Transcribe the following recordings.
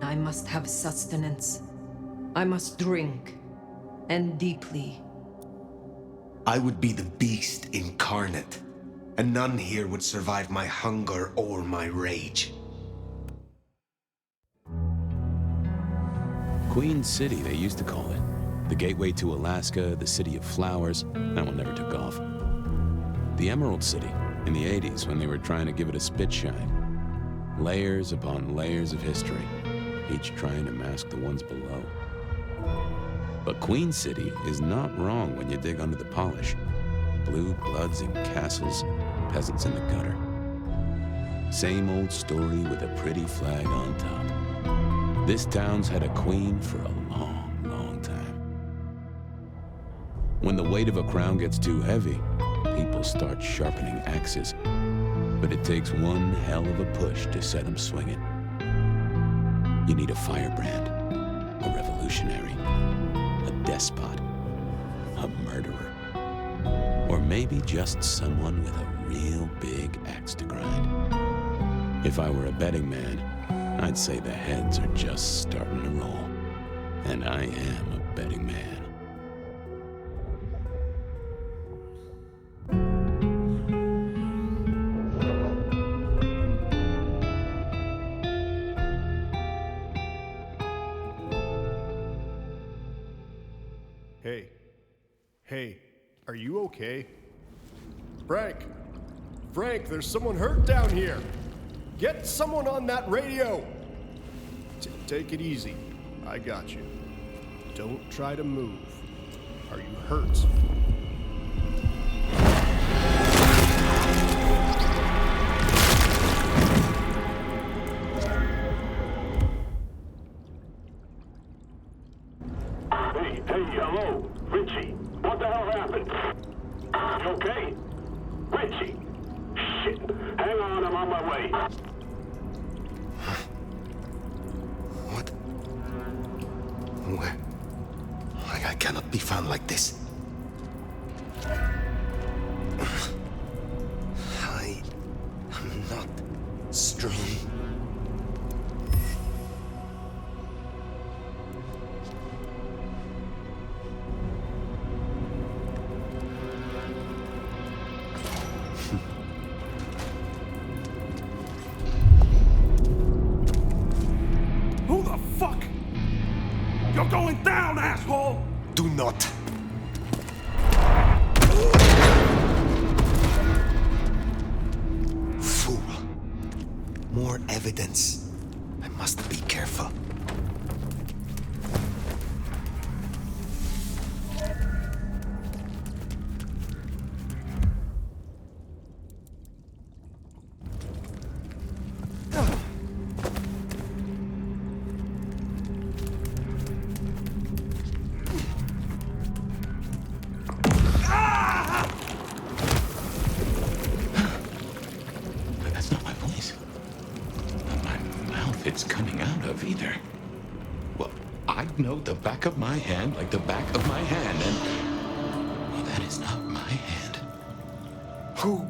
I must have sustenance. I must drink, and deeply. I would be the beast incarnate, and none here would survive my hunger or my rage. Queen City, they used to call it. The gateway to Alaska, the city of flowers. That one never took off. The Emerald City, in the 80s, when they were trying to give it a spit shine. Layers upon layers of history, each trying to mask the ones below. But Queen City is not wrong when you dig under the polish. Blue bloods in castles, peasants in the gutter. Same old story with a pretty flag on top. This town's had a queen for a long, long time. When the weight of a crown gets too heavy, people start sharpening axes. But it takes one hell of a push to set them swinging. You need a firebrand, a revolutionary, a despot, a murderer, or maybe just someone with a real big axe to grind. If I were a betting man, I'd say the heads are just starting to roll. And I am a betting man. Hey, are you okay? Frank, there's someone hurt down here. Get someone on that radio. Take it easy. I got you. Don't try to move. Are you hurt? Hey, hello, Richie. What the hell happened? You okay? Richie! Shit! Hang on, I'm on my way. What? Where? I cannot be found like this. I am not strong. You're going down, asshole! Do not. Fool. More evidence. I must be careful. It's coming out of either. Well, I know the back of my hand like the back of my hand, and well, that is not my hand. Who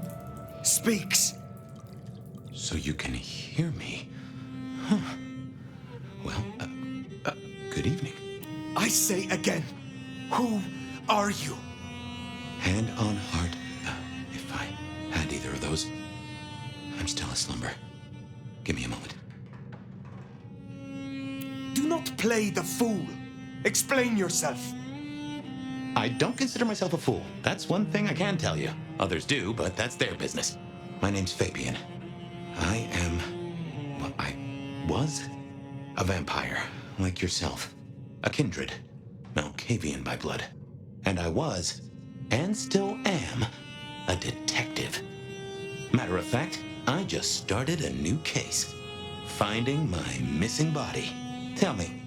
speaks? So you can hear me. Huh. Well, good evening. I say again, who are you? Hand on heart, if I had either of those, I'm still a slumber. Give me a moment. Do not play the fool. Explain yourself. I don't consider myself a fool. That's one thing I can tell you. Others do, but that's their business. My name's Fabien. I was a vampire, like yourself. A kindred. Malkavian by blood. And I was, and still am, a detective. Matter of fact, I just started a new case. Finding my missing body. Tell me,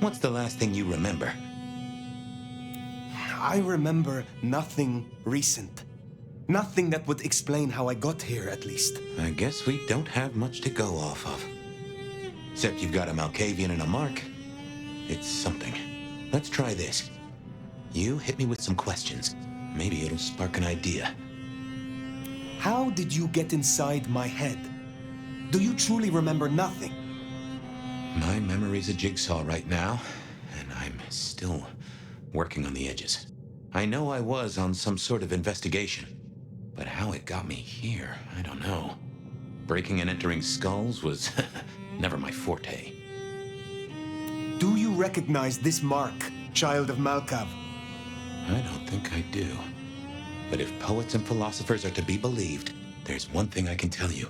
what's the last thing you remember? I remember nothing recent. Nothing that would explain how I got here, at least. I guess we don't have much to go off of. Except you've got a Malkavian and a mark. It's something. Let's try this. You hit me with some questions. Maybe it'll spark an idea. How did you get inside my head? Do you truly remember nothing? My memory's a jigsaw right now, and I'm still working on the edges. I know I was on some sort of investigation, but how it got me here, I don't know. Breaking and entering skulls was never my forte. Do you recognize this mark, child of Malkav? I don't think I do. But if poets and philosophers are to be believed, there's one thing I can tell you.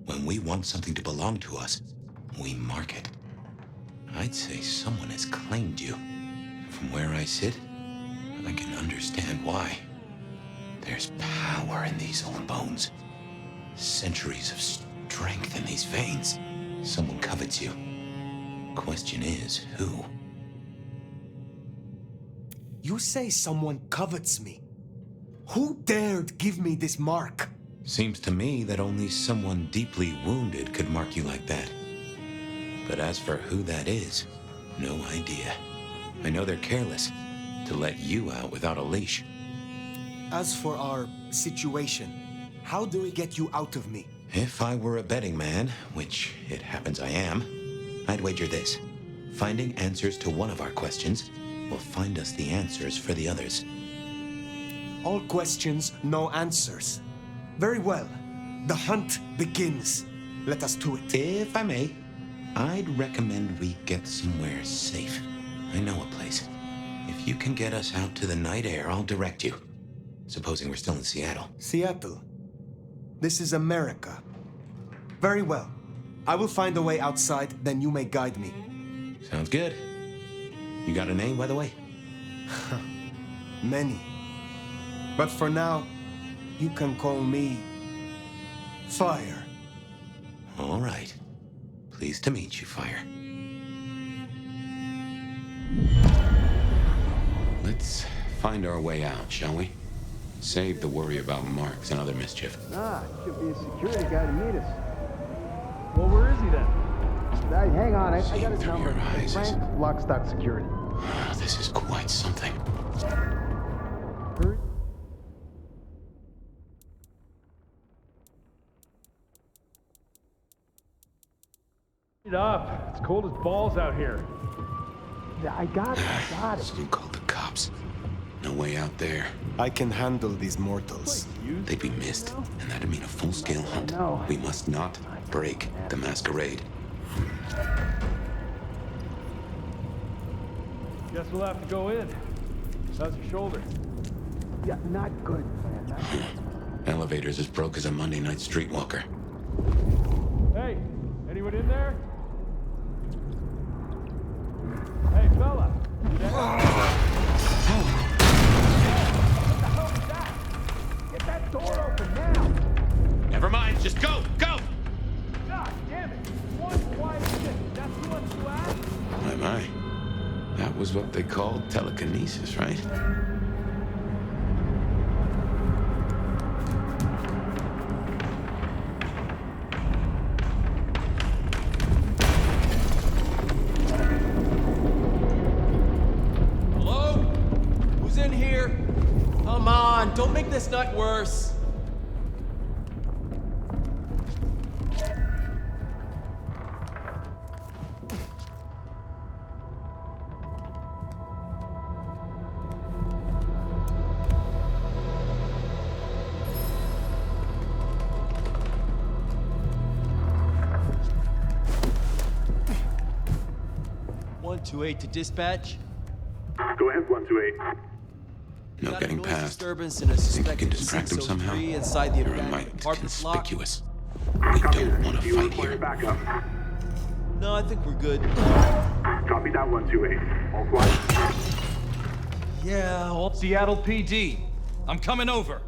When we want something to belong to us, we mark it. I'd say someone has claimed you. From where I sit, I can understand why. There's power in these old bones. Centuries of strength in these veins. Someone covets you. Question is, who? You say someone covets me. Who dared give me this mark? Seems to me that only someone deeply wounded could mark you like that. But as for who that is, no idea. I know they're careless to let you out without a leash. As for our situation, how do we get you out of me? If I were a betting man, which it happens I am, I'd wager this. Finding answers to one of our questions will find us the answers for the others. All questions, no answers. Very well. The hunt begins. Let us to it. If I may, I'd recommend we get somewhere safe. I know a place. If you can get us out to the night air, I'll direct you. Supposing we're still in Seattle. Seattle. This is America. Very well. I will find a way outside, then you may guide me. Sounds good. You got a name, by the way? Many. But for now, you can call me Fire. All right. Pleased to meet you, Fire. Let's find our way out, shall we? Save the worry about marks and other mischief. Should be a security guy to meet us. Well, where is he then? Hang on, I got his Through number. your eyes is- Frank, Lockstock Security. This is quite something. Hurry. It up. It's cold as balls out here. Yeah, I got it. Someone called the cops. No way out there. I can handle these mortals. They'd be missed, and that'd mean a full-scale hunt. know. We must not break the Masquerade. Guess we'll have to go in. How's your shoulder? Yeah, not good, man. Not good. Elevator's as broke as a Monday night streetwalker. Hey, anyone in there? Hey, fella. You there? What the hell was that? Get that door open now. Never mind, just go! Go! God damn it. One quiet shit. That's the one you asked? My. That was what they called telekinesis, right? Hello? Who's in here? Come on, don't make this night worse. To dispatch. Go ahead, 128. No Got a getting noise past. disturbance and a Think you suspected can distract them C-So somehow? 3 inside the You're a abandoned mite apartment block. conspicuous. We don't want to You fight require here. backup. No, I think we're good. Copy that, 128. All quiet. Yeah, all Seattle PD. I'm coming over.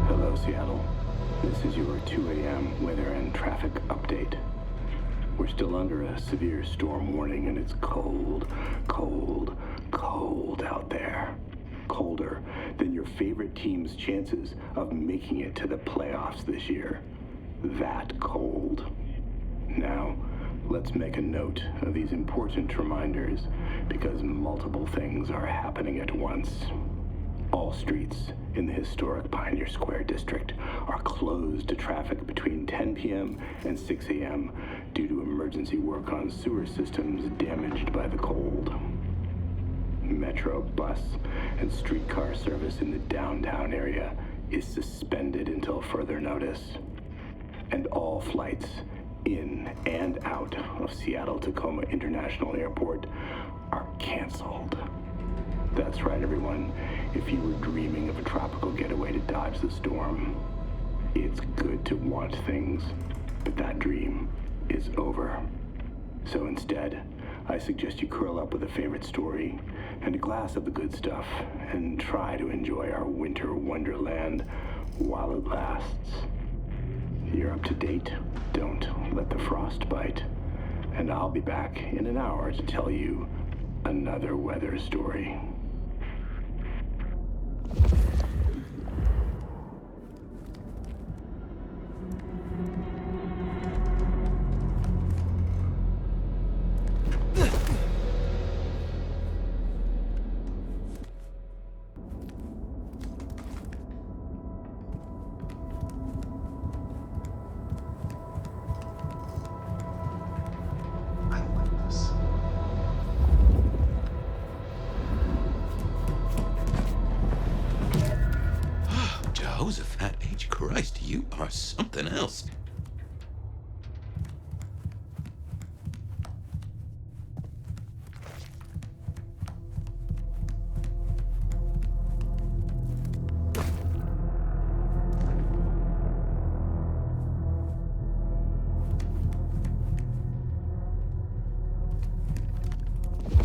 Hello, Seattle. This is your 2 a.m. weather and traffic update. We're still under a severe storm warning, and it's cold, cold, cold out there. Colder than your favorite team's chances of making it to the playoffs this year. That cold. Now, let's make a note of these important reminders, because multiple things are happening at once. All streets in the historic Pioneer Square district are closed to traffic between 10 p.m. and 6 a.m. due to emergency work on sewer systems damaged by the cold. Metro, bus, and streetcar service in the downtown area is suspended until further notice. And all flights in and out of Seattle-Tacoma International Airport are canceled. That's right, everyone. If you were dreaming of a tropical getaway to dodge the storm, it's good to want things, but that dream is over. So instead, I suggest you curl up with a favorite story and a glass of the good stuff and try to enjoy our winter wonderland while it lasts. You're up to date. Don't let the frost bite. And I'll be back in an hour to tell you another weather story. Jehoshaphat H. Christ, you are something else.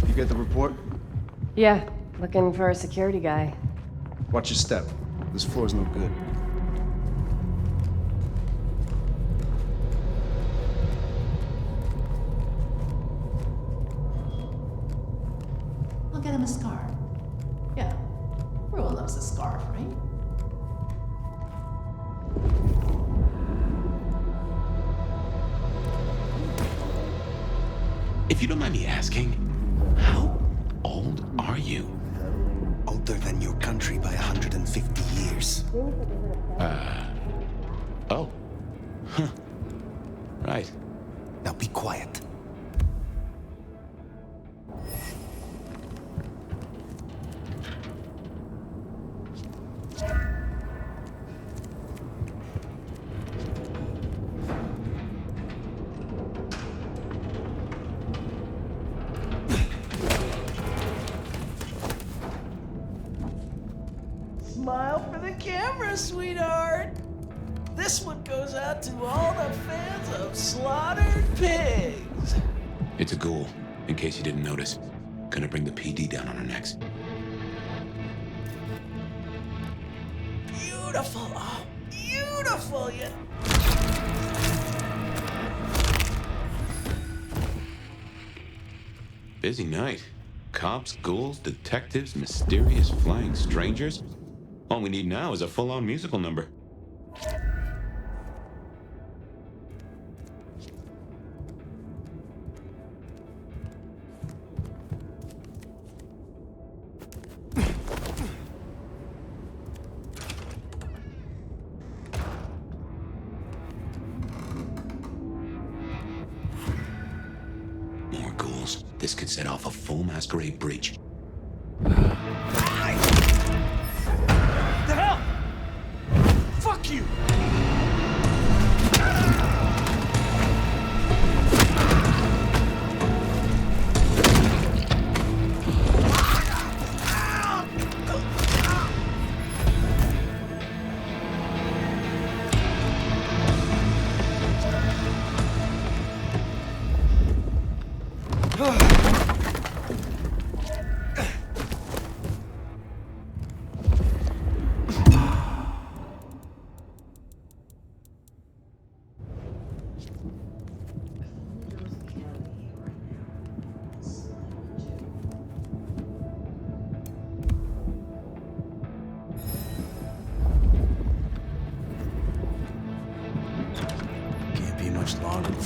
You get the report? Yeah, looking for a security guy. Watch your step. This floor's no good. I'll get him a scarf. Yeah, everyone loves a scarf, right? If you don't mind me asking, how old are you? Older than your country by 150 years. Oh. Huh. Right. Now be quiet. Smile for the camera, sweetheart. This one goes out to all the fans of slaughtered pigs. It's a ghoul, in case you didn't notice. Gonna bring the PD down on our necks. Beautiful. Oh, beautiful. Yeah. Busy night. Cops, ghouls, detectives, mysterious flying strangers. All we need now is a full-on musical number. More ghouls. This could set off a full Masquerade breach. The hell? Fuck you!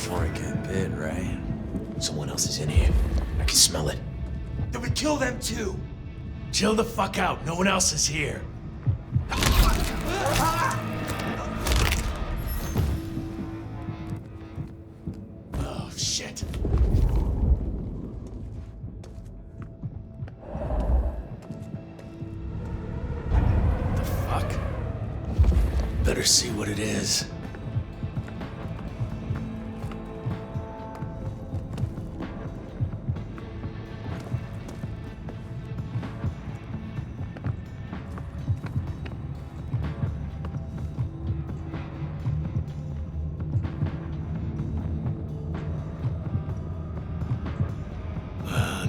metaphoric a bit, right? Someone else is in here. I can smell it. Then we kill them too. Chill the fuck out. No one else is here. Oh, shit. The fuck? Better see what it is.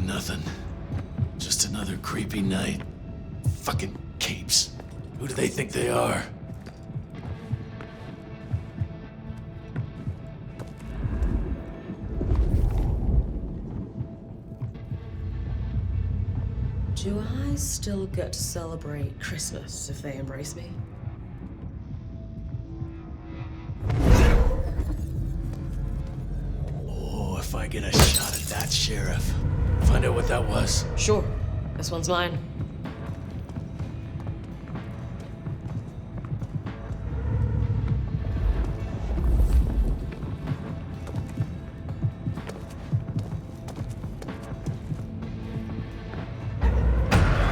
Nothing. Just another creepy night. Fucking capes. Who do they think they are? Do I still get to celebrate Christmas if they embrace me? Oh, if I get a shot at that sheriff. Find out what that was. Sure. This one's mine.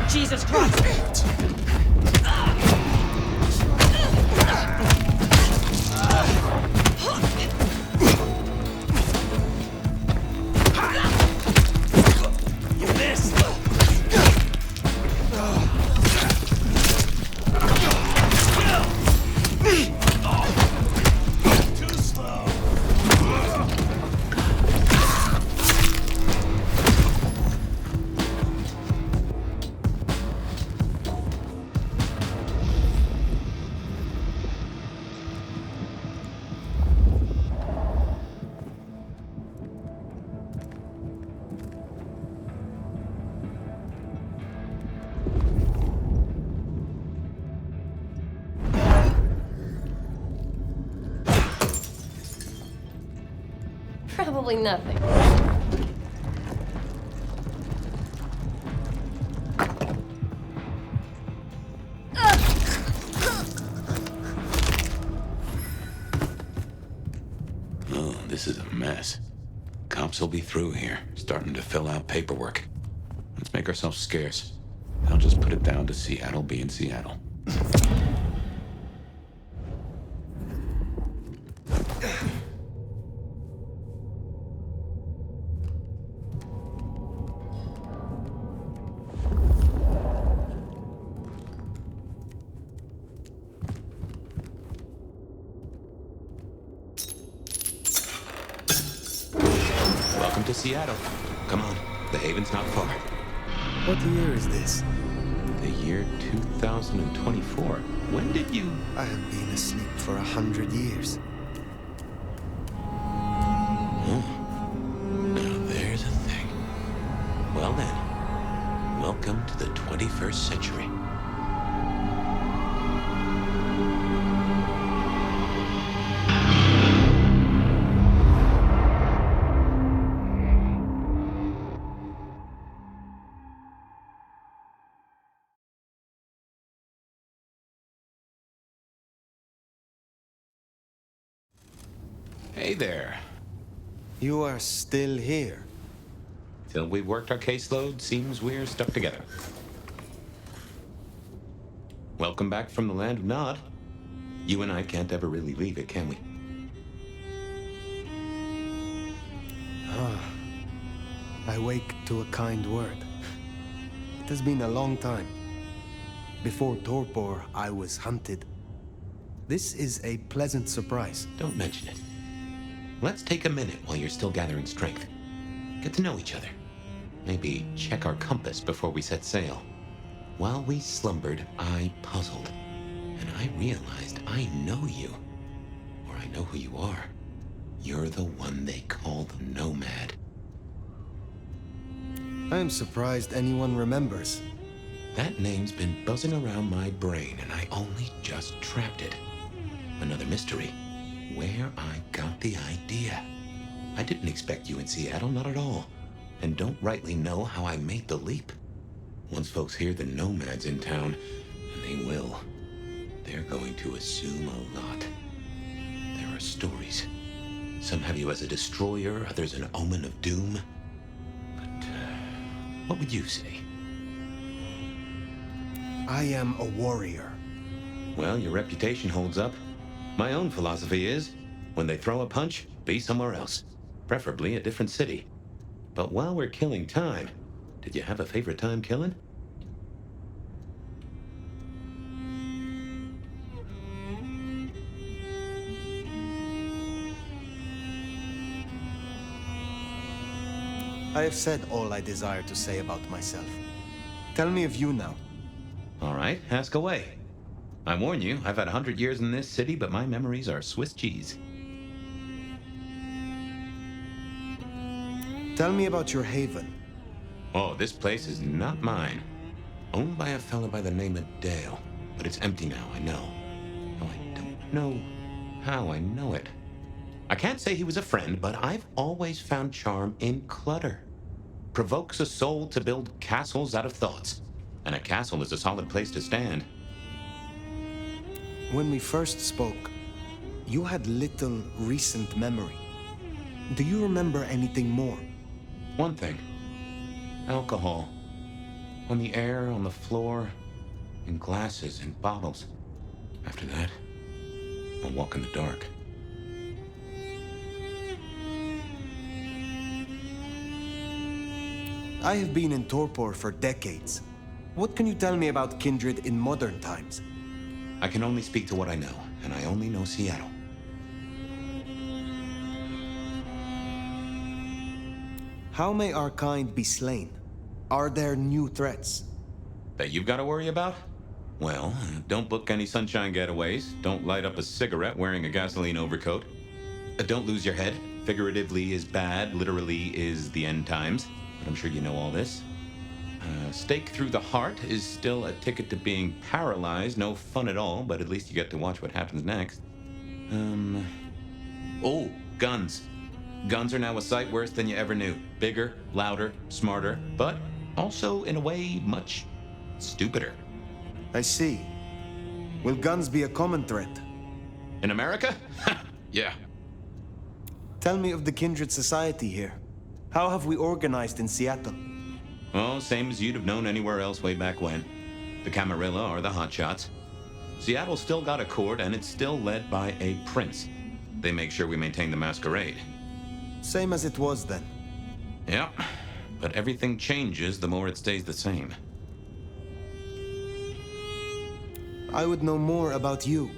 Jesus Christ! Probably nothing. Oh, this is a mess. Cops will be through here, starting to fill out paperwork. Let's make ourselves scarce. I'll just put it down to Seattle being Seattle. Welcome to Seattle. Come on, the haven's not far. What year is this? The year 2024. When did you... I have been asleep for 100 years. Now there's a thing. Well then, welcome to the 21st century. Hey there. You are still here. Till we've worked our caseload, seems we're stuck together. Welcome back from the land of Nod. You and I can't ever really leave it, can we? I wake to a kind word. It has been a long time. Before torpor, I was hunted. This is a pleasant surprise. Don't mention it. Let's take a minute while you're still gathering strength. Get to know each other. Maybe check our compass before we set sail. While we slumbered, I puzzled. And I realized I know you. Or I know who you are. You're the one they call the Nomad. I am surprised anyone remembers. That name's been buzzing around my brain, and I only just trapped it. Another mystery. Where I got the idea. I didn't expect you in Seattle, not at all. And don't rightly know how I made the leap. Once folks hear the Nomad's in town, and they will, they're going to assume a lot. There are stories. Some have you as a destroyer, others an omen of doom. But, what would you say? I am a warrior. Well, your reputation holds up. My own philosophy is, when they throw a punch, be somewhere else. Preferably a different city. But while we're killing time, did you have a favorite time killing? I have said all I desire to say about myself. Tell me of you now. All right, ask away. I warn you, I've had 100 years in this city, but my memories are Swiss cheese. Tell me about your haven. Oh, this place is not mine. Owned by a fella by the name of Dale. But it's empty now, I know. Oh, I don't know how I know it. I can't say he was a friend, but I've always found charm in clutter. Provokes a soul to build castles out of thoughts. And a castle is a solid place to stand. When we first spoke, you had little recent memory. Do you remember anything more? One thing. Alcohol. On the air, on the floor, in glasses and bottles. After that, I'll walk in the dark. I have been in Torpor for decades. What can you tell me about Kindred in modern times? I can only speak to what I know, and I only know Seattle. How may our kind be slain? Are there new threats? That you've got to worry about? Well, don't book any sunshine getaways. Don't light up a cigarette wearing a gasoline overcoat. Don't lose your head. Figuratively is bad, literally is the end times. But I'm sure you know all this. Stake through the heart is still a ticket to being paralyzed. No fun at all, but at least you get to watch what happens next. Oh, guns. Guns are now a sight worse than you ever knew. Bigger, louder, smarter, but also, in a way, much stupider. I see. Will guns be a common threat? In America? Yeah. Tell me of the Kindred Society here. How have we organized in Seattle? Oh, same as you'd have known anywhere else way back when. The Camarilla are the hotshots. Seattle's still got a court, and it's still led by a prince. They make sure we maintain the Masquerade. Same as it was then. Yeah, but everything changes the more it stays the same. I would know more about you.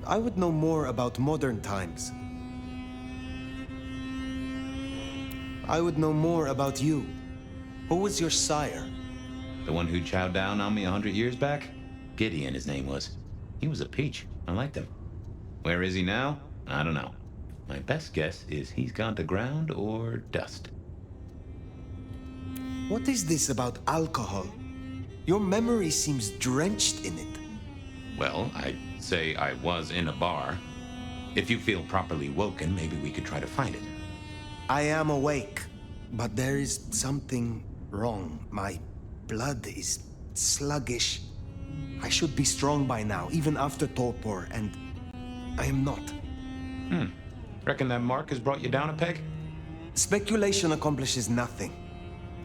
I would know more about modern times. I would know more about you. Who was your sire? The one who chowed down on me 100 years back? Gideon, his name was. He was a peach. I liked him. Where is he now? I don't know. My best guess is he's gone to ground or dust. What is this about alcohol? Your memory seems drenched in it. Well, I'd say I was in a bar. If you feel properly woken, maybe we could try to find it. I am awake, but there is something wrong. My blood is sluggish. I should be strong by now, even after Torpor, and I am not. Reckon that mark has brought you down a peg? Speculation accomplishes nothing.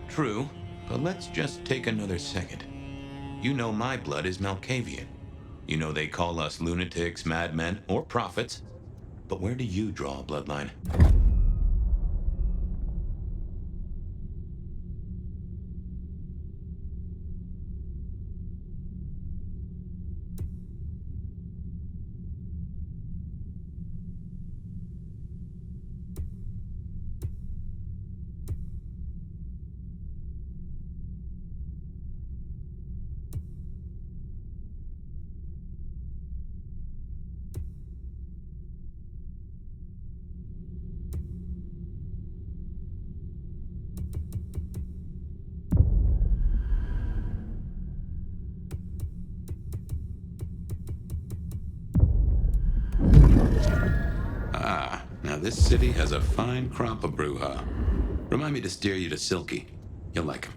True, but let's just take another second. You know my blood is Malkavian. You know they call us lunatics, madmen, or prophets. But where do you draw a bloodline? this city has a fine crop of Bruja. Remind me to steer you to Silky. You'll like him.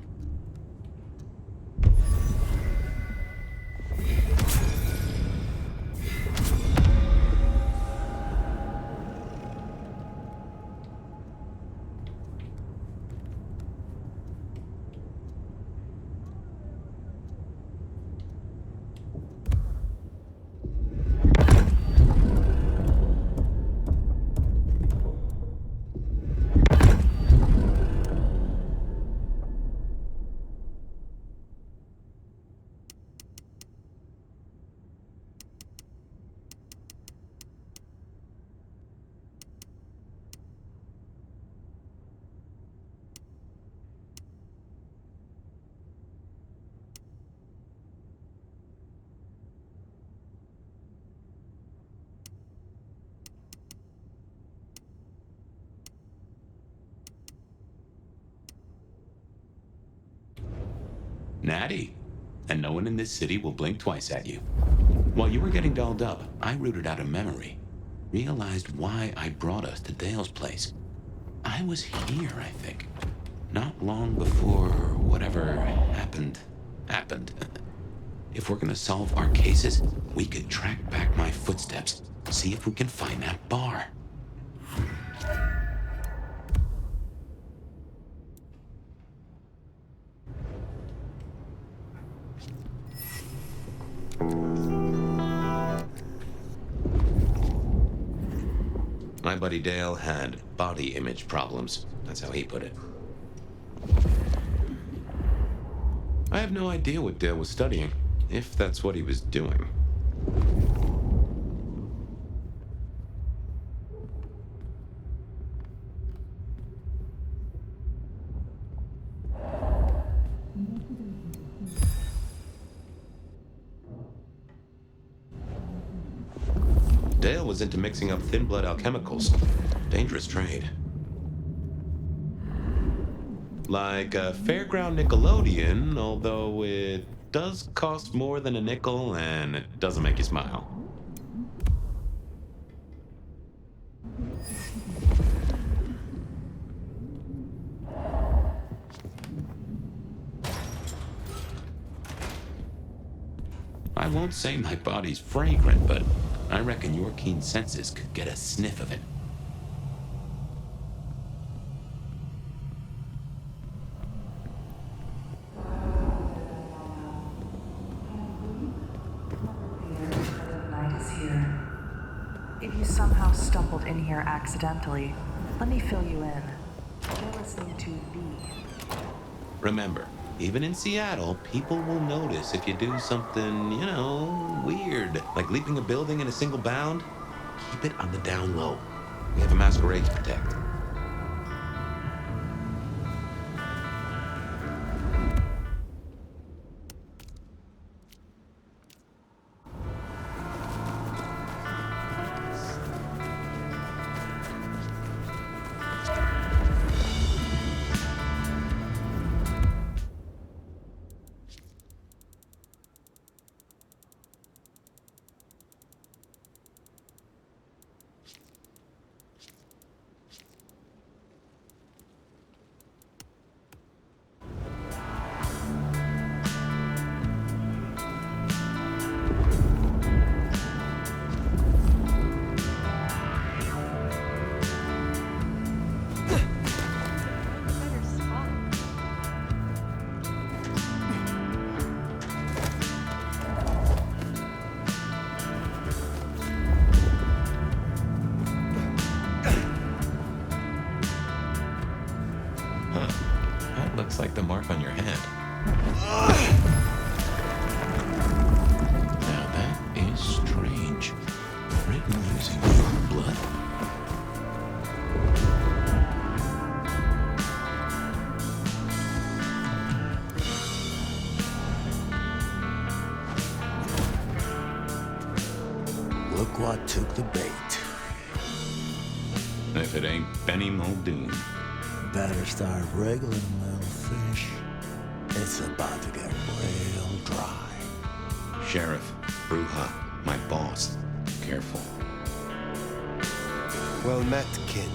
Natty. And no one in this city will blink twice at you. While you were getting dolled up, I rooted out a memory. Realized why I brought us to Dale's place. I was here, I think. Not long before whatever happened. If we're gonna solve our cases, we could track back my footsteps. See if we can find that bar. My buddy Dale had body image problems. That's how he put it. I have no idea what Dale was studying, if that's what he was doing. Dale was into mixing up thin blood alchemicals. Dangerous trade. Like a fairground Nickelodeon, although it does cost more than a nickel and it doesn't make you smile. I won't say my body's fragrant, but I reckon your keen senses could get a sniff of it. Night is here. If you somehow stumbled in here accidentally, let me fill you in. You're listening to B. Remember, even in Seattle, people will notice if you do something, weird. Like leaping a building in a single bound. Keep it on the down low. We have a Masquerade to protect. Looks like the mark on your head. Now that is strange. Written using your blood? Look what took the bait. If it ain't Benny Muldoon. Better start wriggling, little fish. It's about to get real dry. Sheriff, Bruja, my boss. Careful. Well met, kin.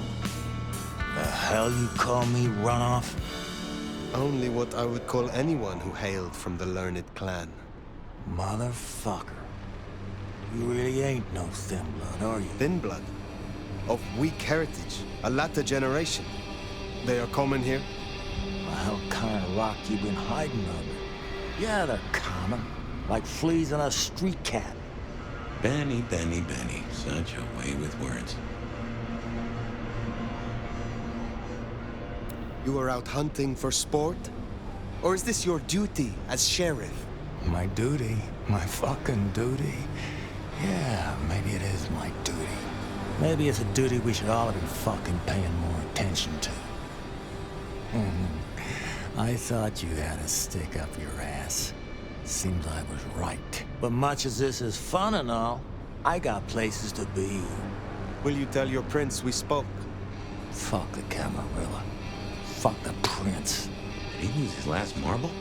The hell you call me, runoff? Only what I would call anyone who hailed from the learned clan. Motherfucker. You really ain't no thin blood, are you? Thin blood? Of weak heritage, a latter generation. They are common here? Well, what kind of rock you been hiding under? Yeah, they're common. Like fleas on a street cat. Benny. Such a way with words. You are out hunting for sport? Or is this your duty as sheriff? My duty? My fucking duty? Yeah, maybe it is my duty. Maybe it's a duty we should all have been fucking paying more attention to. I thought you had a stick up your ass. Seems I was right. But much as this is fun and all, I got places to be. Will you tell your prince we spoke? Fuck the Camarilla. Fuck the prince. Did he lose his last marble?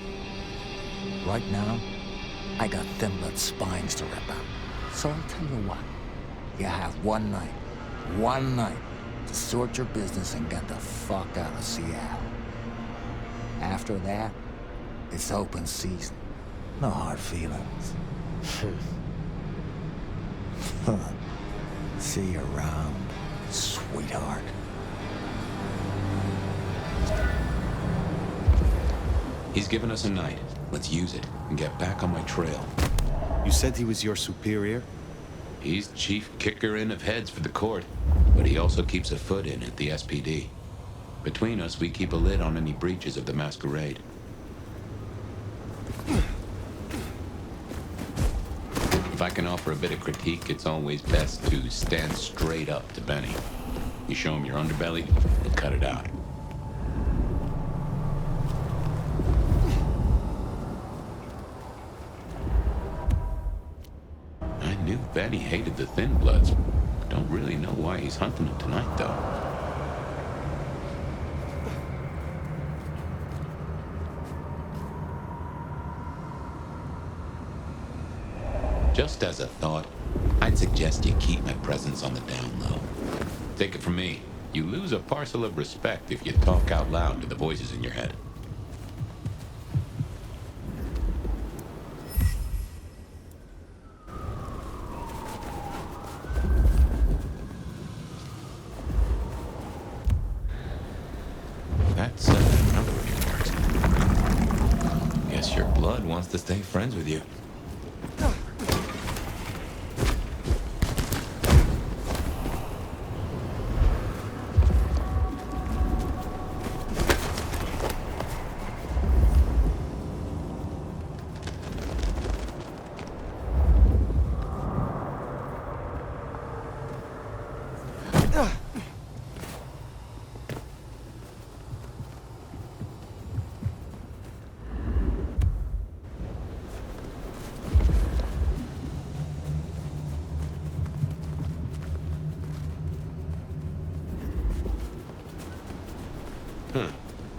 Right now, I got thin blood spines to rip out. So I'll tell you what. You have one night, to sort your business and get the fuck out of Seattle. After that, it's open season. No hard feelings. See you around, sweetheart. He's given us a night. Let's use it and get back on my trail. You said he was your superior? He's chief kicker in of heads for the court, but he also keeps a foot in at the SPD. Between us, we keep a lid on any breaches of the Masquerade. If I can offer a bit of critique, it's always best to stand straight up to Benny. You show him your underbelly, he'll cut it out. I knew Benny hated the Thin Bloods. Don't really know why he's hunting them tonight, though. Just as a thought, I'd suggest you keep my presence on the down low. Take it from me, you lose a parcel of respect if you talk out loud to the voices in your head. That's another of your marks. Guess your blood wants to stay friends with you.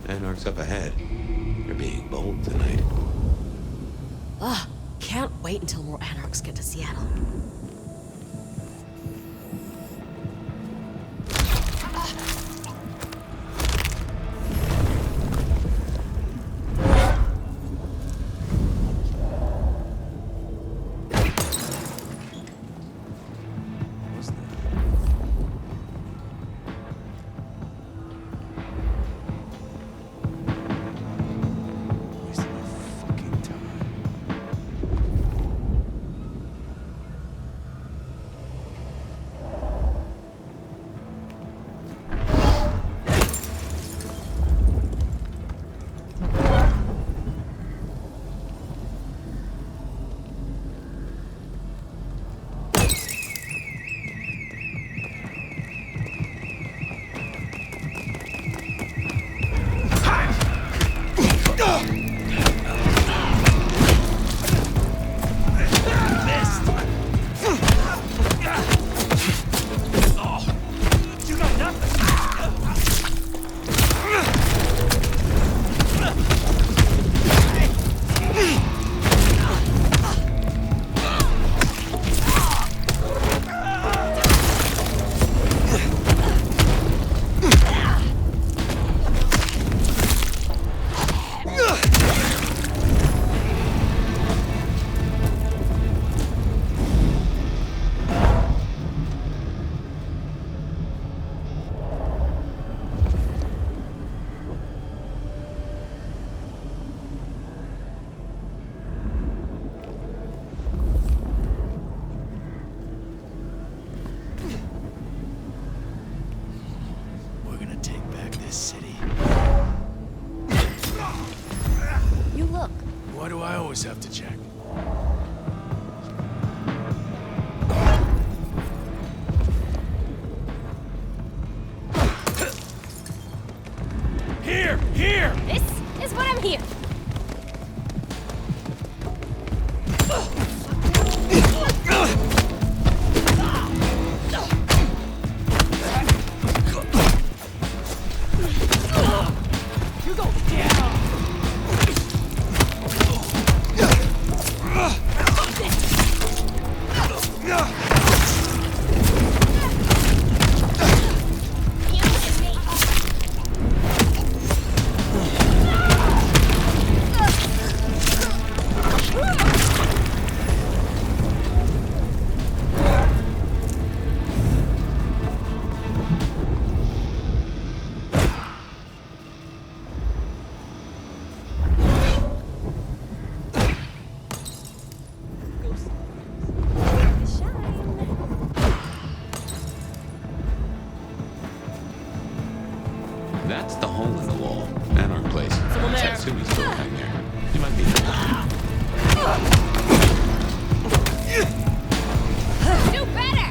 Anarch's up ahead. You're being bold tonight. Ugh, can't wait until more Anarchs get to Seattle. always have to check. Here! Here! This is what I'm here. You go down! That's the hole in the wall. And our place. Tatsumi's still hanging there. You might be Do better!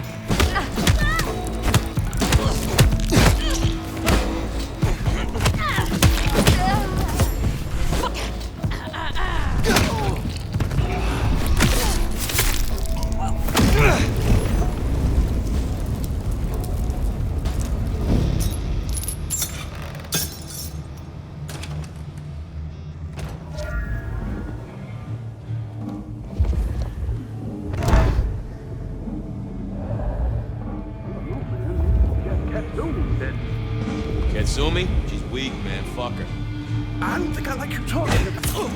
Katsumi? She's weak, man. Fuck her. I don't think I like you talking about.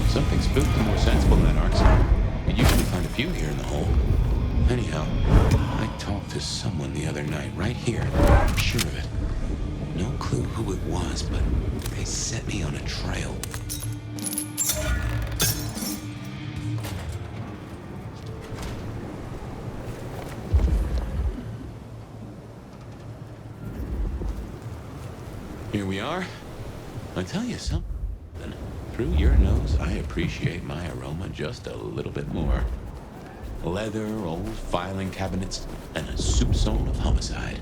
Something spooky more sensible than that, Arx. You usually find a few here in the hole. Anyhow, I talked to someone the other night, right here. I'm sure of it. No clue who it was, but they set me on a trail. Here we are. I tell you something. Through your nose, I appreciate my aroma just a little bit more. Leather, old filing cabinets, and a soupçon of homicide.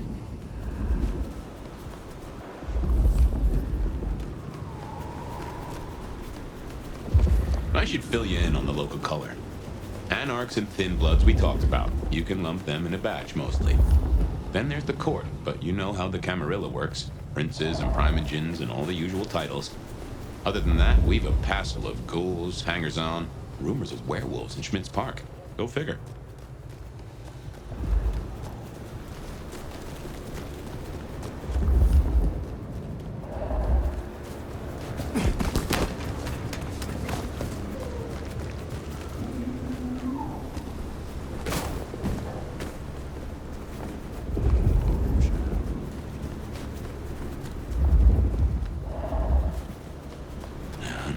I should fill you in on the local color. Anarchs and Thin Bloods we talked about. You can lump them in a batch, mostly. Then there's the court, but you know how the Camarilla works. Princes and primogens and all the usual titles. Other than that, we've a passel of ghouls, hangers-on, rumors of werewolves in Schmidt's Park. Go figure.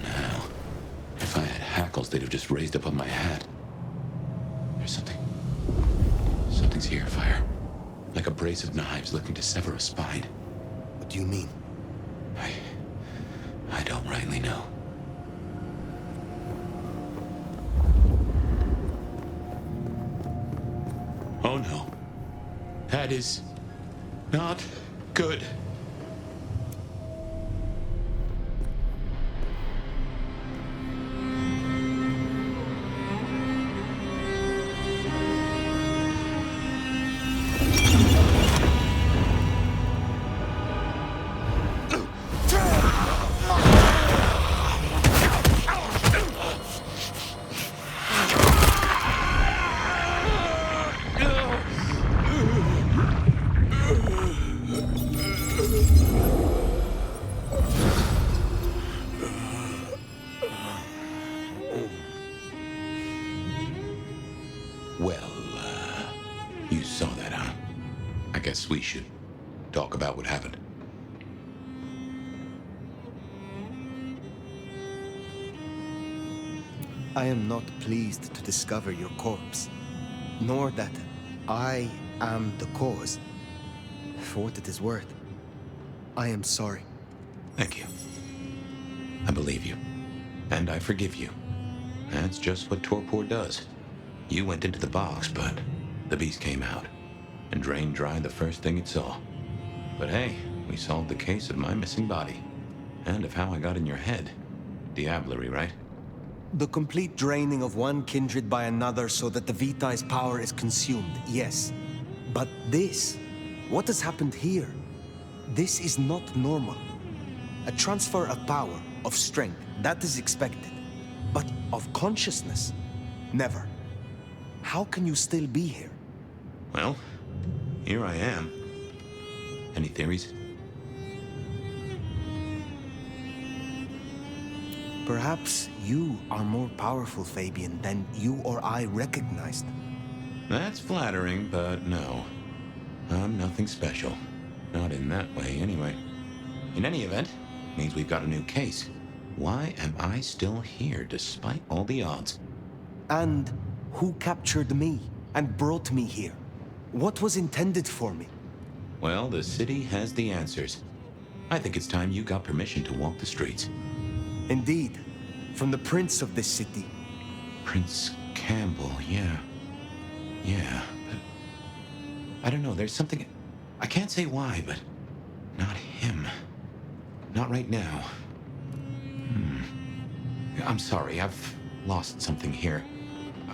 Now, just raised up on my hat. There's something. Something's here, Fire. Like a brace of knives looking to sever a spine. What do you mean? I don't rightly know. Oh no. That is not good. You saw that, huh? I guess we should talk about what happened. I am not pleased to discover your corpse, nor that I am the cause. For what it is worth, I am sorry. Thank you. I believe you. And I forgive you. That's just what torpor does. You went into the box, but the beast came out and drained dry the first thing it saw. But hey, we solved the case of my missing body. And of how I got in your head. Diablerie, right? The complete draining of one kindred by another so that the Vitae's power is consumed, yes. But this, what has happened here? This is not normal. A transfer of power, of strength, that is expected. But of consciousness, never. How can you still be here? Well, here I am. Any theories? Perhaps you are more powerful, Fabien, than you or I recognized. That's flattering, but no. I'm nothing special. Not in that way, anyway. In any event, means we've got a new case. Why am I still here, despite all the odds? And who captured me and brought me here? What was intended for me? Well, the city has the answers. I think it's time you got permission to walk the streets. Indeed. From the prince of this city. Prince Campbell, yeah. Yeah, but... I don't know, there's something... I can't say why, but... Not him. Not right now. I'm sorry, I've lost something here.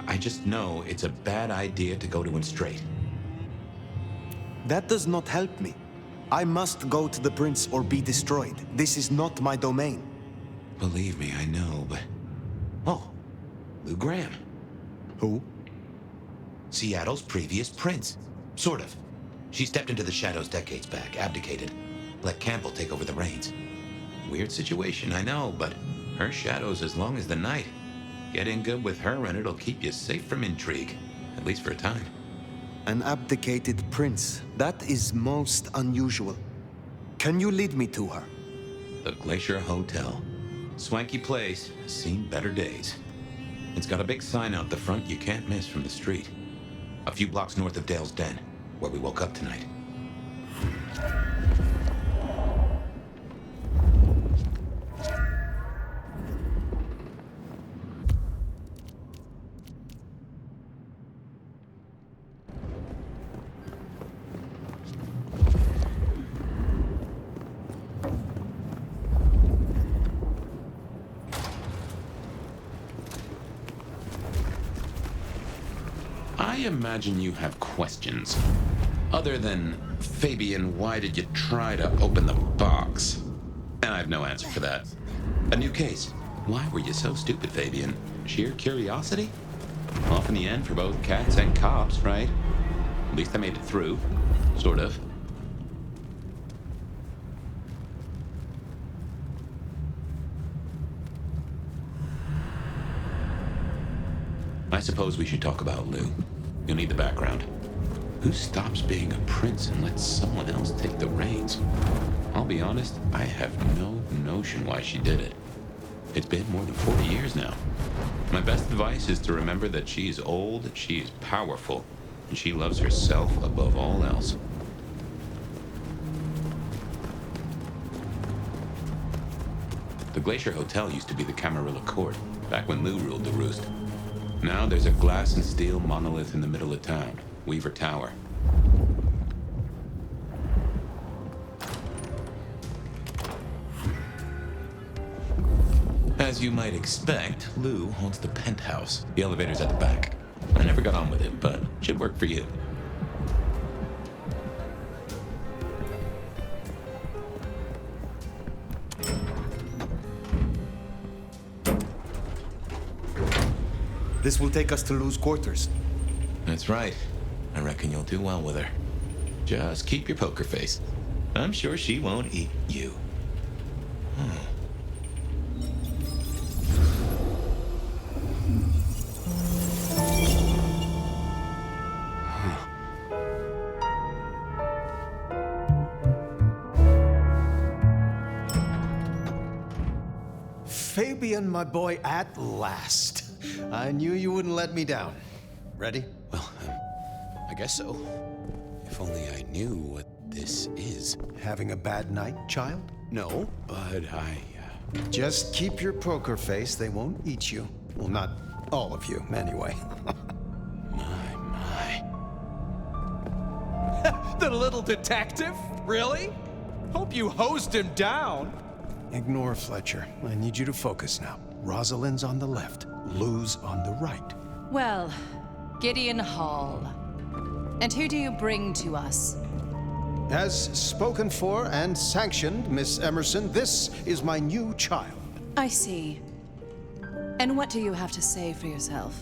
I just know it's a bad idea to go to him straight. That does not help me. I must go to the prince or be destroyed. This is not my domain. Believe me, I know, but... Oh, Lou Graham. Who? Seattle's previous prince. Sort of. She stepped into the shadows decades back, abdicated. Let Campbell take over the reins. Weird situation, I know, but her shadow's as long as the night. Get in good with her and it'll keep you safe from intrigue. At least for a time. An abdicated prince. That is most unusual. Can you lead me to her? The Glacier Hotel. Swanky place, seen better days. It's got a big sign out the front you can't miss from the street. A few blocks north of Dale's Den, where we woke up tonight. I imagine you have questions. Other than, Fabien, why did you try to open the box? And I have no answer for that. A new case. Why were you so stupid, Fabien? Sheer curiosity? Off in the end for both cats and cops, right? At least I made it through. Sort of. I suppose we should talk about Lou. You'll need the background. Who stops being a prince and lets someone else take the reins? I'll be honest, I have no notion why she did it. It's been more than 40 years now. My best advice is to remember that she is old, she is powerful, and she loves herself above all else. The Glacier Hotel used to be the Camarilla Court, back when Lou ruled the roost. Now there's a glass and steel monolith in the middle of town, Weaver Tower. As you might expect, Lou owns the penthouse. The elevator's at the back. I never got on with it, but should work for you. This will take us to Lou's quarters. That's right. I reckon you'll do well with her. Just keep your poker face. I'm sure she won't eat you. Fabien, my boy, at last. I knew you wouldn't let me down. Ready? Well, I guess so. If only I knew what this is. Having a bad night, child? No, but Just keep your poker face. They won't eat you. Well, not all of you, anyway. My. The little detective? Really? Hope you hosed him down. Ignore Fletcher. I need you to focus now. Rosalind's on the left, Lou's on the right. Well, Gideon Hall. And who do you bring to us? As spoken for and sanctioned, Miss Emerson, this is my new child. I see. And what do you have to say for yourself?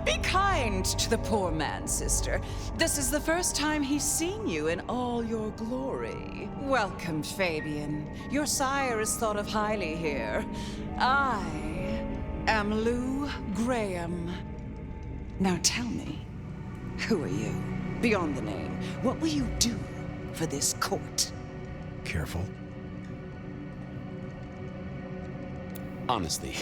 Be kind to the poor man, sister. This is the first time he's seen you in all your glory. Welcome, Fabien. Your sire is thought of highly here. I am Lou Graham. Now tell me, who are you? Beyond the name, what will you do for this court? Careful. Honestly,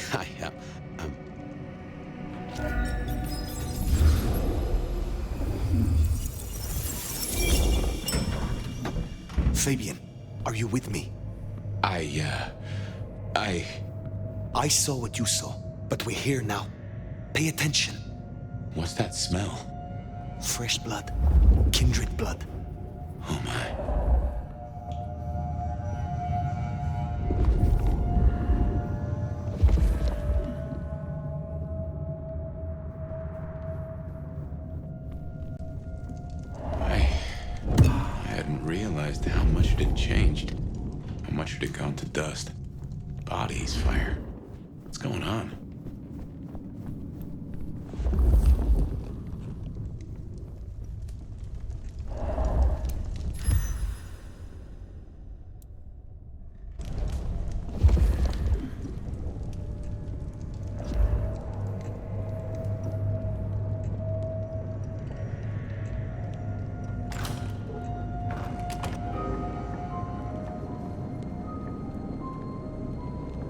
Fabien, are you with me? I saw what you saw, but we're here now. Pay attention. What's that smell? Fresh blood. Kindred blood. Oh my. I hadn't realized how much it had changed. How much it had gone to dust. Bodies, fire. What's going on?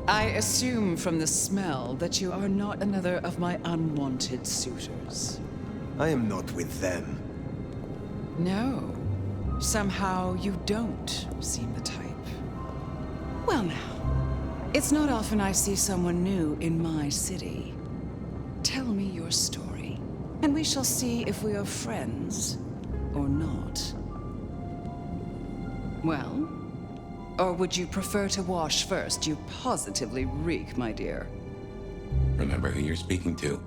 I assume from the smell that you are not another of my unwanted suitors. I am not with them. No. Somehow you don't seem the type. Well now, it's not often I see someone new in my city. Tell me your story, and we shall see if we are friends or not. Well? Or would you prefer to wash first? You positively reek, my dear. Remember who you're speaking to.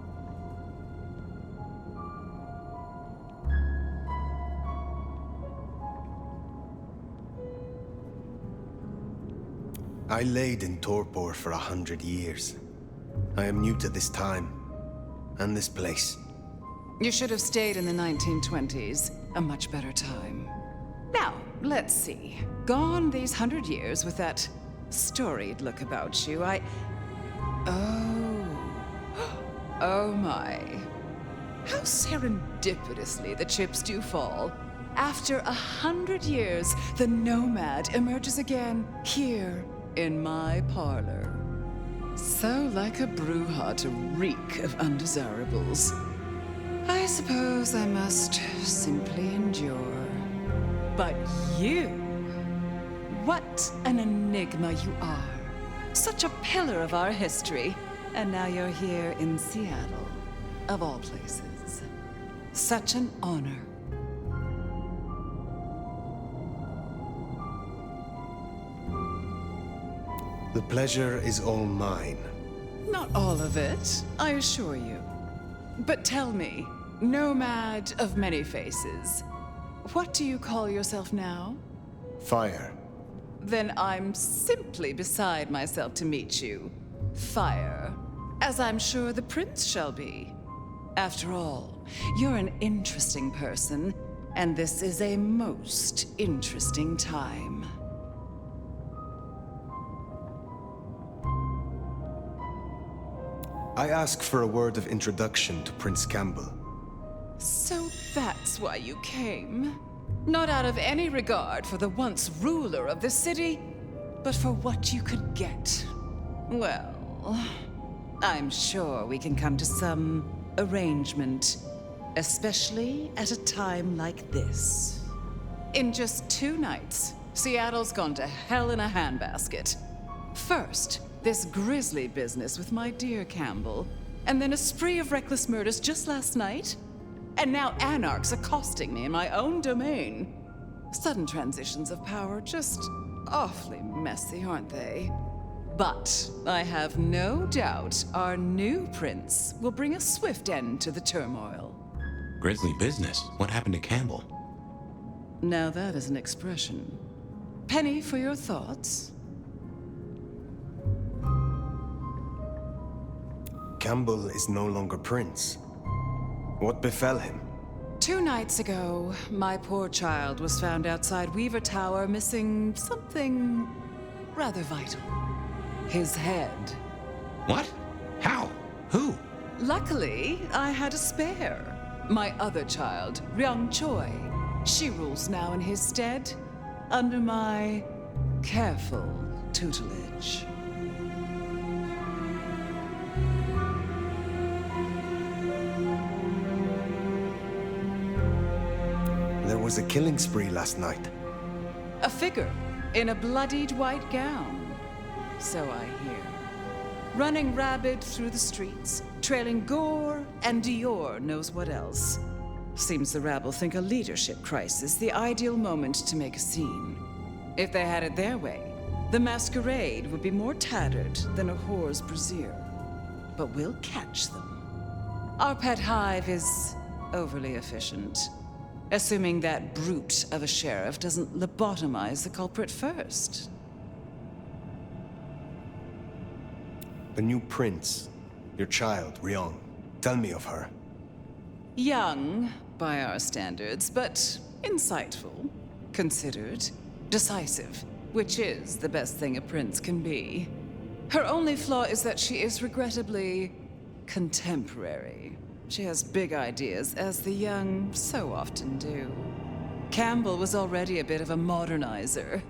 I laid in torpor for 100 years. I am new to this time, and this place. You should have stayed in the 1920s. A much better time. Now, let's see. Gone these 100 years with that storied look about you, Oh my. How serendipitously the chips do fall. After 100 years, the Nomad emerges again here in my parlor. So like a brouhaha to reek of undesirables. I suppose I must simply endure. But you, what an enigma you are. Such a pillar of our history. And now you're here in Seattle, of all places. Such an honor. The pleasure is all mine. Not all of it, I assure you. But tell me, Nomad of many faces, what do you call yourself now? Fire. Then I'm simply beside myself to meet you. Fire. As I'm sure the prince shall be. After all, you're an interesting person, and this is a most interesting time. I ask for a word of introduction to Prince Campbell. So that's why you came? Not out of any regard for the once ruler of the city, but for what you could get. Well, I'm sure we can come to some arrangement, especially at a time like this. In just 2 nights, Seattle's gone to hell in a handbasket. First, this grisly business with my dear Campbell, and then a spree of reckless murders just last night, and now anarchs accosting me in my own domain. Sudden transitions of power, just awfully messy, aren't they? But I have no doubt our new prince will bring a swift end to the turmoil. Grisly business. What happened to Campbell? Now that is an expression. Penny for your thoughts? Campbell is no longer prince. What befell him? 2 nights ago, my poor child was found outside Weaver Tower missing something rather vital. His head. What? How? Who? Luckily, I had a spare. My other child, Ryung Choi. She rules now in his stead, under my careful tutelage. There was a killing spree last night. A figure in a bloodied white gown. So I hear. Running rabid through the streets, trailing gore and Dior knows what else. Seems the rabble think a leadership crisis the ideal moment to make a scene. If they had it their way, the Masquerade would be more tattered than a whore's brassiere. But we'll catch them. Our pet hive is overly efficient. Assuming that brute of a sheriff doesn't lobotomize the culprit first. The new prince, your child, Ryung. Tell me of her. Young, by our standards, but insightful, considered, decisive, which is the best thing a prince can be. Her only flaw is that she is regrettably contemporary. She has big ideas, as the young so often do. Campbell was already a bit of a modernizer.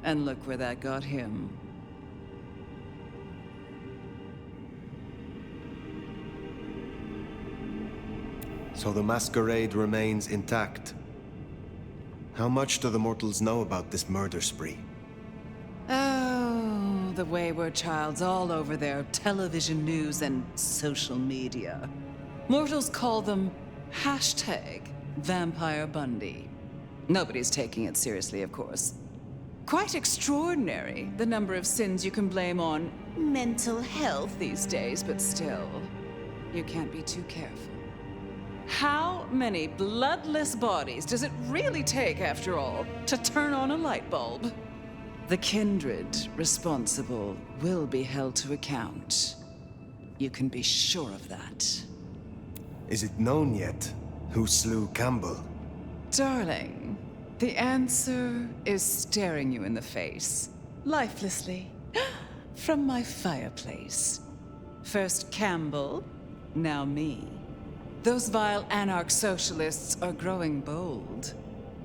And look where that got him. So the Masquerade remains intact. How much do the mortals know about this murder spree? Oh, the wayward child's all over their television news and social media. Mortals call them #Vampire Bundy. Nobody's taking it seriously, of course. Quite extraordinary, the number of sins you can blame on mental health these days, but still, you can't be too careful. How many bloodless bodies does it really take, after all, to turn on a light bulb? The kindred responsible will be held to account. You can be sure of that. Is it known yet who slew Campbell? Darling, the answer is staring you in the face, lifelessly, from my fireplace. First Campbell, now me. Those vile anarch socialists are growing bold.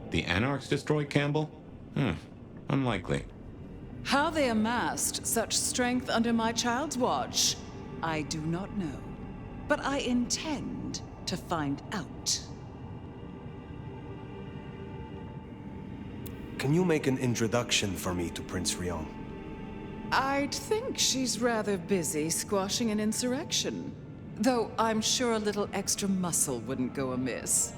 The Anarchs destroyed Campbell? Unlikely. How they amassed such strength under my child's watch, I do not know. But I intend to find out. Can you make an introduction for me to Prince Rion? I'd think she's rather busy squashing an insurrection. Though I'm sure a little extra muscle wouldn't go amiss.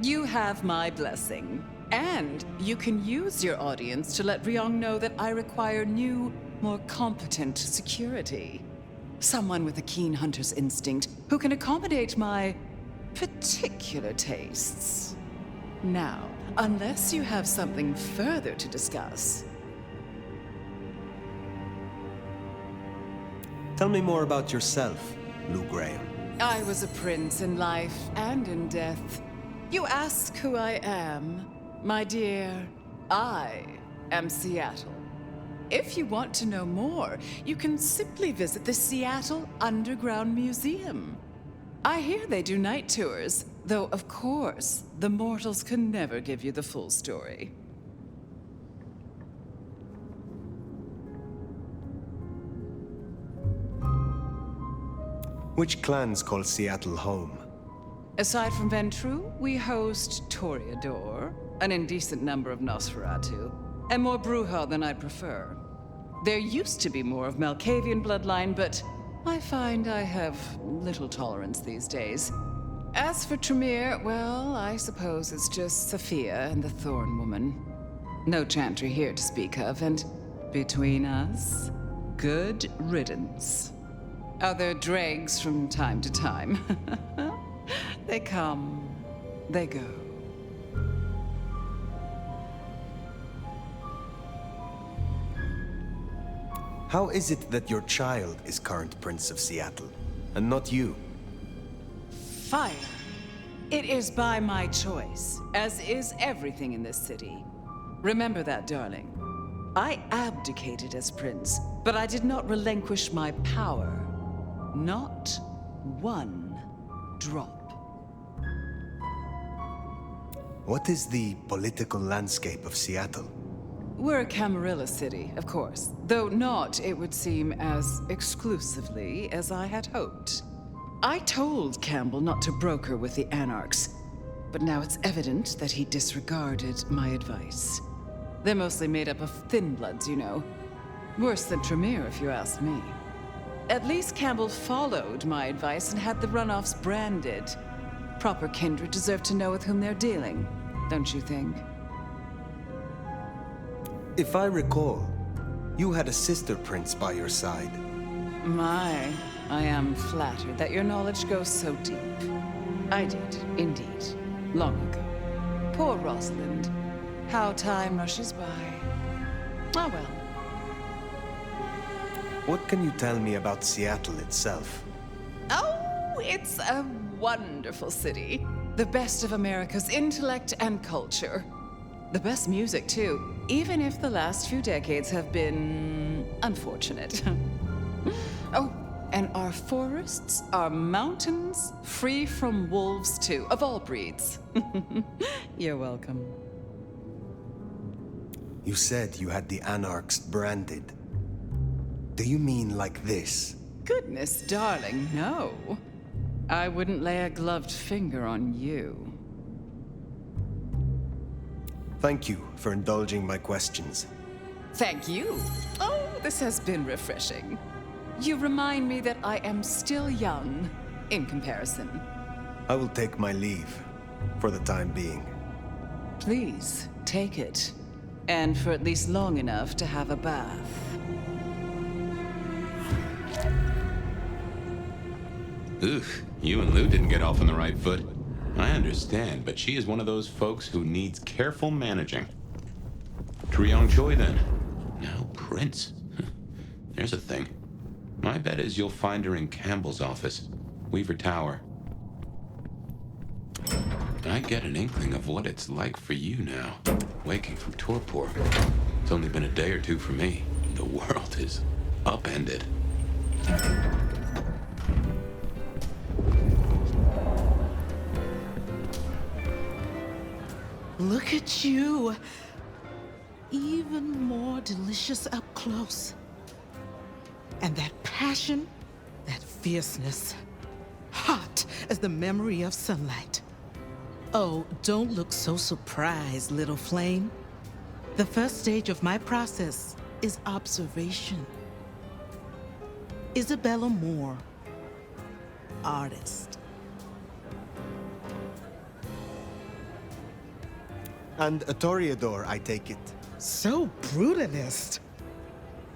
You have my blessing. And you can use your audience to let Ryong know that I require new, more competent security. Someone with a keen hunter's instinct who can accommodate my particular tastes. Now, unless you have something further to discuss. Tell me more about yourself, Lou Graham. I was a prince in life and in death. You ask who I am. My dear, I am Seattle. If you want to know more, you can simply visit the Seattle Underground Museum. I hear they do night tours, though of course, the mortals can never give you the full story. Which clans call Seattle home? Aside from Ventru, we host Toreador, an indecent number of Nosferatu, and more Bruja than I'd prefer. There used to be more of Malkavian bloodline, but I find I have little tolerance these days. As for Tremere, well, I suppose it's just Sophia and the Thorn Woman. No Chantry here to speak of, and between us, good riddance. Other dregs from time to time. They come, they go. How is it that your child is current Prince of Seattle, and not you? Fire. It is by my choice, as is everything in this city. Remember that, darling. I abdicated as prince, but I did not relinquish my power. Not one drop. What is the political landscape of Seattle? We're a Camarilla city, of course, though not, it would seem, as exclusively as I had hoped. I told Campbell not to broker with the Anarchs, but now it's evident that he disregarded my advice. They're mostly made up of thin bloods, you know. Worse than Tremere, if you ask me. At least Campbell followed my advice and had the runoffs branded. Proper kindred deserve to know with whom they're dealing, don't you think? If I recall, you had a sister prince by your side. My, I am flattered that your knowledge goes so deep. I did, indeed, long ago. Poor Rosalind. How time rushes by. Oh well. What can you tell me about Seattle itself? Oh, it's a wonderful city. The best of America's intellect and culture. The best music, too, even if the last few decades have been unfortunate. Oh, and our forests, our mountains, free from wolves, too, of all breeds. You're welcome. You said you had the Anarchs branded. Do you mean like this? Goodness, darling, no. I wouldn't lay a gloved finger on you. Thank you for indulging my questions. Thank you. Oh, this has been refreshing. You remind me that I am still young, in comparison. I will take my leave, for the time being. Please, take it. And for at least long enough to have a bath. Ugh, you and Lou didn't get off on the right foot. I understand, but she is one of those folks who needs careful managing. Triong Choi, then. Now Prince. There's a thing. My bet is you'll find her in Campbell's office, Weaver Tower. I get an inkling of what it's like for you now, waking from torpor. It's only been a day or two for me. The world is upended. Look at you. Even more delicious up close. And that passion, that fierceness, hot as the memory of sunlight. Oh, don't look so surprised, little flame. The first stage of my process is observation. Isabella Moore, artist. And a toreador, I take it. So brutalist.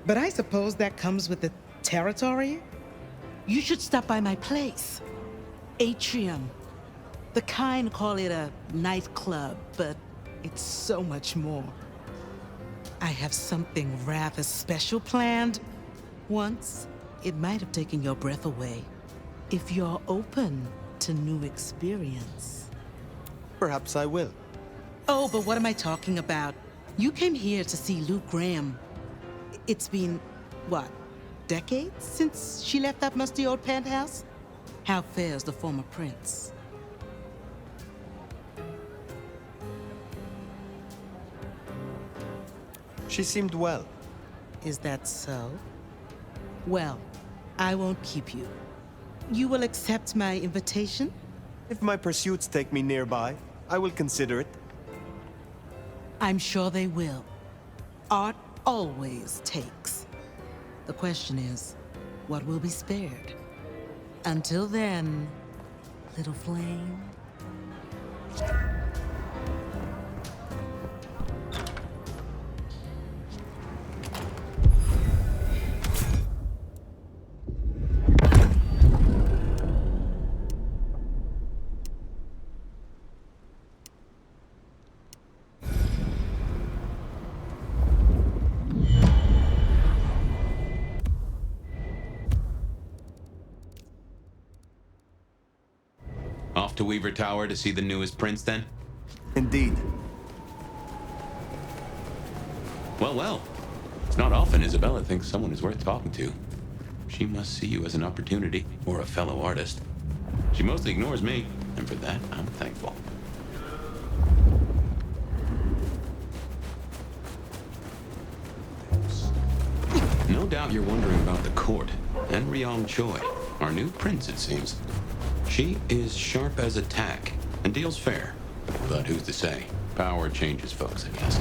But I suppose that comes with the territory? You should stop by my place. Atrium. The kind call it a nightclub, but it's so much more. I have something rather special planned. Once, it might have taken your breath away. If you're open to new experience. Perhaps I will. Oh, but what am I talking about? You came here to see Luke Graham. It's been, what, decades since she left that musty old penthouse? How fares the former prince? She seemed well. Is that so? Well, I won't keep you. You will accept my invitation? If my pursuits take me nearby, I will consider it. I'm sure they will. Art always takes. The question is, what will be spared? Until then, little flame. Off to Weaver Tower to see the newest prince, then? Indeed. Well, well. It's not often Isabella thinks someone is worth talking to. She must see you as an opportunity, or a fellow artist. She mostly ignores me, and for that, I'm thankful. No doubt you're wondering about the court, and Ryong Choi, our new prince, it seems. She is sharp as a tack, and deals fair. But who's to say? Power changes folks, I guess.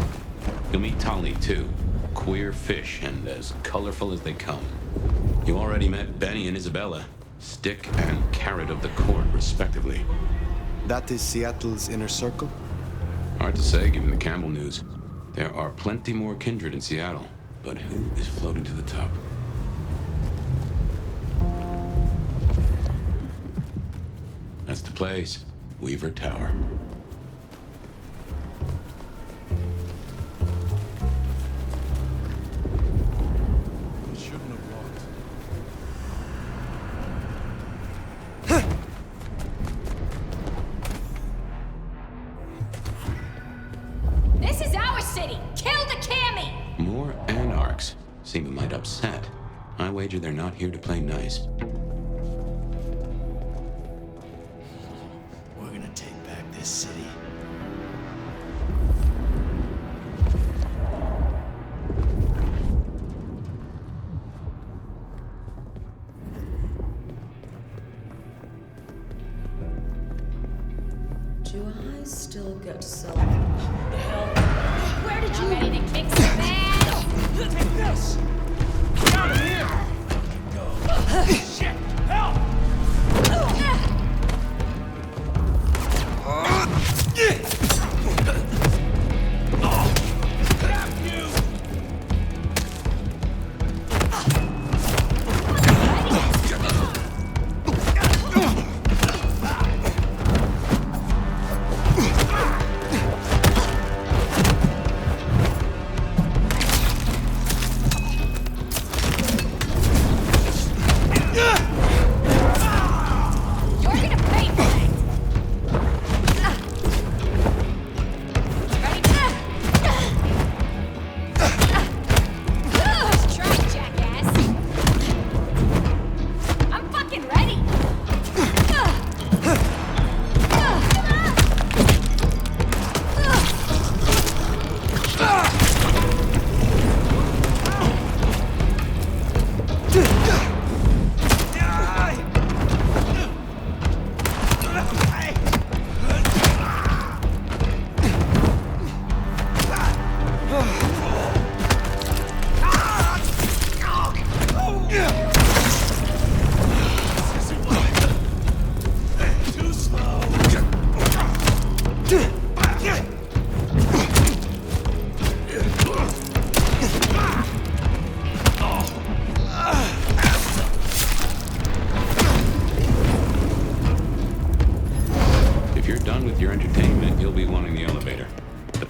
You'll meet Tali, too. Queer fish, and as colorful as they come. You already met Benny and Isabella. Stick and carrot of the court, respectively. That is Seattle's inner circle? Hard to say, given the Campbell news. There are plenty more kindred in Seattle, but who is floating to the top? That's the place. Weaver Tower. Shouldn't have walked. This is our city! Kill the Cammy! More anarchs seem a mite upset. I wager they're not here to play nice. We're gonna take back this city. Do I still get to sell help? Where did you ready to kick some ass? Take this! Get out of here! Go. Shit! Help!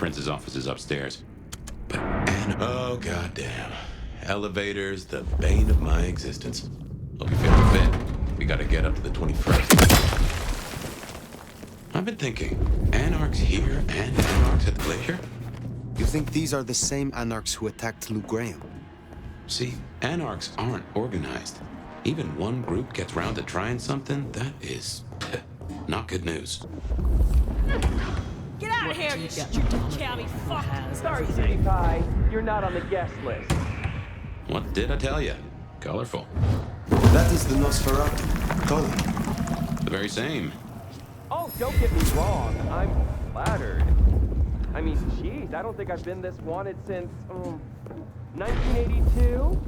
Prince's office is upstairs. But oh goddamn. Elevators, the bane of my existence. Hope you feel fit. We gotta get up to the 21st. I've been thinking, Anarchs here and Anarchs at the glacier? You think these are the same Anarchs who attacked Lou Graham? See, Anarchs aren't organized. Even one group gets round to trying something, that is not good news. Get out of here, you stupid county fuck! Sorry, City Pie. You're not on the guest list. What did I tell you? Colorful. That is the Nosferatu, Tony. The very same. Oh, don't get me wrong. I'm flattered. I mean, geez, I don't think I've been this wanted since, 1982?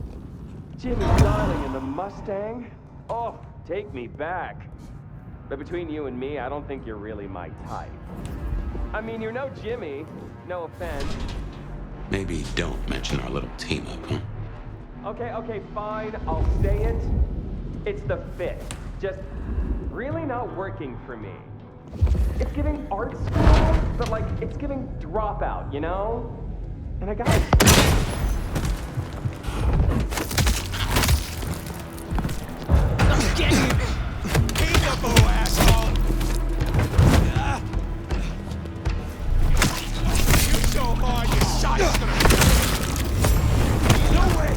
Jimmy Darling in the Mustang? Oh, take me back. But between you and me, I don't think you're really my type. I mean, you're no Jimmy. No offense. Maybe don't mention our little team up, huh? Okay, fine. I'll say it. It's the fit. Just really not working for me. It's giving art school, but like, it's giving dropout, you know? And I got Get him! He's a boo, asshole! Shoot so hard, your shot is gonna... No way!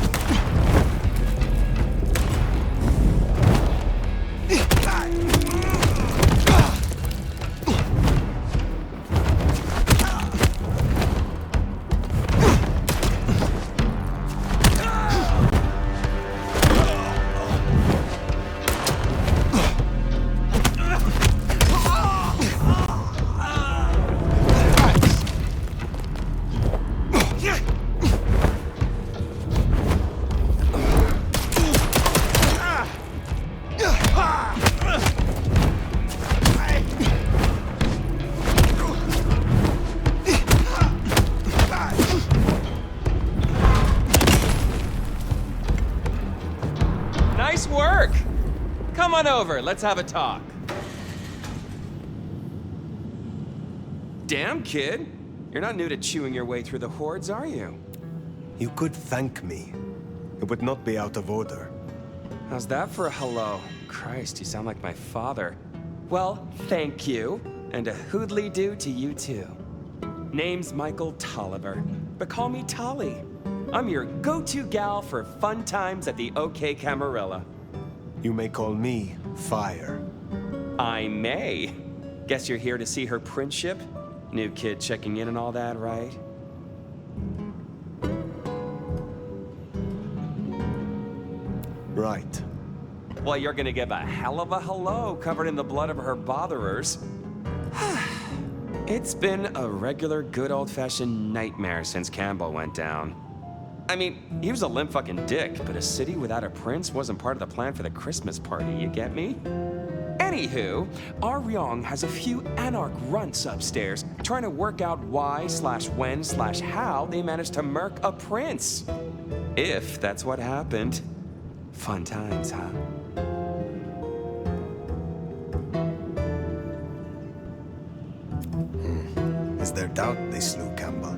Nice work! Come on over, let's have a talk. Damn, kid. You're not new to chewing your way through the hordes, are you? You could thank me. It would not be out of order. How's that for a hello? Christ, you sound like my father. Well, thank you, and a hoodly-doo to you too. Name's Michael Tolliver, but call me Tolly. I'm your go-to gal for fun times at the OK Camarilla. You may call me Fire. I may. Guess you're here to see her princeship? New kid checking in and all that, right? Right. Well, you're gonna give a hell of a hello covered in the blood of her botherers. It's been a regular good old-fashioned nightmare since Campbell went down. I mean, he was a limp fucking dick, but a city without a prince wasn't part of the plan for the Christmas party, you get me? Anywho, our Ryong has a few Anarch runts upstairs trying to work out why/when/how they managed to murk a prince. If that's what happened. Fun times, huh? Is there doubt they slew Campbell?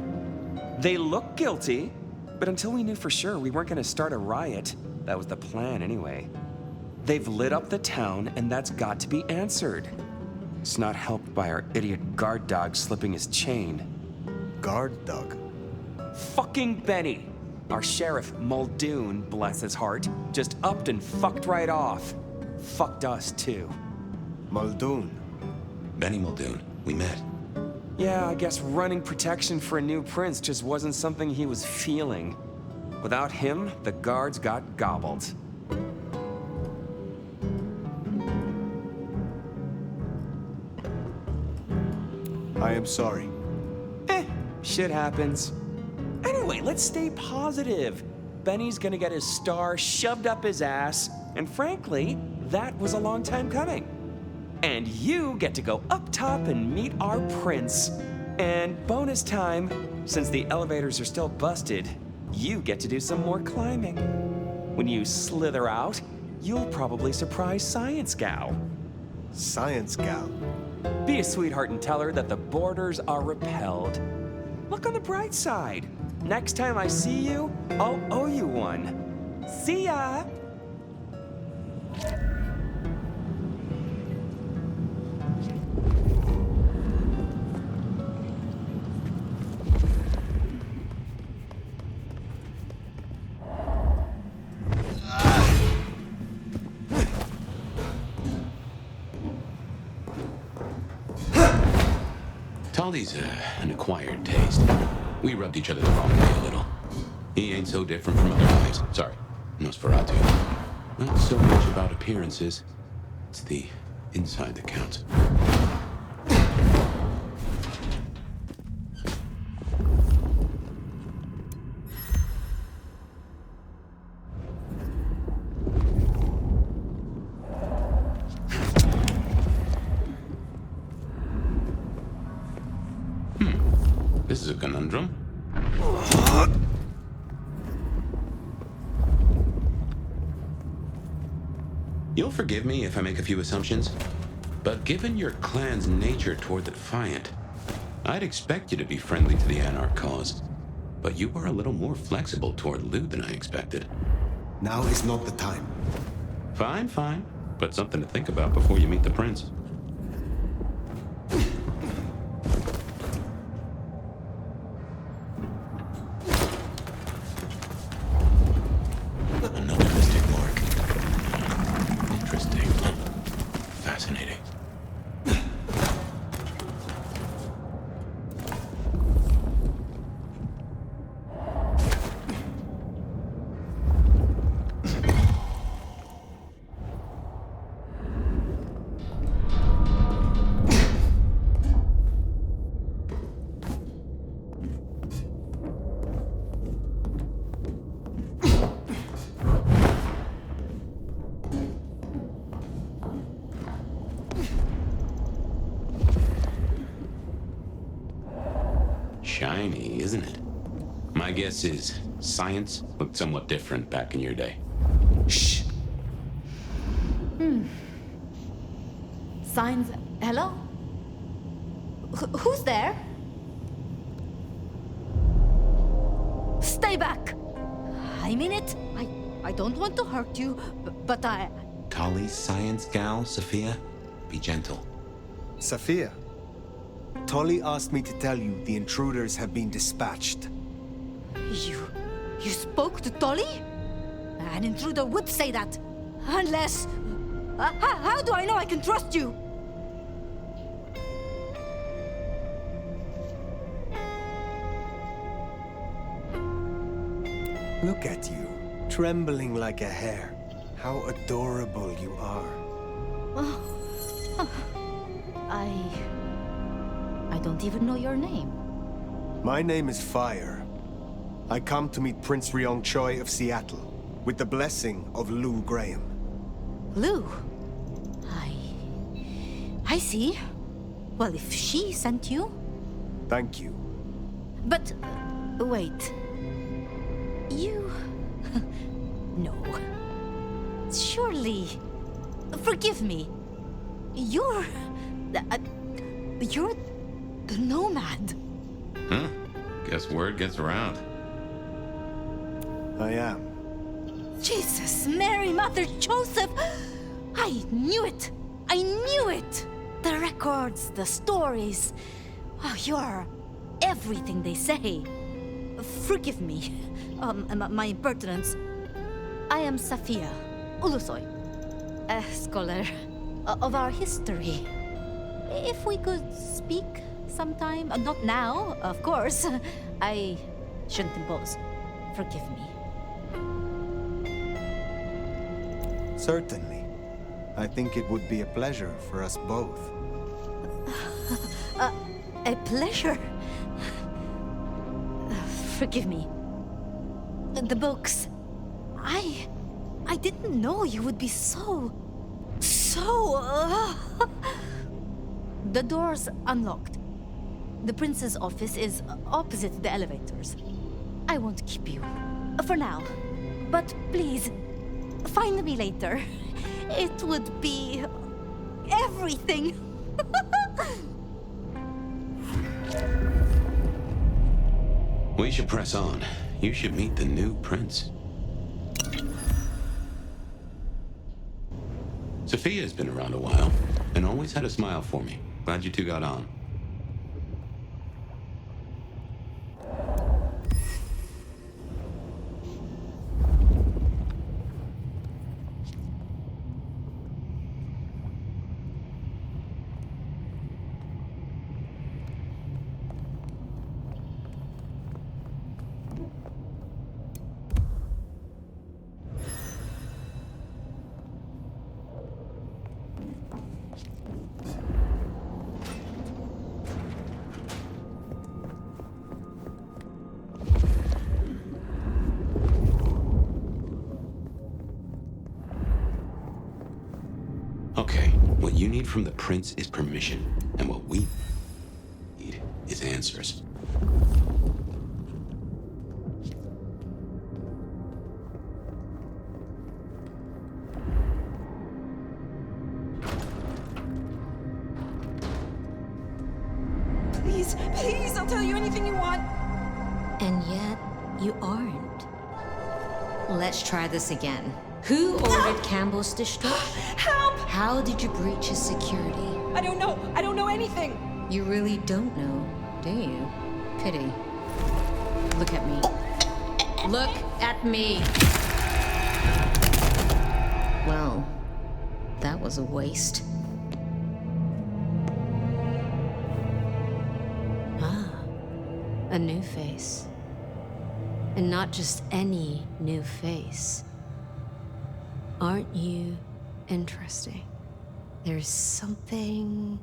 They look guilty, but until we knew for sure, we weren't gonna start a riot. That was the plan anyway. They've lit up the town, and that's got to be answered. It's not helped by our idiot guard dog slipping his chain. Guard dog? Fucking Benny! Our sheriff, Muldoon, bless his heart, just upped and fucked right off. Fucked us, too. Muldoon? Benny Muldoon, we met. Yeah, I guess running protection for a new prince just wasn't something he was feeling. Without him, the guards got gobbled. I am sorry. Shit happens. Anyway, let's stay positive. Benny's gonna get his star shoved up his ass, and frankly, that was a long time coming. And you get to go up top and meet our prince. And bonus time, since the elevators are still busted, you get to do some more climbing. When you slither out, you'll probably surprise Science Gal. Science Gal? Be a sweetheart and tell her that the borders are repelled. look on the bright side. Next time I see you, I'll owe you one. See ya! Tolly's an acquired taste. We rubbed each other the wrong way a little. He ain't so different from other guys. Sorry, Nosferatu. Not so much about appearances. It's the inside that counts. This is a conundrum. You'll forgive me if I make a few assumptions, but given your clan's nature toward the Defiant, I'd expect you to be friendly to the Anarch cause. But you are a little more flexible toward loot than I expected. Now is not the time. Fine, fine. But something to think about before you meet the prince. Another mystic mark. Interesting. Fascinating. Shiny, isn't it? My guess is science looked somewhat different back in your day. Shh. Signs. Hello? Who's there? Stay back! I mean it. I don't want to hurt you, but I... Tolly's science gal, Sophia? Be gentle. Sophia, Tolly asked me to tell you the intruders have been dispatched. You spoke to Tolly? An intruder would say that. Unless... how do I know I can trust you? Look at you, trembling like a hare. How adorable you are. I don't even know your name. My name is Fire. I come to meet Prince Ryong Choi of Seattle, with the blessing of Lou Graham. Lou? I see. Well, if she sent you... Thank you. But, wait. You... No. Surely... Forgive me. You're the Nomad. Huh? Guess word gets around. I am. Jesus, Mary, Mother, Joseph! I knew it! I knew it! The records, the stories. Oh, you're everything they say. Forgive me. My impertinence. I am Safia Ulusoy, a scholar of our history. If we could speak sometime, not now, of course. I shouldn't impose. Forgive me. Certainly. I think it would be a pleasure for us both. A pleasure? Forgive me. The books. I didn't know you would be so... The door's unlocked. The prince's office is opposite the elevators. I won't keep you. For now. But please, find me later. It would be... everything. We should press on. You should meet the new prince. Sophia's been around a while, and always had a smile for me. Glad you two got on. Okay, what you need from the prince is permission, and what we need is answers. Please, please, I'll tell you anything you want. And yet, you aren't. Let's try this again. Who ordered Campbell's destruction? Help! How did you breach his security? I don't know. I don't know anything. You really don't know, do you? Pity. Look at me. Look at me! Well, that was a waste. Ah, a new face. And not just any new face. Aren't you interesting? There's something...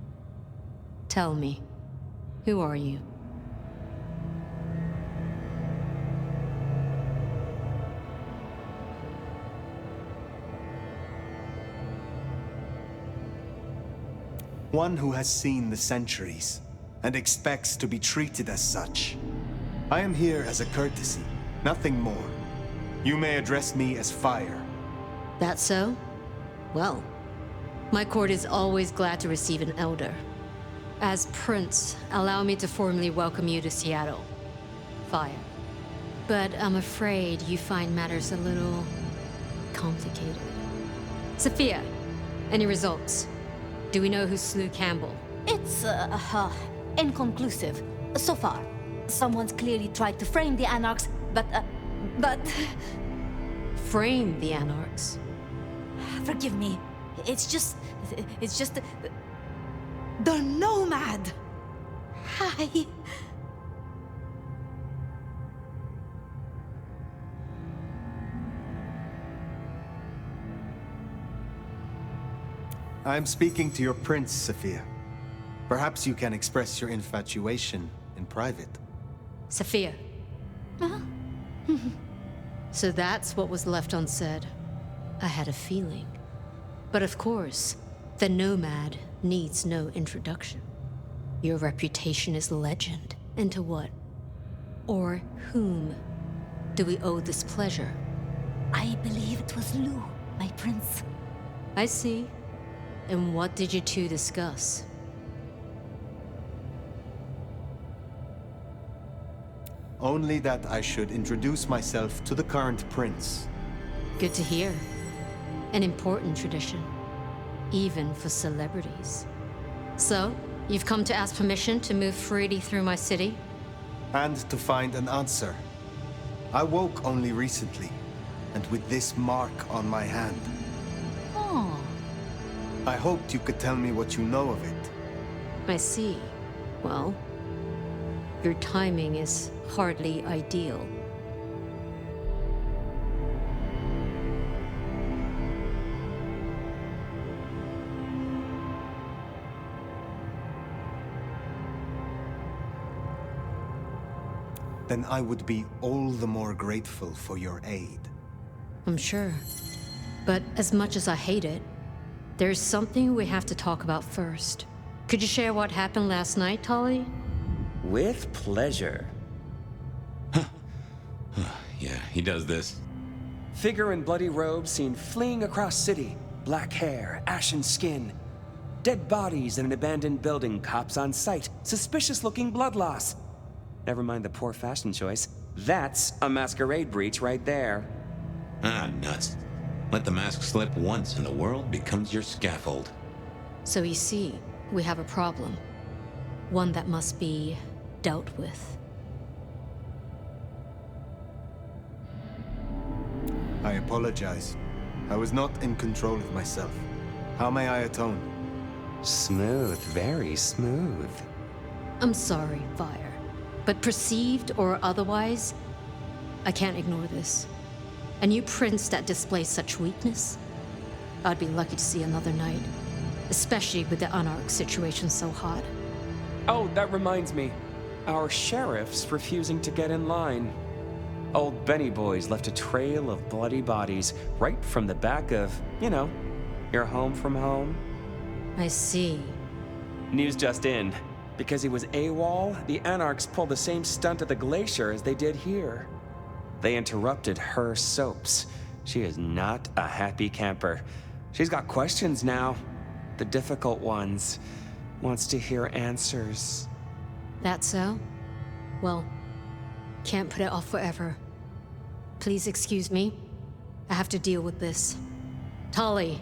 Tell me, who are you? One who has seen the centuries and expects to be treated as such. I am here as a courtesy, nothing more. You may address me as Fire. That so? Well, my court is always glad to receive an elder. As Prince, allow me to formally welcome you to Seattle. Fire. But I'm afraid you find matters a little... complicated. Sophia, any results? Do we know who slew Campbell? It's, inconclusive. So far. Someone's clearly tried to frame the Anarchs, but... Frame the Anarchs? Forgive me. It's just... The Nomad! Hi. I'm speaking to your prince, Sophia. Perhaps you can express your infatuation in private. Sophia. Huh? So that's what was left unsaid. I had a feeling. But of course, the Nomad needs no introduction. Your reputation is legend. And to what? Or whom do we owe this pleasure? I believe it was Lou, my prince. I see. And what did you two discuss? Only that I should introduce myself to the current prince. Good to hear. An important tradition. Even for celebrities. So, you've come to ask permission to move freely through my city? And to find an answer. I woke only recently, and with this mark on my hand. Oh. I hoped you could tell me what you know of it. I see. Well, your timing is hardly ideal. Then I would be all the more grateful for your aid. I'm sure. But as much as I hate it, there's something we have to talk about first. Could you share what happened last night, Tolly? With pleasure. Yeah, he does this. Figure in bloody robes seen fleeing across city. Black hair, ashen skin. Dead bodies in an abandoned building, cops on site. Suspicious looking blood loss. never mind the poor fashion choice. That's a masquerade breach right there. Ah, nuts. Let the mask slip once and the world becomes your scaffold. So you see, we have a problem. One that must be dealt with. I apologize. I was not in control of myself. How may I atone? Smooth, very smooth. I'm sorry, Fire. But perceived or otherwise, I can't ignore this. A new prince that displays such weakness? I'd be lucky to see another night. Especially with the Anarch situation so hot. Oh, that reminds me. Our sheriff's refusing to get in line. Old Benny boys left a trail of bloody bodies right from the back of, you know, your home from home. I see. News just in. Because he was AWOL, the Anarchs pulled the same stunt at the glacier as they did here. They interrupted her soaps. She is not a happy camper. She's got questions now. The difficult ones. Wants to hear answers. That so? Well, can't put it off forever. Please excuse me. I have to deal with this. Tolly,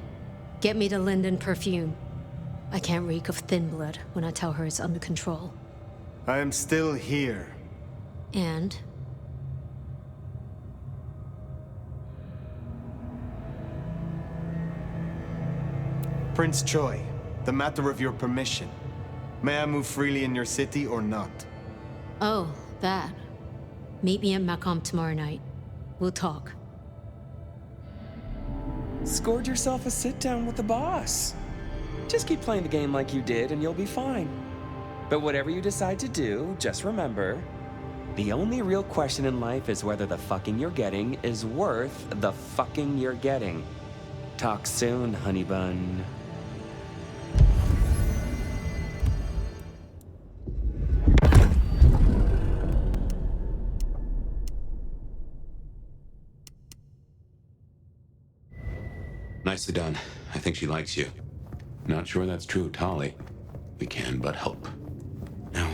get me the linden perfume. I can't reek of thin blood when I tell her it's under control. I am still here. And? Prince Choi, the matter of your permission. May I move freely in your city or not? Oh, that. Meet me at Macomb tomorrow night. We'll talk. Scored yourself a sit-down with the boss. Just keep playing the game like you did and you'll be fine. But whatever you decide to do, just remember, the only real question in life is whether the fucking you're getting is worth the fucking you're getting. Talk soon, honey bun. Nicely done. I think she likes you. Not sure that's true, Tolly. We can but hope. Now,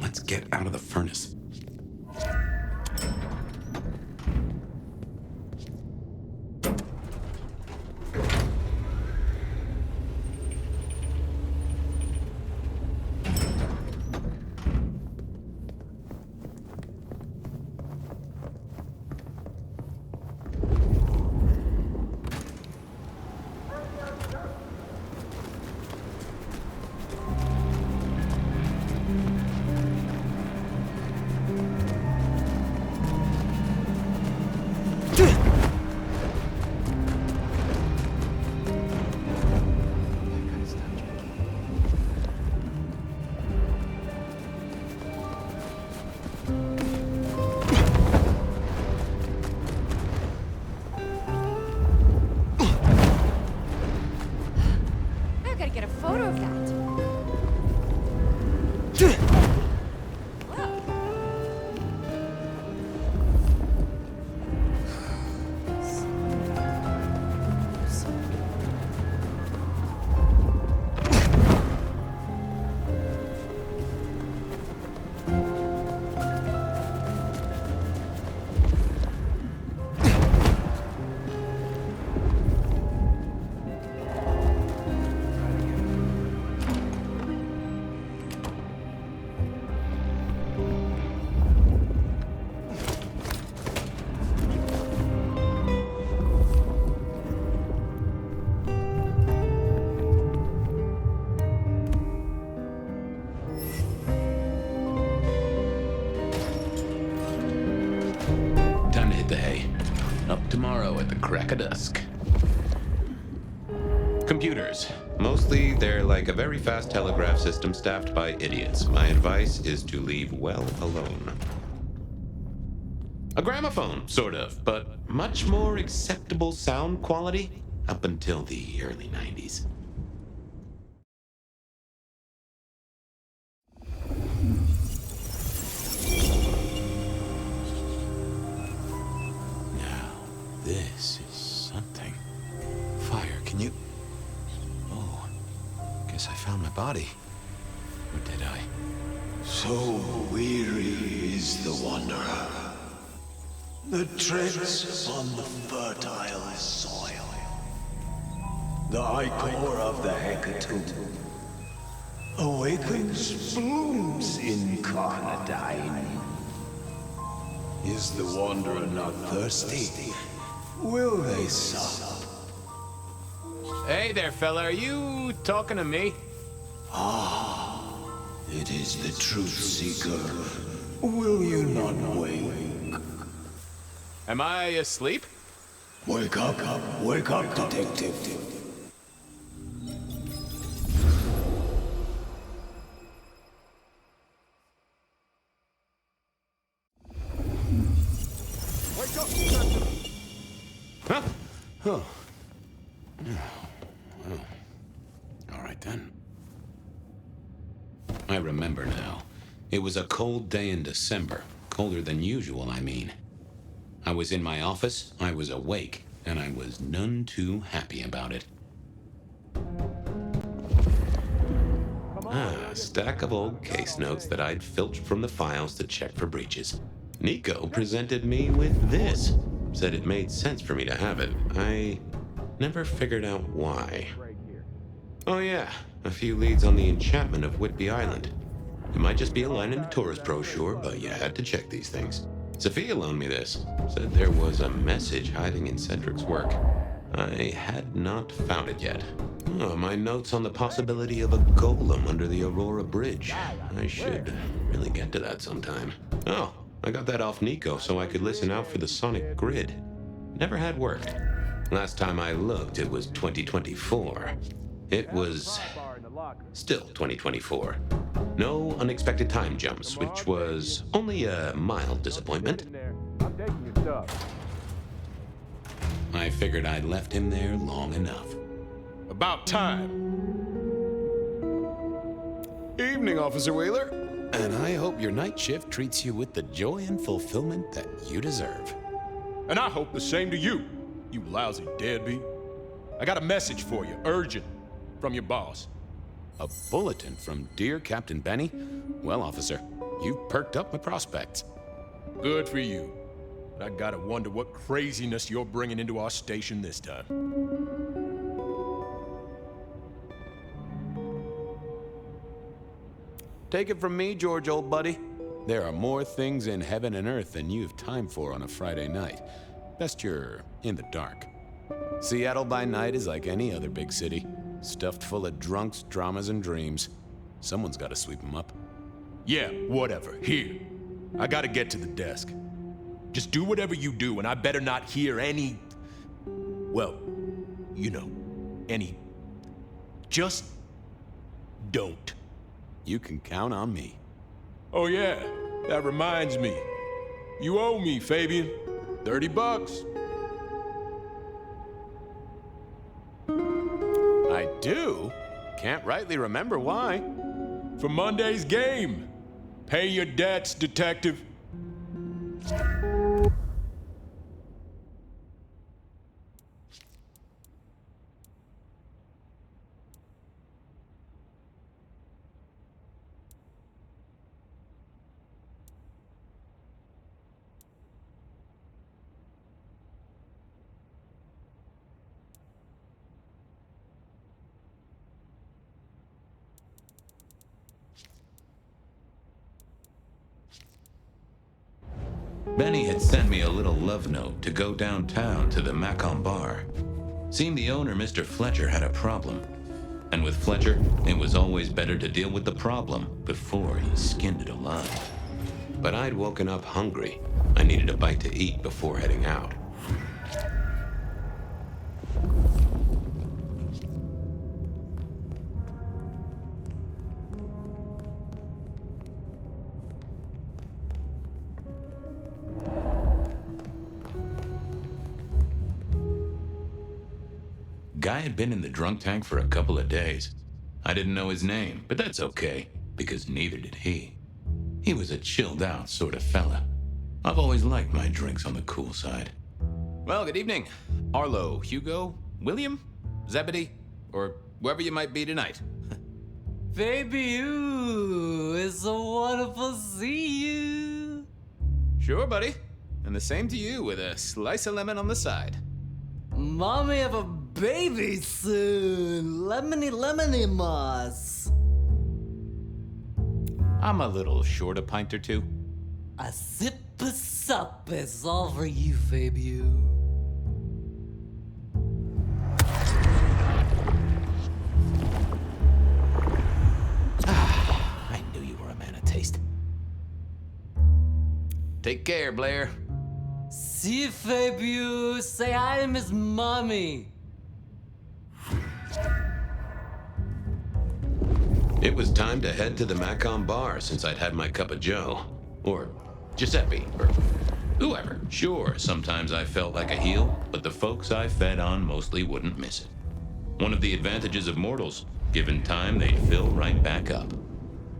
let's get out of the furnace. Tomorrow at the crack of dusk. Computers. Mostly, they're like a very fast telegraph system staffed by idiots. My advice is to leave well alone. A gramophone, sort of, but much more acceptable sound quality up until the early 90s. This is something. Fire, can you... Oh, guess I found my body. Or did I? So weary is the Wanderer. The treads on the fertile soil. The ichor of the hecatomb. Awakens blooms incarnadine. Is the Wanderer not thirsty? Will they sup? Hey there, fella. Are you talking to me? Ah, it is the Truth Seeker. Will you not wake? Am I asleep? Wake up, detective. Wake up, detective! Huh? Oh. All right, then. I remember now. It was a cold day in December. Colder than usual, I mean. I was in my office, I was awake, and I was none too happy about it. A stack of old case notes that I'd filched from the files to check for breaches. Nico presented me with this. Said it made sense for me to have it. I never figured out why. Oh yeah, a few leads on the enchantment of Whitby Island. It might just be a line in the tourist brochure, but you had to check these things. Sophia loaned me this. Said there was a message hiding in Cedric's work. I had not found it yet. Oh, my notes on the possibility of a golem under the Aurora Bridge. I should really get to that sometime. Oh, I got that off Nico so I could listen out for the sonic grid. Never had worked. Last time I looked, it was 2024. It was still 2024. No unexpected time jumps, which was only a mild disappointment. I figured I'd left him there long enough. About time. Evening, Officer Wheeler. And I hope your night shift treats you with the joy and fulfillment that you deserve. And I hope the same to you, you lousy deadbeat. I got a message for you, urgent, from your boss. A bulletin from dear Captain Benny? Well, officer, you've perked up my prospects. Good for you. But I gotta wonder what craziness you're bringing into our station this time. Take it from me, George, old buddy. There are more things in heaven and earth than you have time for on a Friday night. Best you're in the dark. Seattle by night is like any other big city. Stuffed full of drunks, dramas, and dreams. Someone's got to sweep them up. Yeah, whatever. Here. I gotta get to the desk. Just do whatever you do, and I better not hear any... Well, you know, any... Just don't. You can count on me. Oh yeah, that reminds me. You owe me, Fabien. $30. I do? Can't rightly remember why. For Monday's game. Pay your debts, detective. Benny had sent me a little love note to go downtown to the Macon bar. Seemed the owner, Mr. Fletcher, had a problem. And with Fletcher, it was always better to deal with the problem before he skinned it alive. But I'd woken up hungry. I needed a bite to eat before heading out. Guy had been in the drunk tank for a couple of days. I didn't know his name, but that's okay, because neither did he. He was a chilled out sort of fella. I've always liked my drinks on the cool side. Well, good evening. Arlo, Hugo, William, Zebedee, or wherever you might be tonight. Baby, it's so wonderful to see you. Sure, buddy. And the same to you with a slice of lemon on the side. Mommy have a baby soon. Lemony moss. I'm a little short a pint or two. A sip of sup is all for you, Fabien. I knew you were a man of taste. Take care, Blair. See, Fabien. Say hi to Miss Mommy. It was time to head to the Macon bar since I'd had my cup of joe. Or Giuseppe, or whoever. Sure, sometimes I felt like a heel, but the folks I fed on mostly wouldn't miss it. One of the advantages of mortals, given time, they'd fill right back up.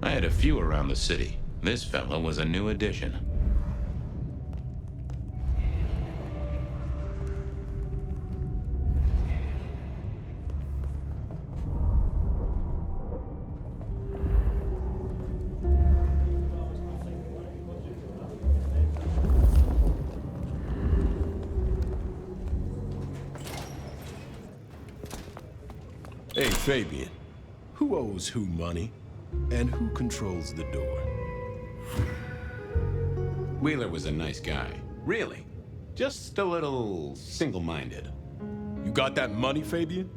I had a few around the city. This fella was a new addition. Hey, Fabien. Who owes who money? And who controls the door? Wheeler was a nice guy. Really. Just a little single-minded. You got that money, Fabien?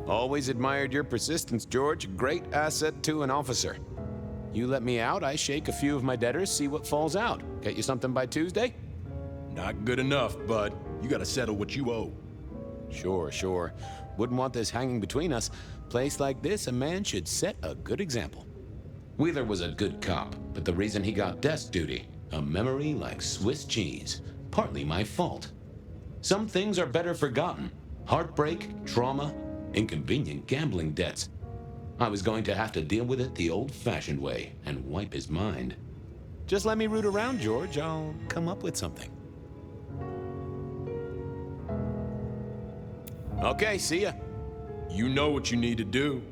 Always admired your persistence, George. Great asset to an officer. You let me out, I shake a few of my debtors, see what falls out. Get you something by Tuesday? Not good enough, bud. You gotta settle what you owe. Sure. Wouldn't want this hanging between us. Place like this, a man should set a good example. Wheeler was a good cop, but the reason he got desk duty, a memory like Swiss cheese. Partly my fault. Some things are better forgotten. Heartbreak, trauma, inconvenient gambling debts. I was going to have to deal with it the old-fashioned way and wipe his mind. Just let me root around, George. I'll come up with something. Okay, see ya. You know what you need to do.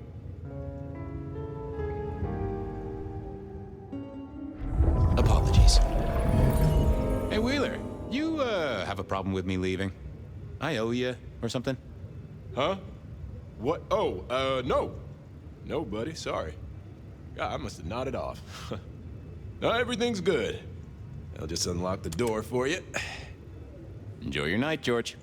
Apologies. Hey, Wheeler, you, have a problem with me leaving? I owe you or something? Huh? What? Oh, no. No, buddy, sorry. God, I must have nodded off. No, everything's good. I'll just unlock the door for you. Enjoy your night, George.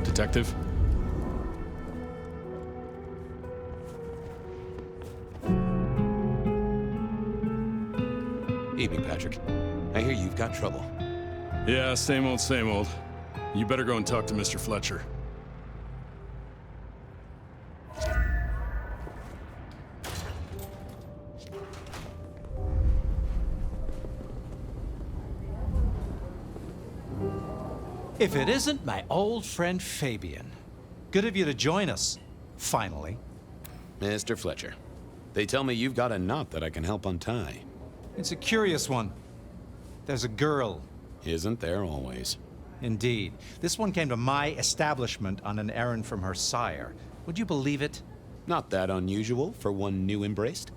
Detective? Evening, Patrick. I hear you've got trouble. Yeah, same old, same old. You better go and talk to Mr. Fletcher. If it isn't my old friend Fabien. Good of you to join us, finally. Mr. Fletcher, they tell me you've got a knot that I can help untie. It's a curious one. There's a girl. Isn't there always? Indeed. This one came to my establishment on an errand from her sire. Would you believe it? Not that unusual for one new embraced.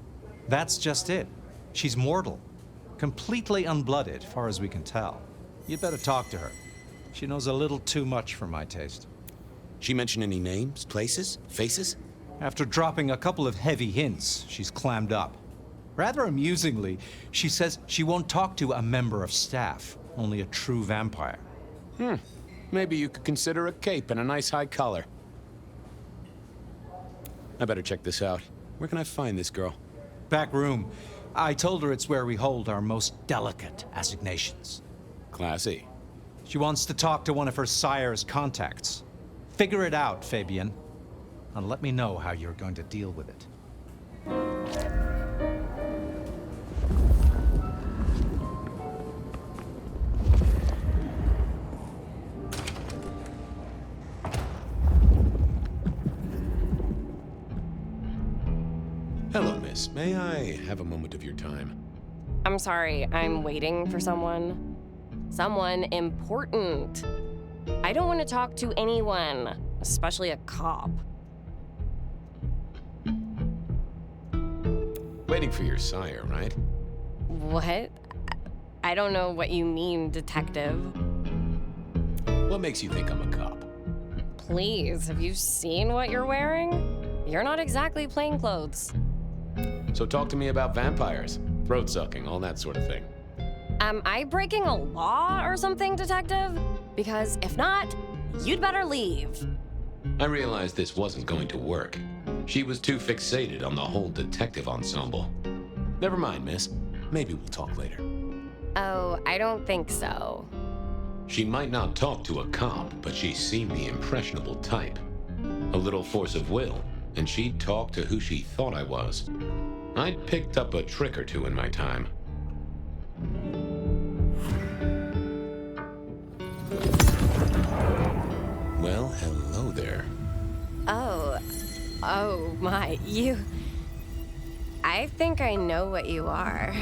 That's just it. She's mortal. Completely unblooded, far as we can tell. You'd better talk to her. She knows a little too much for my taste. She mention any names, places, faces? After dropping a couple of heavy hints, she's clammed up. Rather amusingly, she says she won't talk to a member of staff, only a true vampire. Maybe you could consider a cape and a nice high collar. I better check this out. Where can I find this girl? Back room. I told her it's where we hold our most delicate assignations. Classy. She wants to talk to one of her sire's contacts. Figure it out, Fabien. And let me know how you're going to deal with it. Hello, miss. May I have a moment of your time? I'm sorry, I'm waiting for someone. Someone important. I don't want to talk to anyone, especially a cop. Waiting for your sire, right? What? I don't know what you mean, detective. What makes you think I'm a cop? Please, have you seen what you're wearing? You're not exactly plainclothes. So talk to me about vampires, throat sucking, all that sort of thing. Am I breaking a law or something, detective? Because if not, you'd better leave. I realized this wasn't going to work. She was too fixated on the whole detective ensemble. Never mind, miss. Maybe we'll talk later. Oh, I don't think so. She might not talk to a cop, but she seemed the impressionable type. A little force of will, and she'd talk to who she thought I was. I'd picked up a trick or two in my time. Well, hello there. Oh my, I think I know what you are.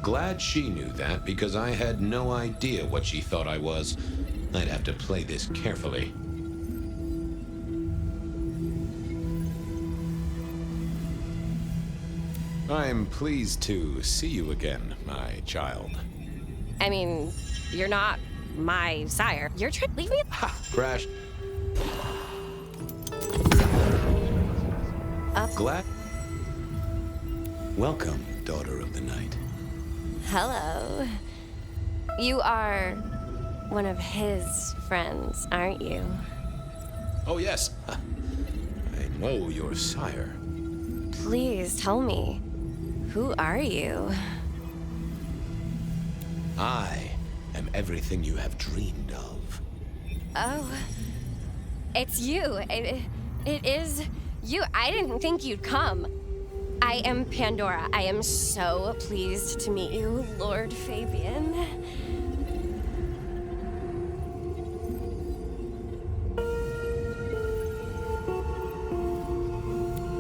Glad she knew that, because I had no idea what she thought I was. I'd have to play this carefully. I'm pleased to see you again, my child. I mean, you're not my sire. You're trying to leave me? Ha! Crash. Glad. Welcome, daughter of the night. Hello. You are one of his friends, aren't you? Oh, yes. I know your sire. Please tell me, who are you? I am everything you have dreamed of. Oh, it's you. It is you. I didn't think you'd come. I am Pandora. I am so pleased to meet you, Lord Fabien.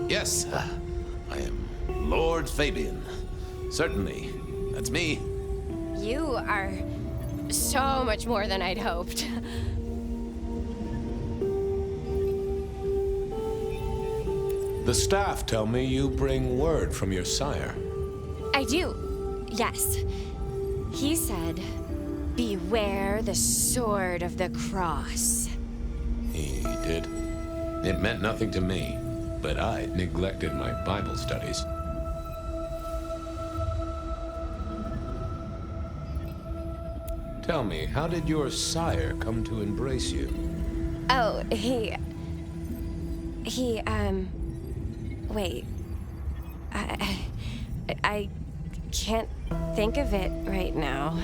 Yes, I am Lord Fabien. Certainly, that's me. You are so much more than I'd hoped. The staff tell me you bring word from your sire. I do, yes. He said, beware the sword of the cross. He did? It meant nothing to me, but I'd neglected my Bible studies. Tell me, how did your sire come to embrace you? Oh, wait. I can't think of it right now.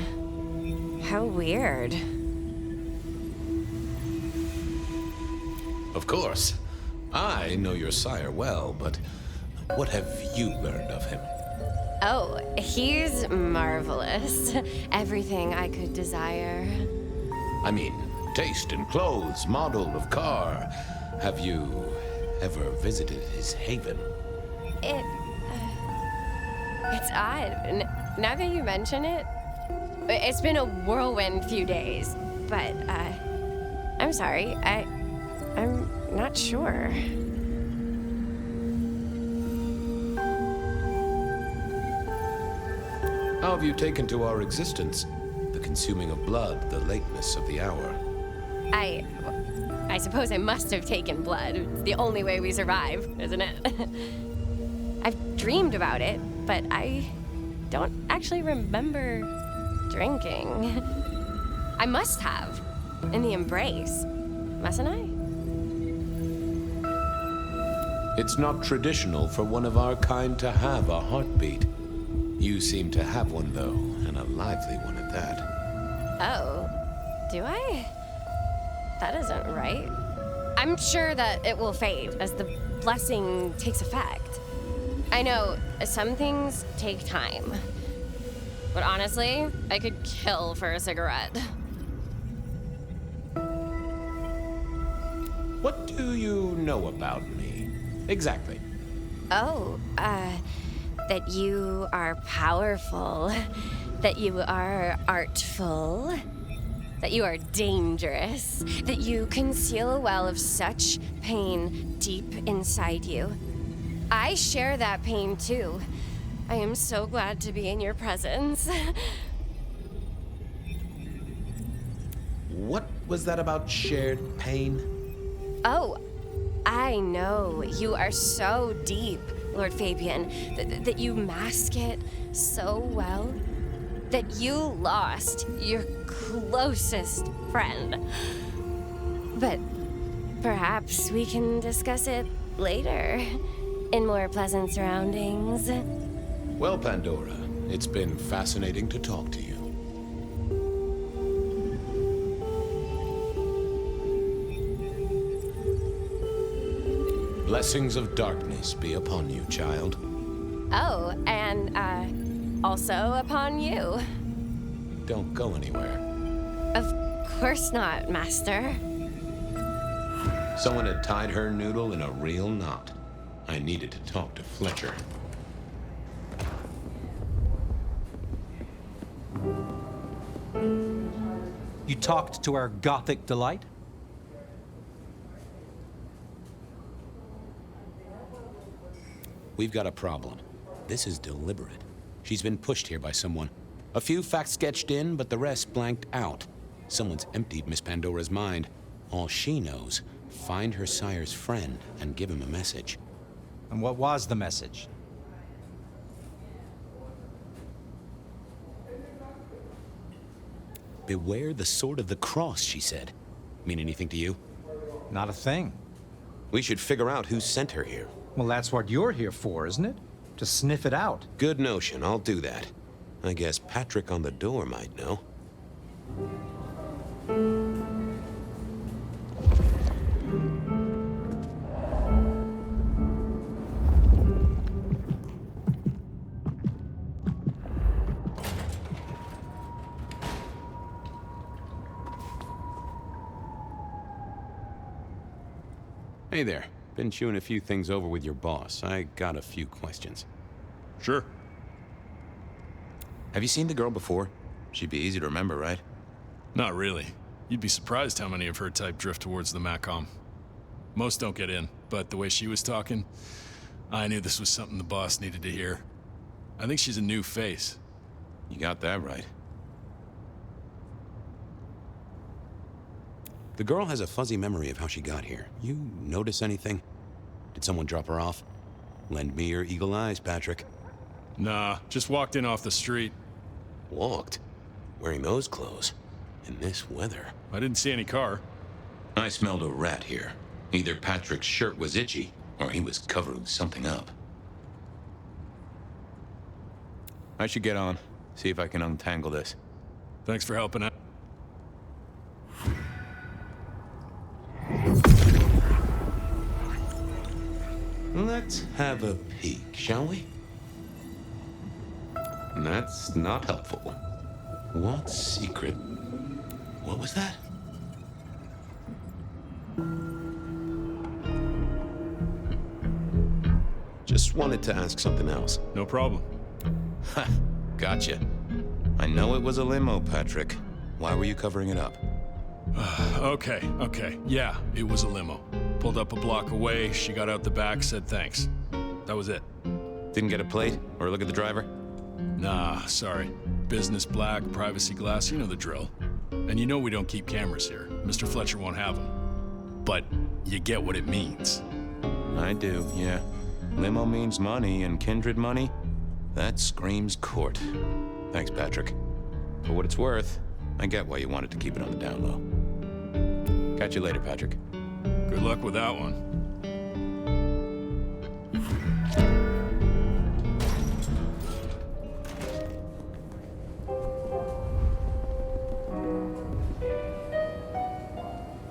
How weird. Of course. I know your sire well, but what have you learned of him? Oh, he's marvelous. Everything I could desire. I mean, taste in clothes, model of car. Have you ever visited his haven? It's odd. Now that you mention it, it's been a whirlwind few days. But, I'm sorry. I'm not sure. How have you taken to our existence? The consuming of blood, the lateness of the hour. I suppose I must have taken blood. It's the only way we survive, isn't it? I've dreamed about it, but I don't actually remember drinking. I must have. In the embrace. Mustn't I? It's not traditional for one of our kind to have a heartbeat. You seem to have one, though, and a lively one at that. Oh, do I? That isn't right. I'm sure that it will fade as the blessing takes effect. I know some things take time, but honestly, I could kill for a cigarette. What do you know about me? Exactly. Oh, that you are powerful, that you are artful, that you are dangerous, that you conceal a well of such pain deep inside you. I share that pain too. I am so glad to be in your presence. What was that about shared pain? Oh, I know. You are so deep, Lord Fabien, that you mask it so well. That you lost your closest friend. But perhaps we can discuss it later, in more pleasant surroundings. Well, Pandora, it's been fascinating to talk to you. Blessings of darkness be upon you, child. Oh, and, also upon you. Don't go anywhere. Of course not, Master. Someone had tied her noodle in a real knot. I needed to talk to Fletcher. You talked to our gothic delight? We've got a problem. This is deliberate. She's been pushed here by someone. A few facts sketched in, but the rest blanked out. Someone's emptied Miss Pandora's mind. All she knows, find her sire's friend and give him a message. And what was the message? Beware the sword of the cross, she said. Mean anything to you? Not a thing. We should figure out who sent her here. Well, that's what you're here for, isn't it? To sniff it out. Good notion, I'll do that. I guess Patrick on the door might know. Hey there. Been chewing a few things over with your boss. I got a few questions. Sure. Have you seen the girl before? She'd be easy to remember, right? Not really. You'd be surprised how many of her type drift towards the Macom. Most don't get in, but the way she was talking, I knew this was something the boss needed to hear. I think she's a new face. You got that right. The girl has a fuzzy memory of how she got here. You notice anything? Did someone drop her off? Lend me your eagle eyes, Patrick. Nah, just walked in off the street. Walked? Wearing those clothes? In this weather? I didn't see any car. I smelled a rat here. Either Patrick's shirt was itchy, or he was covering something up. I should get on. See if I can untangle this. Thanks for helping out. Let's have a peek, shall we? That's not helpful. What secret? What was that? Just wanted to ask something else. No problem. Ha! Gotcha. I know it was a limo, Patrick. Why were you covering it up? Okay. Yeah, it was a limo. Pulled up a block away, she got out the back, said thanks. That was it. Didn't get a plate or look at the driver? Nah, sorry. Business black, privacy glass, you know the drill. And you know we don't keep cameras here. Mr. Fletcher won't have them. But you get what it means. I do, yeah. Limo means money, and kindred money? That screams court. Thanks, Patrick. For what it's worth, I get why you wanted to keep it on the down low. Catch you later, Patrick. Good luck with that one.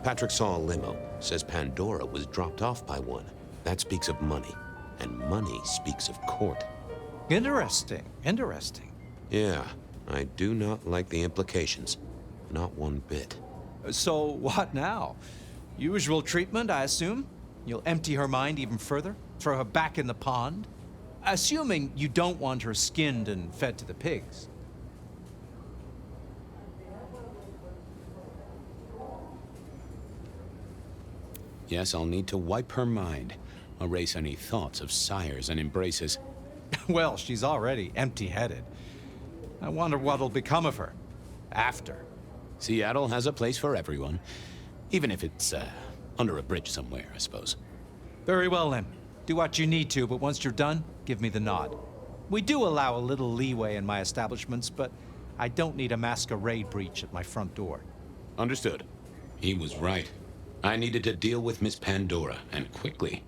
Patrick saw a limo. Says Pandora was dropped off by one. That speaks of money. And money speaks of court. Interesting, interesting. Yeah, I do not like the implications. Not one bit. So what now? Usual treatment, I assume? You'll empty her mind even further? Throw her back in the pond? Assuming you don't want her skinned and fed to the pigs. Yes, I'll need to wipe her mind. Erase any thoughts of sires and embraces. Well, she's already empty-headed. I wonder what'll become of her. After. Seattle has a place for everyone. Even if it's, under a bridge somewhere, I suppose. Very well, then. Do what you need to, but once you're done, give me the nod. We do allow a little leeway in my establishments, but I don't need a masquerade breach at my front door. Understood. He was right. I needed to deal with Miss Pandora, and quickly.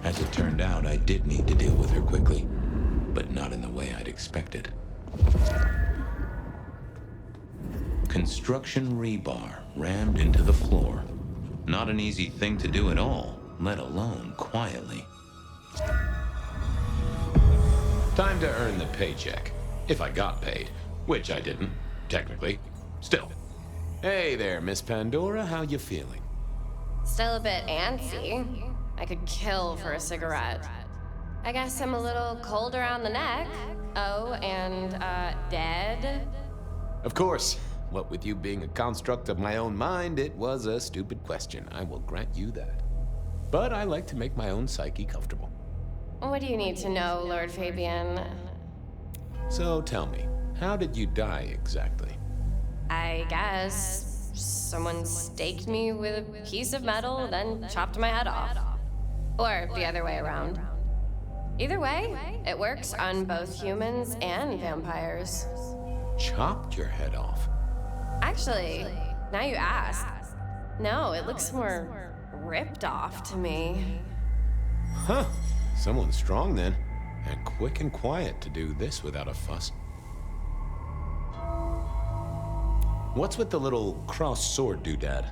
As it turned out, I did need to deal with her quickly, but not in the way I'd expected. Construction rebar rammed into the floor. Not an easy thing to do at all, let alone quietly. Time to earn the paycheck. If I got paid, which I didn't, technically. Still. Hey there, Miss Pandora, how you feeling? Still a bit antsy. I could kill for a cigarette. I guess I'm a little cold around the neck. Oh, and, dead? Of course. What with you being a construct of my own mind, it was a stupid question. I will grant you that. But I like to make my own psyche comfortable. What do you need to know, Lord Fabien? So tell me, how did you die exactly? I guess someone staked me with a piece of metal, then chopped my head off. Or the other way around. Either way, it works on both humans and vampires. Chopped your head off? Actually, now you ask. No, it looks more ripped off to me. Huh. Someone strong then. And quick and quiet to do this without a fuss. What's with the little cross sword doodad?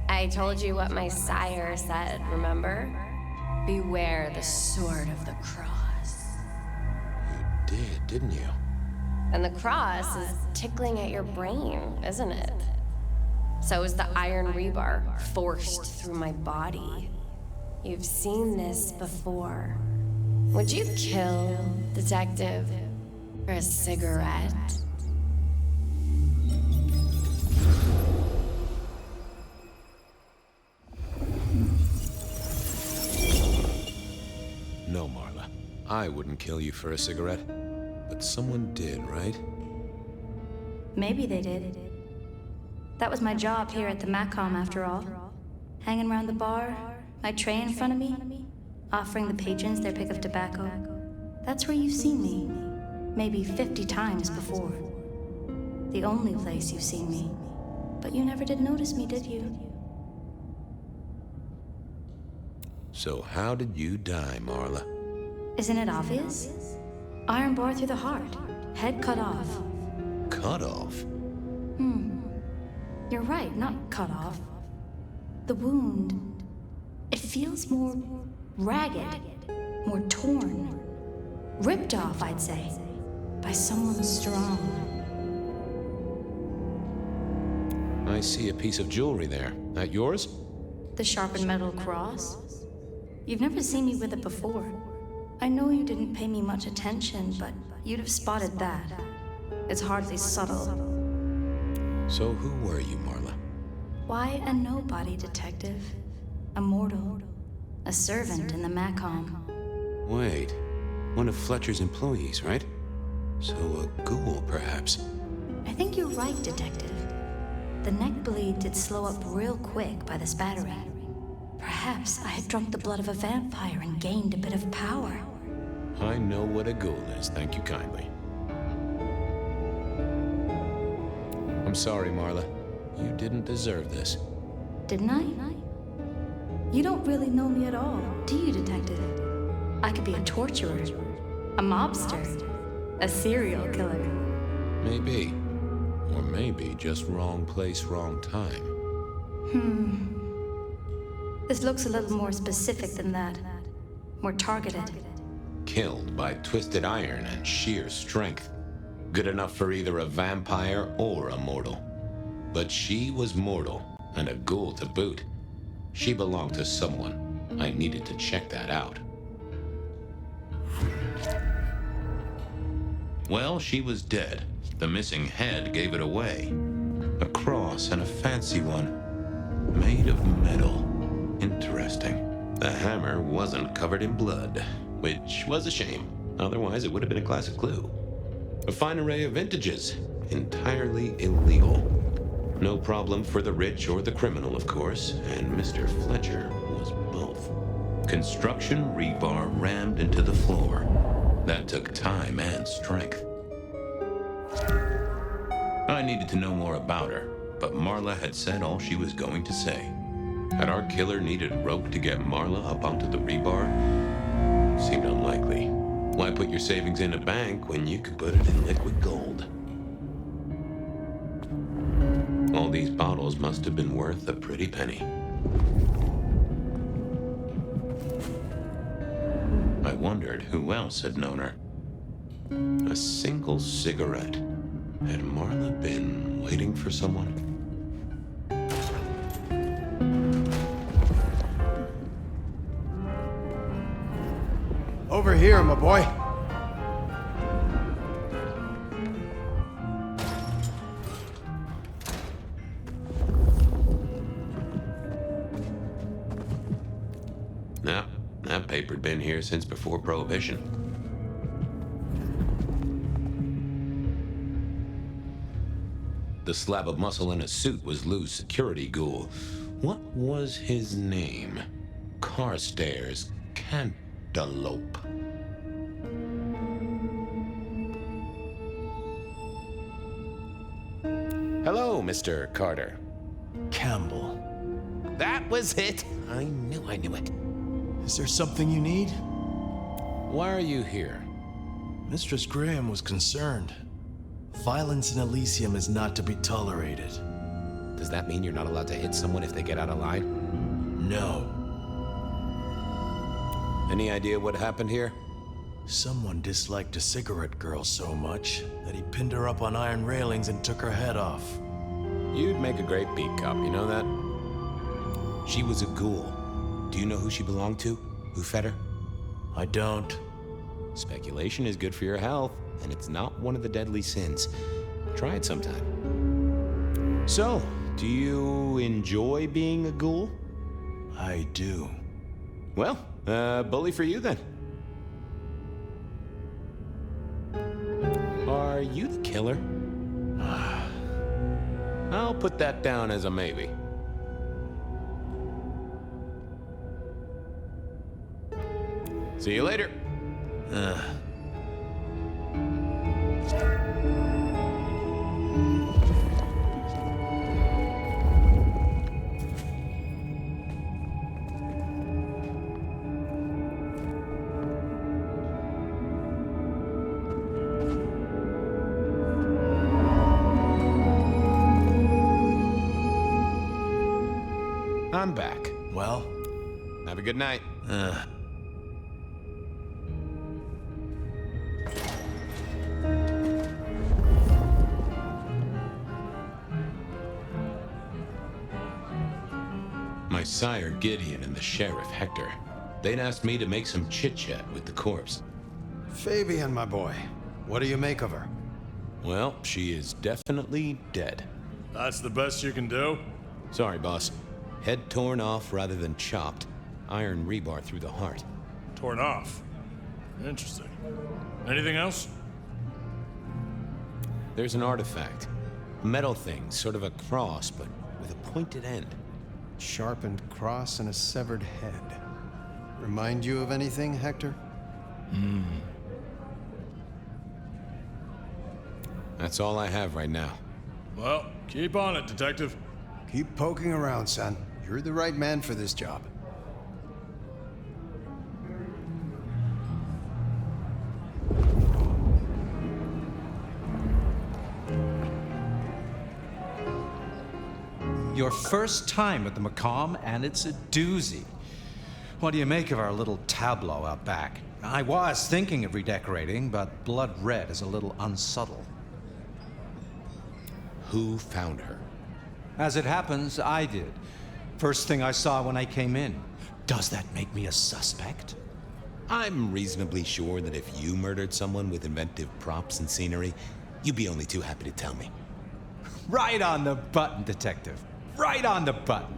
I told you what my sire said, remember? Beware the sword of the cross. You did, didn't you? And the cross is tickling at your brain, isn't it? So is the iron rebar forced through my body. You've seen this before. Would you kill, detective, for a cigarette? No, Marla. I wouldn't kill you for a cigarette. But someone did, right? Maybe they did. That was my job here at the Macom, after all. Hanging around the bar, my tray in front of me, offering the patrons their pick of tobacco. That's where you've seen me. Maybe 50 times before. The only place you've seen me. But you never did notice me, did you? So how did you die, Marla? Isn't it obvious? Iron bar through the heart. Head cut off. Cut off? You're right, not cut off. The wound, it feels more ragged, more torn. Ripped off, I'd say, by someone strong. I see a piece of jewelry there. That yours? The sharpened metal cross? You've never seen me with it before. I know you didn't pay me much attention, but you'd have spotted that. It's hardly subtle. So who were you, Marla? Why a nobody, detective? A mortal. A servant in the Macom. Wait, one of Fletcher's employees, right? So a ghoul, perhaps. I think you're right, Detective. The neck bleed did slow up real quick by the spattering. Perhaps I had drunk the blood of a vampire and gained a bit of power. I know what a ghoul is, thank you kindly. I'm sorry, Marla. You didn't deserve this. Didn't I? You don't really know me at all, do you, Detective? I could be a torturer, a mobster, a serial killer. Maybe. Or maybe just wrong place, wrong time. This looks a little more specific than that. More targeted. Killed by twisted iron and sheer strength. Good enough for either a vampire or a mortal. But she was mortal, and a ghoul to boot. She belonged to someone. I needed to check that out. Well, she was dead. The missing head gave it away. A cross and a fancy one. Made of metal. Interesting. The hammer wasn't covered in blood, which was a shame. Otherwise, it would have been a classic clue. A fine array of vintages. Entirely illegal. No problem for the rich or the criminal, of course, and Mr. Fletcher was both. Construction rebar rammed into the floor. That took time and strength. I needed to know more about her, but Marla had said all she was going to say. Had our killer needed rope to get Marla up onto the rebar? Seemed unlikely. Why put your savings in a bank when you could put it in liquid gold? All these bottles must have been worth a pretty penny. I wondered who else had known her. A single cigarette. Had Marla been waiting for someone? Over here, my boy. Nah, that paper'd been here since before Prohibition. The slab of muscle in a suit was Lou's security ghoul. What was his name? Carstairs Cantaloupe. Hello, Mr. Carter. Campbell. That was it. I knew it. Is there something you need? Why are you here? Mistress Graham was concerned. Violence in Elysium is not to be tolerated. Does that mean you're not allowed to hit someone if they get out of line? No. Any idea what happened here? Someone disliked a cigarette girl so much that he pinned her up on iron railings and took her head off. You'd make a great beat cop, you know that? She was a ghoul. Do you know who she belonged to? Who fed her? I don't. Speculation is good for your health, and it's not one of the deadly sins. Try it sometime. So, do you enjoy being a ghoul? I do. Well, bully for you then. Are you the killer? I'll put that down as a maybe. See you later. I'm back. Well? Have a good night. My sire Gideon and the sheriff Hector. They'd asked me to make some chit-chat with the corpse. Fabien, my boy. What do you make of her? Well, she is definitely dead. That's the best you can do? Sorry, boss. Head torn off rather than chopped. Iron rebar through the heart. Torn off. Interesting. Anything else? There's an artifact. A metal thing, sort of a cross, but with a pointed end. Sharpened cross and a severed head. Remind you of anything, Hector? That's all I have right now. Well, keep on it, Detective. Keep poking around, son. You're the right man for this job. Your first time at the Macomb, and it's a doozy. What do you make of our little tableau out back? I was thinking of redecorating, but blood red is a little unsubtle. Who found her? As it happens, I did. First thing I saw when I came in. Does that make me a suspect? I'm reasonably sure that if you murdered someone with inventive props and scenery, you'd be only too happy to tell me. Right on the button, Detective. Right on the button.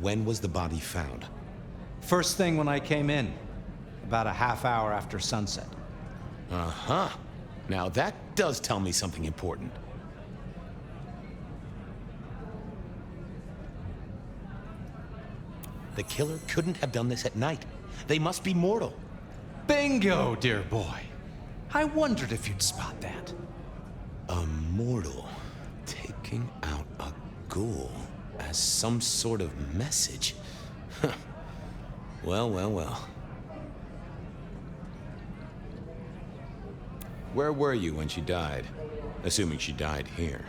When was the body found? First thing when I came in. About a half hour after sunset. Uh-huh. Now that does tell me something important. The killer couldn't have done this at night. They must be mortal. Bingo, dear boy. I wondered if you'd spot that. A mortal taking out a ghoul as some sort of message. Well, well, well. Where were you when she died? Assuming she died here.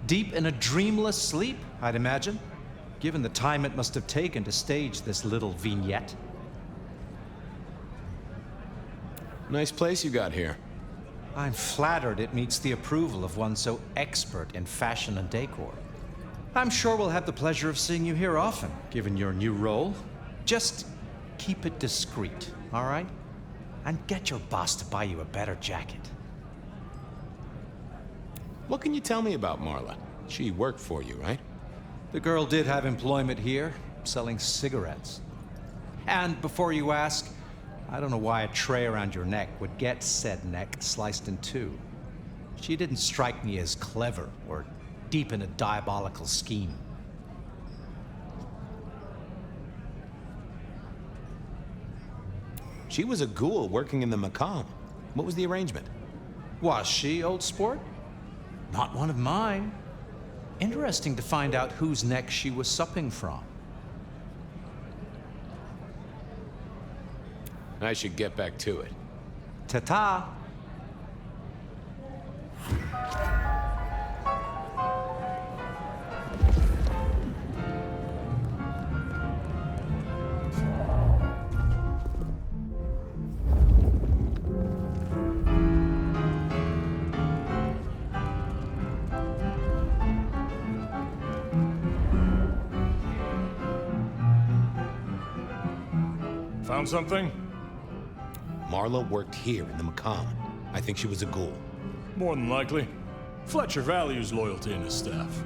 Deep in a dreamless sleep, I'd imagine, given the time it must have taken to stage this little vignette. Nice place you got here. I'm flattered it meets the approval of one so expert in fashion and decor. I'm sure we'll have the pleasure of seeing you here often, given your new role. Just keep it discreet, all right? And get your boss to buy you a better jacket. What can you tell me about Marla? She worked for you, right? The girl did have employment here, selling cigarettes. And before you ask, I don't know why a tray around your neck would get said neck sliced in two. She didn't strike me as clever or deep in a diabolical scheme. She was a ghoul working in the Macomb. What was the arrangement? Was she, old sport? Not one of mine. Interesting to find out whose neck she was supping from. I should get back to it. Ta-ta. Found something? Marla worked here in the Macomb. I think she was a ghoul. More than likely. Fletcher values loyalty in his staff.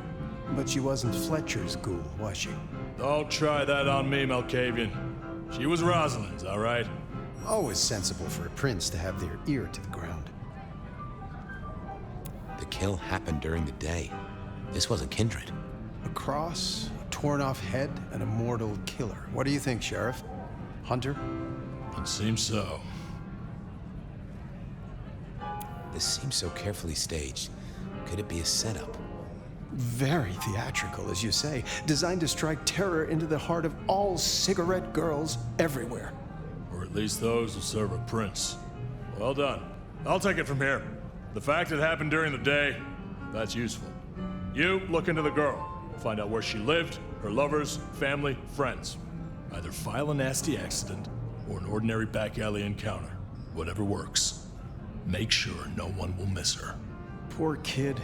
But she wasn't Fletcher's ghoul, was she? Don't try that on me, Malkavian. She was Rosalind's, all right? Always sensible for a prince to have their ear to the ground. The kill happened during the day. This wasn't kindred. A cross, a torn-off head, and a mortal killer. What do you think, Sheriff? Hunter? It seems so. This seems so carefully staged. Could it be a setup? Very theatrical, as you say. Designed to strike terror into the heart of all cigarette girls everywhere. Or at least those who serve a prince. Well done. I'll take it from here. The fact it happened during the day, that's useful. You look into the girl. Find out where she lived, her lovers, family, friends. Either file a nasty accident or an ordinary back alley encounter. Whatever works. Make sure no one will miss her. Poor kid.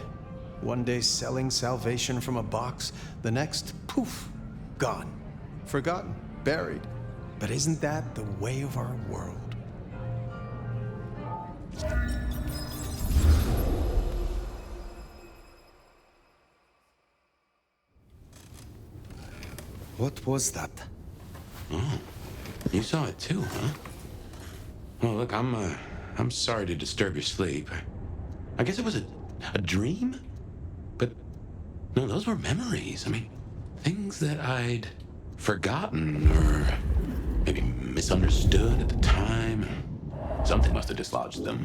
One day selling salvation from a box, the next, poof, gone. Forgotten, buried. But isn't that the way of our world? What was that? Oh, you saw it too, huh? Well, look, I'm sorry to disturb your sleep. I guess it was a dream? But, no, those were memories. I mean, things that I'd forgotten or maybe misunderstood at the time. Something must have dislodged them.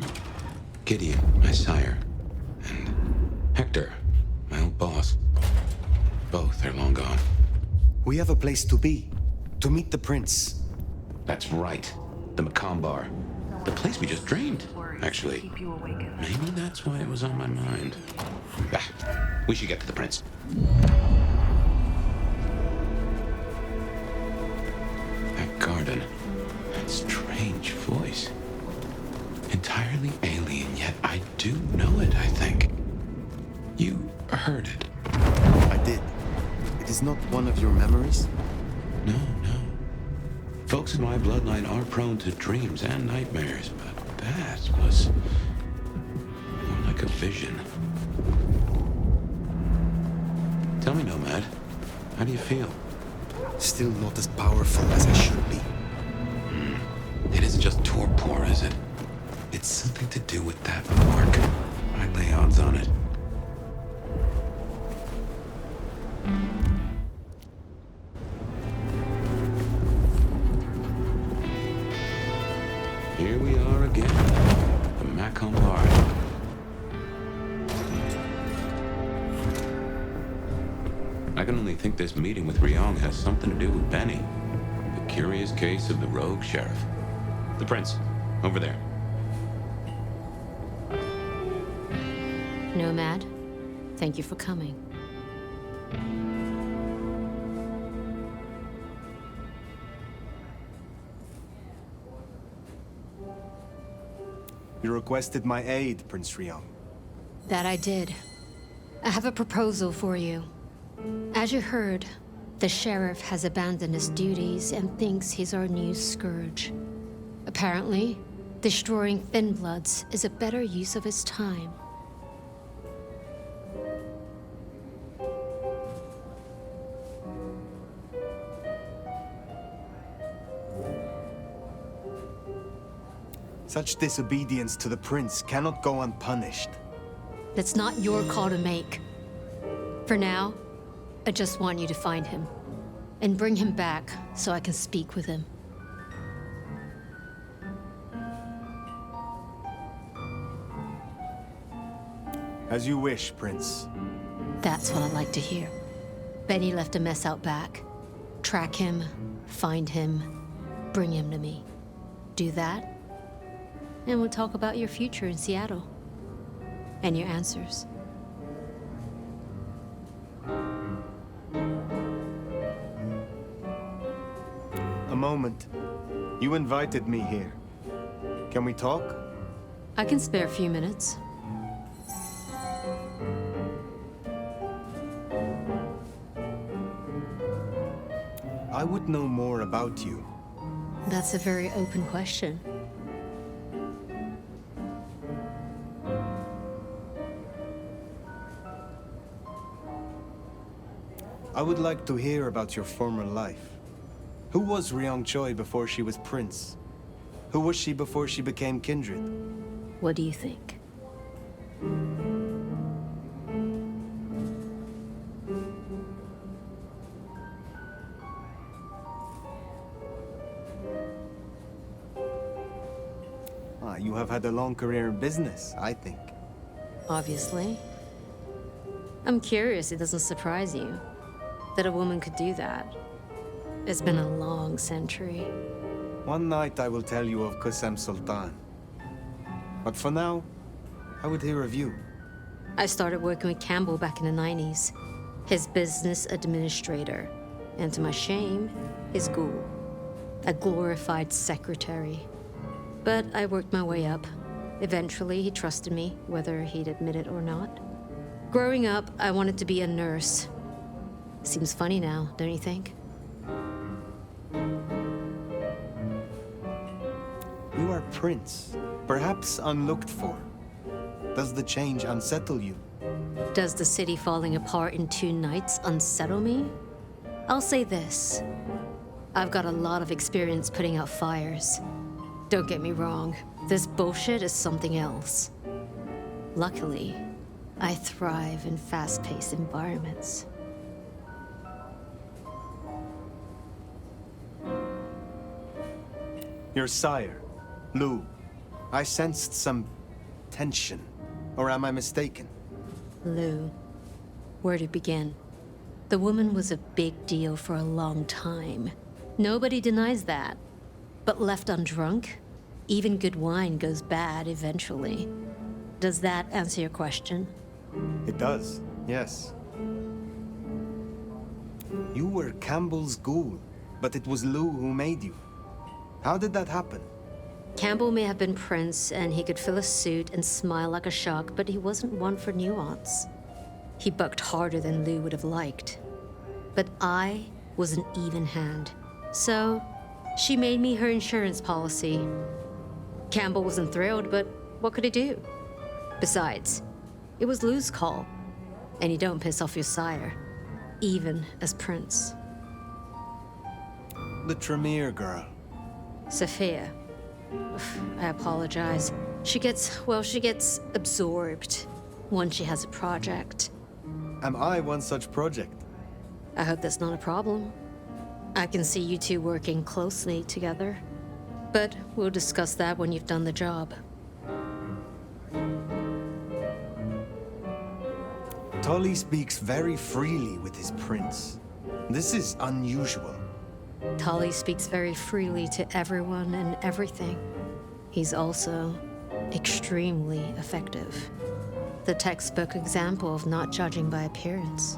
Gideon, my sire, and Hector, my old boss. Both are long gone. We have a place to be. To meet the prince. That's right. The Macomb Bar. The place we just dreamed, actually. Maybe that's why it was on my mind. Ah, we should get to the prince. That garden. That strange voice. Entirely alien, yet I do know it, I think. You heard it. I did. It is not one of your memories? No. Folks in my bloodline are prone to dreams and nightmares, but that was more like a vision. Tell me, Nomad, how do you feel? Still not as powerful as I should be. It isn't just torpor, is it? It's something to do with that mark. I lay odds on it. Here we are again, the Macomb Bar. I can only think this meeting with Ryong has something to do with Benny. The curious case of the rogue sheriff. The prince, over there. Nomad, thank you for coming. You requested my aid, Prince Ryong. That I did. I have a proposal for you. As you heard, the sheriff has abandoned his duties and thinks he's our new scourge. Apparently, destroying Thin Bloods is a better use of his time. Such disobedience to the prince cannot go unpunished. That's not your call to make. For now, I just want you to find him and bring him back so I can speak with him. As you wish, Prince. That's what I like to hear. Benny left a mess out back. Track him, find him, bring him to me. Do that, and we'll talk about your future in Seattle. And your answers. A moment. You invited me here. Can we talk? I can spare a few minutes. I would know more about you. That's a very open question. I would like to hear about your former life. Who was Ryong Choi before she was prince? Who was she before she became kindred? What do you think? You have had a long career in business, I think. Obviously. I'm curious it doesn't surprise you that a woman could do that. It's been a long century. One night I will tell you of Qasem Sultan. But for now, I would hear of you. I started working with Campbell back in the 90s. His business administrator. And to my shame, his ghoul. A glorified secretary. But I worked my way up. Eventually, he trusted me, whether he'd admit it or not. Growing up, I wanted to be a nurse. Seems funny now, don't you think? You are prince, perhaps unlooked for. Does the change unsettle you? Does the city falling apart in 2 nights unsettle me? I'll say this. I've got a lot of experience putting out fires. Don't get me wrong, this bullshit is something else. Luckily, I thrive in fast-paced environments. Your sire, Lou. I sensed some tension. Or am I mistaken? Lou, where to begin? The woman was a big deal for a long time. Nobody denies that. But left undrunk, even good wine goes bad eventually. Does that answer your question? It does, yes. You were Campbell's ghoul, but it was Lou who made you. How did that happen? Campbell may have been Prince, and he could fill a suit and smile like a shark, but he wasn't one for nuance. He bucked harder than Lou would have liked. But I was an even hand. So, she made me her insurance policy. Campbell wasn't thrilled, but what could he do? Besides, it was Lou's call, and you don't piss off your sire, even as Prince. The Tremere girl. Sophia. I apologize. She gets absorbed once she has a project. Am I one such project? I hope that's not a problem. I can see you two working closely together. But we'll discuss that when you've done the job. Tully speaks very freely with his prince. This is unusual. Tully speaks very freely to everyone and everything. He's also extremely effective. The textbook example of not judging by appearance.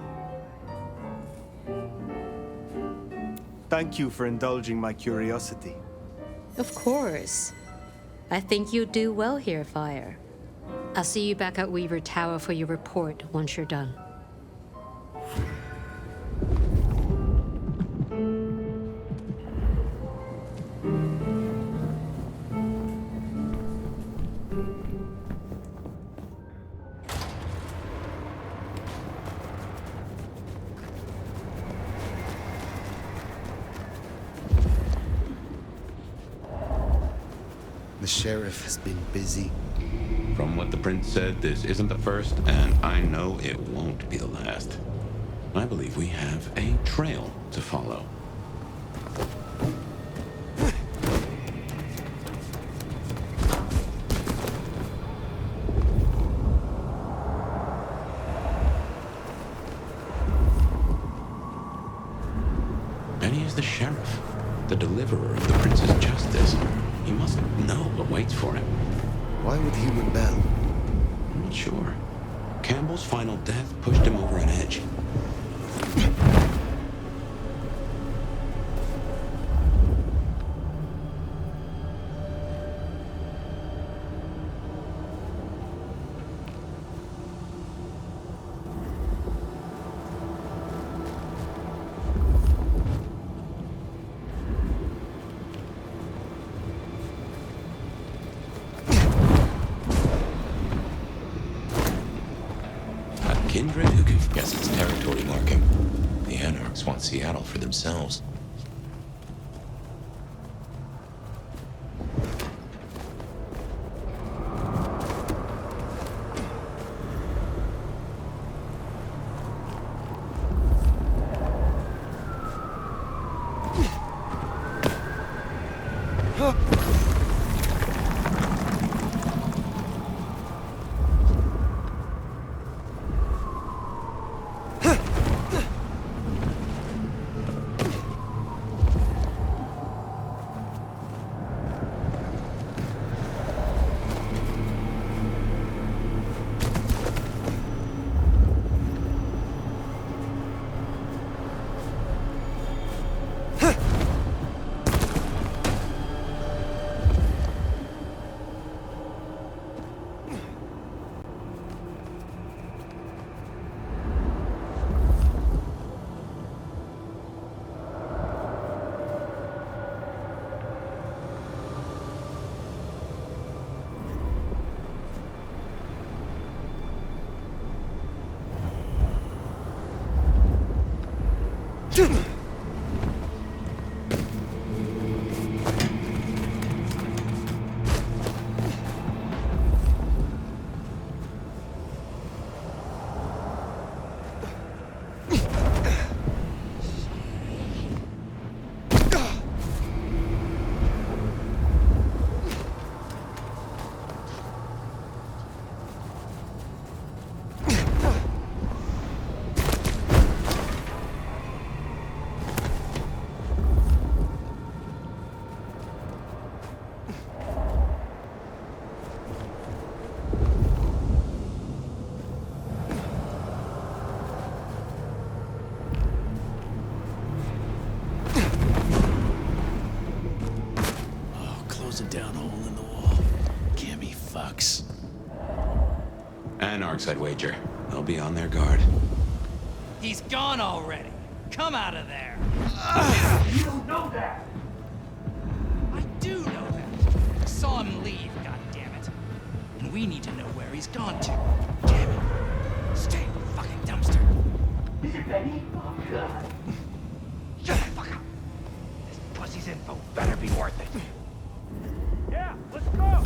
Thank you for indulging my curiosity. Of course. I think you'll do well here, Fire. I'll see you back at Weaver Tower for your report once you're done. The sheriff has been busy. From what the prince said, this isn't the first, and I know it won't be the last. I believe we have a trail to follow. Benny is the sheriff, the deliverer of the prince's justice. He must know what waits for him. Why would he rebel? I'm not sure. Campbell's final death pushed him over an edge. Kindred who can guess its territory marking. The Anarchs want Seattle for themselves. blows a down hole in the wall. Gimme fucks. Anarchs, I'd wager. They'll be on their guard. He's gone already. Come out of there. You don't know that! I do know that. I saw him leave, goddammit. And we need to know where he's gone to. Damn it. Stay in the fucking dumpster. Is it Benny? Oh, God. Shut the fuck up. This pussy's info better be worth it. Yeah, let's go!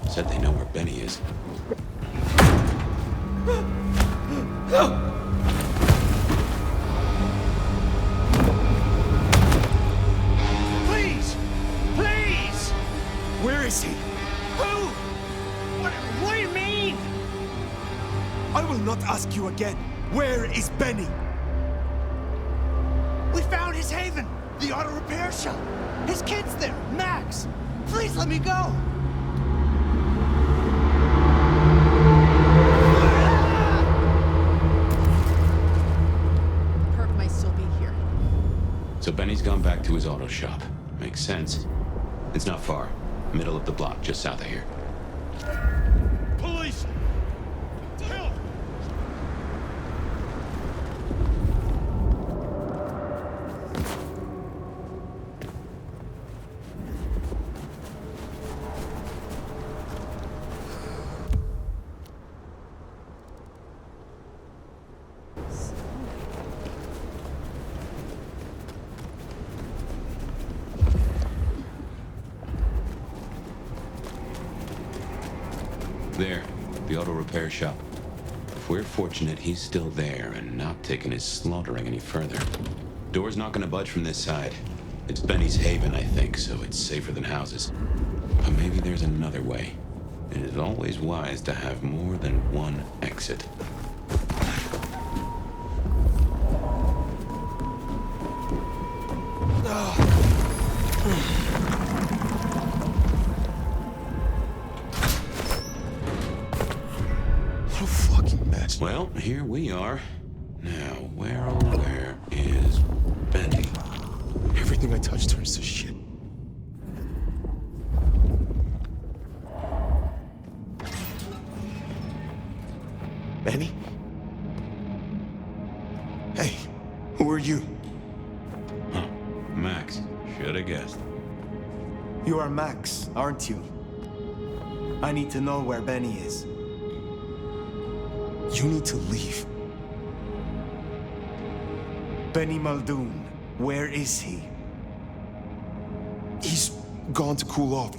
Said they know where Benny is. Please! Please! Where is he? Who? What do you mean? I will not ask you again. Where is Benny? We found his haven, the auto repair shop. His kid's there, Max. Please let me go. Perk might still be here. So Benny's gone back to his auto shop. Makes sense. It's not far. Middle of the block, just south of here. Police! Help! There, the auto repair shop. If we're fortunate, he's still there and not taking his slaughtering any further. Door's not gonna budge from this side. It's Benny's haven, I think, so it's safer than houses. But maybe there's another way. It is always wise to have more than one exit. What a fucking mess. Well, here we are. Now, where is Benny? Everything I touch turns to shit. Benny? Hey, who are you? Huh. Max. Should have guessed. You are Max, aren't you? I need to know where Benny is. You need to leave. Benny Muldoon, where is he? He's gone to cool off.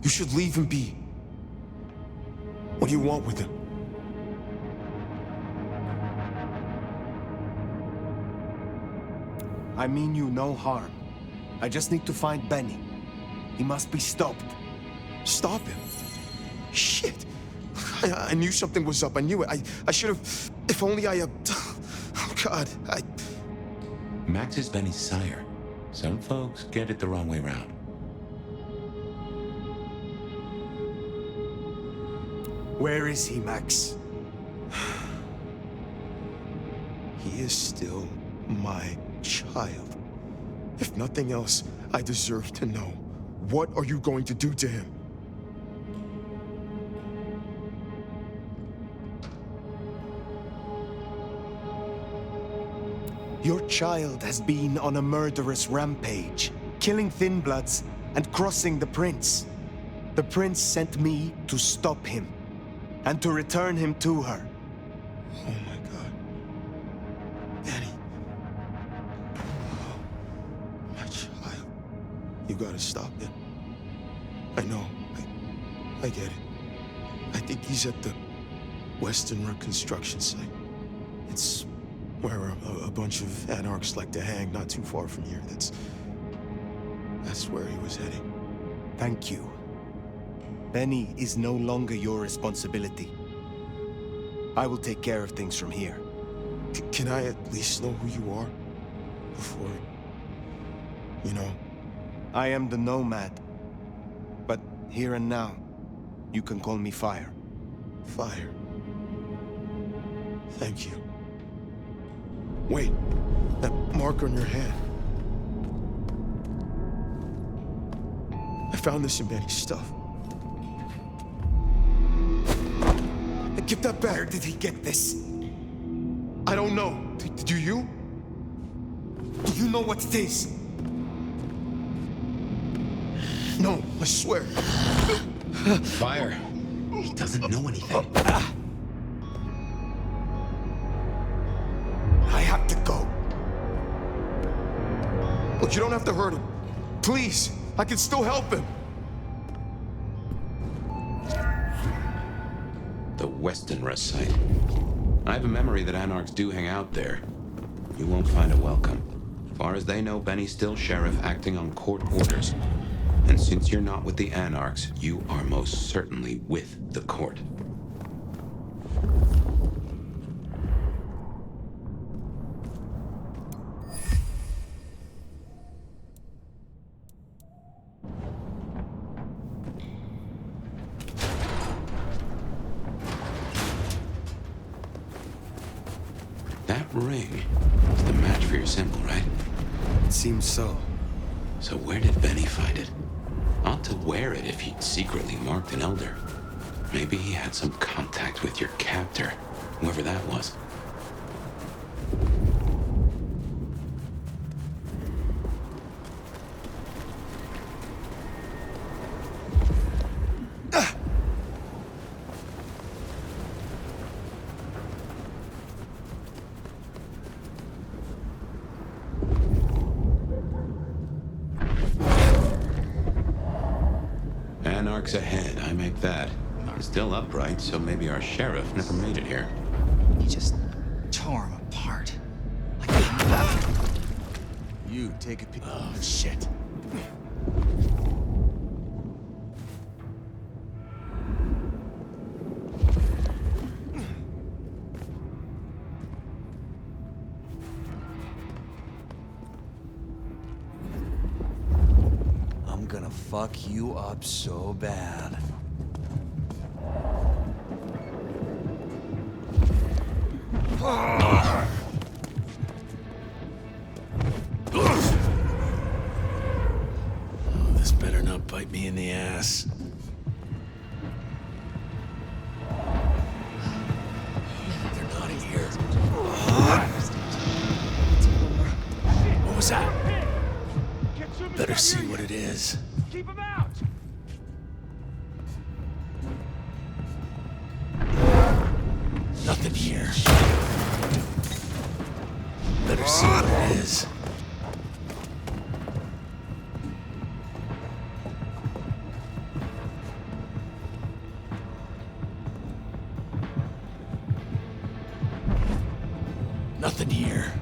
You should leave him be. What do you want with him? I mean you no harm. I just need to find Benny. He must be stopped. Stop him? Shit. I knew something was up. I knew it. I should have... If only I... Oh, God. Max is Benny's sire. Some folks get it the wrong way round. Where is he, Max? He is still my child. If nothing else, I deserve to know. What are you going to do to him? Your child has been on a murderous rampage, killing Thin Bloods and crossing the Prince. The Prince sent me to stop him and to return him to her. Oh my God. Benny. Oh, my child. You gotta stop it. I know. I get it. I think he's at the Western Reconstruction site. It's where a bunch of anarchs like to hang not too far from here. That's where he was heading. Thank you. Benny is no longer your responsibility. I will take care of things from here. Can I at least know who you are? Before... you know? I am the Nomad. But here and now, you can call me Fire. Fire. Thank you. Wait, that mark on your hand. I found this in Benny's stuff. Give that back. Where did he get this? I don't know. Do you? Do you know what it is? No, I swear. Fire. He doesn't know anything. I have to go. Look, you don't have to hurt him. Please, I can still help him. The Westonrush site. I have a memory that anarchs do hang out there. You won't find a welcome. As far as they know, Benny's still sheriff acting on court orders. And since you're not with the anarchs, you are most certainly with the court. That ring is the match for your symbol, right? It seems so. So where did Benny find it? Ought to wear it if he'd secretly marked an elder. Maybe he had some contact with your captor, whoever that was. Anarchs ahead, I make that. He's still upright, so maybe our sheriff never made it here. He just tore him apart. You take a peek. Oh, shit. I'm gonna fuck you up so bad. This better not bite me in the ass. They're not here. What was that? Better see what it is. Keep him out! Nothing here. Better see what it is. Nothing here.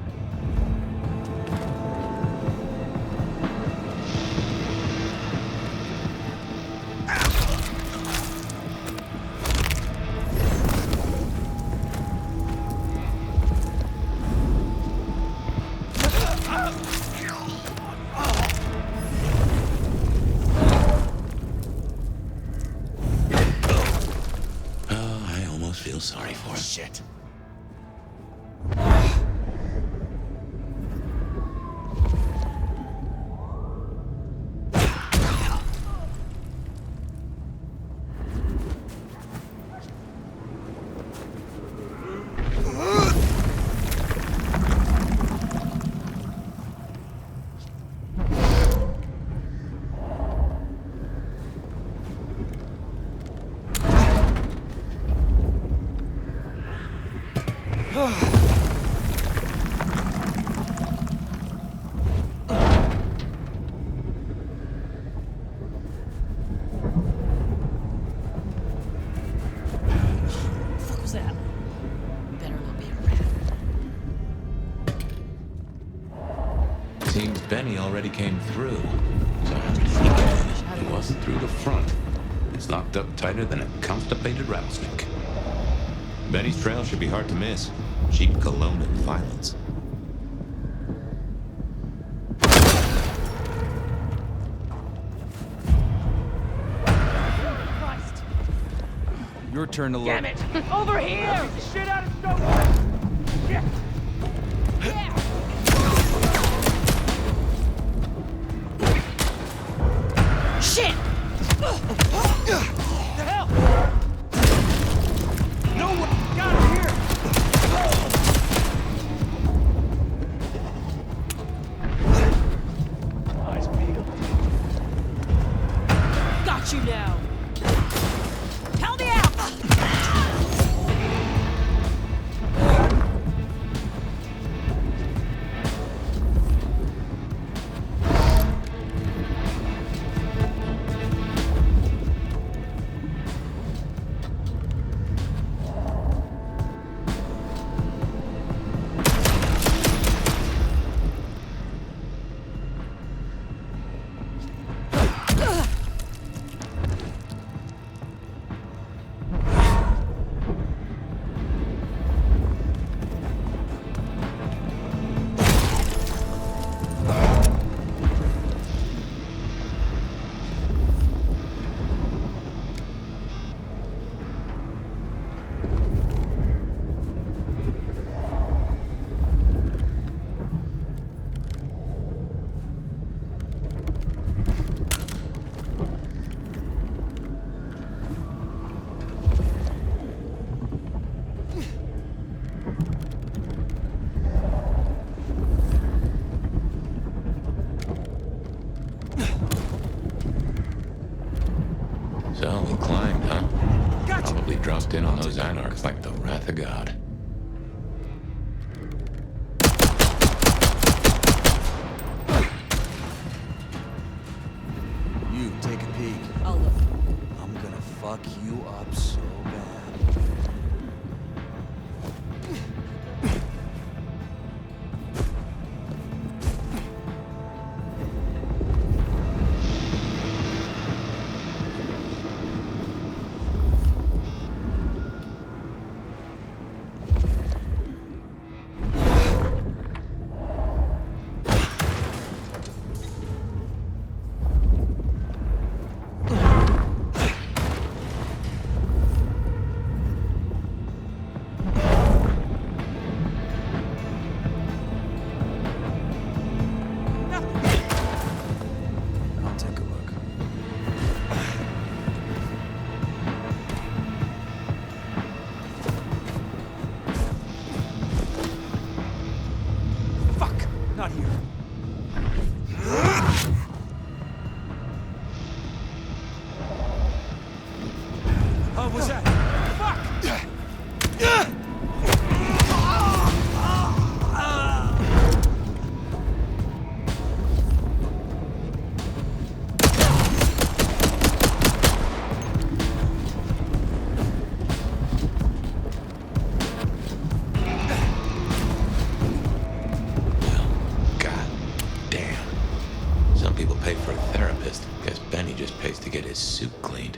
Feel sorry for him. Shit. Seems Benny already came through. So how did he get in? He wasn't through the front. It's locked up tighter than a constipated rattlesnake. Benny's trail should be hard to miss. Cheap cologne and violence. Your turn to look. Damn it! Over here! Get the shit out of Stone! Shit! Yeah! Shit! The hell? No one got him here! Eyes peeled. Got you now! Help me out! So we climbed, huh? Probably dropped in on those anarchs like the wrath of God. You take a peek. I'll look. I'm gonna fuck you up so bad. Get his suit cleaned.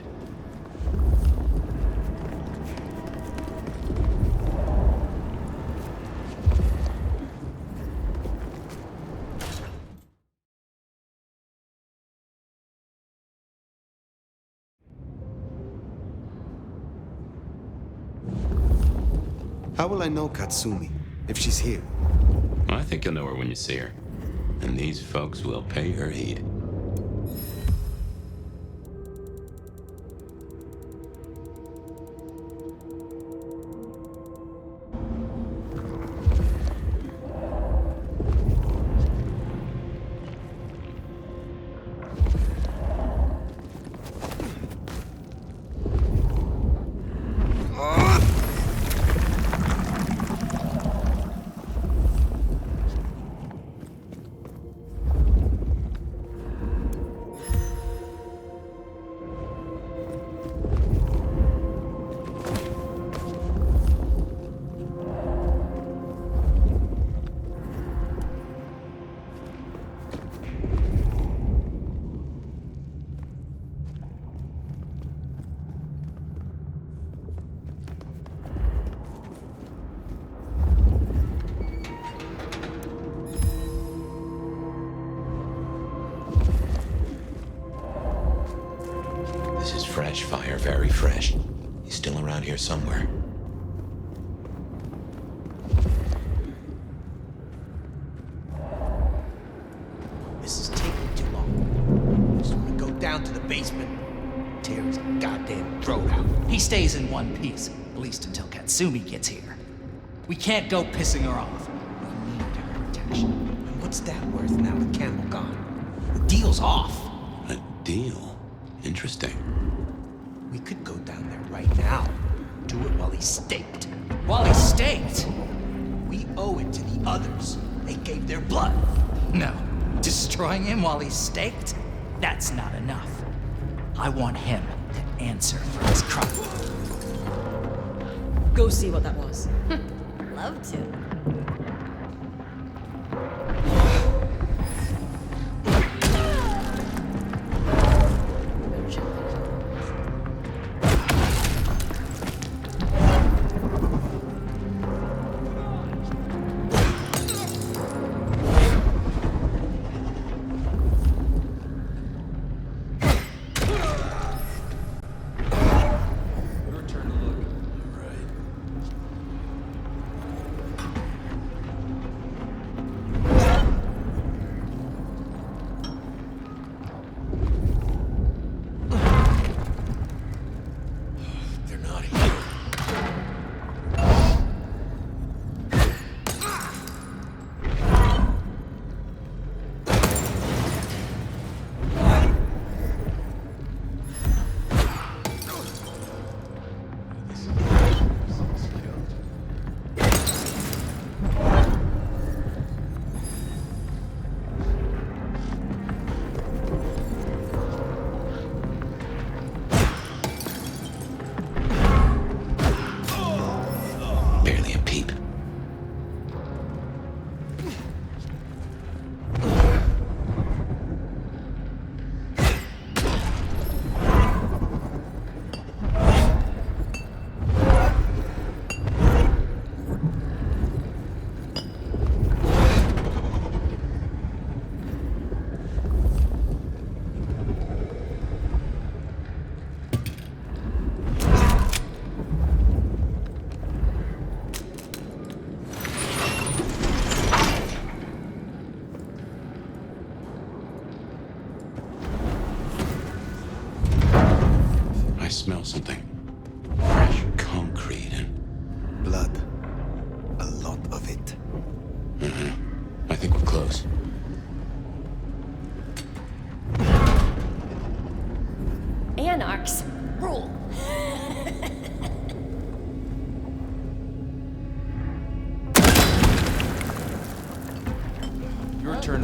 How will I know Katsumi, if she's here? Well, I think you'll know her when you see her. And these folks will pay her heed. Fresh fire, very fresh. He's still around here somewhere. This is taking too long. Just wanna go down to the basement, tear his goddamn throat out. He stays in one piece, at least until Katsumi gets here. We can't go pissing her off. We need her protection. And what's that worth now with Campbell gone? The deal's off. A deal? Interesting. We could go down there right now. Do it while he's staked. While he's staked? We owe it to the others. They gave their blood. No. Destroying him while he's staked? That's not enough. I want him to answer for his crime. Go see what that was. Love to.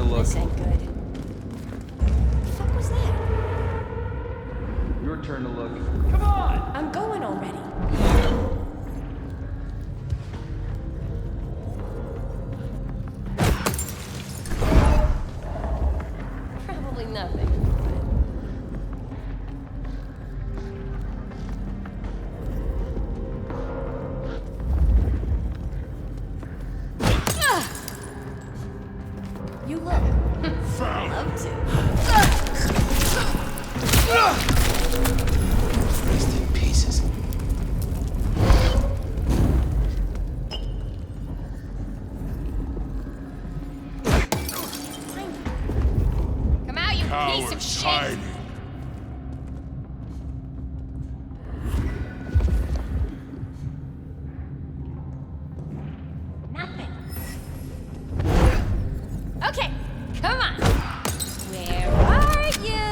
look. This ain't good. What the fuck was that? Your turn to look. Come on! I'm going already. Probably nothing. You look. Love to. Rest in pieces. Come out, you piece of shit! Nothing. Okay, come on. Where are you?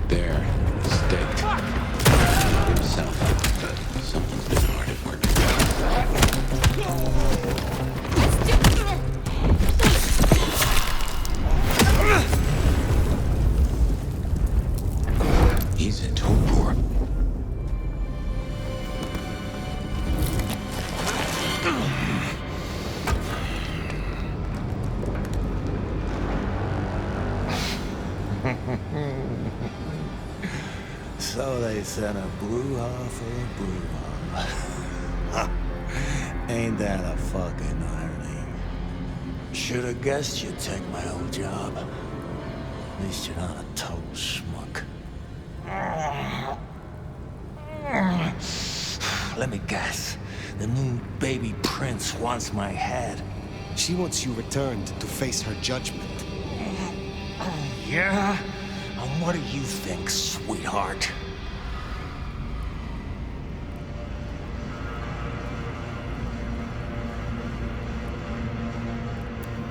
There, staked. Himself. Someone's been hard at work. He's a torpor. So they sent a brouhaha for a brouhaha. Ain't that a fucking irony? Should've guessed you'd take my old job. At least you're not a total schmuck. Let me guess. The new baby prince wants my head. She wants you returned to face her judgment. Yeah? And what do you think, sweetheart?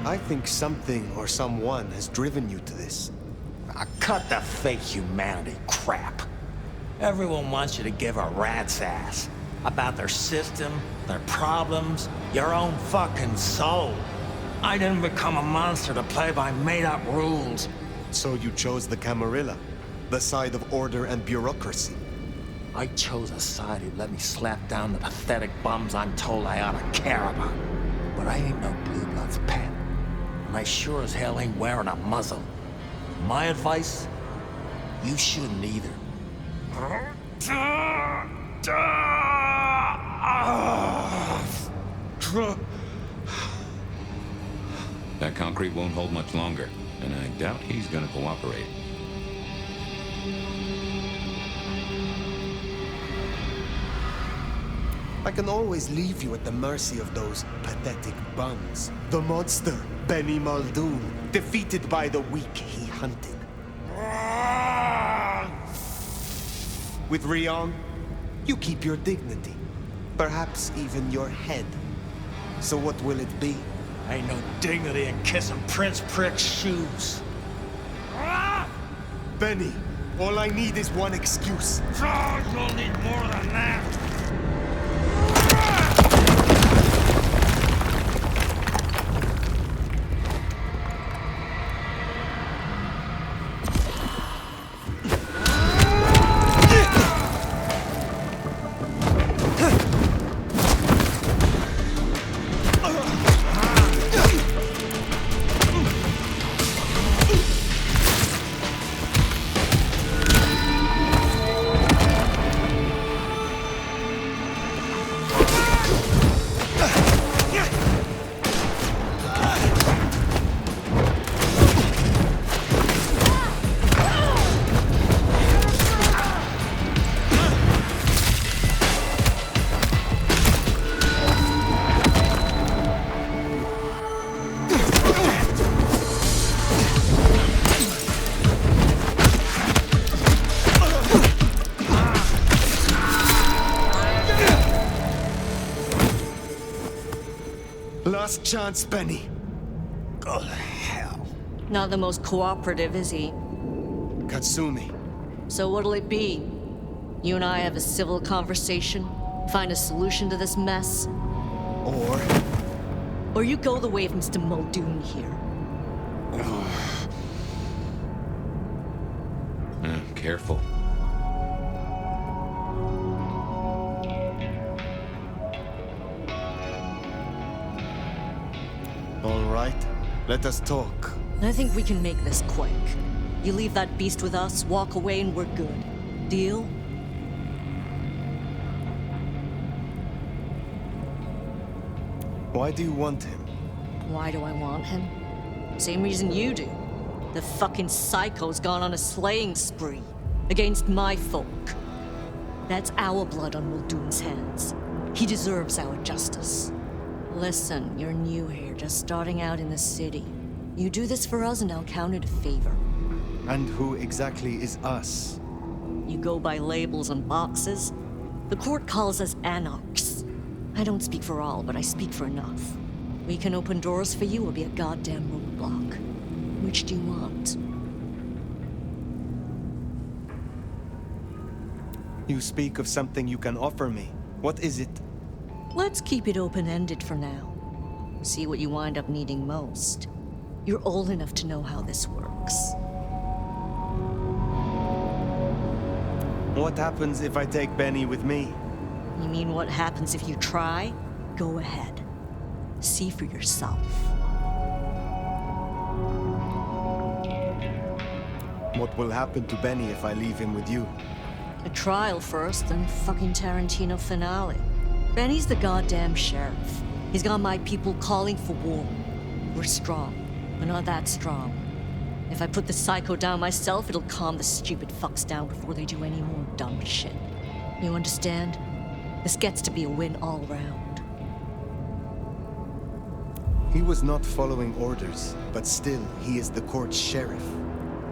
I think something or someone has driven you to this. Cut the fake humanity crap. Everyone wants you to give a rat's ass about their system, their problems, your own fucking soul. I didn't become a monster to play by made-up rules. So you chose the Camarilla, the side of order and bureaucracy. I chose a side who'd let me slap down the pathetic bums I'm told I ought to care about. But I ain't no blue blood's pet. And I sure as hell ain't wearing a muzzle. My advice? You shouldn't either. That concrete won't hold much longer, and I doubt he's gonna cooperate. I can always leave you at the mercy of those pathetic bums. The monster, Benny Muldoon, defeated by the weak he hunted. With Rion, you keep your dignity. Perhaps even your head. So what will it be? Ain't no dignity in kissing Prince Prick's shoes. Benny, all I need is one excuse. You'll need more than that. last chance, Benny. Oh, hell. Not the most cooperative, is he? Katsumi. So what'll it be? You and I have a civil conversation? Find a solution to this mess? Or you go the way of Mr. Muldoon here. Careful. All right, let us talk. I think we can make this quick. You leave that beast with us, walk away, and we're good. Deal? Why do you want him? Why do I want him? Same reason you do. The fucking psycho's gone on a slaying spree against my folk. That's our blood on Muldoon's hands. He deserves our justice. Listen, you're new here, just starting out in the city. You do this for us and I'll count it a favor. And who exactly is us? You go by labels on boxes. The court calls us anarchs. I don't speak for all, but I speak for enough. We can open doors for you or be a goddamn roadblock. Which do you want? You speak of something you can offer me. What is it? Let's keep it open-ended for now. See what you wind up needing most. You're old enough to know how this works. What happens if I take Benny with me? You mean what happens if you try? Go ahead. See for yourself. What will happen to Benny if I leave him with you? A trial first, then fucking Tarantino finale. Benny's the goddamn sheriff. He's got my people calling for war. We're strong, but not that strong. If I put the psycho down myself, it'll calm the stupid fucks down before they do any more dumb shit. You understand? This gets to be a win all round. He was not following orders, but still, he is the court's sheriff.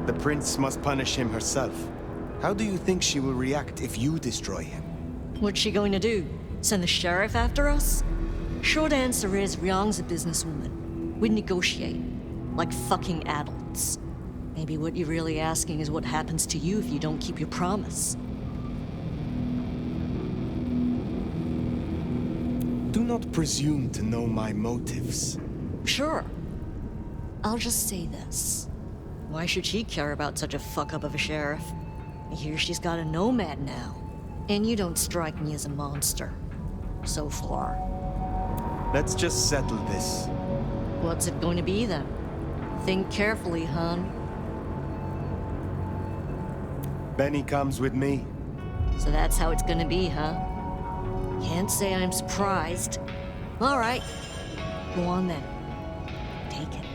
The prince must punish him herself. How do you think she will react if you destroy him? What's she going to do? Send the sheriff after us? Short answer is, Ryong's a businesswoman. We'd negotiate. Like fucking adults. Maybe what you're really asking is what happens to you if you don't keep your promise. Do not presume to know my motives. Sure. I'll just say this. Why should she care about such a fuck-up of a sheriff? I hear she's got a Nomad now. And you don't strike me as a monster. So far. Let's just settle this. What's it going to be then? Think carefully, hon. Benny comes with me. So that's how it's gonna be, huh? Can't say I'm surprised. All right. Go on then. Take it.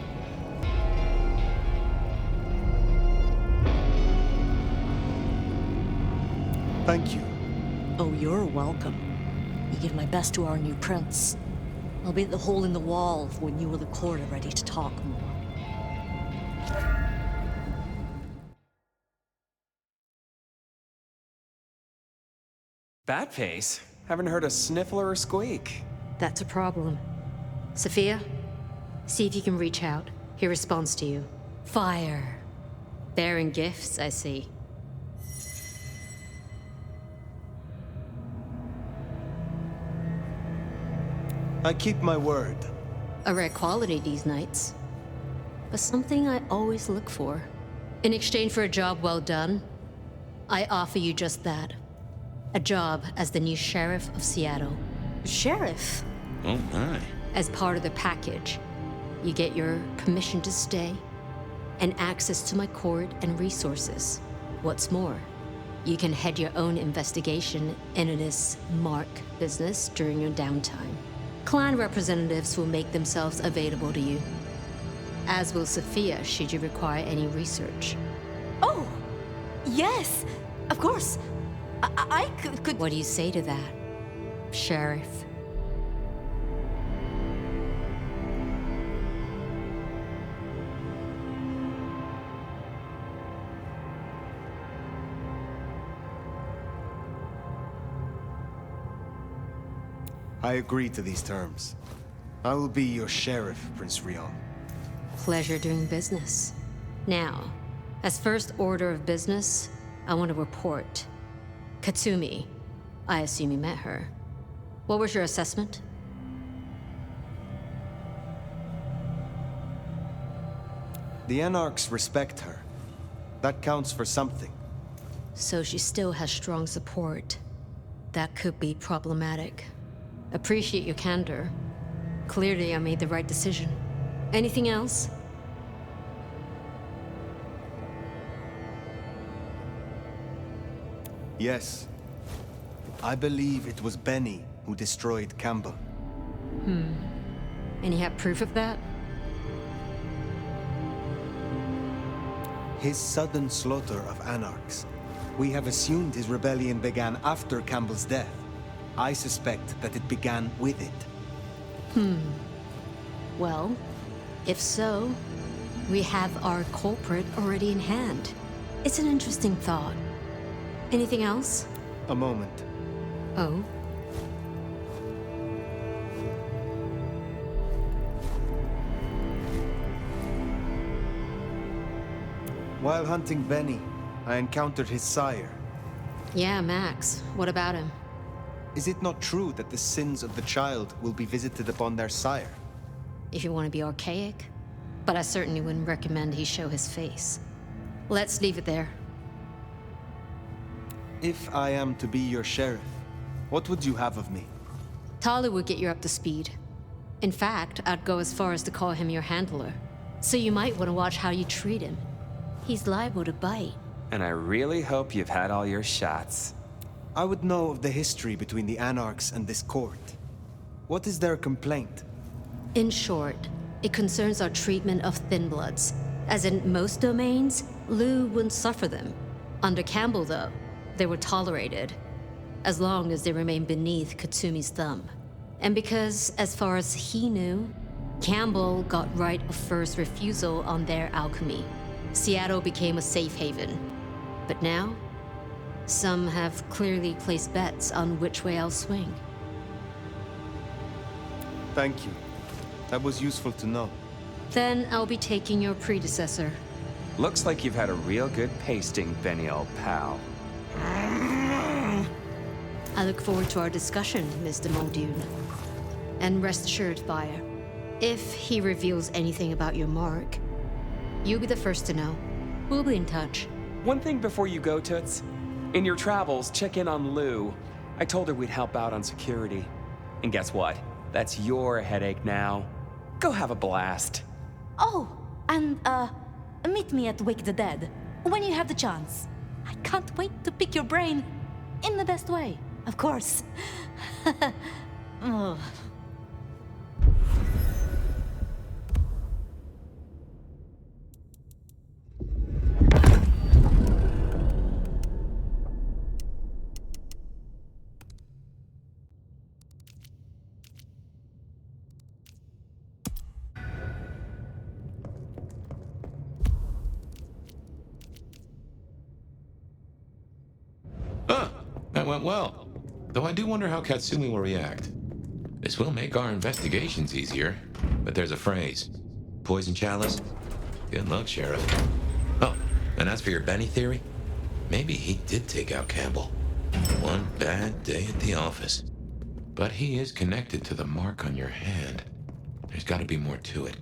Thank you. Oh, you're welcome. You give my best to our new prince. I'll be at the hole in the wall when you or the court are ready to talk more. Bat face? Haven't heard a sniffler or squeak. That's a problem. Sophia, see if you can reach out. He responds to you. Fire. Bearing gifts, I see. I keep my word. A rare quality these nights. But something I always look for. In exchange for a job well done, I offer you just that. A job as the new sheriff of Seattle. Sheriff? Oh my. As part of the package, you get your permission to stay and access to my court and resources. What's more, you can head your own investigation into this Mark business during your downtime. Clan representatives will make themselves available to you, as will Sophia should you require any research. Oh, yes, of course. I could... What do you say to that, Sheriff? I agree to these terms. I will be your sheriff, Prince Rion. Pleasure doing business. Now, as first order of business, I want to report. Katsumi, I assume you met her. What was your assessment? The Anarchs respect her. That counts for something. So she still has strong support. That could be problematic. Appreciate your candor. Clearly I made the right decision. Anything else? Yes. I believe it was Benny who destroyed Campbell. And you have proof of that? His sudden slaughter of Anarchs. We have assumed his rebellion began after Campbell's death. I suspect that it began with it. Well, if so, we have our culprit already in hand. It's an interesting thought. Anything else? A moment. Oh? While hunting Benny, I encountered his sire. Yeah, Max. What about him? Is it not true that the sins of the child will be visited upon their sire? If you want to be archaic. But I certainly wouldn't recommend he show his face. Let's leave it there. If I am to be your sheriff, what would you have of me? Tali would get you up to speed. In fact, I'd go as far as to call him your handler. So you might want to watch how you treat him. He's liable to bite. And I really hope you've had all your shots. I would know of the history between the Anarchs and this court. What is their complaint? In short, it concerns our treatment of thin bloods. As in most domains, Lou wouldn't suffer them. Under Campbell, though, they were tolerated, as long as they remained beneath Katsumi's thumb. And because, as far as he knew, Campbell got right of first refusal on their alchemy. Seattle became a safe haven. But now, some have clearly placed bets on which way I'll swing. Thank you. That was useful to know. Then I'll be taking your predecessor. Looks like you've had a real good pasting, Benny, old pal. I look forward to our discussion, Mr. Muldoon. And rest assured, Fire, if he reveals anything about your mark, you'll be the first to know. We'll be in touch. One thing before you go, Toots. In your travels, check in on Lou. I told her we'd help out on security. And guess what? That's your headache now. Go have a blast. Oh, and, meet me at Wake the Dead, when you have the chance. I can't wait to pick your brain. In the best way, of course. Oh. That went well. Though I do wonder how Katsumi will react. This will make our investigations easier, but there's a phrase. Poison chalice? Good luck, Sheriff. Oh, and as for your Benny theory, maybe he did take out Campbell. One bad day at the office. But he is connected to the mark on your hand. There's gotta be more to it.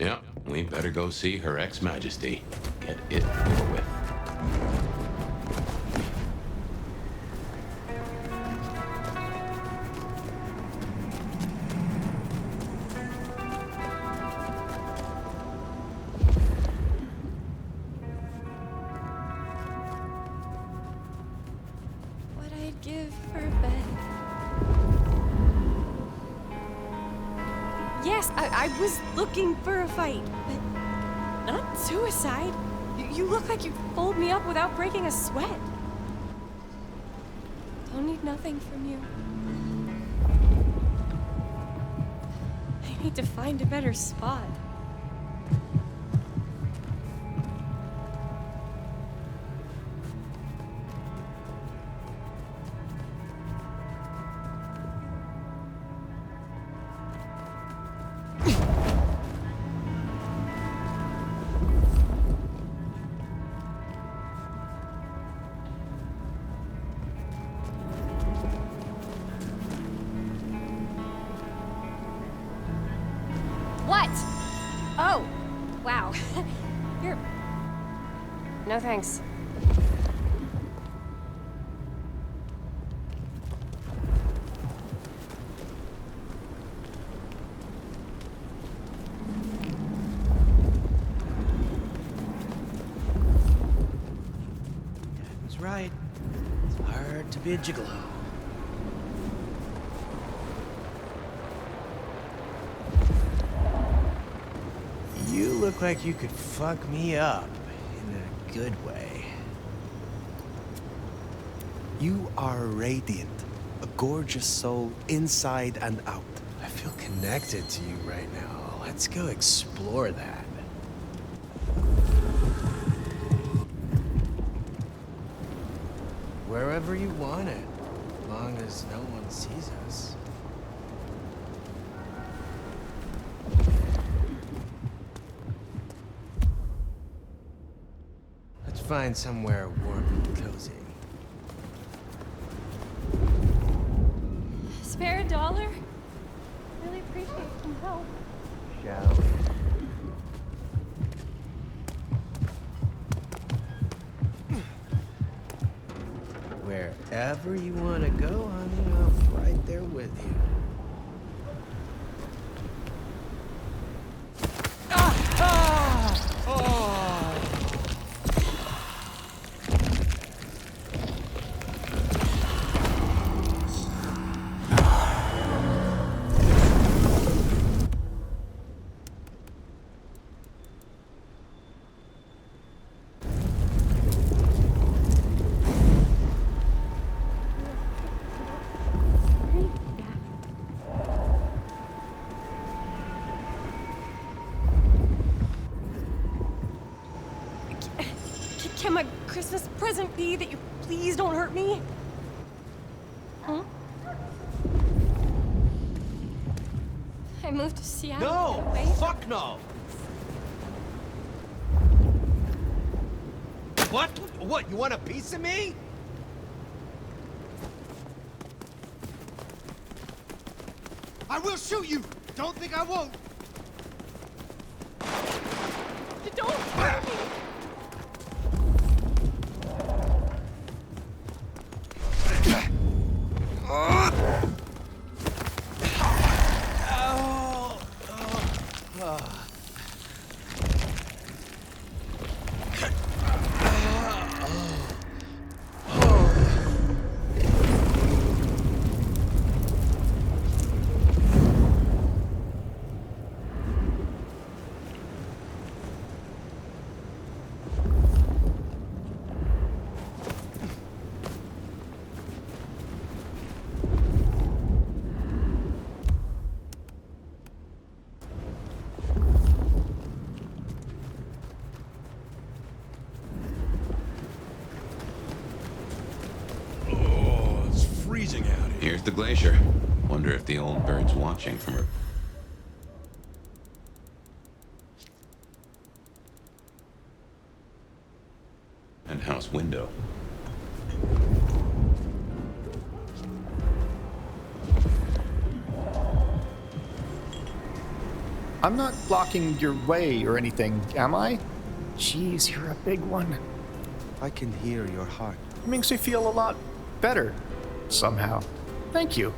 Yep, we better go see Her Ex-Majesty. Get it over with. Give for a bed. Yes, I was looking for a fight, but not suicide. You look like you fold me up without breaking a sweat. Don't need nothing from you. I need to find a better spot. No thanks. Dad was right. It's hard to be a gigolo. You look like you could fuck me up in a good way. You are radiant, a gorgeous soul inside and out. I feel connected to you right now. Let's go explore that. Wherever you want it, as long as no one sees us. Let's find somewhere warm and cozy. Spare $1? Really appreciate some help. Shall we? Wherever you want to go, honey, I'm right there with you. Can my Christmas present be that you please don't hurt me? Huh? I moved to Seattle. No! Wait. Fuck no! What? What? You want a piece of me? I will shoot you! Don't think I won't! Don't hurt me! Freezing out here. Here's the glacier. Wonder if the old bird's watching from her. Penthouse window. I'm not blocking your way or anything, am I? Jeez, you're a big one. I can hear your heart. It makes me feel a lot better, somehow. Thank you.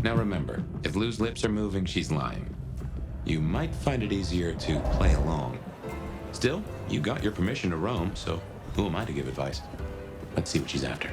Now remember, if Lou's lips are moving, she's lying. You might find it easier to play along. Still, you got your permission to roam, so who am I to give advice? Let's see what she's after.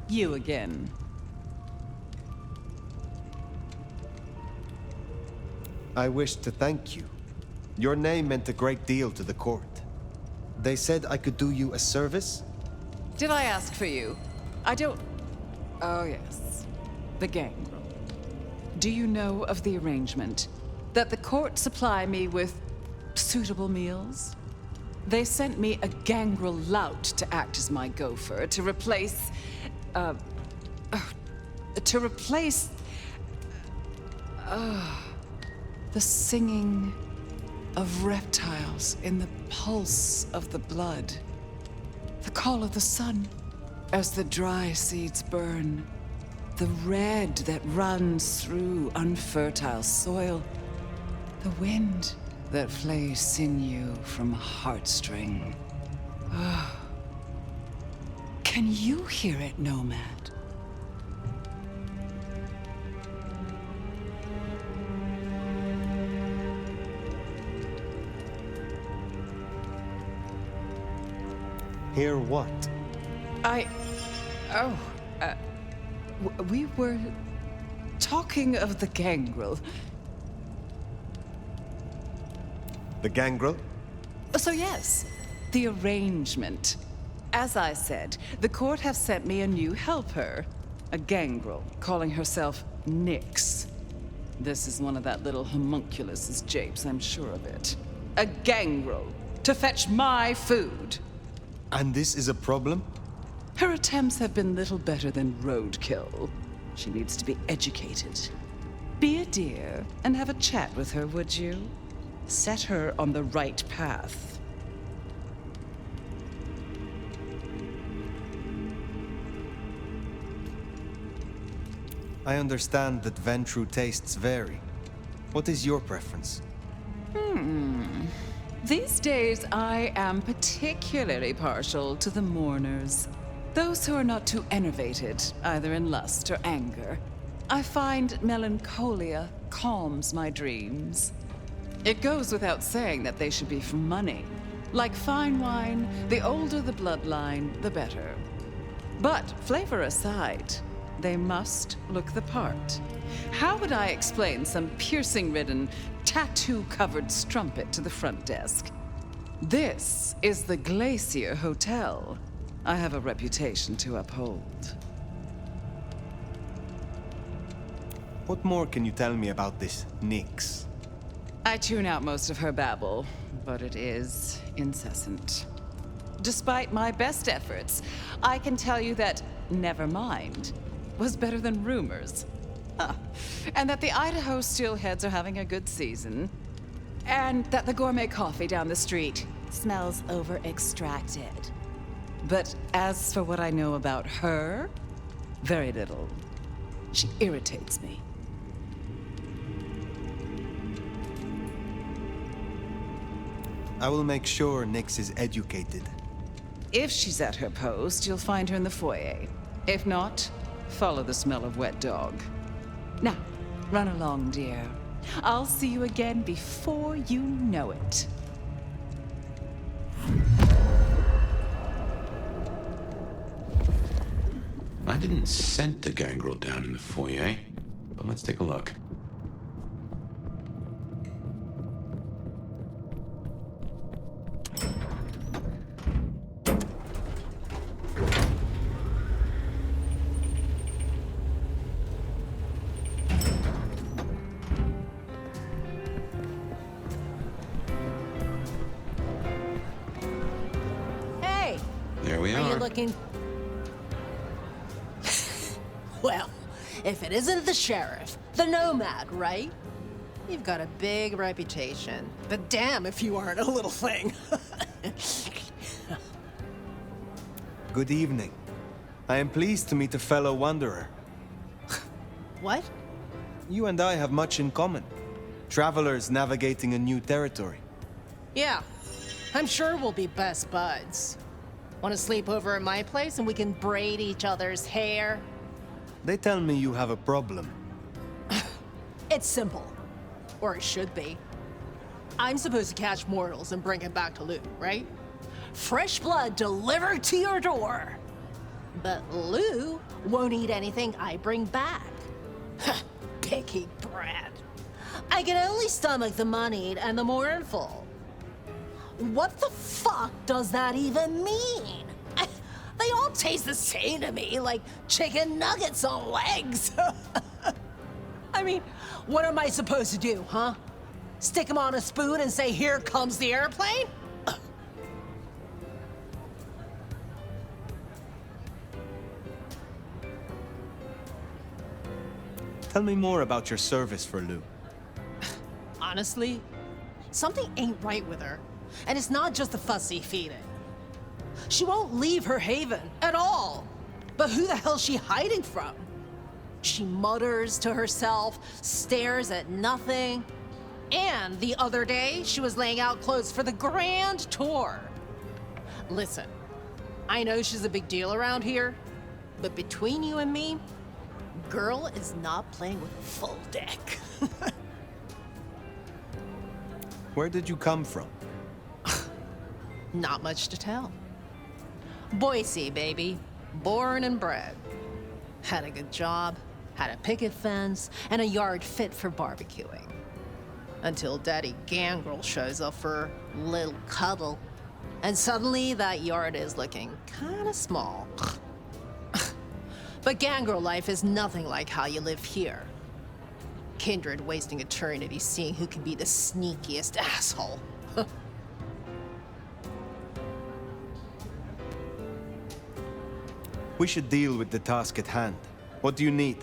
You again. I wish to thank you. Your name meant a great deal to the court. They said I could do you a service? Did I ask for you? I don't... Oh, yes. The gangrel. Do you know of the arrangement that the court supply me with suitable meals? They sent me a gangrel lout to act as my gopher, to replace the singing of reptiles in the pulse of the blood. The call of the sun as the dry seeds burn. The red that runs through unfertile soil. The wind that flays sinew from heartstring. Ah. Can you hear it, Nomad? Hear what? We were talking of the gangrel. The gangrel? So yes, the arrangement. As I said, the court have sent me a new helper. A gangrel, calling herself Nyx. This is one of that little homunculus's japes, I'm sure of it. A gangrel, to fetch my food. And this is a problem? Her attempts have been little better than roadkill. She needs to be educated. Be a dear and have a chat with her, would you? Set her on the right path. I understand that Ventru tastes vary. What is your preference? These days, I am particularly partial to the mourners. Those who are not too enervated, either in lust or anger. I find melancholia calms my dreams. It goes without saying that they should be for money. Like fine wine, the older the bloodline, the better. But flavor aside, they must look the part. How would I explain some piercing-ridden, tattoo-covered strumpet to the front desk? This is the Glacier Hotel. I have a reputation to uphold. What more can you tell me about this Nyx? I tune out most of her babble, but it is incessant. Despite my best efforts, I can tell you that never mind was better than rumors. And that the Idaho steelheads are having a good season. And that the gourmet coffee down the street smells over-extracted. But as for what I know about her, very little. She irritates me. I will make sure Nyx is educated. If she's at her post, you'll find her in the foyer. If not, follow the smell of wet dog. Now, run along, dear. I'll see you again before you know it. I didn't scent the gangrel down in the foyer, but let's take a look. Hey! There we are. Are you looking? Well, if it isn't the sheriff, the Nomad, right? You've got a big reputation, but damn if you aren't a little thing. Good evening. I am pleased to meet a fellow wanderer. What? You and I have much in common. Travelers navigating a new territory. Yeah, I'm sure we'll be best buds. Want to sleep over at my place and we can braid each other's hair? They tell me you have a problem. It's simple. Or it should be. I'm supposed to catch mortals and bring it back to Lou, right? Fresh blood delivered to your door. But Lou won't eat anything I bring back. Picky brat. I can only stomach the moneyed and the mournful. What the fuck does that even mean? They all taste the same to me, like chicken nuggets on legs. I mean, what am I supposed to do, huh? Stick them on a spoon and say, here comes the airplane? Tell me more about your service for Lou. Honestly, something ain't right with her. And it's not just the fussy feeding. She won't leave her haven at all. But who the hell's she hiding from? She mutters to herself, stares at nothing. And the other day, she was laying out clothes for the grand tour. Listen, I know she's a big deal around here, but between you and me, girl is not playing with a full deck. Where did you come from? Not much to tell. Boise, baby. Born and bred. Had a good job, had a picket fence, and a yard fit for barbecuing. Until Daddy Gangrel shows up for a little cuddle. And suddenly that yard is looking kinda small. But Gangrel life is nothing like how you live here. Kindred wasting eternity seeing who can be the sneakiest asshole. We should deal with the task at hand. What do you need?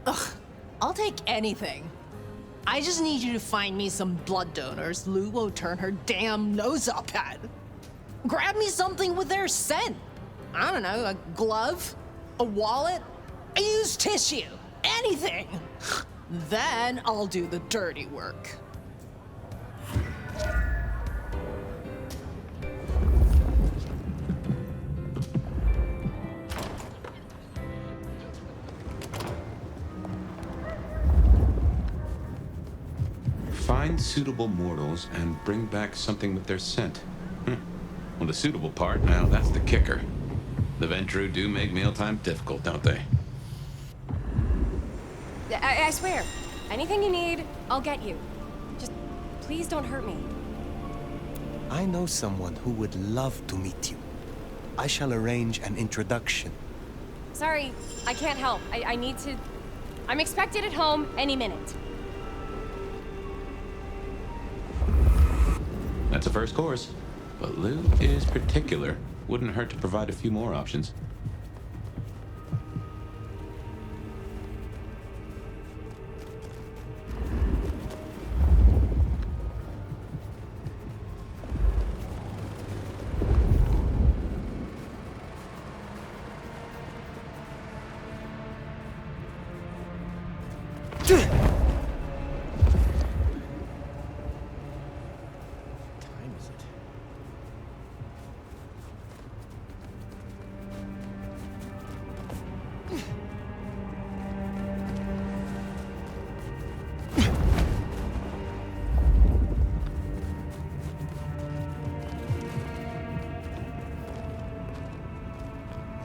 Ugh, I'll take anything. I just need you to find me some blood donors Lou won't turn her damn nose up at. Grab me something with their scent. I don't know, a glove, a wallet, a used tissue, anything. Then I'll do the dirty work. Find suitable mortals and bring back something with their scent. Well, the suitable part, now that's the kicker. The Ventru do make mealtime difficult, don't they? I swear, anything you need, I'll get you. Just please don't hurt me. I know someone who would love to meet you. I shall arrange an introduction. Sorry, I can't help. I need to... I'm expected at home any minute. That's a first course. But Lou is particular. Wouldn't hurt to provide a few more options.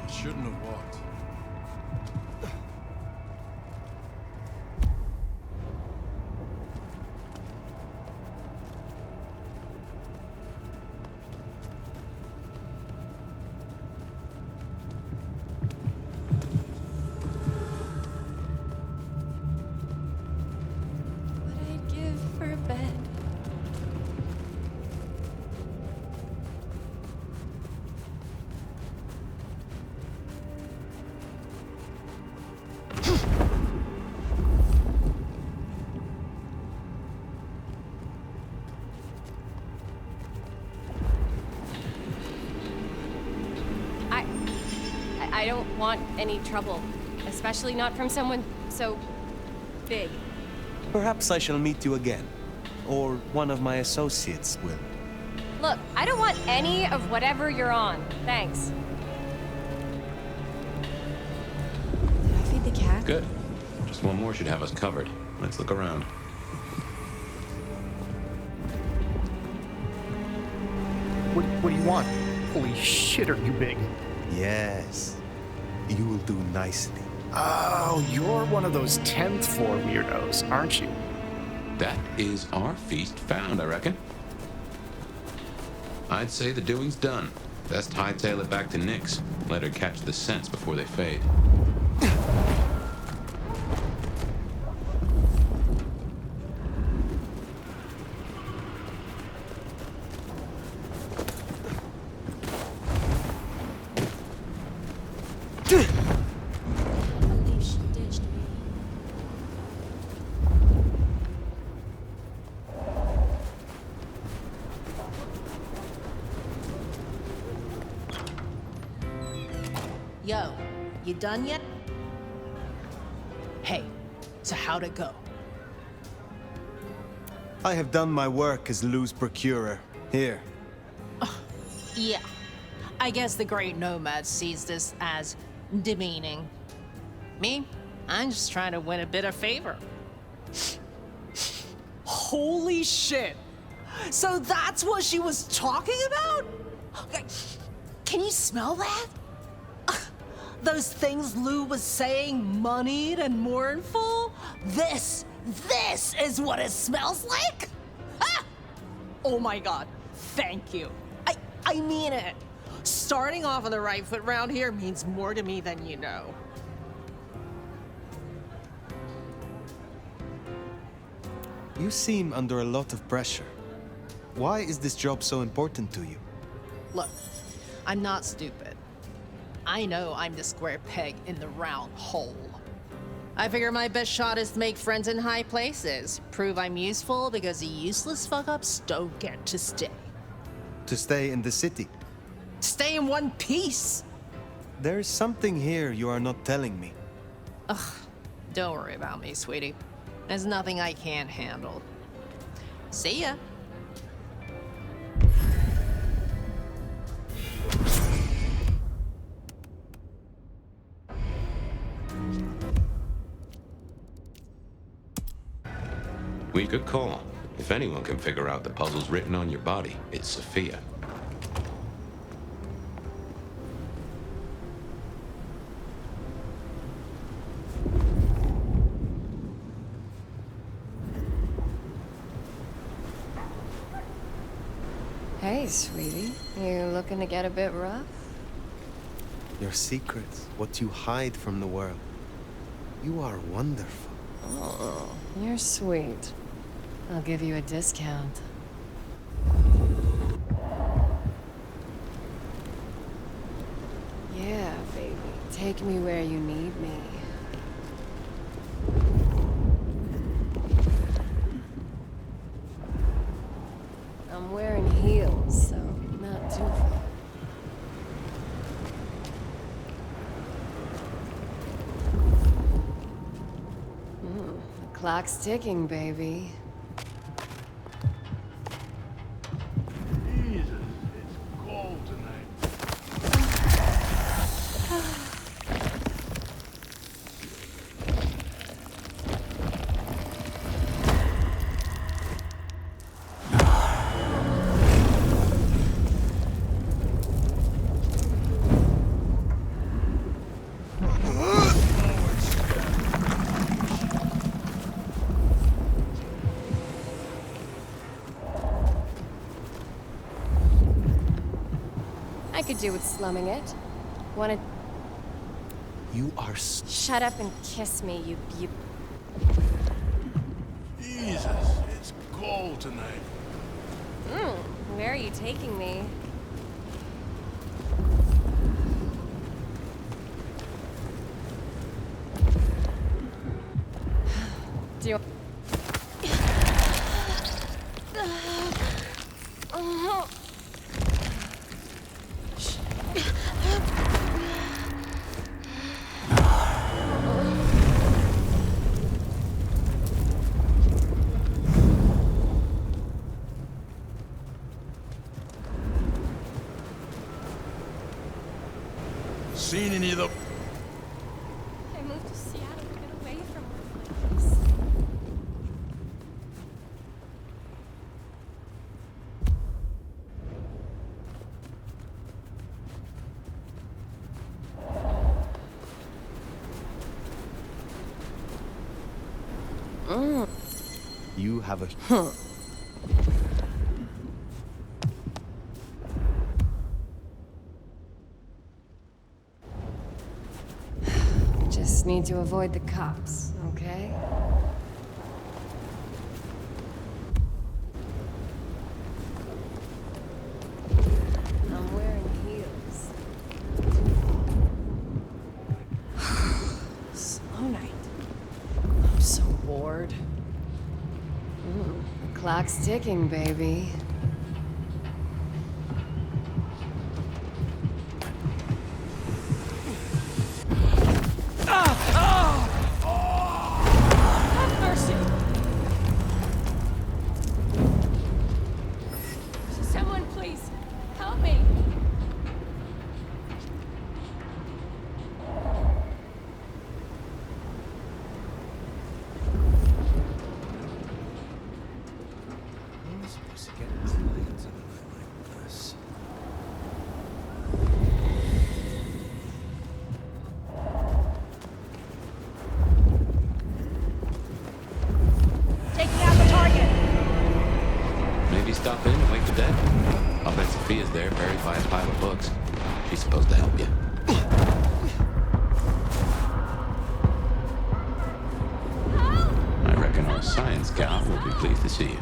Shouldn't have walked. What I'd give for a bed. I don't want any trouble, especially not from someone so big. Perhaps I shall meet you again, or one of my associates will. Look, I don't want any of whatever you're on. Thanks. Did I feed the cat? Good. Just one more should have us covered. Let's look around. What do you want? Holy shit, are you big? Yes. You will do nicely. Oh, you're one of those 10th floor weirdos, aren't you? That is our feast found, I reckon. I'd say the doing's done. Best hightail it back to Nyx. Let her catch the scents before they fade. Yo, you done yet? Hey, so how'd it go? I have done my work as Lou's procurer. Here. Yeah, I guess the great Nomad sees this as demeaning. Me? I'm just trying to win a bit of favor. Holy shit! So that's what she was talking about? Can you smell that? Those things Lou was saying, moneyed and mournful? This is what it smells like? Ah! Oh my god, thank you. I mean it. Starting off on the right foot round here means more to me than you know. You seem under a lot of pressure. Why is this job so important to you? Look, I'm not stupid. I know I'm the square peg in the round hole. I figure my best shot is to make friends in high places. Prove I'm useful because the useless fuck-ups don't get to stay. To stay in the city? Stay in one piece! There's something here you are not telling me. Ugh, don't worry about me, sweetie. There's nothing I can't handle. See ya. We could call. If anyone can figure out the puzzles written on your body, it's Sophia. Hey, sweetie. You looking to get a bit rough? Your secrets, what you hide from the world. You are wonderful. Oh, you're sweet. I'll give you a discount. Yeah, baby. Take me where you need me. I'm wearing heels, so not too far. The clock's ticking, baby. Jesus, it's cold tonight. I could do with slumming it. Wanna... You are Shut up and kiss me, you... Jesus, it's cold tonight. Where are you taking me? Do you... Seen any of the... I moved to Seattle to get away from work like this. You have a... just need to avoid the cops, okay? I'm wearing heels. Slow night. I'm so bored. The clock's ticking, baby. Have mercy! Someone please, help me! I'm supposed to get clients on a night like this. Taking out the target! Maybe stop in and wake the dead? I'll bet Sophia's there, buried by a pile of books. She's supposed to help you. I reckon our science gal will be pleased to see you.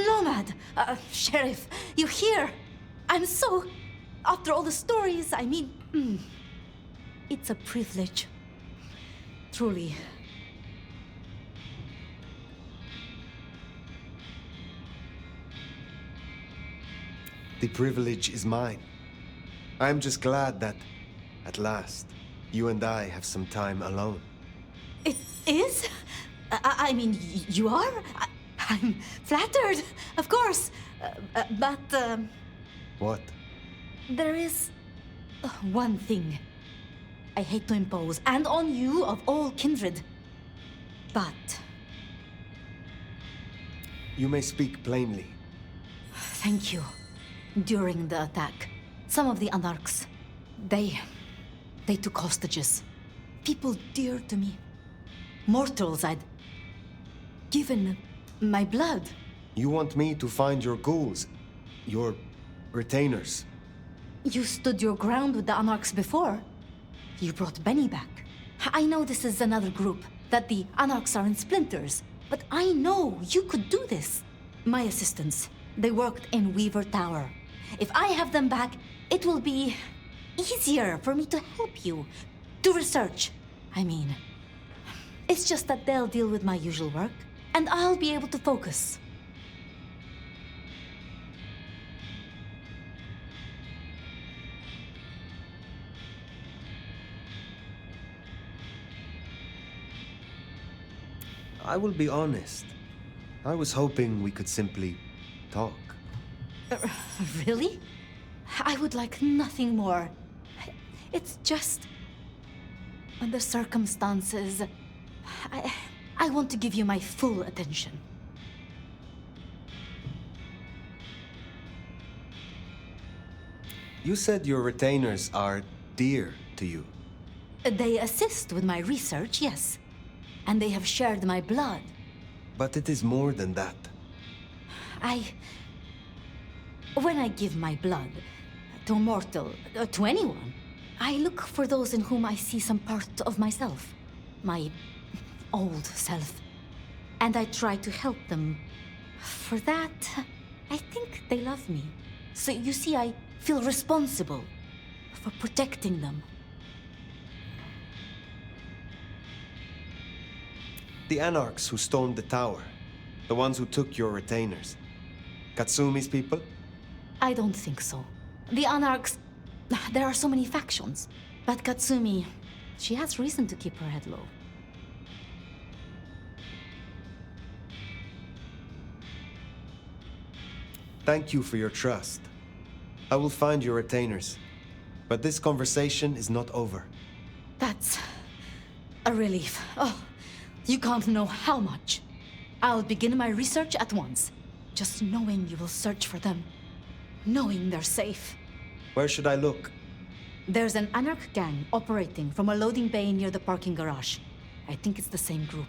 Nomad! Sheriff, you here? I'm so... After all the stories, I mean... it's a privilege. Truly. The privilege is mine. I'm just glad that, at last, you and I have some time alone. It is? I mean, you are? I'm flattered, of course. But, What? there is one thing I hate to impose, and on you of all kindred. But You may speak plainly. thank you. During the attack, some of the anarchs, they took hostages. People dear to me. Mortals I'd given my blood. You want me to find your ghouls, your retainers. You stood your ground with the anarchs before. You brought Benny back. I know this is another group, that the anarchs are in splinters, but I know you could do this. My assistants, they worked in Weaver Tower. If I have them back, it will be easier for me to help you. Do research. I mean, it's just that they'll deal with my usual work, and I'll be able to focus. I will be honest. I was hoping we could simply talk. Really? I would like nothing more. It's just... under circumstances... I want to give you my full attention. You said your retainers are dear to you. They assist with my research, yes. And they have shared my blood. But it is more than that. When I give my blood to a mortal, to anyone, I look for those in whom I see some part of myself. My old self. And I try to help them. For that, I think they love me. So you see, I feel responsible for protecting them. The Anarchs who stormed the tower. The ones who took your retainers. Katsumi's people? I don't think so. The Anarchs... There are so many factions. But Katsumi... She has reason to keep her head low. Thank you for your trust. I will find your retainers. But this conversation is not over. That's... a relief. Oh, you can't know how much. I'll begin my research at once. Just knowing you will search for them. Knowing they're safe. Where should I look? There's an Anarch gang operating from a loading bay near the parking garage. I think it's the same group.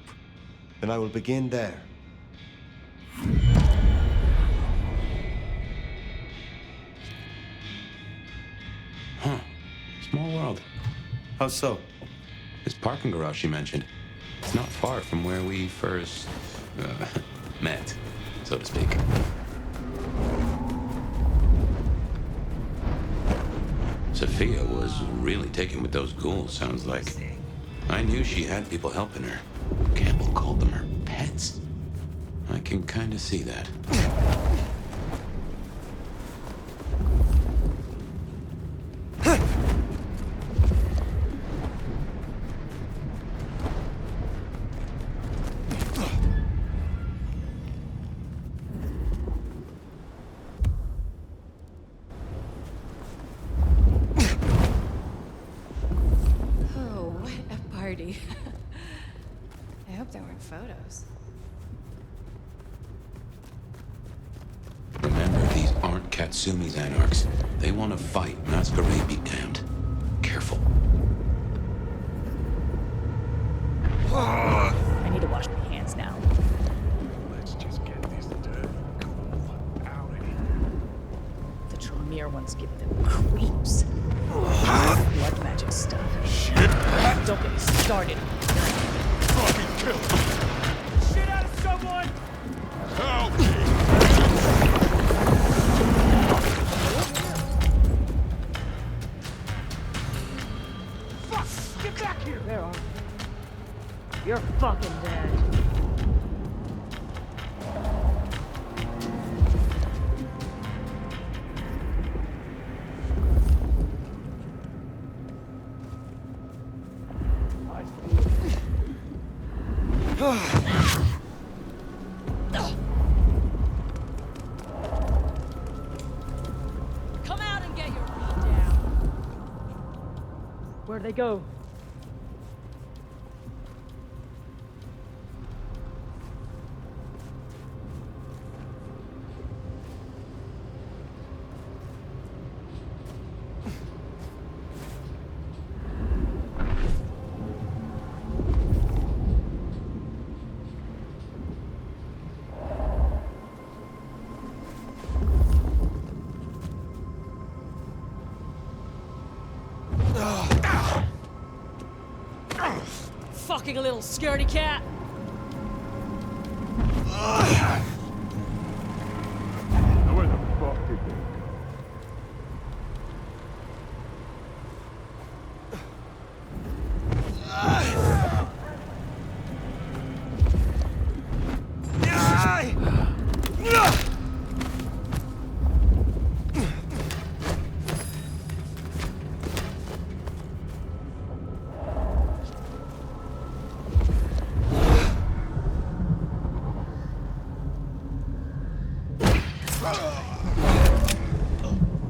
Then I will begin there. Huh. Small world. How so? This parking garage you mentioned, it's not far from where we first met, so to speak. Sophia was really taken with those ghouls, sounds like. I knew she had people helping her. Campbell called them her pets. I can kind of see that. I hope there weren't photos. Remember, these aren't Katsumi's Anarchs. They want to fight. Masquerade be damned. Careful. I need to wash my hands now. Let's just get this dirt cool out of here. The Tremere ones give them creeps. Blood magic stuff. Shit! Don't get me started. Fucking kill him! Shit out of someone! Help! Fuck! Get back here! Where are you? You're fucking dead. Come out and get your feet down. Where'd they go? Fucking little scaredy cat. Where the fuck did they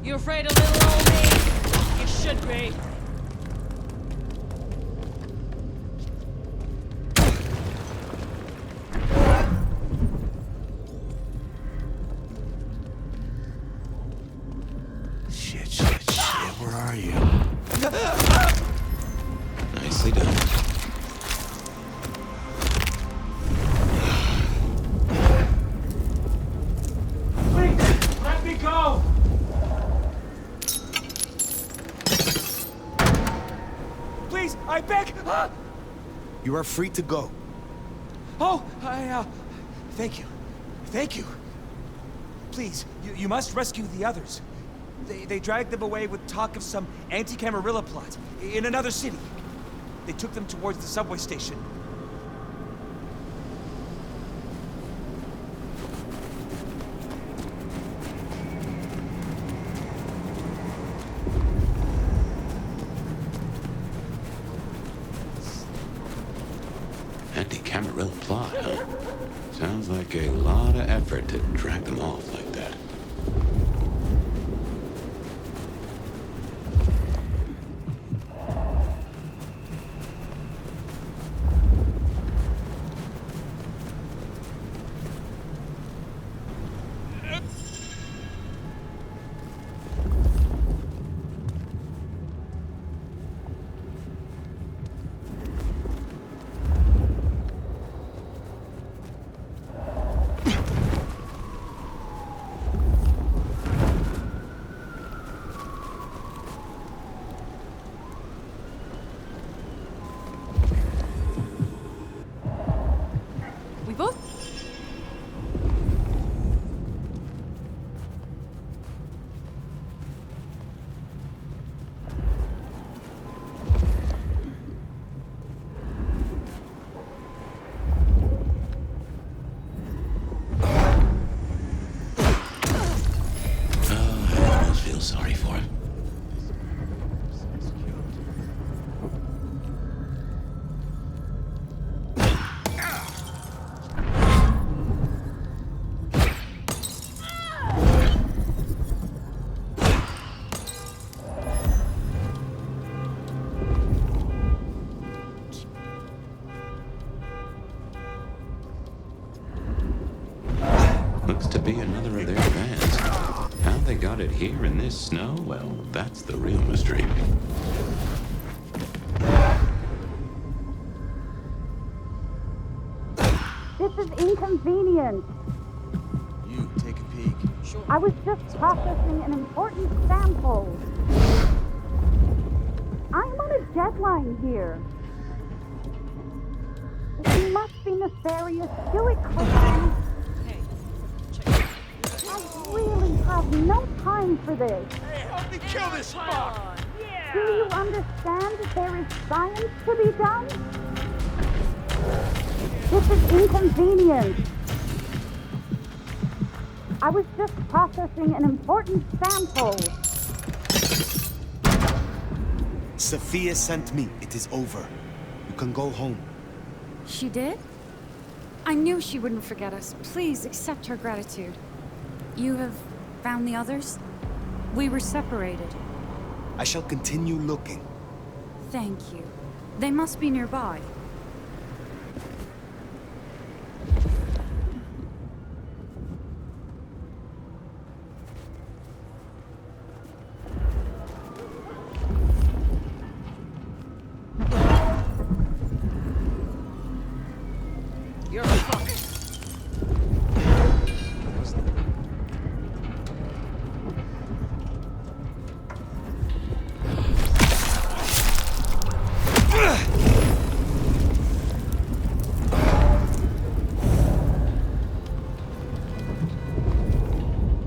You afraid of little old me? You should be. Shit, where are you? Nicely done. Please, let me go! I beg! You are free to go. Oh, thank you. Thank you. Please, you must rescue the others. They dragged them away with talk of some anti-Camarilla plot in another city. They took them towards the subway station. Anti-Camarilla plot, huh? Sounds like a lot of effort to drag them off like that. Sorry for him. Looks to be another of their vans. How they got it here in this snow? Well, that's the real mystery. This is inconvenient. You, take a peek. Sure. I was just processing an important sample. I'm on a deadline here. It must be nefarious. Do it quickly. I really have no time for this. Hey, help me kill this fuck! Do you understand that there is science to be done? This is inconvenient. I was just processing an important sample. Sophia sent me. It is over. You can go home. She did? I knew she wouldn't forget us. Please accept her gratitude. You have found the others? We were separated. I shall continue looking. Thank you. They must be nearby. You're fucked.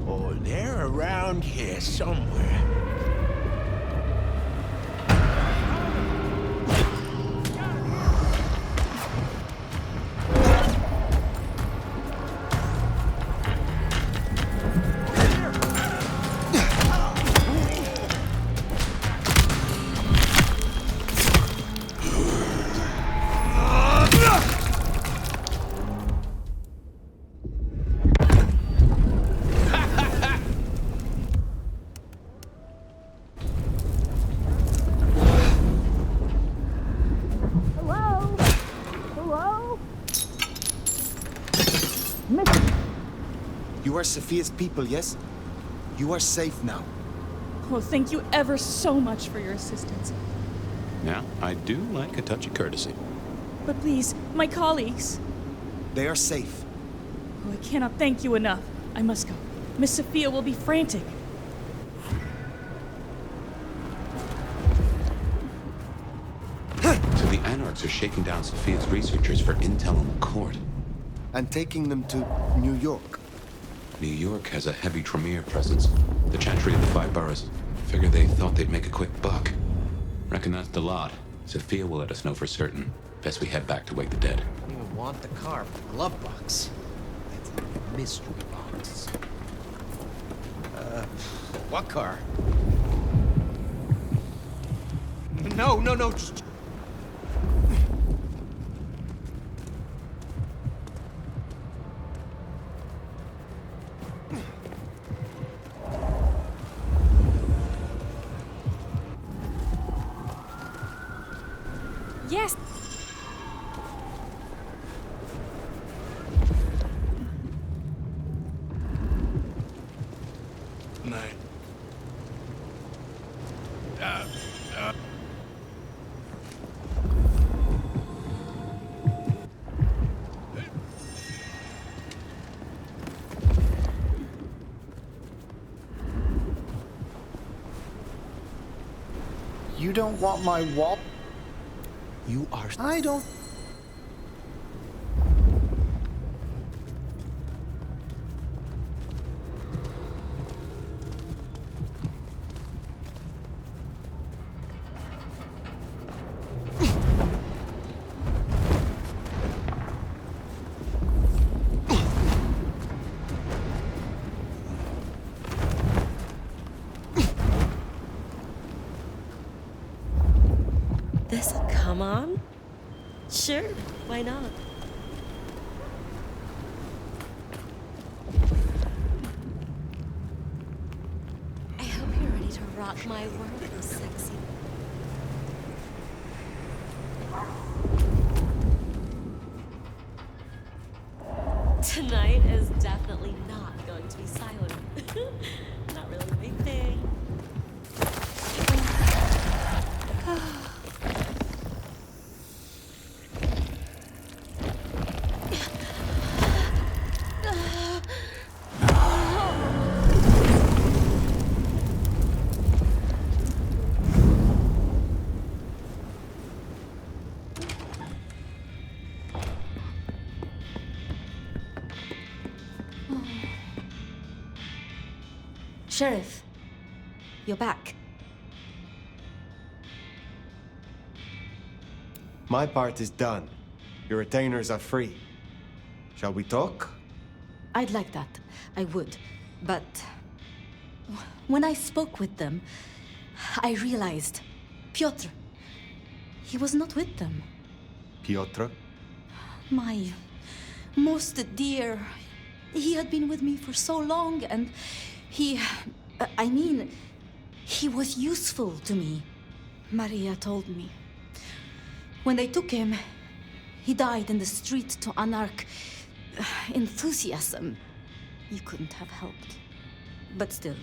Oh, they're around here somewhere. You are Sophia's people, yes? You are safe now. Well, thank you ever so much for your assistance. Now, I do like a touch of courtesy. But please, my colleagues. They are safe. Oh, I cannot thank you enough. I must go. Miss Sophia will be frantic. thugs are shaking down Sophia's researchers for intel on the court. And taking them to New York. New York has a heavy Tremere presence. The Chantry of the Five Boroughs. Figured they thought they'd make a quick buck. Reckon that's the lot. Sophia will let us know for certain. Best we head back to wake the dead. I don't even want the car for the glove box. It's a mystery box. What car? No, just... Yes. Night. You don't want my wall? You are... I don't... This'll come on? Sure, why not? I hope you're ready to rock my world, sexy. Tonight is definitely not going to be silent. Not really my thing. Sheriff, you're back. My part is done. Your retainers are free. Shall we talk? I'd like that. I would. But when I spoke with them, I realized Piotr, he was not with them. Piotr? My most dear. He had been with me for so long, and he was useful to me. Maria told me. When they took him, he died in the street to anarch enthusiasm. You couldn't have helped. But still.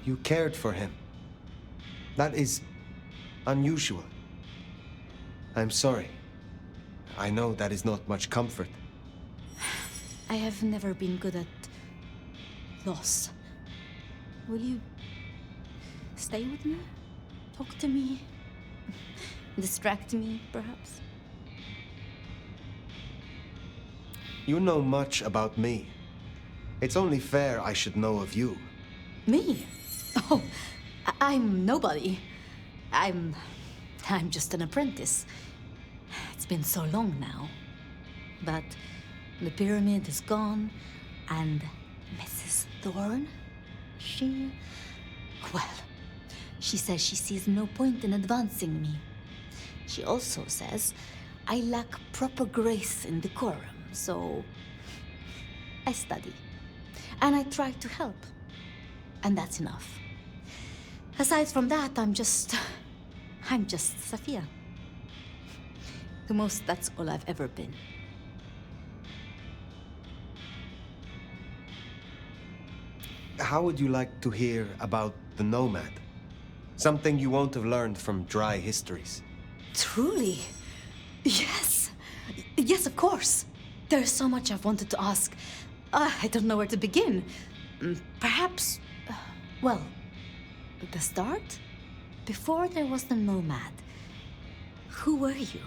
You cared for him. That is unusual. I'm sorry. I know that is not much comfort. I have never been good at loss. Will you stay with me? Talk to me? Distract me, perhaps? You know much about me. It's only fair I should know of you. Me? Oh, I'm nobody. I'm just an apprentice. It's been so long now. But the pyramid is gone, and Mrs. Thorne, well, she says she sees no point in advancing me. She also says I lack proper grace and decorum, so I study. And I try to help. And that's enough. Aside from that, I'm just Sophia. The most, that's all I've ever been. How would you like to hear about the Nomad? Something you won't have learned from dry histories. Truly? Yes. Yes, of course. There's so much I've wanted to ask. I don't know where to begin. Perhaps, well, the start? Before there was the Nomad, who were you?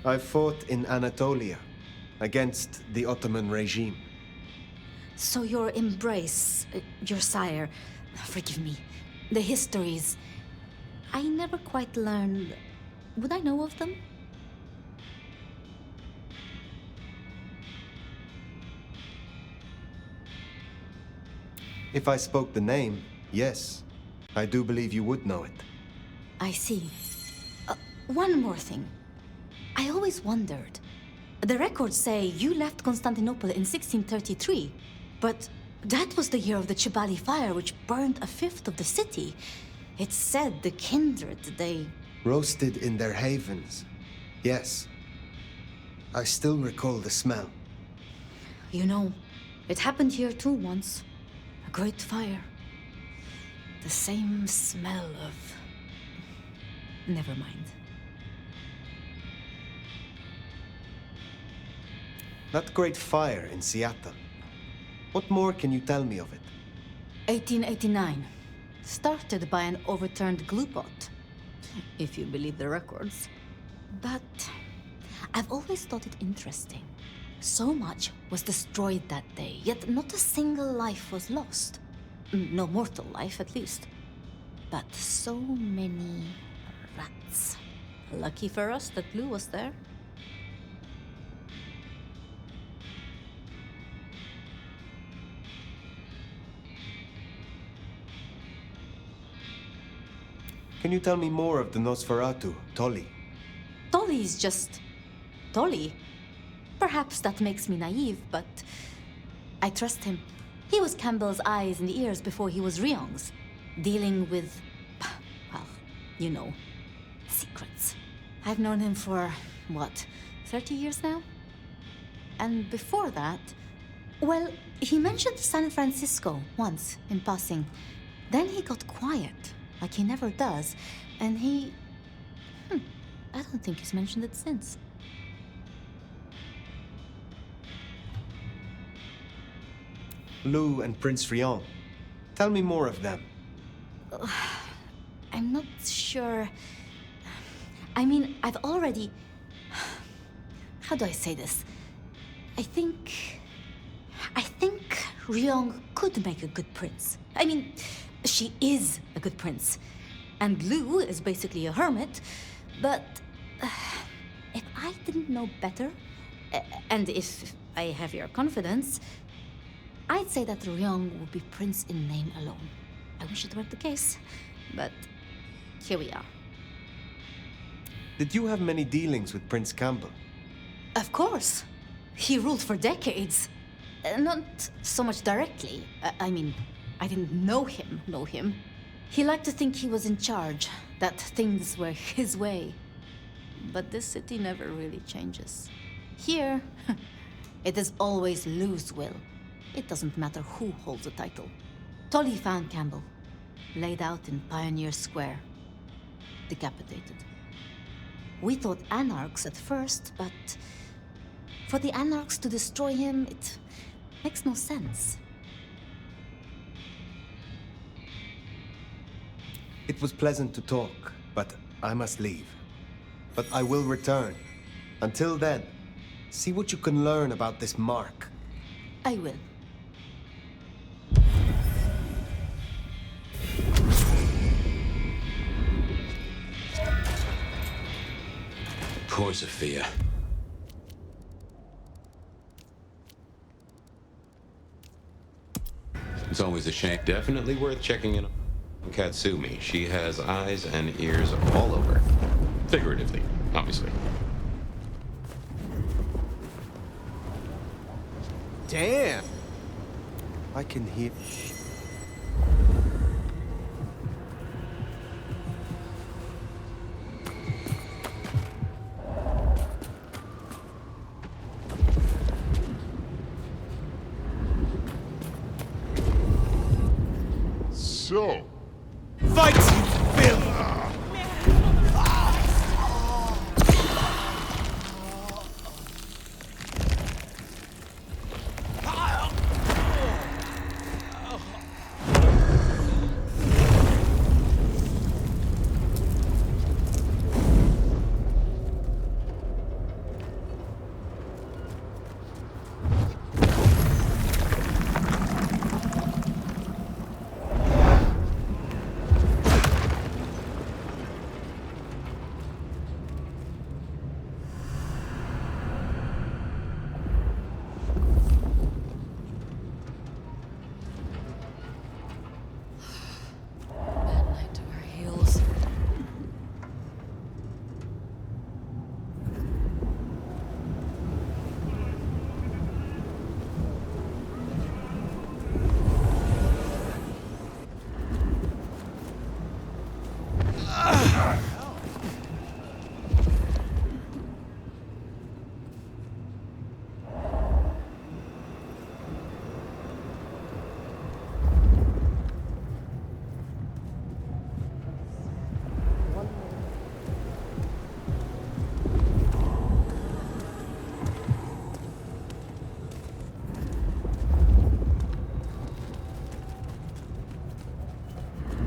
I fought in Anatolia against the Ottoman regime. So your embrace, your sire, forgive me, the histories, I never quite learned. Would I know of them? If I spoke the name, yes, I do believe you would know it. I see. One more thing. I always wondered. The records say you left Constantinople in 1633, but that was the year of the Chibali fire, which burned a fifth of the city. It's said the kindred, they... Roasted in their havens. Yes. I still recall the smell. You know, it happened here too once. A great fire. The same smell of... Never mind. That great fire in Seattle. What more can you tell me of it? 1889. Started by an overturned glue pot, if you believe the records. But I've always thought it interesting. So much was destroyed that day, yet not a single life was lost. No mortal life, at least. But so many rats. Lucky for us that glue was there. Can you tell me more of the Nosferatu, Tolly? Tolly's just... Tolly? Perhaps that makes me naive, but... I trust him. He was Campbell's eyes and ears before he was Ryong's. Dealing with... well, you know... secrets. I've known him for, what, 30 years now? And before that... well, he mentioned San Francisco once, in passing. Then he got quiet. Like he never does, and he... I don't think he's mentioned it since. Lou and Prince Ryong. Tell me more of them. I'm not sure... I mean, I've already... How do I say this? I think Ryong could make a good prince. I mean... she is a good prince. And Lou is basically a hermit. But if I didn't know better, and if I have your confidence, I'd say that Ryong would be prince in name alone. I wish it weren't the case, but here we are. Did you have many dealings with Prince Campbell? Of course. He ruled for decades. Not so much directly. I mean... I didn't know him. He liked to think he was in charge, that things were his way. But this city never really changes. Here, it is always Lou's will. It doesn't matter who holds the title. Tolly found Campbell, laid out in Pioneer Square, decapitated. We thought anarchs at first, but for the anarchs to destroy him, it makes no sense. It was pleasant to talk, but I must leave. But I will return. Until then, see what you can learn about this mark. I will. Poor Sophia. It's always a shame. Definitely worth checking in on Katsumi. She has eyes and ears all over. Figuratively, obviously. Damn! I can hear... so? Fight, you filth!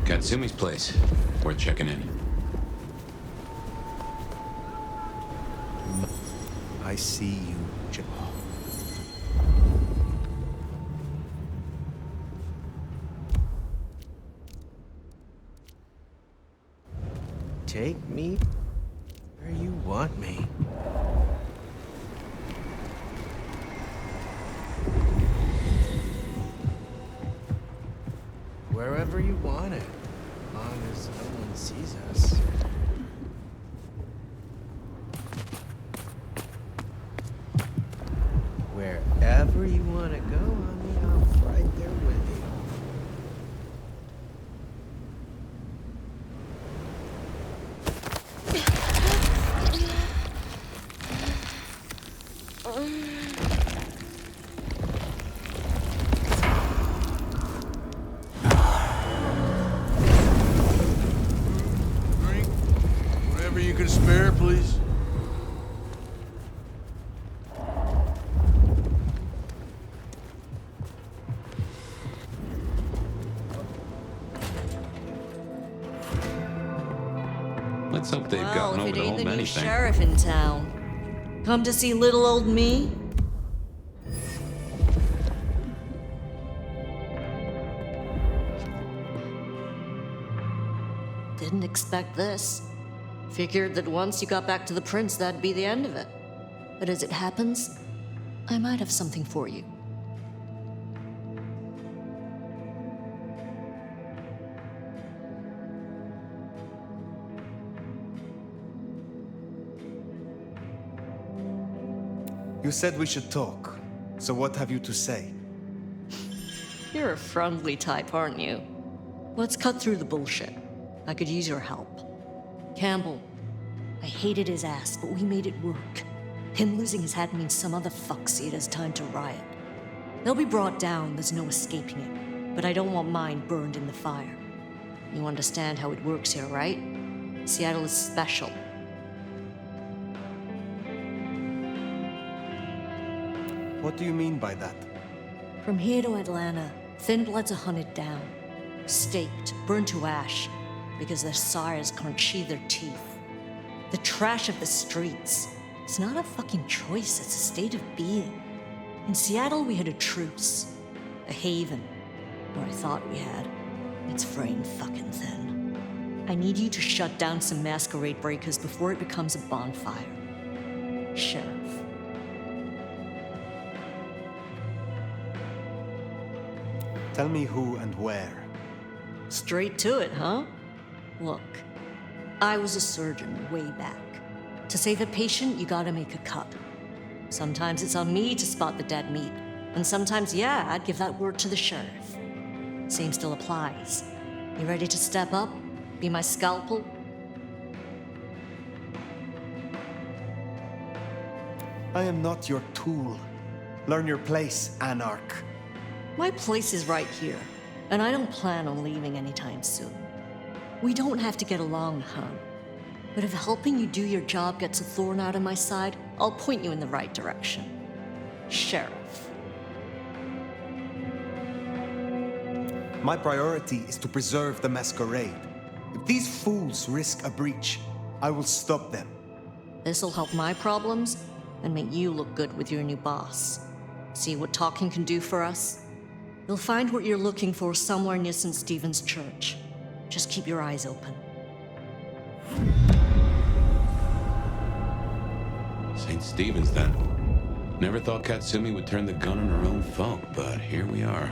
Katsumi's place. Worth checking in. I see you, Jamal. Take me where you want me. Wherever you want it, as long as no one sees us. Wherever you want to go, honey, I'm right there with you. Whatever you can spare, please. Let's hope they've Well, gotten if over it to ain't hold the new anything. sheriff in town. Come to see little old me? Didn't expect this. Figured that once you got back to the prince, that'd be the end of it. But as it happens, I might have something for you. You said we should talk. So what have you to say? You're a friendly type, aren't you? Let's cut through the bullshit. I could use your help. Campbell, I hated his ass, but we made it work. Him losing his head means some other fuck see it as time to riot. They'll be brought down, there's no escaping it. But I don't want mine burned in the fire. You understand how it works here, right? Seattle is special. What do you mean by that? From here to Atlanta, thin bloods are hunted down, staked, burned to ash, because their sires can't sheathe their teeth. The trash of the streets. It's not a fucking choice, it's a state of being. In Seattle, we had a truce. A haven. Or I thought we had. It's fraying fucking thin. I need you to shut down some masquerade breakers before it becomes a bonfire. Sheriff. Tell me who and where. Straight to it, huh? Look, I was a surgeon way back. To save a patient, you gotta make a cut. Sometimes it's on me to spot the dead meat, and sometimes, yeah, I'd give that word to the sheriff. Same still applies. You ready to step up? Be my scalpel? I am not your tool. Learn your place, Anarch. My place is right here. And I don't plan on leaving anytime soon. We don't have to get along, huh? But if helping you do your job gets a thorn out of my side, I'll point you in the right direction. Sheriff. My priority is to preserve the Masquerade. If these fools risk a breach, I will stop them. This'll help my problems and make you look good with your new boss. See what talking can do for us? You'll find what you're looking for somewhere near St. Stephen's Church. Just keep your eyes open. St. Stephen's, then. Never thought Katsumi would turn the gun on her own folk, but here we are.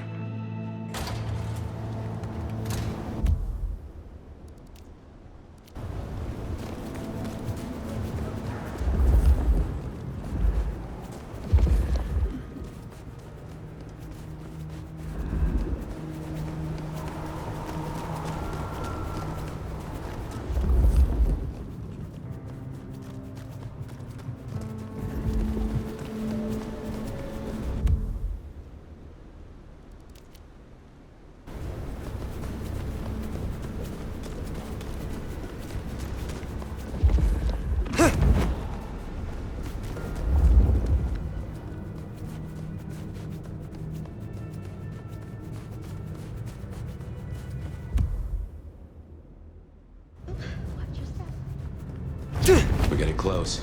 We're getting close.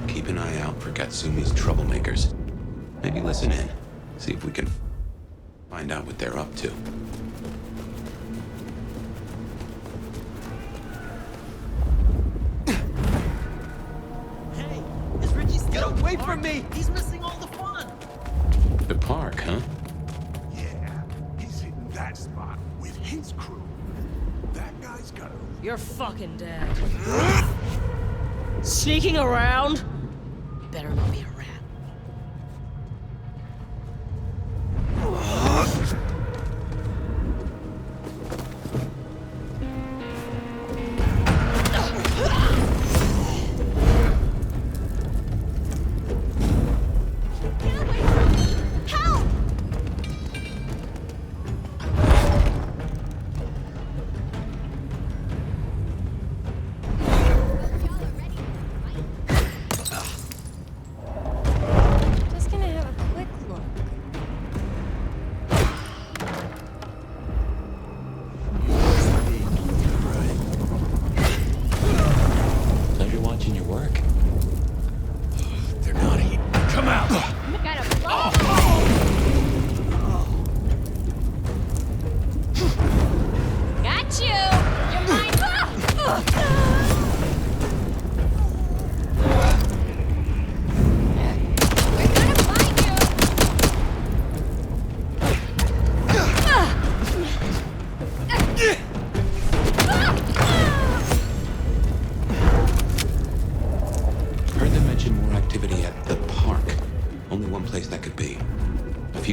Keep an eye out for Katsumi's troublemakers. Maybe listen in. See if we can find out what they're up to. Hey, is Richie still Get away from me! He's missing all the fun! The park, huh? Yeah, he's hitting that spot with his crew. That guy's got a... You're fucking dead. Sneaking around? Better not be a rat.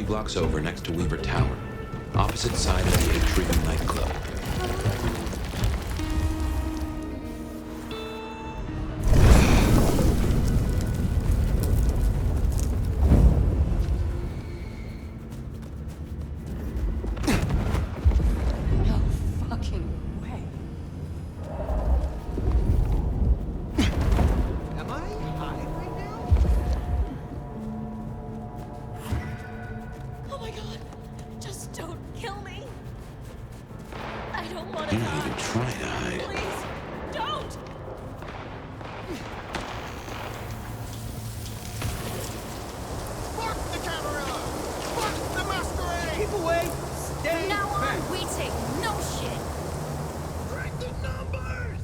Blocks over next to Weaver Tower, opposite side of the Atrium nightclub. No fucking way. Am I high right now? Oh my god. Just don't kill me. I don't want to You're die. not even trying to hide. Please, don't. Fuck the Camarilla! Fuck the Masquerade! Keep away! Stay From now back! on, we take no shit. Break the numbers!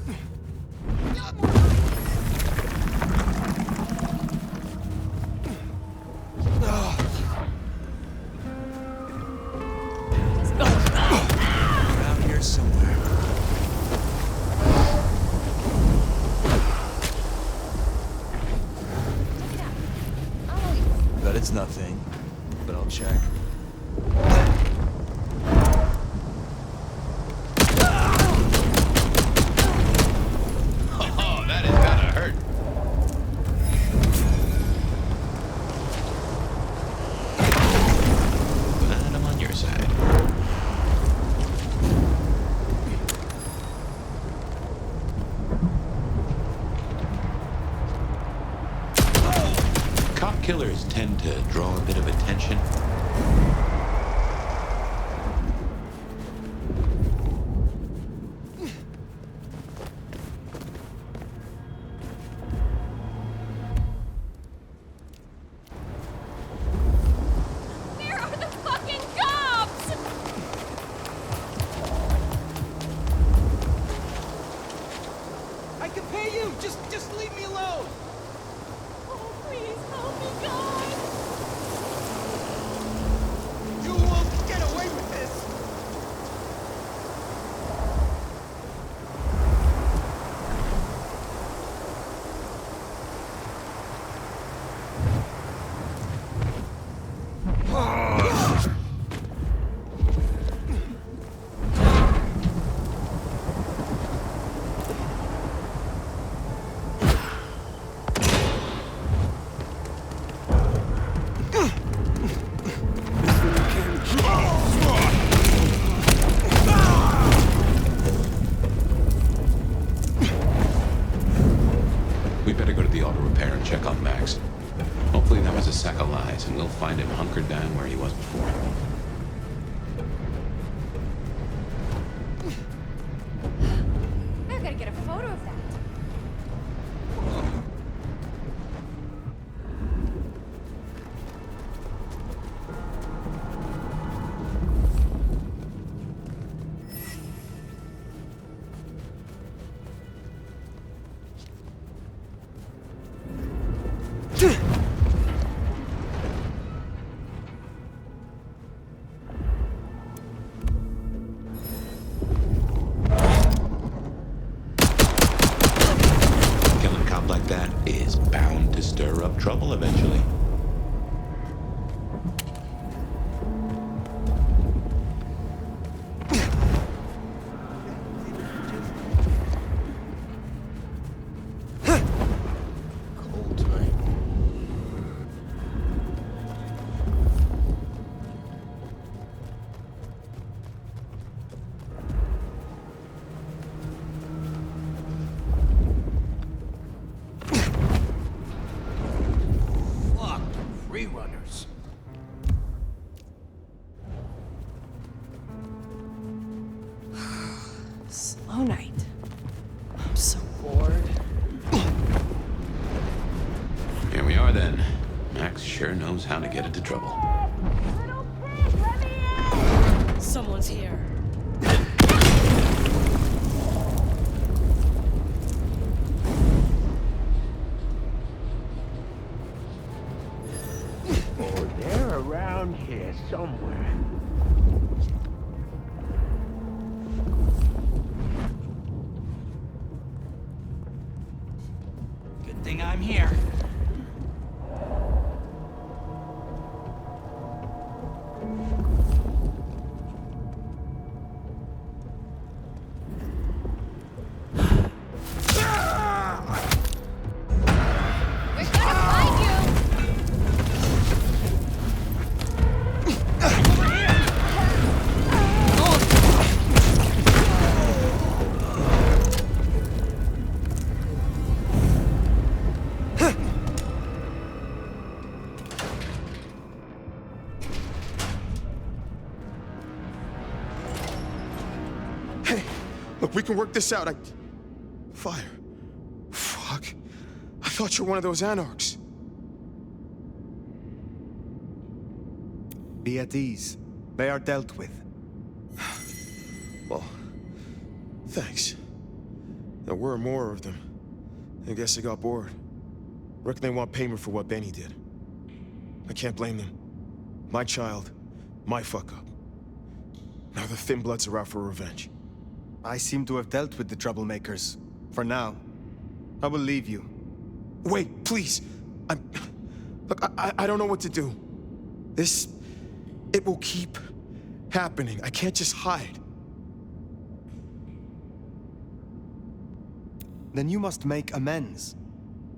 Around here somewhere. Bet it's nothing, but I'll check. Oh, that is gotta hurt. Glad I'm on your side. killers tend to draw a bit of attention. Where are the fucking cops? I can pay you! Just leave me alone! Oh, please help me, God. You won't get away with this! We better go to the auto repair and check on Max. Hopefully that was a sack of lies, and we'll find him hunkered down where he was before. I've got to get a photo of that. Killing a cop like that is bound to stir up trouble eventually. Cold tonight. Fuck, free runners. Slow night. I'm so bored. Here we are then. Max sure knows how to get into trouble. Someone's here. Oh, they're around here somewhere. Good thing I'm here. We're gonna find you. Hey, look, we can work this out. Fire. Fuck. I thought you were one of those anarchs. Be at ease. They are dealt with. Well, thanks. There were more of them. I guess I got bored. Reckon they want payment for what Benny did. I can't blame them. My child, my fuck up. Now the Thin Bloods are out for revenge. I seem to have dealt with the troublemakers. For now. I will leave you. Wait, please! Look, I don't know what to do. It will keep happening. I can't just hide. Then you must make amends.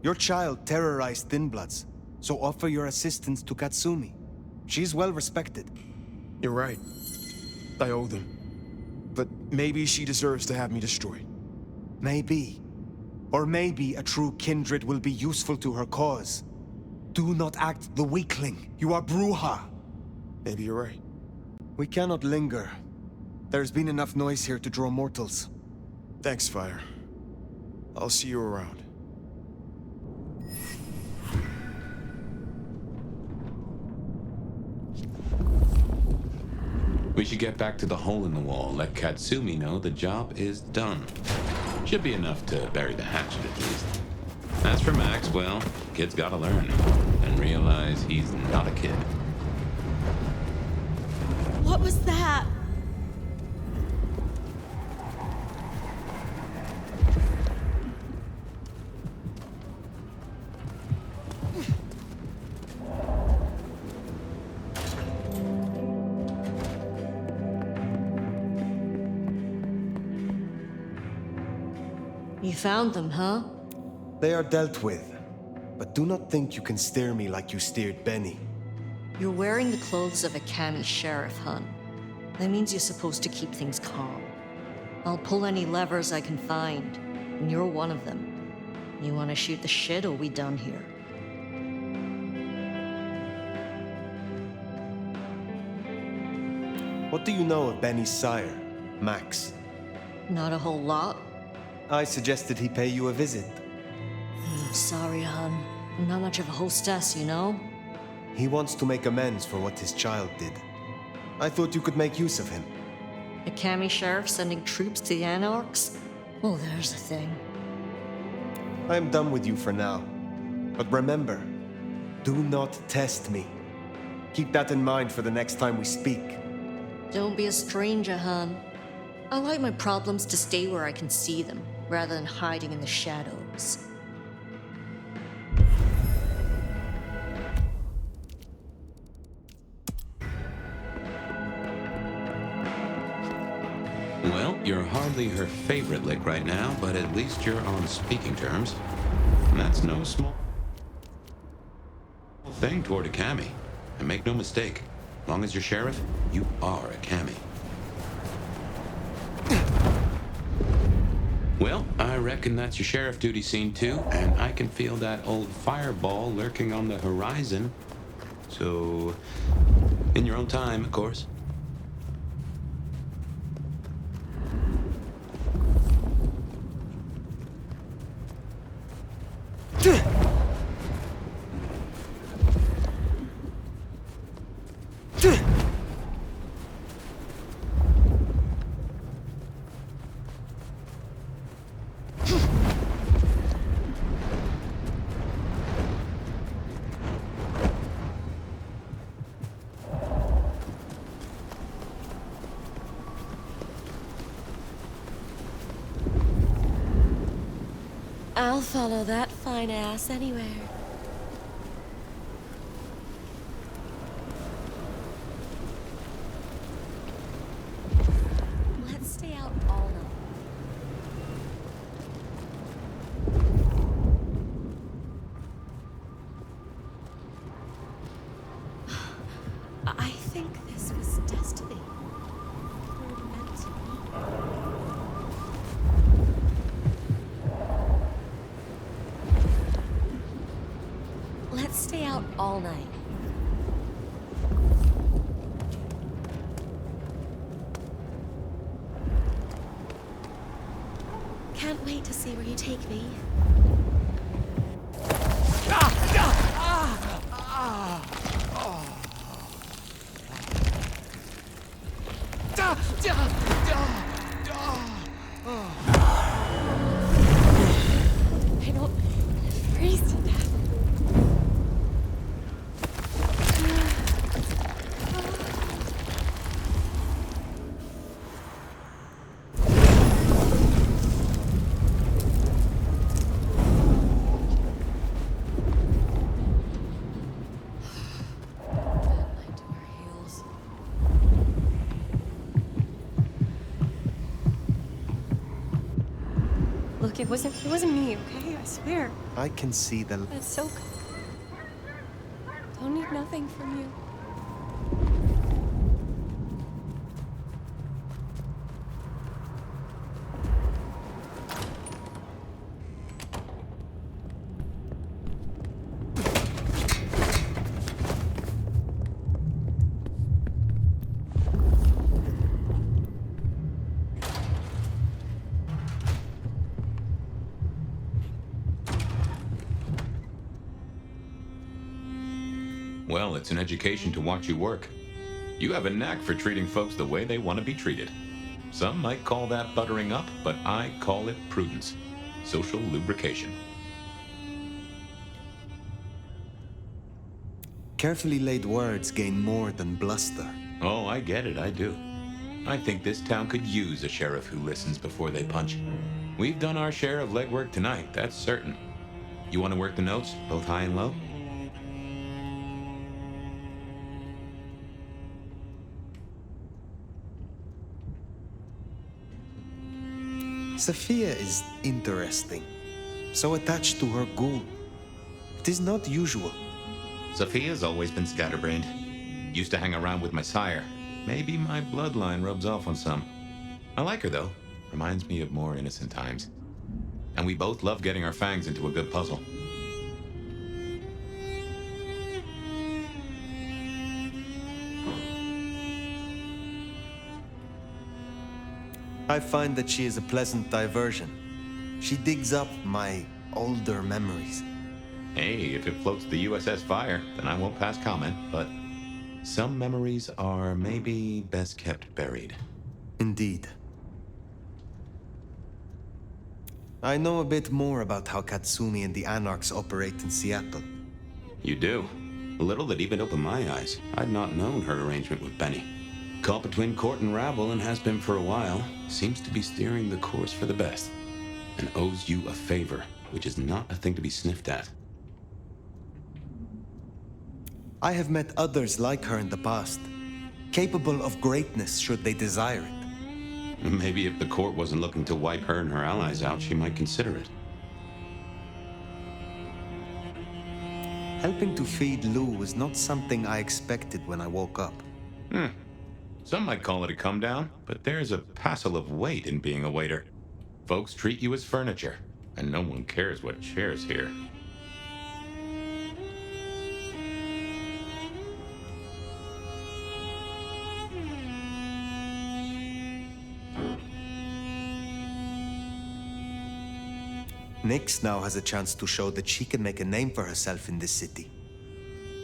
Your child terrorized Thin Bloods, so offer your assistance to Katsumi. She's well respected. You're right. I owe them. But maybe she deserves to have me destroyed. Maybe. Or maybe a true kindred will be useful to her cause. Do not act the weakling. You are Bruja. Maybe you're right. We cannot linger. There's been enough noise here to draw mortals. Thanks, Fire. I'll see you around. We should get back to the hole in the wall. Let Katsumi know the job is done. Should be enough to bury the hatchet at least. As for Max, well, kid's gotta learn. And realize he's not a kid. What was that? You found them, huh? They are dealt with. But do not think you can steer me like you steered Benny. You're wearing the clothes of a Cami sheriff, hun. That means you're supposed to keep things calm. I'll pull any levers I can find, and you're one of them. You want to shoot the shit, or we done here? What do you know of Benny's sire, Max? Not a whole lot. I suggested he pay you a visit. Sorry, hun. I'm not much of a hostess, you know? He wants to make amends for what his child did. I thought you could make use of him. A Cami sheriff sending troops to the Anarchs? Well, there's a thing. I am done with you for now. But remember, do not test me. Keep that in mind for the next time we speak. Don't be a stranger, hun. I like my problems to stay where I can see them, rather than hiding in the shadows. Well, you're hardly her favorite lick right now, but at least you're on speaking terms. And that's no small thing toward a Cami. And make no mistake, as long as you're sheriff, you are a Cami. Well, I reckon that's your sheriff duty scene too, and I can feel that old fireball lurking on the horizon. So, in your own time, of course. I'll follow that fine ass anywhere. Let's stay out all night. I think this was destiny. We were meant to be. Let's stay out all night. Can't wait to see where you take me. I don't freeze to death. Look, it wasn't me, okay? I swear. I can see the... That's so good. Don't need nothing from you. Well, it's an education to watch you work. You have a knack for treating folks the way they want to be treated. Some might call that buttering up, but I call it prudence. Social lubrication. Carefully laid words gain more than bluster. Oh, I get it, I do. I think this town could use a sheriff who listens before they punch. We've done our share of legwork tonight, that's certain. You want to work the notes, both high and low? Sophia is interesting. So attached to her ghoul. It is not usual. Sophia's always been scatterbrained. Used to hang around with my sire. Maybe my bloodline rubs off on some. I like her, though. Reminds me of more innocent times. And we both love getting our fangs into a good puzzle. I find that she is a pleasant diversion. She digs up my older memories. Hey, if it floats the USS Fire, then I won't pass comment, but some memories are maybe best kept buried. Indeed. I know a bit more about how Katsumi and the Anarchs operate in Seattle. You do? A little that even opened my eyes. I'd not known her arrangement with Benny. Caught between court and rabble and has been for a while. Seems to be steering the course for the best. And owes you a favor, which is not a thing to be sniffed at. I have met others like her in the past, capable of greatness should they desire it. Maybe if the court wasn't looking to wipe her and her allies out, she might consider it. Helping to feed Lou was not something I expected when I woke up. Some might call it a come down, but there's a passel of weight in being a waiter. Folks treat you as furniture, and no one cares what shares here. Nyx now has a chance to show that she can make a name for herself in this city.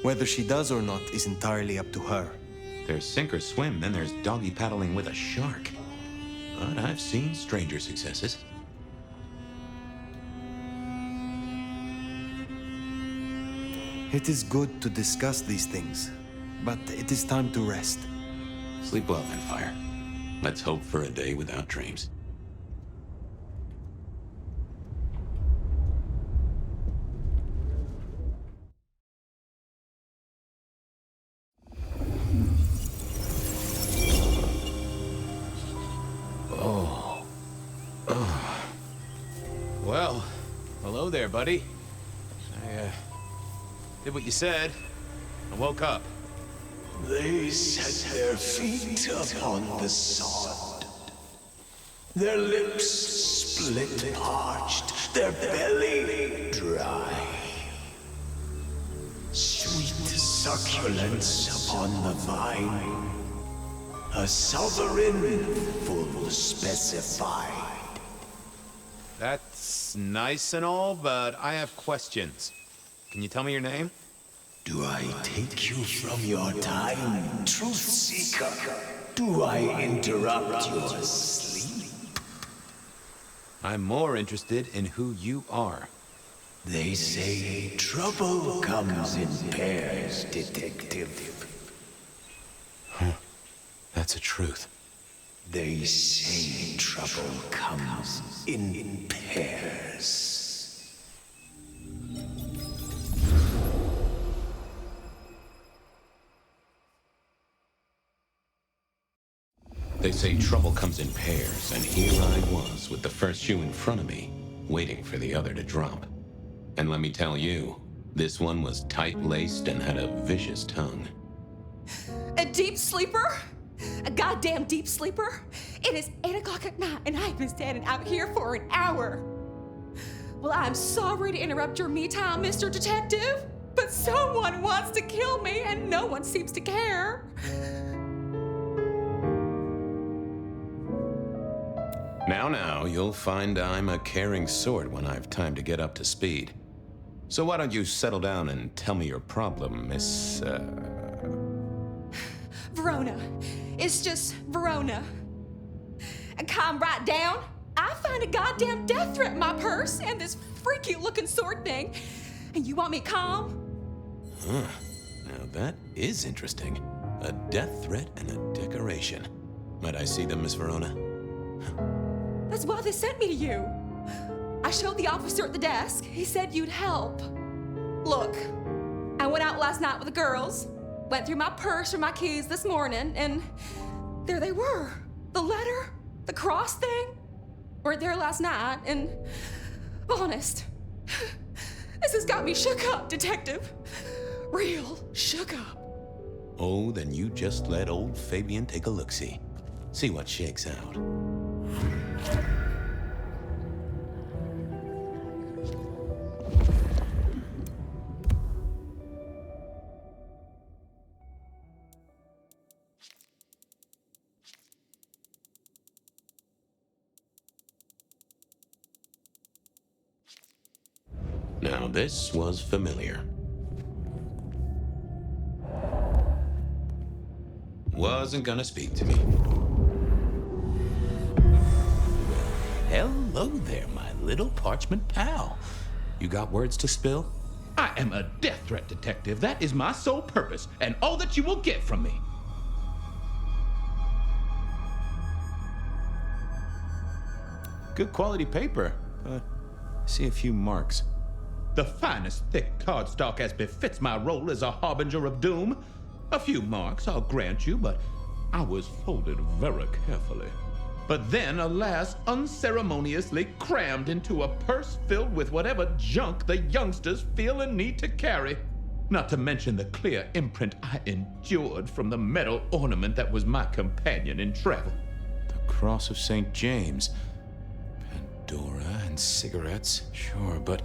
Whether she does or not is entirely up to her. There's sink or swim, then there's doggy paddling with a shark. But I've seen stranger successes. It is good to discuss these things, but it is time to rest. Sleep well, then, Fire. Let's hope for a day without dreams. Well, hello there, buddy. I, did what you said. I woke up. They set their feet upon the sod. Their lips split parched, their belly dry. Sweet succulence upon the vine. A sovereign full specified. That's nice and all, but I have questions. Can you tell me your name? Do I take you from your time, truth seeker? Do I interrupt your sleep? I'm more interested in who you are. They say trouble comes in pairs, detective. Huh. That's a truth. They say trouble comes in pairs. They say trouble comes in pairs, and here I was with the first shoe in front of me, waiting for the other to drop. And let me tell you, this one was tight-laced and had a vicious tongue. A deep sleeper? A goddamn deep sleeper? It is 8 o'clock at night and I've been standing out here for an hour. Well, I'm sorry to interrupt your me time, Mr. Detective, but someone wants to kill me and no one seems to care. Now, you'll find I'm a caring sort when I've time to get up to speed. So why don't you settle down and tell me your problem, Miss, Verona. It's just Verona. And calm right down. I find a goddamn death threat in my purse and this freaky looking sword thing. And you want me calm? Huh. Now that is interesting. A death threat and a decoration. Might I see them, Miss Verona? That's why they sent me to you. I showed the officer at the desk. He said you'd help. Look, I went out last night with the girls, went through my purse for my keys this morning, and there they were. The letter, the cross thing, were there last night, and honest, this has got me shook up, Detective. Real shook up. Oh, then you just let old Fabien take a look-see. See what shakes out. Now this was familiar. Wasn't gonna speak to me. Hello there, my little parchment pal. You got words to spill? I am a death threat detective. That is my sole purpose, and all that you will get from me. Good quality paper, but I see a few marks. The finest thick cardstock as befits my role as a harbinger of doom. A few marks, I'll grant you, but I was folded very carefully. But then, alas, unceremoniously crammed into a purse filled with whatever junk the youngsters feel a need to carry. Not to mention the clear imprint I endured from the metal ornament that was my companion in travel. The Cross of St. James. Pandora and cigarettes, sure, but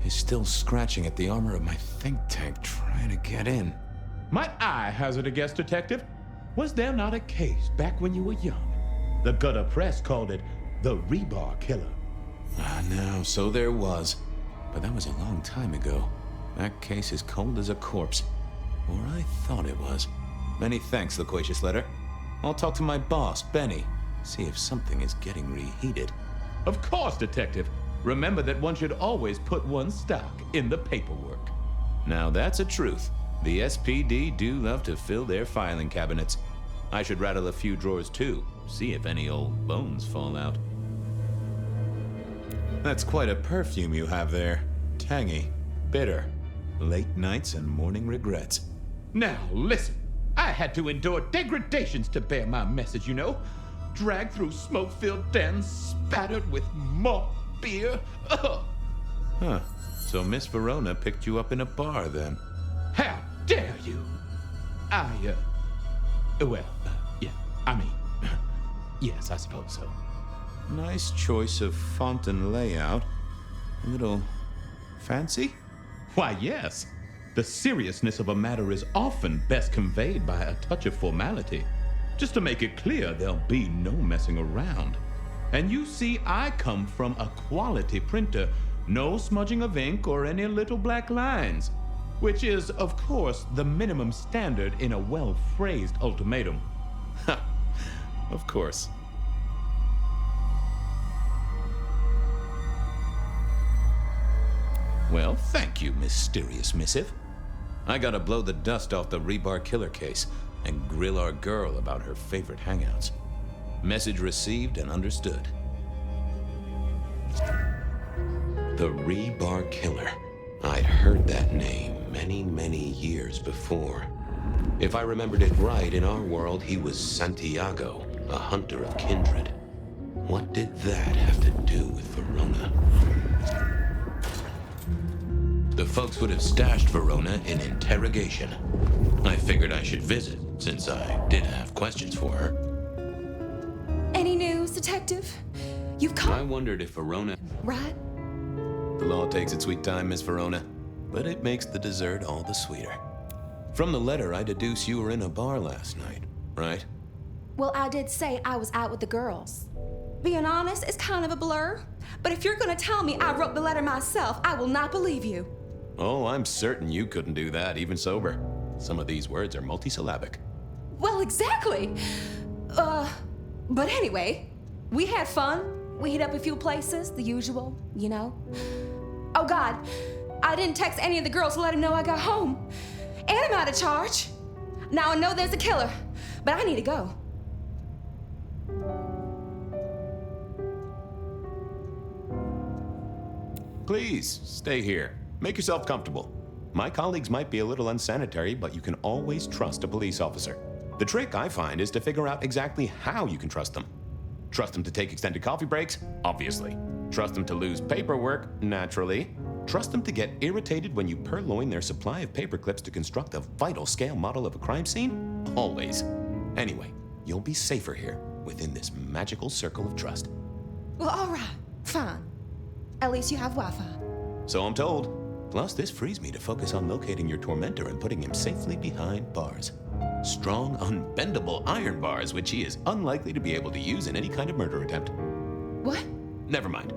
he's still scratching at the armor of my think tank trying to get in. Might I hazard a guess, Detective? Was there not a case back when you were young? The gutter press called it the rebar killer. Ah, no, so there was. But that was a long time ago. That case is cold as a corpse. Or I thought it was. Many thanks, loquacious letter. I'll talk to my boss, Benny. See if something is getting reheated. Of course, Detective. Remember that one should always put one's stock in the paperwork. Now that's a truth. The SPD do love to fill their filing cabinets. I should rattle a few drawers too, see if any old bones fall out. That's quite a perfume you have there. Tangy, bitter, late nights and morning regrets. Now listen, I had to endure degradations to bear my message, you know. Dragged through smoke-filled dens, spattered with malt beer. Ugh. Huh, so Miss Verona picked you up in a bar then? How dare you? Yes, I suppose so. Nice choice of font and layout. A little fancy? Why, yes. The seriousness of a matter is often best conveyed by a touch of formality. Just to make it clear, there'll be no messing around. And you see, I come from a quality printer. No smudging of ink or any little black lines. Which is, of course, the minimum standard in a well-phrased ultimatum. Ha! Of course. Well, thank you, mysterious missive. I gotta blow the dust off the rebar killer case and grill our girl about her favorite hangouts. Message received and understood. The rebar killer. I'd heard that name many years before. If I remembered it right, in our world, he was Santiago, a hunter of kindred. What did that have to do with Verona? The folks would have stashed Verona in interrogation. I figured I should visit, since I did have questions for her. Any news, Detective? You've come. I wondered if Verona... Right? The law takes its sweet time, Miss Verona, but it makes the dessert all the sweeter. From the letter, I deduce you were in a bar last night, right? Well, I did say I was out with the girls. Being honest, it's kind of a blur. But if you're gonna tell me I wrote the letter myself, I will not believe you. Oh, I'm certain you couldn't do that, even sober. Some of these words are multisyllabic. Well, exactly. But anyway, we had fun. We hit up a few places, the usual, you know. Oh God, I didn't text any of the girls to let them know I got home. And I'm out of charge. Now I know there's a killer, but I need to go. Please, stay here. Make yourself comfortable. My colleagues might be a little unsanitary, but you can always trust a police officer. The trick, I find, is to figure out exactly how you can trust them. Trust them to take extended coffee breaks? Obviously. Trust them to lose paperwork? Naturally. Trust them to get irritated when you purloin their supply of paper clips to construct a vital scale model of a crime scene? Always. Anyway, you'll be safer here, within this magical circle of trust. Well, all right, fine. At least you have Wi-Fi. So I'm told. Plus, this frees me to focus on locating your tormentor and putting him safely behind bars. Strong, unbendable iron bars, which he is unlikely to be able to use in any kind of murder attempt. What? Never mind.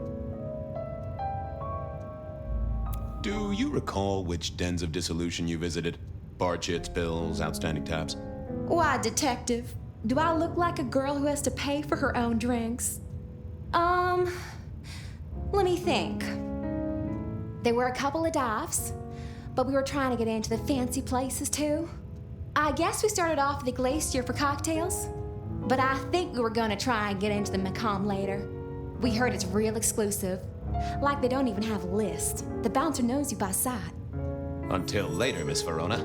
Do you recall which dens of dissolution you visited? Bar chits, bills, outstanding tabs? Why, detective? Do I look like a girl who has to pay for her own drinks? Let me think. There were a couple of dives, but we were trying to get into the fancy places too. I guess we started off at the Glacier for cocktails, but I think we were gonna try and get into the Macomb later. We heard it's real exclusive. Like they don't even have a list. The bouncer knows you by sight. Until later, Miss Verona.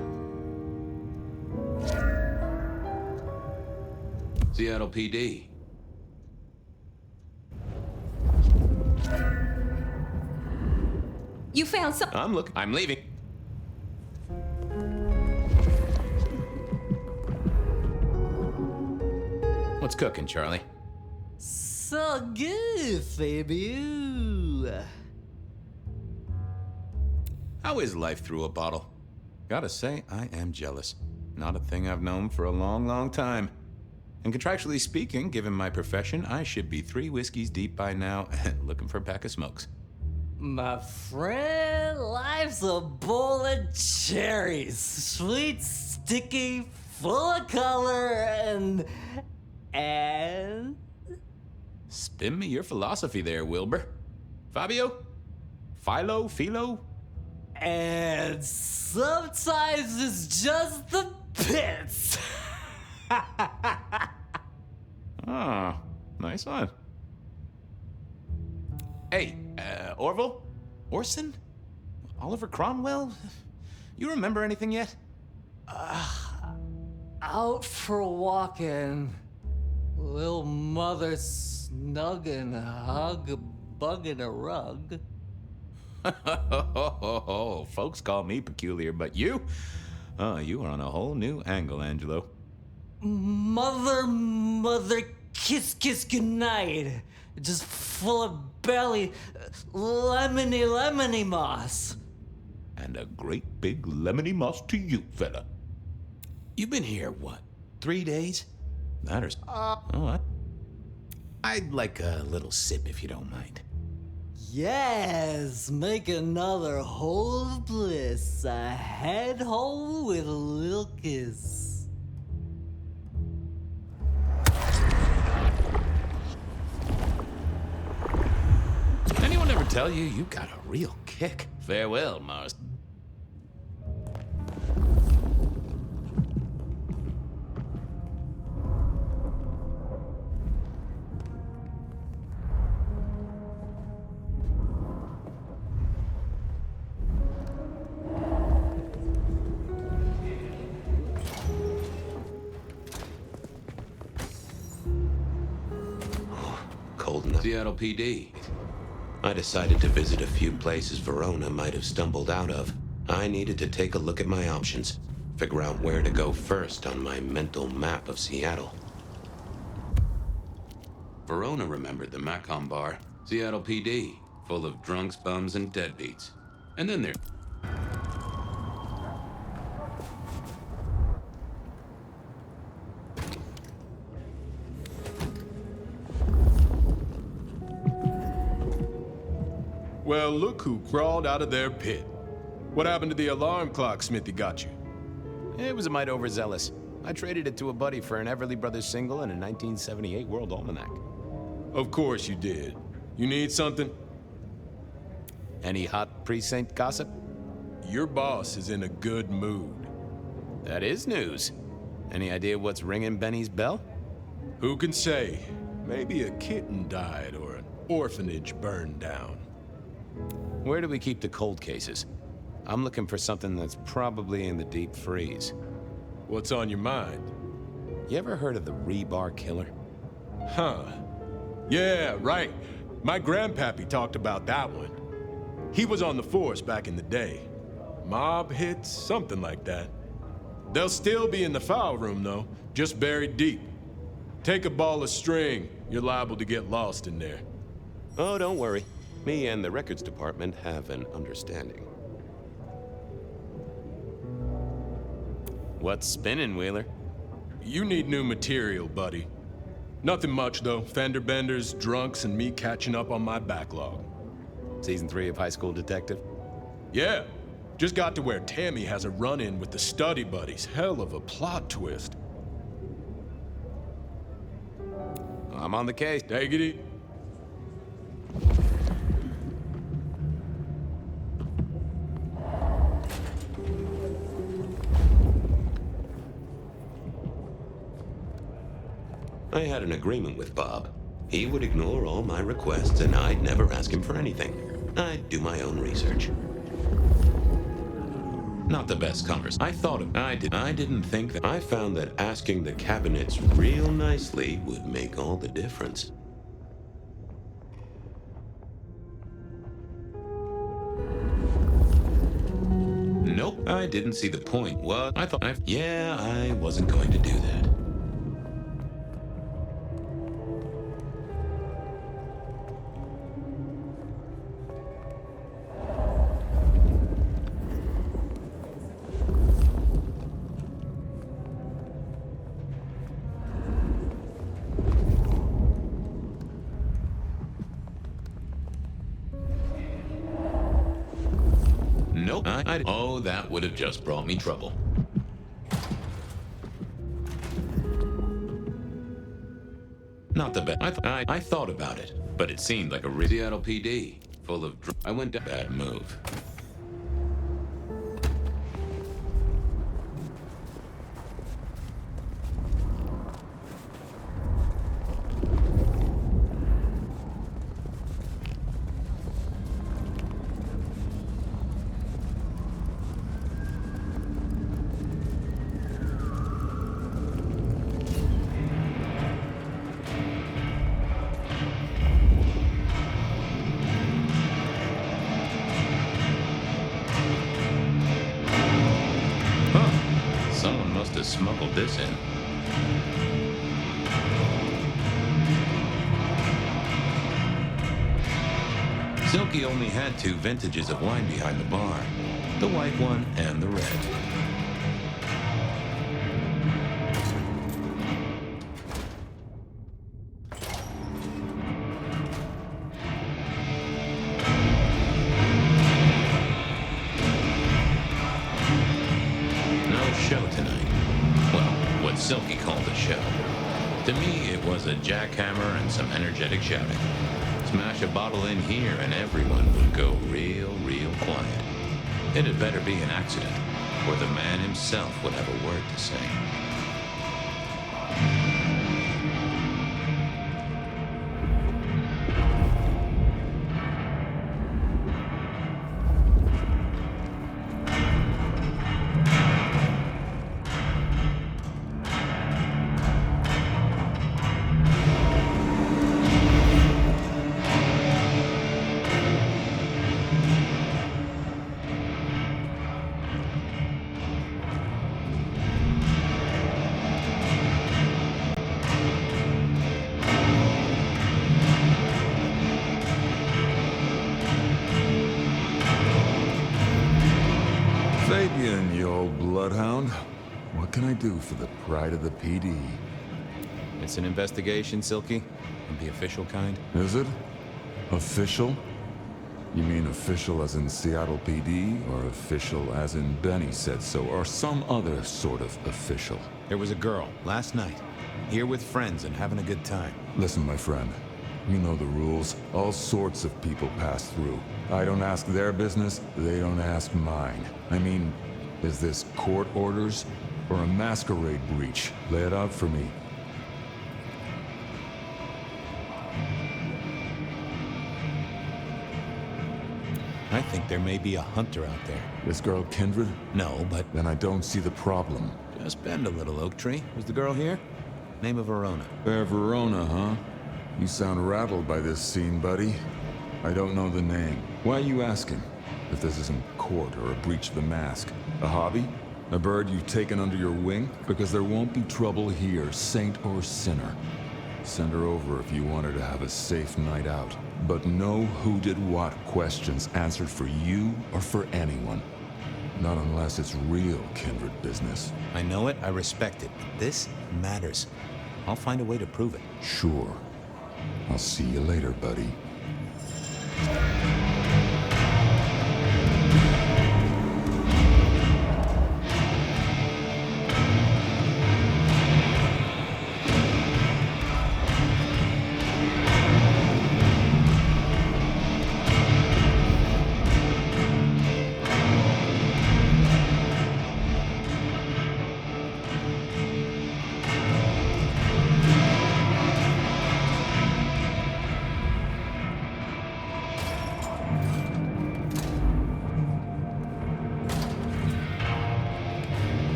Seattle PD. You found some. I'm leaving. What's cooking, Charlie? So good, Fabien. How is life through a bottle? Gotta say, I am jealous. Not a thing I've known for a long, long time. And contractually speaking, given my profession, I should be 3 whiskeys deep by now and looking for a pack of smokes. My friend, life's a bowl of cherries. Sweet, sticky, full of color, and... Spin me your philosophy there, Wilbur. Fabio? Philo? And sometimes it's just the pits. Ah, nice one. Hey, Orville? Orson? Oliver Cromwell? You remember anything yet? Out for walking. Little mother snuggin', bugging a rug. Folks call me peculiar, but you? Oh, you are on a whole new angle, Angelo. Mother, kiss goodnight. Just full of belly, lemony moss. And a great big lemony moss to you, fella. You've been here, what, 3 days? That or... Oh, what? I'd like a little sip if you don't mind. Yes, make another hole of bliss, a head hole with a little kiss. Anyone ever tell you you got a real kick? Farewell, Mars. Cold enough. Seattle PD. I decided to visit a few places Verona might have stumbled out of. I needed to take a look at my options, figure out where to go first on my mental map of Seattle. Verona remembered the Macomb bar. Seattle PD, full of drunks, bums, and deadbeats. And then there... Well, look who crawled out of their pit. What happened to the alarm clock Smithy got you? It was a mite overzealous. I traded it to a buddy for an Everly Brothers single and a 1978 World Almanac. Of course you did. You need something? Any hot precinct gossip? Your boss is in a good mood. That is news. Any idea what's ringing Benny's bell? Who can say? Maybe a kitten died or an orphanage burned down. Where do we keep the cold cases? I'm looking for something that's probably in the deep freeze. What's on your mind? You ever heard of the rebar killer? Huh. Yeah, right. My grandpappy talked about that one. He was on the force back in the day. Mob hits, something like that. They'll still be in the file room, though, just buried deep. Take a ball of string, you're liable to get lost in there. Oh, don't worry. Me and the records department have an understanding. What's spinning, Wheeler? You need new material, buddy. Nothing much, though. Fender benders, drunks, and me catching up on my backlog. Season 3 of High School Detective? Yeah. Just got to where Tammy has a run-in with the study buddies. Hell of a plot twist. I'm on the case. Take it easy. I had an agreement with Bob. He would ignore all my requests, and I'd never ask him for anything. I'd do my own research. Not the best conversation. I didn't think that. I found that asking the cabinets real nicely would make all the difference. Nope, I didn't see the point. What? Yeah, I wasn't going to do that. Nope, oh, that would have just brought me trouble. Not the best. I thought about it, but it seemed like a Seattle PD full of. I went to bad move. Smuggled this in. Silky only had 2 vintages of wine behind the bar, the white one and the red. No show tonight. What Silky called a show. To me, it was a jackhammer and some energetic shouting. Smash a bottle in here and everyone would go real quiet. It had better be an accident, or the man himself would have a word to say. Fabien, you old bloodhound. What can I do for the pride of the PD? It's an investigation, Silky. The official kind. Is it? Official? You mean official as in Seattle PD, or official as in Benny said so, or some other sort of official? There was a girl, last night, here with friends and having a good time. Listen, my friend. You know the rules. All sorts of people pass through. I don't ask their business, they don't ask mine. I mean, is this court orders or a masquerade breach? Lay it out for me. I think there may be a hunter out there. This girl Kindred? No, but... Then I don't see the problem. Just bend a little, Oak Tree. Was the girl here? Name of Verona. Verona, huh? You sound rattled by this scene, buddy. I don't know the name. Why are you asking? If this isn't court or a breach of the mask. A hobby? A bird you've taken under your wing? Because there won't be trouble here, saint or sinner. Send her over if you want her to have a safe night out. But no who did what questions answered for you or for anyone. Not unless it's real kindred business. I know it, I respect it, but this matters. I'll find a way to prove it. Sure. I'll see you later, buddy.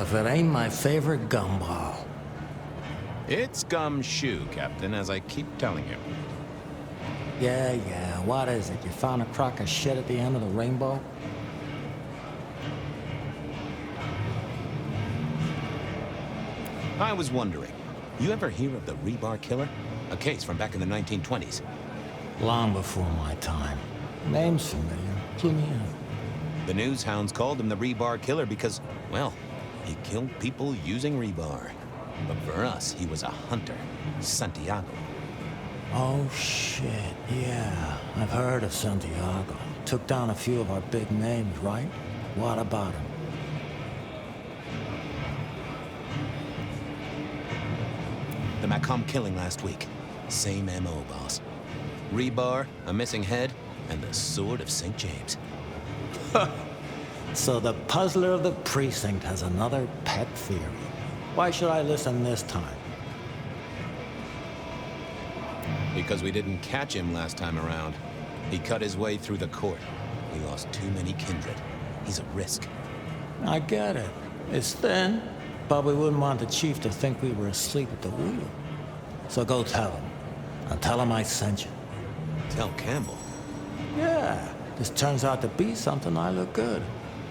If it ain't my favorite gumball. It's gumshoe, Captain, as I keep telling you. Yeah, what is it? You found a crock of shit at the end of the rainbow? I was wondering, you ever hear of the rebar killer? A case from back in the 1920s. Long before my time. Name's familiar. Clue me in. The news hounds called him the rebar killer because, well, he killed people using rebar. But for us, he was a hunter. Santiago. Oh, shit, yeah. I've heard of Santiago. Took down a few of our big names, right? What about him? The Macomb killing last week. Same MO, boss. Rebar, a missing head, and the sword of St. James. So the puzzler of the precinct has another pet theory. Why should I listen this time? Because we didn't catch him last time around. He cut his way through the court. We lost too many kindred. He's a risk. I get it. It's thin, but we wouldn't want the chief to think we were asleep at the wheel. So go tell him. And tell him I sent you. Tell Campbell? Yeah. This turns out to be something, I look good.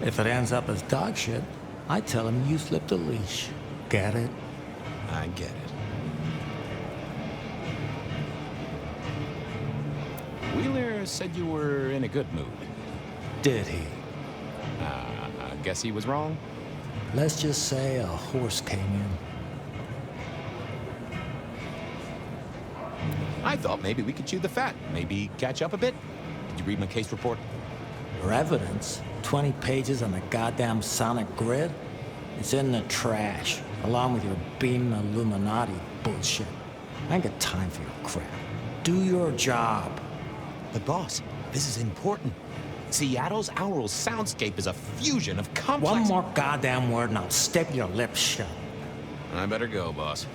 If it ends up as dog shit, I tell him you slipped a leash. Get it? I get it. Wheeler said you were in a good mood. Did he? I guess he was wrong. Let's just say a horse came in. I thought maybe we could chew the fat. Maybe catch up a bit. Did you read my case report? For evidence? 20 pages on a goddamn sonic grid? It's in the trash, along with your beam Illuminati bullshit. I ain't got time for your crap. Do your job. But boss, this is important. Seattle's aural soundscape is a fusion of complex... One more goddamn word and I'll step your lips shut. I better go, boss.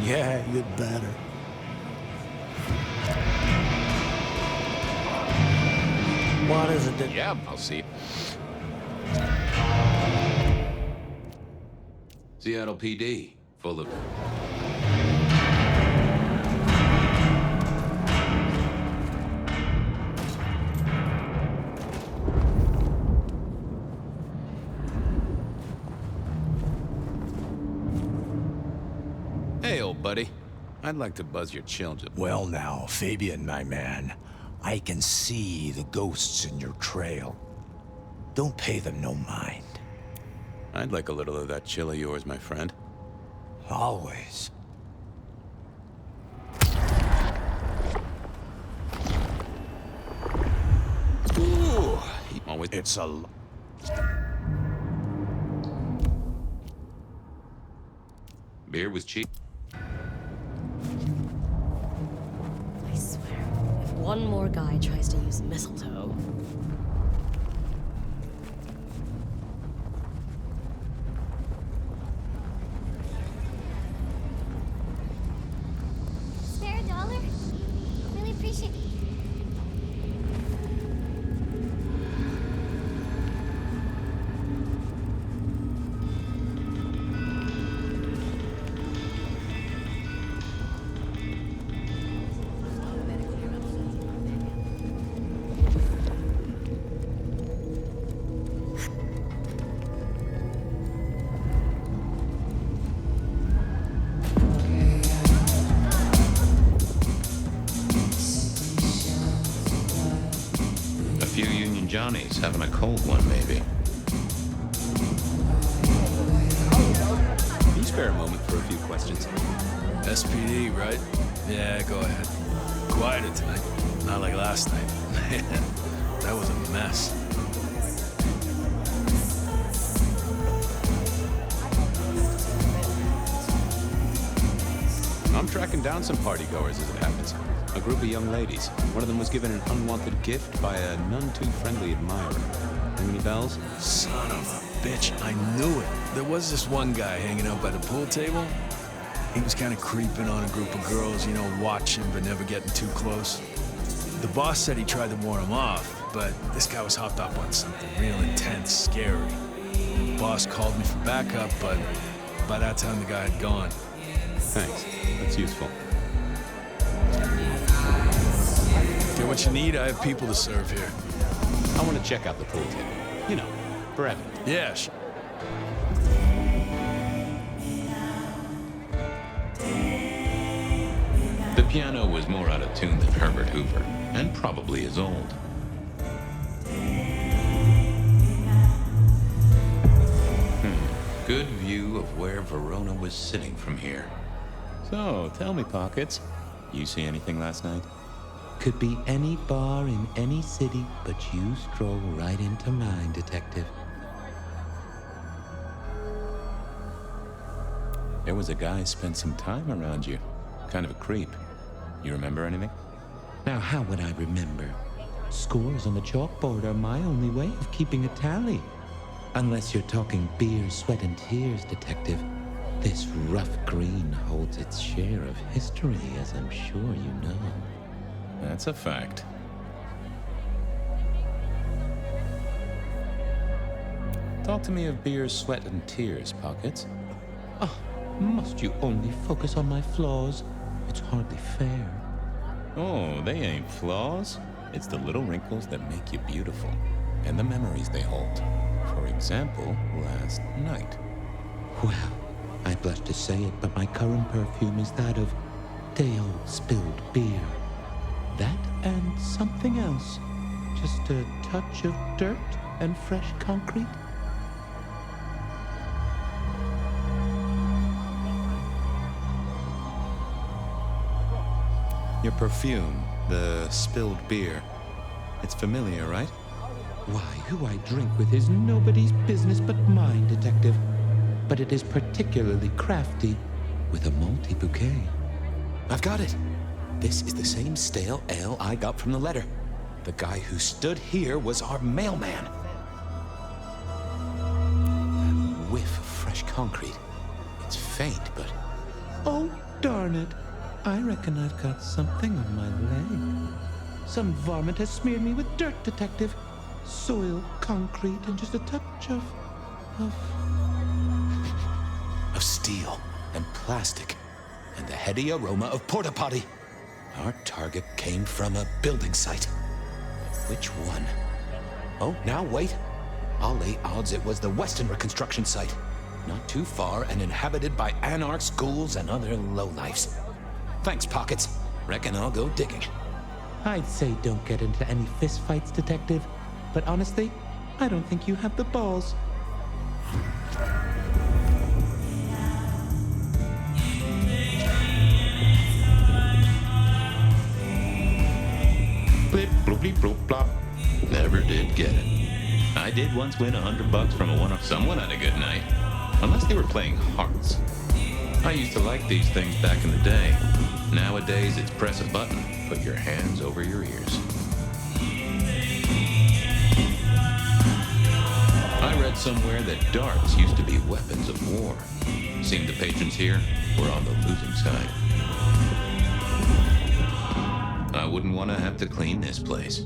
Yeah, you'd better. What is it that... Yeah, I'll see. Seattle PD, full of... Hey, old buddy. I'd like to buzz your children. Well now, Fabien, my man. I can see the ghosts in your trail. Don't pay them no mind. I'd like a little of that chill of yours, my friend. Always. Ooh, always. It's a... Beer was cheap. I swear, if one more guy tries to use mistletoe. Spare $1? Really appreciate it. A few Union Johnnies having a cold one, maybe. Can you spare a moment for a few questions? SPD, right? Yeah, go ahead. Quieter tonight. Not like last night. That was a mess. I'm tracking down some partygoers as it happens. A group of young ladies. One of them was given an unwanted gift by a none too friendly admirer. Ring any bells? Son of a bitch, I knew it. There was this one guy hanging out by the pool table. He was kind of creeping on a group of girls, you know, watching but never getting too close. The boss said he tried to warn him off, but this guy was hopped up on something real intense, scary. The boss called me for backup, but by that time the guy had gone. Thanks. That's useful. Get what you need, I have people to serve here. I want to check out the pool table. You know, for evidence. Yeah, sure. The piano was more out of tune than Herbert Hoover, and probably is old. Good view of where Verona was sitting from here. So, tell me, Pockets, you see anything last night? Could be any bar in any city, but you stroll right into mine, Detective. There was a guy spent some time around you. Kind of a creep. You remember anything? Now, how would I remember? Scores on the chalkboard are my only way of keeping a tally. Unless you're talking beer, sweat, and tears, Detective. This rough green holds its share of history, as I'm sure you know. That's a fact. Talk to me of beer, sweat, and tears, Pockets. Oh, must you only focus on my flaws? It's hardly fair. Oh, they ain't flaws. It's the little wrinkles that make you beautiful, and the memories they hold. For example, last night. Well, I blush to say it, but my current perfume is that of day-old spilled beer. That and something else. Just a touch of dirt and fresh concrete. Your perfume, the spilled beer. It's familiar, right? Why, who I drink with is nobody's business but mine, Detective. But it is particularly crafty, with a malty bouquet. I've got it. This is the same stale ale I got from the letter. The guy who stood here was our mailman. That whiff of fresh concrete. It's faint, but... Oh, darn it. I reckon I've got something on my leg. Some varmint has smeared me with dirt, Detective. Soil, concrete, and just a touch of steel and plastic and the heady aroma of porta potty. Our target came from a building site. But which one? Oh, now wait. I'll lay odds it was the Weston reconstruction site. Not too far and inhabited by anarchs, ghouls, and other lowlifes. Thanks, Pockets. Reckon I'll go digging. I'd say don't get into any fistfights, Detective. But honestly, I don't think you have the balls. Plop. Never did get it. I did once win $100 from a one-off. Someone had a good night. Unless they were playing hearts. I used to like these things back in the day. Nowadays, it's press a button, put your hands over your ears. I read somewhere that darts used to be weapons of war. Seemed the patrons here were on the losing side. I wouldn't want to have to clean this place.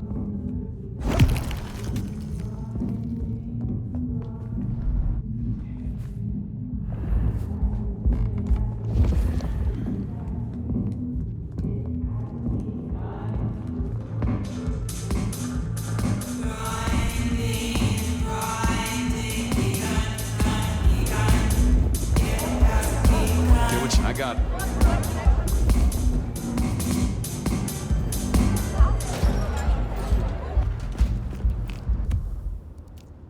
I got it.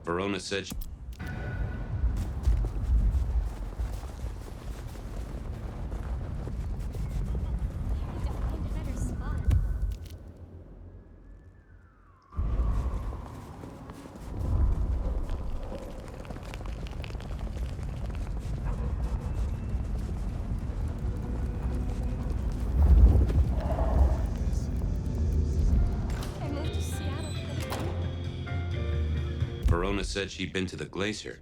Verona said Verona said she'd been to the glacier.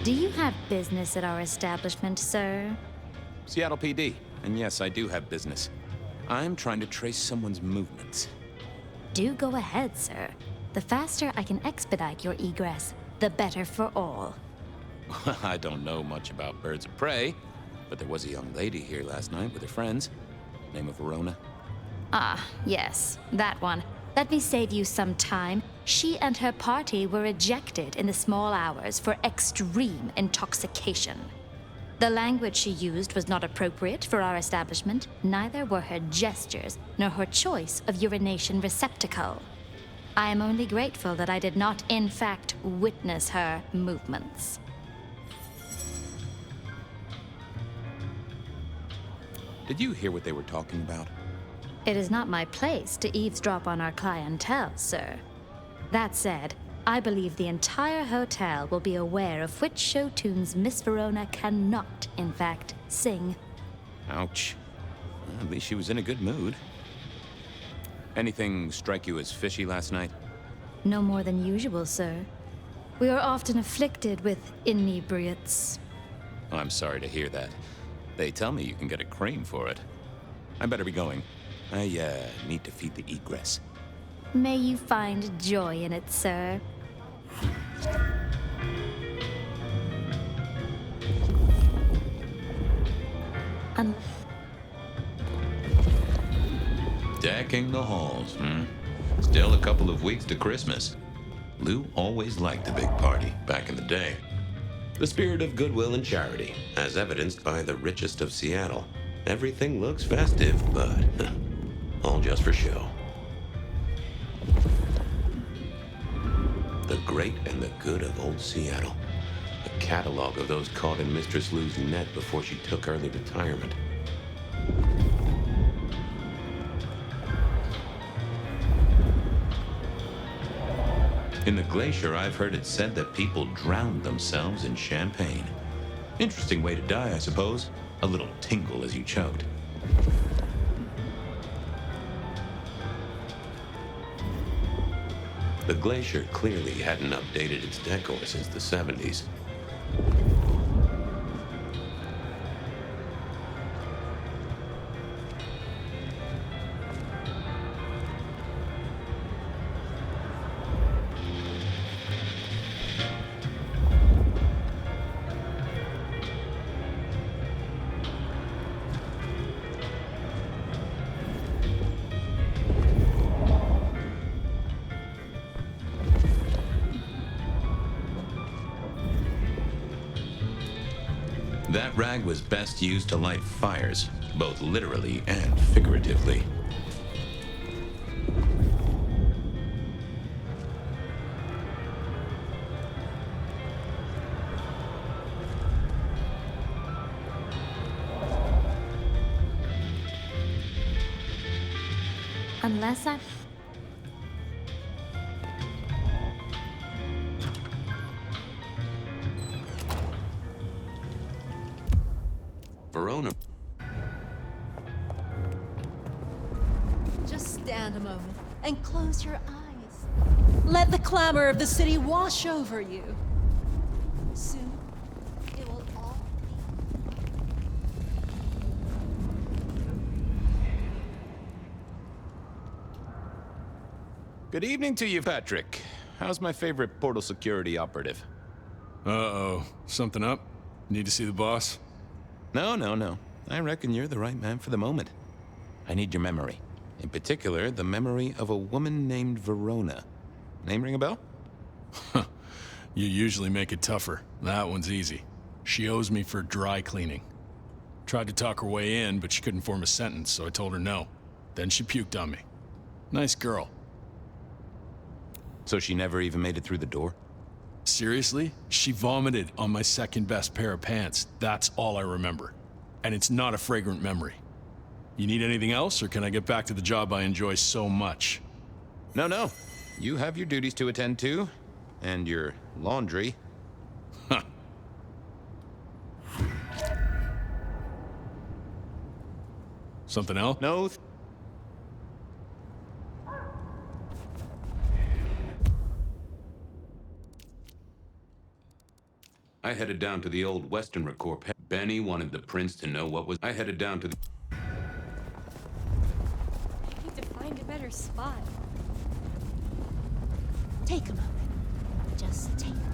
Do you have business at our establishment, sir? Seattle PD. And yes, I do have business. I'm trying to trace someone's movements. Do go ahead, sir. The faster I can expedite your egress, the better for all. I don't know much about birds of prey, but there was a young lady here last night with her friends. Name of Verona. Ah, yes, that one. Let me save you some time. She and her party were ejected in the small hours for extreme intoxication. The language she used was not appropriate for our establishment, neither were her gestures nor her choice of urination receptacle. I am only grateful that I did not, in fact, witness her movements. Did you hear what they were talking about? It is not my place to eavesdrop on our clientele, sir. That said, I believe the entire hotel will be aware of which show tunes Miss Verona cannot, in fact, sing. Ouch. Well, at least she was in a good mood. Anything strike you as fishy last night? No more than usual, sir. We are often afflicted with inebriates. I'm sorry to hear that. They tell me you can get a cream for it. I better be going. I need to feed the egress. May you find joy in it, sir. Decking the halls, Still a couple of weeks to Christmas. Lou always liked a big party back in the day. The spirit of goodwill and charity, as evidenced by the richest of Seattle. Everything looks festive, but all just for show. The great and the good of old Seattle. A catalog of those caught in Mistress Lou's net before she took early retirement. In the glacier, I've heard it said that people drowned themselves in champagne. Interesting way to die, I suppose. A little tingle as you choked. The glacier clearly hadn't updated its decor since the 70s. That rag was best used to light fires, both literally and figuratively. Unless I... Verona. Just stand a moment and close your eyes. Let the clamor of the city wash over you. Soon, it will all Good evening to you, Patrick. How's my favorite portal security operative? Uh-oh. Something up? Need to see the boss? No. I reckon you're the right man for the moment. I need your memory. In particular, the memory of a woman named Verona. Name ring a bell? You usually make it tougher. That one's easy. She owes me for dry cleaning. Tried to talk her way in, but she couldn't form a sentence, so I told her no. Then she puked on me. Nice girl. So she never even made it through the door? Seriously? She vomited on my second best pair of pants. That's all I remember. And it's not a fragrant memory. You need anything else, or can I get back to the job I enjoy so much? No. You have your duties to attend to, and your laundry. Huh. Something else? No. I headed down to the old Western Record. Benny wanted the prince to know what was... I headed down to the... I need to find a better spot. Take a moment. Just take a moment.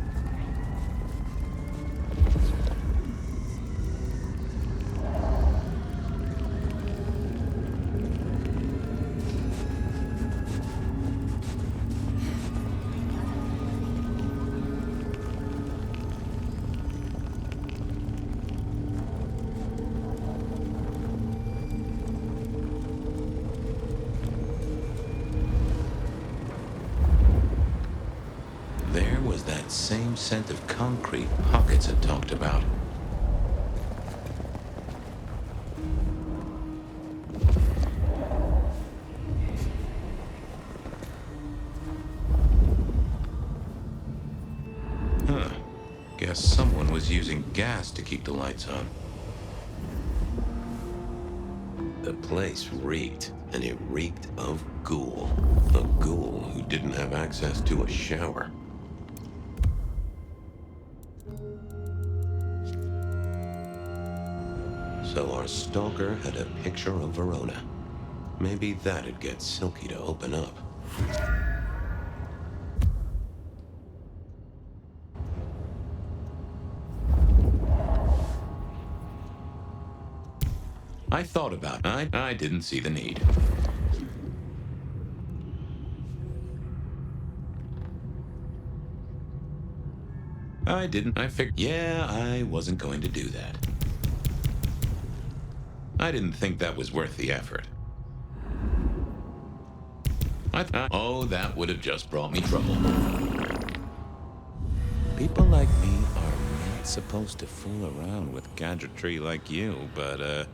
There was that same scent of concrete Pockets had talked about. Huh. Guess someone was using gas to keep the lights on. The place reeked, and it reeked of ghoul. A ghoul who didn't have access to a shower. So our stalker had a picture of Verona. Maybe that'd get Silky to open up. I thought about it. I didn't see the need. I didn't. I figured, yeah, I wasn't going to do that. I didn't think that was worth the effort. Oh, that would have just brought me trouble. People like me are not supposed to fool around with gadgetry like you, but,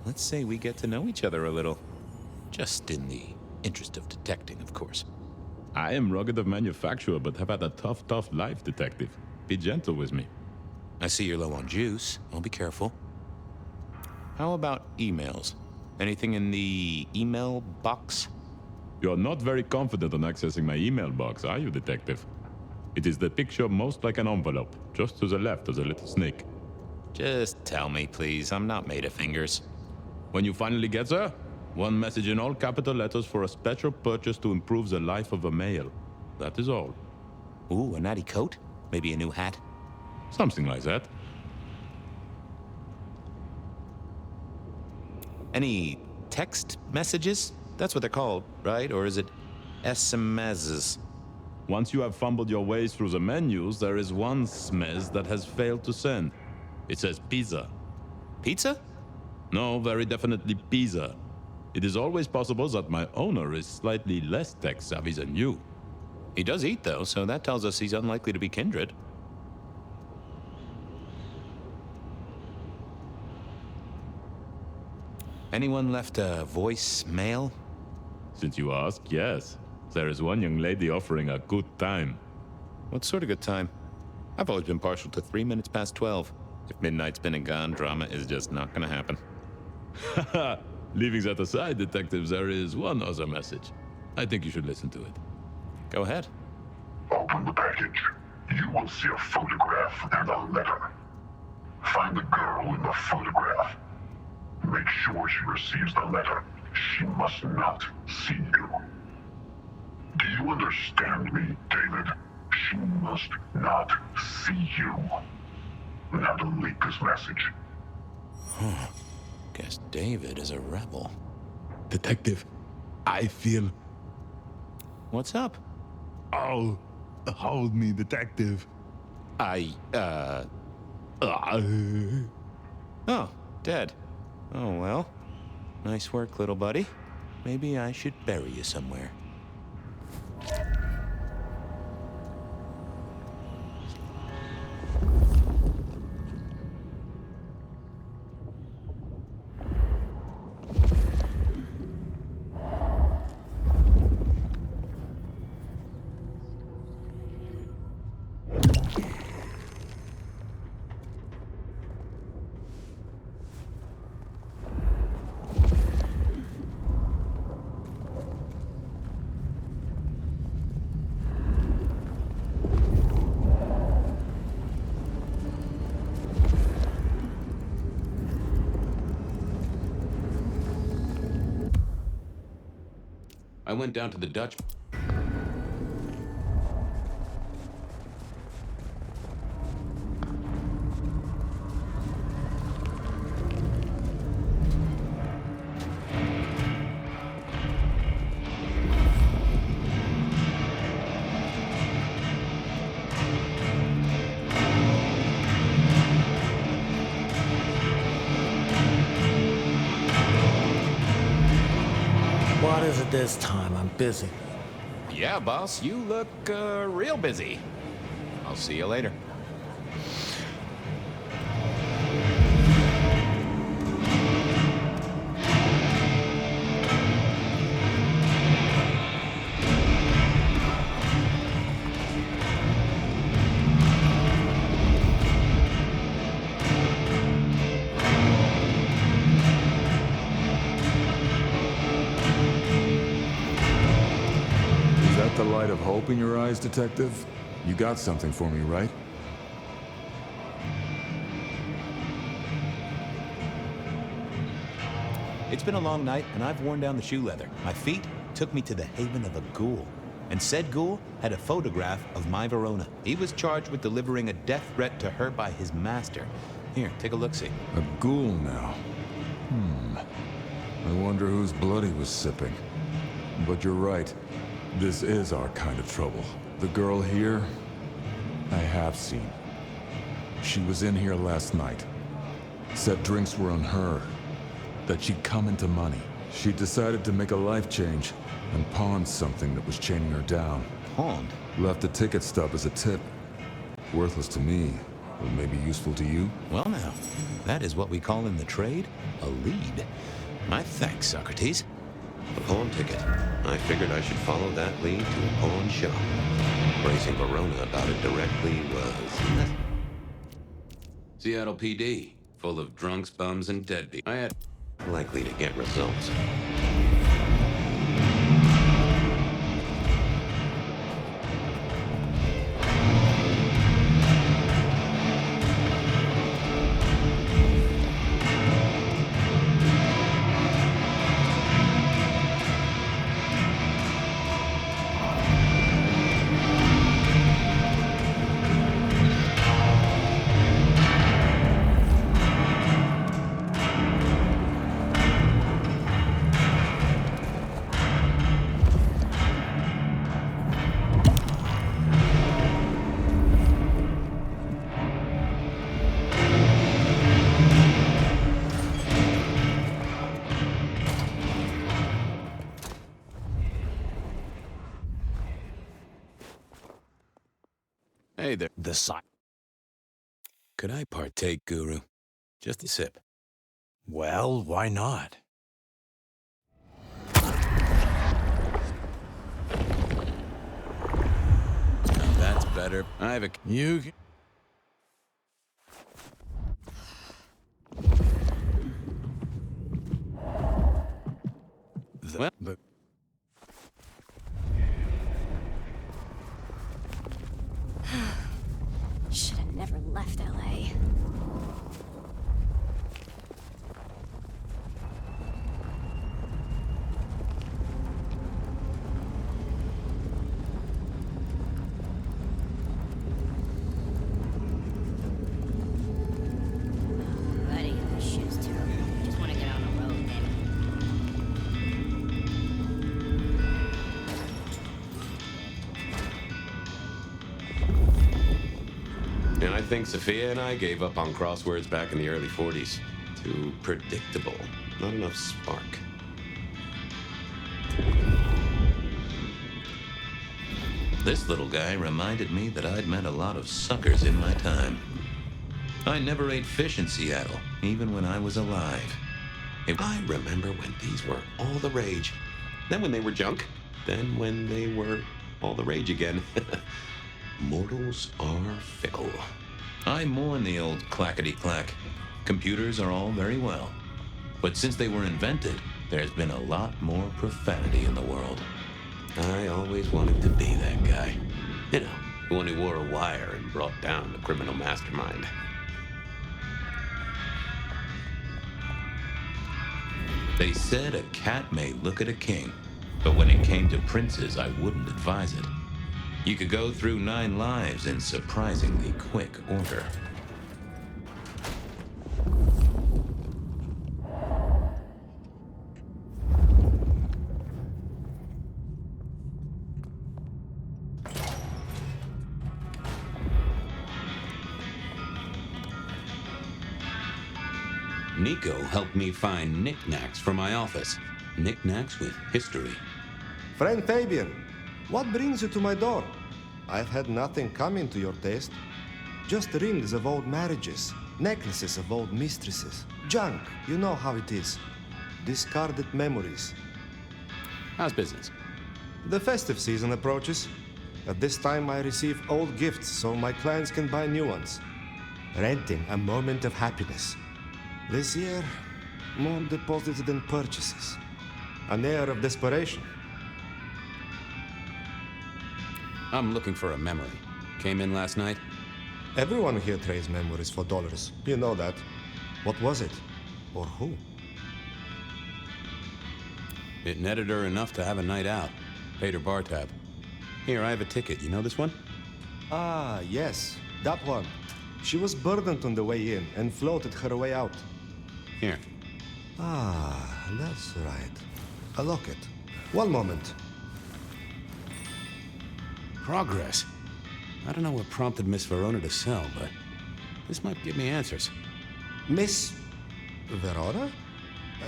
let's say we get to know each other a little. Just in the interest of detecting, of course. I am rugged of manufacture, but have had a tough life, detective. Be gentle with me. I see you're low on juice. I'll be careful. How about emails? Anything in the email box? You're not very confident on accessing my email box, are you, detective? It is the picture most like an envelope. Just to the left of the little snake. Just tell me, please. I'm not made of fingers. When you finally get there, one message in all capital letters for a special purchase to improve the life of a male. That is all. Ooh, a natty coat? Maybe a new hat? Something like that. Any text messages? That's what they're called, right? Or is it SMSs? Once you have fumbled your way through the menus, there is one smez that has failed to send. It says pizza. Pizza? No, very definitely pizza. It is always possible that my owner is slightly less tech-savvy than you. He does eat, though, so that tells us he's unlikely to be kindred. Anyone left a voicemail? Since you ask, yes. There is one young lady offering a good time. What sort of good time? I've always been partial to 3 minutes past 12. If midnight's been and gone, drama is just not gonna happen. Haha, leaving that aside, detective, there is one other message. I think you should listen to it. Go ahead. Open the package. You will see a photograph and a letter. Find the girl in the photograph. Make sure she receives the letter. She must not see you. Do you understand me, David? She must not see you. Now delete this message. Guess David is a rebel. Detective, I feel... What's up? Oh, hold me, detective. Oh, dead. Oh, well. Nice work, little buddy. Maybe I should bury you somewhere. I went down to the Dutch. What is it this time? I'm busy. Yeah, boss, you look real busy. I'll see you later. The light of hope in your eyes, detective? You got something for me, right? It's been a long night, and I've worn down the shoe leather. My feet took me to the haven of a ghoul. And said ghoul had a photograph of my Verona. He was charged with delivering a death threat to her by his master. Here, take a look-see. A ghoul now. I wonder whose blood he was sipping. But you're right. This is our kind of trouble. The girl here, I have seen. She was in here last night. Said drinks were on her. That she'd come into money. She decided to make a life change and pawned something that was chaining her down. Pawned? Left a ticket stub as a tip. Worthless to me, but maybe useful to you? Well now, that is what we call in the trade a lead. My thanks, Socrates. A pawn ticket. I figured I should follow that lead to a pawn shop. Bracing Verona about it directly was... Seattle PD, full of drunks, bums, and deadbeats. I had... likely to get results. Hey there. The side. Could I partake, Guru? Just a sip. Well, why not? better. I have a... You... Well, but... Should have never left LA. Ready to get shoes too. Just want to get on the road, damn And I think Sophia and I gave up on crosswords back in the early 40s. Too predictable. Not enough spark. This little guy reminded me that I'd met a lot of suckers in my time. I never ate fish in Seattle, even when I was alive. I remember when these were all the rage. Then when they were junk. Then when they were all the rage again. Mortals are fickle. I mourn the old clackety-clack. Computers are all very well. But since they were invented, there's been a lot more profanity in the world. I always wanted to be that guy. You know, the one who wore a wire and brought down the criminal mastermind. They said a cat may look at a king, but when it came to princes, I wouldn't advise it. You could go through 9 lives in surprisingly quick order. Nico helped me find knickknacks for my office. Knickknacks with history. Friend Fabien, what brings you to my door? I've had nothing coming to your taste. Just rings of old marriages, necklaces of old mistresses, junk, you know how it is. Discarded memories. How's business? The festive season approaches. At this time I receive old gifts so my clients can buy new ones. Renting a moment of happiness. This year, more deposits than purchases. An air of desperation. I'm looking for a memory. Came in last night? Everyone here trades memories for dollars. You know that. What was it? Or who? It netted her enough to have a night out. Paid her bar tab. Here, I have a ticket. You know this one? Ah, yes. That one. She was burdened on the way in and floated her way out. Here. Ah, that's right. A locket. One moment. Progress. I don't know what prompted Miss Verona to sell, but this might give me answers. Miss Verona?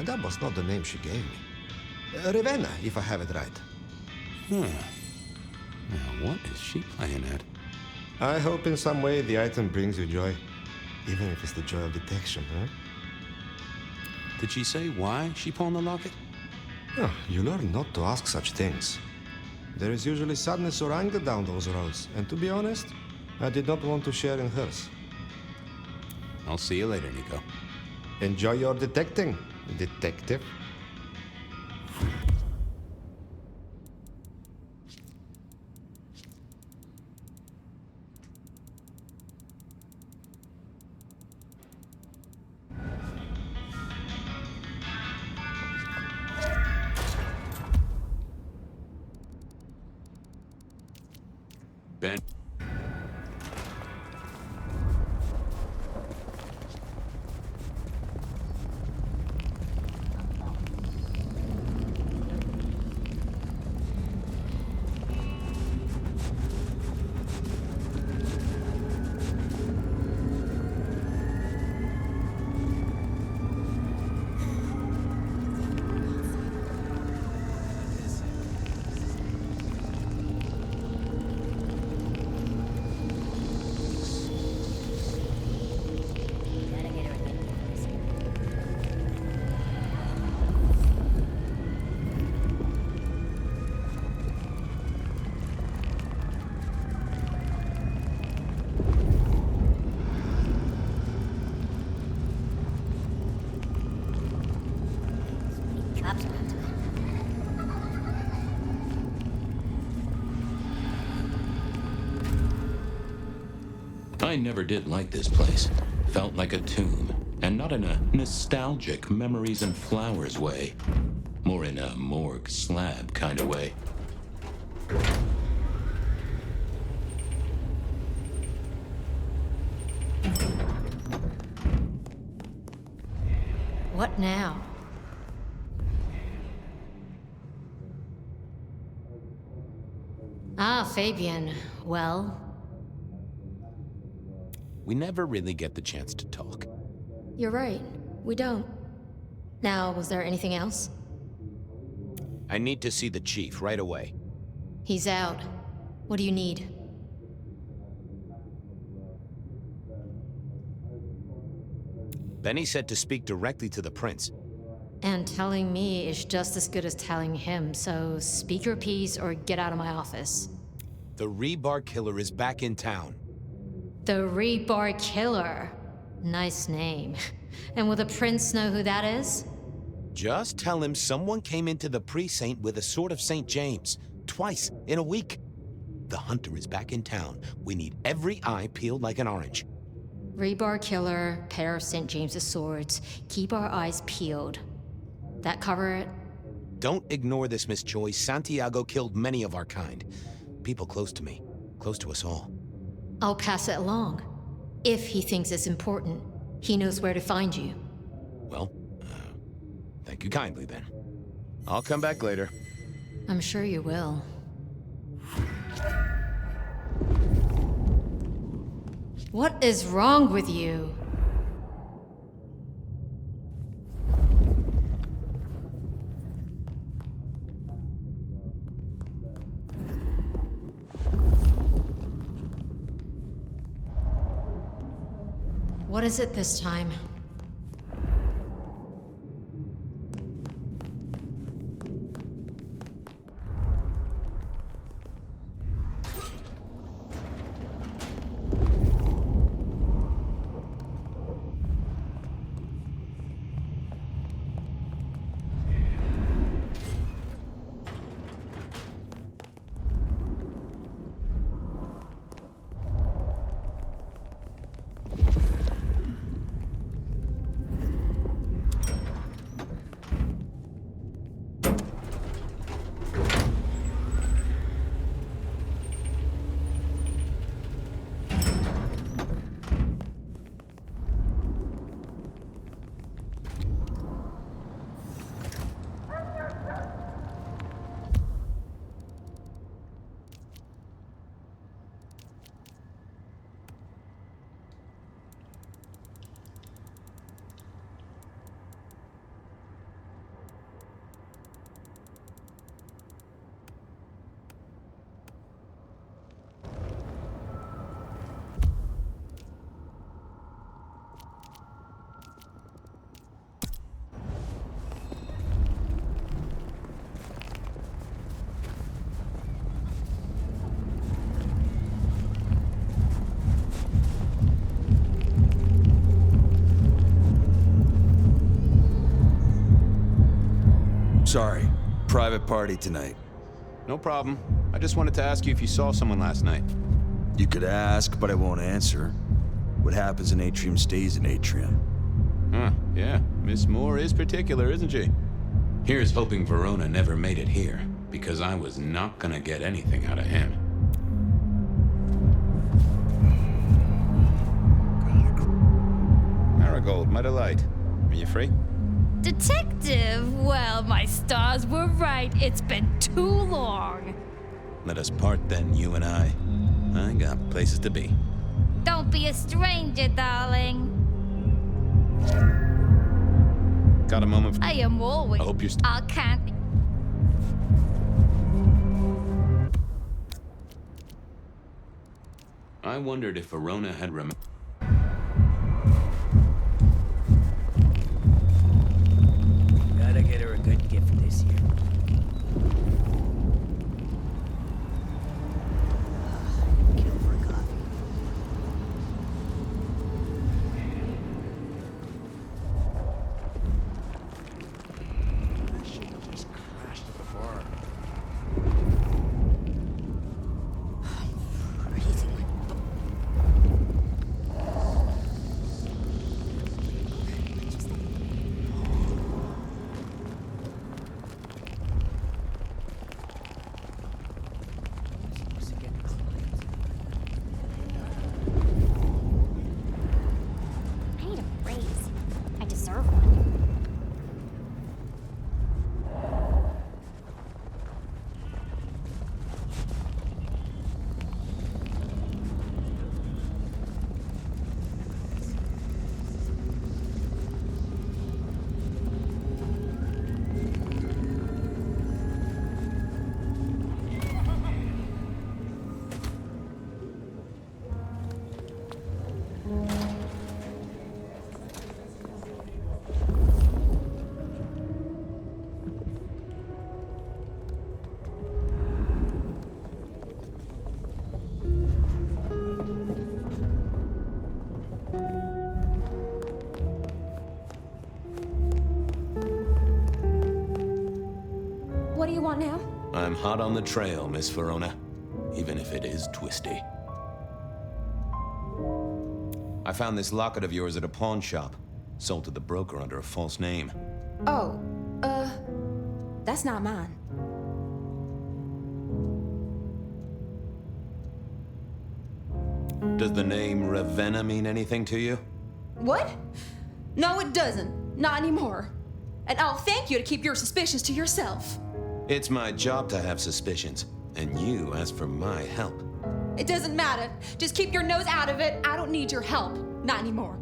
That was not the name she gave me. Ravenna, if I have it right. Now, what is she playing at? I hope in some way the item brings you joy. Even if it's the joy of detection, huh? Did she say why she pawned the locket? Oh, you learn not to ask such things. There is usually sadness or anger down those roads, and to be honest, I did not want to share in hers. I'll see you later, Nico. Enjoy your detecting, detective. Ben. I never did like this place. Felt like a tomb, and not in a nostalgic memories and flowers way. More in a morgue slab kind of way. What now? Ah, Fabien. Well? We never really get the chance to talk. You're right. We don't. Now, was there anything else? I need to see the chief right away. He's out. What do you need? Benny said to speak directly to the prince. And telling me is just as good as telling him, so speak your piece or get out of my office. The rebar killer is back in town. The Rebar Killer. Nice name. And will the prince know who that is? Just tell him someone came into the precinct with a sword of St. James. Twice in a week. The hunter is back in town. We need every eye peeled like an orange. Rebar Killer, pair of St. James's swords. Keep our eyes peeled. That cover it? Don't ignore this, Miss Choi. Santiago killed many of our kind. People close to me. Close to us all. I'll pass it along. If he thinks it's important, he knows where to find you. Well, thank you kindly then. I'll come back later. I'm sure you will. What is wrong with you? What is it this time? Sorry. Private party tonight. No problem. I just wanted to ask you if you saw someone last night. You could ask, but I won't answer. What happens in Atrium stays in Atrium. Huh, yeah. Miss Moore is particular, isn't she? Here's hoping Verona never made it here, because I was not gonna get anything out of him. Marigold, my delight. Are you free? Detective, well, my stars were right. It's been too long. Let us part then, you and I. I got places to be. Don't be a stranger, darling. Got a moment I am always. I hope you're I can't. I wondered if Verona had Gotta get her a good gift this year. Kill for coffee. That shit just crashed at the bar. I'm hot on the trail, Miss Verona, even if it is twisty. I found this locket of yours at a pawn shop, sold to the broker under a false name. Oh, that's not mine. Does the name Ravenna mean anything to you? What? No, it doesn't. Not anymore. And I'll thank you to keep your suspicions to yourself. It's my job to have suspicions, and you asked for my help. It doesn't matter. Just keep your nose out of it. I don't need your help. Not anymore.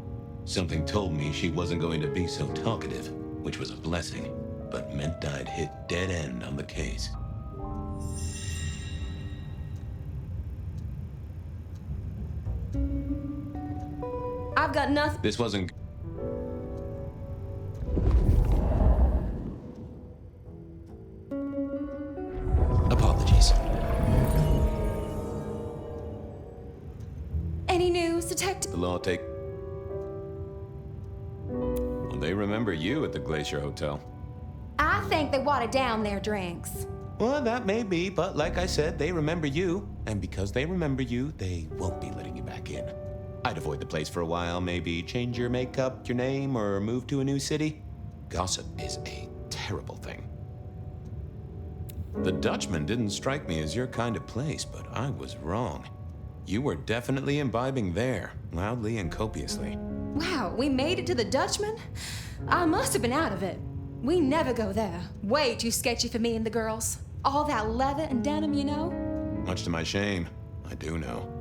Something told me she wasn't going to be so talkative, which was a blessing, but meant I'd hit dead end on the case. I've got nothing. This wasn't... Apologies. Any news, Detective? The law take... Well, they remember you at the Glacier Hotel. I think they watered down their drinks. Well, that may be, but like I said, they remember you. And because they remember you, they won't be letting you back in. I'd avoid the place for a while, maybe change your makeup, your name, or move to a new city. Gossip is a terrible thing. The Dutchman didn't strike me as your kind of place, but I was wrong. You were definitely imbibing there, loudly and copiously. Wow, we made it to the Dutchman? I must have been out of it. We never go there. Way too sketchy for me and the girls. All that leather and denim, you know? Much to my shame, I do know.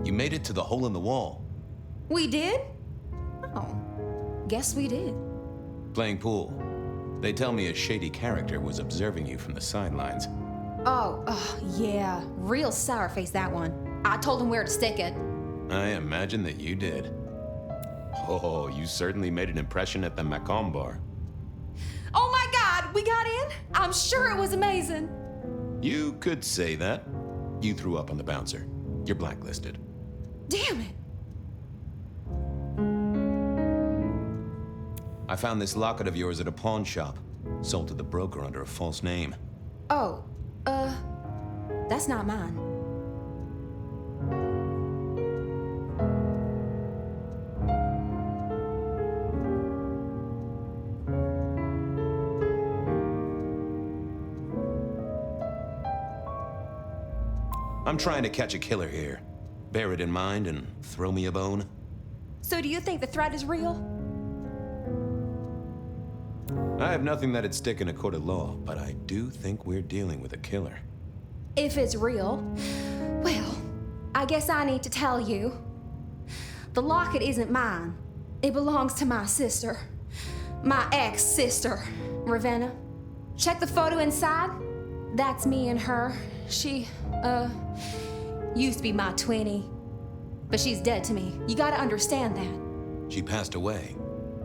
You made it to the hole in the wall. We did? Oh, guess we did. Playing pool. They tell me a shady character was observing you from the sidelines. Oh, yeah. Real sour face, that one. I told him where to stick it. I imagine that you did. Oh, you certainly made an impression at the Macomb bar. Oh my God, we got in? I'm sure it was amazing. You could say that. You threw up on the bouncer. You're blacklisted. Damn it. I found this locket of yours at a pawn shop, sold to the broker under a false name. Oh, that's not mine. I'm trying to catch a killer here. Bear it in mind and throw me a bone. So do you think the threat is real? I have nothing that'd stick in a court of law, but I do think we're dealing with a killer. If it's real, well, I guess I need to tell you. The locket isn't mine. It belongs to my sister. My ex-sister, Ravenna. Check the photo inside. That's me and her. She, used to be my twinnie. But she's dead to me. You gotta understand that. She passed away.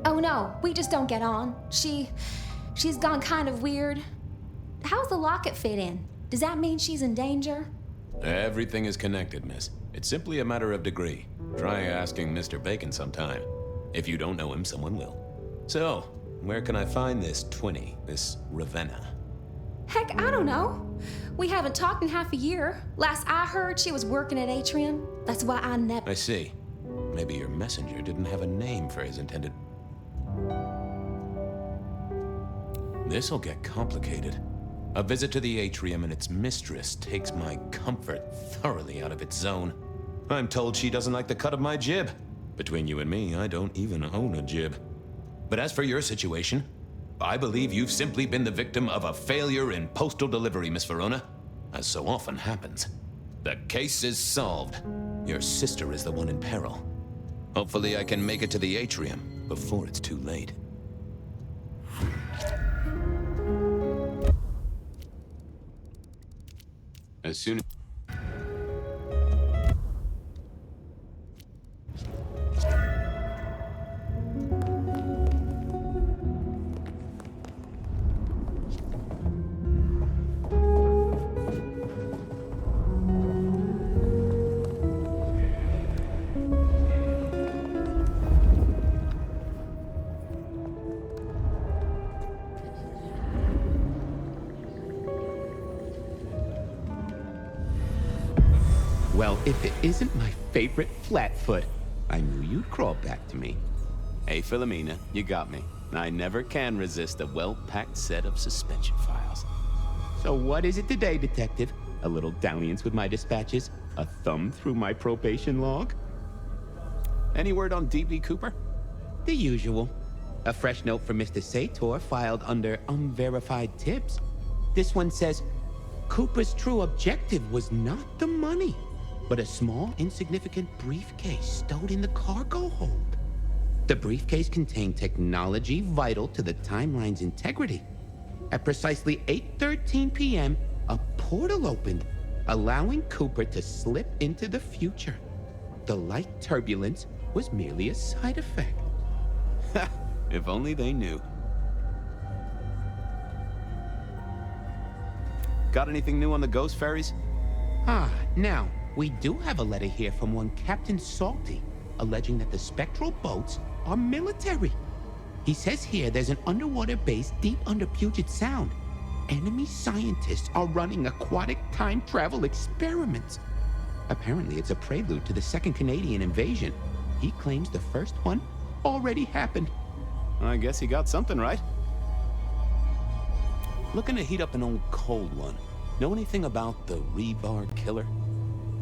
Oh no, we just don't get on. She's gone kind of weird. How's the locket fit in? Does that mean she's in danger? Everything is connected, miss. It's simply a matter of degree. Try asking Mr. Bacon sometime. If you don't know him, someone will. So, where can I find this twinnie, this Ravenna? Heck, I don't know. We haven't talked in half a year. Last I heard, she was working at Atrium. That's why I never... I see. Maybe your messenger didn't have a name for his intended... This'll get complicated. A visit to the Atrium and its mistress takes my comfort thoroughly out of its zone. I'm told she doesn't like the cut of my jib. Between you and me, I don't even own a jib. But as for your situation, I believe you've simply been the victim of a failure in postal delivery, Miss Verona, as so often happens. The case is solved. Your sister is the one in peril. Hopefully I can make it to the Atrium before it's too late. As soon as... Well, if it isn't my favorite Flatfoot, I knew you'd crawl back to me. Hey, Philomena, you got me. I never can resist a well-packed set of suspension files. So what is it today, Detective? A little dalliance with my dispatches? A thumb through my probation log? Any word on D.B. Cooper? The usual. A fresh note from Mr. Sator filed under unverified tips. This one says, Cooper's true objective was not the money, but a small, insignificant briefcase stowed in the cargo hold. The briefcase contained technology vital to the timeline's integrity. At precisely 8:13 p.m., a portal opened, allowing Cooper to slip into the future. The light turbulence was merely a side effect. If only they knew. Got anything new on the ghost ferries? Now, we do have a letter here from one Captain Salty, alleging that the spectral boats are military. He says here there's an underwater base deep under Puget Sound. Enemy scientists are running aquatic time travel experiments. Apparently it's a prelude to the Second Canadian invasion. He claims the first one already happened. I guess he got something right. Looking to heat up an old cold one. Know anything about the rebar killer?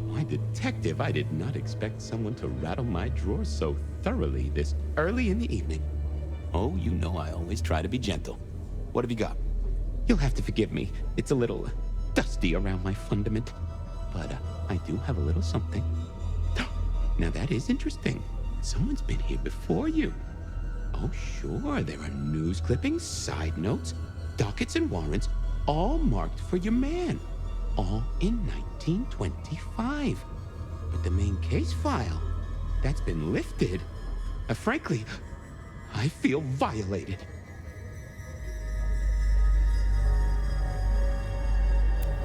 Why, Detective, I did not expect someone to rattle my drawers so thoroughly this early in the evening. Oh, you know I always try to be gentle. What have you got? You'll have to forgive me. It's a little dusty around my fundament. But I do have a little something. Now that is interesting. Someone's been here before you. Oh, sure, there are news clippings, side notes, dockets and warrants, all marked for your man. All in 1925. But the main case file, that's been lifted. Frankly, I feel violated.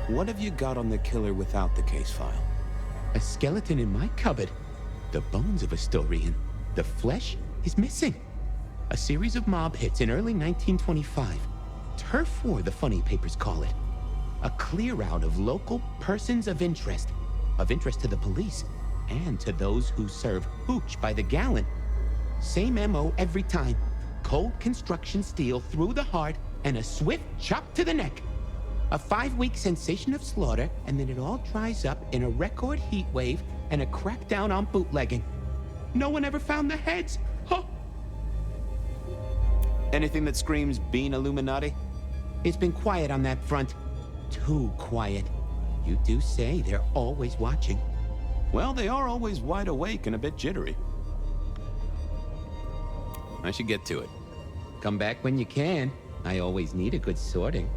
What have you got on the killer without the case file? A skeleton in my cupboard. The bones of a Storian. The flesh is missing. A series of mob hits in early 1925. Turf war, the funny papers call it. A clear out of local persons of interest to the police, and to those who serve hooch by the gallon. Same MO every time. Cold construction steel through the heart and a swift chop to the neck. A 5-week sensation of slaughter, and then it all dries up in a record heat wave and a crackdown on bootlegging. No one ever found the heads. Huh. Anything that screams Bean Illuminati? It's been quiet on that front. Too quiet. You do say they're always watching. Well, they are always wide awake and a bit jittery. I should get to it. Come back when you can. I always need a good sorting.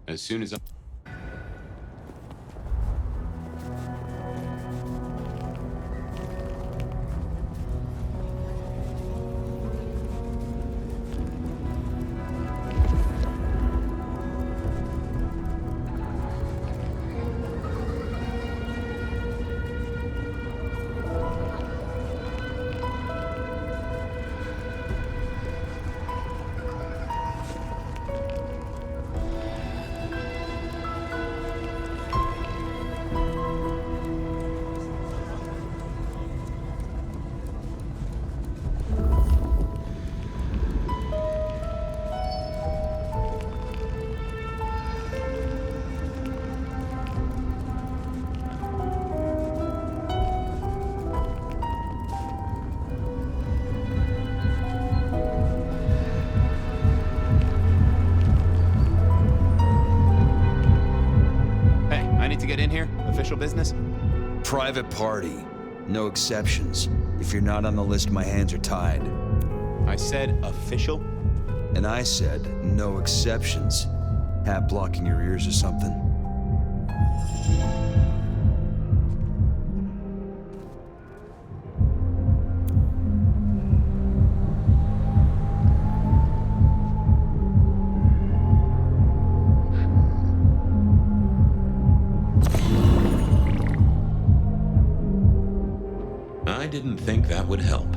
As soon as business? Private party. No exceptions. If you're not on the list, my hands are tied. I said official? And I said no exceptions. Hat blocking your ears or something? didn't think that would help.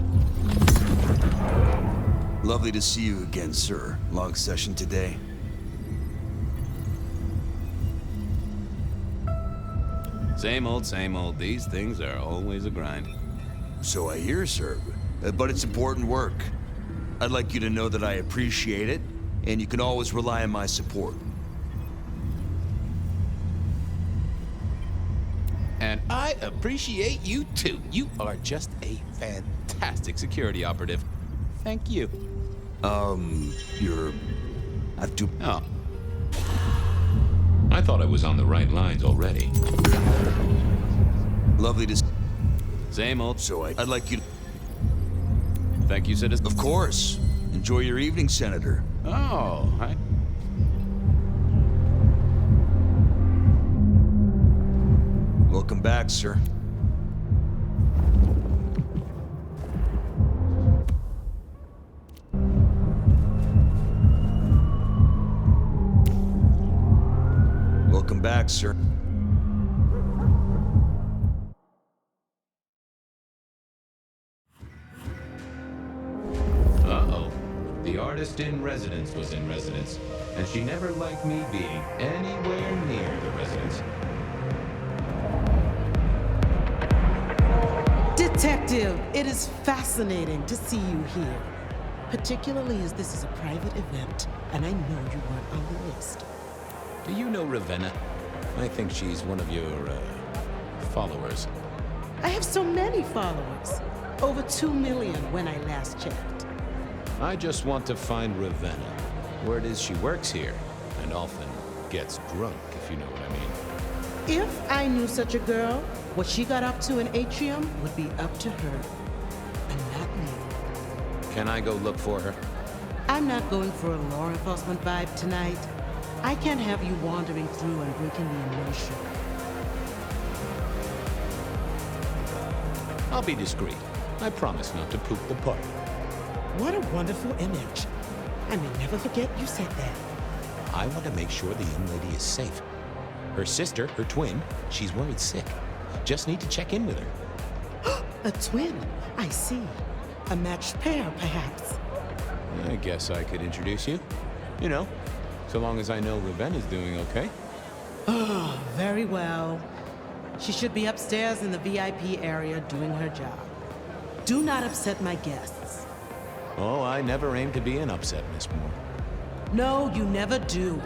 Lovely to see you again, sir. Long session today. Same old, same old. These things are always a grind. So I hear, sir. But it's important work. I'd like you to know that I appreciate it, and you can always rely on my support. And I appreciate you too. You are just a fantastic security operative. Thank you. You're... I've to... Oh. I thought I was on the right lines already. Lovely to... Same old. So I'd like you to... Thank you, citizen. Of course. Enjoy your evening, Senator. Oh, hi. Welcome back, sir. Welcome back, sir. Uh-oh. The artist in residence was in residence, and she never liked me being anywhere near the residence. Detective, it is fascinating to see you here, particularly as this is a private event, and I know you weren't on the list. Do you know Ravenna? I think she's one of your, followers. I have so many followers. Over 2 million when I last checked. I just want to find Ravenna. Word is she works here, and often gets drunk, if you know what I mean. If I knew such a girl, what she got up to in Atrium would be up to her, and not me. Can I go look for her? I'm not going for a law enforcement vibe tonight. I can't have you wandering through and breaking the immersion. I'll be discreet. I promise not to poop the party. What a wonderful image. I may never forget you said that. I want to make sure the young lady is safe. Her sister, her twin, she's worried sick. Just need to check in with her. A twin, I see. A matched pair, perhaps. I guess I could introduce you. You know, so long as I know Ravenna's doing okay. Oh, very well. She should be upstairs in the VIP area doing her job. Do not upset my guests. Oh, I never aim to be an upset, Miss Moore. No, you never do.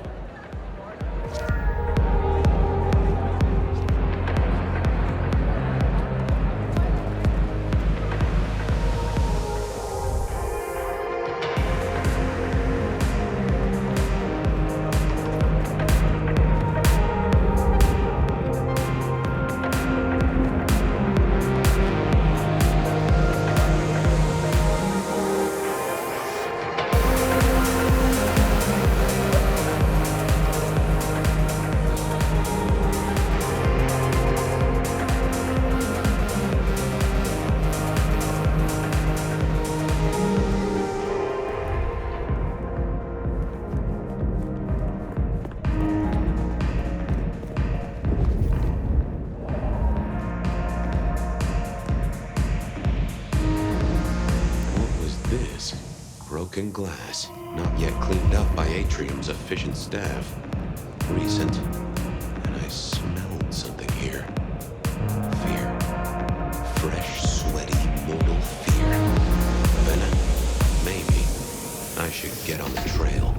Broken glass, not yet cleaned up by Atrium's efficient staff. Recent, and I smelled something here. Fear. Fresh, sweaty, mortal fear. Ravenna, maybe I should get on the trail.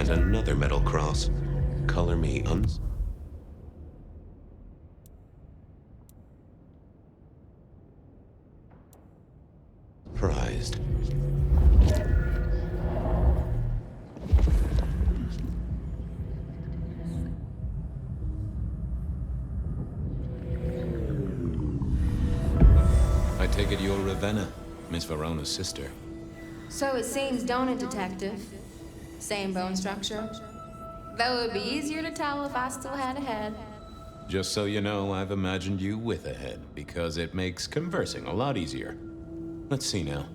Another metal cross. Color me surprised. take it you're Ravenna, Miss Verona's sister. So it seems, don't it, Detective? Same bone structure. Though it would be easier to tell if I still had a head. Just so you know, I've imagined you with a head, because it makes conversing a lot easier. Let's see now.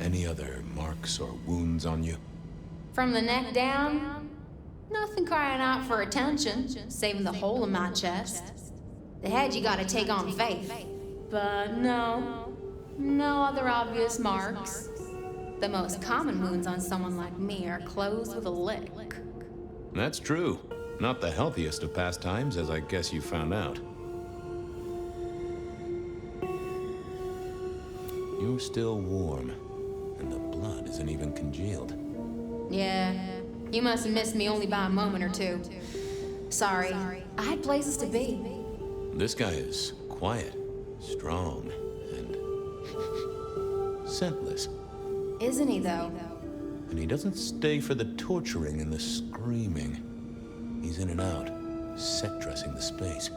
Any other marks or wounds on you? From the neck down, nothing crying out for attention, saving the hole in my chest. The head you gotta take on faith. But no other obvious marks. The most common wounds on someone like me are closed with a lick. That's true. Not the healthiest of pastimes, as I guess you found out. You're still warm, and the blood isn't even congealed. Yeah, you must have missed me only by a moment or two. Sorry, I had places to be. This guy is quiet, strong, and scentless. Isn't he, though? And he doesn't stay for the torturing and the screaming. He's in and out, set dressing the space.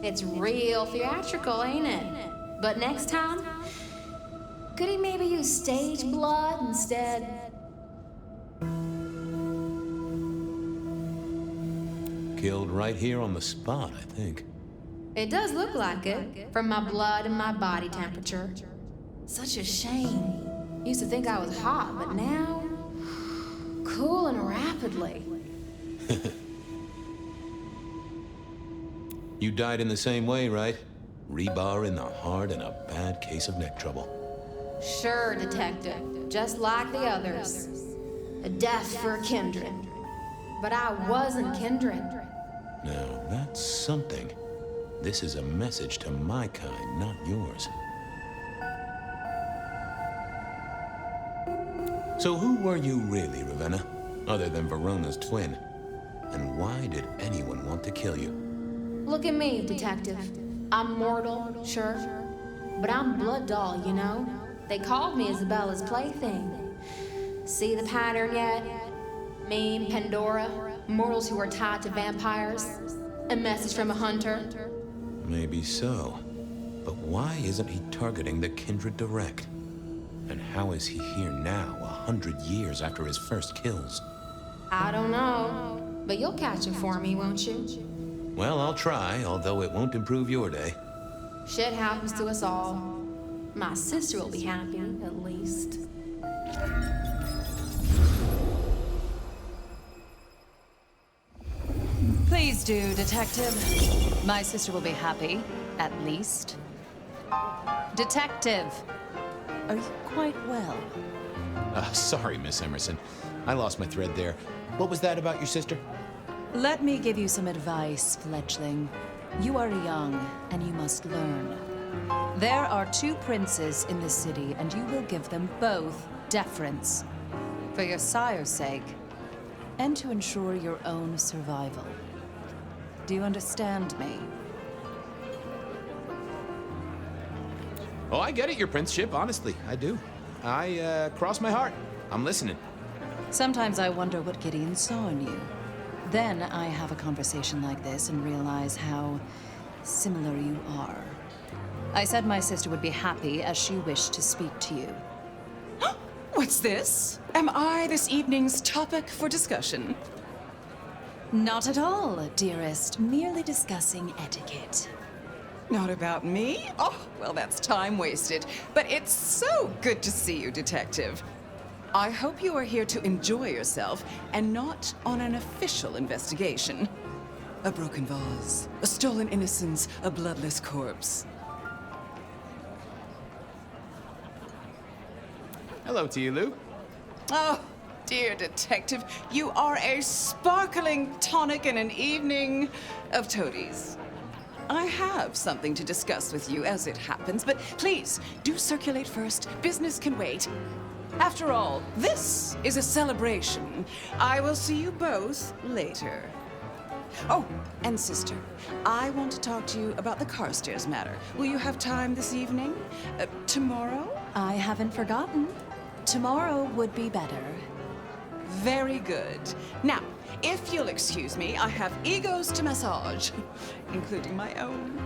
It's real theatrical, ain't it? But next time, could he maybe use stage blood instead? Killed right here on the spot, I think. It does look like it, from my blood and my body temperature. Such a shame. Used to think I was hot, but now, cooling rapidly. You died in the same way, right? Rebar in the heart and a bad case of neck trouble. Sure, Detective. Just like the others. A death for a kindred. But I wasn't kindred. Now, that's something. This is a message to my kind, not yours. So who were you really, Ravenna? Other than Verona's twin? And why did anyone want to kill you? Look at me, Detective. I'm mortal, sure. But I'm blood doll, you know? They called me Isabella's plaything. See the pattern yet? Me, Pandora, mortals who are tied to vampires. A message from a hunter. Maybe so. But why isn't he targeting the kindred direct? And how is he here now, 100 years after his first kills? I don't know. But you'll catch it for me, won't you? Well, I'll try, although it won't improve your day. Shit happens to us all. My sister will be happy, at least. Please do, Detective. My sister will be happy, at least. Detective, are you quite well? Sorry, Miss Emerson. I lost my thread there. What was that about your sister? Let me give you some advice, fledgling. You are young, and you must learn. There are 2 princes in the city, and you will give them both deference. For your sire's sake, and to ensure your own survival. Do you understand me? Oh, I get it, your princeship, honestly. I do. Cross my heart. I'm listening. Sometimes I wonder what Gideon saw in you. Then I have a conversation like this and realize how similar you are. I said my sister would be happy as she wished to speak to you. What's this? Am I this evening's topic for discussion? Not at all, dearest. Merely discussing etiquette. Not about me? Oh, well, that's time wasted. But it's so good to see you, Detective. I hope you are here to enjoy yourself and not on an official investigation. A broken vase, a stolen innocence, a bloodless corpse. Hello to you, Lou. Oh, dear Detective, you are a sparkling tonic in an evening of toadies. I have something to discuss with you as it happens, but please, do circulate first. Business can wait. After all, this is a celebration. I will see you both later. Oh, and sister, I want to talk to you about the Carstairs matter. Will you have time this evening? Tomorrow? I haven't forgotten. Tomorrow would be better. Very good. Now, if you'll excuse me, I have egos to massage, including my own.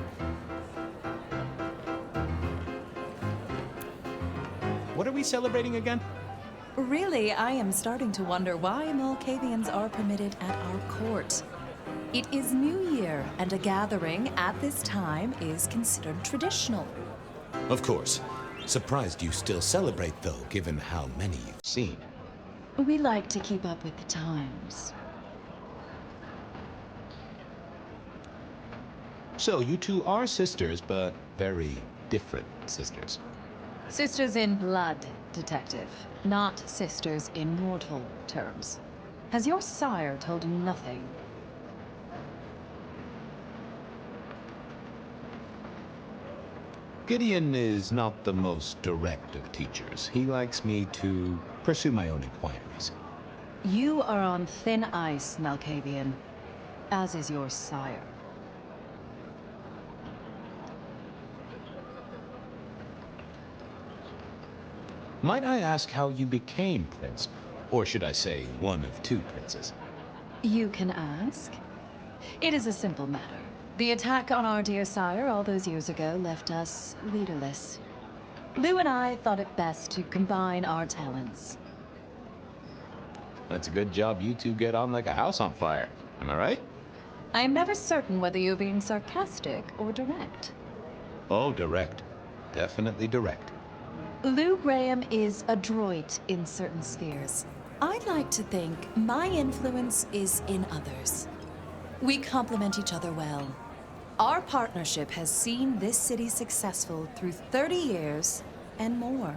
what are we celebrating again? Really, I am starting to wonder why Malkavians are permitted at our court. It is New Year, and a gathering at this time is considered traditional. Of course. Surprised you still celebrate, though, given how many you've seen. We like to keep up with the times. So, you two are sisters, but very different sisters. Sisters in blood, Detective, not sisters in mortal terms. Has your sire told you nothing? Gideon is not the most direct of teachers. He likes me to pursue my own inquiries. You are on thin ice, Malkavian, as is your sire. Might I ask how you became prince? Or should I say, one of two princes? You can ask. It is a simple matter. The attack on our dear sire all those years ago left us leaderless. Lou and I thought it best to combine our talents. That's a good job you two get on like a house on fire. Am I right? I am never certain whether you're being sarcastic or direct. Oh, direct. Definitely direct. Lou Graham is adroit in certain spheres. I'd like to think my influence is in others. We complement each other well. Our partnership has seen this city successful through 30 years and more.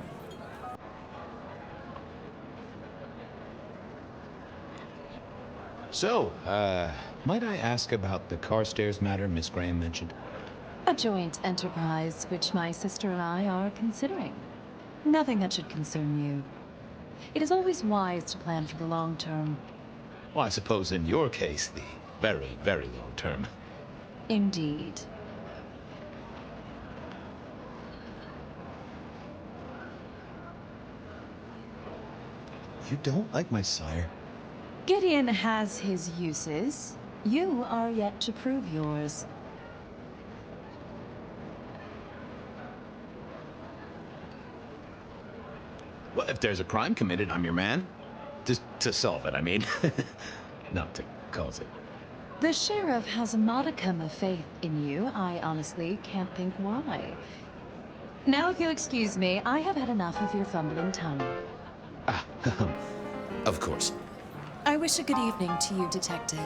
So, might I ask about the Carstairs matter Miss Graham mentioned? A joint enterprise which my sister and I are considering. Nothing that should concern you. It is always wise to plan for the long term. Well, I suppose in your case, the very, very long term. Indeed. You don't like my sire? Gideon has his uses. You are yet to prove yours. Well, if there's a crime committed, I'm your man. Just to solve it, I mean. Not to cause it. The sheriff has a modicum of faith in you. I honestly can't think why. Now, if you'll excuse me, I have had enough of your fumbling tongue. Of course. I wish a good evening to you, Detective.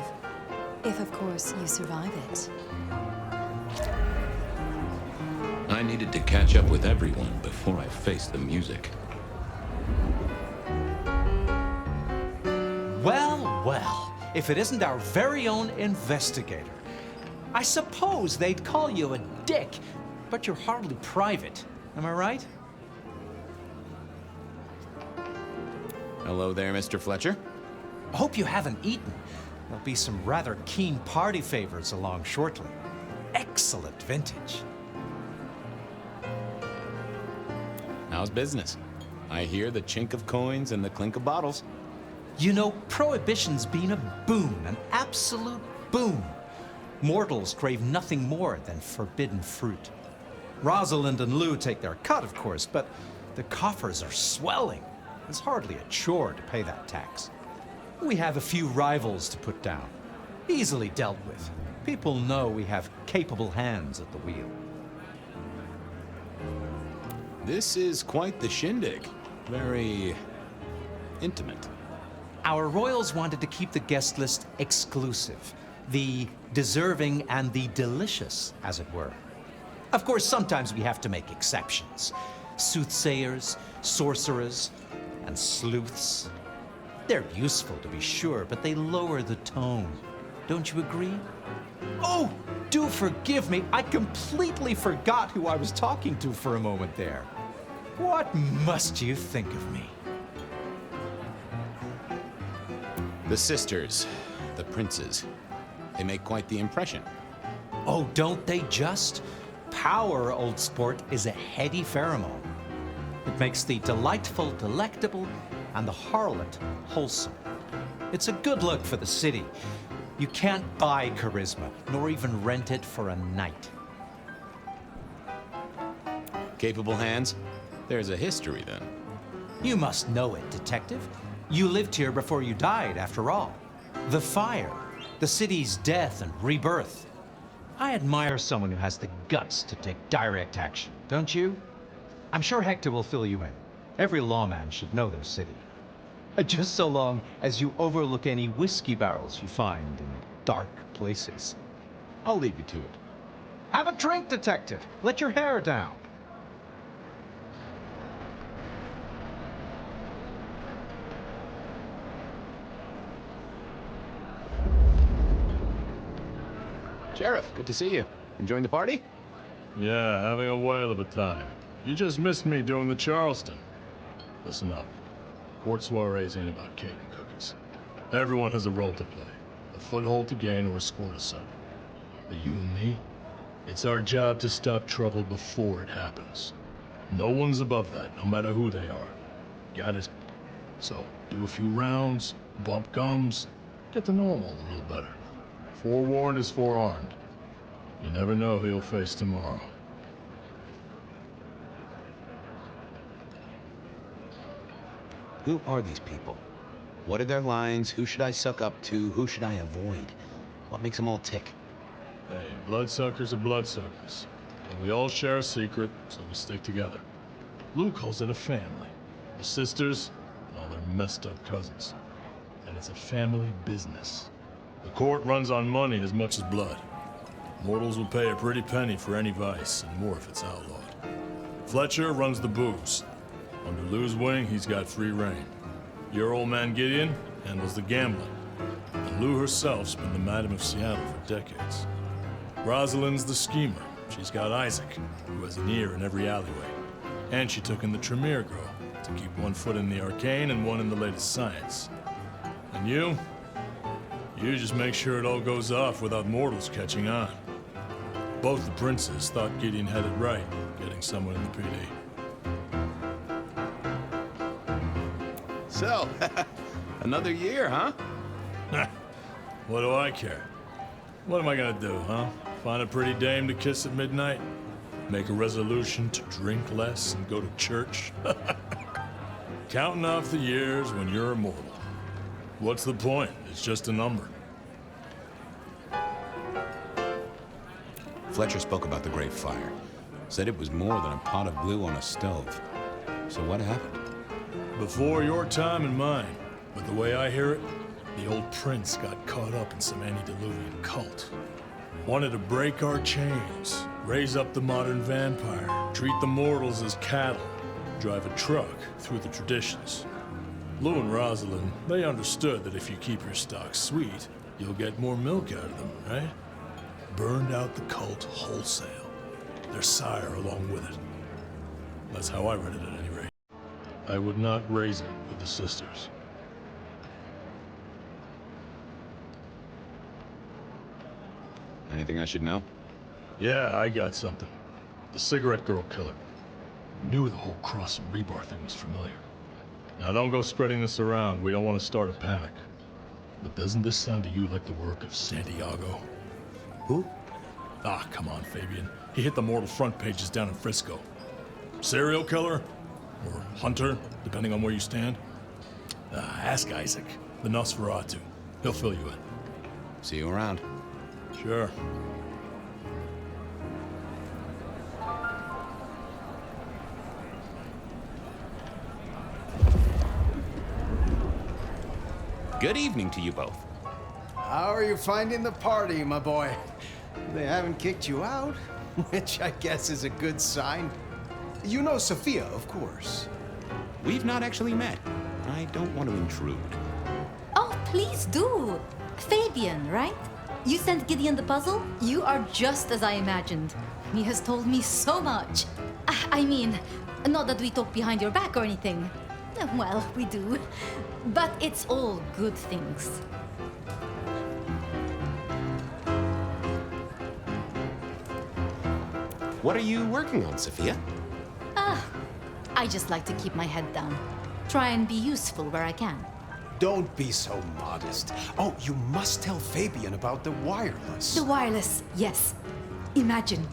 If, of course, you survive it. I needed to catch up with everyone before I faced the music. Well, well, if it isn't our very own investigator. I suppose they'd call you a dick, but you're hardly private. Am I right? Hello there, Mr. Fletcher. I hope you haven't eaten. There'll be some rather keen party favors along shortly. Excellent vintage. How's business? I hear the chink of coins and the clink of bottles. You know, Prohibition's been a boon, an absolute boon. Mortals crave nothing more than forbidden fruit. Rosalind and Lou take their cut, of course, but the coffers are swelling. It's hardly a chore to pay that tax. We have a few rivals to put down. Easily dealt with. People know we have capable hands at the wheel. This is quite the shindig. Very intimate. Our royals wanted to keep the guest list exclusive. The deserving and the delicious, as it were. Of course, sometimes we have to make exceptions. Soothsayers, sorcerers, and sleuths. They're useful, to be sure, but they lower the tone. Don't you agree? Oh, do forgive me. I completely forgot who I was talking to for a moment there. What must you think of me? The sisters, the princes, they make quite the impression. Oh, don't they just? Power, old sport, is a heady pheromone. It makes the delightful delectable and the harlot wholesome. It's a good look for the city. You can't buy charisma, nor even rent it for a night. Capable hands? There's a history then. You must know it, Detective. You lived here before you died, after all. The fire, the city's death and rebirth. I admire someone who has the guts to take direct action, don't you? I'm sure Hector will fill you in. Every lawman should know their city. Just so long as you overlook any whiskey barrels you find in dark places. I'll leave you to it. Have a drink, Detective. Let your hair down. Sheriff, good to see you. Enjoying the party? Yeah, having a whale of a time. You just missed me doing the Charleston. Listen up. Court soirees ain't about cake and cookies. Everyone has a role to play. A foothold to gain or a score to settle. But you and me, it's our job to stop trouble before it happens. No one's above that, no matter who they are. Got it? So, do a few rounds, bump gums, get to know 'em all a little better. Forewarned is forearmed. You never know who you'll face tomorrow. Who are these people? What are their lines? Who should I suck up to? Who should I avoid? What makes them all tick? Hey, bloodsuckers are bloodsuckers. And we all share a secret, so we stick together. Lou calls it a family. The sisters and all their messed up cousins. And it's a family business. The court runs on money as much as blood. Mortals will pay a pretty penny for any vice, and more if it's outlawed. Fletcher runs the booze. Under Lou's wing, he's got free reign. Your old man Gideon handles the gambling. And Lou herself's been the Madam of Seattle for decades. Rosalind's the schemer. She's got Isaac, who has an ear in every alleyway. And she took in the Tremere girl to keep one foot in the arcane and one in the latest science. And you just make sure it all goes off without mortals catching on. Both the princes thought Gideon had it right, getting someone in the PD. So, another year, huh? What do I care? What am I gonna do, huh? Find a pretty dame to kiss at midnight? Make a resolution to drink less and go to church? Counting off the years when you're immortal. What's the point? It's just a number. Fletcher spoke about the Great Fire. Said it was more than a pot of glue on a stove. So what happened? Before your time and mine. But the way I hear it, the old prince got caught up in some antediluvian cult. Wanted to break our chains, raise up the modern vampire, treat the mortals as cattle, drive a truck through the traditions. Lou and Rosalind, they understood that if you keep your stock sweet, you'll get more milk out of them, right? Burned out the cult wholesale. Their sire along with it. That's how I read it at any rate. I would not raise it with the sisters. Anything I should know? Yeah, I got something. The cigarette girl killer. Knew the whole cross and rebar thing was familiar. Now don't go spreading this around. We don't want to start a panic. But doesn't this sound to you like the work of Santiago? Who? Ah, come on, Fabien. He hit the mortal front pages down in Frisco. Serial killer? Or hunter, depending on where you stand? Ask Isaac, the Nosferatu. He'll fill you in. See you around. Sure. Good evening to you both. How are you finding the party, my boy? They haven't kicked you out, which I guess is a good sign. You know Sophia, of course. We've not actually met. I don't want to intrude. Oh, please do. Fabien, right? You sent Gideon the puzzle? You are just as I imagined. He has told me so much. I mean, not that we talk behind your back or anything. Well, we do. But it's all good things. What are you working on, Sophia? I just like to keep my head down. Try and be useful where I can. Don't be so modest. Oh, you must tell Fabien about the wireless. The wireless, yes. Imagine,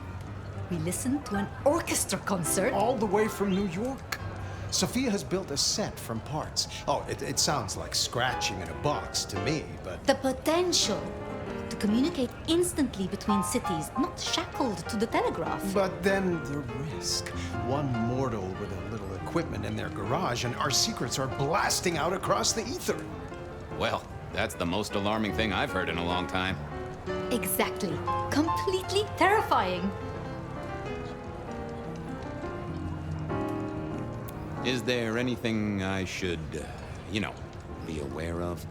we listened to an orchestra concert. All the way from New York. Sophia has built a set from parts. Oh, it sounds like scratching in a box to me, but... The potential to communicate instantly between cities, not shackled to the telegraph. But then the risk. One mortal with a little equipment in their garage and our secrets are blasting out across the ether. Well, that's the most alarming thing I've heard in a long time. Exactly. Completely terrifying. Is there anything I should, be aware of?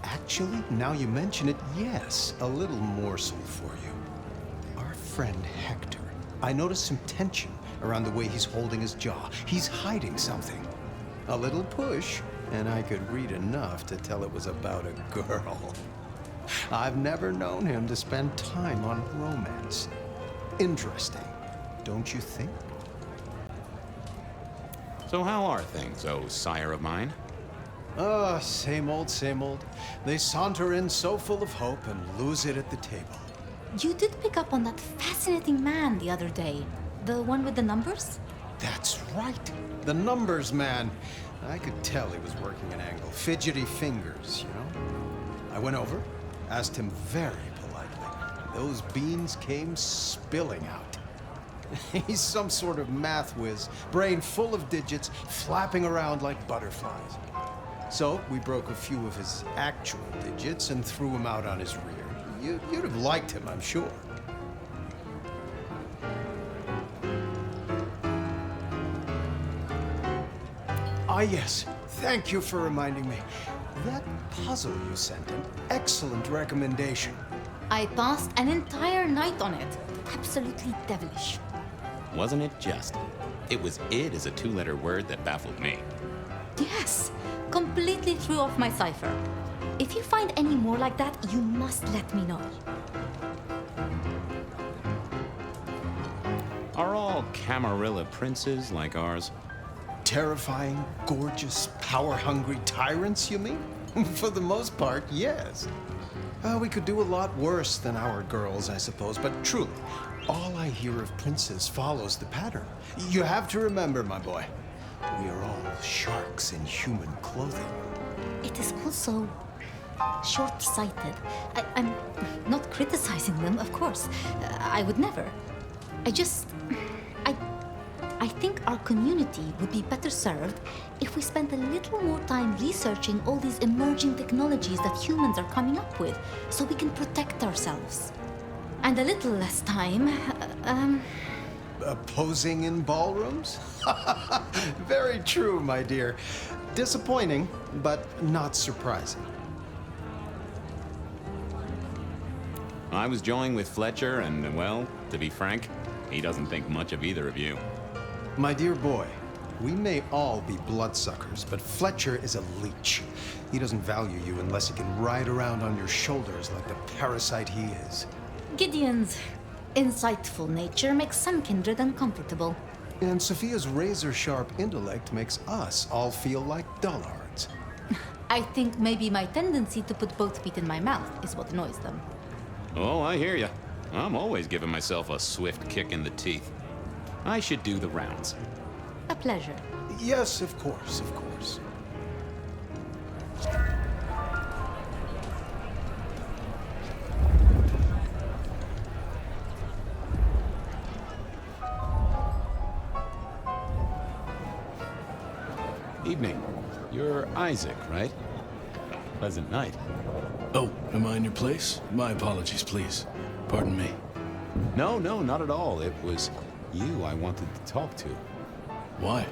Actually, now you mention it, yes. A little morsel for you. Our friend Hector. I noticed some tension around the way he's holding his jaw. He's hiding something. A little push, and I could read enough to tell it was about a girl. I've never known him to spend time on romance. Interesting, don't you think? So how are things, oh sire of mine? Same old, same old. They saunter in so full of hope and lose it at the table. You did pick up on that fascinating man the other day. The one with the numbers? That's right. The numbers man. I could tell he was working an angle. Fidgety fingers, you know? I went over, asked him very politely. Those beans came spilling out. He's some sort of math whiz, brain full of digits, flapping around like butterflies. So we broke a few of his actual digits and threw him out on his rear. You'd have liked him, I'm sure. Ah, yes. Thank you for reminding me. That puzzle you sent him, excellent recommendation. I passed an entire night on it. Absolutely devilish. Wasn't it just? It was id as a two-letter word that baffled me. Yes, completely threw off my cipher. If you find any more like that, you must let me know. Are all Camarilla princes like ours? Terrifying, gorgeous, power-hungry tyrants, you mean? For the most part, yes. We could do a lot worse than our girls, I suppose, but truly, all I hear of princes follows the pattern. You have to remember, my boy, we are all sharks in human clothing. It is also short-sighted. I'm not criticizing them, of course. I would never. I think our community would be better served if we spent a little more time researching all these emerging technologies that humans are coming up with, so we can protect ourselves. And a little less time, Posing in ballrooms? Very true, my dear. Disappointing, but not surprising. I was joined with Fletcher, and, well, to be frank, he doesn't think much of either of you. My dear boy, we may all be bloodsuckers, but Fletcher is a leech. He doesn't value you unless he can ride around on your shoulders like the parasite he is. Gideon's insightful nature makes some kindred uncomfortable. And Sophia's razor-sharp intellect makes us all feel like dullards. I think maybe my tendency to put both feet in my mouth is what annoys them. Oh, I hear ya. I'm always giving myself a swift kick in the teeth. I should do the rounds. A pleasure. Yes, of course, of course. Evening. You're Isaac, right? Pleasant night. Oh, am I in your place? My apologies, please. Pardon me. No, not at all. It was you I wanted to talk to. Why?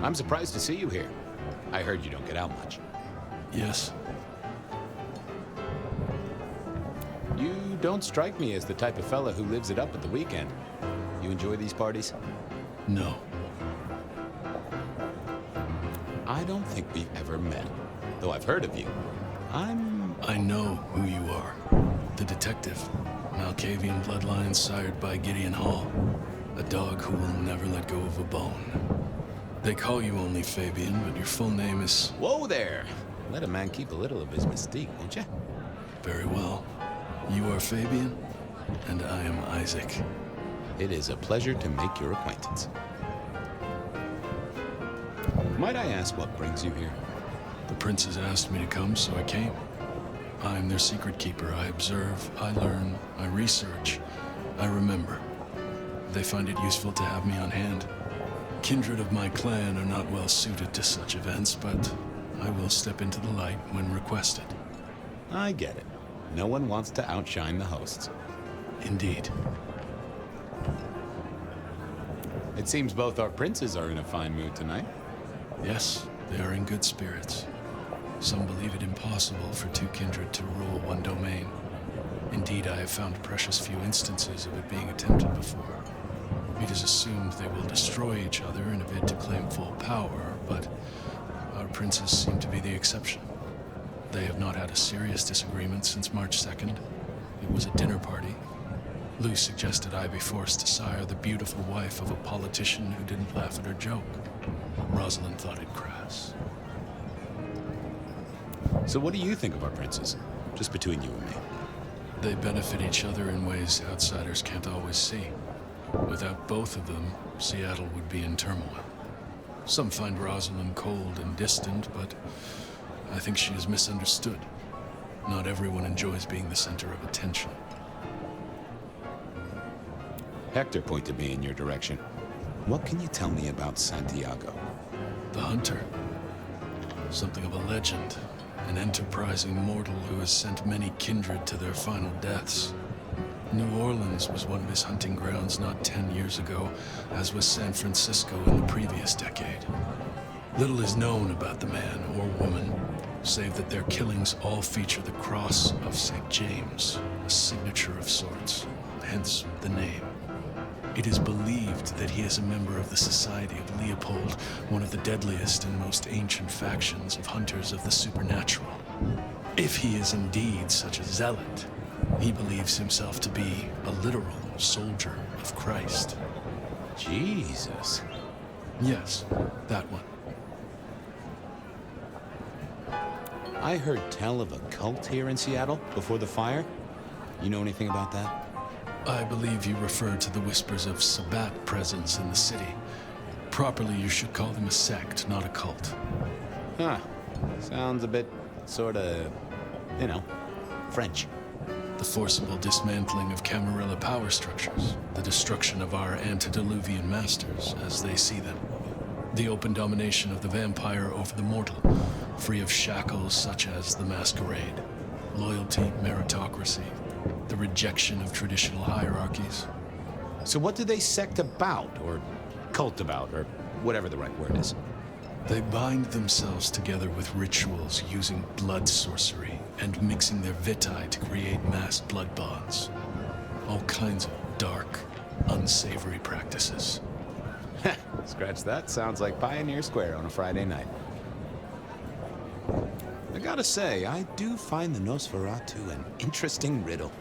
I'm surprised to see you here. I heard you don't get out much. Yes. You don't strike me as the type of fella who lives it up at the weekend. You enjoy these parties? No. I don't think we've ever met, though I've heard of you. I know who you are. The detective. Malkavian bloodlines sired by Gideon Hall. A dog who will never let go of a bone. They call you only Fabien, but your full name is... Whoa there! Let a man keep a little of his mystique, won't you? Very well. You are Fabien, and I am Isaac. it is a pleasure to make your acquaintance. Might I ask what brings you here? The princes asked me to come, so I came. I'm their secret keeper. I observe, I learn, I research, I remember. They find it useful to have me on hand. Kindred of my clan are not well suited to such events, but I will step into the light when requested. I get it. No one wants to outshine the hosts. Indeed. It seems both our princes are in a fine mood tonight. Yes, they are in good spirits. Some believe it impossible for two kindred to rule one domain. Indeed, I have found precious few instances of it being attempted before. It is assumed they will destroy each other in a bid to claim full power, but our princes seem to be the exception. They have not had a serious disagreement since March 2nd. It was a dinner party. Lou suggested I be forced to sire the beautiful wife of a politician who didn't laugh at her joke. Rosalind thought it crass. So what do you think of our princes? Just between you and me. They benefit each other in ways outsiders can't always see. Without both of them, Seattle would be in turmoil. Some find Rosalind cold and distant, but I think she is misunderstood. Not everyone enjoys being the center of attention. Hector pointed me in your direction. What can you tell me about Santiago? The hunter. Something of a legend. An enterprising mortal who has sent many kindred to their final deaths. New Orleans was one of his hunting grounds not 10 years ago, as was San Francisco in the previous decade. Little is known about the man or woman, save that their killings all feature the cross of St. James, a signature of sorts, hence the name. It is believed that he is a member of the Society of Leopold, one of the deadliest and most ancient factions of hunters of the supernatural. If he is indeed such a zealot, he believes himself to be a literal soldier of Christ. Jesus. Yes, that one. I heard tell of a cult here in Seattle before the fire. You know anything about that? I believe you refer to the whispers of Sabbat presence in the city. Properly, you should call them a sect, not a cult. Huh. Sounds a bit, sorta, French. The forcible dismantling of Camarilla power structures. The destruction of our antediluvian masters, as they see them. The open domination of the vampire over the mortal, free of shackles such as the Masquerade. Loyalty, meritocracy. The rejection of traditional hierarchies. So what do they sect about, or cult about, or whatever the right word is? They bind themselves together with rituals using blood sorcery and mixing their vitae to create mass blood bonds. All kinds of dark, unsavory practices. Scratch that, sounds like Pioneer Square on a Friday night. I gotta say, I do find the Nosferatu an interesting riddle.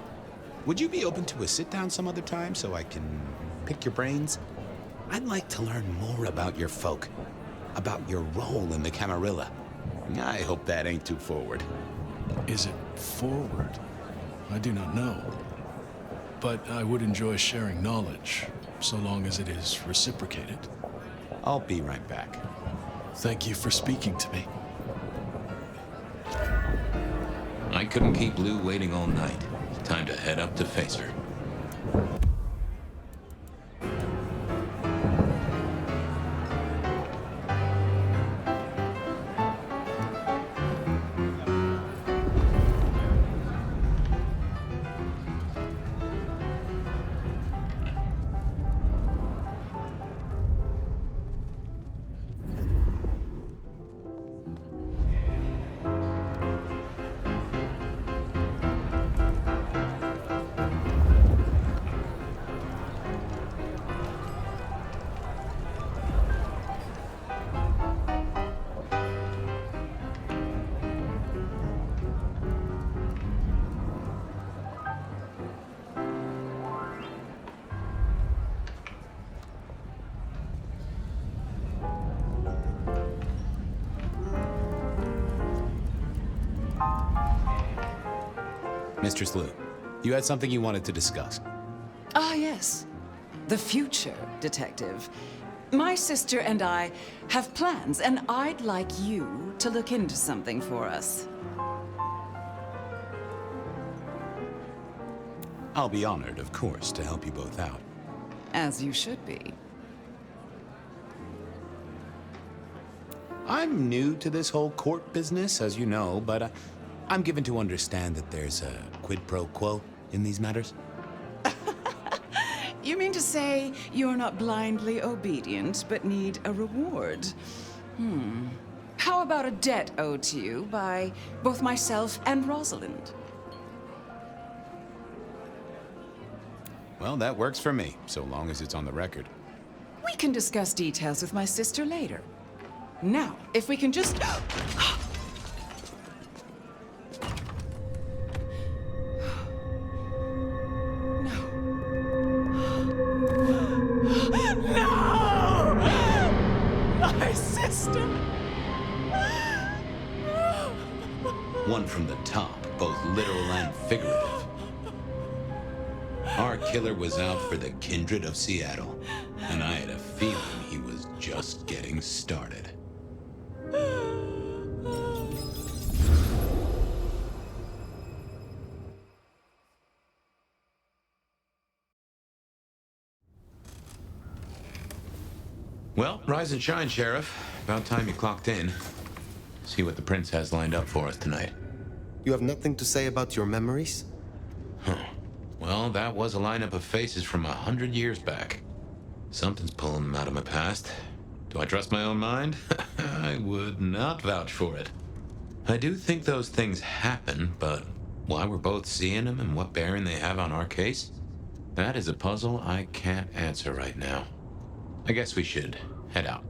Would you be open to a sit-down some other time so I can pick your brains? I'd like to learn more about your folk, about your role in the Camarilla. I hope that ain't too forward. Is it forward? I do not know. But I would enjoy sharing knowledge, so long as it is reciprocated. I'll be right back. Thank you for speaking to me. I couldn't keep Lou waiting all night. Time to head up to face her. Mistress Lou, you had something you wanted to discuss. Ah, yes. The future, Detective. My sister and I have plans, and I'd like you to look into something for us. I'll be honored, of course, to help you both out. As you should be. I'm new to this whole court business, as you know, but I'm given to understand that there's a quid pro quo in these matters. You mean to say you're not blindly obedient, but need a reward? How about a debt owed to you by both myself and Rosalind? Well, that works for me, so long as it's on the record. We can discuss details with my sister later. Now, if we can just... No! My sister! One from the top, both literal and figurative. Our killer was out for the kindred of Seattle, and I had a feeling he was just getting started. Well, rise and shine, Sheriff. About time you clocked in. See what the Prince has lined up for us tonight. You have nothing to say about your memories? Well, that was a lineup of faces from 100 years back. Something's pulling them out of my past. Do I trust my own mind? I would not vouch for it. I do think those things happen, but why we're both seeing them and what bearing they have on our case, that is a puzzle I can't answer right now. I guess we should head out.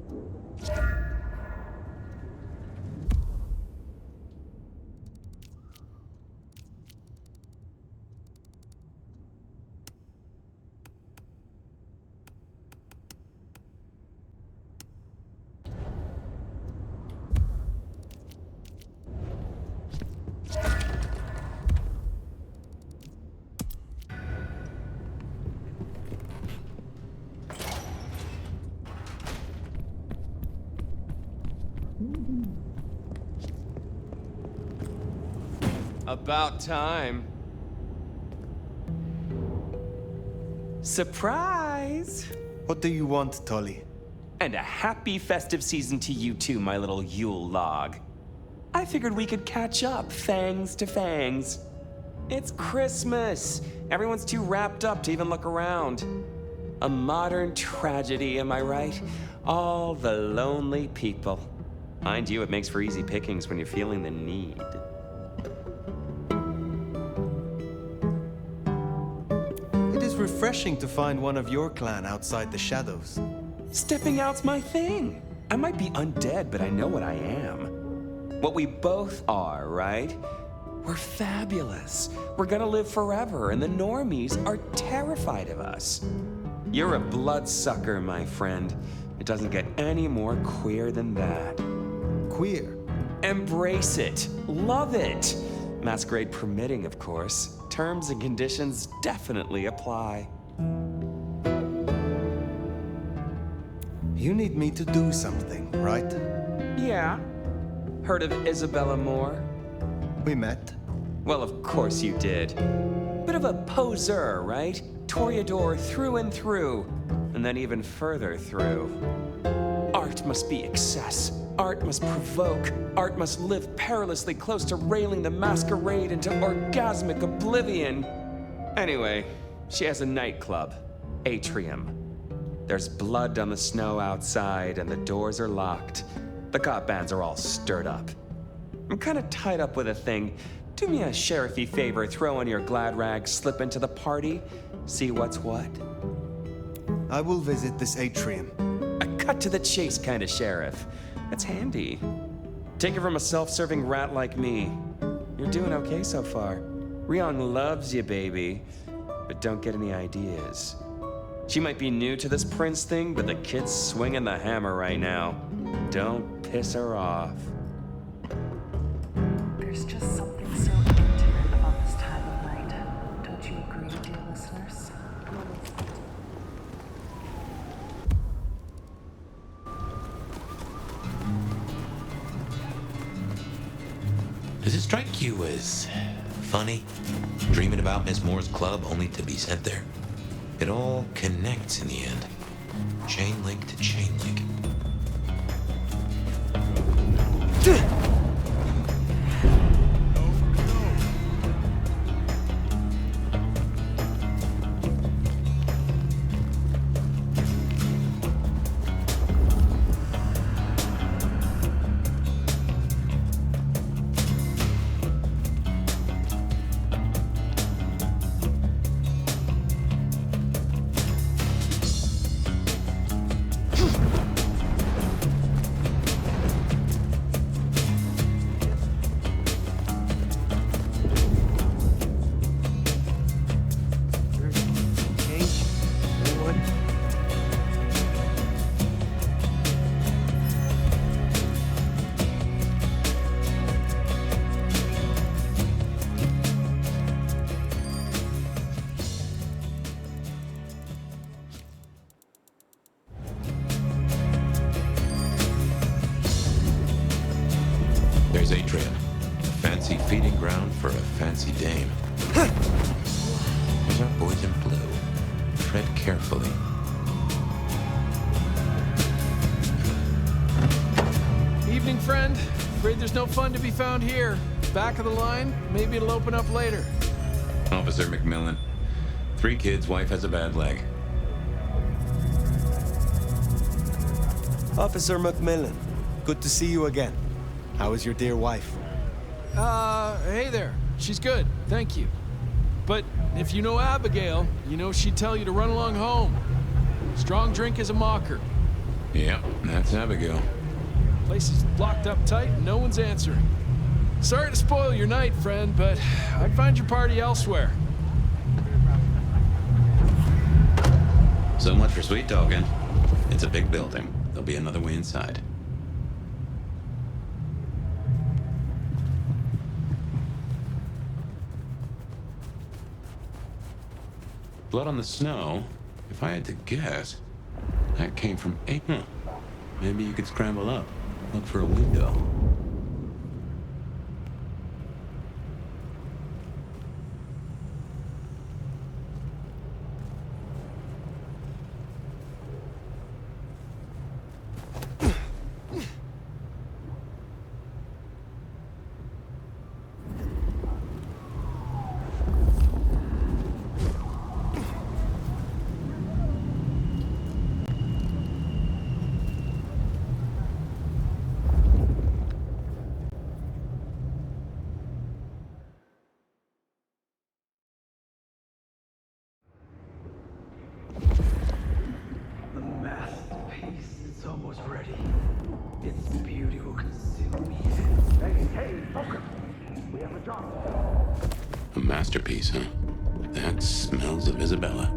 About time. Surprise! What do you want, Tully? And a happy festive season to you too, my little Yule log. I figured we could catch up, fangs to fangs. It's Christmas. Everyone's too wrapped up to even look around. A modern tragedy, am I right? All the lonely people. Mind you, it makes for easy pickings when you're feeling the need. It is refreshing to find one of your clan outside the shadows. Stepping out's my thing. I might be undead, but I know what I am. What we both are, right? We're fabulous. We're gonna live forever, and the normies are terrified of us. You're a bloodsucker, my friend. It doesn't get any more queer than that. Queer? Embrace it. Love it. Masquerade permitting, of course. Terms and conditions definitely apply. You need me to do something, right? Yeah. Heard of Isabella Moore? We met. Well, of course you did. Bit of a poseur, right? Toreador through and through, and then even further through. Art must be excess. Art must provoke. Art must live perilously close to railing the masquerade into orgasmic oblivion. Anyway, she has a nightclub, Atrium. There's blood on the snow outside, and the doors are locked. The cop bands are all stirred up. I'm kind of tied up with a thing. Do me a sheriffy favor, throw on your glad rags, slip into the party, see what's what. I will visit this atrium. A cut to the chase kind of sheriff. That's handy. Take it from a self-serving rat like me. You're doing okay so far. Ryong loves you, baby, but don't get any ideas. She might be new to this prince thing, but the kid's swinging the hammer right now. Don't piss her off. There's just something so intimate about this time of night. Don't you agree, dear listeners? Does it strike you as funny? Dreaming about Miss Moore's club only to be sent there? It all connects in the end. Chain link to chain link. There's Atrium, a fancy feeding ground for a fancy dame. There's our boys in blue. Tread carefully. Evening, friend. Afraid there's no fun to be found here. Back of the line, maybe it'll open up later. Officer McMillan. 3 kids, wife has a bad leg. Officer McMillan, good to see you again. How is your dear wife? Hey there. She's good, thank you. But if you know Abigail, you know she'd tell you to run along home. Strong drink is a mocker. Yep, that's Abigail. Place is locked up tight and no one's answering. Sorry to spoil your night, friend, but I'd find your party elsewhere. So much for sweet talking. It's a big building. There'll be another way inside. Blood on the snow, if I had to guess, that came from April. Maybe you could scramble up, look for a window. A masterpiece, huh? That smells of Isabella.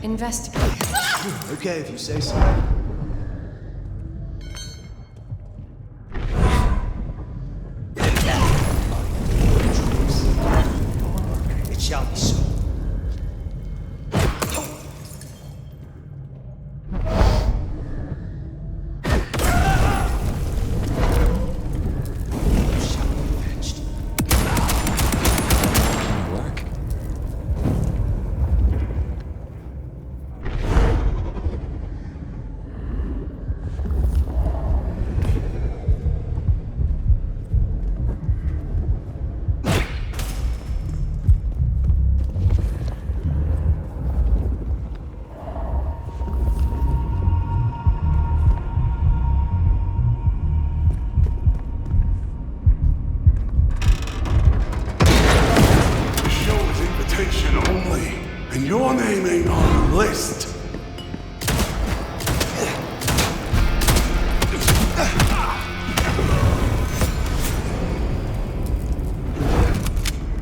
Investigate. Okay, if you say so. It shall be so. name on the list.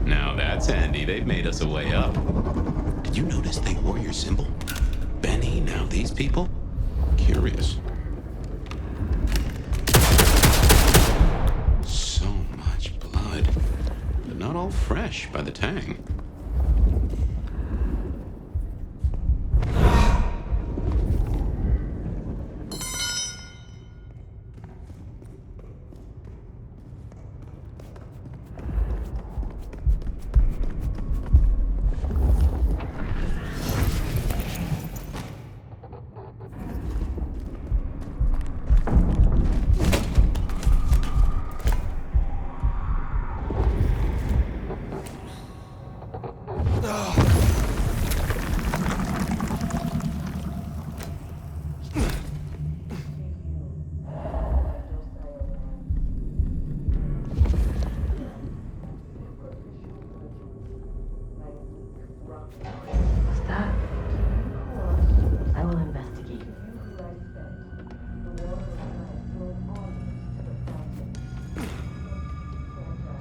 Now that's handy. They've made us a way up. Did you notice they wore your symbol? Benny, now these people? Curious. So much blood. But not all fresh by the tang.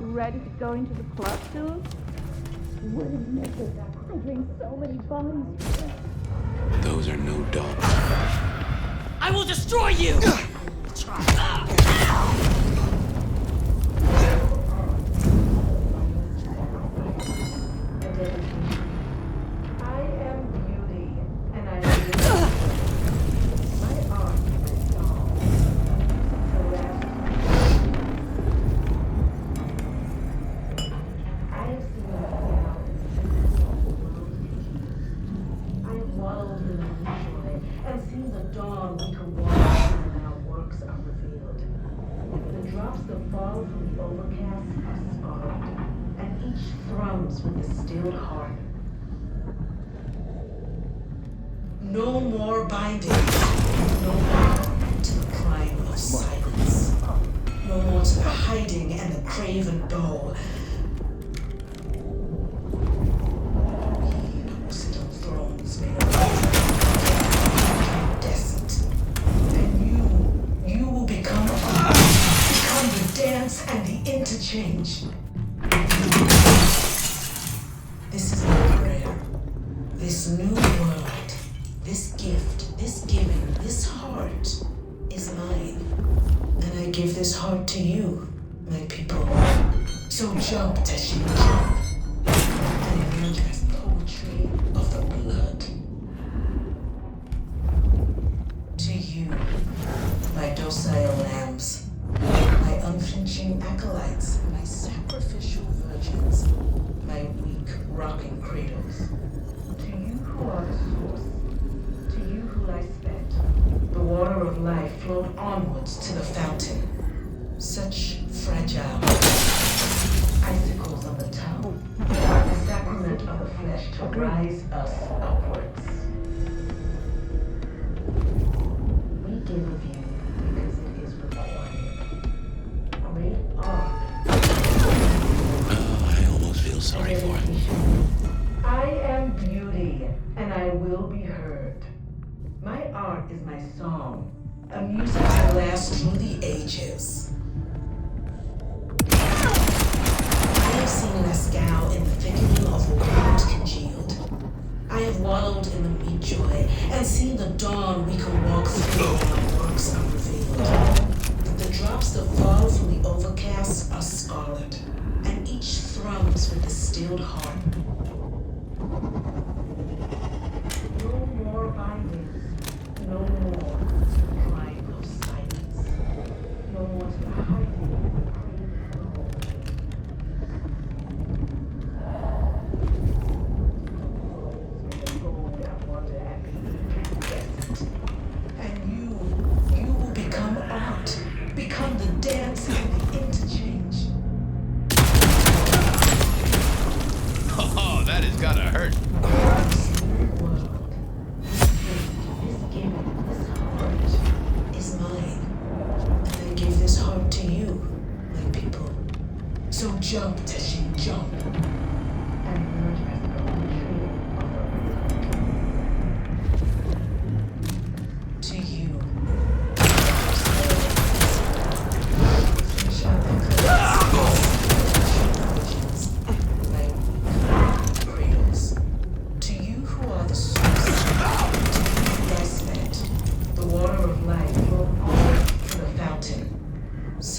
Ready to go into the club soon? Wouldn't make it. I drink so many bodies. Those are no dogs. I will destroy you! No more bindings. No more to the crime of silence. No more to the hiding and the craven bow. We sit on thrones made of incandescent. And you will become the dance and the interchange. This is my prayer. This new world. This gift, this giving, this heart is mine. And I give this heart to you, my people. So jump, Teshi, jump. And emerge as poetry of the blood. To you, my docile lambs, my unflinching acolytes, my sacrificial virgins, my weak rocking cradles. To you who are the source. I spent. The water of life flowed onwards to the fountain. Such fragile icicles on the tongue. The sacrament of the flesh to rise us upwards. We give of you because it is required. Great art. Oh, I almost feel sorry for him. I am beauty, and I will be heard. My art is my song, a music that lasts through the ages. I have seen Mescal in the thickening of a world congealed. I have wallowed in the meat joy and seen the dawn we can walk through when our works are revealed. But the drops that fall from the overcast are scarlet, and each thrums with a stilled heart. No more bindings. No more crime of silence. No more to the hiding. And you will become art. Become the dance and the interchange. Oh, that has gotta hurt. So jump, Teshi, jump. And emerge as poetry of the blood.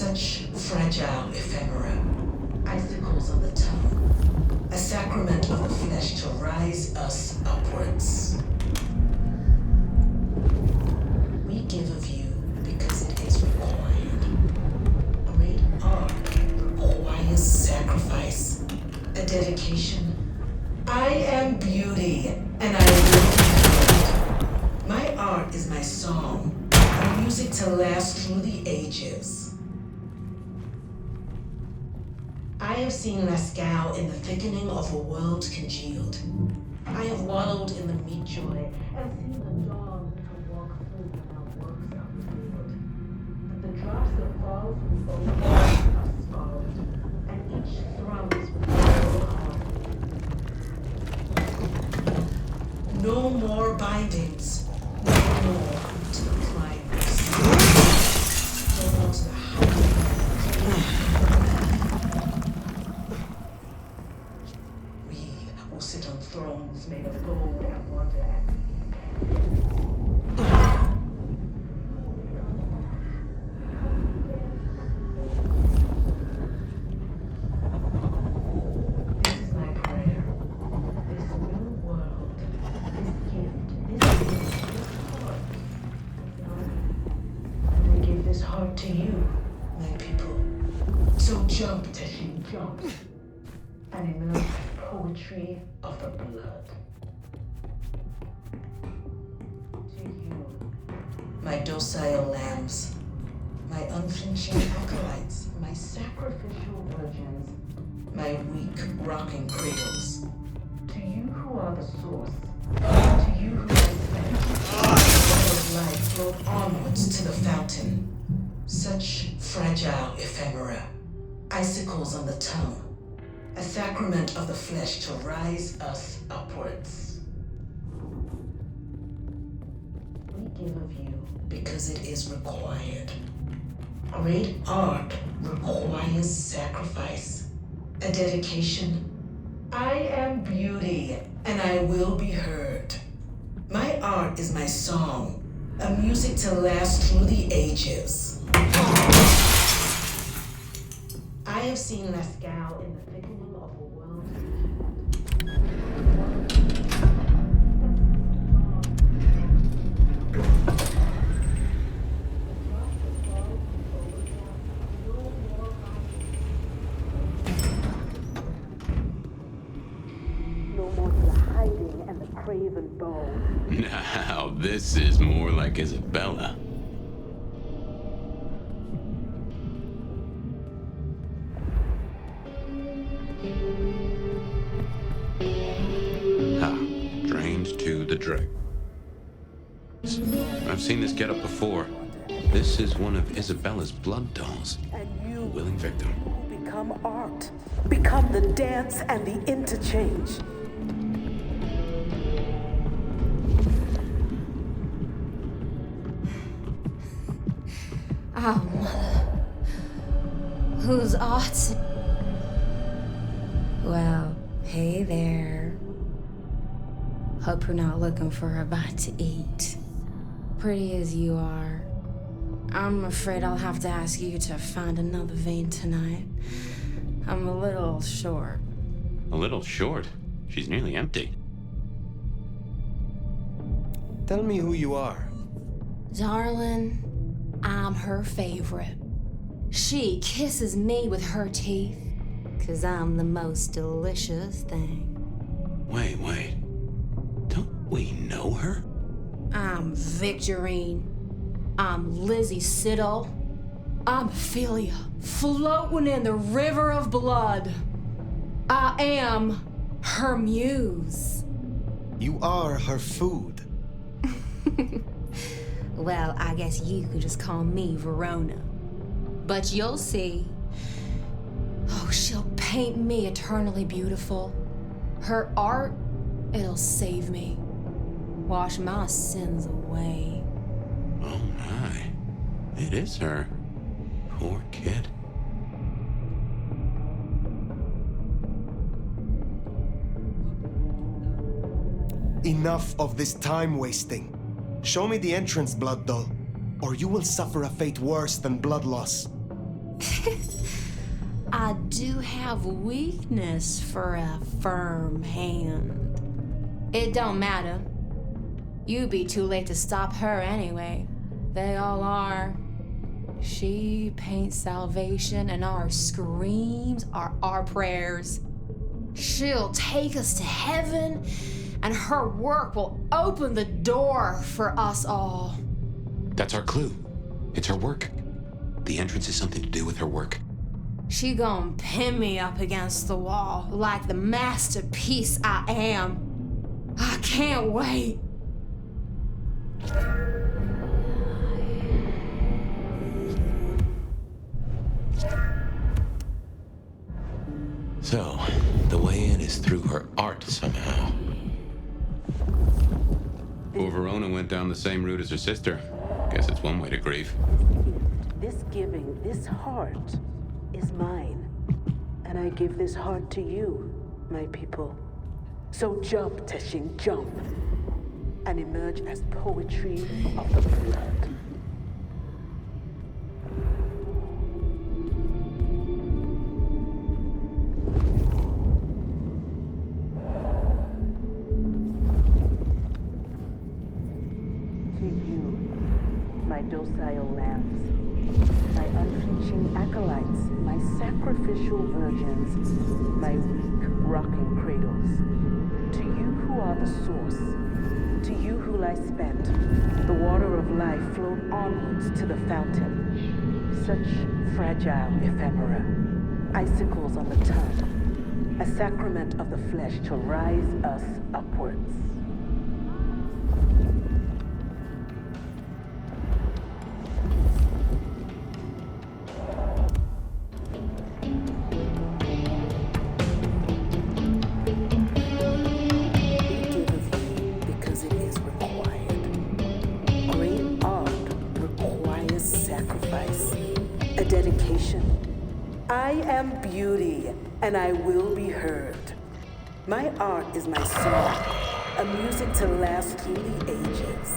Such fragile ephemera. Icicles on the tongue. A sacrament of the flesh to rise us upwards. We give of you because it is required. Great art requires sacrifice. A dedication. I am beauty, and I will be heard. My art is my song. A music to last through the ages. I have seen Lascaux in the thickening of a world congealed. I have wallowed in the meat joy and seen the dawn to walk through without works unfilled. But the drops that fall from both walls are scarred, and each thrums with a heart. No more bindings, no more to the climax. No more to the will sit on thrones made of gold and wonder and this is my prayer. This new world, this gift, this heart. And I give this heart to you, my people. So jump, Teshin, jump. And immerse poetry of the blood. To you, my docile lambs, my unflinching acolytes, my sacrificial virgins, my weak rocking cradles. To you who are the source, to you who are the life flowed onwards to the fountain. Such fragile ephemera, icicles on the tongue. A sacrament of the flesh to rise us upwards. We give of you because it is required. Great art requires sacrifice. A dedication. I am beauty, and I will be heard. My art is my song, a music to last through the ages. I have seen Lascaux in the thickening of a world. No more to the hiding and the craven bow. Now, this is more like Isabella. Drained to the dregs. I've seen this getup before. This is one of Isabella's blood dolls. And you, a willing victim. Become art. Become the dance and the interchange. Oh, mother. Whose art's... Well, hey there. Hope you're not looking for a bite to eat. Pretty as you are, I'm afraid I'll have to ask you to find another vein tonight. I'm a little short. A little short? She's nearly empty. Tell me who you are. Darling, I'm her favorite. She kisses me with her teeth, 'cause I'm the most delicious thing. Wait. Don't we know her? I'm Victorine. I'm Lizzie Siddle. I'm Ophelia, floating in the river of blood. I am her muse. You are her food. Well, I guess you could just call me Verona. But you'll see. Oh, she'll paint me eternally beautiful. Her art, it'll save me. Wash my sins away. Oh my. It is her. Poor kid. Enough of this time wasting. Show me the entrance, blood doll, or you will suffer a fate worse than blood loss. I do have a weakness for a firm hand. It don't matter. You be too late to stop her anyway. They all are. She paints salvation, and our screams are our prayers. She'll take us to heaven, and her work will open the door for us all. That's our clue. It's her work. The entrance is something to do with her work. She gon' pin me up against the wall like the masterpiece I am. I can't wait. So, the way in is through her art somehow. Well, Verona went down the same route as her sister. Guess it's one way to grieve. This giving, this heart, is mine. And I give this heart to you, my people. So jump, Teshin, jump. And emerge as poetry of the blood. My docile lambs, my unflinching acolytes, my sacrificial virgins, my weak rocking cradles. To you who are the source, to you who lie spent, the water of life flowed onwards to the fountain. Such fragile ephemera, icicles on the tongue, a sacrament of the flesh to rise us upwards. I am beauty, and I will be heard. My art is my song, a music to last through the ages.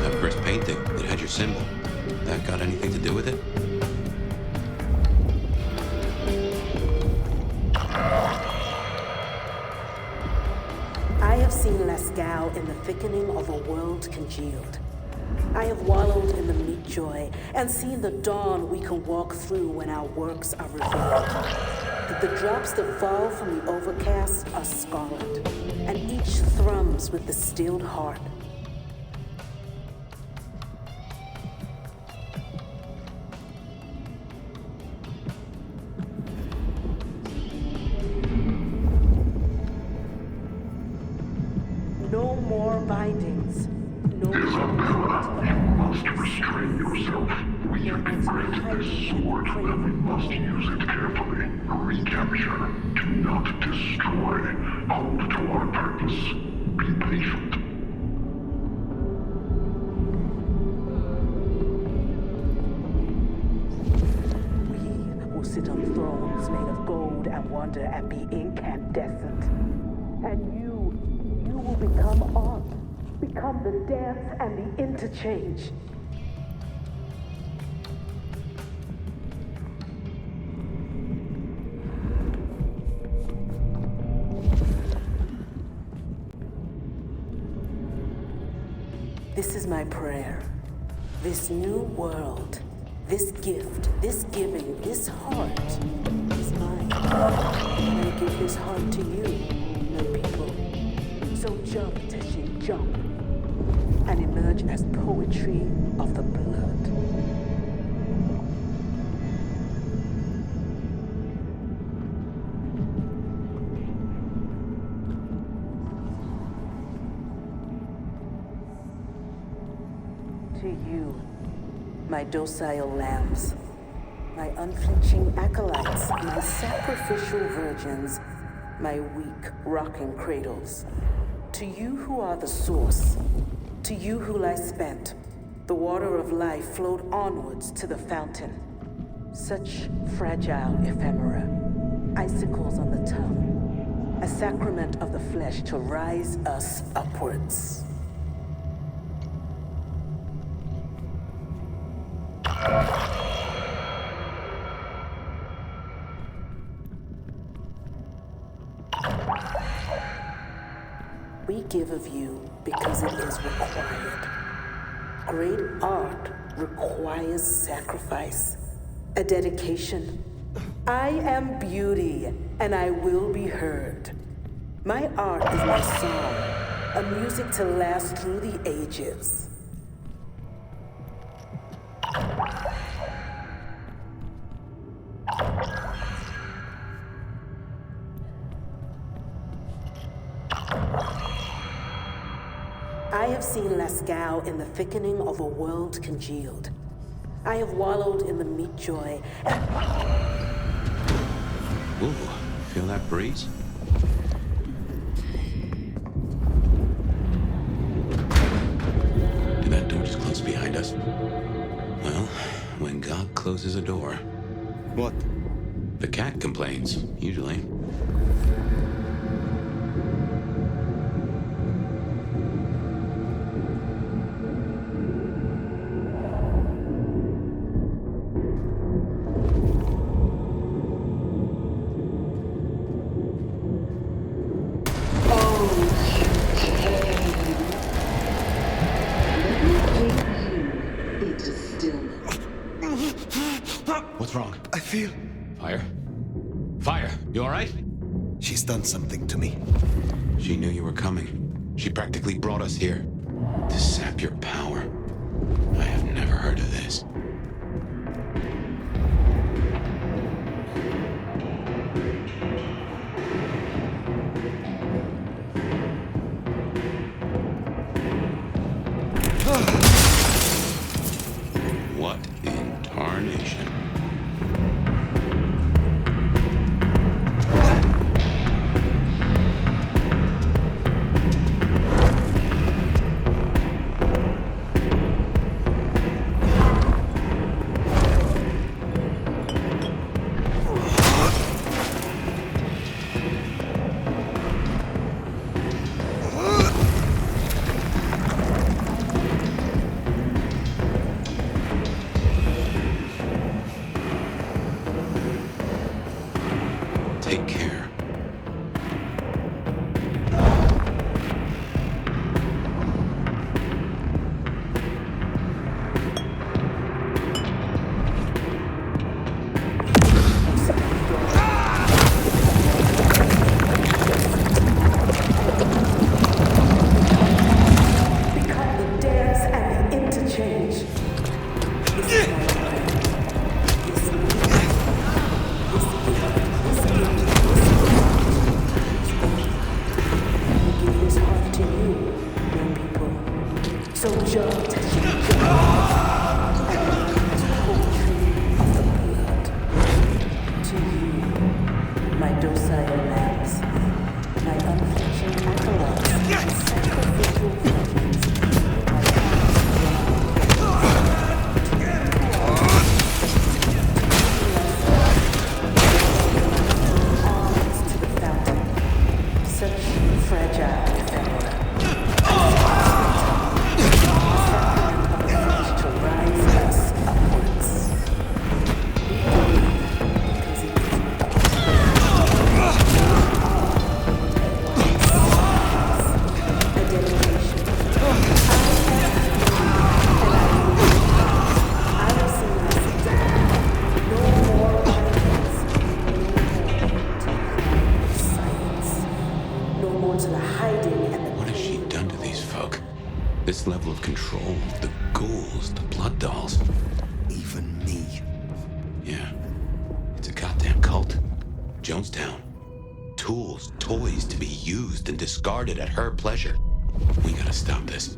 That first painting, it had your symbol. That got anything to do with it? I have seen Lascaux in the thickening of a world congealed. I have wallowed in the meat joy and seen the dawn we can walk through when our works are revealed. But the drops that fall from the overcast are scarlet, and each thrums with the stilled heart. No more bindings. No more. You must restrain yourself. We have been granted this sword, and we must use it carefully. Recapture. Do not destroy. Hold to our purpose. Be patient. We will sit on thrones made of gold and wonder and be incandescent. And you will become art. Become the dance and the interchange. This is my prayer. This new world, this gift, this giving, this heart is mine. And I give this heart to you, my people. So jump, Teshin, jump. And emerge as poetry of the blood. To you, my docile lambs, my unflinching acolytes, my sacrificial virgins, my weak rocking cradles. To you who are the source, to you who lie spent, the water of life flowed onwards to the fountain. Such fragile ephemera, icicles on the tongue, a sacrament of the flesh to rise us upwards. We give of you because it is required. Great art requires sacrifice, a dedication. I am beauty, and I will be heard. My art is my song, a music to last through the ages. I have seen Lascaux in the thickening of a world congealed. I have wallowed in the meat joy. Ooh, feel that breeze? Did that door just close behind us? Well, when God closes a door... What? The cat complains, usually. What's wrong? I feel... Fire? Fire! You alright? She's done something to me. She knew you were coming. She practically brought us here. To sap your power. I have never heard of this. What in tarnation? Take care. Become the dance and the interchange. Give his heart to you, young people. So judge as you judge. And learn the poetry of the blood. To you, my docile lambs, my unflinching acolytes, sacrificial virgins, arms to the fountain, such fragile ephemera. To rise us upwards. Because it is a dedication. I have seen this day. No more arguments. Silence. No more to the hiding and the What has she done to these folk? This level of control, the ghouls, the blood dolls. Even me. Yeah. It's a goddamn cult. Jonestown. Tools, toys to be used and discarded at her pleasure. We gotta stop this.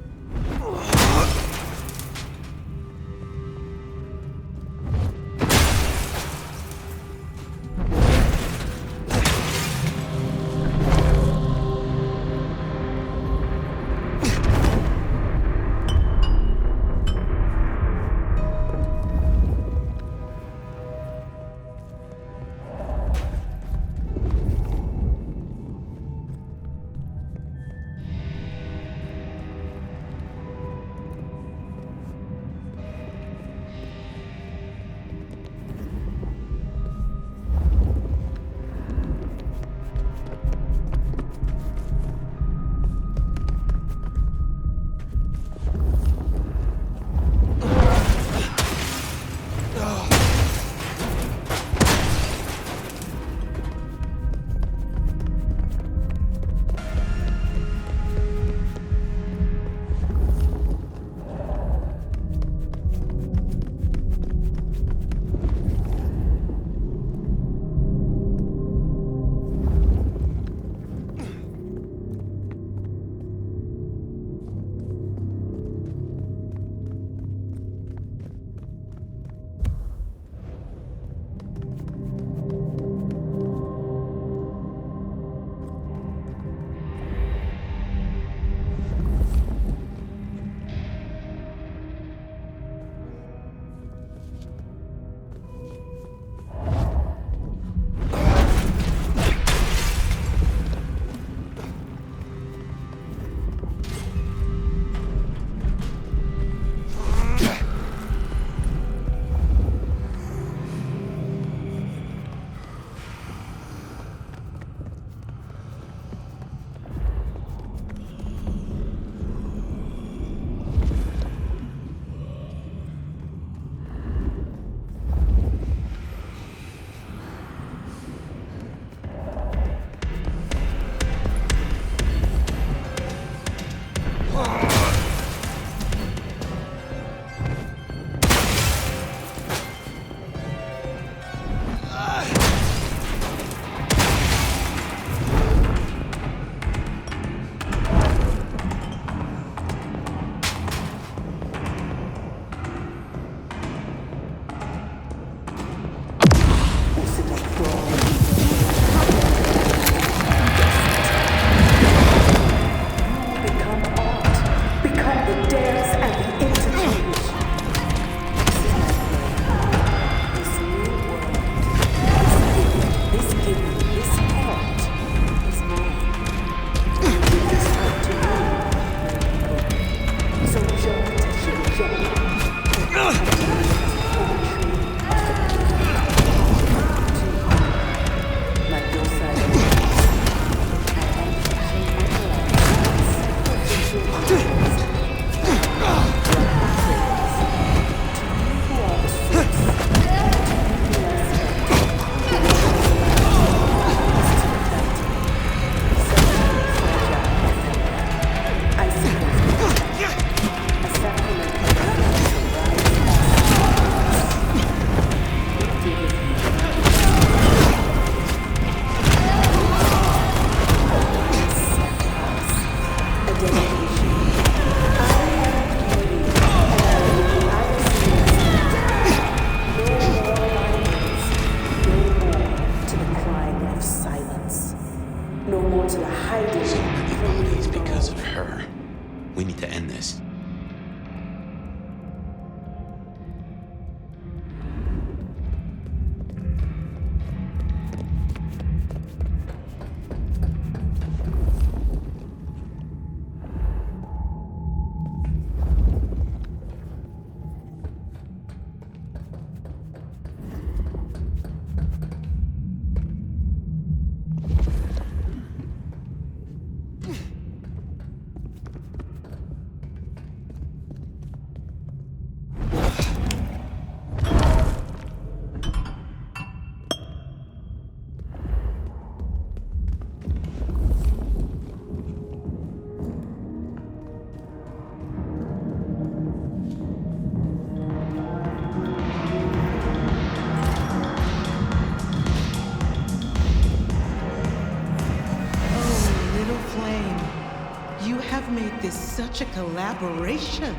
such a collaboration.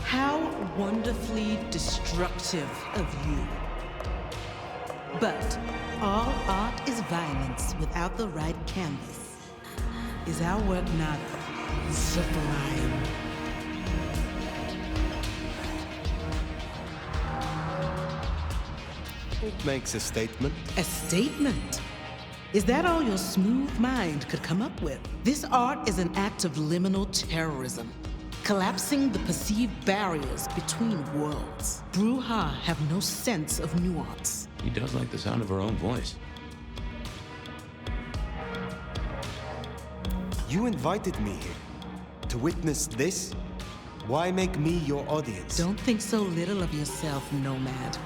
How wonderfully destructive of you. But all art is violence without the right canvas. Is our work not sublime? It makes a statement. A statement? Is that all your smooth mind could come up with? This art is an act of liminal terrorism, collapsing the perceived barriers between worlds. Bruja have no sense of nuance. He does like the sound of her own voice. You invited me here to witness this? Why make me your audience? Don't think so little of yourself, Nomad.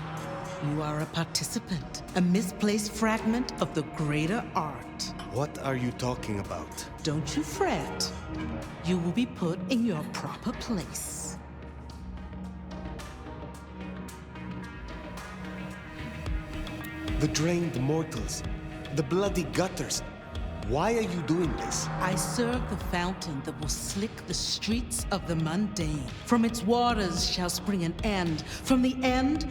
You are a participant, a misplaced fragment of the greater art. What are you talking about? Don't you fret. You will be put in your proper place. The drained mortals, the bloody gutters. Why are you doing this? I serve the fountain that will slick the streets of the mundane. From its waters shall spring an end. From the end,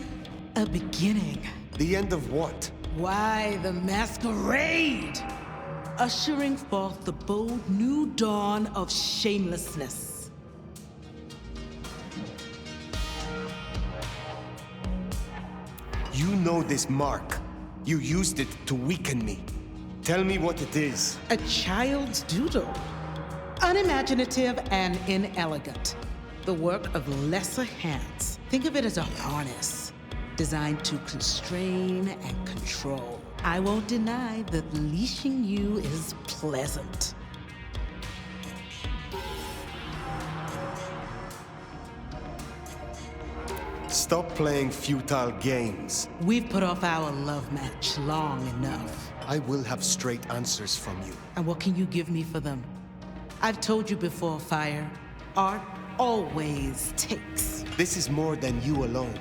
a beginning. The end of what? Why, the masquerade! Ushering forth the bold new dawn of shamelessness. You know this mark. You used it to weaken me. Tell me what it is. A child's doodle. Unimaginative and inelegant. The work of lesser hands. Think of it as a harness, designed to constrain and control. I won't deny that leashing you is pleasant. Stop playing futile games. We've put off our love match long enough. I will have straight answers from you. And what can you give me for them? I've told you before, Fire. Art always takes. This is more than you alone.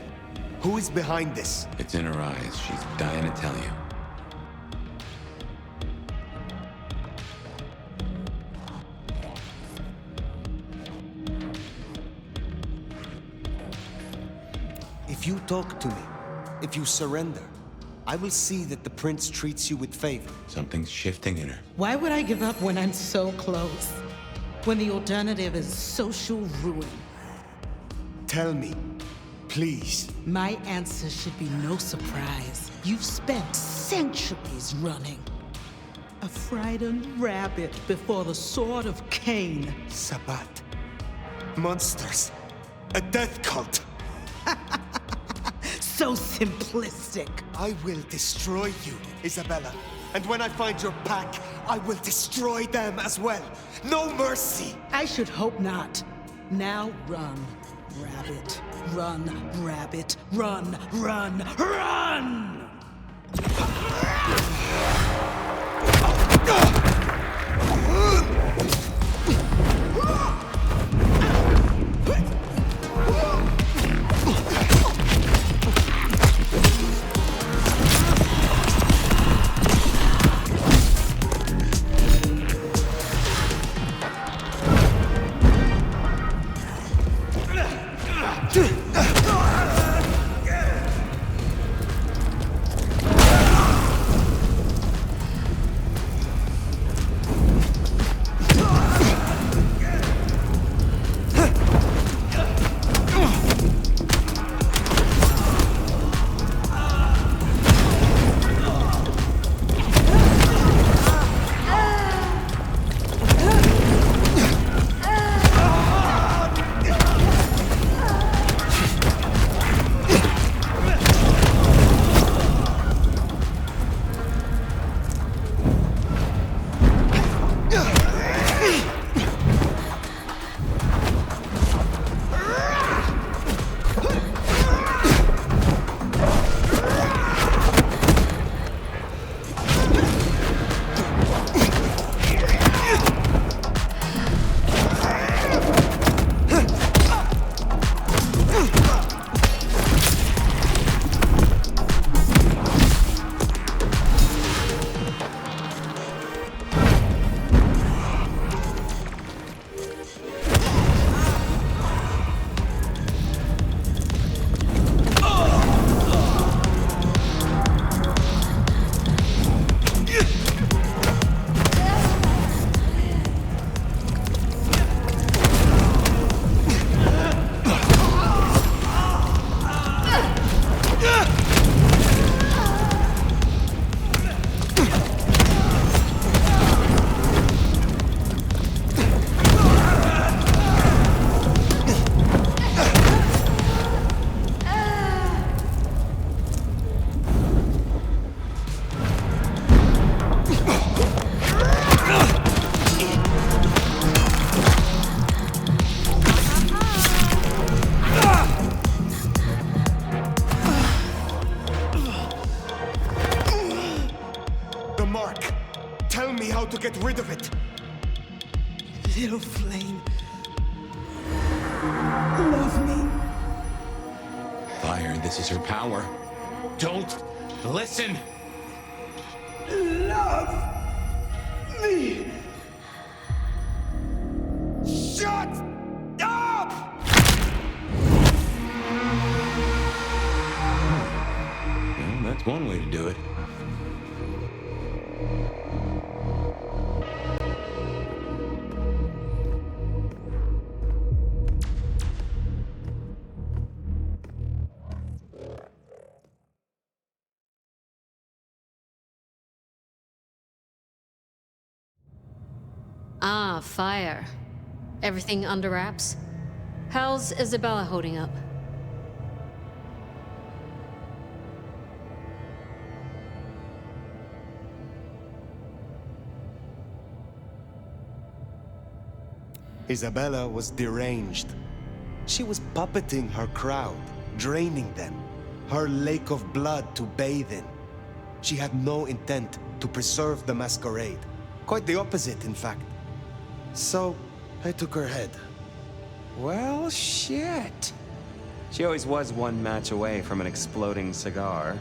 Who is behind this? It's in her eyes. She's dying to tell you. If you talk to me, if you surrender, I will see that the prince treats you with favor. Something's shifting in her. Why would I give up when I'm so close? When the alternative is social ruin? Tell me, please. My answer should be no surprise. You've spent centuries running. A frightened rabbit before the sword of Cain. Sabbat. Monsters. A death cult. So simplistic. I will destroy you, Isabella. And when I find your pack, I will destroy them as well. No mercy. I should hope not. Now run, rabbit. Run, rabbit. Run, run, run! how to get rid of it. Little flame. Love me. Fire, this is her power. Don't listen! Love me. Shut up! Well, that's one way to do it. Ah, fire. Everything under wraps? How's Isabella holding up? Isabella was deranged. She was puppeting her crowd, draining them, her lake of blood to bathe in. She had no intent to preserve the Masquerade. Quite the opposite, in fact. So, I took her head. Well, shit. She always was one match away from an exploding cigar.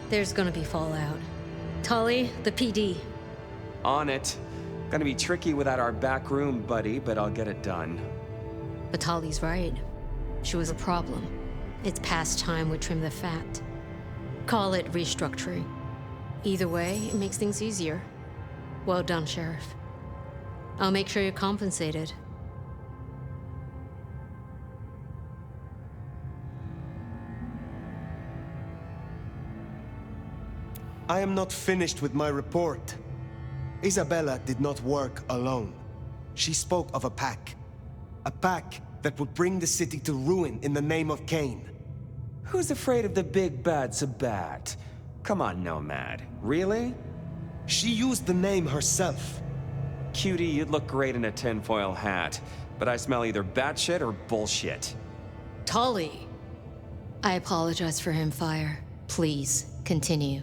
There's gonna be fallout. Tully, the PD. On it. Gonna be tricky without our back room buddy, but I'll get it done. But Tully's right. She was a problem. It's past time we trim the fat. Call it restructuring. Either way, it makes things easier. Well done, Sheriff. I'll make sure you're compensated. I am not finished with my report. Isabella did not work alone. She spoke of a pack. A pack that would bring the city to ruin in the name of Cain. Who's afraid of the big bad Sabat? Come on, Nomad. Really? She used the name herself. Cutie, you'd look great in a tinfoil hat, but I smell either batshit or bullshit. Tully! I apologize for him, Fire. Please, continue.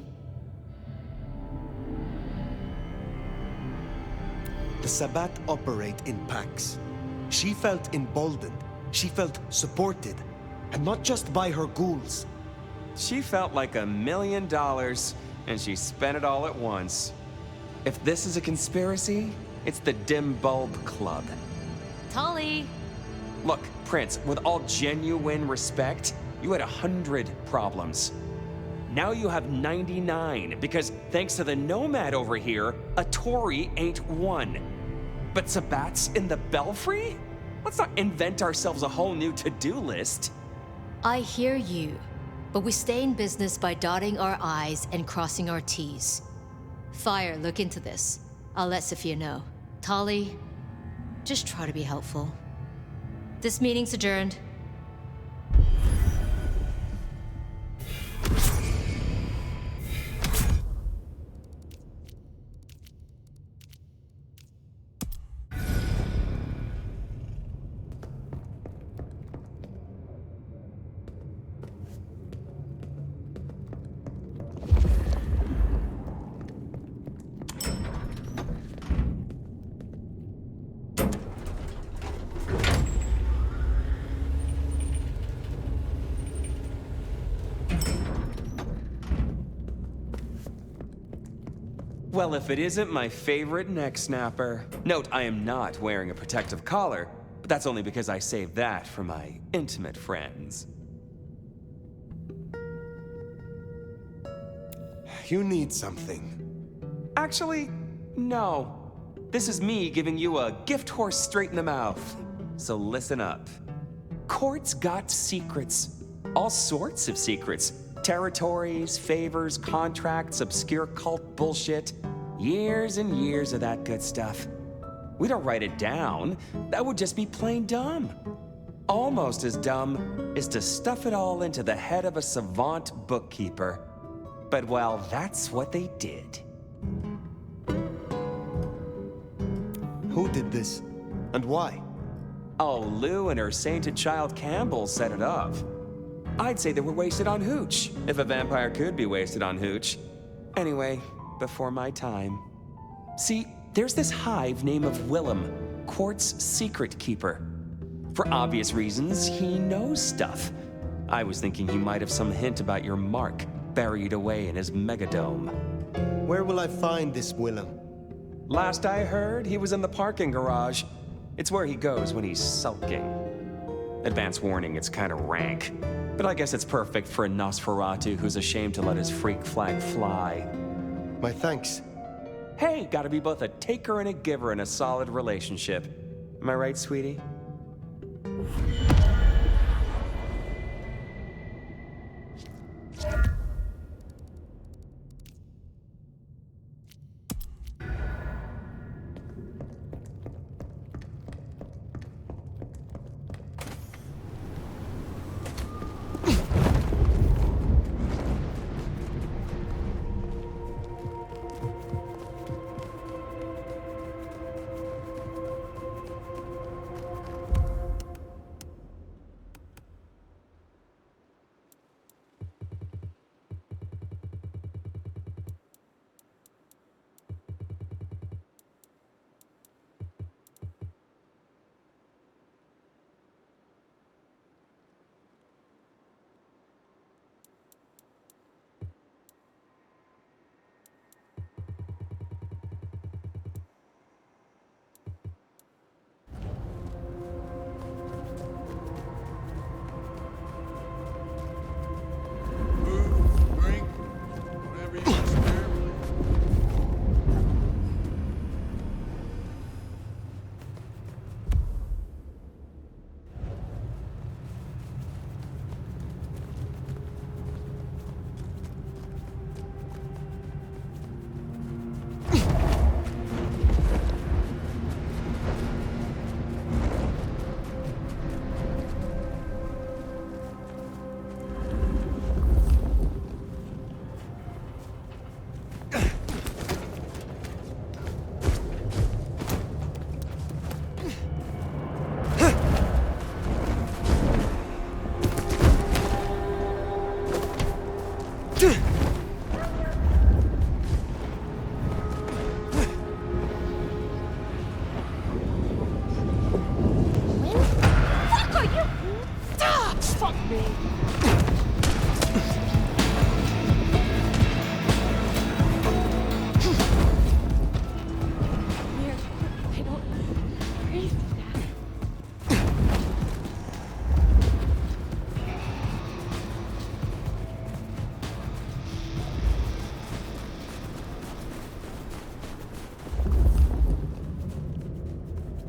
The Sabat operate in packs. She felt emboldened. She felt supported. And not just by her ghouls. She felt like $1 million, and she spent it all at once. If this is a conspiracy, it's the Dim Bulb Club. Tully! Look, Prince, with all genuine respect, you had 100 problems. Now you have 99, because thanks to the Nomad over here, a Tory ain't one. But Sabat's in the Belfry? Let's not invent ourselves a whole new to-do list. I hear you, but we stay in business by dotting our I's and crossing our T's. Fire, look into this. I'll let Sophia know. Tully, just try to be helpful. This meeting's adjourned. Well, if it isn't my favorite neck snapper. Note, I am not wearing a protective collar, but that's only because I saved that for my intimate friends. You need something. Actually, no. This is me giving you a gift horse straight in the mouth. So listen up. Court's got secrets. All sorts of secrets. Territories, favors, contracts, obscure cult bullshit. Years and years of that good stuff. We don't write it down. That would just be plain dumb. Almost as dumb is to stuff it all into the head of a savant bookkeeper. But well, that's what they did. Who did this? And why? Oh, Lou and her sainted child Campbell set it up. I'd say they were wasted on hooch, if a vampire could be wasted on hooch. Anyway, before my time. See, there's this hive named Willem, Court's secret keeper. For obvious reasons, he knows stuff. I was thinking he might have some hint about your mark buried away in his megadome. Where will I find this Willem? Last I heard, he was in the parking garage. It's where he goes when he's sulking. Advance warning, it's kind of rank. But I guess it's perfect for a Nosferatu who's ashamed to let his freak flag fly. My thanks. Hey, gotta be both a taker and a giver in a solid relationship. Am I right, sweetie? Brink, whatever you want, spare me.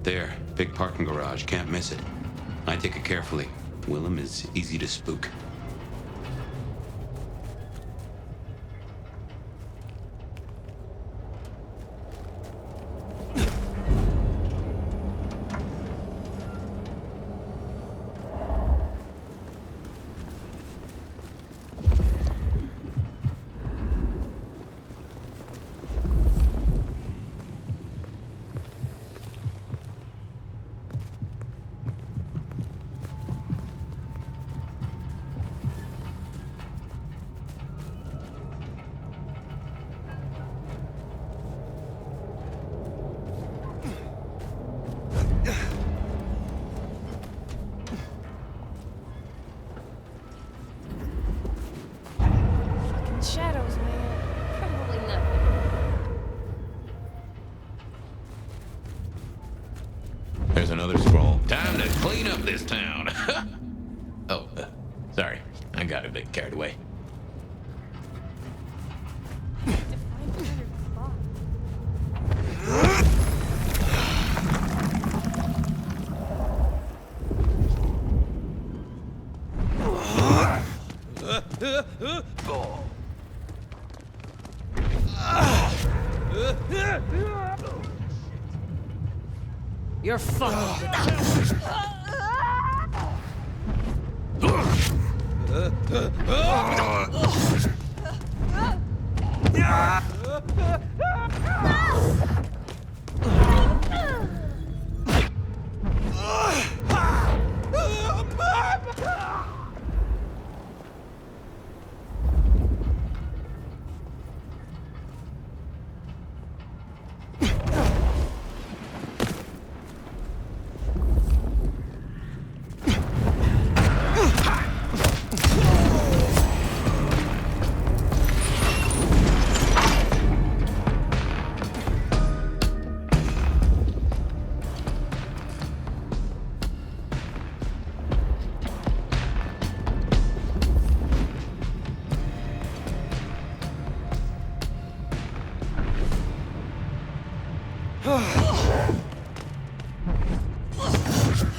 There, big parking garage, can't miss it. I take it carefully. Willem is easy to spook. Shadows, man. Probably nothing. There's another scroll. Time to clean up this town. Oh, sorry. I got a bit carried away. You're fucked.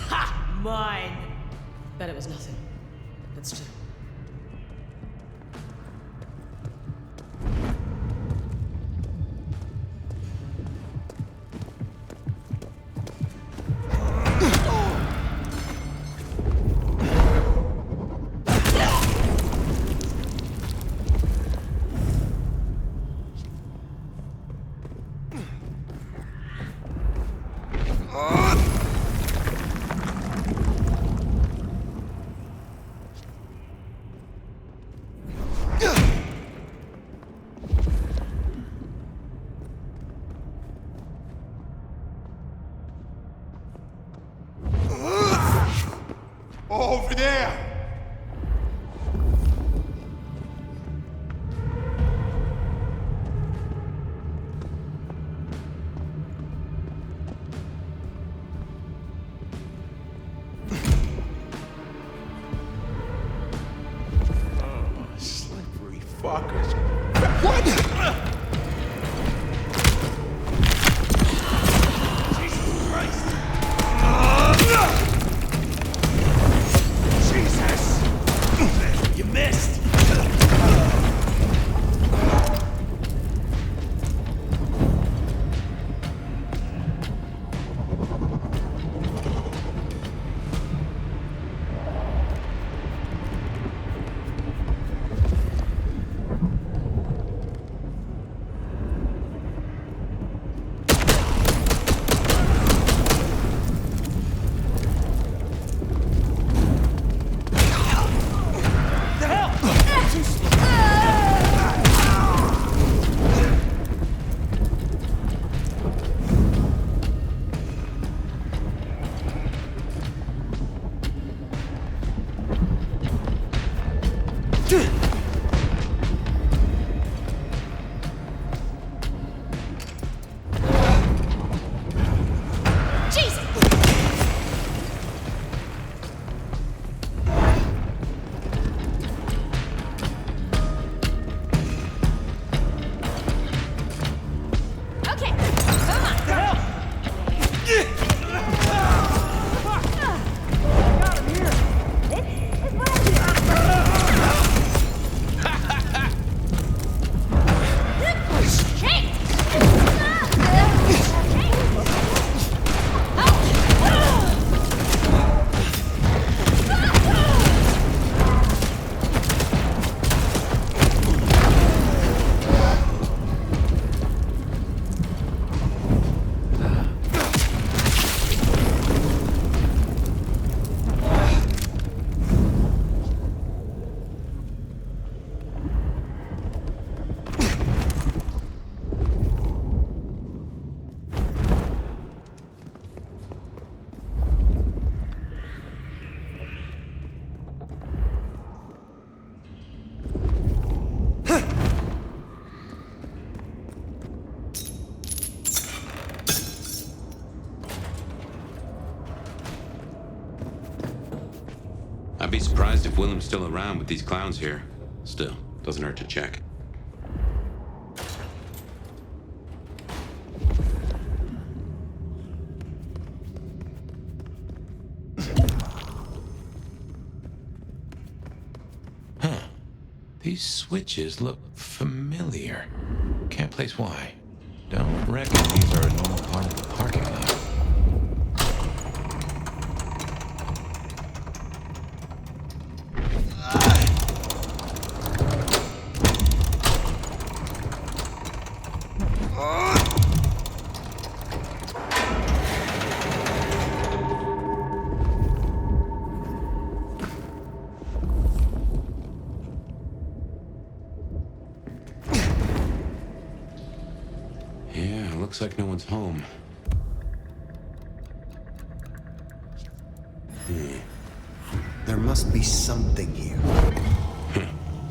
Ha! Mine! Bet it was nothing. But still. Over there! Slippery fuckers. What? Jesus Christ! Jesus! You missed! I'd be surprised if Willem's still around with these clowns here. Still, doesn't hurt to check. Huh. These switches look familiar. Can't place why. Don't reckon these are a normal part of the parking lot. Looks like no one's home. There must be something here.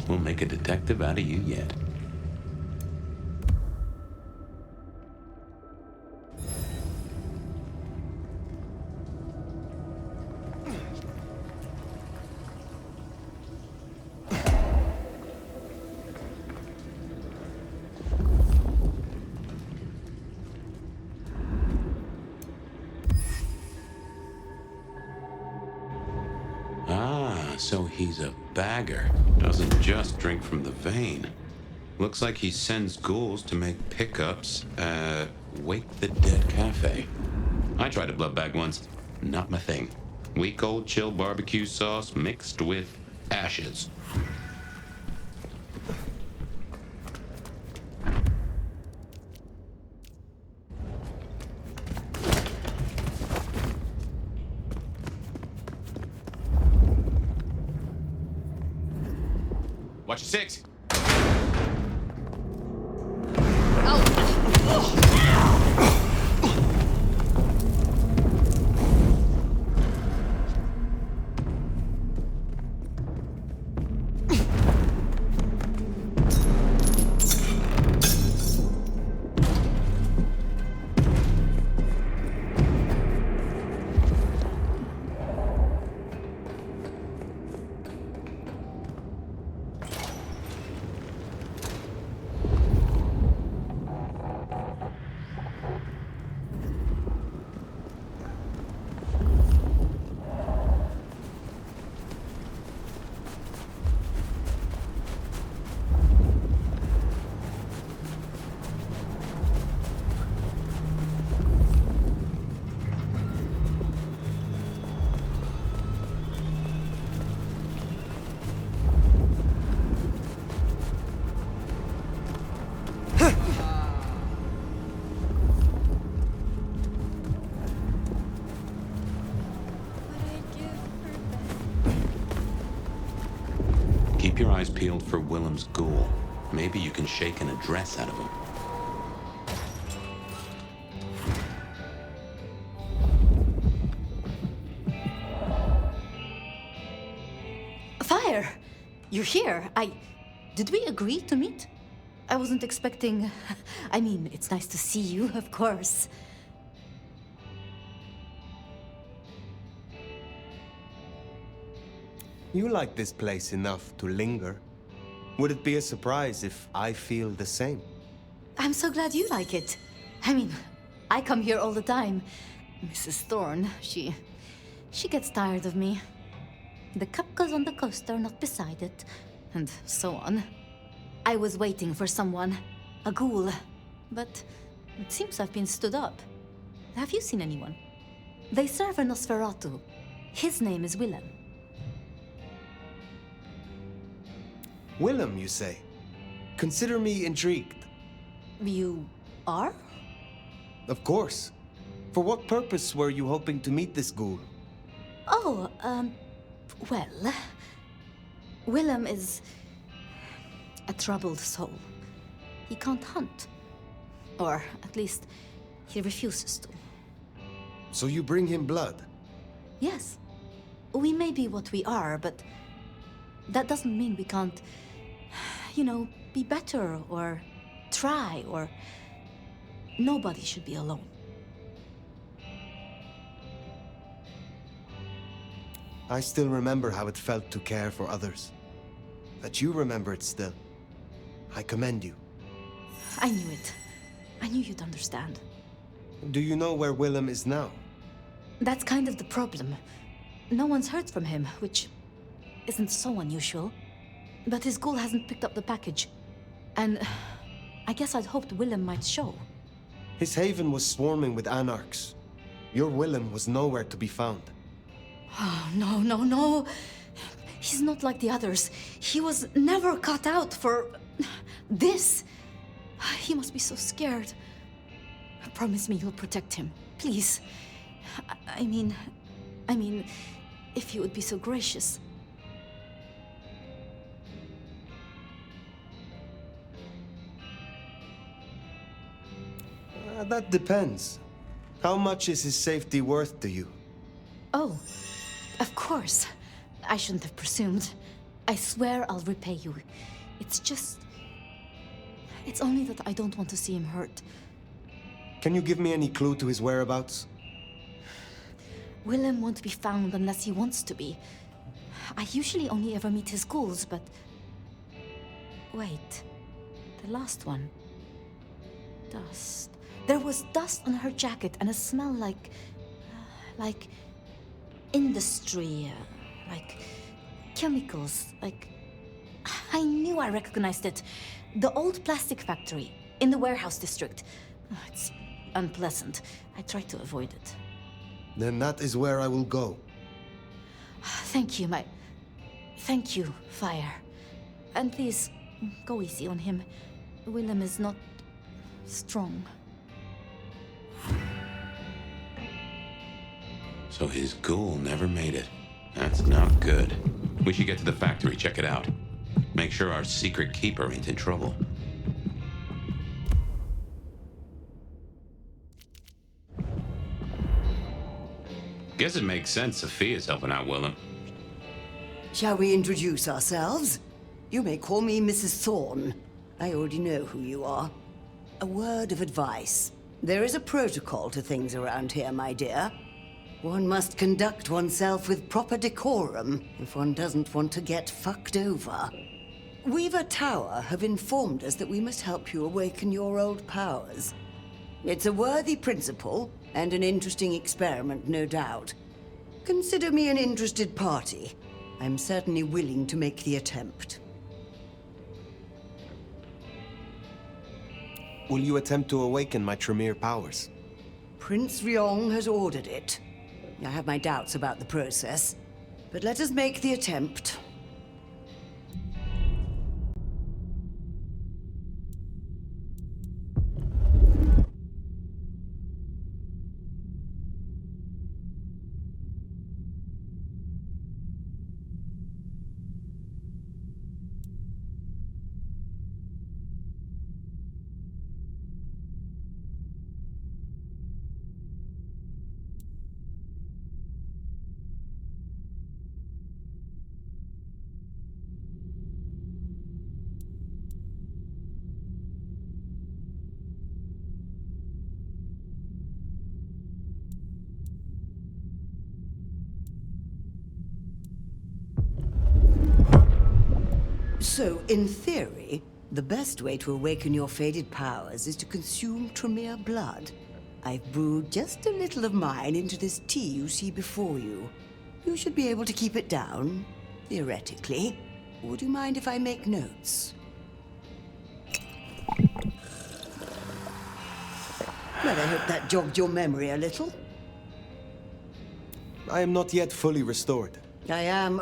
We'll make a detective out of you yet. He's a bagger. Doesn't just drink from the vein. Looks like he sends ghouls to make pickups at Wake the Dead Cafe. I tried a blood bag once. Not my thing. Week old chill barbecue sauce mixed with ashes. Watch your six. Keep your eyes peeled for Willem's ghoul. Maybe you can shake an address out of him. Fire! You're here. Did we agree to meet? I wasn't expecting... I mean, it's nice to see you, of course. You like this place enough to linger. Would it be a surprise if I feel the same? I'm so glad you like it. I mean, I come here all the time. Mrs. Thorne, she gets tired of me. The cup goes on the coaster, not beside it, and so on. I was waiting for someone, a ghoul, but it seems I've been stood up. Have you seen anyone? They serve a Nosferatu. His name is Willem. Willem, you say? Consider me intrigued. You are? Of course. For what purpose were you hoping to meet this ghoul? Oh, well... Willem is... a troubled soul. He can't hunt. Or, at least, he refuses to. So you bring him blood? Yes. We may be what we are, but... that doesn't mean we can't... you know, be better, or... try, or... nobody should be alone. I still remember how it felt to care for others. That you remember it still. I commend you. I knew it. I knew you'd understand. Do you know where Willem is now? That's kind of the problem. No one's heard from him, which isn't so unusual. But his ghoul hasn't picked up the package. And I guess I'd hoped Willem might show. His haven was swarming with anarchs. Your Willem was nowhere to be found. Oh, no. He's not like the others. He was never cut out for... this. He must be so scared. Promise me you'll protect him, please. I mean, if you would be so gracious. That depends. How much is his safety worth to you? Oh, of course. I shouldn't have presumed. I swear I'll repay you. It's just... it's only that I don't want to see him hurt. Can you give me any clue to his whereabouts? Willem won't be found unless he wants to be. I usually only ever meet his ghouls, but... wait. The last one. Dust. There was dust on her jacket and a smell like... industry. Like chemicals, like... I knew I recognized it. The old plastic factory, in the warehouse district. It's unpleasant. I try to avoid it. Then that is where I will go. Thank you, Thank you, Fire. And please, go easy on him. Willem is not... strong. So his ghoul never made it. That's not good. We should get to the factory, check it out. Make sure our secret keeper ain't in trouble. Guess it makes sense Sophia's helping out Willem. Shall we introduce ourselves? You may call me Mrs. Thorne. I already know who you are. A word of advice. There is a protocol to things around here, my dear. One must conduct oneself with proper decorum if one doesn't want to get fucked over. Weaver Tower have informed us that we must help you awaken your old powers. It's a worthy principle and an interesting experiment, no doubt. Consider me an interested party. I'm certainly willing to make the attempt. Will you attempt to awaken my Tremere powers? Prince Ryong has ordered it. I have my doubts about the process, but let us make the attempt. So, in theory, the best way to awaken your faded powers is to consume Tremere blood. I've brewed just a little of mine into this tea you see before you. You should be able to keep it down, theoretically. Would you mind if I make notes? Well, I hope that jogged your memory a little. I am not yet fully restored. I am...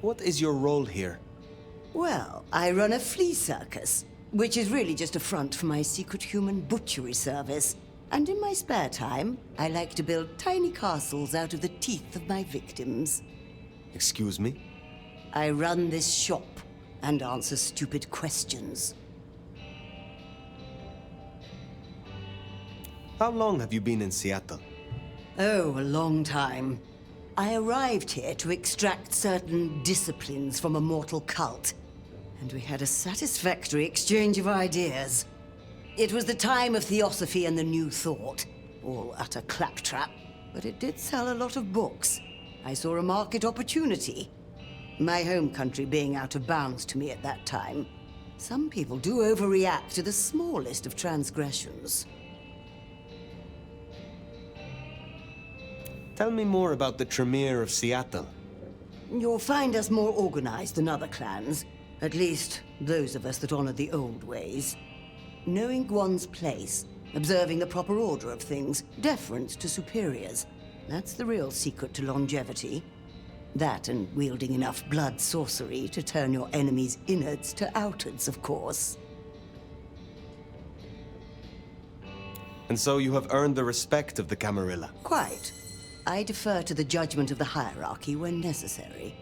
What is your role here? Well, I run a flea circus, which is really just a front for my secret human butchery service. And in my spare time, I like to build tiny castles out of the teeth of my victims. Excuse me? I run this shop and answer stupid questions. How long have you been in Seattle? Oh, a long time. I arrived here to extract certain disciplines from a mortal cult, and we had a satisfactory exchange of ideas. It was the time of Theosophy and the New Thought, all utter claptrap, but it did sell a lot of books. I saw a market opportunity, my home country being out of bounds to me at that time. Some people do overreact to the smallest of transgressions. Tell me more about the Tremere of Seattle. You'll find us more organized than other clans. At least, those of us that honor the old ways. Knowing one's place, observing the proper order of things, deference to superiors. That's the real secret to longevity. That and wielding enough blood sorcery to turn your enemy's innards to outards, of course. And so you have earned the respect of the Camarilla. Quite. I defer to the judgment of the hierarchy when necessary.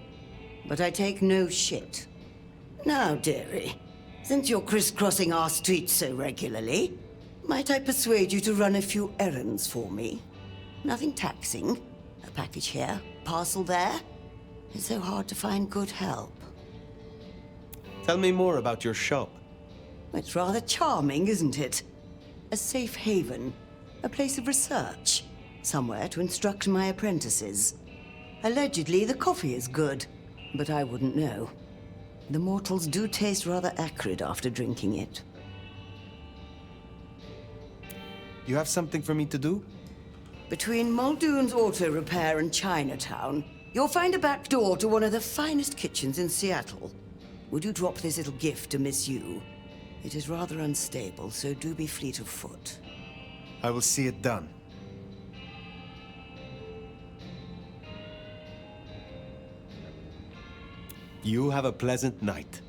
But I take no shit. Now, dearie, since you're crisscrossing our streets so regularly, might I persuade you to run a few errands for me? Nothing taxing. A package here, parcel there. It's so hard to find good help. Tell me more about your shop. It's rather charming, isn't it? A safe haven, a place of research. Somewhere to instruct my apprentices. Allegedly, the coffee is good, but I wouldn't know. The mortals do taste rather acrid after drinking it. You have something for me to do? Between Muldoon's Auto Repair and Chinatown, you'll find a back door to one of the finest kitchens in Seattle. Would you drop this little gift to Miss Yu? It is rather unstable, so do be fleet of foot. I will see it done. You have a pleasant night.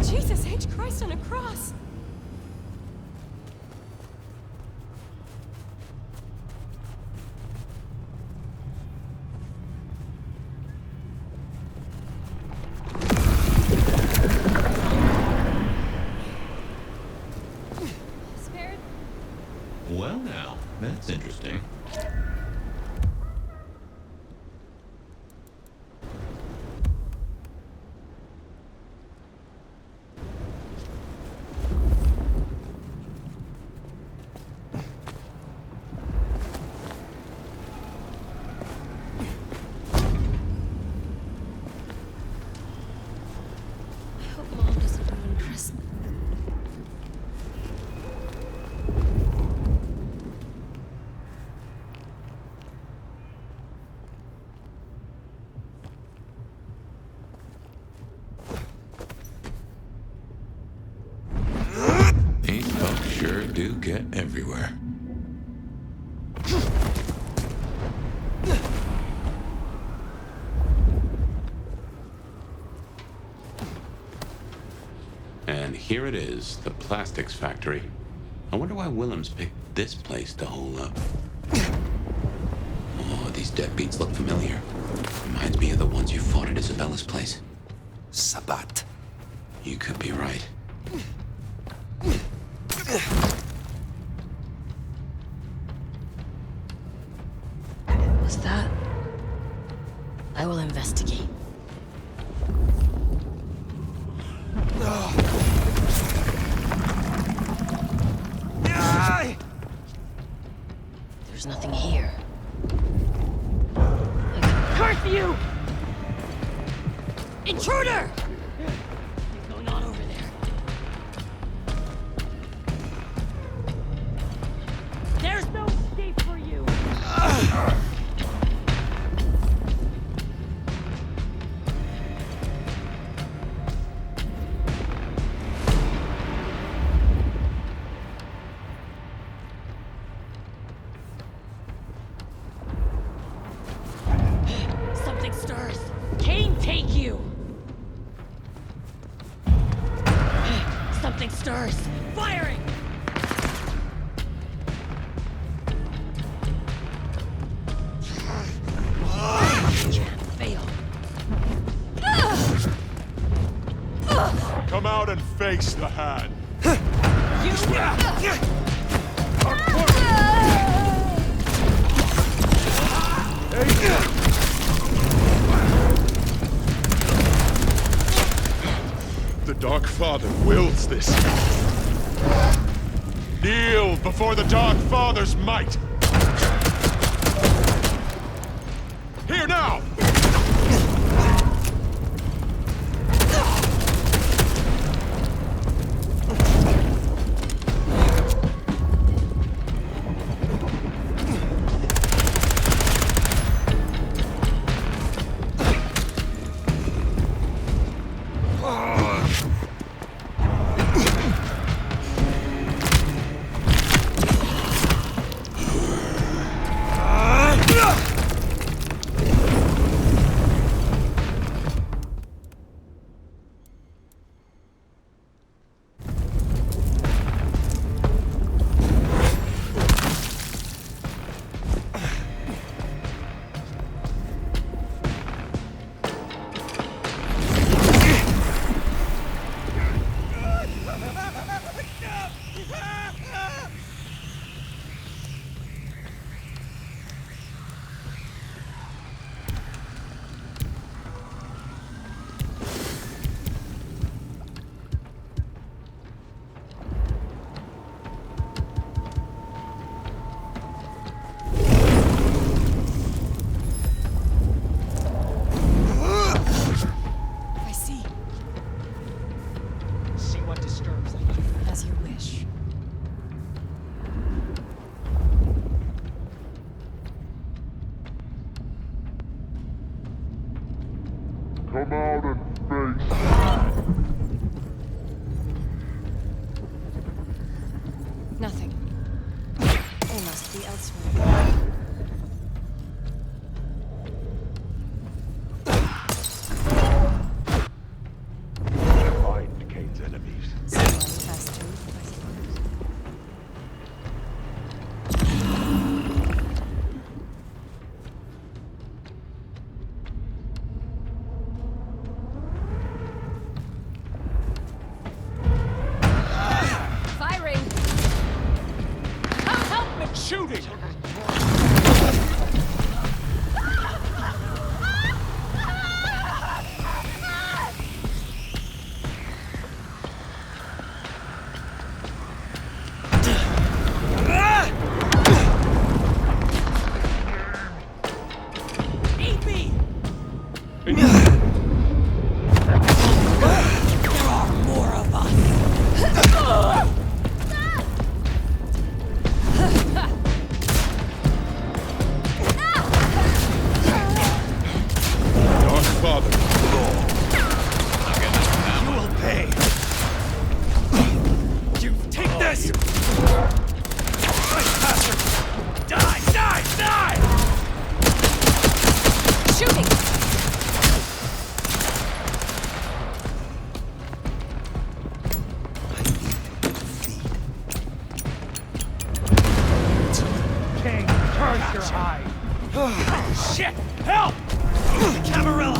Jesus H. Christ on a cross! Spared? Well now, that's interesting. These folks sure do get everywhere. And here it is, the plastics factory. I wonder why Willems picked this place to hole up. Oh, these deadbeats look familiar. Reminds me of the ones you fought at Isabella's place. Sabat. You could be right. Was that? I will investigate. There's nothing here. Curse you! Intruder! What's going on over there? There's no escape for you! Something stirs. Cain, take you! Something stirs. Firing! Fail. Come out and face the hand. The Dark Father wills this. Kneel before the Dark Father's might. Here now! Come out and face me. Nothing. They must be elsewhere. Find Kane's enemies. Someone has to, I suppose. Firing! Help me! Shooting! Eat me! There are more of us! Dark Father. You will pay. You take this! Trespasser! Die! Die! Die! Shooting! King, curse your hide! Shit! Help! Camarilla!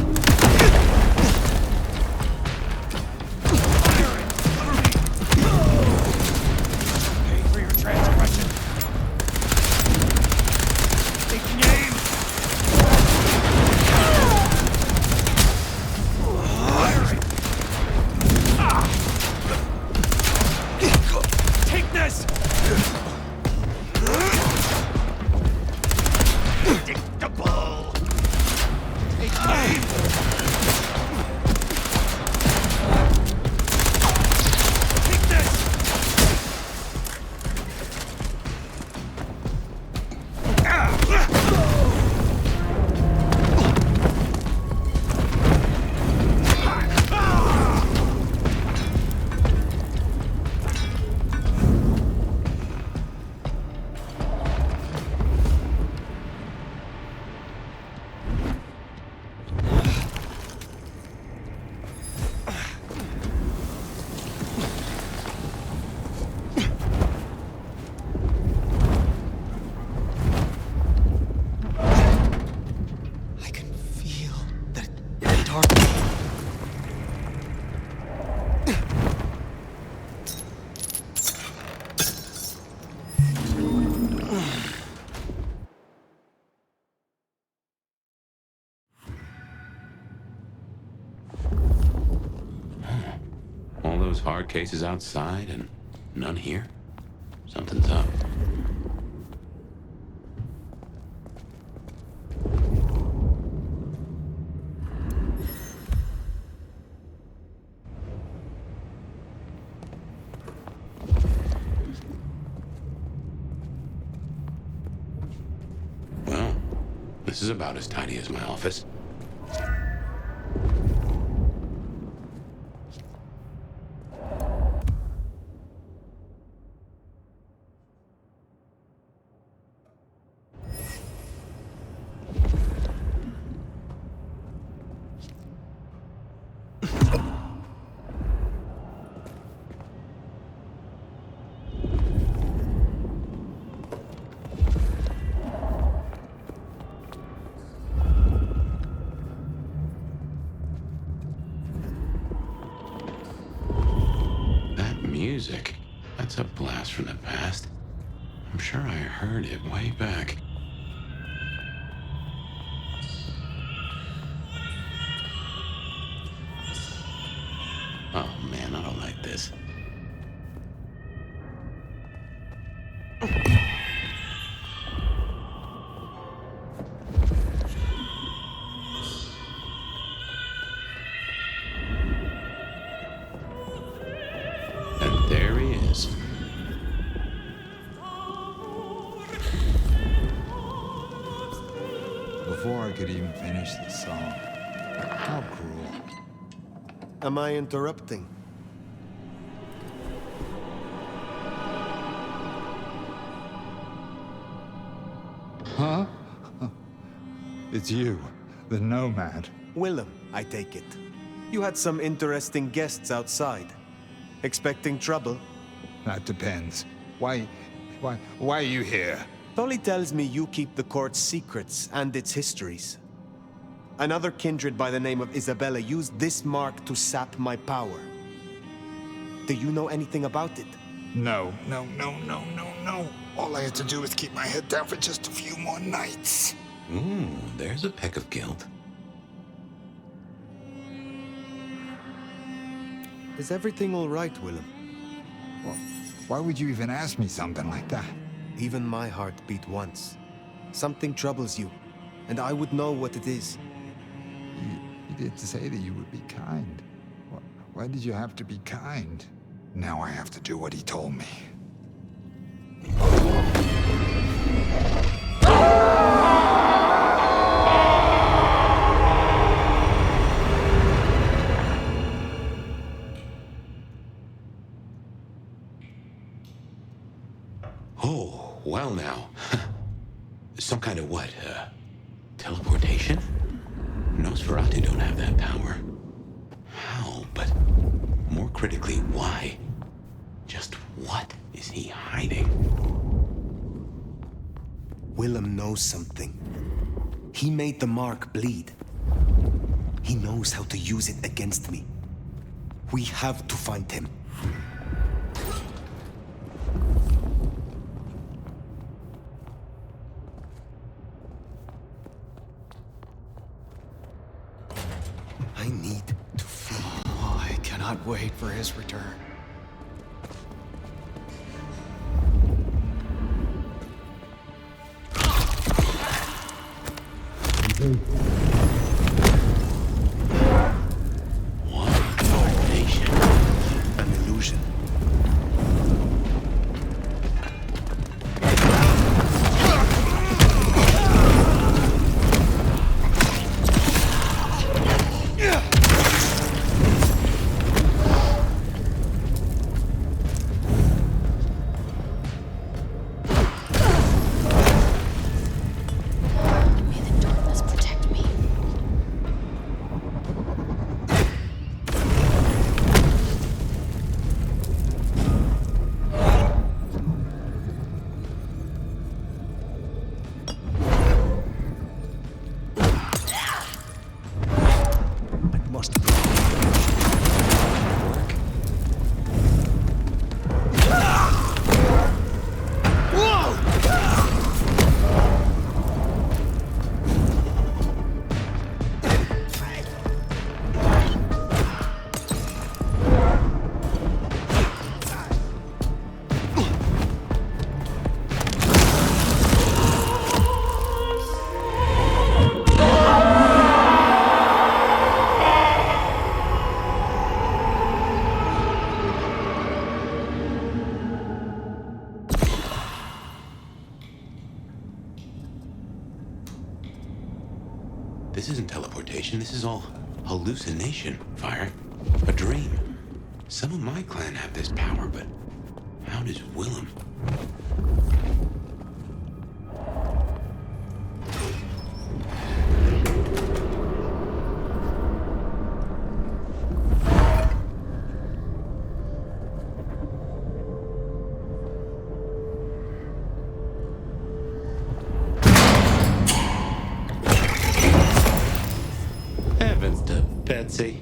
Firing! Cover me! Pay for your transgression! Taking aim! Firing! Take this! Predictable! Take aim! Take this! I can feel that dark. All those hard cases outside and none here? Something's up. Well, this is about as tidy as my office. Music. That's a blast from the past. I'm sure I heard it way back. Oh man, I don't like this. And there he is. Before I could even finish the song, How cruel. Am I interrupting? Huh? It's you, the Nomad. Willem, I take it. You had some interesting guests outside. Expecting trouble? That depends. Why are you here? Tolly tells me you keep the court's secrets and its histories. Another kindred by the name of Isabella used this mark to sap my power. Do you know anything about it? No. All I had to do was keep my head down for just a few more nights. There's a peck of guilt. Is everything all right, Willem? Well, why would you even ask me something like that? Even my heart beat once. Something troubles you, and I would know what it is. You did say that you would be kind. Why did you have to be kind? Now I have to do what he told me. Oh, well now. Some kind of what? Teleportation? Nosferatu don't have that power. How? But more critically, why? Just what is he hiding? Willem knows something. He made the mark bleed. He knows how to use it against me. We have to find him. I need to feel. Oh, I cannot wait for his return. An illusion. This isn't teleportation. This is all hallucination, Fire. A dream. Some of my clan have this power, but how does Willem? Heavens to Betsy.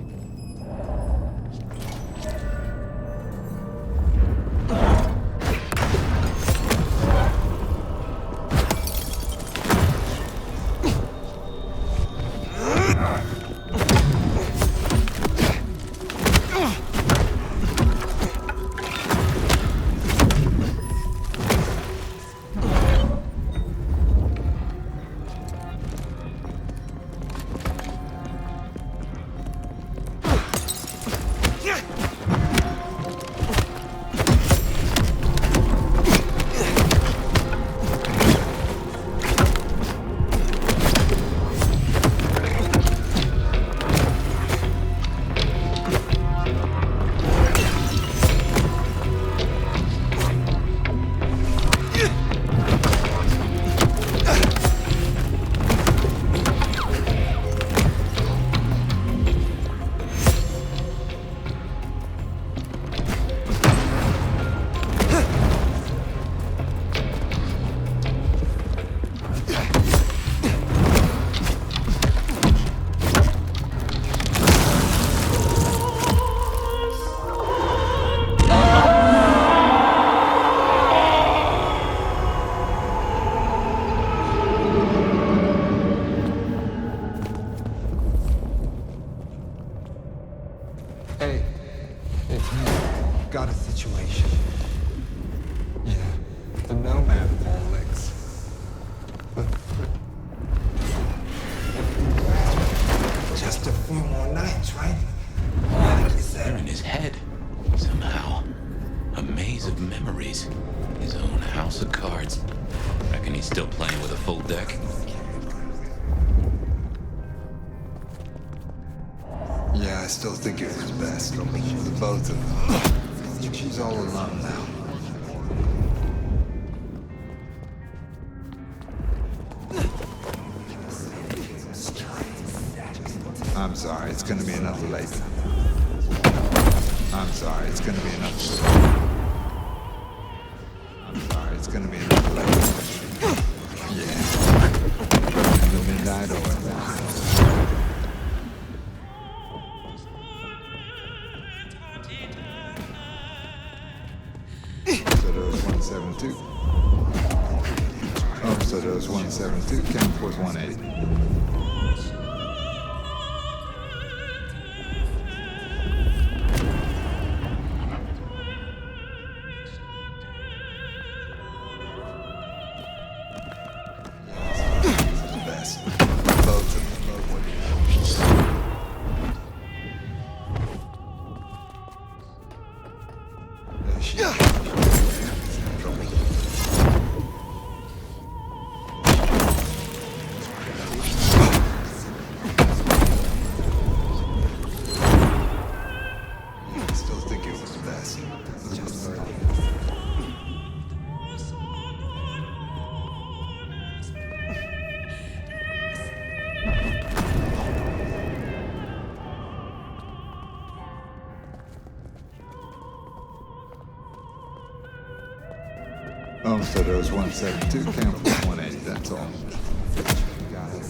He's still playing with a full deck? Yeah, I still think it was best. The both of them. She's all alone now. I'm sorry, it's gonna be enough later. I'm sorry, it's gonna be enough later. I'm sorry, it's gonna be enough later. Yeah. The midnight oil. So there was 172. Oh, so there was 172. Count towards 180. Oh, so there was 172, count was 180, that's all. Got it.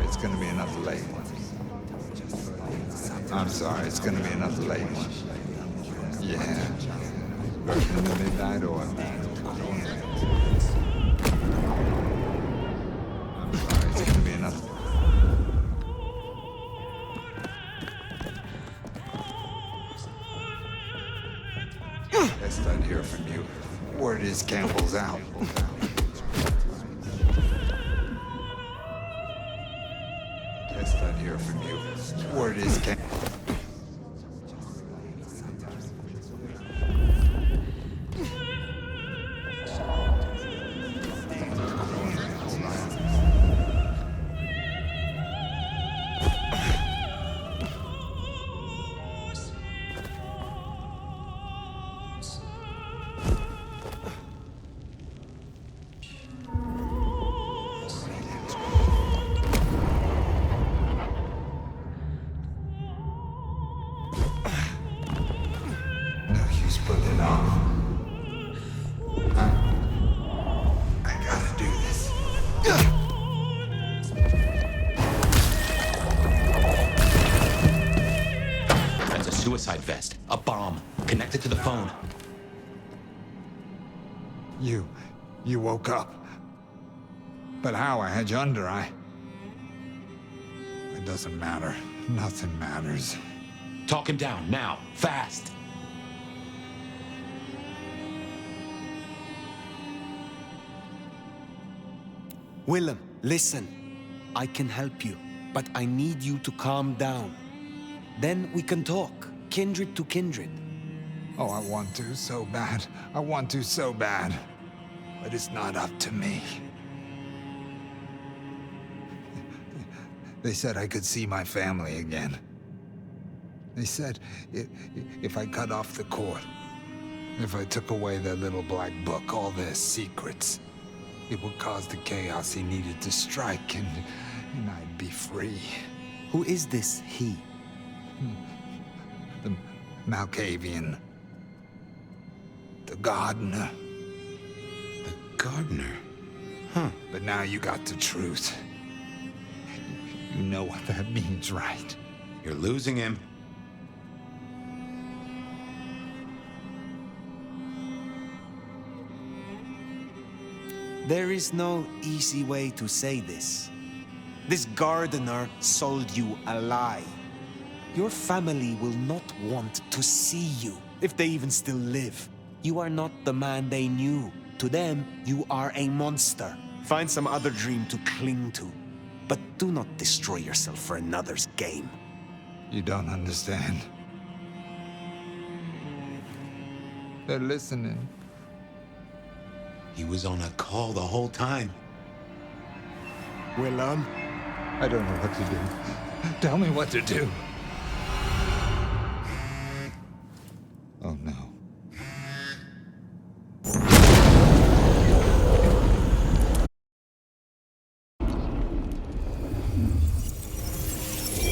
It's gonna be another late one. I'm sorry, it's gonna be another late one. Yeah. Working in the midnight oil. I'm sorry, it's gonna be another. Best I'd hear from you. Word is Campbell's out. I'd hear from you. Word is Campbell. Suicide vest. A bomb. Connected to the phone. You woke up. But how I had you under, It doesn't matter. Nothing matters. Talk him down, now, fast! Willem, listen. I can help you, but I need you to calm down. Then we can talk, kindred to kindred. Oh, I want to so bad. I want to so bad. But it's not up to me. They said I could see my family again. They said if I cut off the cord, if I took away their little black book, all their secrets, it would cause the chaos he needed to strike, and I'd be free. Who is this he? The Malkavian. The gardener. The gardener? Huh. But now you got the truth. You know what that means, right? You're losing him. There is no easy way to say this. This gardener sold you a lie. Your family will not want to see you, if they even still live. You are not the man they knew. To them, you are a monster. Find some other dream to cling to. But do not destroy yourself for another's game. You don't understand. They're listening. He was on a call the whole time. Willem? I don't know what to do. Tell me what to do. Oh no.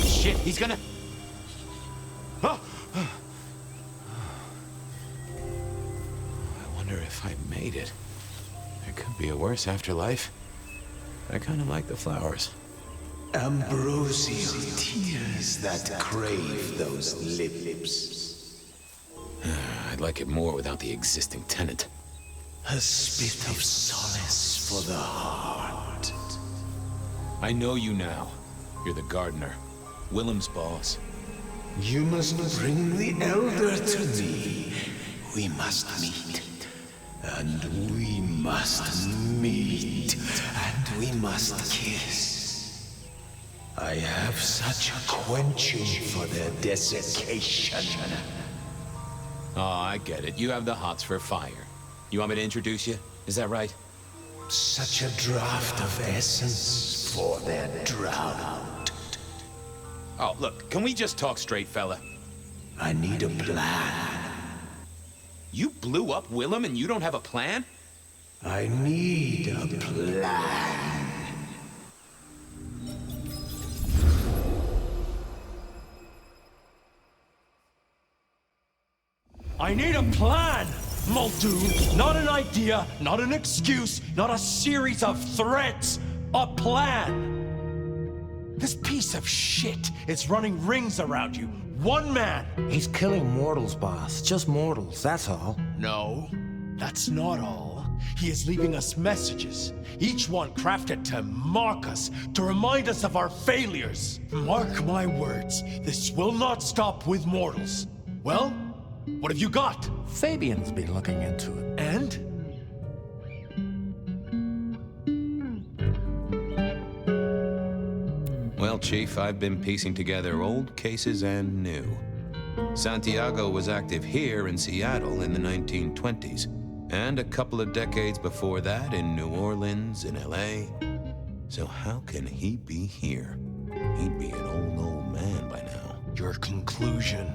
Shit, he's gonna... Oh. I wonder if I made it. There could be a worse afterlife. I kind of like the flowers. Ambrosial tears that crave those lips. I'd like it more without the existing tenant. A spit of solace for the heart. I know you now. You're the gardener. Willem's boss. You must bring the elder to me. We must meet. And we must meet. And we must kiss. I have such a quenching for their desiccation. Oh, I get it. You have the hots for fire. You want me to introduce you? Is that right? Such a draught of essence for their drought. Oh, look, can we just talk straight, fella? I need a plan. You blew up Willem and you don't have a plan? I need a plan. I need a plan, Muldoon. Not an idea, not an excuse, not a series of threats. A plan. This piece of shit is running rings around you. One man. He's killing mortals, boss. Just mortals, that's all. No, that's not all. He is leaving us messages, each one crafted to mark us, to remind us of our failures. Mark my words, this will not stop with mortals. Well, what have you got? Fabien's been looking into it. And? Well, Chief, I've been piecing together old cases and new. Santiago was active here in Seattle in the 1920s, and a couple of decades before that in New Orleans, in LA. So how can he be here? He'd be an old man by now. Your conclusion.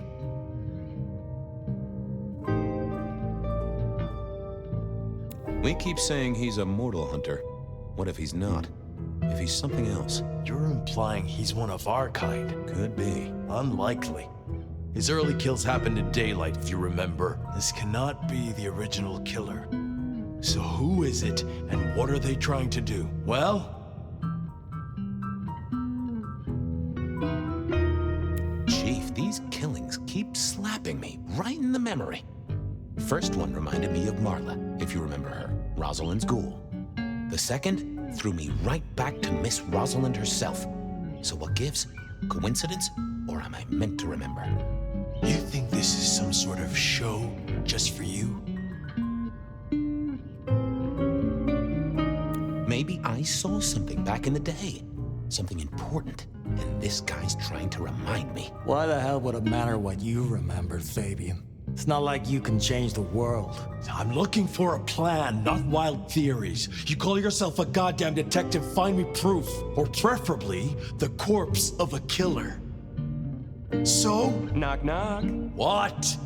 We keep saying he's a mortal hunter. What if he's not? If he's something else? You're implying he's one of our kind. Could be. Unlikely. His early kills happened in daylight, if you remember. This cannot be the original killer. So who is it, and what are they trying to do? Well? Chief, these killings keep slapping me right in the memory. First one reminded me of Marla, if you remember her, Rosalind's ghoul. The second, threw me right back to Miss Rosalind herself. So what gives? Coincidence? Or am I meant to remember? You think this is some sort of show just for you? Maybe I saw something back in the day. Something important. And this guy's trying to remind me. Why the hell would it matter what you remembered, Fabien? It's not like you can change the world. I'm looking for a plan, not wild theories. You call yourself a goddamn detective, find me proof. Or preferably, the corpse of a killer. So? Knock, knock. What?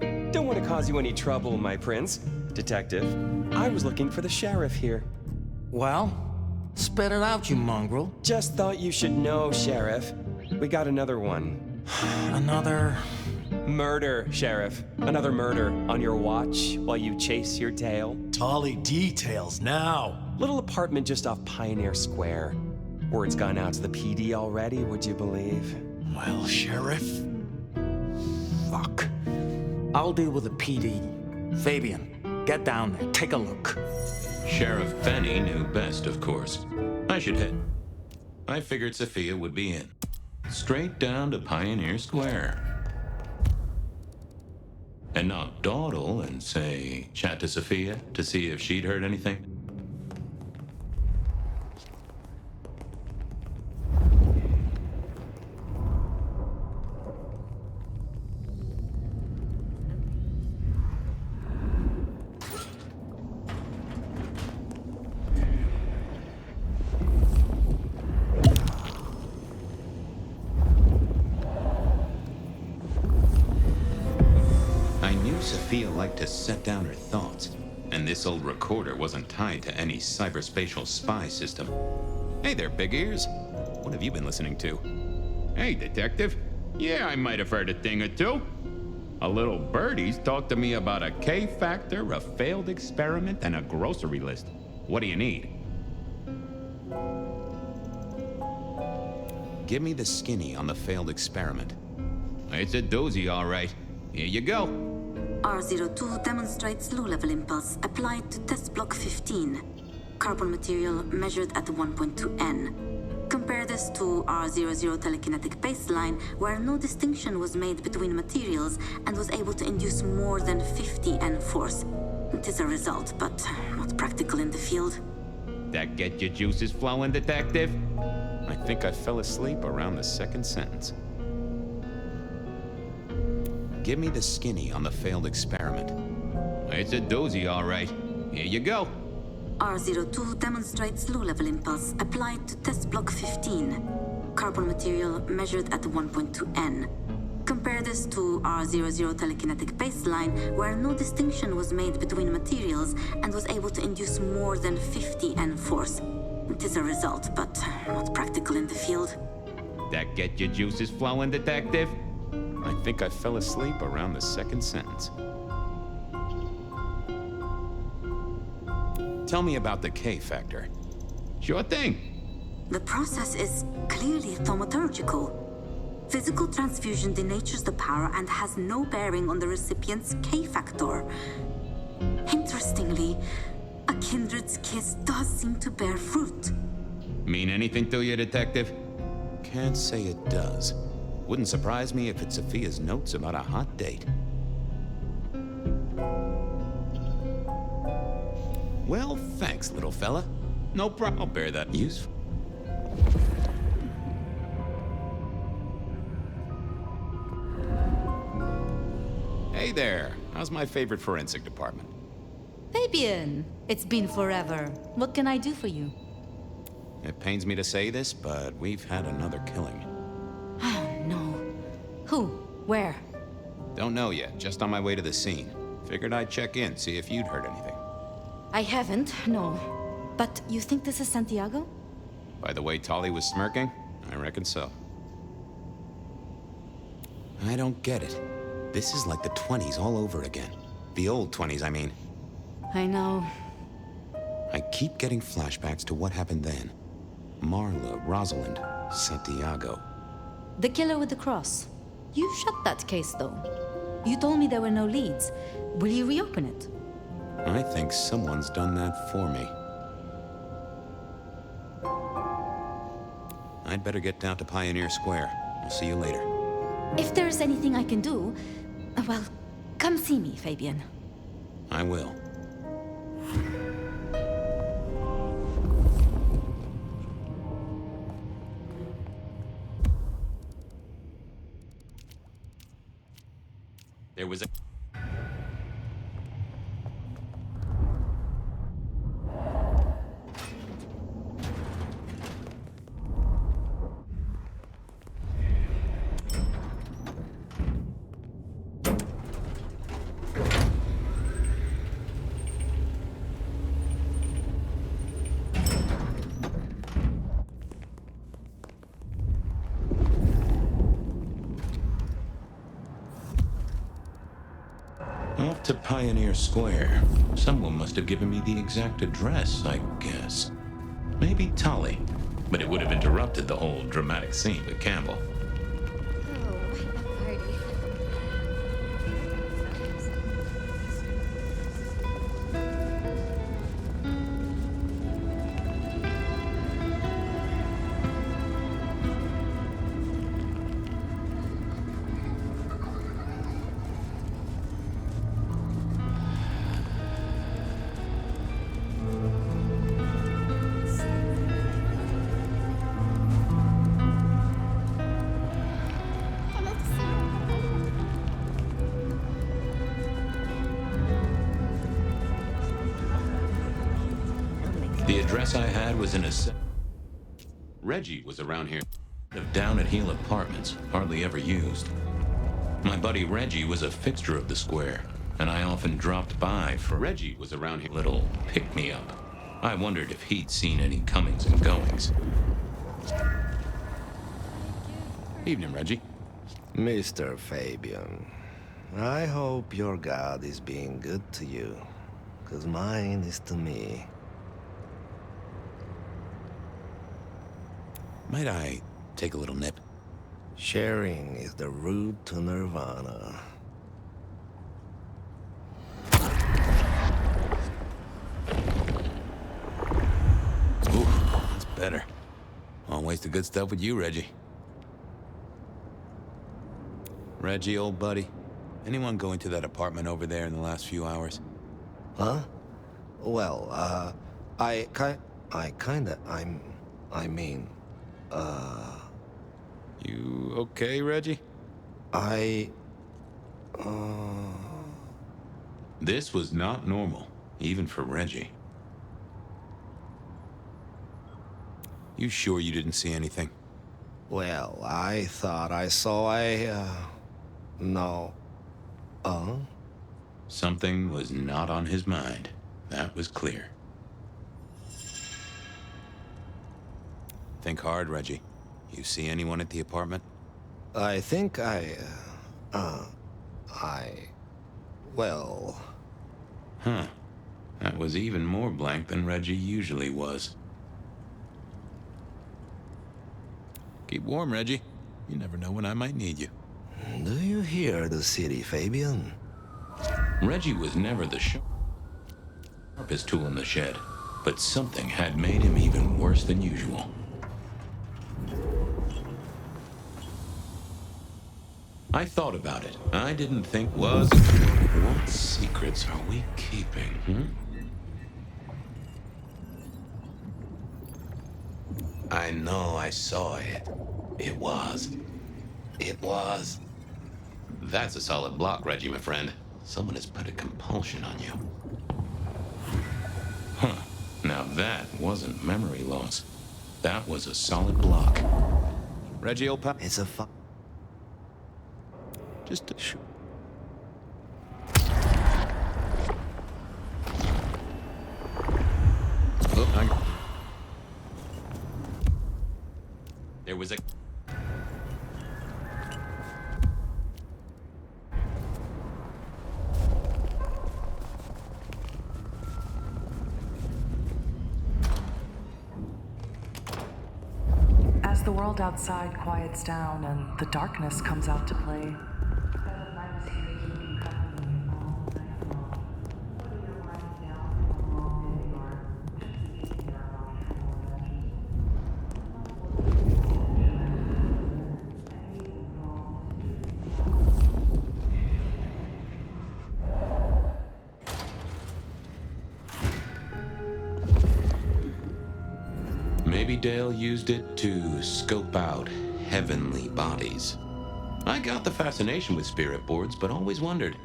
Don't want to cause you any trouble, my prince. Detective, I was looking for the sheriff here. Well, spit it out, you mongrel. Just thought you should know, Sheriff. We got another one. Another... Murder, Sheriff. Another murder on your watch while you chase your tail. Tolly details now. Little apartment just off Pioneer Square. Word's gone out to the PD already, would you believe? Well, Sheriff... Fuck. I'll deal with the PD. Fabien, get down there, take a look. Sheriff Benny knew best, of course. I should head. I figured Sophia would be in. Straight down to Pioneer Square. And not dawdle and say, chat to Sophia to see if she'd heard anything. Sophia liked to set down her thoughts, and this old recorder wasn't tied to any cyberspatial spy system. Hey there, big ears. What have you been listening to? Hey, detective. Yeah, I might have heard a thing or two. A little birdie's talked to me about a K-factor, a failed experiment, and a grocery list. What do you need? Give me the skinny on the failed experiment. It's a doozy, all right. Here you go. R02 demonstrates low-level impulse applied to test block 15. Carbon material measured at 1.2N. Compare this to R00 telekinetic baseline, where no distinction was made between materials and was able to induce more than 50N force. It is a result, but not practical in the field. That get your juices flowing, detective? I think I fell asleep around the second sentence. Give me the skinny on the failed experiment. It's a doozy, all right. Here you go. R02 demonstrates low-level impulse applied to test block 15. Carbon material measured at 1.2N. Compare this to R00 telekinetic baseline, where no distinction was made between materials and was able to induce more than 50N force. It is a result, but not practical in the field. That get your juices flowing, detective? I think I fell asleep around the second sentence. Tell me about the K-factor. Sure thing. The process is clearly thaumaturgical. Physical transfusion denatures the power and has no bearing on the recipient's K-factor. Interestingly, a kindred's kiss does seem to bear fruit. Mean anything to you, detective? Can't say it does. Wouldn't surprise me if it's Sophia's notes about a hot date. Well, thanks, little fella. No problem. I'll bear that use. Hey there. How's my favorite forensic department? Fabien, it's been forever. What can I do for you? It pains me to say this, but we've had another killing. Who? Where? Don't know yet, just on my way to the scene. Figured I'd check in, see if you'd heard anything. I haven't, no. But you think this is Santiago? By the way Tolly was smirking, I reckon so. I don't get it. This is like the 20s all over again. The old 20s, I mean. I know. I keep getting flashbacks to what happened then. Marla, Rosalind, Santiago. The killer with the cross. You shut that case, though. You told me there were no leads. Will you reopen it? I think someone's done that for me. I'd better get down to Pioneer Square. I'll see you later. If there's anything I can do, well, come see me, Fabien. I will. There was a... Off to Pioneer Square. Someone must have given me the exact address, I guess. Maybe Tully. But it would have interrupted the whole dramatic scene with Campbell. The address I had was in a... Reggie was around here. Down at Heel Apartments, hardly ever used. My buddy Reggie was a fixture of the square, and I often dropped by for... Reggie was around here, little pick-me-up. I wondered if he'd seen any comings and goings. Evening, Reggie. Mr. Fabien, I hope your God is being good to you, 'cause mine is to me. Might I take a little nip? Sharing is the route to nirvana. Ooh, that's better. Always the good stuff with you, Reggie. Reggie, old buddy, anyone go into that apartment over there in the last few hours? Huh? Well, I mean... You okay, Reggie? This was not normal, even for Reggie. You sure you didn't see anything? Well, I thought I saw no. Something was not on his mind. That was clear. Think hard, Reggie. You see anyone at the apartment? I think well... Huh. That was even more blank than Reggie usually was. Keep warm, Reggie. You never know when I might need you. Do you hear the city, Fabien? Reggie was never the sharpest tool in the shed, but something had made him even worse than usual. I thought about it. I didn't think was... What secrets are we keeping, I know I saw it. It was... That's a solid block, Reggie, my friend. Someone has put a compulsion on you. Huh. Now that wasn't memory loss. That was a solid block. Reggie, old pal. It's a Just to shoot. Oh, there was a... As the world outside quiets down and the darkness comes out to play, Maybe Dale used it to scope out heavenly bodies. I got the fascination with spirit boards, but always wondered,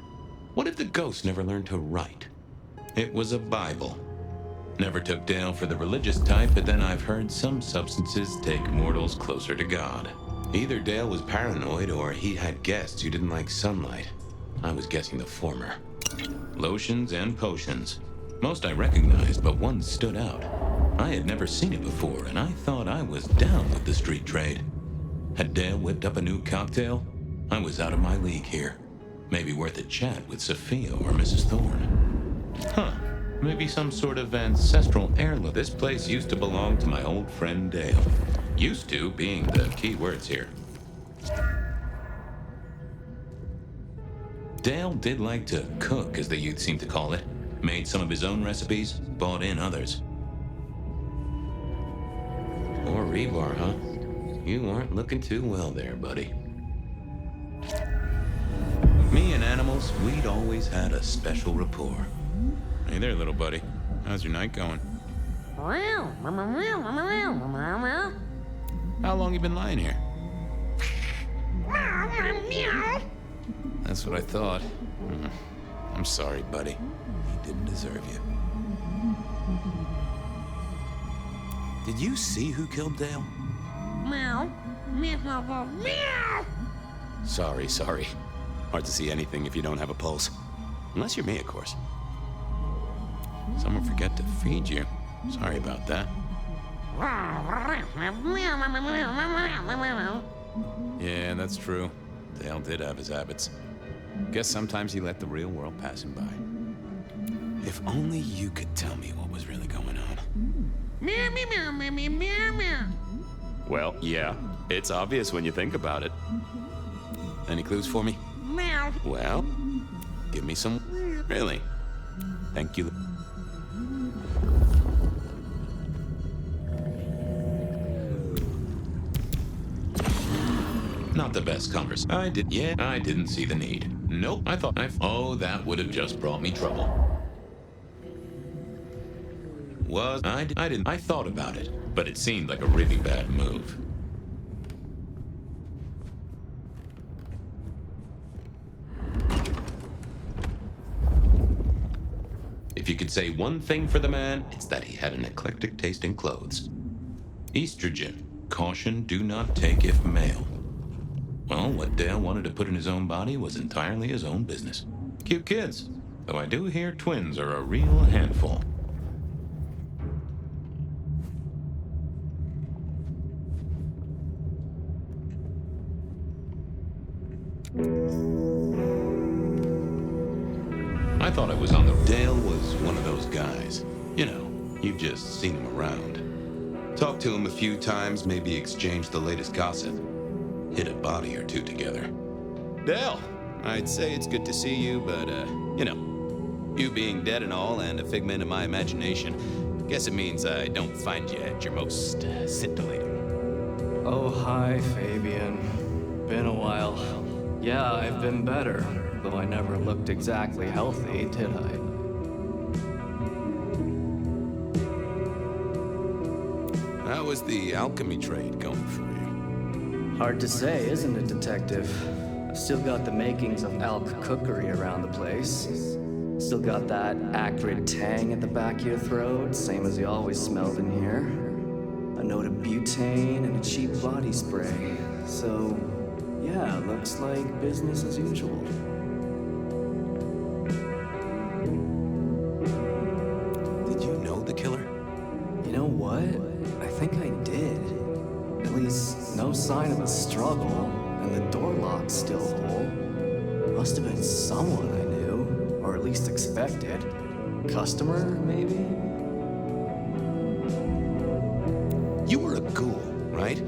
what if the ghosts never learned to write? It was a Bible. Never took Dale for the religious type, but then I've heard some substances take mortals closer to God. Either Dale was paranoid or he had guests who didn't like sunlight. I was guessing the former. Lotions and potions. Most I recognized, but one stood out. I had never seen it before, and I thought I was down with the street trade. Had Dale whipped up a new cocktail? I was out of my league here. Maybe worth a chat with Sophia or Mrs. Thorne. Huh. Maybe some sort of ancestral heirloom. This place used to belong to my old friend Dale. Used to being the key words here. Dale did like to cook, as the youth seem to call it. Made some of his own recipes, bought in others. Or rebar, huh? You aren't looking too well there, buddy. Me and animals, we'd always had a special rapport. Hey there, little buddy. How's your night going? How long you been lying here? That's what I thought. I'm sorry, buddy. He didn't deserve you. Did you see who killed Dale? Meow. Meow. Sorry. Hard to see anything if you don't have a pulse. Unless you're me, of course. Someone forget to feed you. Sorry about that. Yeah, that's true. Dale did have his habits. Guess sometimes he let the real world pass him by. If only you could tell me what was really going on. Meow, meow, meow, meow, meow, meow. Well, yeah. It's obvious when you think about it. Any clues for me? Meow. Well, give me some... Really? Thank you. Not the best conversation. I didn't see the need. Nope, oh, that would have just brought me trouble. I thought about it, but it seemed like a really bad move. If you could say one thing for the man, it's that he had an eclectic taste in clothes. Estrogen. Caution, do not take if male. Well, what Dale wanted to put in his own body was entirely his own business. Cute kids, though I do hear twins are a real handful. I thought I was on the... Dale was one of those guys. You know, you've just seen him around. Talked to him a few times, maybe exchanged the latest gossip. Hit a body or two together. Dale, I'd say it's good to see you, but, you know, you being dead and all and a figment of my imagination, guess it means I don't find you at your most scintillating. Oh, hi, Fabien. Been a while. Yeah, I've been better, though I never looked exactly healthy, did I? How was the alchemy trade going for you? Hard to say, isn't it, Detective? I've still got the makings of alch cookery around the place. Still got that acrid tang at the back of your throat, same as you always smelled in here. A note of butane and a cheap body spray. So, yeah, looks like business as usual. Did you know the killer? You know what? I think I did. At least, no sign of a struggle, and the door lock's still whole. Must have been someone I knew, or at least expected. Customer, maybe? You were a ghoul, right?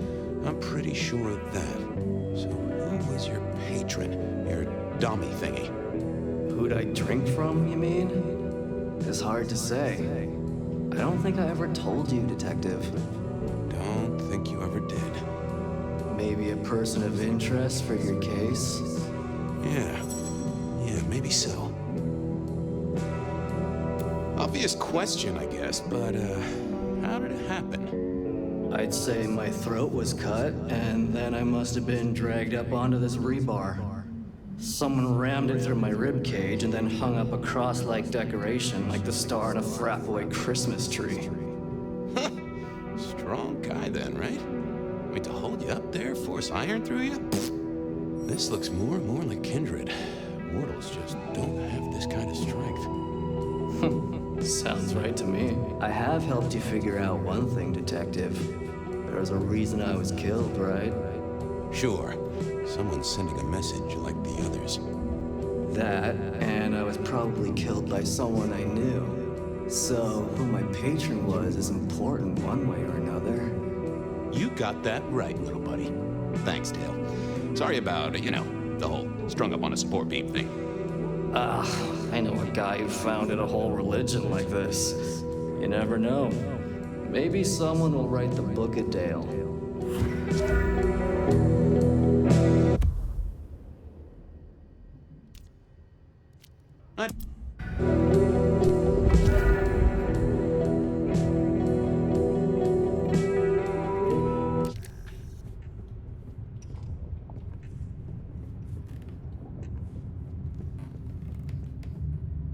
I'm pretty sure of that. So who was your patron? Your dummy thingy? Who'd I drink from, you mean? It's hard to say. I don't think I ever told you, Detective. Don't think you ever did. Maybe a person of interest for your case? Yeah, maybe so. Obvious question, I guess, but, how did it happen? I'd say my throat was cut, and then I must have been dragged up onto this rebar. Someone rammed it through my rib cage and then hung up a cross-like decoration like the star on a frat-boy Christmas tree. Strong guy then, right? Wait, to hold you up there, force iron through you? Pfft. This looks more and more like kindred. Mortals just don't have this kind of strength. Sounds right to me. I have helped you figure out one thing, Detective. There's a reason I was killed, right? Sure. Someone's sending a message like the others. That, and I was probably killed by someone I knew. So, who my patron was is important one way or another. You got that right, little buddy. Thanks, Dale. Sorry about, the whole strung up on a support beam thing. I know a guy who founded a whole religion like this. You never know. Maybe someone will write the book of Dale.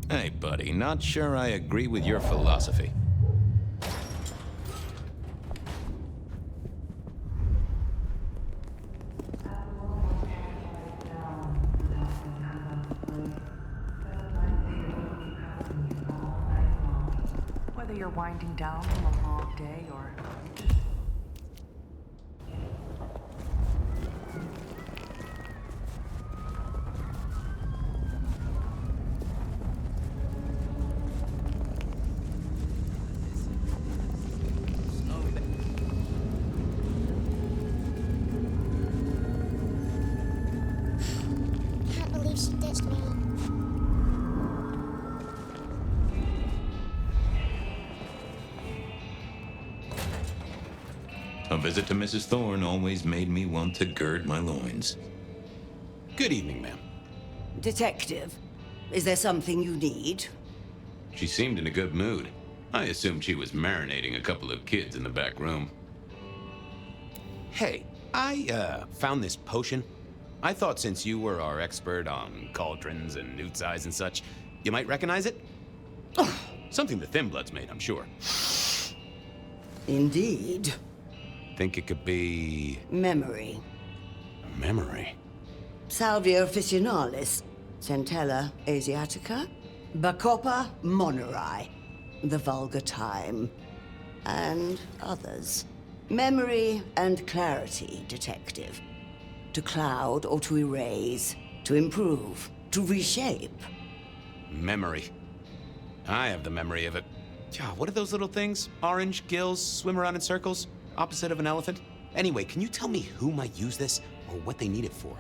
Hey, buddy, not sure I agree with your philosophy. Whether you're winding down from a long day or just She ditched me. A visit to Mrs. Thorne always made me want to gird my loins. Good evening, ma'am. Detective, is there something you need? She seemed in a good mood. I assumed she was marinating a couple of kids in the back room. Hey, I found this potion. I thought since you were our expert on cauldrons and newt's eyes and such, you might recognize it? Something the Thin Bloods made, I'm sure. Indeed. Think it could be... Memory. Memory? Salvia officinalis, Centella asiatica, Bacopa moneri, the vulgar time, and others. Memory and clarity, Detective. To cloud or to erase, to improve, to reshape. Memory. I have the memory of it. What are those little things? Orange gills, swim around in circles, opposite of an elephant? Anyway, can you tell me who might use this, or what they need it for?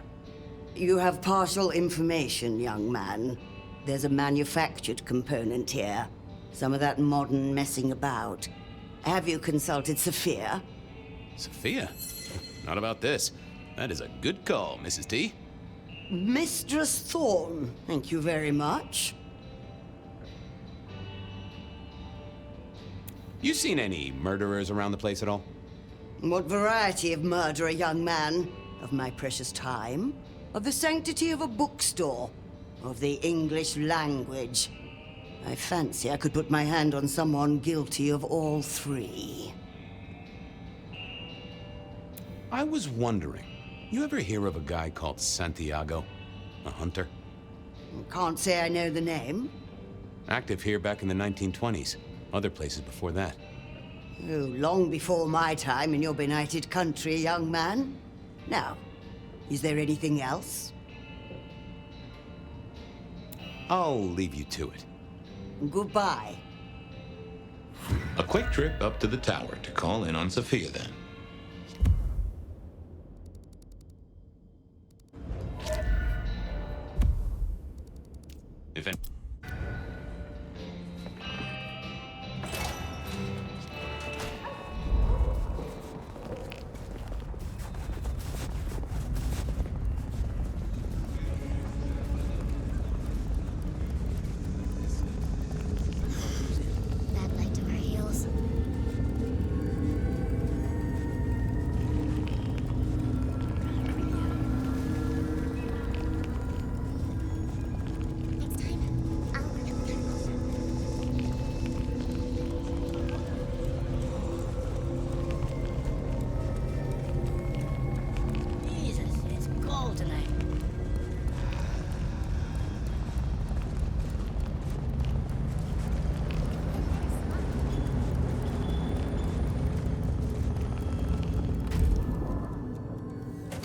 You have partial information, young man. There's a manufactured component here. Some of that modern messing about. Have you consulted Sophia? Sophia? Not about this. That is a good call, Mrs. T. Mistress Thorne, thank you very much. You seen any murderers around the place at all? What variety of murder, young man? Of my precious time? Of the sanctity of a bookstore? Of the English language? I fancy I could put my hand on someone guilty of all three. I was wondering, you ever hear of a guy called Santiago? A hunter? Can't say I know the name. Active here back in the 1920s. Other places before that. Oh, long before my time in your benighted country, young man. Now, is there anything else? I'll leave you to it. Goodbye. A quick trip up to the tower to call in on Sophia then. If any... Bad light to our heels.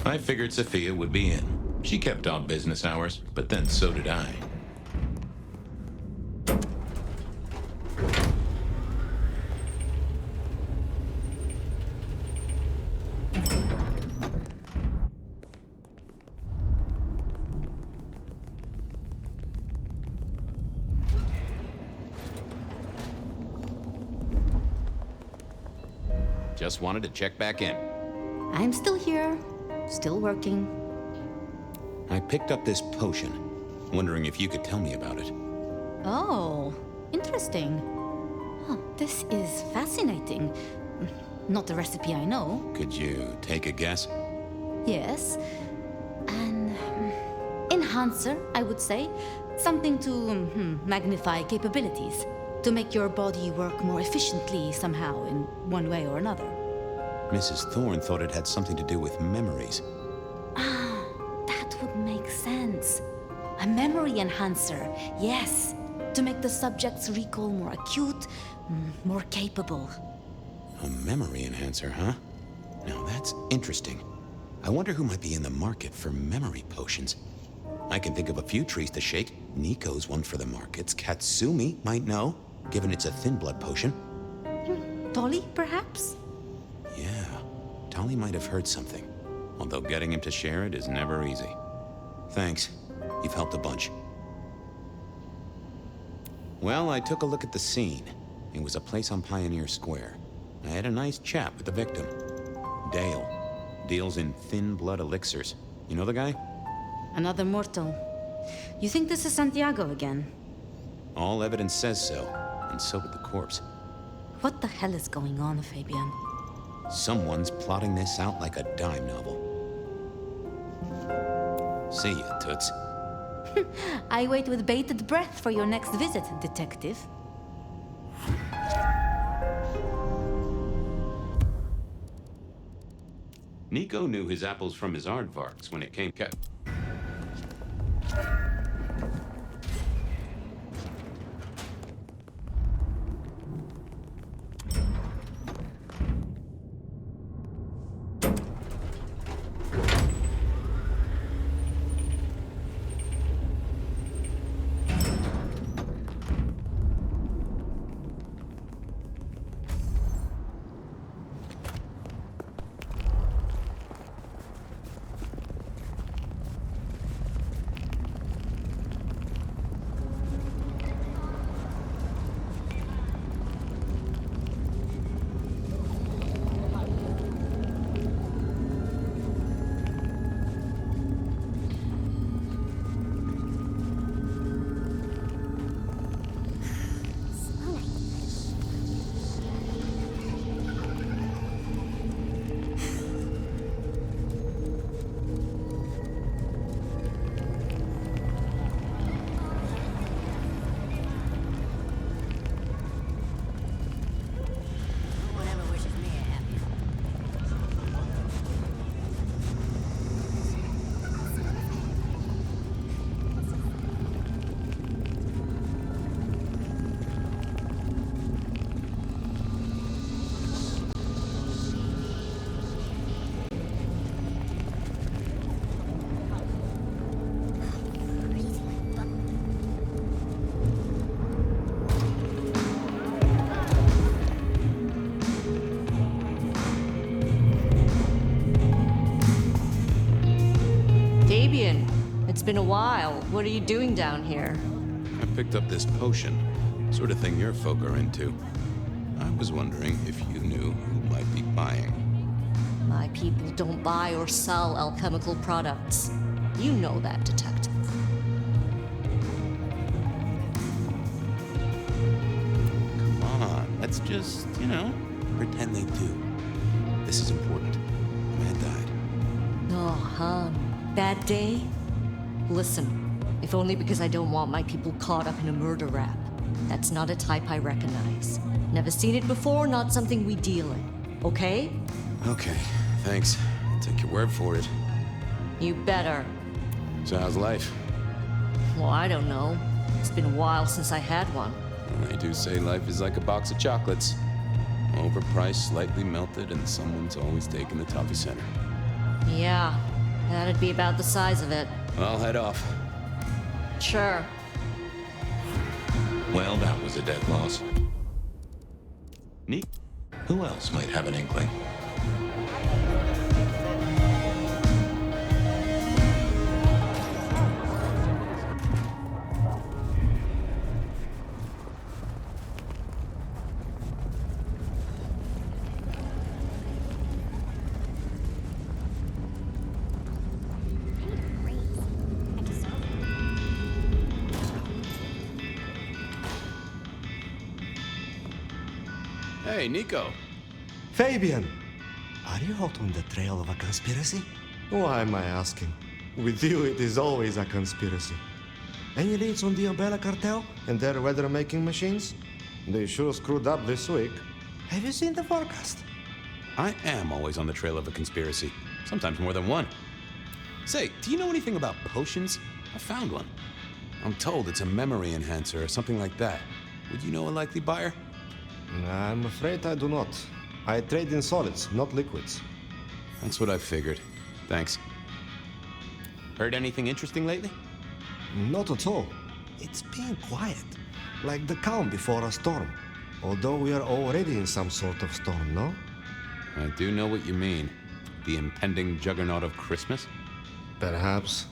I figured Sophia would be in. She kept off business hours, but then so did I. Just wanted to check back in. I'm still here, still working. I picked up this potion, wondering if you could tell me about it. Oh, interesting. Oh, this is fascinating. Not the recipe I know. Could you take a guess? Yes. An enhancer, I would say. Something to magnify capabilities. To make your body work more efficiently somehow, in one way or another. Mrs. Thorne thought it had something to do with memories. Ah, that would make sense. A memory enhancer, yes. To make the subject's recall more acute, more capable. A memory enhancer, huh? Now that's interesting. I wonder who might be in the market for memory potions. I can think of a few trees to shake. Nico's one for the markets. Katsumi might know, given it's a thin blood potion. Tolly, perhaps? Yeah, Tolly might have heard something. Although getting him to share it is never easy. Thanks. You've helped a bunch. Well, I took a look at the scene. It was a place on Pioneer Square. I had a nice chat with the victim. Dale. Deals in thin blood elixirs. You know the guy? Another mortal. You think this is Santiago again? All evidence says so, and so did the corpse. What the hell is going on, Fabien? Someone's plotting this out like a dime novel. See ya, Toots. I wait with bated breath for your next visit, detective. Nico knew his apples from his aardvarks when it came cut. It's been a while. What are you doing down here? I picked up this potion. Sort of thing your folk are into. I was wondering if you knew who might be buying. My people don't buy or sell alchemical products. You know that, detective. Come on, let's just, pretend they do. This is important. A man died. Oh, hon. Bad day? Listen, if only because I don't want my people caught up in a murder rap. That's not a type I recognize. Never seen it before, not something we deal in. Okay? Okay, thanks. I'll take your word for it. You better. So how's life? Well, I don't know. It's been a while since I had one. They do say life is like a box of chocolates. Overpriced, slightly melted, and someone's always taking the toffee center. Yeah, That'd be about the size of it. I'll head off. Sure. Well, that was a dead loss. Neat. Who else might have an inkling? Hey, Nico. Fabien! Are you hot on the trail of a conspiracy? Why am I asking? With you, it is always a conspiracy. Any leads on the Umbrella cartel and their weather-making machines? They sure screwed up this week. Have you seen the forecast? I am always on the trail of a conspiracy. Sometimes more than one. Say, do you know anything about potions? I found one. I'm told it's a memory enhancer or something like that. Would you know a likely buyer? I'm afraid I do not. I trade in solids, not liquids. That's what I figured. Thanks. Heard anything interesting lately? Not at all. It's been quiet, like the calm before a storm. Although we are already in some sort of storm, no? I do know what you mean. The impending juggernaut of Christmas? Perhaps.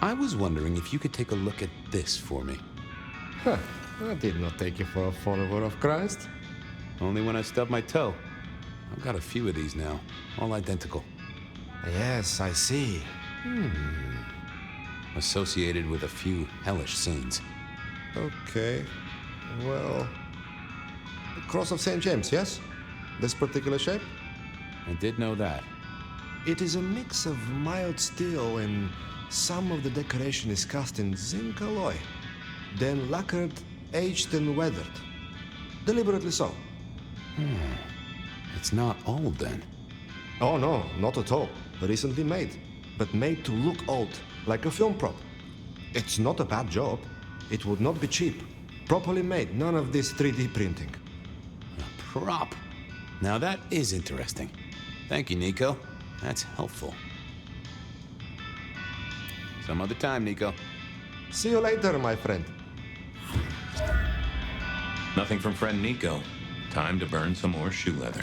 I was wondering if you could take a look at this for me. Huh. I did not take you for a follower of Christ. Only when I stubbed my toe. I've got a few of these now, all identical. Yes, I see. Associated with a few hellish scenes. Okay. Well... The Cross of St. James, yes? This particular shape? I did know that. It is a mix of mild steel and some of the decoration is cast in zinc alloy. Then lacquered, aged and weathered. Deliberately so. It's not old then. Oh no, not at all. Recently made. But made to look old, like a film prop. It's not a bad job. It would not be cheap. Properly made, none of this 3D printing. A prop? Now that is interesting. Thank you, Nico. That's helpful. Some other time, Nico. See you later, my friend. Nothing from friend Nico. Time to burn some more shoe leather.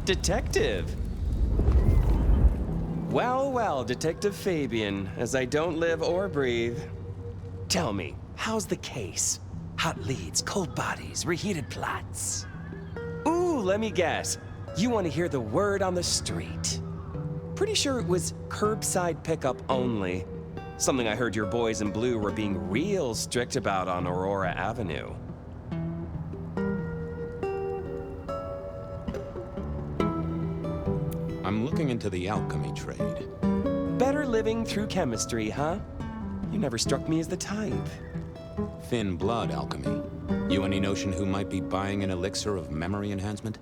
Detective! Well, well, Detective Fabien, as I don't live or breathe. Tell me, how's the case? Hot leads, cold bodies, reheated plots. Ooh, let me guess. You want to hear the word on the street. Pretty sure it was curbside pickup only. Something I heard your boys in blue were being real strict about on Aurora Avenue. I'm looking into the alchemy trade. Better living through chemistry, huh? You never struck me as the type. Thin blood alchemy. You any notion who might be buying an elixir of memory enhancement?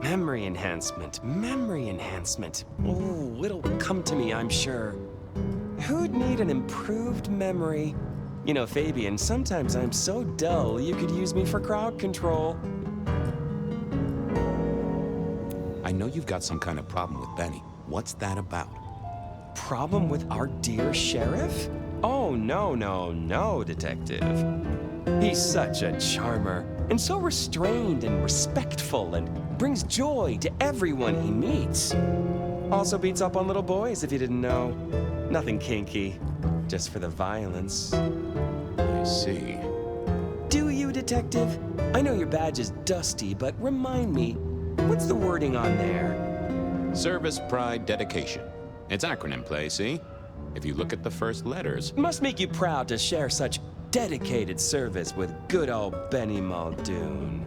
Memory enhancement, memory enhancement. Oh, it'll come to me, I'm sure. Who'd need an improved memory? You know, Fabien, sometimes I'm so dull you could use me for crowd control. I know you've got some kind of problem with Benny. What's that about? Problem with our dear sheriff? Oh, no, Detective. He's such a charmer, and so restrained and respectful, and brings joy to everyone he meets. Also beats up on little boys, if you didn't know. Nothing kinky, just for the violence. I see. Do you, Detective? I know your badge is dusty, but remind me, what's the wording on there? Service, pride, dedication. It's acronym play, see? If you look at the first letters... Must make you proud to share such Dedicated service with good old Benny Muldoon.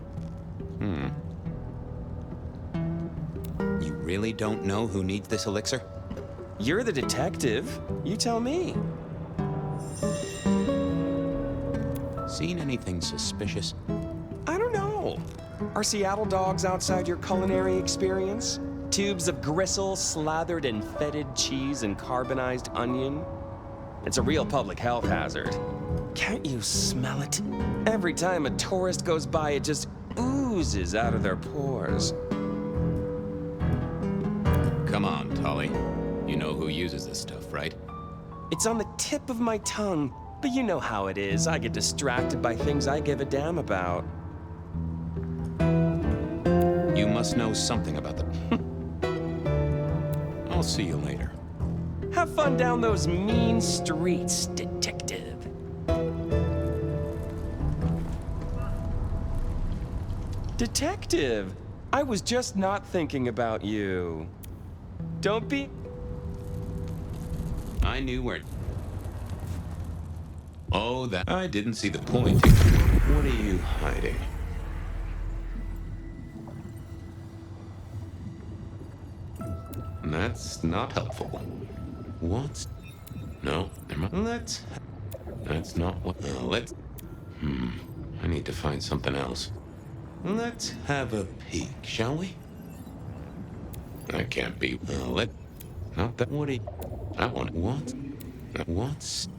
You really don't know who needs this elixir? You're the detective. You tell me. Seen anything suspicious? I don't know. Are Seattle dogs outside your culinary experience? Tubes of gristle slathered in fetid cheese and carbonized onion? It's a real public health hazard. Can't you smell it? Every time a tourist goes by, it just oozes out of their pores. Come on, Tolly. You know who uses this stuff, right? It's on the tip of my tongue, but you know how it is. I get distracted by things I give a damn about. You must know something about them. I'll see you later. Have fun down those mean streets, detective. Detective, I was just not thinking about you. Don't be... I knew where... Oh, that... I didn't see the point. What are you hiding? That's not helpful. What? No, never mind. Let's... That's not what... let's... I need to find something else. Let's have a peek, shall we? That can't be... Not that... What are you... I want... What? What's...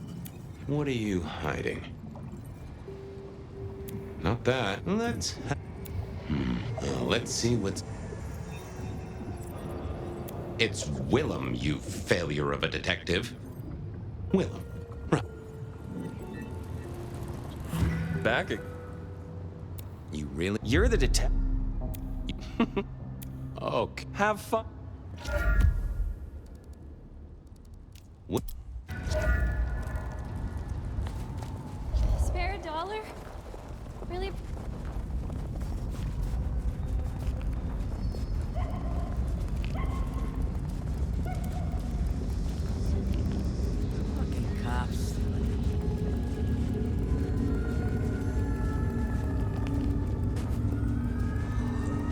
What are you hiding? Not that. Let's... let's see what's... It's Willem, you failure of a detective. Willem. Right. Back. You really... You're the detective. Okay. Have fun. What? Spare $1? Really? Fucking cops.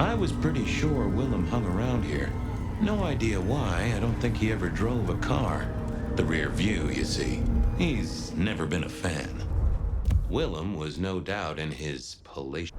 I was pretty sure Willem hung around here. No idea why. I don't think he ever drove a car. The rear view, you see. He's never been a fan. Willem was no doubt in his palatial...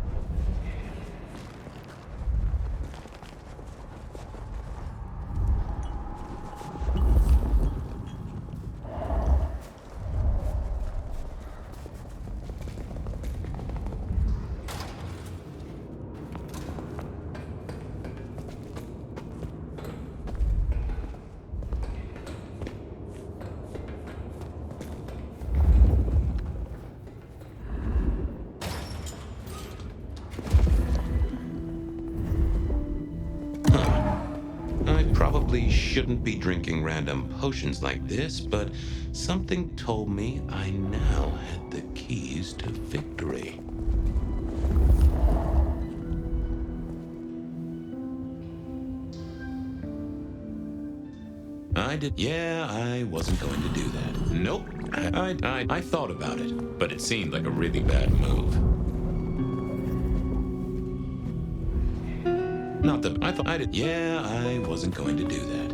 Probably shouldn't be drinking random potions like this, but something told me I now had the keys to victory. I did. Yeah, I wasn't going to do that. Nope. I thought about it, but it seemed like a really bad move. Not that I thought I did. Yeah, I wasn't going to do that.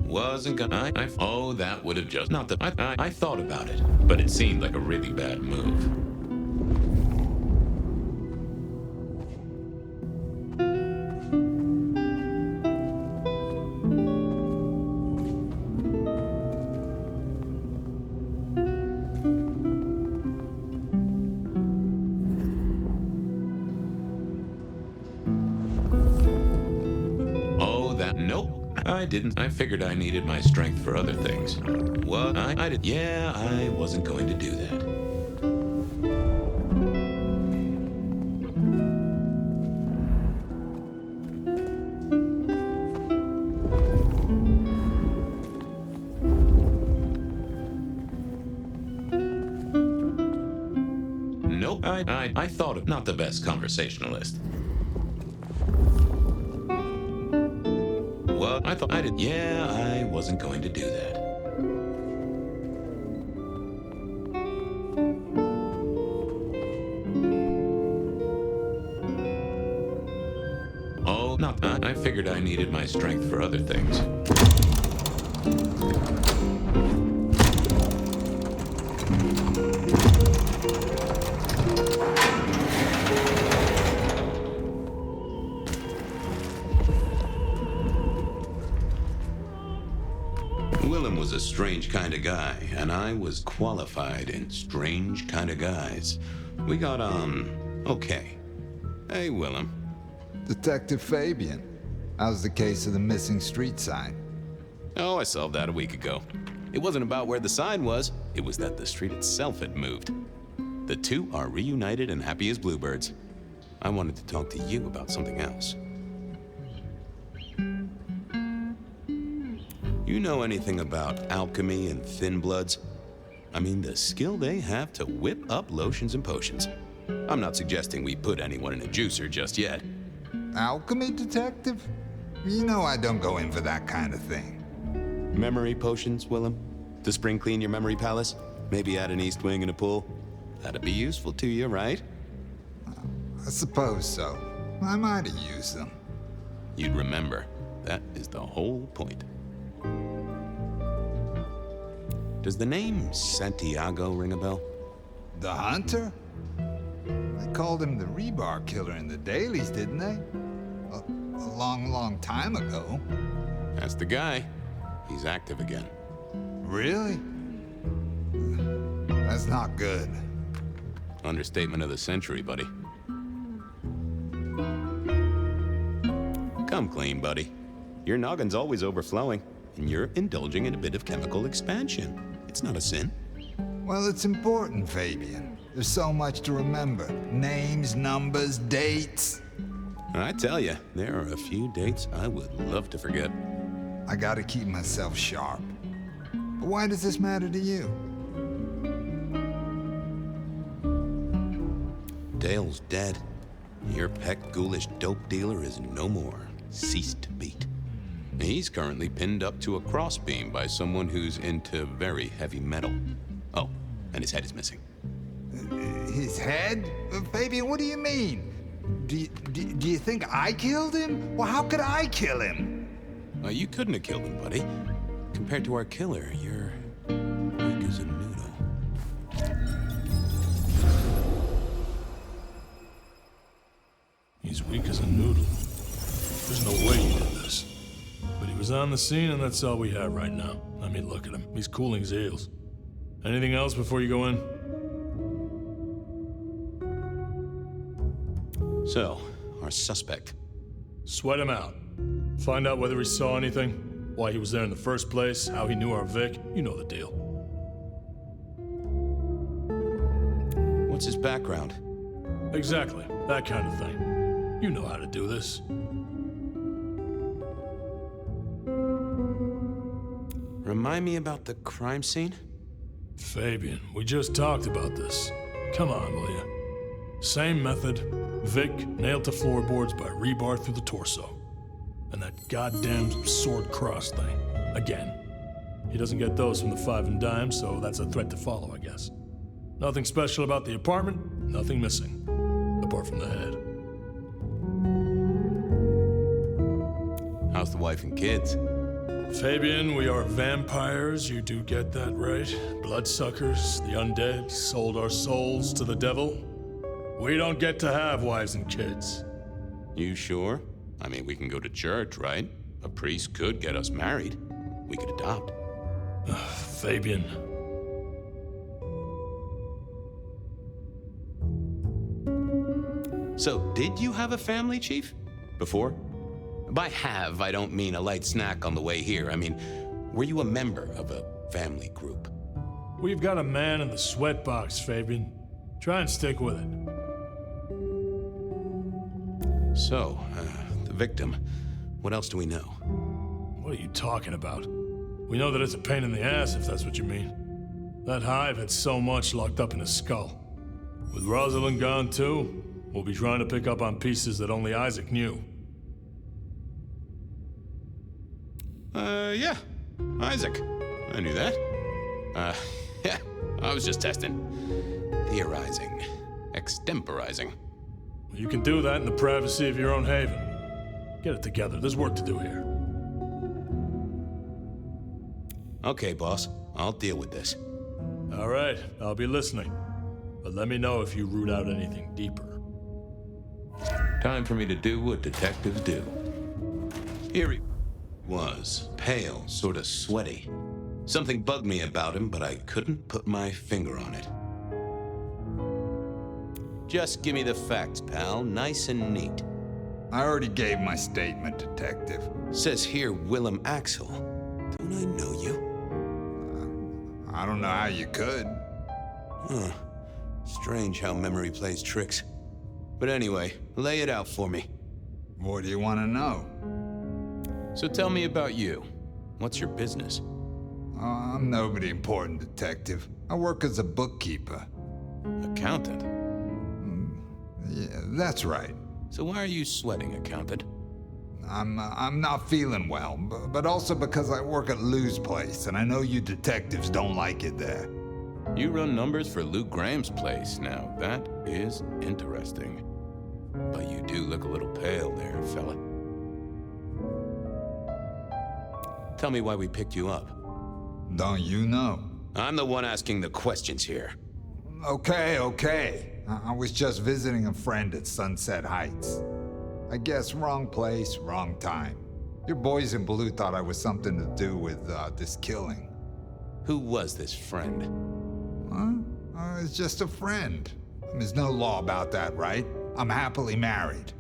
Wasn't gonna. Oh, that would have just. Not that I thought about it, but it seemed like a really bad move. I didn't. I figured I needed my strength for other things. What? I did. Yeah, I wasn't going to do that. Nope. I thought of not the best conversationalist. What? I thought I did. Yeah, I wasn't going to do that. I figured I needed my strength for other things. Willem was a strange kind of guy, and I was qualified in strange kind of guys. We got on okay. Hey, Willem. Detective Fabien. How's the case of the missing street sign? Oh, I solved that a week ago. It wasn't about where the sign was, it was that the street itself had moved. The two are reunited and happy as bluebirds. I wanted to talk to you about something else. You know anything about alchemy and thin bloods? I mean, the skill they have to whip up lotions and potions. I'm not suggesting we put anyone in a juicer just yet. Alchemy, detective? You know I don't go in for that kind of thing. Memory potions, Willem? To spring clean your memory palace? Maybe add an east wing and a pool? That'd be useful to you, right? I suppose so. I might have used them. You'd remember. That is the whole point. Does the name Santiago ring a bell? The hunter? They called him the rebar killer in the dailies, didn't they? A long time ago. That's the guy. He's active again. Really? That's not good. Understatement of the century, buddy. Come clean, buddy. Your noggin's always overflowing, and you're indulging in a bit of chemical expansion. It's not a sin. Well, it's important, Fabien. There's so much to remember. Names, numbers, dates. I tell you, there are a few dates I would love to forget. I gotta keep myself sharp. But why does this matter to you? Dale's dead. Your pet ghoulish dope dealer is no more. Ceased to beat. He's currently pinned up to a crossbeam by someone who's into very heavy metal. Oh, and his head is missing. His head? Fabien, what do you mean? Do you think I killed him? Well, how could I kill him? You couldn't have killed him, buddy. Compared to our killer, you're weak as a noodle. He's weak as a noodle. There's no way he did this. But he was on the scene, and that's all we have right now. I mean, look at him. He's cooling his heels. Anything else before you go in? So, our suspect. Sweat him out. Find out whether he saw anything, why he was there in the first place, how he knew our Vic. You know the deal. What's his background? Exactly. That kind of thing. You know how to do this. Remind me about the crime scene? Fabien, we just talked about this. Come on, will you? Same method. Vic nailed to floorboards by rebar through the torso. And that goddamn sword cross thing. Again. He doesn't get those from the five and dime, so that's a threat to follow, I guess. Nothing special about the apartment, nothing missing. Apart from the head. How's the wife and kids? Fabien, we are vampires, you do get that right. Bloodsuckers, the undead, sold our souls to the devil. We don't get to have wives and kids. You sure? I mean, we can go to church, right? A priest could get us married. We could adopt. Fabien. So, did you have a family, Chief? Before? By have, I don't mean a light snack on the way here. I mean, were you a member of a family group? We've got a man in the sweatbox, Fabien. Try and stick with it. So, the victim. What else do we know? What are you talking about? We know that it's a pain in the ass, if that's what you mean. That hive had so much locked up in his skull. With Rosalind gone too, we'll be trying to pick up on pieces that only Isaac knew. Yeah. Isaac. I knew that. Yeah. I was just testing. Theorizing. Extemporizing. You can do that in the privacy of your own haven. Get it together. There's work to do here. Okay, boss. I'll deal with this. All right, I'll be listening. But let me know if you root out anything deeper. Time for me to do what detectives do. Here he was, pale, sort of sweaty. Something bugged me about him, but I couldn't put my finger on it. Just give me the facts, pal. Nice and neat. I already gave my statement, Detective. Says here, Willem Axel. Don't I know you? I don't know how you could. Huh. Strange how memory plays tricks. But anyway, lay it out for me. What do you want to know? So tell me about you. What's your business? I'm nobody important, Detective. I work as a bookkeeper. Accountant? Yeah, that's right. So why are you sweating, accountant? I'm not feeling well, but also because I work at Lou's place, and I know you detectives don't like it there. You run numbers for Lou Graham's place. Now, that is interesting. But you do look a little pale there, fella. Tell me why we picked you up. Don't you know? I'm the one asking the questions here. Okay. I was just visiting a friend at Sunset Heights. I guess wrong place, wrong time. Your boys in blue thought I was something to do with this killing. Who was this friend? It's just a friend. There's no law about that, right? I'm happily married.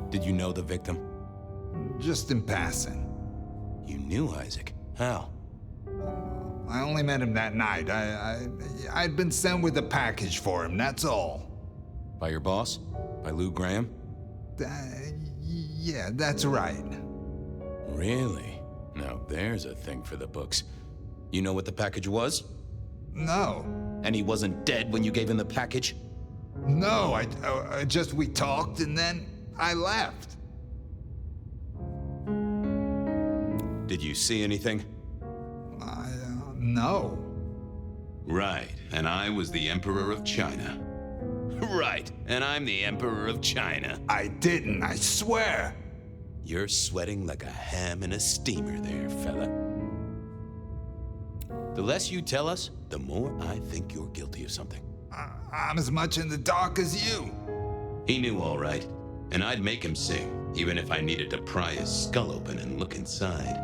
Did you know the victim? Just in passing. You knew Isaac? How? I only met him that night. I'd been sent with a package for him, that's all. By your boss? By Lou Graham? Yeah, that's right. Really? Now there's a thing for the books. You know what the package was? No. And he wasn't dead when you gave him the package? No, we talked and then I left. Did you see anything? No. Right, and I was the Emperor of China. Right, and I'm the Emperor of China. I didn't, I swear. You're sweating like a ham in a steamer there, fella. The less you tell us, the more I think you're guilty of something. I'm as much in the dark as you. He knew all right, and I'd make him sing, even if I needed to pry his skull open and look inside.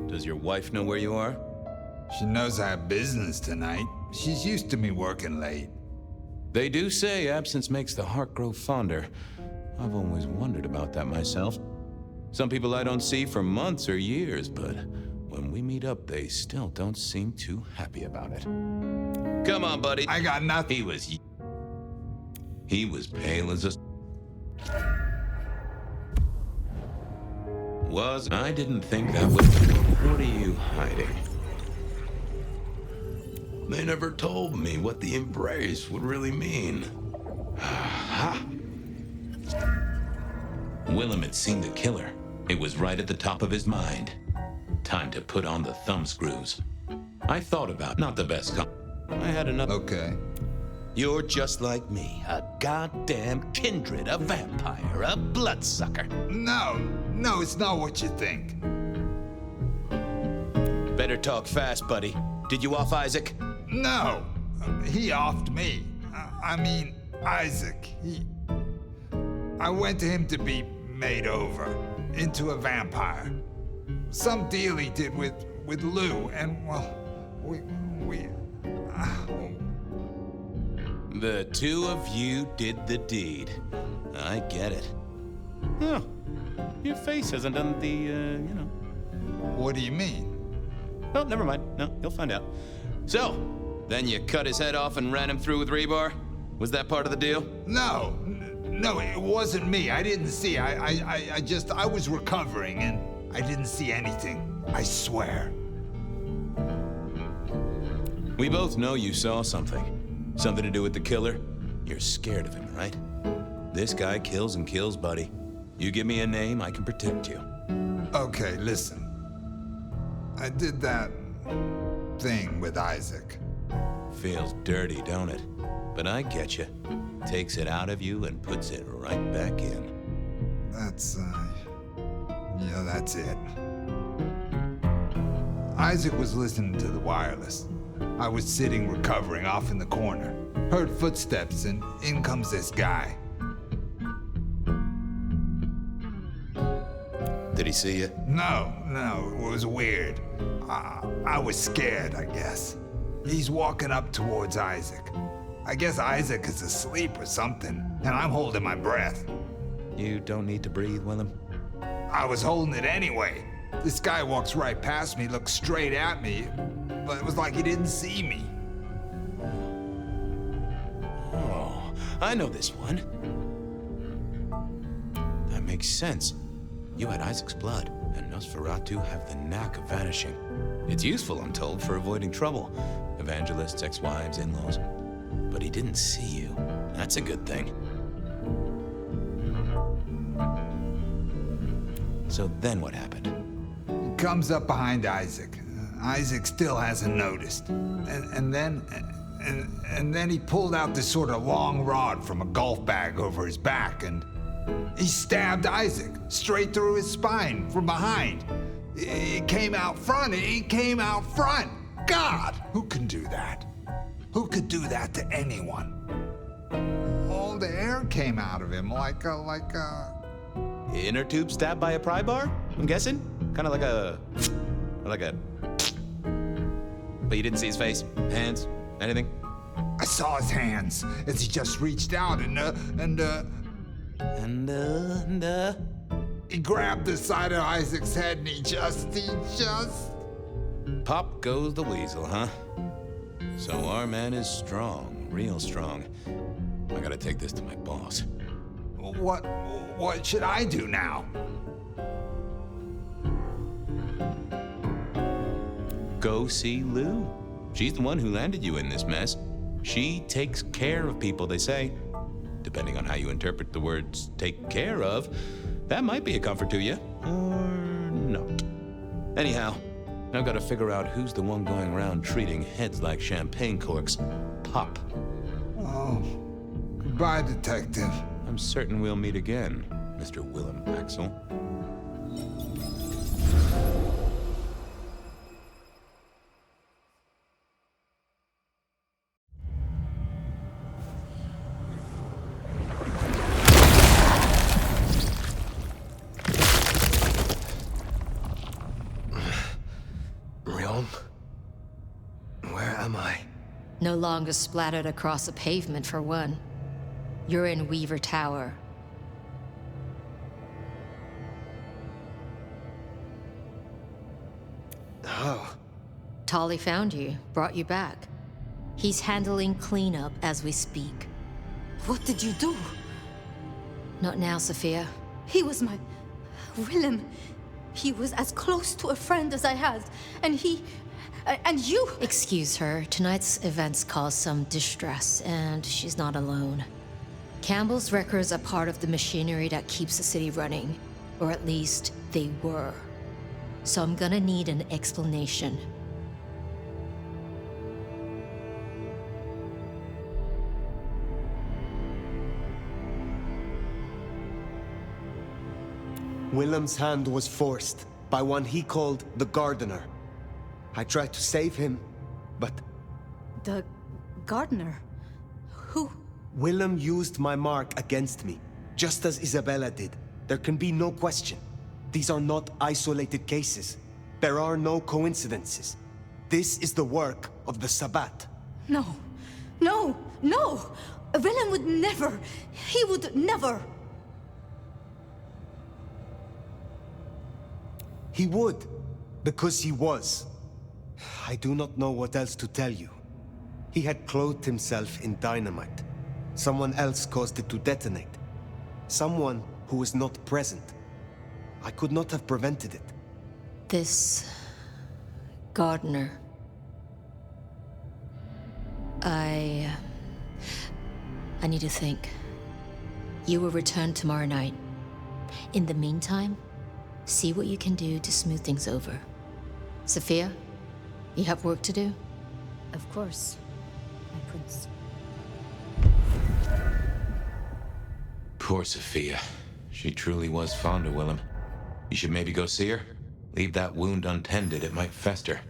Does your wife know where you are? She knows I have business tonight. She's used to me working late. They do say absence makes the heart grow fonder. I've always wondered about that myself. Some people I don't see for months or years, but when we meet up, they still don't seem too happy about it. Come on, buddy. I got nothing. He was pale as a... I didn't think that would... What are you hiding? They never told me what the embrace would really mean. Ha! Willem had seen the killer. It was right at the top of his mind. Time to put on the thumbscrews. I thought about not the best I had another... Okay. You're just like me, a goddamn kindred, a vampire, a bloodsucker. No, it's not what you think. Better talk fast, buddy. Did you off Isaac? No, he offed me. I mean, Isaac. I went to him to be made over into a vampire. Some deal he did with Lou, and well, we The two of you did the deed. I get it. Huh. Your face hasn't done the, What do you mean? Oh, never mind. No, you'll find out. So, then you cut his head off and ran him through with rebar? Was that part of the deal? No, it wasn't me. I didn't see. I was recovering and I didn't see anything. I swear. We both know you saw something. Something to do with the killer? You're scared of him, right? This guy kills and kills, buddy. You give me a name, I can protect you. Okay, listen. I did that thing with Isaac. Feels dirty, don't it? But I get you. Takes it out of you and puts it right back in. That's it. Isaac was listening to the wireless. I was sitting recovering off in the corner. Heard footsteps and in comes this guy. Did he see you? No, it was weird. I was scared, I guess. He's walking up towards Isaac. I guess Isaac is asleep or something, and I'm holding my breath. You don't need to breathe, Willem. I was holding it anyway. This guy walks right past me, looks straight at me, but it was like he didn't see me. Oh, I know this one. That makes sense. You had Isaac's blood, and Nosferatu have the knack of vanishing. It's useful, I'm told, for avoiding trouble. Evangelists, ex-wives, in-laws. But he didn't see you. That's a good thing. So then what happened? He comes up behind Isaac. Isaac still hasn't noticed. And then he pulled out this sort of long rod from a golf bag over his back, and he stabbed Isaac straight through his spine from behind. It came out front. God, who can do that? Who could do that to anyone? All the air came out of him like a... Inner tube stabbed by a pry bar, I'm guessing? Kind of like a... But you didn't see his face? Hands? Anything? I saw his hands as he just reached out and he grabbed the side of Isaac's head and he just... Pop goes the weasel, huh? So our man is strong, real strong. I gotta take this to my boss. What should I do now? Go see Lou. She's the one who landed you in this mess. She takes care of people, they say. Depending on how you interpret the words take care of, that might be a comfort to you, or not. Anyhow, I've got to figure out who's the one going around treating heads like champagne corks. Pop. Oh, goodbye, Detective. I'm certain we'll meet again, Mr. Willem Axel. Where am I? No longer splattered across a pavement, for one. You're in Weaver Tower. Oh. Tolly found you, brought you back. He's handling cleanup as we speak. What did you do? Not now, Sophia. He was my... Willem. He was as close to a friend as I had, and he... and you... Excuse her. Tonight's events caused some distress, and she's not alone. Campbell's records are part of the machinery that keeps the city running. Or at least, they were. So I'm gonna need an explanation. Willem's hand was forced by one he called the Gardener. I tried to save him, but... The Gardener? Who? Willem used my mark against me, just as Isabella did. There can be no question. These are not isolated cases. There are no coincidences. This is the work of the Sabbat. No. No! No! Willem would never... He would never... He would, because he was. I do not know what else to tell you. He had clothed himself in dynamite. Someone else caused it to detonate. Someone who was not present. I could not have prevented it. This... Gardener... I need to think. You will return tomorrow night. In the meantime, see what you can do to smooth things over. Sophia, You have work to do? Of course, my prince. Poor Sophia. She truly was fond of Willem. You should maybe go see her. Leave that wound untended, it might fester.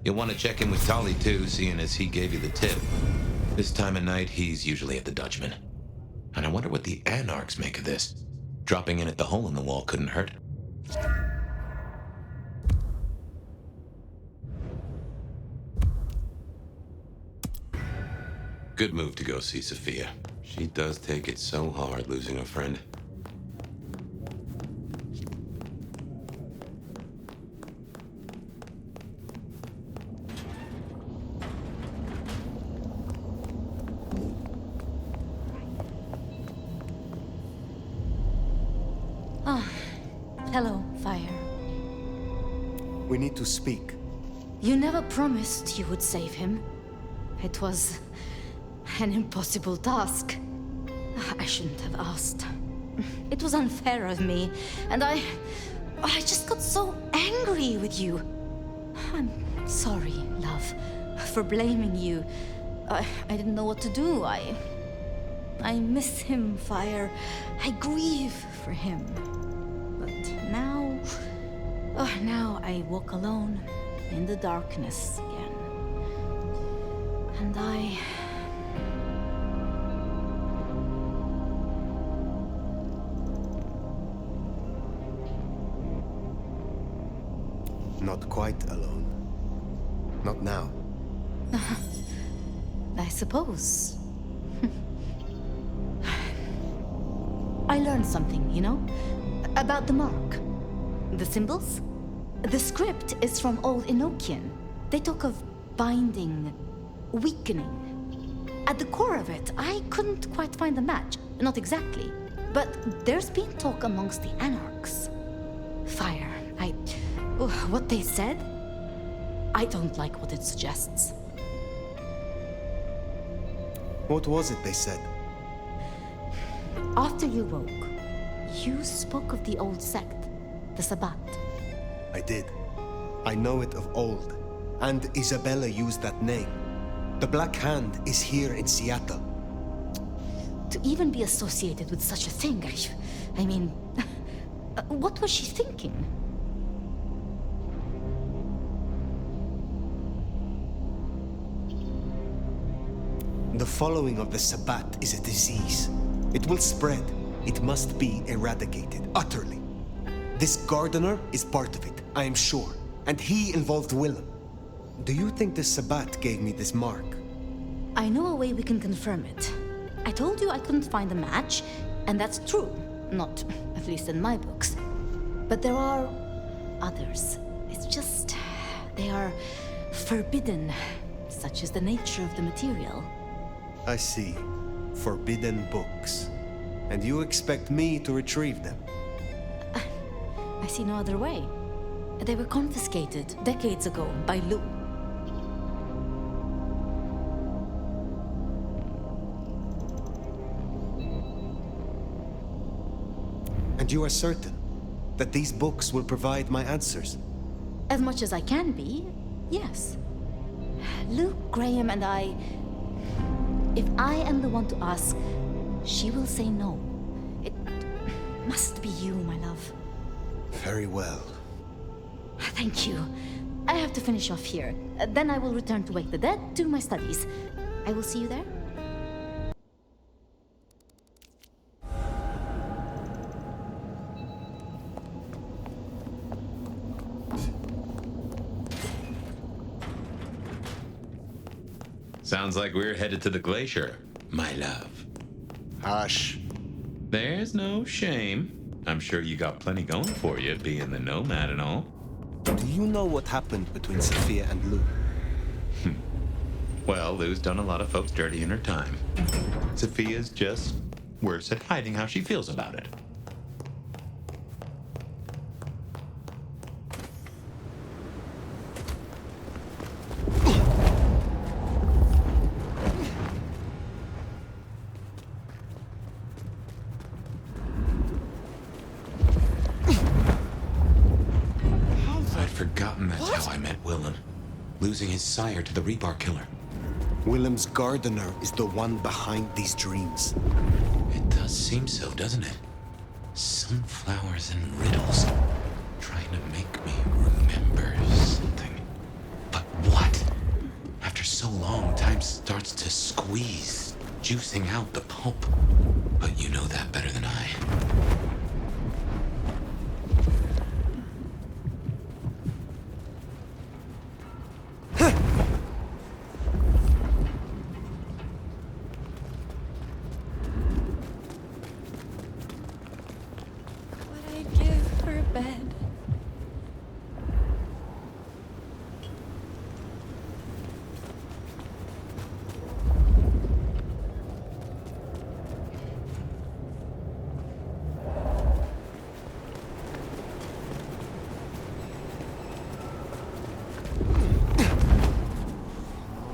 You'll want to check in with Tolly too, seeing as he gave you the tip. This time of night, he's usually at the Dutchman. And I wonder what the Anarchs make of this. Dropping in at the hole in the wall couldn't hurt. Good move to go see Sophia. She does take it so hard losing a friend. Hello, Fire. We need to speak. You never promised you would save him. It was an impossible task. I shouldn't have asked. It was unfair of me, and I just got so angry with you. I'm sorry, love, for blaming you. I didn't know what to do. I miss him, Fire. I grieve for him. But now I walk alone in the darkness again. And Not quite alone. Not now. I suppose. I learned something, you know? About the mark. The symbols? The script is from Old Enochian. They talk of binding, weakening. At the core of it, I couldn't quite find a match. Not exactly. But there's been talk amongst the Anarchs. Fire. What they said? I don't like what it suggests. What was it they said? After you woke, you spoke of the old sect, the Sabbat. I did. I know it of old. And Isabella used that name. The Black Hand is here in Seattle. To even be associated with such a thing, I mean, what was she thinking? The following of the Sabbat is a disease. It will spread. It must be eradicated, utterly. This gardener is part of it, I am sure. And he involved Willem. Do you think the Sabbat gave me this mark? I know a way we can confirm it. I told you I couldn't find a match, and that's true. Not, at least in my books. But there are others. It's just, they are forbidden. Such is the nature of the material. I see. Forbidden books. And you expect me to retrieve them? I see no other way. They were confiscated decades ago by Lou. And you are certain that these books will provide my answers? As much as I can be, yes. Luke, Graham, and I... If I am the one to ask, she will say no. It must be you, my love. Very well. Thank you. I have to finish off here. Then I will return to Wake the Dead, do my studies. I will see you there. Sounds like we're headed to the glacier, my love. Hush. There's no shame. I'm sure you got plenty going for you, being the Nomad and all. Do you know what happened between Sophia and Lou? Well, Lou's done a lot of folks dirty in her time. Sophia's just worse at hiding how she feels about it. I'd forgotten that's how I met Willem. losing his sire to the rebar killer. Willem's gardener is the one behind these dreams. It does seem so, doesn't it? Sunflowers and riddles, trying to make me remember something. But what? After so long, time starts to squeeze, juicing out the pulp. But you know that better than I.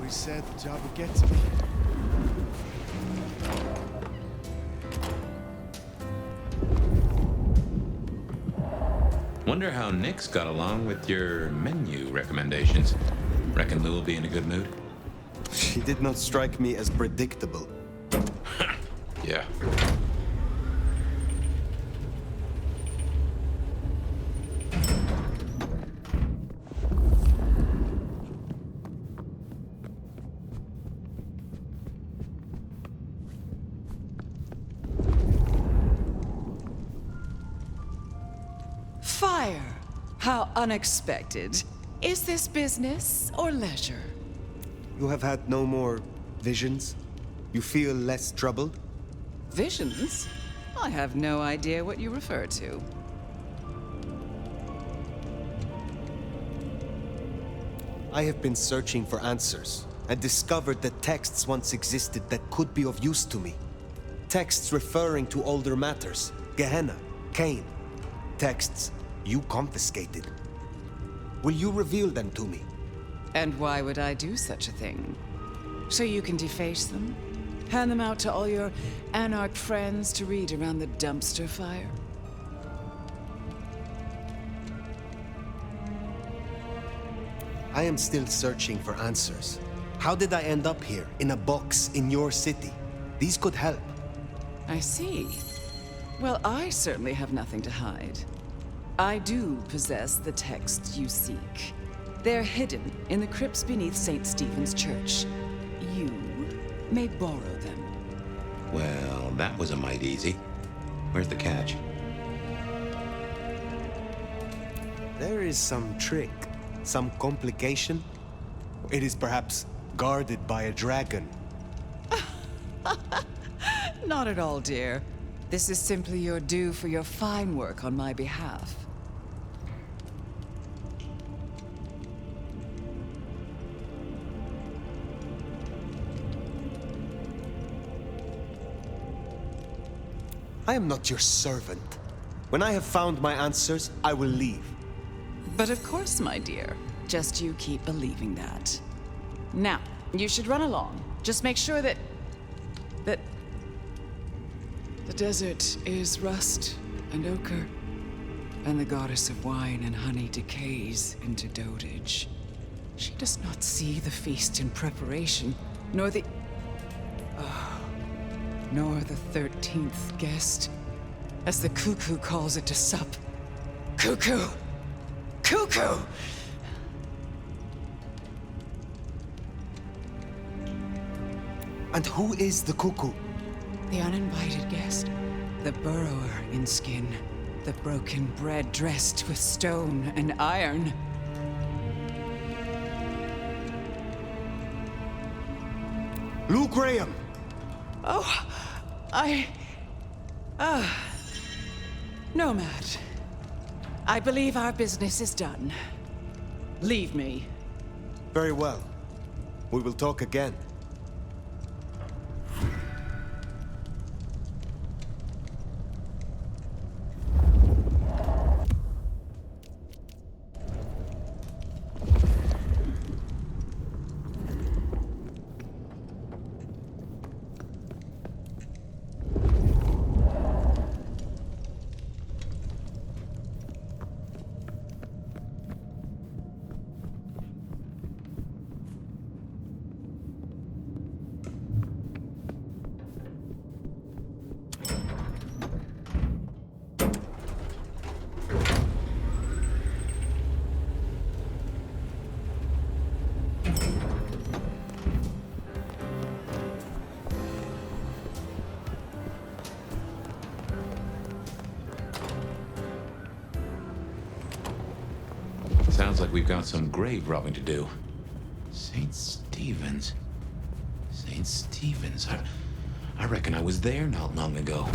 Said the job would get to me. Wonder how Nick's got along with your menu recommendations. Reckon Lou will be in a good mood? She did not strike me as predictable. Yeah. Fire! How unexpected. Is this business or leisure? You have had no more visions? You feel less troubled? Visions? I have no idea what you refer to. I have been searching for answers and discovered that texts once existed that could be of use to me. Texts referring to older matters, Gehenna, Cain. Texts you confiscated. Will you reveal them to me? And why would I do such a thing? So you can deface them? Hand them out to all your anarch friends to read around the dumpster fire? I am still searching for answers. How did I end up here, in a box in your city? These could help. I see. Well, I certainly have nothing to hide. I do possess the texts you seek. They're hidden in the crypts beneath St. Stephen's Church. You may borrow them. Well, that was a mite easy. Where's the catch? There is some trick, some complication. It is perhaps guarded by a dragon. Not at all, dear. This is simply your due for your fine work on my behalf. I am not your servant. When I have found my answers, I will leave. But of course, my dear. Just you keep believing that. Now, you should run along. Just make sure that the desert is rust and ochre, and the goddess of wine and honey decays into dotage. She does not see the feast in preparation, nor the 13th guest, as the cuckoo calls it to sup. Cuckoo! Cuckoo! And who is the cuckoo? The uninvited guest. The burrower in skin. The broken bread dressed with stone and iron. Lou Graham! Oh, Nomad. I believe our business is done. Leave me. Very well. We will talk again. Sounds like we've got some grave robbing to do. St. Stephen's. St. Stephen's. I reckon I was there not long ago.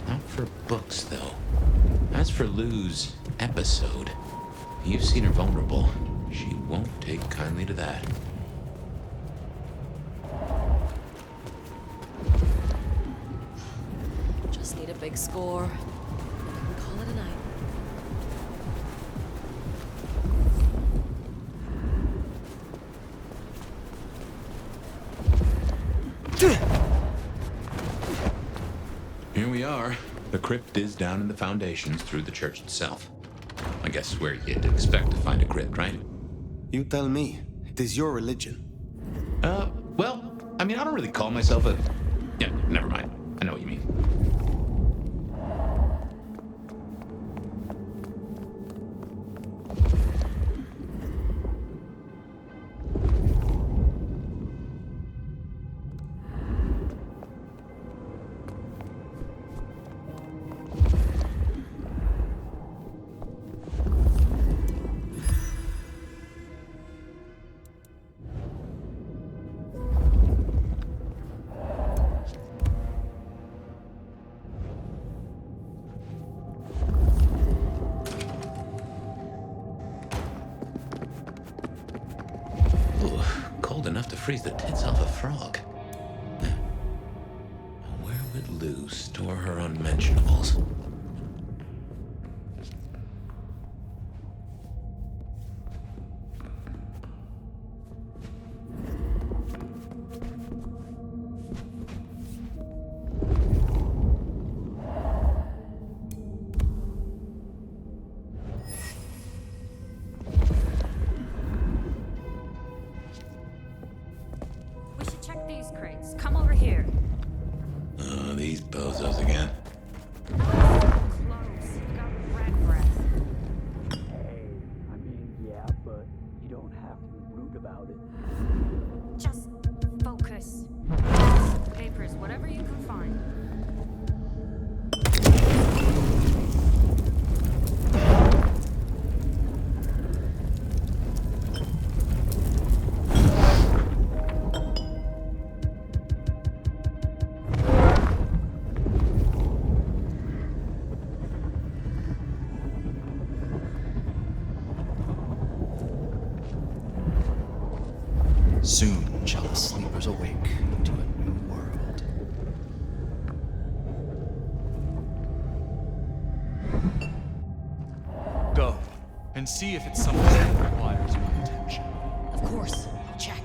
Not for books, though. As for Lou's episode, you've seen her vulnerable. She won't take kindly to that. Just need a big score, and I can call it a night. Here we are. The crypt is down in the foundations through the church itself. I guess where you'd expect to find a crypt, right? You tell me. It is your religion. Well, I mean, I don't really call myself a... Yeah, never mind. I know what you mean. Enough to freeze the tits off a frog. Where would Lou store her unmentionables? These bozos again. Just focus. Papers, whatever you can find. Soon shall the sleepers awake to a new world. Go and see if it's something that requires my attention. Of course, I'll check.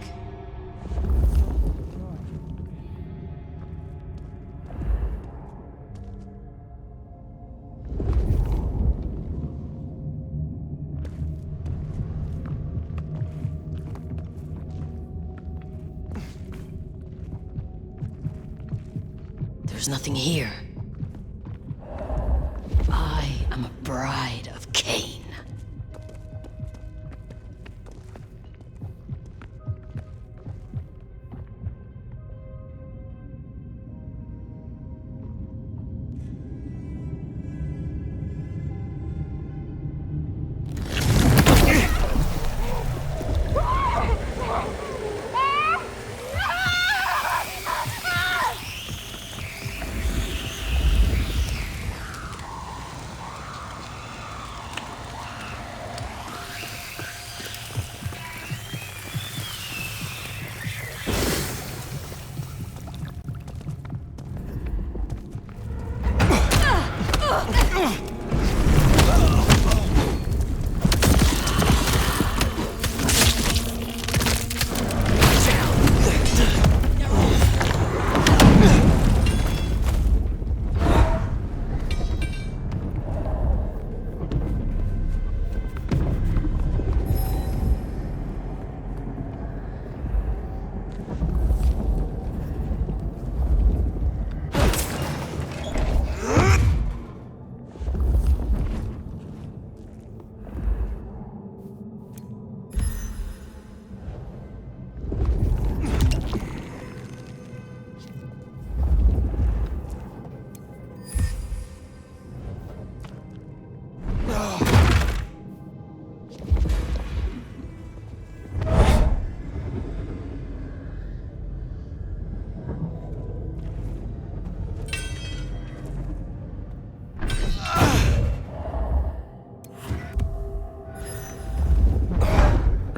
There's nothing here. I am a bride of Cain.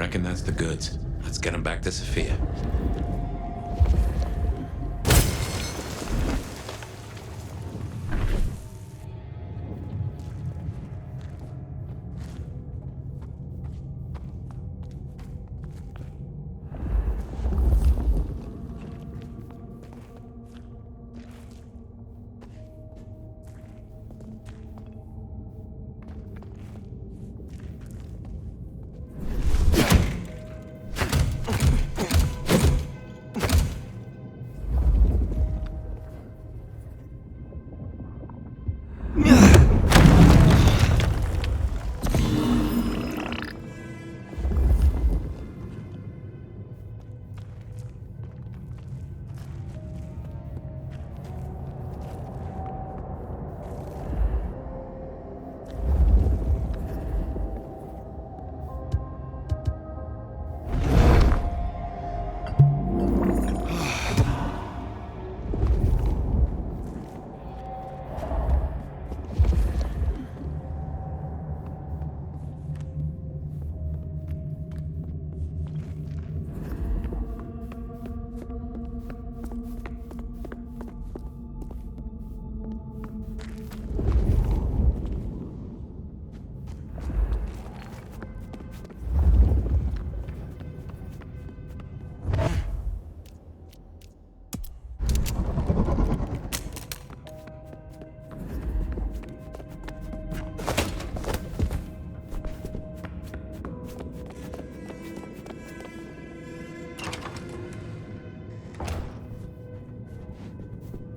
reckon that's the goods. Let's get them back to Sophia.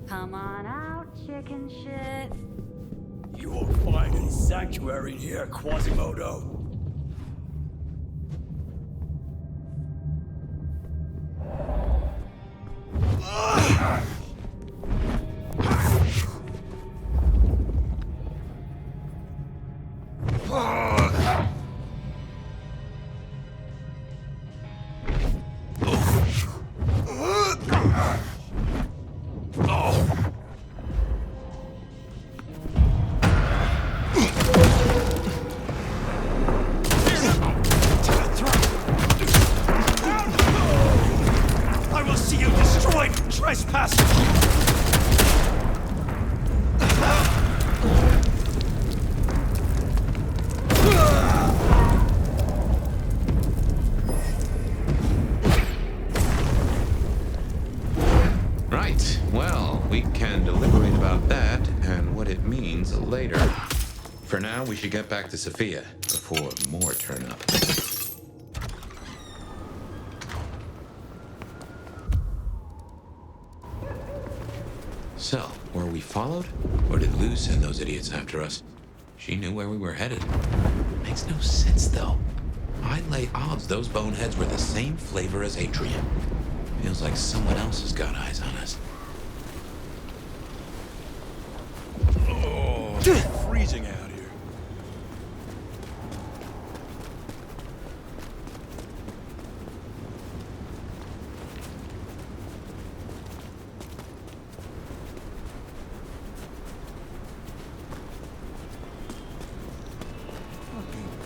Come on out, chicken shit. You won't find any sanctuary here, Quasimodo. For now, we should get back to Sophia before more turn up. So, were we followed? Or did Luz send those idiots after us? She knew where we were headed. Makes no sense, though. I'd lay odds those boneheads were the same flavor as Adrian. Feels like someone else has got eyes on us. Oh, it's freezing out here.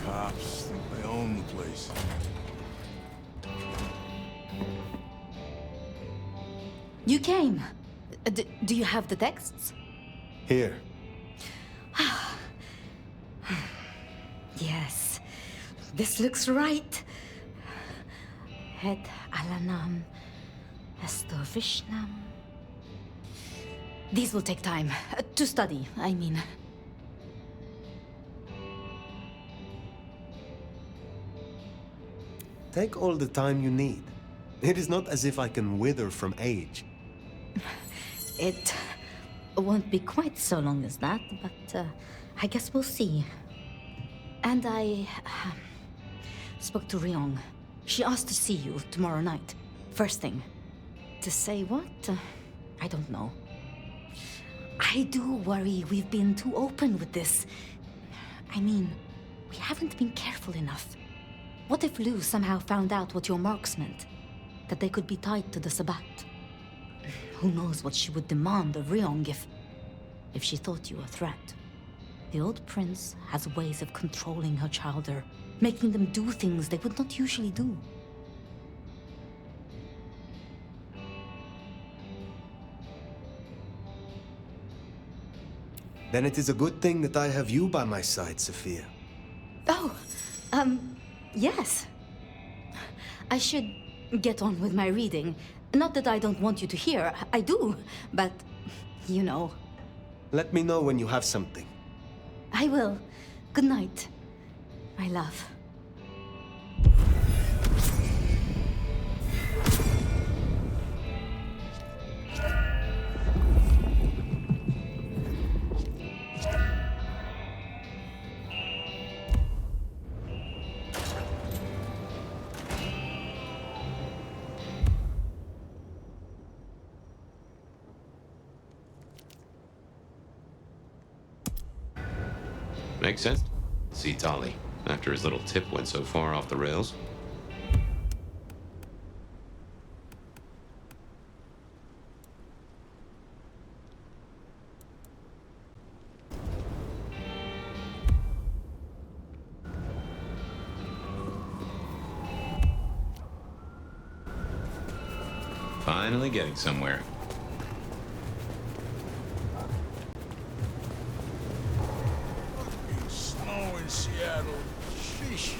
Cops think they own the place. You came. Do you have the texts? Here. Yes. This looks right. Het alanam esto vishnam. These will take time. To study, I mean. Take all the time you need. It is not as if I can wither from age. It won't be quite so long as that, but I guess we'll see. And I spoke to Ryong. She asked to see you tomorrow night. First thing. To say what? I don't know. I do worry we've been too open with this. I mean, we haven't been careful enough. What if Lou somehow found out what your marks meant? That they could be tied to the Sabbat? Who knows what she would demand of Ryong if she thought you a threat. The old prince has ways of controlling her chowder making them do things they would not usually do. Then it is a good thing that I have you by my side, Sophia. Oh, yes. I should get on with my reading. Not that I don't want you to hear, I do, but, you know. Let me know when you have something. I will. Good night, my love. Makes sense. See Tali, after his little tip went so far off the rails. Finally getting somewhere. Snow in Seattle. Sheesh.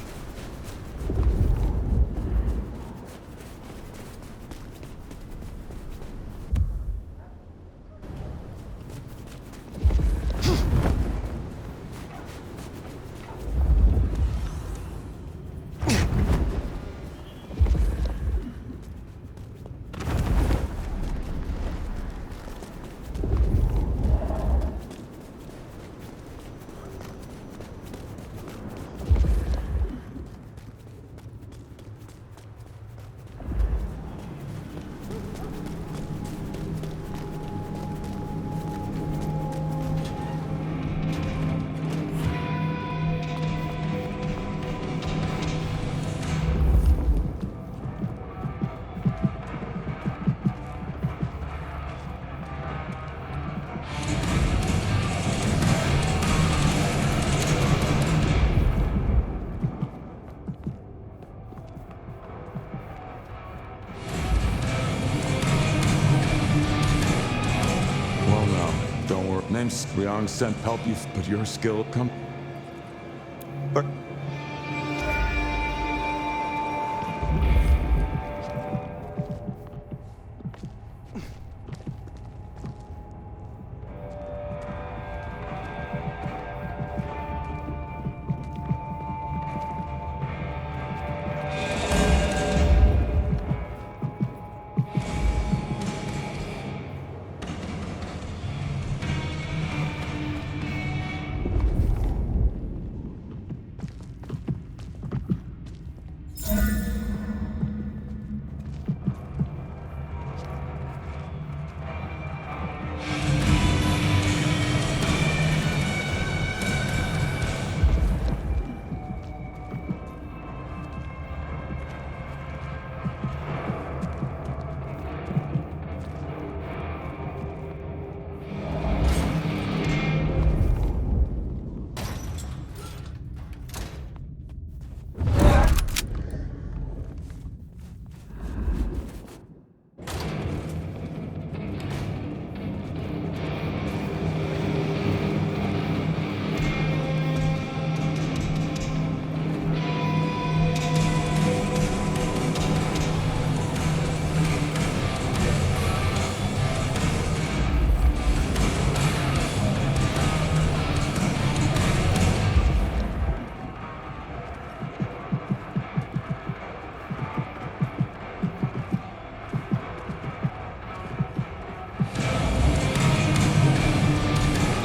Name's Liang sent help you, but your skill come.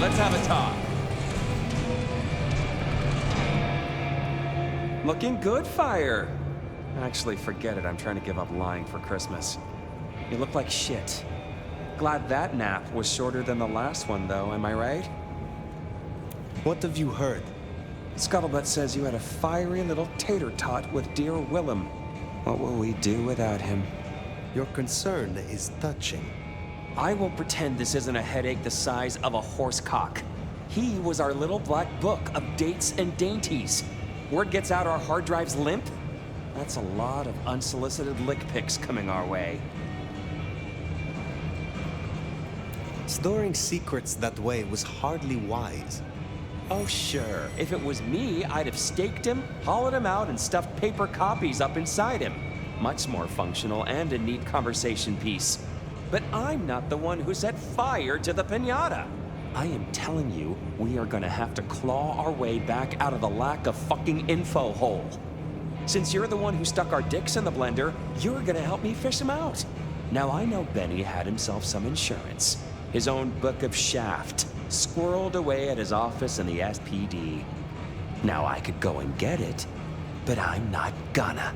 Let's have a talk. Looking good, Fire. Actually, forget it. I'm trying to give up lying for Christmas. You look like shit. Glad that nap was shorter than the last one, though, am I right? What have you heard? Scuttlebutt says you had a fiery little tater-tot with dear Willem. What will we do without him? Your concern is touching. I will pretend this isn't a headache the size of a horse cock. He was our little black book of dates and dainties. Word gets out our hard drives limp? That's a lot of unsolicited lick pics coming our way. Storing secrets that way was hardly wise. Oh, sure. If it was me, I'd have staked him, hollowed him out, and stuffed paper copies up inside him. Much more functional and a neat conversation piece. But I'm not the one who set fire to the piñata. I am telling you, we are gonna have to claw our way back out of the lack of fucking info hole. Since you're the one who stuck our dicks in the blender, you're gonna help me fish him out. Now I know Benny had himself some insurance. His own book of shaft, squirreled away at his office in the SPD. Now I could go and get it, but I'm not gonna.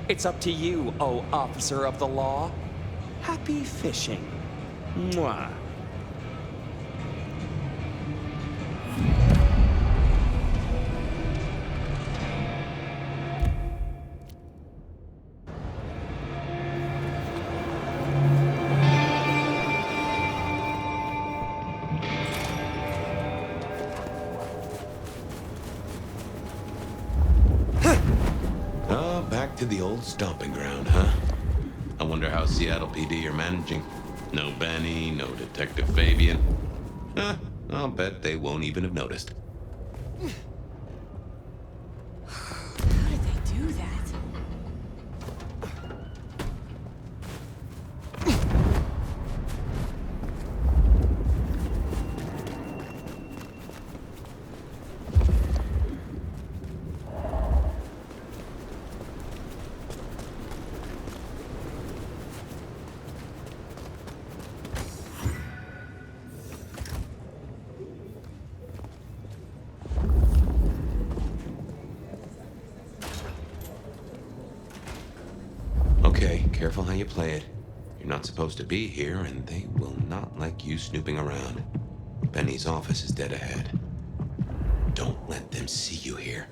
It's up to you, oh officer of the law. Happy fishing. Mwah. To the old stomping ground, huh? I wonder how Seattle PD are managing. No Benny, no Detective Fabien. Huh, I'll bet they won't even have noticed. How did they do that? Okay, careful how you play it. You're not supposed to be here, and they will not like you snooping around. Benny's office is dead ahead. Don't let them see you here.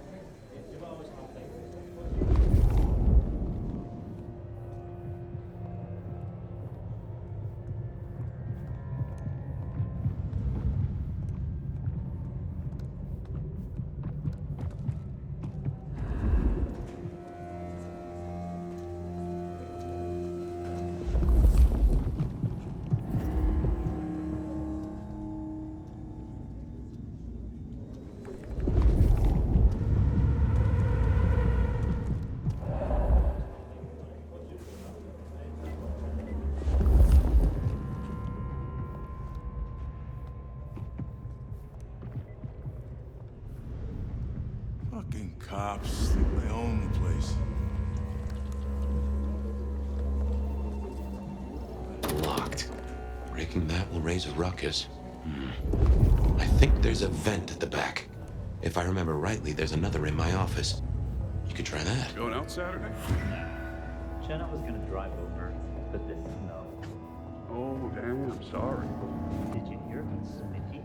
Fucking cops think they own the place. Locked. Breaking that will raise a ruckus. I think there's a vent at the back. If I remember rightly, there's another in my office. You could try that. Going out Saturday? No. Jenna was gonna drive over, but this snow. Oh, damn, I'm sorry. Did you hear about Smithy?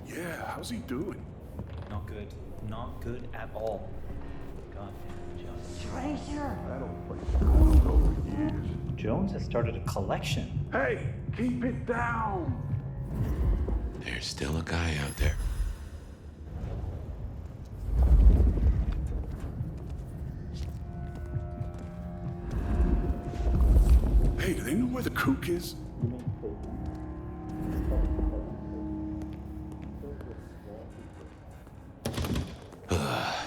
Yeah, how's he doing? Not good. Not good at all. Goddamn Jones. Treasure! That old place is closed over years. Jones has started a collection. Hey, keep it down! There's still a guy out there. Hey, do they know where the kook is?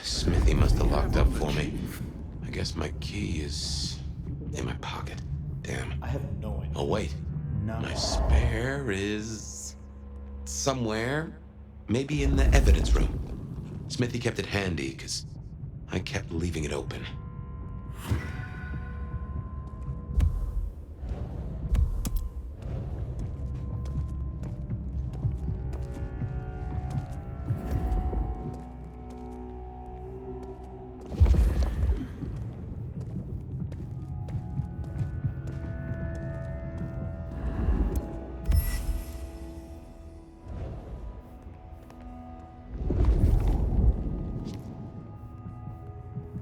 Smithy must have locked up for me. I guess my key is in my pocket. Damn. I have no idea. Oh, wait. No. My spare is somewhere. Maybe in the evidence room. Smithy kept it handy, because I kept leaving it open.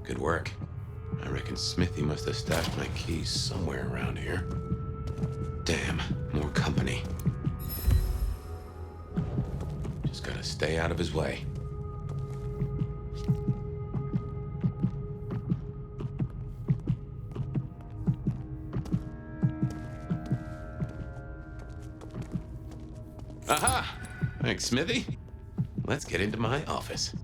Good work. I reckon Smithy must have stashed my keys somewhere around here. Damn, more company. Just gotta stay out of his way. Thanks, Smithy. Let's get into my office.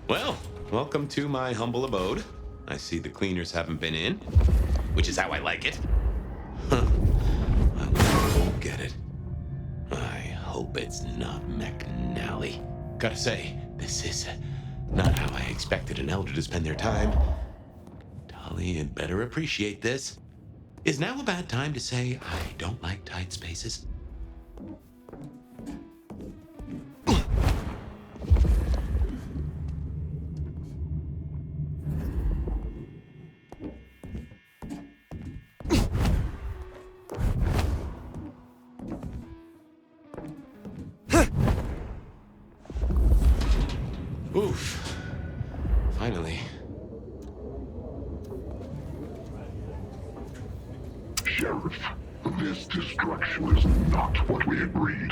Well, welcome to my humble abode. I see the cleaners haven't been in, which is how I like it. Huh. I won't get it. I hope it's not McNally. Gotta say, this is not how I expected an elder to spend their time. Tali had better appreciate this. Is now a bad time to say I don't like tight spaces? Oof. Finally. Sheriff, this destruction is not what we agreed.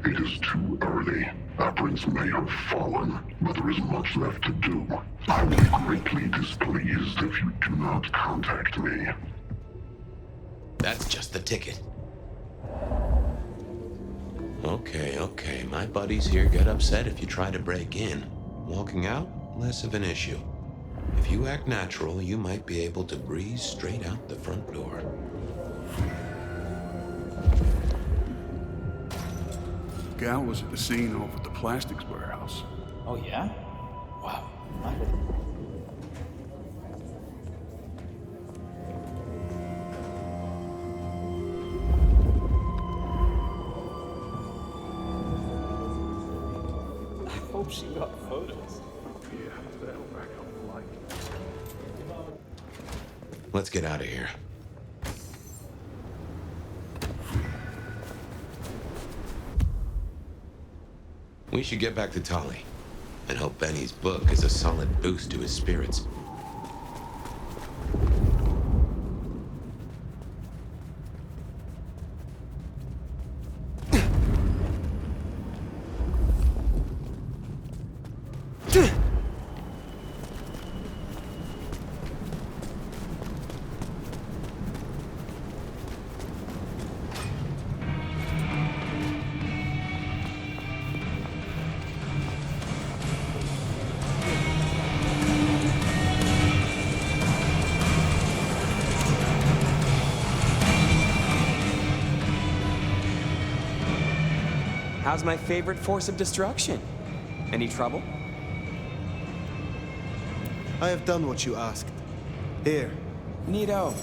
It is too early. Our prince may have fallen, but there is much left to do. I will be greatly displeased if you do not contact me. That's just the ticket. Okay. My buddies here get upset if you try to break in. Walking out, less of an issue. If you act natural, you might be able to breeze straight out the front door. Gal was at the scene over at the plastics warehouse. Oh, yeah? Wow. I hope she got photos. Yeah, that'll back up the light. Let's get out of here. We should get back to Tali and hope Benny's book is a solid boost to his spirits. How's my favorite force of destruction? Any trouble? I have done what you asked. Here. Neato.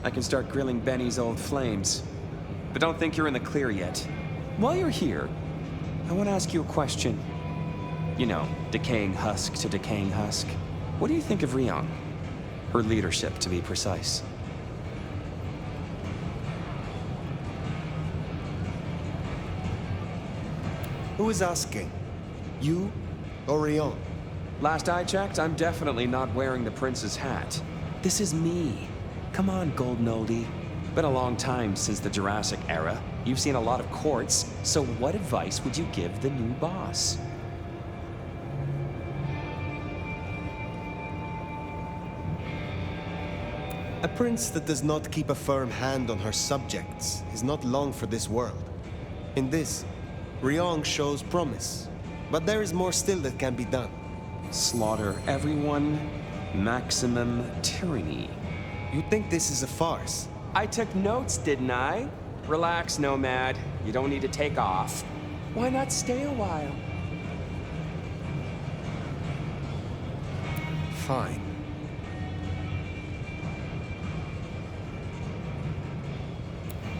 I can start grilling Benny's old flames. But don't think you're in the clear yet. While you're here, I want to ask you a question. You know, decaying husk to decaying husk. What do you think of Ryong? Her leadership, to be precise. Who is asking? You or Ryong? Last I checked, I'm definitely not wearing the prince's hat. This is me. Come on, golden oldie. Been a long time since the Jurassic era. You've seen a lot of courts, so what advice would you give the new boss? A prince that does not keep a firm hand on her subjects is not long for this world. In this, Ryong shows promise, but there is more still that can be done. Slaughter everyone, maximum tyranny. You think this is a farce? I took notes, didn't I? Relax, Nomad. You don't need to take off. Why not stay a while? Fine.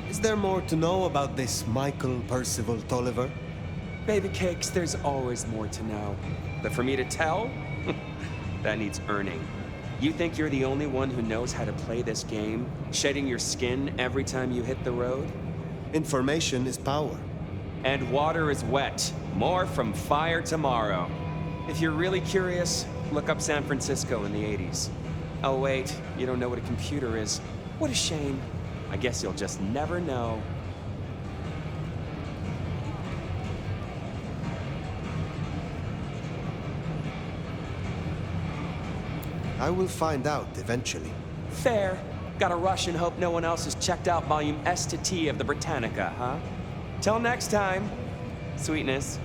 Is there more to know about this Michael Percival Tolliver? Baby cakes, there's always more to know. But for me to tell, that needs earning. You think you're the only one who knows how to play this game? Shedding your skin every time you hit the road? Information is power. And water is wet. More from Fire tomorrow. If you're really curious, look up San Francisco in the 80s. Oh wait, you don't know what a computer is. What a shame. I guess you'll just never know. I will find out eventually. Fair. Gotta rush and hope no one else has checked out volume S to T of the Britannica, huh? Till next time, sweetness.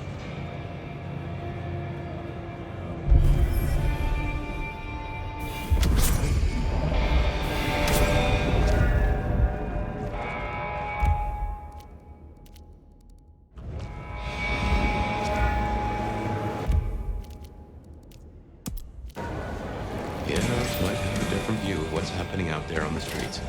Might have a different view of what's happening out there on the streets.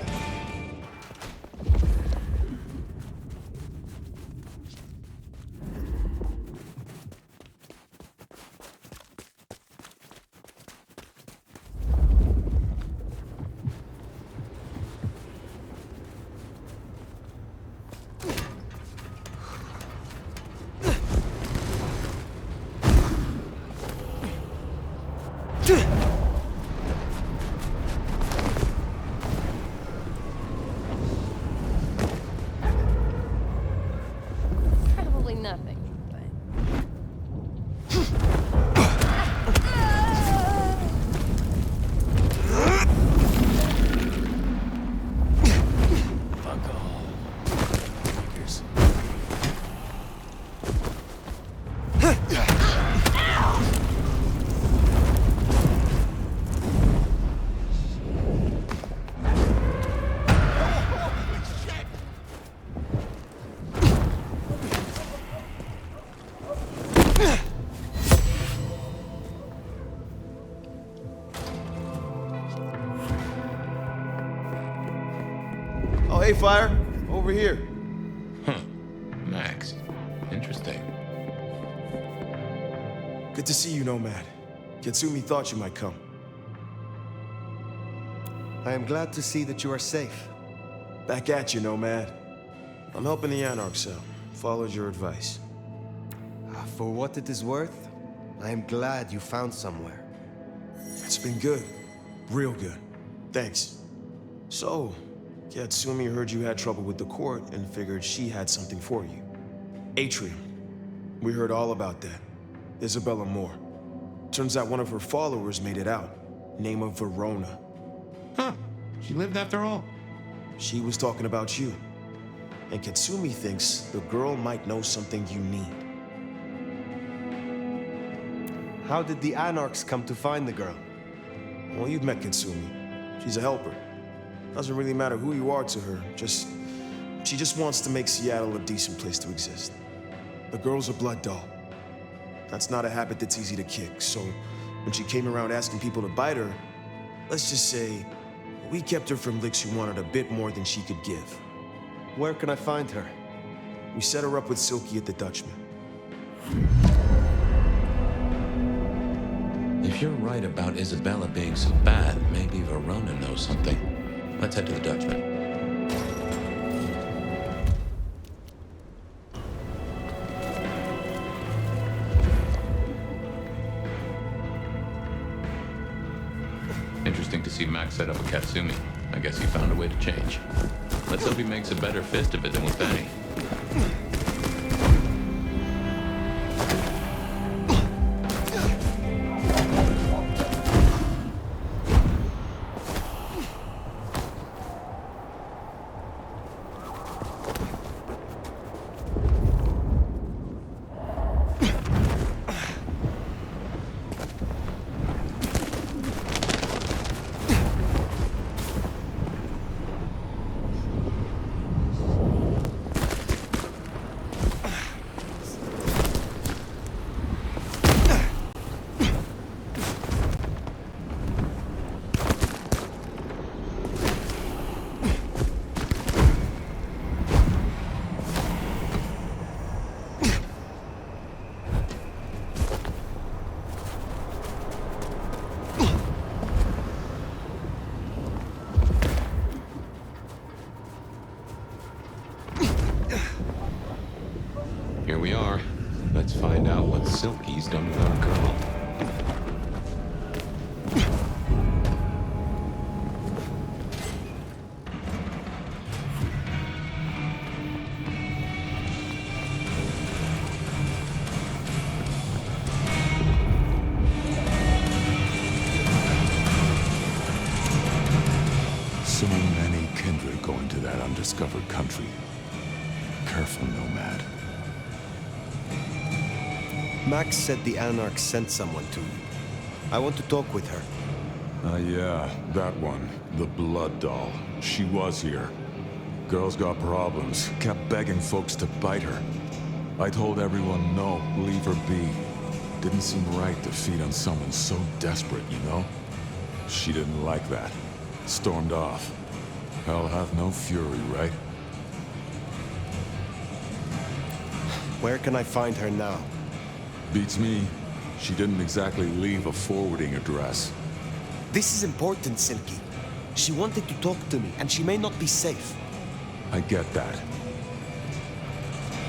Probably nothing, Fuck all. Figures. Oh, hey, Fire. Over here. Huh. Max. Interesting. Good to see you, Nomad. Katsumi thought you might come. I am glad to see that you are safe. Back at you, Nomad. I'm helping the Anarchs out. Followed your advice. For what it is worth, I am glad you found somewhere. It's been good. Real good. Thanks. So, Katsumi heard you had trouble with the court and figured she had something for you. Atrium. We heard all about that. Isabella Moore. Turns out one of her followers made it out. Name of Verona. Huh. She lived after all. She was talking about you. And Katsumi thinks the girl might know something you need. How did the Anarchs come to find the girl? Well, you've met Katsumi. She's a helper. Doesn't really matter who you are to her, she just wants to make Seattle a decent place to exist. The girl's a blood doll. That's not a habit that's easy to kick, so when she came around asking people to bite her, let's just say, we kept her from licks who wanted a bit more than she could give. Where can I find her? We set her up with Silky at the Dutchman. If you're right about Isabella being so bad, maybe Verona knows something. Let's head to the Dutchman. Interesting to see Max set up a Katsumi. I guess he found a way to change. Let's hope he makes a better fist of it than with Benny. Here we are. Let's find out what Silky's done with our girl. So many kindred going to that undiscovered country. Careful, Nomad. Max said the Anarch sent someone to you. I want to talk with her. Yeah, that one. The blood doll. She was here. Girl's got problems. Kept begging folks to bite her. I told everyone no, leave her be. Didn't seem right to feed on someone so desperate, you know? She didn't like that. Stormed off. Hell hath no fury, right? Where can I find her now? Beats me. She didn't exactly leave a forwarding address. This is important, Silky. She wanted to talk to me, and she may not be safe. I get that.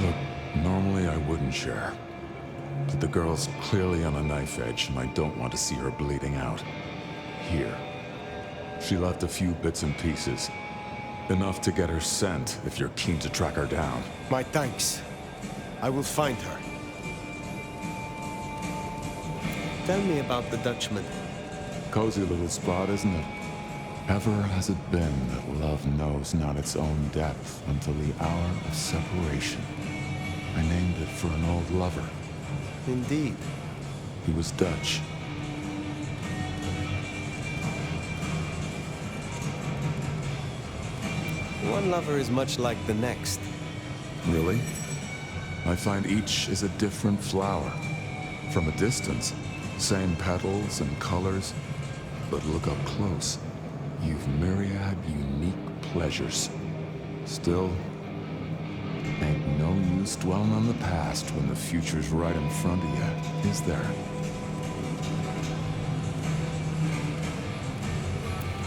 Look, normally I wouldn't share. But the girl's clearly on a knife edge, and I don't want to see her bleeding out. Here. She left a few bits and pieces. Enough to get her sent, if you're keen to track her down. My thanks. I will find her. Tell me about the Dutchman. Cozy little spot, isn't it? Ever has it been that love knows not its own depth until the hour of separation. I named it for an old lover. Indeed. He was Dutch. One lover is much like the next. Really? I find each is a different flower. From a distance, same petals and colors, but look up close. You've myriad unique pleasures. Still, ain't no use dwelling on the past when the future's right in front of you, is there?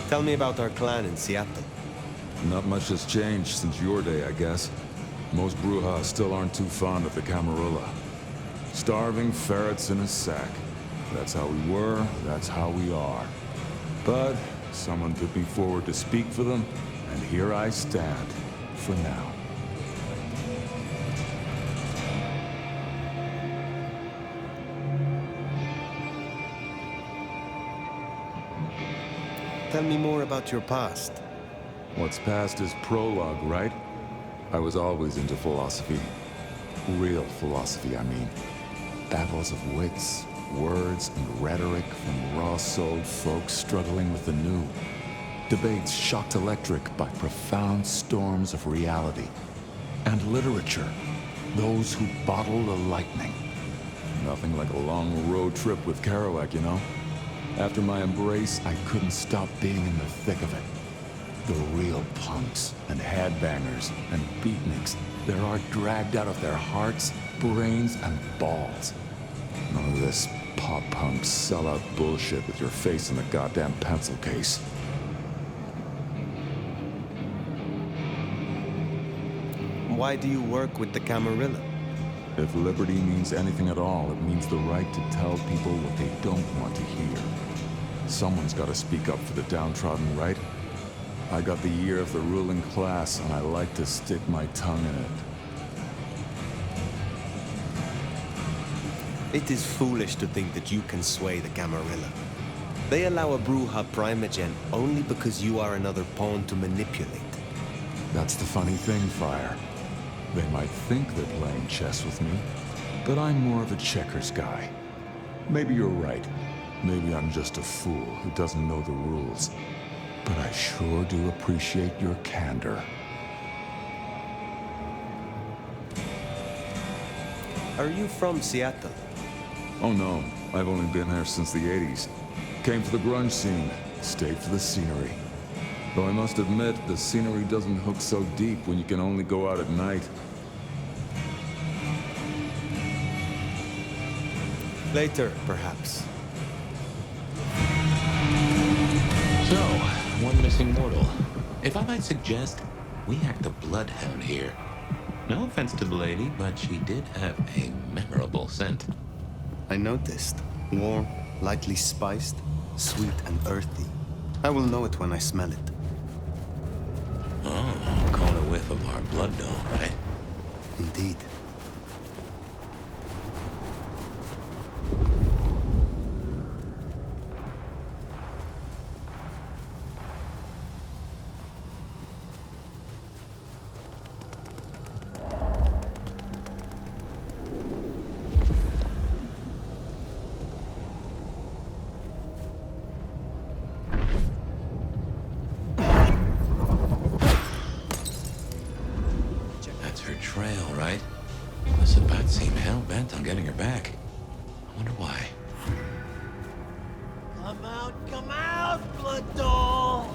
Tell me about our clan in Seattle. Not much has changed since your day, I guess. Most Brujas still aren't too fond of the Camarilla. Starving ferrets in a sack. That's how we were, that's how we are. But someone put me forward to speak for them, and here I stand, for now. Tell me more about your past. What's past is prologue, right? I was always into philosophy. Real philosophy, I mean. Battles of wits, words, and rhetoric from raw-souled folks struggling with the new. Debates shocked electric by profound storms of reality. And literature, those who bottle the lightning. Nothing like a long road trip with Kerouac, you know? After my embrace, I couldn't stop being in the thick of it. The real punks and headbangers and beatniks, they are dragged out of their hearts, brains, and balls. None of this pop-punk sellout bullshit with your face in the goddamn pencil case. Why do you work with the Camarilla? If liberty means anything at all, it means the right to tell people what they don't want to hear. Someone's got to speak up for the downtrodden, right? I got the ear of the ruling class, and I like to stick my tongue in it. It is foolish to think that you can sway the Camarilla. They allow a Bruja Primogen only because you are another pawn to manipulate. That's the funny thing, Fire. They might think they're playing chess with me, but I'm more of a checkers guy. Maybe you're right. Maybe I'm just a fool who doesn't know the rules. But I sure do appreciate your candor. Are you from Seattle? Oh no, I've only been here since the 80s. Came for the grunge scene, stayed for the scenery. Though I must admit, the scenery doesn't hook so deep when you can only go out at night. Later, perhaps. So, one missing mortal. If I might suggest, we act the bloodhound here. No offense to the lady, but she did have a memorable scent. I noticed. Warm, lightly spiced, sweet and earthy. I will know it when I smell it. Oh, caught a whiff of our blood dough, right? Indeed. Trail, right? The Sabbat seem hell-bent on getting her back. I wonder why. Come out, blood doll!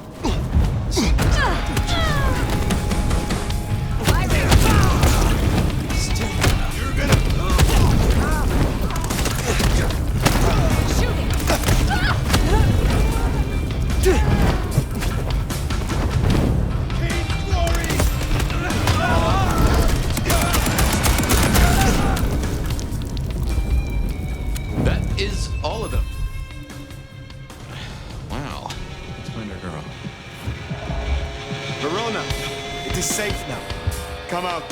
You're gonna... All of them. Wow. Let's find our girl. Verona, it is safe now. Come out.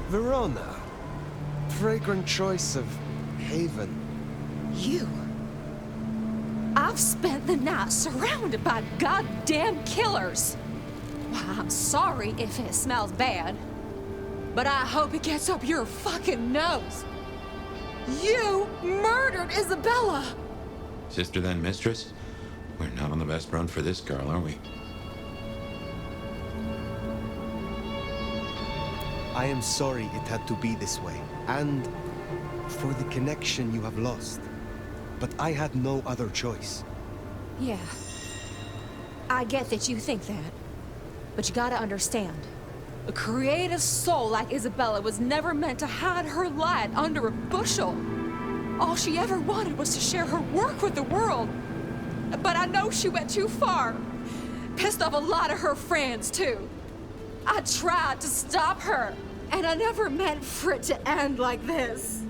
Verona. Fragrant choice of haven. You? I've spent the night surrounded by goddamn killers. Well, I'm sorry if it smells bad, but I hope it gets up your fucking nose. You murdered Isabella! Sister then mistress? We're not on the best run for this girl, are we? I am sorry it had to be this way, and for the connection you have lost. But I had no other choice. Yeah. I get that you think that. But you gotta understand, a creative soul like Isabella was never meant to hide her light under a bushel. All she ever wanted was to share her work with the world. But I know she went too far. Pissed off a lot of her friends, too. I tried to stop her, and I never meant for it to end like this.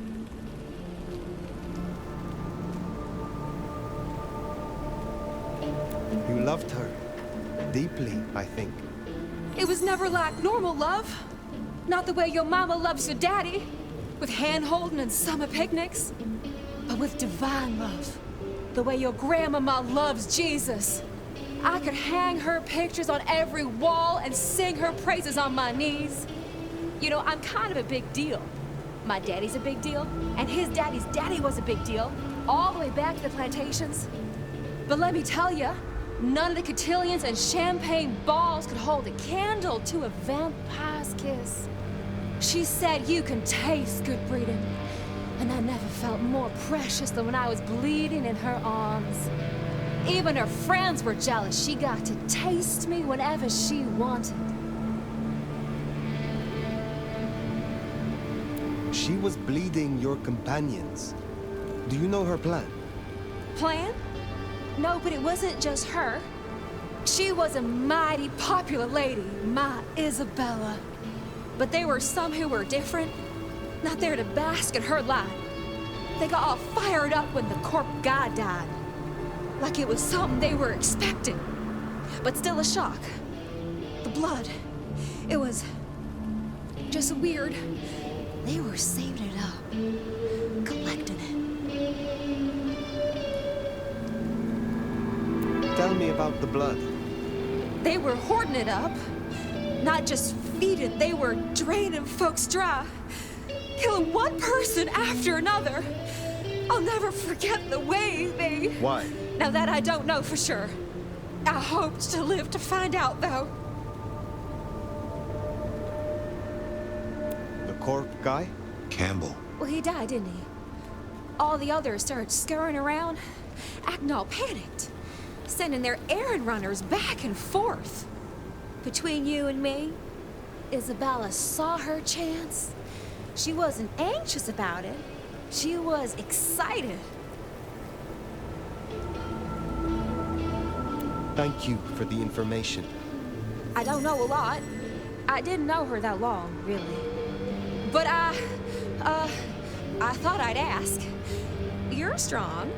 You loved her deeply, I think. It was never like normal love. Not the way your mama loves your daddy, with hand-holding and summer picnics, but with divine love. The way your grandmama loves Jesus. I could hang her pictures on every wall and sing her praises on my knees. You know, I'm kind of a big deal. My daddy's a big deal, and his daddy's daddy was a big deal, all the way back to the plantations. But let me tell you, none of the cotillions and champagne balls could hold a candle to a vampire's kiss. She said you can taste good breeding, and I never felt more precious than when I was bleeding in her arms. Even her friends were jealous. She got to taste me whenever she wanted. She was bleeding your companions. Do you know her plan? Plan? No, but it wasn't just her. She was a mighty popular lady, my Isabella. But there were some who were different, not there to bask in her light. They got all fired up when the corp guy died. Like it was something they were expecting, but still a shock. The blood, it was just weird. They were saving it up, collecting it. Tell me about the blood. They were hoarding it up, not just feeding it, they were draining folks dry, killing one person after another. I'll never forget the way they... Why? Now that I don't know for sure. I hoped to live to find out, though. The corp guy? Campbell. Well, he died, didn't he? All the others started scurrying around, acting all panicked, sending their errand runners back and forth. Between you and me, Isabella saw her chance. She wasn't anxious about it. She was excited. Thank you for the information. I don't know a lot. I didn't know her that long, really. But I thought I'd ask. You're strong.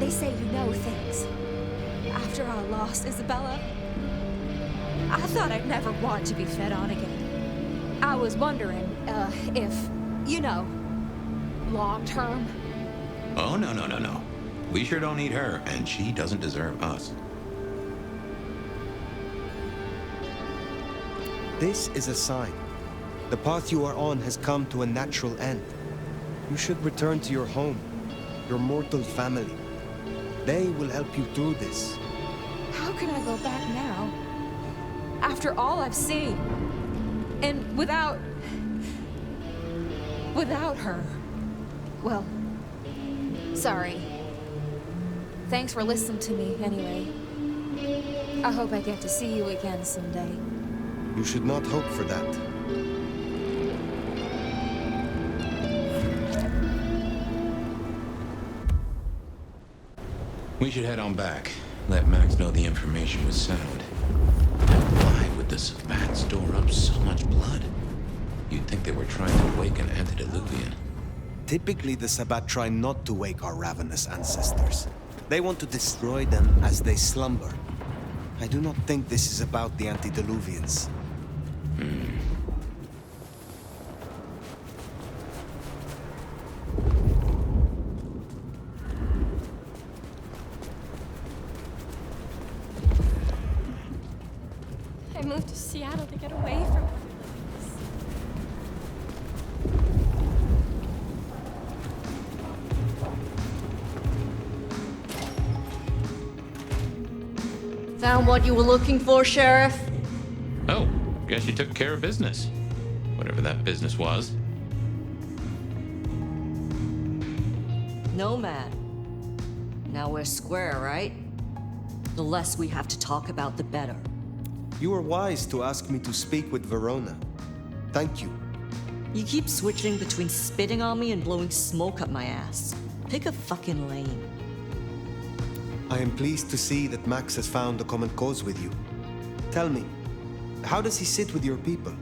They say you know things. After I lost Isabella, I thought I'd never want to be fed on again. I was wondering, if, you know, long term. Oh, no. We sure don't need her, and she doesn't deserve us. This is a sign. The path you are on has come to a natural end. You should return to your home, your mortal family. They will help you through this. How can I go back now? After all I've seen. And without her. Well, sorry. Thanks for listening to me, anyway. I hope I get to see you again someday. You should not hope for that. We should head on back. Let Max know the information was sound. Why would the Sabbat store up so much blood? You'd think they were trying to wake an antediluvian. Typically, the Sabbat try not to wake our ravenous ancestors. They want to destroy them as they slumber. I do not think this is about the antediluvians. I moved to Seattle to get away from her. Found what you were looking for, Sheriff? Oh, guess you took care of business. Whatever that business was. Nomad. Now we're square, right? The less we have to talk about, the better. You were wise to ask me to speak with Verona. Thank you. You keep switching between spitting on me and blowing smoke up my ass. Pick a fucking lane. I am pleased to see that Max has found a common cause with you. Tell me, how does he sit with your people?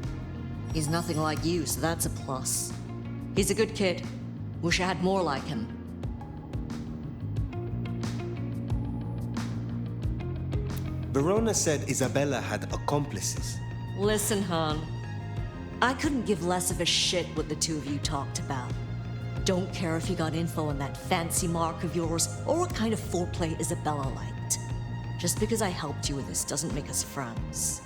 He's nothing like you, so that's a plus. He's a good kid. Wish I had more like him. Verona said Isabella had accomplices. Listen, hon. I couldn't give less of a shit what the two of you talked about. Don't care if you got info on that fancy mark of yours or what kind of foreplay Isabella liked. Just because I helped you with this doesn't make us friends.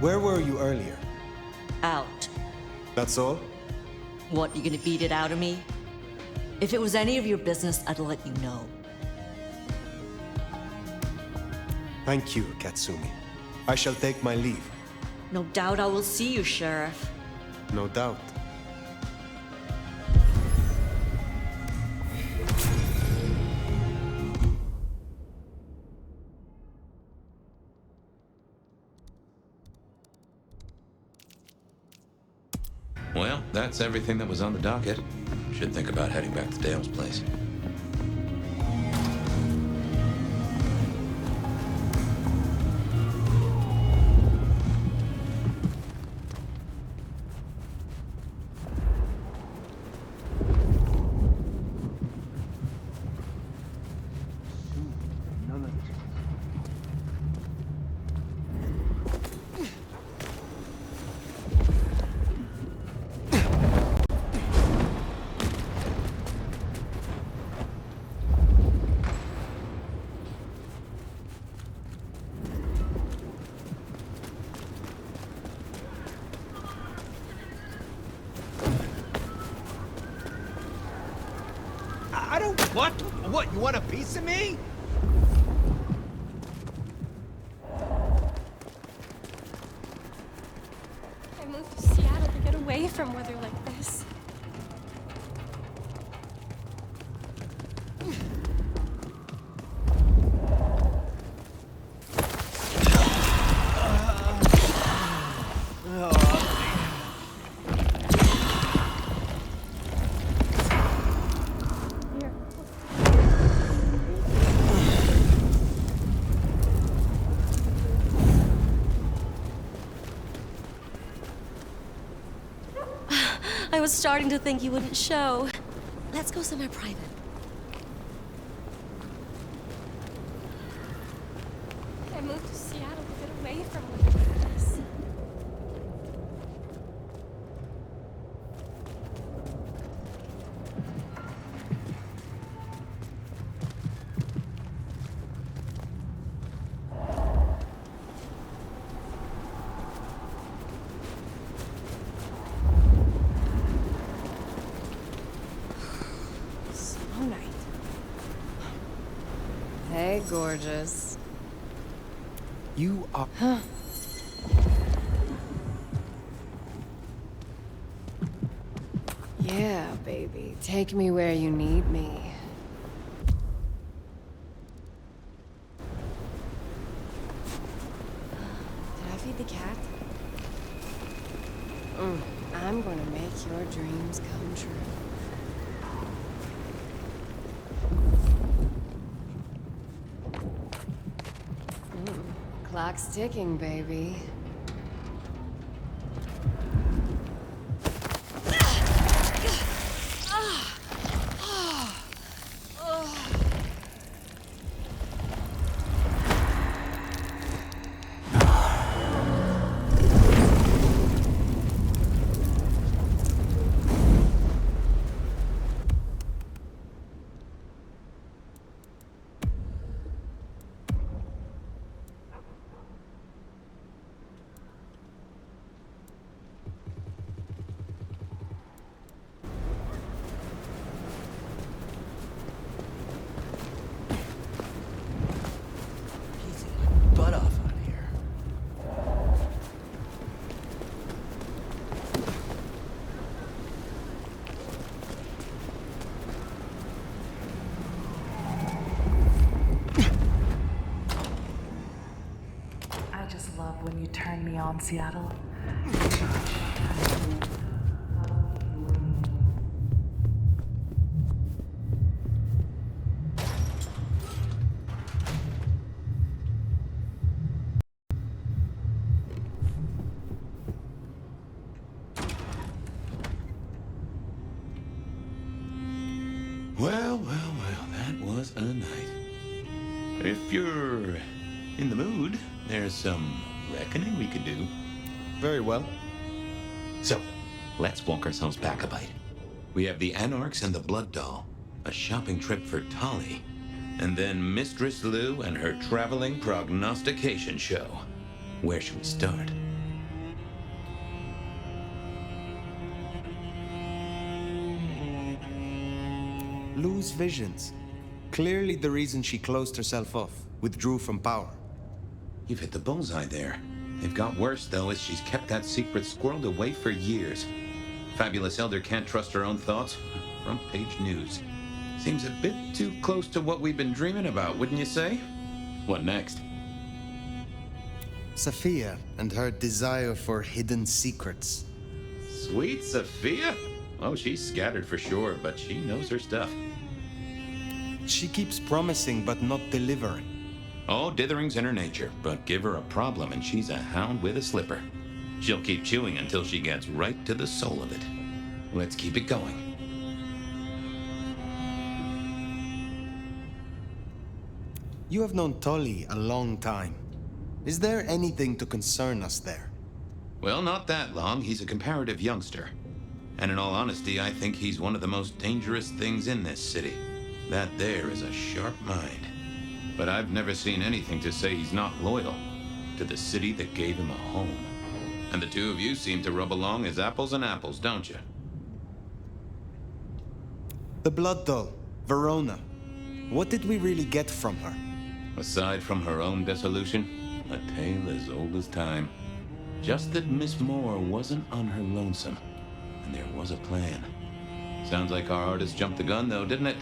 Where were you earlier? Out. That's all? What, you gonna beat it out of me? If it was any of your business, I'd let you know. Thank you, Katsumi. I shall take my leave. No doubt I will see you, Sheriff. No doubt. Well, that's everything that was on the docket. Should think about heading back to Dale's place. I don't... What? What, you want a piece of me? I moved to Seattle to get away from weather like this. was starting to think you wouldn't show. Let's go somewhere private. I moved to Seattle to get away from this. Slow night. Hey, gorgeous. You are... Yeah, baby. Take me where you need me. Did I feed the cat? I'm gonna make your dreams come true. Clock's ticking, baby. Butt off out here. I just love when you turn me on, Seattle. Well, that was a night. If you're in the mood, there's some reckoning we could do. Very well. So, let's walk ourselves back a bite. We have the Anarchs and the Blood Doll, a shopping trip for Tolly, and then Mistress Lou and her traveling prognostication show. Where should we start? Lou's visions. Clearly the reason she closed herself off, withdrew from power. You've hit the bullseye there. They've got worse, though, as she's kept that secret squirreled away for years. Fabulous Elder can't trust her own thoughts. Front page news. Seems a bit too close to what we've been dreaming about, wouldn't you say? What next? Sophia and her desire for hidden secrets. Sweet Sophia? Oh, she's scattered for sure, but she knows her stuff. She keeps promising but not delivering. Oh, dithering's in her nature, but give her a problem and she's a hound with a slipper. She'll keep chewing until she gets right to the soul of it. Let's keep it going. You have known Tolly a long time. Is there anything to concern us there? Well, not that long. He's a comparative youngster. And in all honesty, I think he's one of the most dangerous things in this city. That there is a sharp mind. But I've never seen anything to say he's not loyal to the city that gave him a home. And the two of you seem to rub along as apples and apples, don't you? The Blood Doll, Verona. What did we really get from her? Aside from her own dissolution, a tale as old as time. Just that Miss Moore wasn't on her lonesome, and there was a plan. Sounds like our artist jumped the gun, though, didn't it?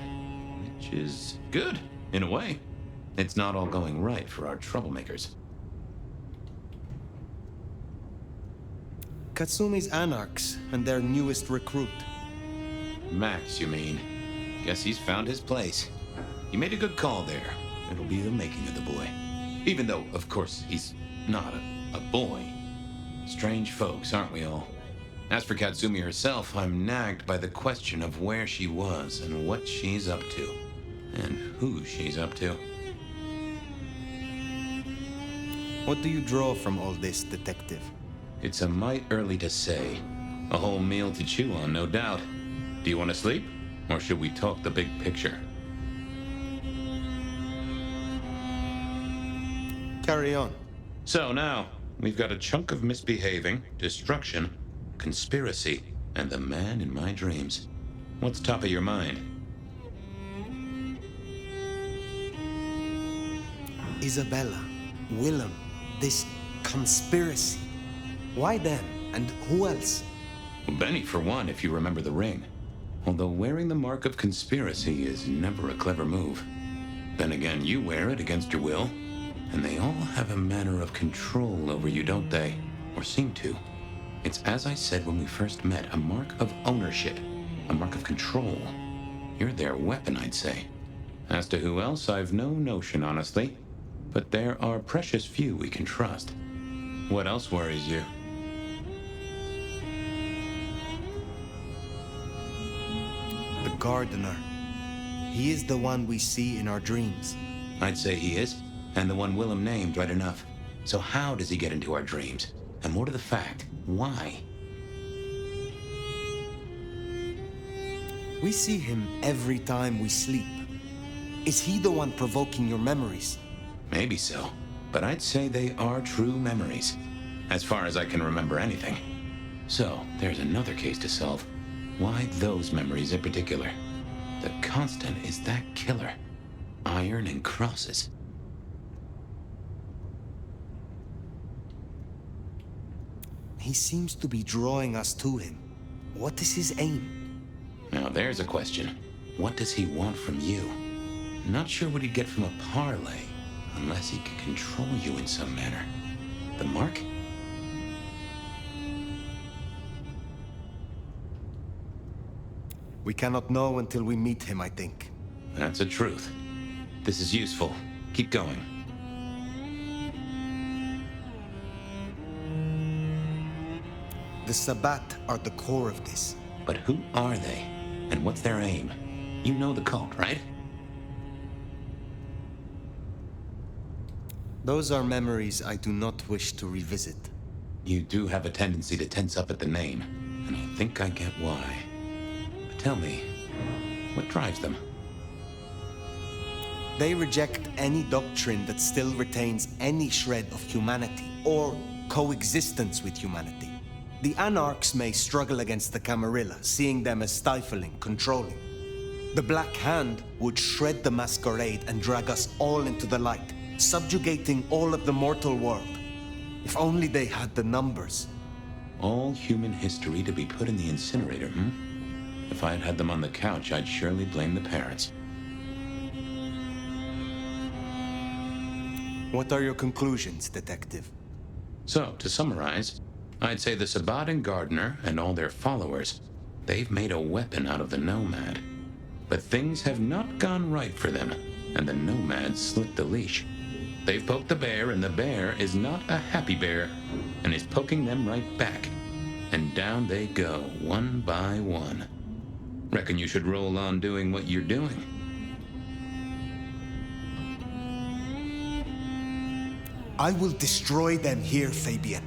Which is good, in a way. It's not all going right for our troublemakers. Katsumi's Anarchs and their newest recruit. Max, you mean? Guess he's found his place. You made a good call there. It'll be the making of the boy. Even though, of course, he's not a boy. Strange folks, aren't we all? As for Katsumi herself, I'm nagged by the question of where she was and what she's up to. And who she's up to. What do you draw from all this, Detective? It's a mite early to say. A whole meal to chew on, no doubt. Do you want to sleep? Or should we talk the big picture? Carry on. So now, we've got a chunk of misbehaving, destruction, conspiracy, and the man in my dreams. What's top of your mind? Isabella, Willem, this conspiracy. Why them? And who else? Well, Benny, for one, if you remember the ring. Although wearing the mark of conspiracy is never a clever move. Then again, you wear it against your will, and they all have a manner of control over you, don't they? Or seem to. It's as I said when we first met, a mark of ownership, a mark of control. You're their weapon, I'd say. As to who else, I've no notion, honestly. But there are precious few we can trust. What else worries you? The gardener. He is the one we see in our dreams. I'd say he is, and the one Willem named right enough. So how does he get into our dreams? And more to the fact, why? We see him every time we sleep. Is he the one provoking your memories? Maybe so, but I'd say they are true memories, as far as I can remember anything. So, there's another case to solve. Why those memories in particular? The constant is that killer. Iron and crosses. He seems to be drawing us to him. What is his aim? Now there's a question. What does he want from you? Not sure what he'd get from a parlay, unless he can control you in some manner. The mark? We cannot know until we meet him, I think. That's a truth. This is useful. Keep going. The Sabbat are the core of this. But who are they? And what's their aim? You know the cult, right? Those are memories I do not wish to revisit. You do have a tendency to tense up at the name, and I think I get why. But tell me, what drives them? They reject any doctrine that still retains any shred of humanity, or coexistence with humanity. The Anarchs may struggle against the Camarilla, seeing them as stifling, controlling. The Black Hand would shred the Masquerade and drag us all into the light, subjugating all of the mortal world. If only they had the numbers. All human history to be put in the incinerator, If I had had them on the couch, I'd surely blame the parents. What are your conclusions, Detective? So, to summarize, I'd say the Sabbat and Gardener and all their followers, they've made a weapon out of the Nomad. But things have not gone right for them, and the Nomad slipped the leash. They've poked the bear, and the bear is not a happy bear, and is poking them right back. And down they go, one by one. Reckon you should roll on doing what you're doing. I will destroy them here, Fabien.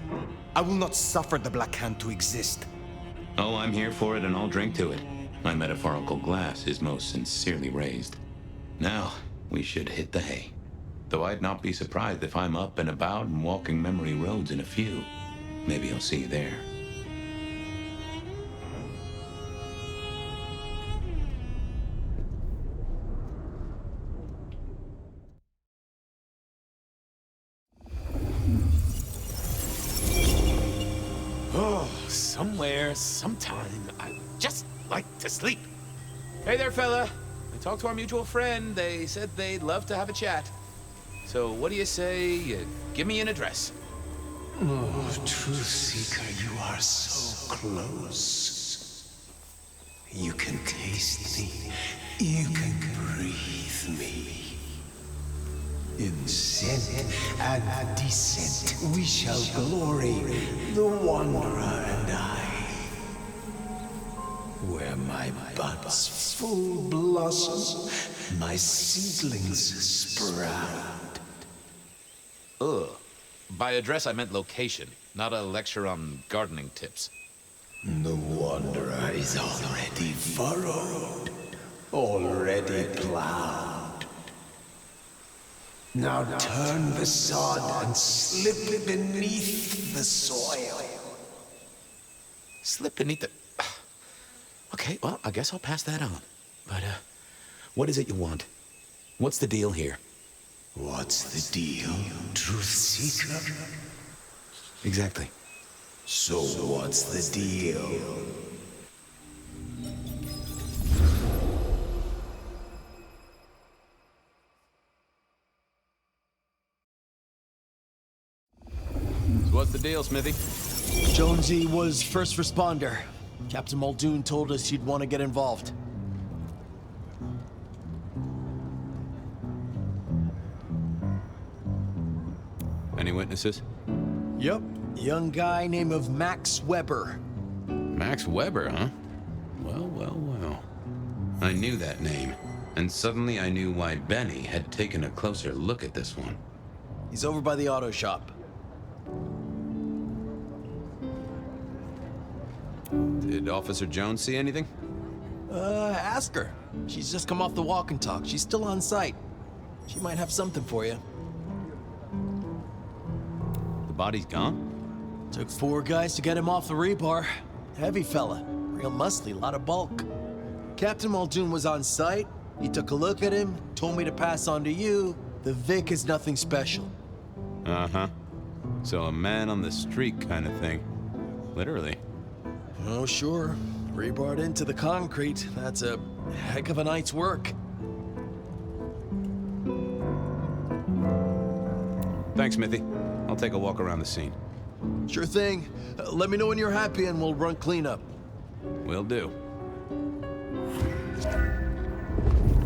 I will not suffer the Black Hand to exist. Oh, I'm here for it, and I'll drink to it. My metaphorical glass is most sincerely raised. Now, we should hit the hay. Though I'd not be surprised if I'm up and about and walking memory roads in a few. Maybe I'll see you there. Oh, somewhere, sometime, I just like to sleep. Hey there, fella. I talked to our mutual friend. They said they'd love to have a chat. So what do you say you give me an address? Oh, Truth Seeker, you are so close. You can taste me. You can breathe me. In scent and descent, we shall glory, the Wanderer and I. where my buds full blossom, my seedlings sprout. Ugh. By address, I meant location, not a lecture on gardening tips. The wanderer is already furrowed, already plowed. Now turn the sod and slip beneath the soil. Slip beneath the... Okay, well, I guess I'll pass that on. But, what is it you want? What's the deal here? What's the deal, truth seeker? Exactly. So what's the deal? So what's the deal, Smithy? Jonesy was first responder. Captain Muldoon told us you'd want to get involved. Any witnesses? Yep. Young guy named of Max Weber. Max Weber, huh? Well, well, well. I knew that name, and suddenly I knew why Benny had taken a closer look at this one. He's over by the auto shop. Did Officer Jones see anything? Ask her. She's just come off the walk and talk. She's still on site. She might have something for you. The body's gone? Took 4 guys to get him off the rebar. Heavy fella. Real muscly, lot of bulk. Captain Muldoon was on site. He took a look at him, told me to pass on to you. The Vic is nothing special. Uh-huh. So a man on the street kind of thing. Literally. Oh, sure. Rebarred into the concrete. That's a heck of a night's work. Thanks, Smithy. I'll take a walk around the scene. Sure thing. Let me know when you're happy and we'll run cleanup. Will do.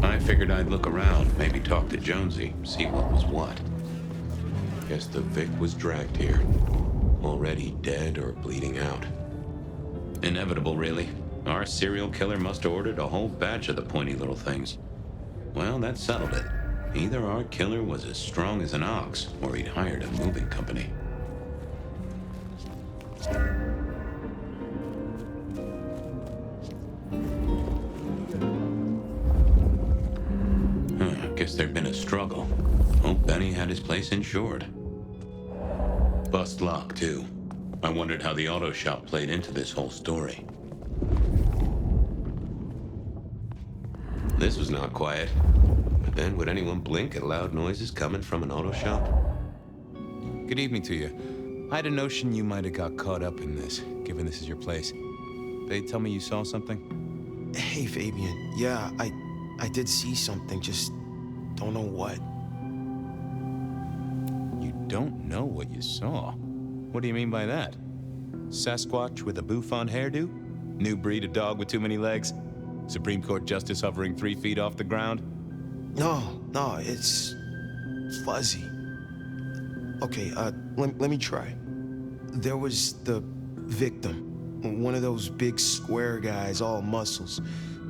I figured I'd look around, maybe talk to Jonesy, see what was what. Guess the Vic was dragged here. Already dead or bleeding out. Inevitable, really. Our serial killer must have ordered a whole batch of the pointy little things. Well, that settled it. Either our killer was as strong as an ox, or he'd hired a moving company. Guess there'd been a struggle. Hope Benny had his place insured. Bust lock, too. I wondered how the auto shop played into this whole story. This was not quiet. But then, would anyone blink at loud noises coming from an auto shop? Good evening to you. I had a notion you might have got caught up in this, given this is your place. They tell me you saw something? Hey, Fabien. Yeah, I did see something, just don't know what. You don't know what you saw? What do you mean by that? Sasquatch with a bouffant hairdo? New breed of dog with too many legs? Supreme Court justice hovering 3 feet off the ground? No, it's fuzzy. Okay, let me try. There was the victim, one of those big square guys, all muscles.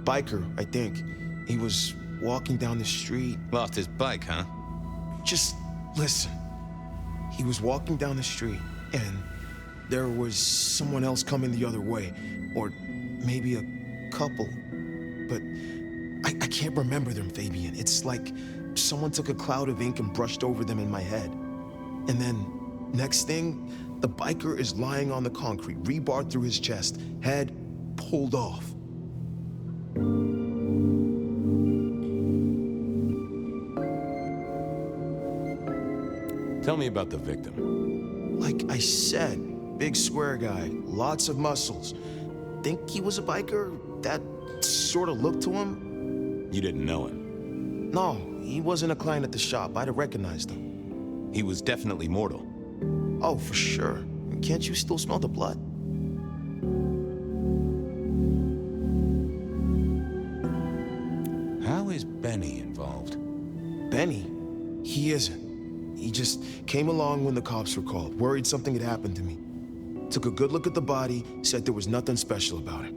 Biker, I think. He was walking down the street. Lost his bike, huh? Just listen. He was walking down the street, and there was someone else coming the other way. Or maybe a couple. But I can't remember them, Fabien. It's like someone took a cloud of ink and brushed over them in my head. And then, next thing, the biker is lying on the concrete, rebarred through his chest, head pulled off. Tell me about the victim. Like I said, big square guy, lots of muscles. Think he was a biker? That sort of look to him? You didn't know him? No, he wasn't a client at the shop. I'd have recognized him. He was definitely mortal. Oh, for sure. Can't you still smell the blood? How is Benny involved? Benny? He isn't. He just came along when the cops were called, worried something had happened to me. Took a good look at the body, said there was nothing special about it.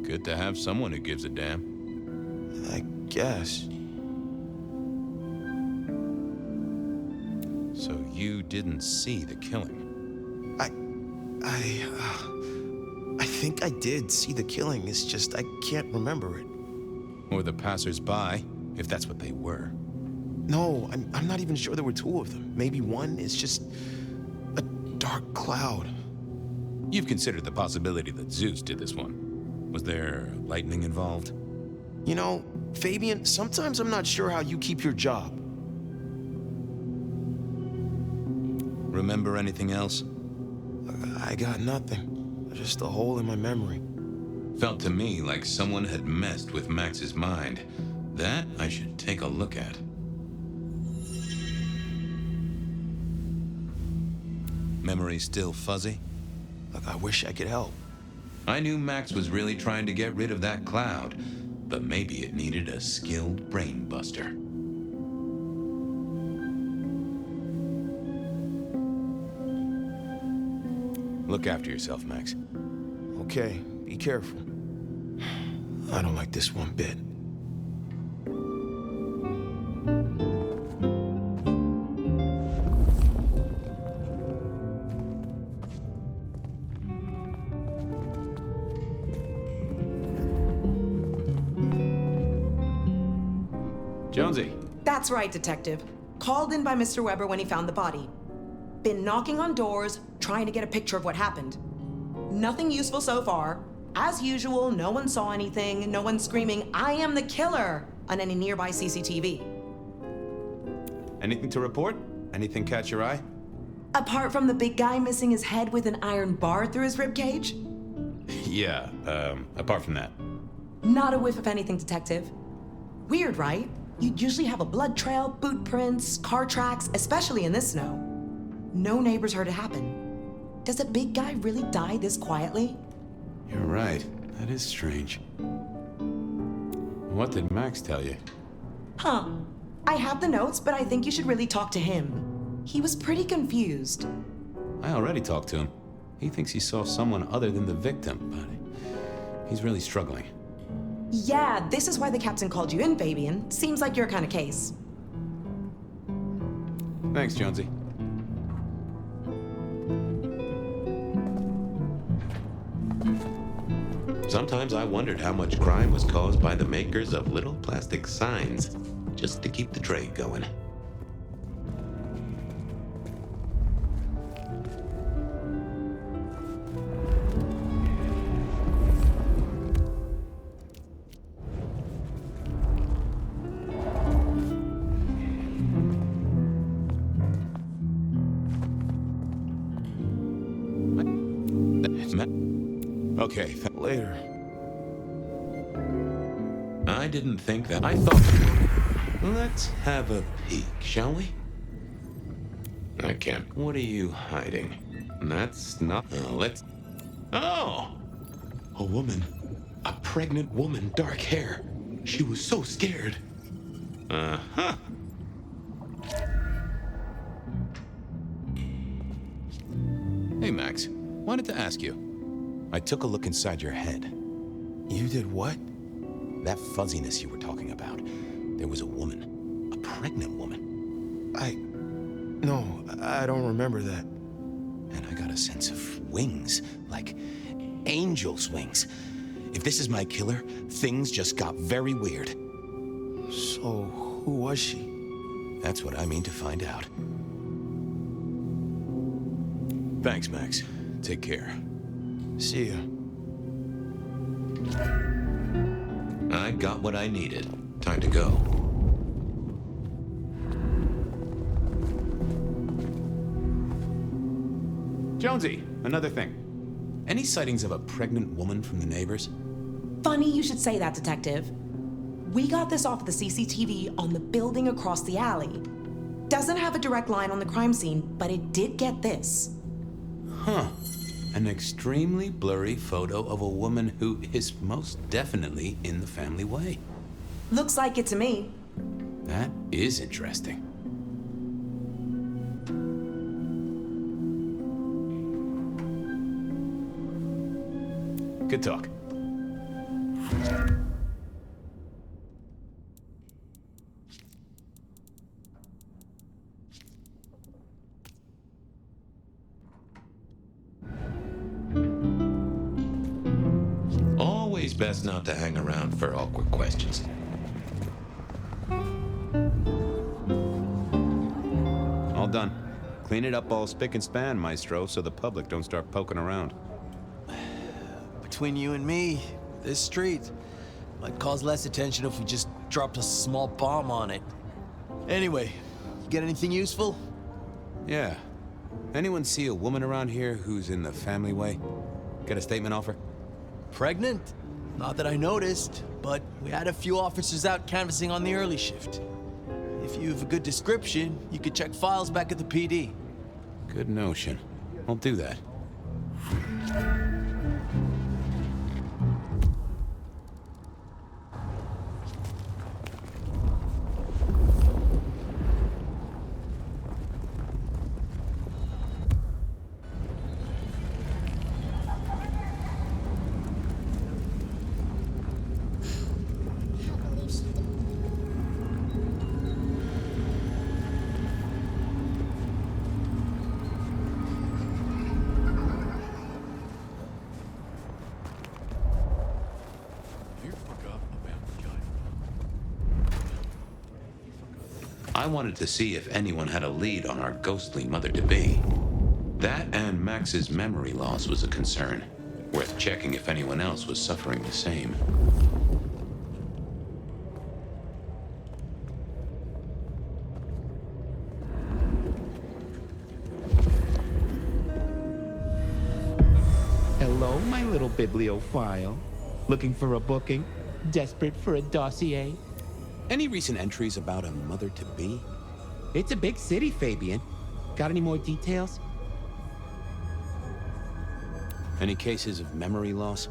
Good to have someone who gives a damn. I guess. So you didn't see the killing? I think I did see the killing. It's just I can't remember it. Or the passers-by, if that's what they were. No, I'm not even sure there were two of them. Maybe one is just a dark cloud. You've considered the possibility that Zeus did this one. Was there lightning involved? You know, Fabien, sometimes I'm not sure how you keep your job. Remember anything else? I got nothing. Just a hole in my memory. Felt to me like someone had messed with Max's mind. That I should take a look at. Memory still fuzzy? Look, I wish I could help. I knew Max was really trying to get rid of that cloud, but maybe it needed a skilled brain buster. Look after yourself, Max. Okay, be careful. I don't like this one bit. Jonesy. That's right, Detective. Called in by Mr. Weber when he found the body. Been knocking on doors, trying to get a picture of what happened. Nothing useful so far. As usual, no one saw anything, no one screaming, "I am the killer," on any nearby CCTV. Anything to report? Anything catch your eye? Apart from the big guy missing his head with an iron bar through his ribcage? Yeah, apart from that. Not a whiff of anything, Detective. Weird, right? You'd usually have a blood trail, boot prints, car tracks, especially in this snow. No neighbors heard it happen. Does a big guy really die this quietly? You're right. That is strange. What did Max tell you? Huh. I have the notes, but I think you should really talk to him. He was pretty confused. I already talked to him. He thinks he saw someone other than the victim, but he's really struggling. Yeah, this is why the captain called you in, Fabien. Seems like your kind of case. Thanks, Jonesy. Sometimes I wondered how much crime was caused by the makers of little plastic signs, just to keep the trade going. Okay, later. I didn't think that. I thought. Let's have a peek, shall we? I can't. What are you hiding? That's not. Let's. Oh! A woman. A pregnant woman, dark hair. She was so scared. Uh-huh. Hey, Max. Wanted to ask you. I took a look inside your head. You did what? That fuzziness you were talking about. There was a woman. A pregnant woman. No, I don't remember that. And I got a sense of wings. Like angel's wings. If this is my killer, things just got very weird. So, who was she? That's what I mean to find out. Thanks, Max. Take care. See ya. I got what I needed. Time to go. Jonesy, another thing. Any sightings of a pregnant woman from the neighbors? Funny you should say that, Detective. We got this off the CCTV on the building across the alley. Doesn't have a direct line on the crime scene, but it did get this. Huh. An extremely blurry photo of a woman who is most definitely in the family way. Looks like it to me. That is interesting. Good talk. best not to hang around for awkward questions. All done. Clean it up all spick and span, Maestro, so the public don't start poking around. Between you and me, this street might cause less attention if we just dropped a small bomb on it. Anyway, you get anything useful? Yeah. Anyone see a woman around here who's in the family way? Get a statement off her? Pregnant? Not that I noticed, but we had a few officers out canvassing on the early shift. If you have a good description, you could check files back at the PD. Good notion. I'll do that. I wanted to see if anyone had a lead on our ghostly mother-to-be. That and Max's memory loss was a concern. Worth checking if anyone else was suffering the same. Hello, my little bibliophile. Looking for a booking? Desperate for a dossier? Any recent entries about a mother-to-be? It's a big city, Fabien. Got any more details? Any cases of memory loss?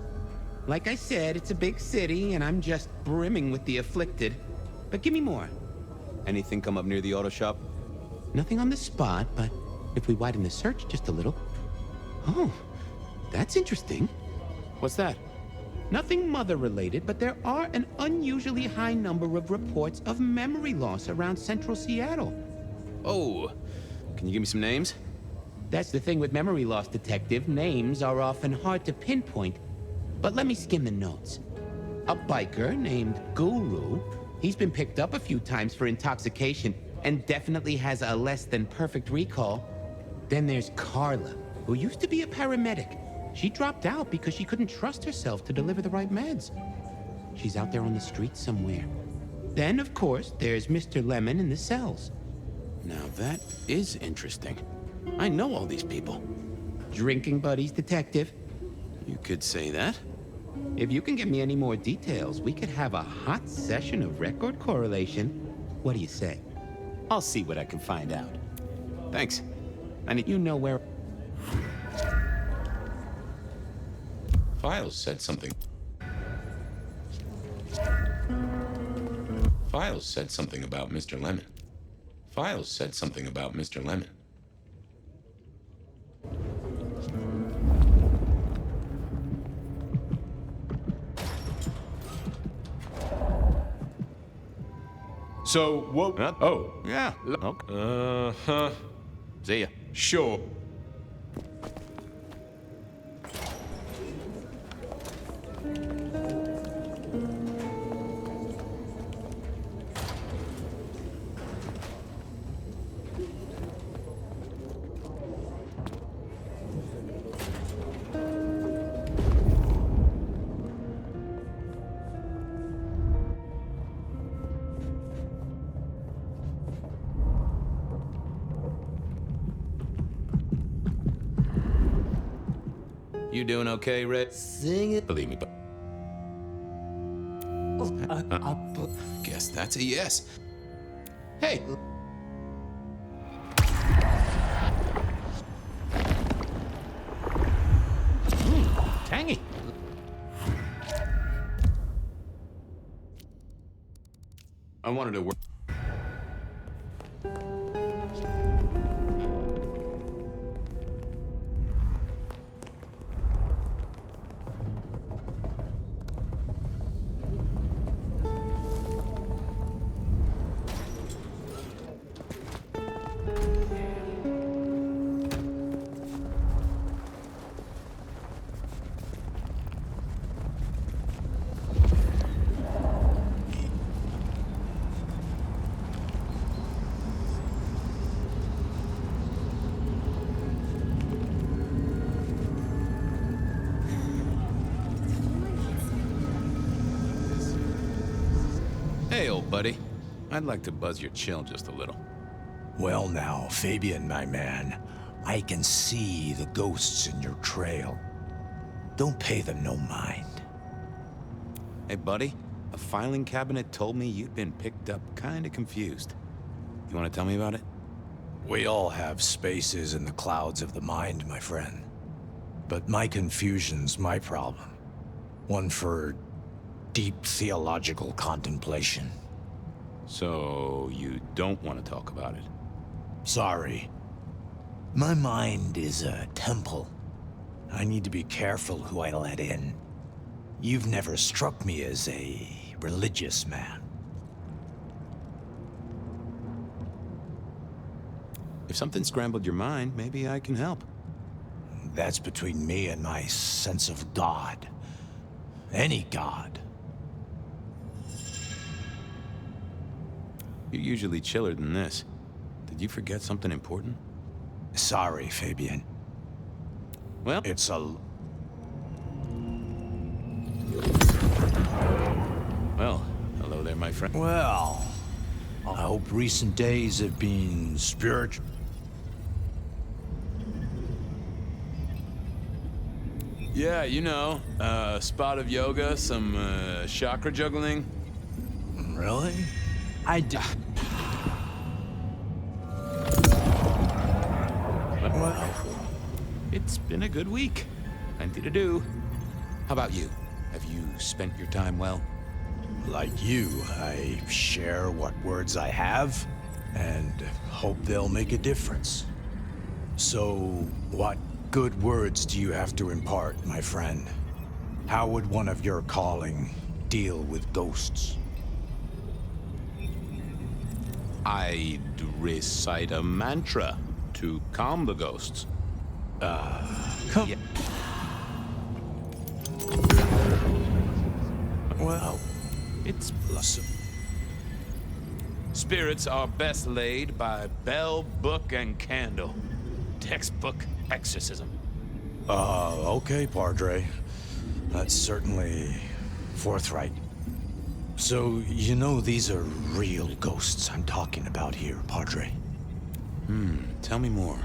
Like I said, it's a big city, and I'm just brimming with the afflicted. But give me more. Anything come up near the auto shop? Nothing on the spot, but if we widen the search just a little... Oh, that's interesting. What's that? Nothing mother-related, but there are an unusually high number of reports of memory loss around central Seattle. Oh, can you give me some names? That's the thing with memory loss, Detective. Names are often hard to pinpoint. But let me skim the notes. A biker named Guru. He's been picked up a few times for intoxication and definitely has a less than perfect recall. Then there's Carla, who used to be a paramedic. She dropped out because she couldn't trust herself to deliver the right meds. She's out there on the streets somewhere. Then, of course, there's Mr. Lemon in the cells. Now that is interesting. I know all these people. Drinking buddies, Detective. You could say that. If you can get me any more details, we could have a hot session of record correlation. What do you say? I'll see what I can find out. Thanks. I need... You know where... Files said something. Files said something about Mr. Lemon. Files said something about Mr. Lemon. So, what? Oh, yeah. Okay. Uh-huh. See ya. Sure. You doing okay, Red? Sing it. Believe me, but... Guess that's a yes. Hey! Tangy. I wanted to work... Hey, old buddy. I'd like to buzz your chill just a little. Well now, Fabien, my man. I can see the ghosts in your trail. Don't pay them no mind. Hey, buddy. A filing cabinet told me you'd been picked up kinda confused. You wanna tell me about it? We all have spaces in the clouds of the mind, my friend. But my confusion's my problem. One for deep theological contemplation. So, you don't want to talk about it? Sorry. My mind is a temple. I need to be careful who I let in. You've never struck me as a religious man. If something scrambled your mind, maybe I can help. That's between me and my sense of God. Any God. You're usually chiller than this. Did you forget something important? Sorry, Fabien. Well, it's a... Well, hello there, my friend. Well, I hope recent days have been spiritual. Yeah, you know, a spot of yoga, some chakra juggling. Really? Well, it's been a good week. Plenty to do. How about you? Have you spent your time well? Like you, I share what words I have, and hope they'll make a difference. So, what good words do you have to impart, my friend? How would one of your calling deal with ghosts? I'd recite a mantra to calm the ghosts. Come... Yeah. Well... It's blossom. Spirits are best laid by bell, book, and candle. Textbook exorcism. Okay, Padre. That's certainly forthright. So, you know these are real ghosts I'm talking about here, Padre. Tell me more.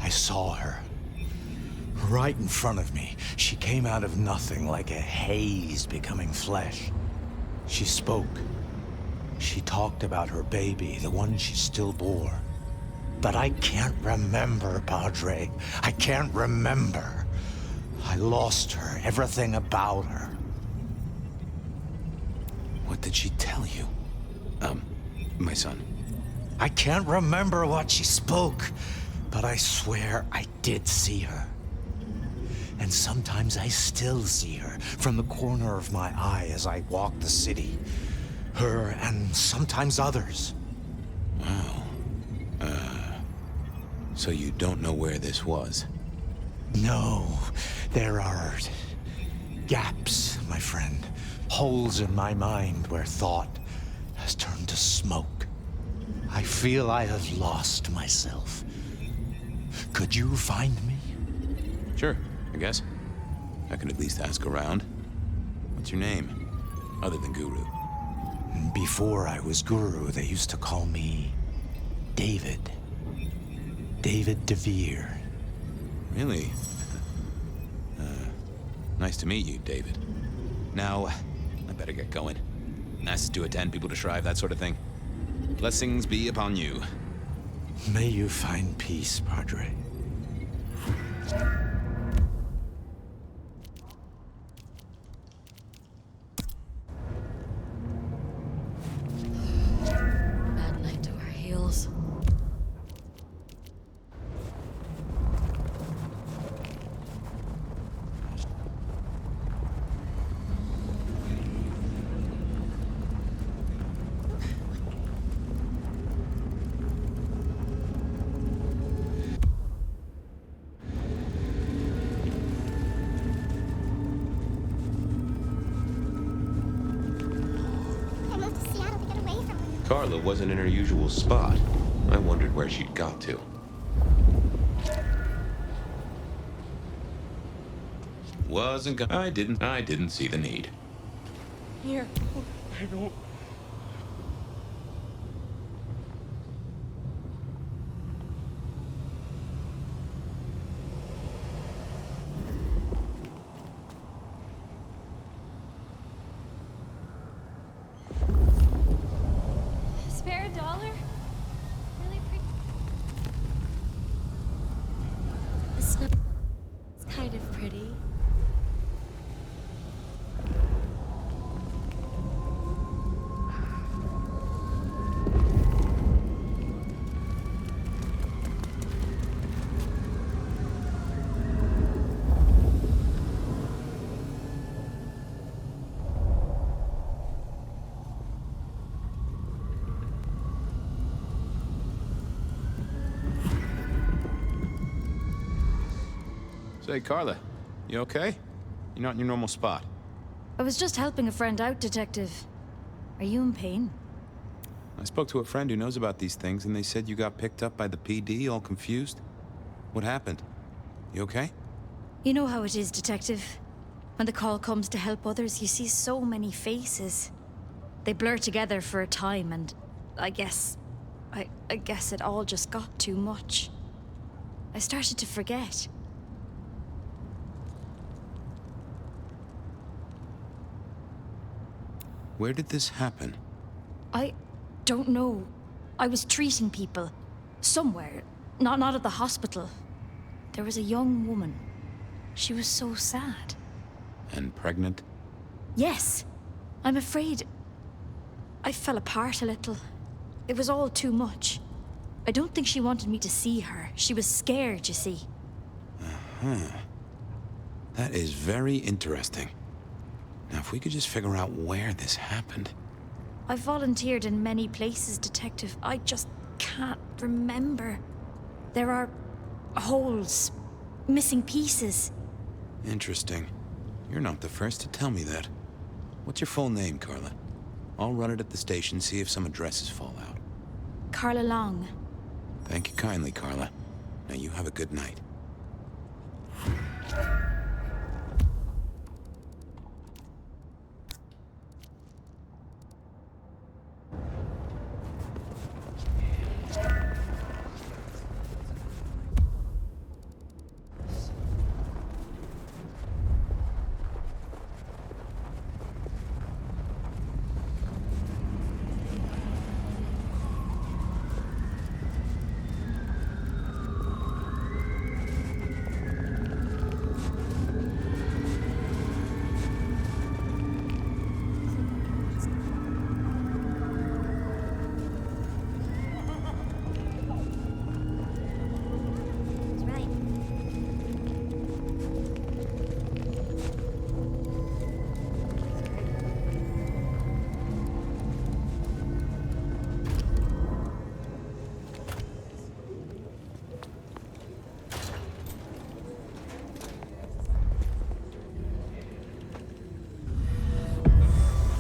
I saw her. Right in front of me. She came out of nothing like a haze becoming flesh. She spoke. She talked about her baby, the one she still bore. But I can't remember, Padre. I can't remember. I lost her, everything about her. What did she tell you? My son. I can't remember what she spoke, but I swear I did see her. And sometimes I still see her from the corner of my eye as I walk the city. Her and sometimes others. Wow. So you don't know where this was? No, there are gaps, my friend. Holes in my mind where thought has turned to smoke. I feel I have lost myself. Could you find me? Sure, I guess. I can at least ask around. What's your name? Other than Guru. Before I was Guru, they used to call me David. David DeVere. Really? Nice to meet you, David. Now, I better get going. Nice to attend, people to shrive, that sort of thing. Blessings be upon you. May you find peace, Padre. Bad night to our heels. Carla wasn't in her usual spot. I wondered where she'd got to. I didn't see the need. Here. I don't Say, Carla, you okay? You're not in your normal spot. I was just helping a friend out, Detective. Are you in pain? I spoke to a friend who knows about these things, and they said you got picked up by the PD, all confused. What happened? You okay? You know how it is, Detective. When the call comes to help others, you see so many faces. They blur together for a time, and I guess it all just got too much. I started to forget. Where did this happen? I don't know. I was treating people. Somewhere. Not at the hospital. There was a young woman. She was so sad. And pregnant? Yes. I'm afraid I fell apart a little. It was all too much. I don't think she wanted me to see her. She was scared, you see. Uh-huh. That is very interesting. Now, if we could just figure out where this happened. I've volunteered in many places, Detective. I just can't remember. There are holes, missing pieces. Interesting. You're not the first to tell me that. What's your full name, Carla? I'll run it at the station, see if some addresses fall out. Carla Long. Thank you kindly, Carla. Now you have a good night.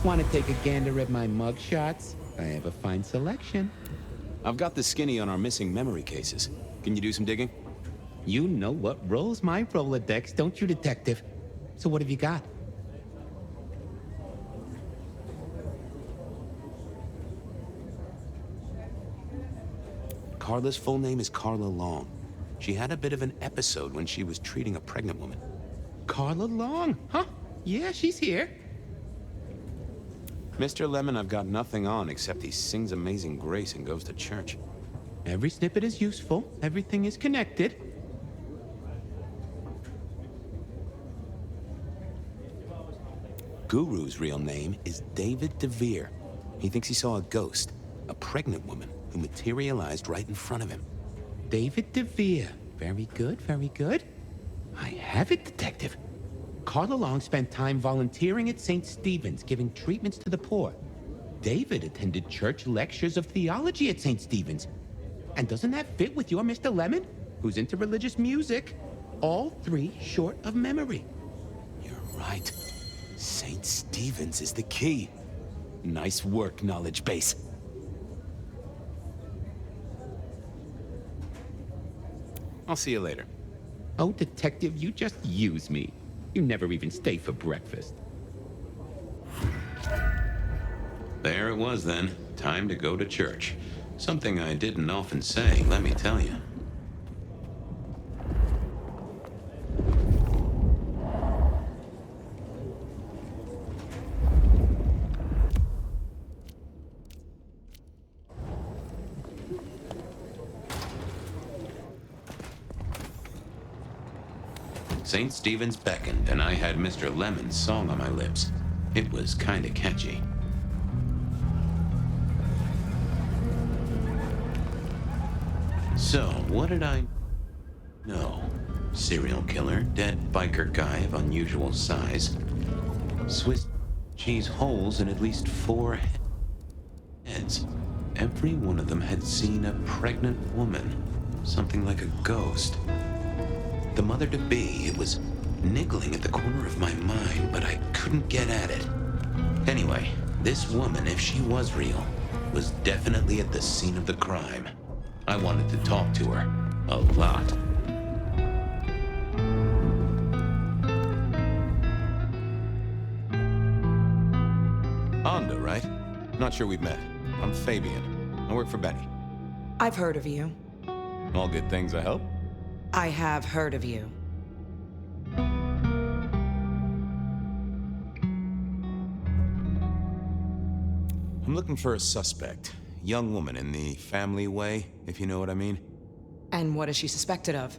Want to take a gander at my mugshots? I have a fine selection. I've got the skinny on our missing memory cases. Can you do some digging? You know what rolls my Rolodex, don't you, Detective? So what have you got? Carla's full name is Carla Long. She had a bit of an episode when she was treating a pregnant woman. Carla Long, huh? Yeah, she's here. Mr. Lemon, I've got nothing on except he sings Amazing Grace and goes to church. Every snippet is useful. Everything is connected. Guru's real name is David DeVere. He thinks he saw a ghost, a pregnant woman who materialized right in front of him. David DeVere. Very good, very good. I have it, Detective. Carla Long spent time volunteering at St. Stephen's, giving treatments to the poor. David attended church lectures of theology at St. Stephen's. And doesn't that fit with your Mr. Lemon, who's into religious music? All three short of memory. You're right. St. Stephen's is the key. Nice work, knowledge base. I'll see you later. Oh, Detective, you just use me. You never even stay for breakfast. There it was then. Time to go to church. Something I didn't often say, let me tell you. St. Stephen's beckoned, and I had Mr. Lemon's song on my lips. It was kinda catchy. So, what did I know? Serial killer, dead biker guy of unusual size, Swiss cheese holes in at least 4 heads. Every one of them had seen a pregnant woman, something like a ghost. the mother-to-be, it was niggling at the corner of my mind, but I couldn't get at it. Anyway, this woman, if she was real, was definitely at the scene of the crime. I wanted to talk to her. A lot. Onda, right? Not sure we've met. I'm Fabien. I work for Benny. I've heard of you. All good things, I hope? I have heard of you. I'm looking for a suspect. Young woman in the family way, if you know what I mean. And what is she suspected of?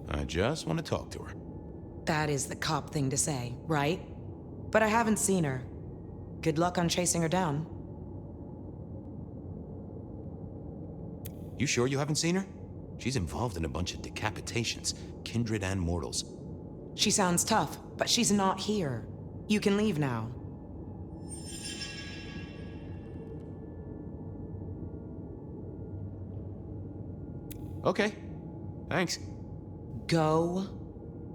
I just want to talk to her. That is the cop thing to say, right? But I haven't seen her. Good luck on chasing her down. You sure you haven't seen her? She's involved in a bunch of decapitations, kindred and mortals. She sounds tough, but she's not here. You can leave now. Okay. Thanks. Go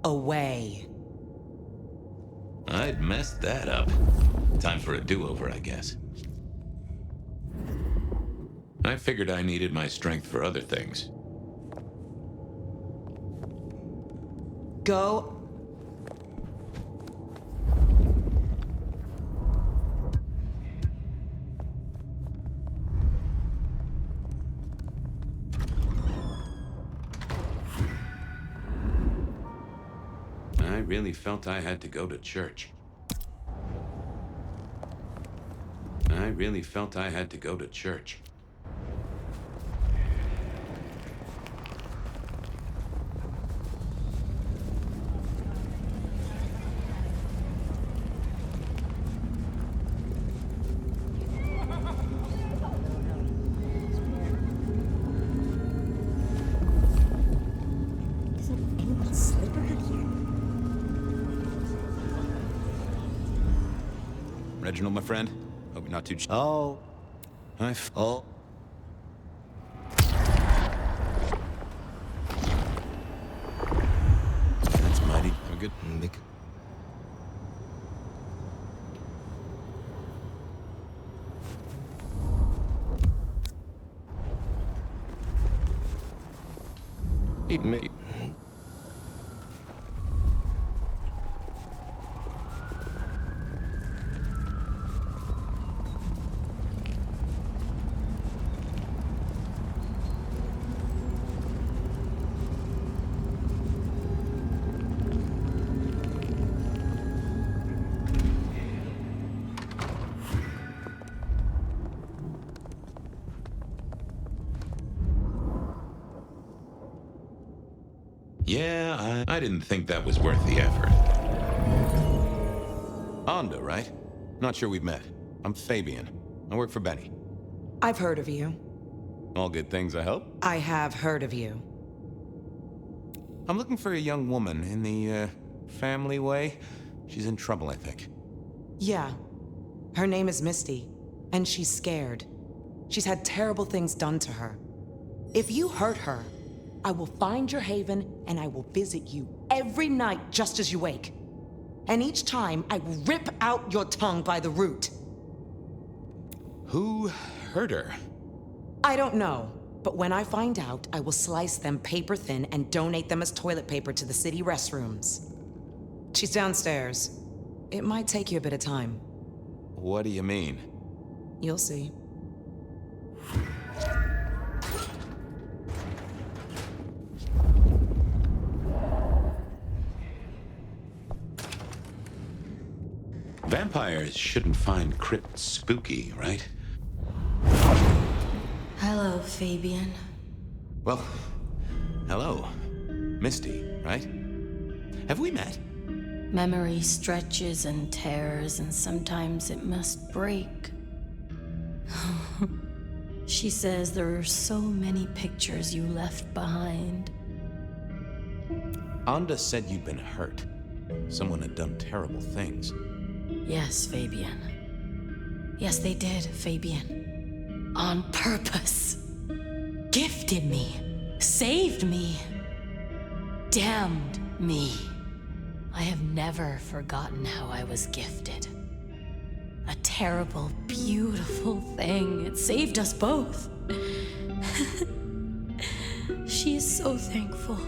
away. I'd messed that up. Time for a do-over, I guess. I figured I needed my strength for other things. Go. I really felt I had to go to church. I really felt I had to go to church. Isn't anyone slip around here? Reginald, my friend. Hope you're not too... Oh. Oh. That's mighty. Have a good... Eat me. Yeah, I didn't think that was worth the effort. Onda, right? Not sure we've met. I'm Fabien. I work for Benny. I've heard of you. All good things, I hope? I have heard of you. I'm looking for a young woman in the, family way. She's in trouble, I think. Yeah. Her name is Misty, and she's scared. She's had terrible things done to her. If you hurt her, I will find your haven and I will visit you every night just as you wake. And each time I will rip out your tongue by the root. Who hurt her? I don't know, but when I find out, I will slice them paper thin and donate them as toilet paper to the city restrooms. She's downstairs. It might take you a bit of time. What do you mean? You'll see. Vampires shouldn't find crypts spooky, right? Hello, Fabien. Well, hello. Misty, right? Have we met? Memory stretches and tears, and sometimes it must break. She says there are so many pictures you left behind. Onda said you'd been hurt. Someone had done terrible things. Yes, Fabien. Yes, they did, Fabien. On purpose. Gifted me. Saved me. Damned me. I have never forgotten how I was gifted. A terrible, beautiful thing. It saved us both. She is so thankful,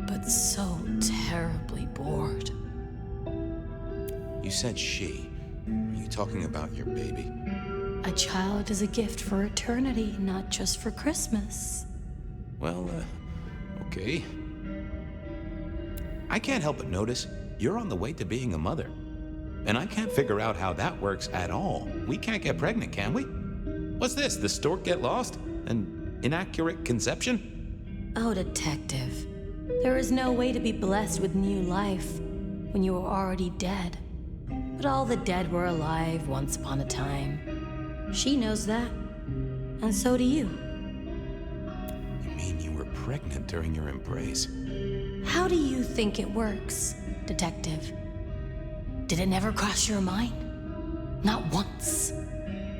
but so terribly bored. You said she. Are you talking about your baby? A child is a gift for eternity, not just for Christmas. Well, okay. I can't help but notice you're on the way to being a mother. And I can't figure out how that works at all. We can't get pregnant, can we? What's this? The stork get lost? An inaccurate conception? Oh, detective. There is no way to be blessed with new life when you are already dead. But all the dead were alive once upon a time. She knows that. And so do you. You mean you were pregnant during your embrace? How do you think it works, detective? Did it never cross your mind? Not once.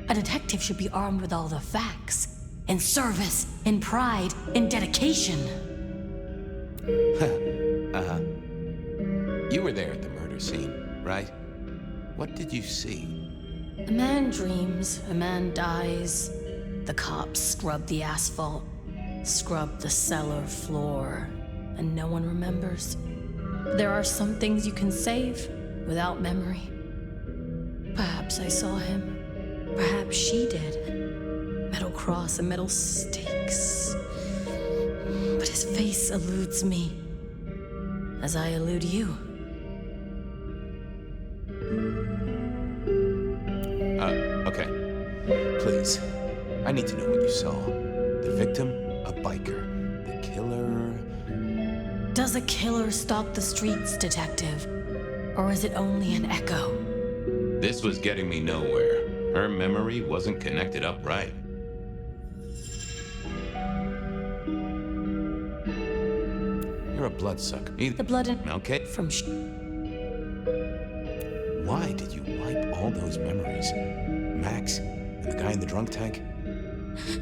A detective should be armed with all the facts. In service, in pride, in dedication. You were there at the murder scene, right? What did you see? A man dreams, a man dies. The cops scrub the asphalt, scrub the cellar floor, and no one remembers. There are some things you can save without memory. Perhaps I saw him. Perhaps she did. Metal cross and metal stakes. But his face eludes me, as I elude you. Okay. Please. I need to know what you saw. The victim, a biker. The killer... Does a killer stalk the streets, detective? Or is it only an echo? This was getting me nowhere. Her memory wasn't connected up right. You're a bloodsucker. The blood in... Okay. From Why did you wipe all those memories? Max and the guy in the drunk tank?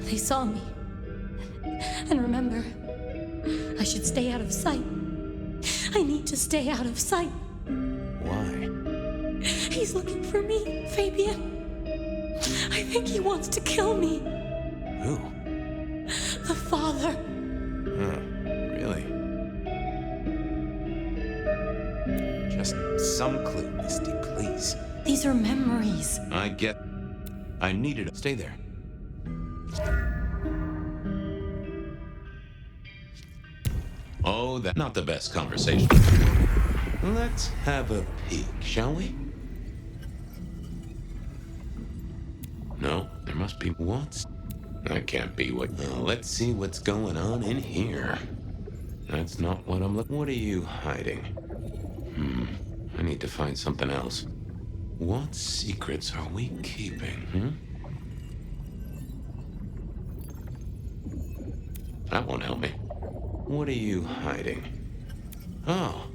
They saw me. And remember, I should stay out of sight. I need to stay out of sight. Why? He's looking for me, Fabien. I think he wants to kill me. Who? The father. Really? Just some clue, Misty, please. These are memories. I needed to stay there. Oh, that's not the best conversation. Let's have a peek, shall we? No, there must be what's... That can't be what... let's see what's going on in here. That's not what I'm looking... What are you hiding? I need to find something else. What secrets are we keeping, That won't help me. What are you hiding? Oh.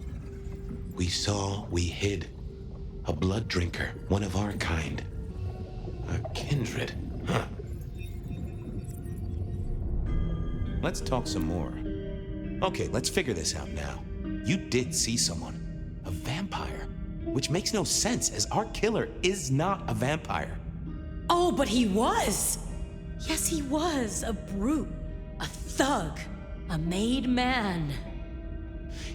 We hid. A blood drinker, one of our kind. A kindred, huh? Let's talk some more. Okay, let's figure this out now. You did see someone. A vampire. Which makes no sense, as our killer is not a vampire. Oh, but he was! Yes, he was. A brute. A thug. A made man.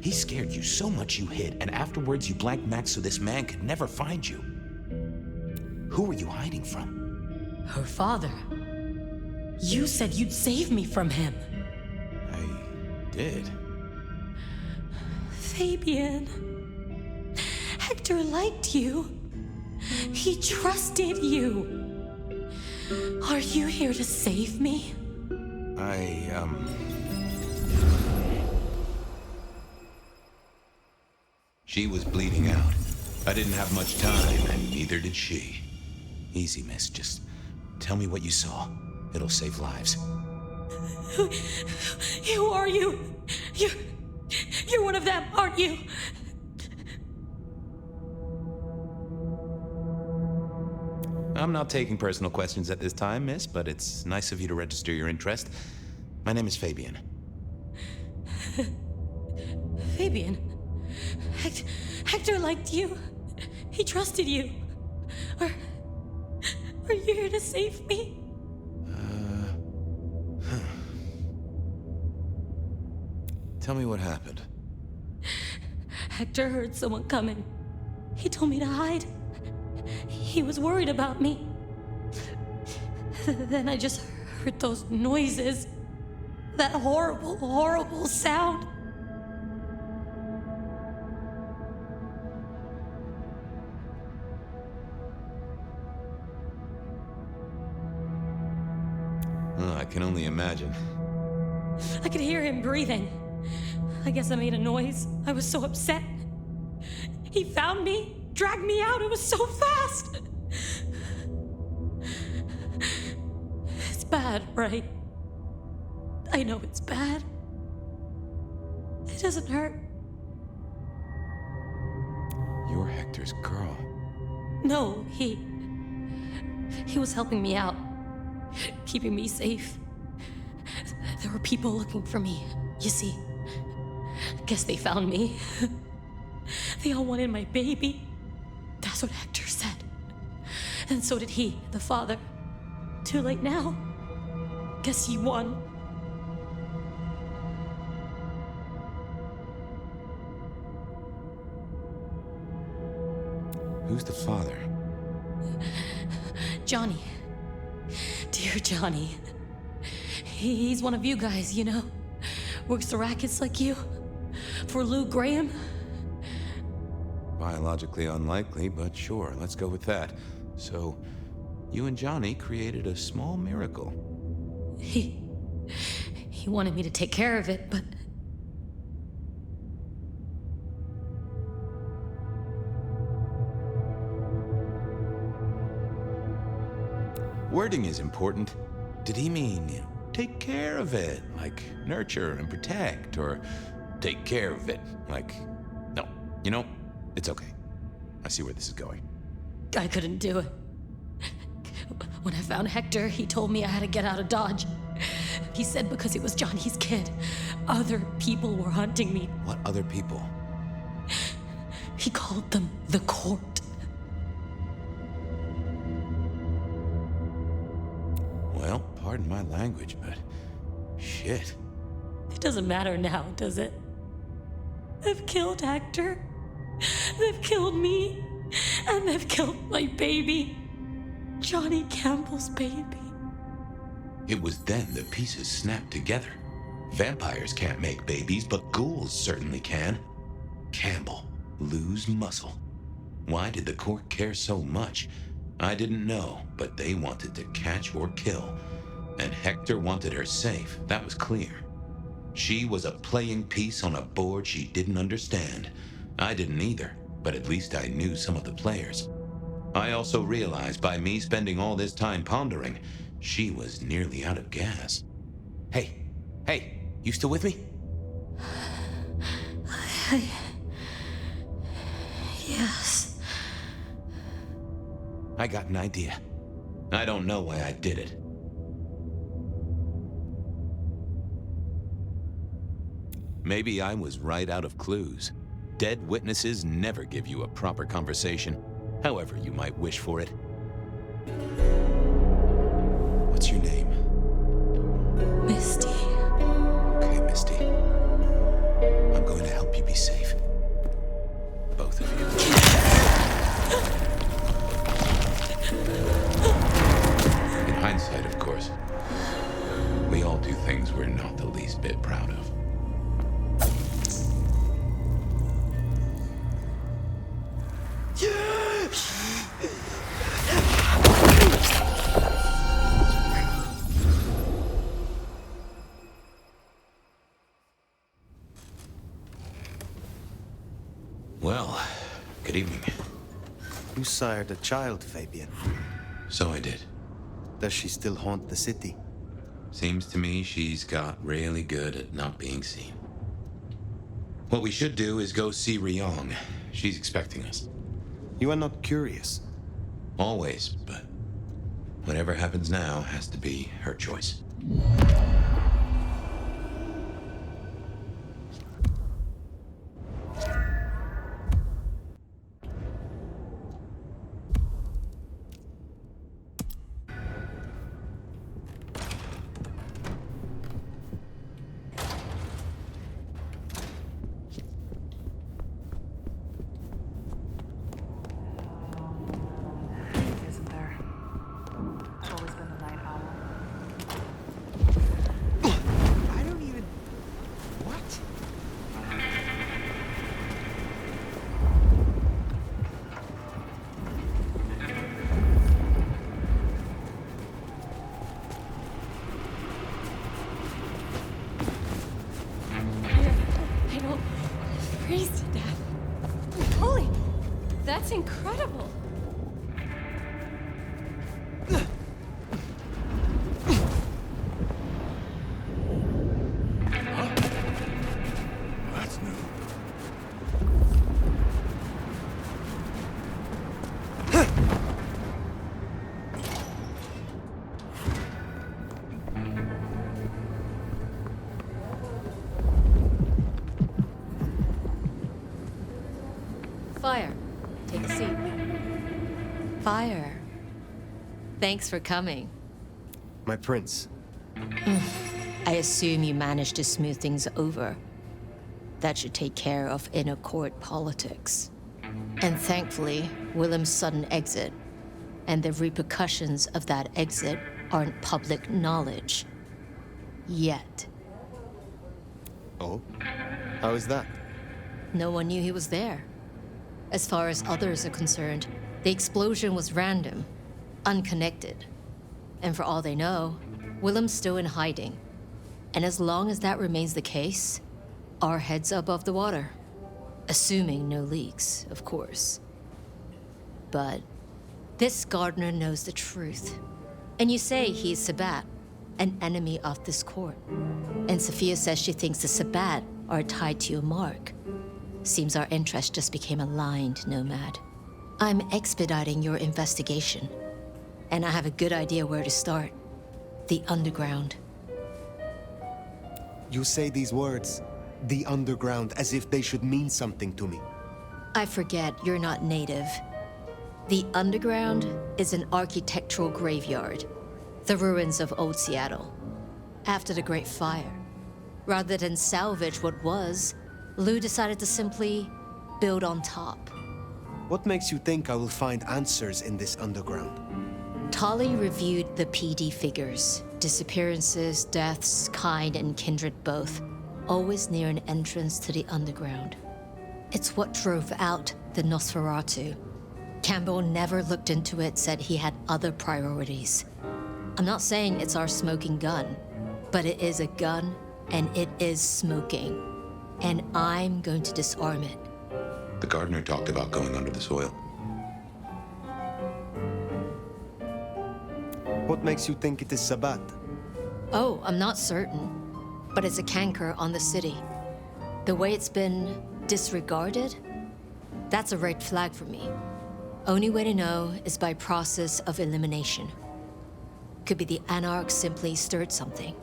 He scared you so much you hid, and afterwards you blanked Max so this man could never find you. Who were you hiding from? Her father. You said you'd save me from him. I did. Fabien. Hector liked you. He trusted you. Are you here to save me? She was bleeding out. I didn't have much time, and neither did she. Easy, miss. Just tell me what you saw. It'll save lives. Who are you? You're one of them, aren't you? I'm not taking personal questions at this time, miss, but it's nice of you to register your interest. My name is Fabien. Fabien. Hector liked you. He trusted you. Are you here to save me? Tell me what happened. Hector heard someone coming. He told me to hide. He was worried about me. Then I just heard those noises. That horrible, horrible sound. Oh, I can only imagine. I could hear him breathing. I guess I made a noise. I was so upset. He found me, dragged me out. It was so fast. It's bad, right? I know it's bad. It doesn't hurt. You're Hector's girl. No, he was helping me out, keeping me safe. There were people looking for me, you see. Guess they found me. They all wanted my baby. That's what Hector said. And so did he, the father. Too late now. Guess he won. Who's the father? Johnny. Dear Johnny. He's one of you guys, you know. Works the rackets like you. For Lou Graham. Biologically unlikely, but sure, let's go with that. So, you and Johnny created a small miracle. He wanted me to take care of it, but... Wording is important. Did he mean, take care of it, like nurture and protect, or take care of it, like... No, you know, it's okay. I see where this is going. I couldn't do it. When I found Hector, he told me I had to get out of Dodge. He said because it was Johnny's kid, other people were hunting me. What other people? He called them the court. Well, pardon my language, but... shit. It doesn't matter now, does it? They've killed Hector. They've killed me. And they've killed my baby. Johnny Campbell's baby. It was then the pieces snapped together. Vampires can't make babies, but ghouls certainly can. Campbell, lose muscle. Why did the court care so much? I didn't know, but they wanted to catch or kill. And Hector wanted her safe, that was clear. She was a playing piece on a board she didn't understand. I didn't either, but at least I knew some of the players. I also realized by me spending all this time pondering, she was nearly out of gas. Hey, you still with me? Yes. I got an idea. I don't know why I did it. Maybe I was right out of clues. Dead witnesses never give you a proper conversation, however you might wish for it. What's your name? Misty. Okay, Misty. I'm going to help you be safe. Both of you. In hindsight, of course. We all do things we're not the least bit proud of. Well, good evening. You sired a child, Fabien. So I did. Does she still haunt the city? Seems to me she's got really good at not being seen. What we should do is go see Ryong. She's expecting us. You are not curious. Always, but Whatever happens now has to be her choice. Isn't there? I've always been a night owl. I don't even... What? I don't freeze to death. Holy, that's incredible. That's new. Fire, take a seat. Fire. Thanks for coming. My prince. I assume you managed to smooth things over. That should take care of inner court politics. And thankfully, Willem's sudden exit and the repercussions of that exit aren't public knowledge. Yet. Oh? How is that? No one knew he was there. As far as others are concerned, the explosion was random, unconnected. And for all they know, Willem's still in hiding. And as long as that remains the case, our heads are above the water. Assuming no leaks, of course. But this gardener knows the truth. And you say he's Sabbat, an enemy of this court. And Sophia says she thinks the Sabbat are tied to your mark. Seems our interests just became aligned, Nomad. I'm expediting your investigation. And I have a good idea where to start. The underground. You say these words, the underground, as if they should mean something to me. I forget you're not native. The underground is an architectural graveyard. The ruins of old Seattle. After the Great Fire. Rather than salvage what was, Lou decided to simply build on top. What makes you think I will find answers in this underground? Tali reviewed the PD figures. Disappearances, deaths, kind and kindred both. Always near an entrance to the underground. It's what drove out the Nosferatu. Campbell never looked into it, said he had other priorities. I'm not saying it's our smoking gun, but it is a gun and it is smoking. And I'm going to disarm it. The gardener talked about going under the soil. What makes you think it is Sabbat? Oh, I'm not certain. But it's a canker on the city. The way it's been disregarded, that's a red flag for me. Only way to know is by process of elimination. Could be the Anarch simply stirred something.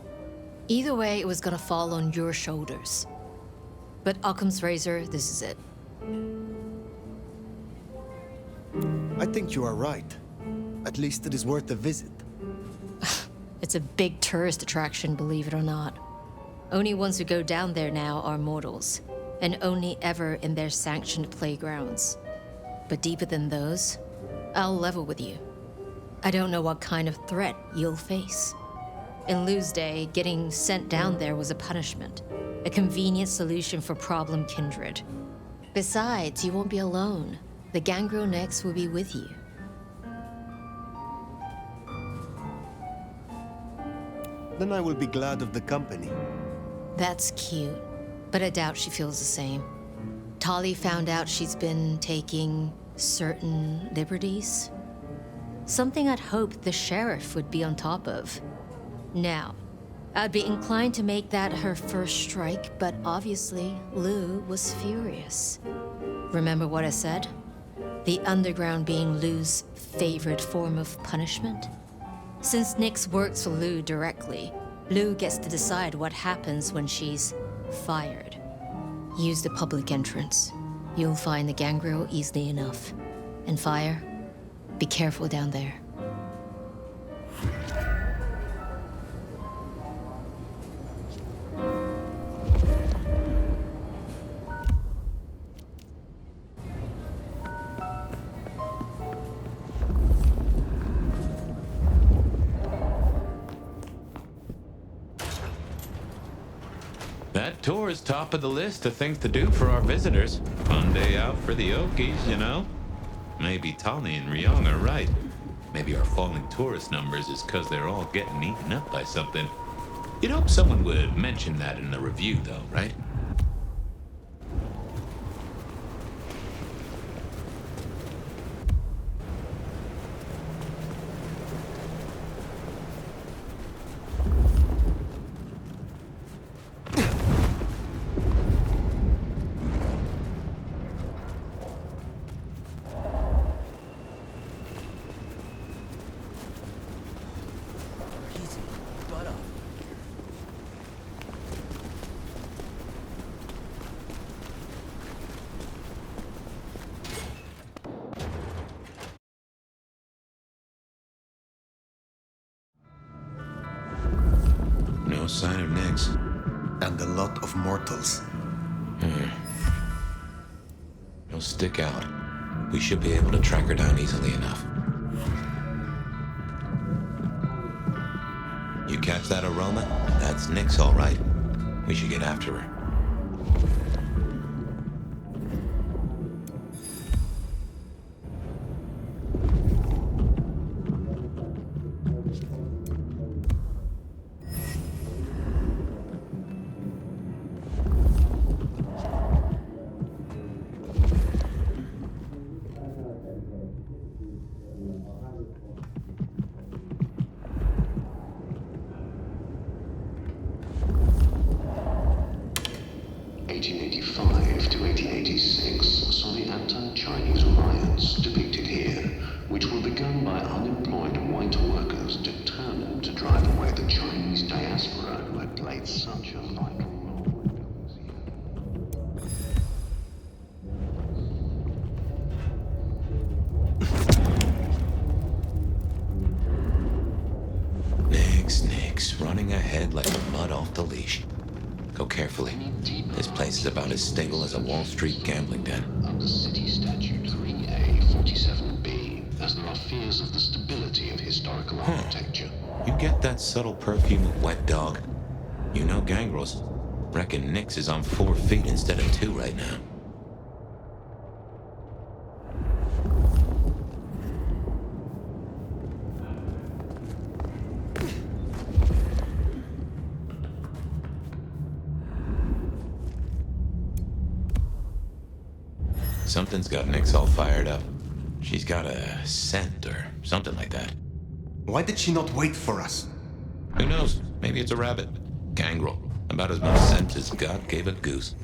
Either way, it was gonna fall on your shoulders. But Occam's razor, this is it. I think you are right. At least it is worth a visit. It's a big tourist attraction, believe it or not. Only ones who go down there now are mortals, and only ever in their sanctioned playgrounds. But deeper than those, I'll level with you. I don't know what kind of threat you'll face. In Lou's day, getting sent down there was a punishment, a convenient solution for problem kindred. Besides, you won't be alone. The gangrel necks will be with you. Then I will be glad of the company. That's cute, but I doubt she feels the same. Tali found out she's been taking certain liberties. Something I'd hoped the sheriff would be on top of. Now, I'd be inclined to make that her first strike, but obviously, Lou was furious. Remember what I said? The underground being Lou's favorite form of punishment? Since Nyx works for Lou directly, Lou gets to decide what happens when she's fired. Use the public entrance. You'll find the gangrel easily enough. And Fire, be careful down there. That tour is top of the list of things to do for our visitors. Fun day out for the Okies, you know? Maybe Tali and Ryong are right. Maybe our falling tourist numbers is because they're all getting eaten up by something. You'd hope someone would mention that in the review, though, right? No sign of Nyx. And a lot of mortals. He'll stick out. We should be able to track her down easily enough. You catch that aroma? That's Nyx, all right. We should get after her. Running ahead like the mud off the leash. Go carefully. This place is about as stable as a Wall Street gambling den. Under City Statute 3A47B, as there are fears of the stability of historical architecture. You get that subtle perfume of wet dog? You know gangrels. Reckon Nyx is on 4 feet instead of 2 right now. Something's got Nyx all fired up. She's got a scent or something like that. Why did she not wait for us? Who knows? Maybe it's a rabbit. Gangrel. About as much scent as God gave a goose.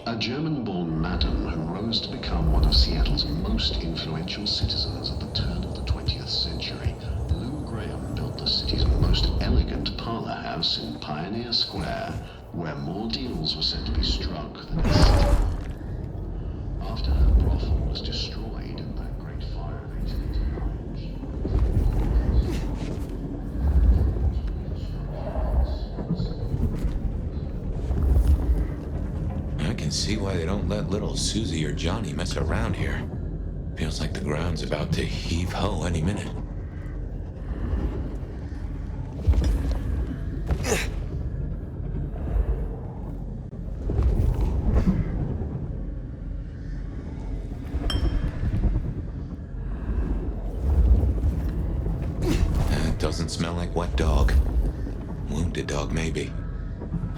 A German-born madam who rose to become one of Seattle's most influential citizens at the turn of the 20th century, Lou Graham built the city's most elegant parlor house in Pioneer Square, where more deals were said to be struck than ever. After her brothel was destroyed in that great fire of 1889, I can see why they don't let little Susie or Johnny mess around here. Feels like the ground's about to heave-ho any minute. That doesn't smell like wet dog. Wounded dog, maybe.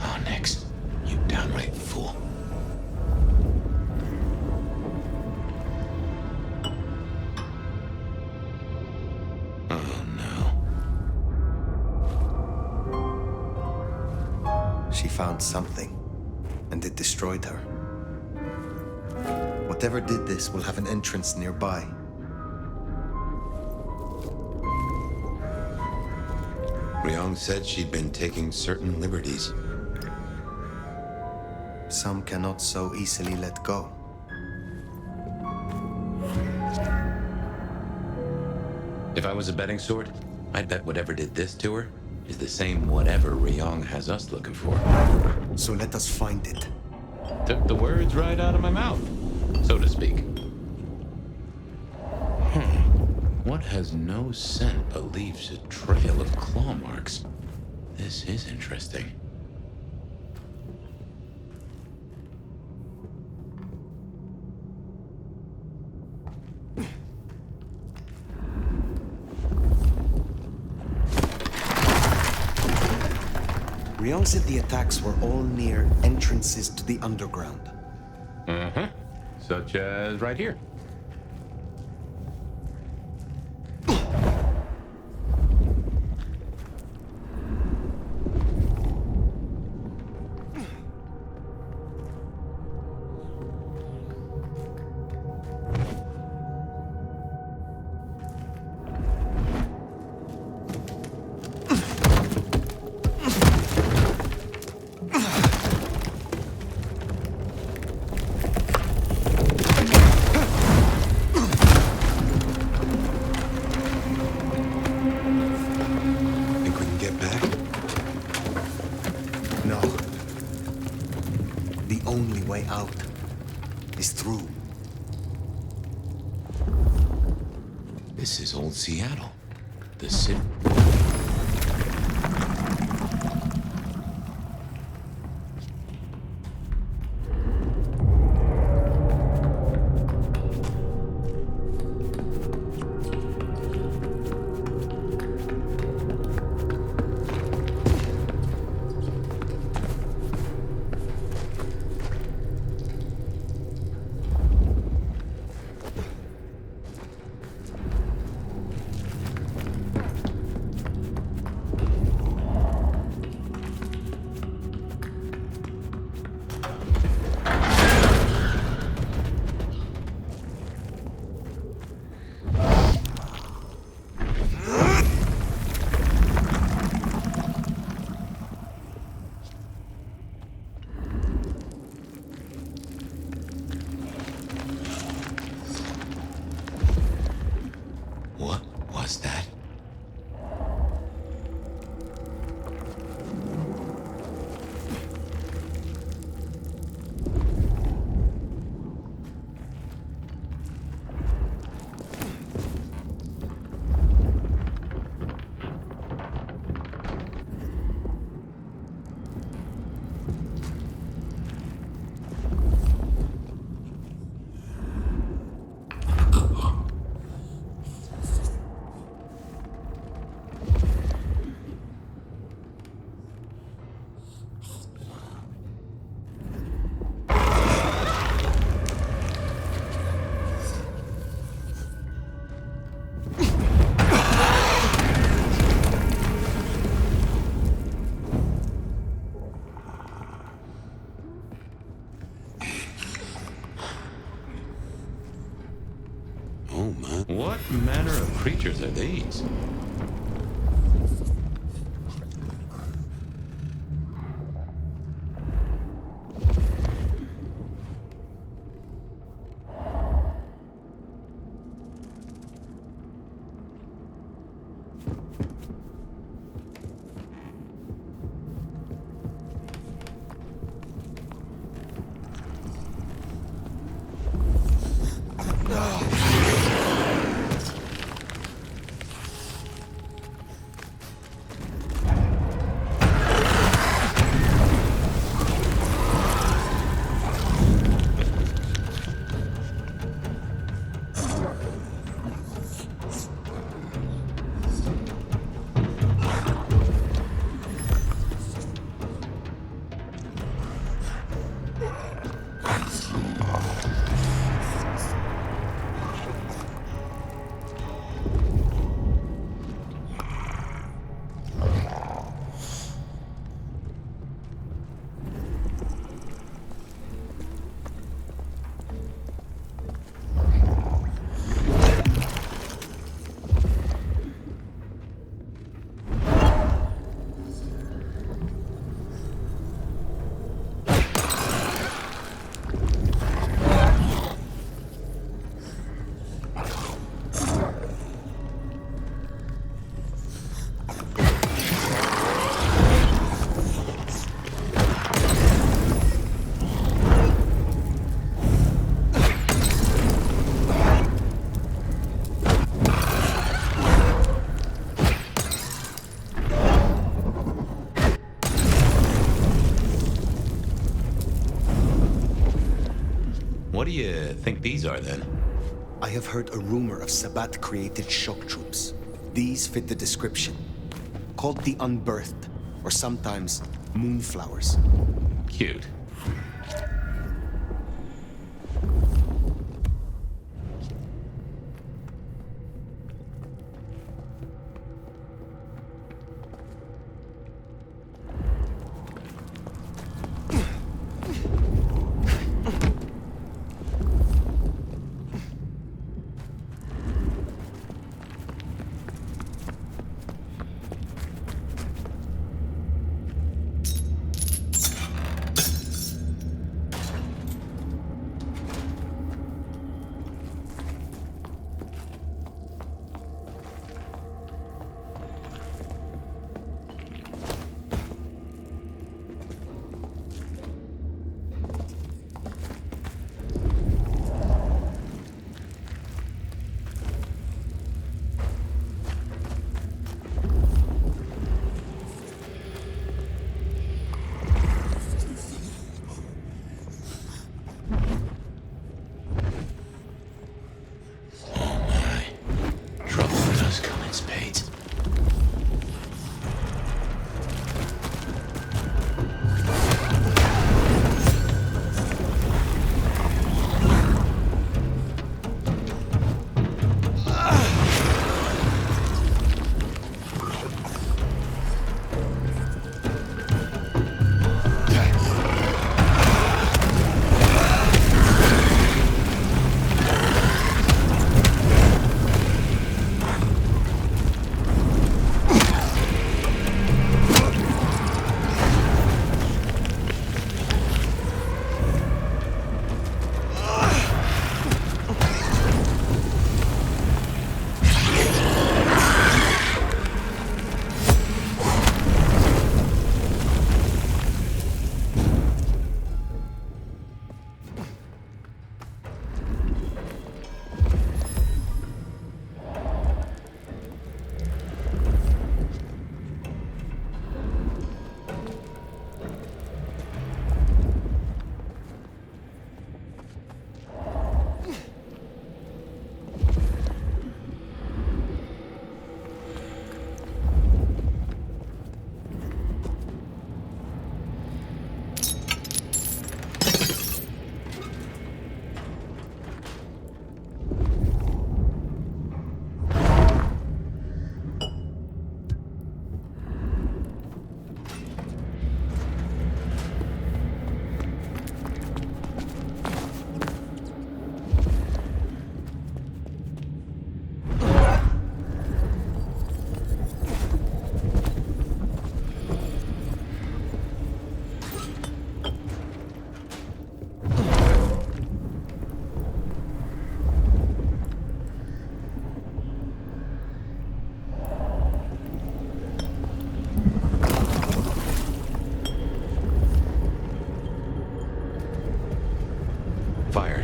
Oh, Nyx, you downright fool. Oh, no. found something, and it destroyed her. Whatever did this will have an entrance nearby. Ryong said she'd been taking certain liberties. Some cannot so easily let go. If I was a betting sort, I'd bet whatever did this to her is the same whatever Ryong has us looking for. So let us find it. Took the words right out of my mouth, so to speak. What has no scent but leaves a trail of claw marks? This is interesting. Ryong said the attacks were all near entrances to the underground. Uh-huh. Such as right here. This is old Seattle. The city. What manner of creatures are these? What do you think these are, then? I have heard a rumor of Sabbat-created shock troops. These fit the description. Called the Unbirthed, or sometimes Moonflowers. Cute.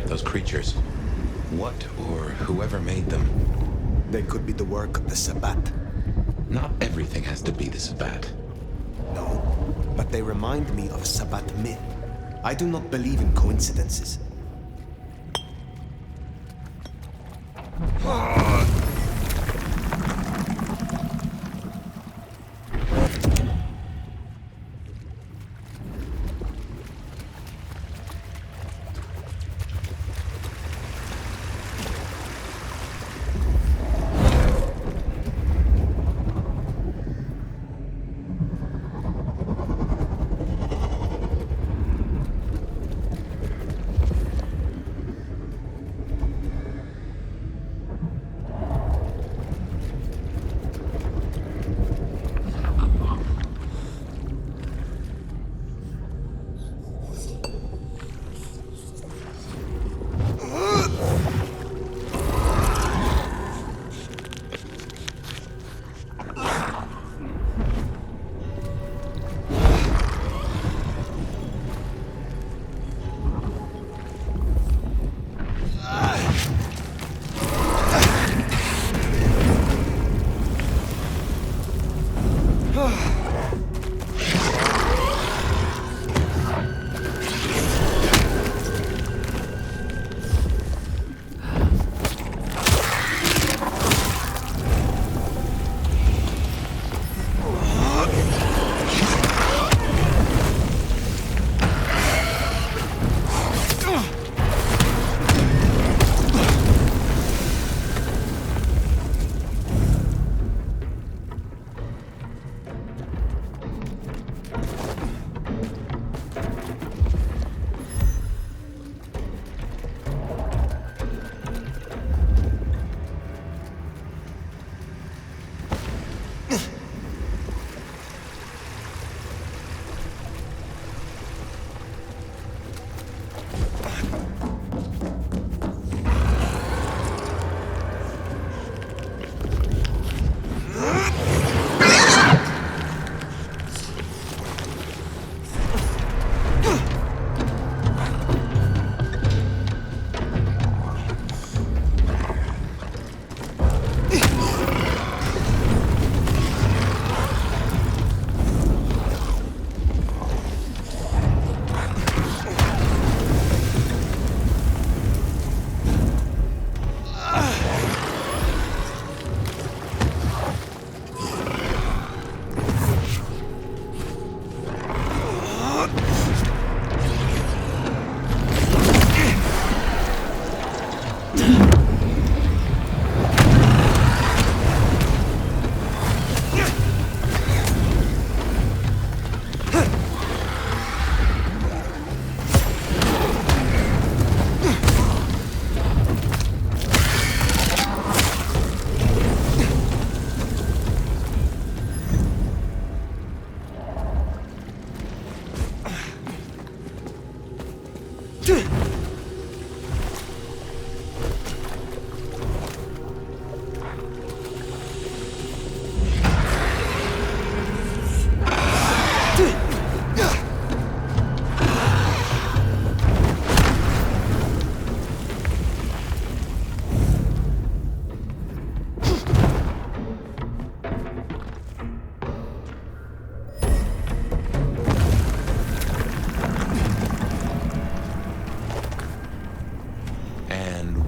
Those creatures. What or whoever made them? They could be the work of the Sabbat. Not everything has to be the Sabbat. No, but they remind me of a Sabbat myth. I do not believe in coincidences.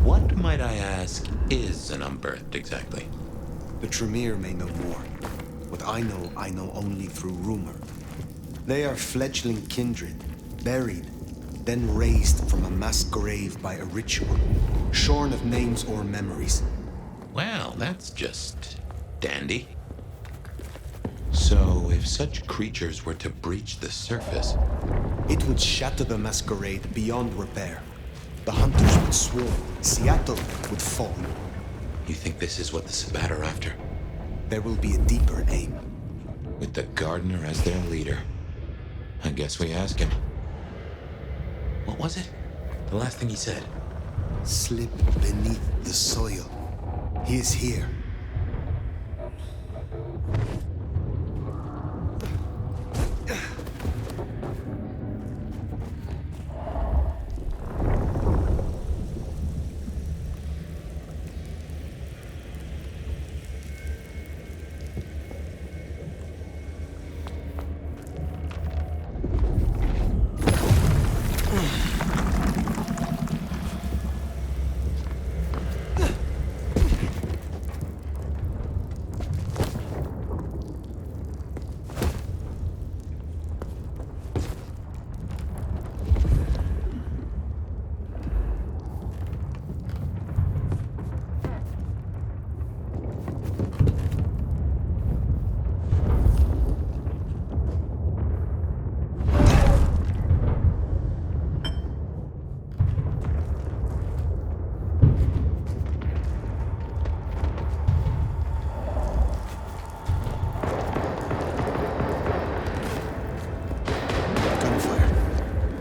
What, might I ask, is an unbirthed exactly? The Tremere may know more. What I know only through rumor. They are fledgling kindred, buried, then raised from a mass grave by a ritual, shorn of names or memories. Well, that's just dandy. So, if such creatures were to breach the surface... It would shatter the Masquerade beyond repair. The hunters would swarm. Seattle would fall. You think this is what the Sabbat are after? There will be a deeper aim. With the Gardener as their leader. I guess we ask him. What was it? The last thing he said. Slip beneath the soil. He is here.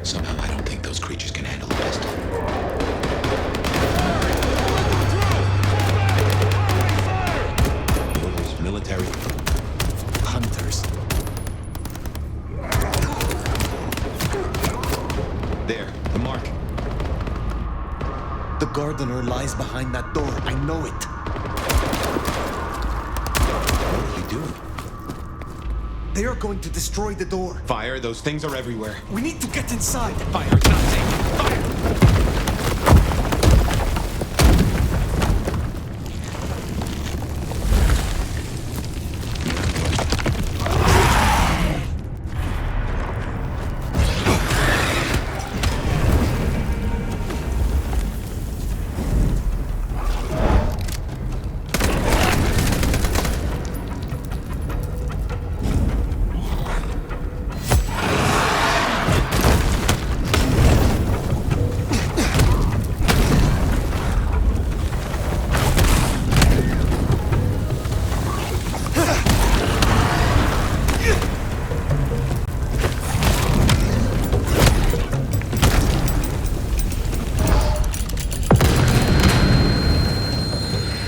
Somehow I don't think those creatures can handle the pistol. Orders, military. Hunters. There, the mark. The Gardener lies behind that door. I know it. What are you doing? They are going to destroy the door. Fire, those things are everywhere. We need to get inside. Fire, it's not safe. Fire!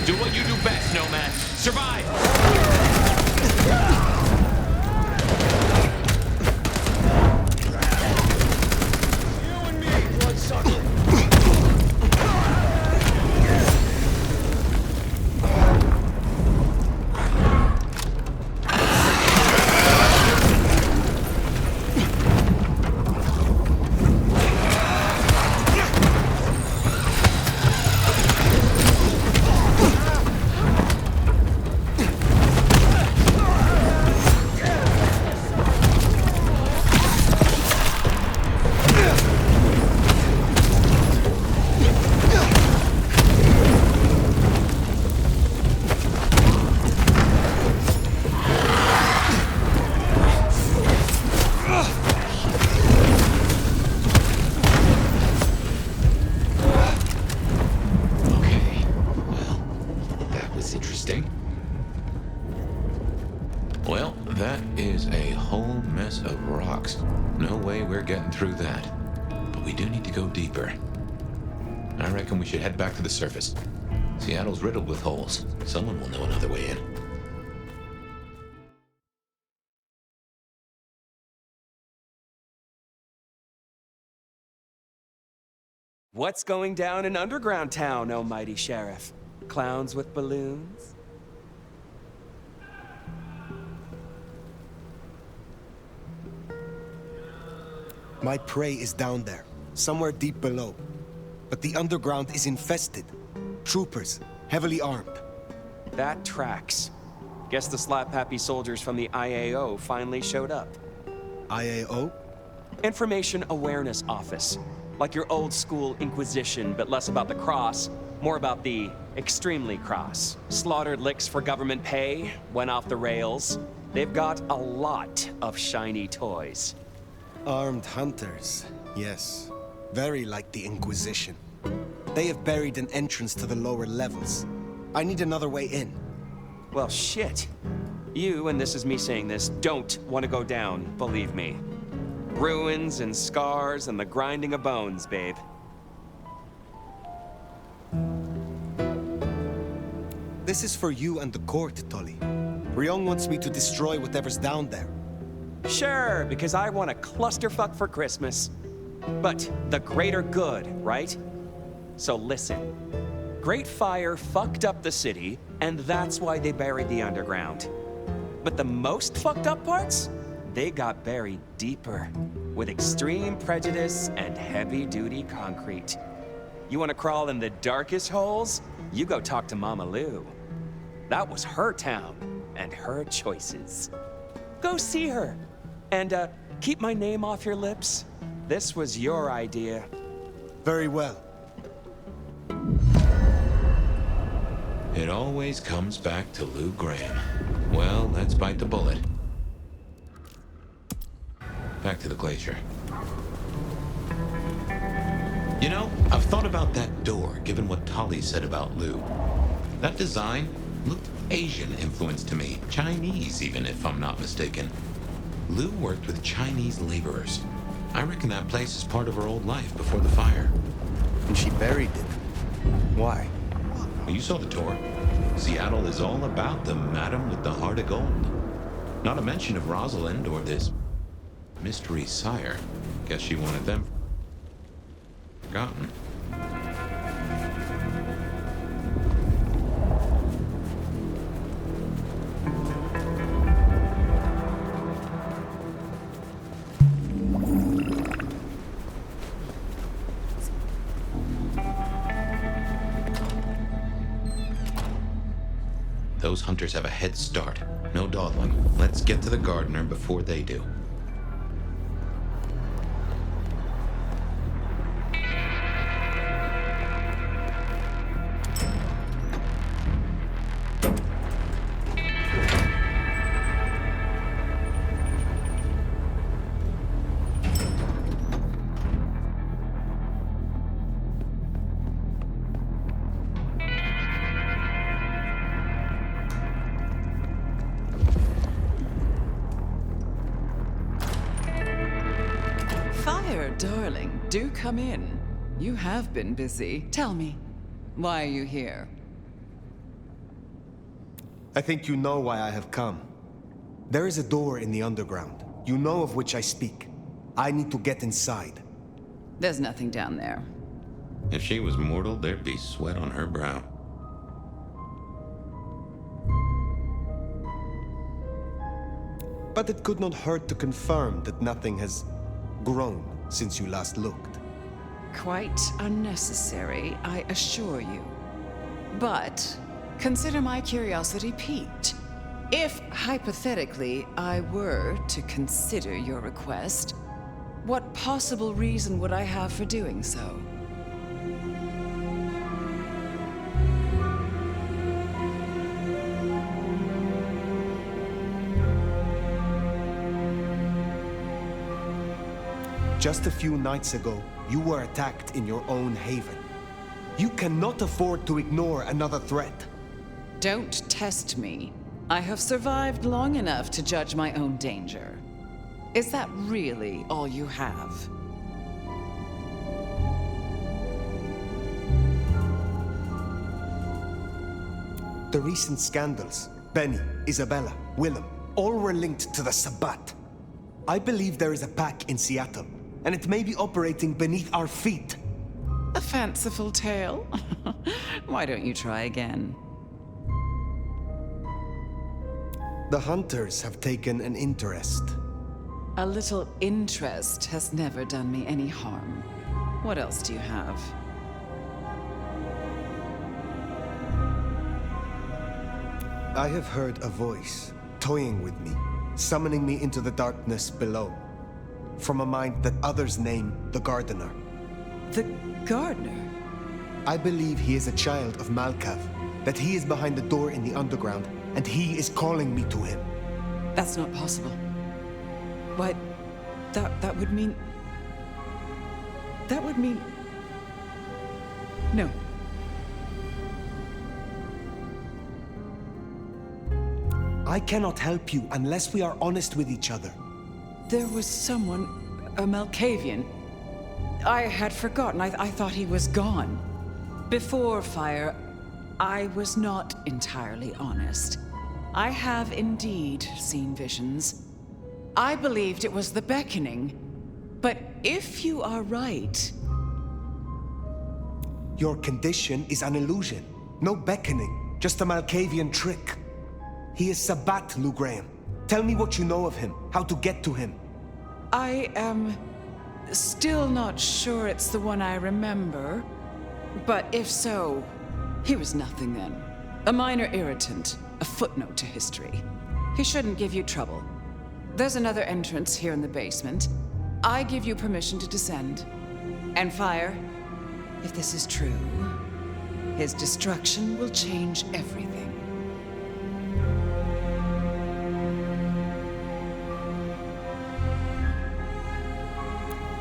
Do what you do best, Nomad. Survive! Well, that is a whole mess of rocks. No way we're getting through that. But we do need to go deeper. I reckon we should head back to the surface. Seattle's riddled with holes. Someone will know another way in. What's going down in underground town, oh mighty sheriff? Clowns with balloons? My prey is down there, somewhere deep below. but the underground is infested. Troopers, heavily armed. That tracks. Guess the slap-happy soldiers from the IAO finally showed up. IAO? Information Awareness Office. Like your old school Inquisition, but less about the cross, more about the extremely cross. Slaughtered licks for government pay, went off the rails. They've got a lot of shiny toys. Armed hunters, yes. Very like the Inquisition. They have buried an entrance to the lower levels. I need another way in. Well, shit. You, and this is me saying this, don't want to go down, believe me. Ruins and scars and the grinding of bones, babe. This is for you and the court, Tully. Ryong wants me to destroy whatever's down there. Sure, because I want a clusterfuck for Christmas. But the greater good, right? So listen. Great Fire fucked up the city, and that's why they buried the underground. But the most fucked up parts? They got buried deeper, with extreme prejudice and heavy-duty concrete. You want to crawl in the darkest holes? You go talk to Mama Lou. That was her town, and her choices. Go see her. And, keep my name off your lips. This was your idea. Very well. It always comes back to Lou Graham. Well, let's bite the bullet. Back to the glacier. You know, I've thought about that door, given what Tolly said about Lou. That design looked Asian influenced to me. Chinese, even, if I'm not mistaken. Lou worked with Chinese laborers. I reckon that place is part of her old life before the fire. And she buried it. Why? Well, you saw the tour. Seattle is all about the madam with the heart of gold. Not a mention of Rosalind or this mystery sire. Guess she wanted them forgotten. Those hunters have a head start. No dawdling. Let's get to the gardener before they do. Darling, do come in. You have been busy. Tell me, why are you here? I think you know why I have come. There is a door in the underground. You know of which I speak. I need to get inside. There's nothing down there. If she was mortal, there'd be sweat on her brow. But it could not hurt to confirm that nothing has grown since you last looked. Quite unnecessary, I assure you. But consider my curiosity piqued. If, hypothetically, I were to consider your request, what possible reason would I have for doing so? Just a few nights ago, you were attacked in your own haven. You cannot afford to ignore another threat. Don't test me. I have survived long enough to judge my own danger. Is that really all you have? The recent scandals, Benny, Isabella, Willem, all were linked to the Sabbat. I believe there is a pack in Seattle, and it may be operating beneath our feet. A fanciful tale? Why don't you try again? The hunters have taken an interest. A little interest has never done me any harm. What else do you have? I have heard a voice toying with me, summoning me into the darkness below, from a mind that others name the Gardener. The Gardener? I believe he is a child of Malkav, that he is behind the door in the underground, and he is calling me to him. That's not possible. Why, that would mean... That would mean... No. I cannot help you unless we are honest with each other. There was someone, a Malkavian. I had forgotten. I thought he was gone. Before Fire, I was not entirely honest. I have indeed seen visions. I believed it was the beckoning. But if you are right... Your condition is an illusion. No beckoning, just a Malkavian trick. He is Sabat, Lou Graham. Tell me what you know of him, how to get to him. I am still not sure it's the one I remember. But if so, he was nothing then. A minor irritant, a footnote to history. He shouldn't give you trouble. There's another entrance here in the basement. I give you permission to descend. And Fire, if this is true, his destruction will change everything.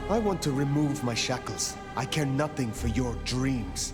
I want to remove my shackles. I care nothing for your dreams.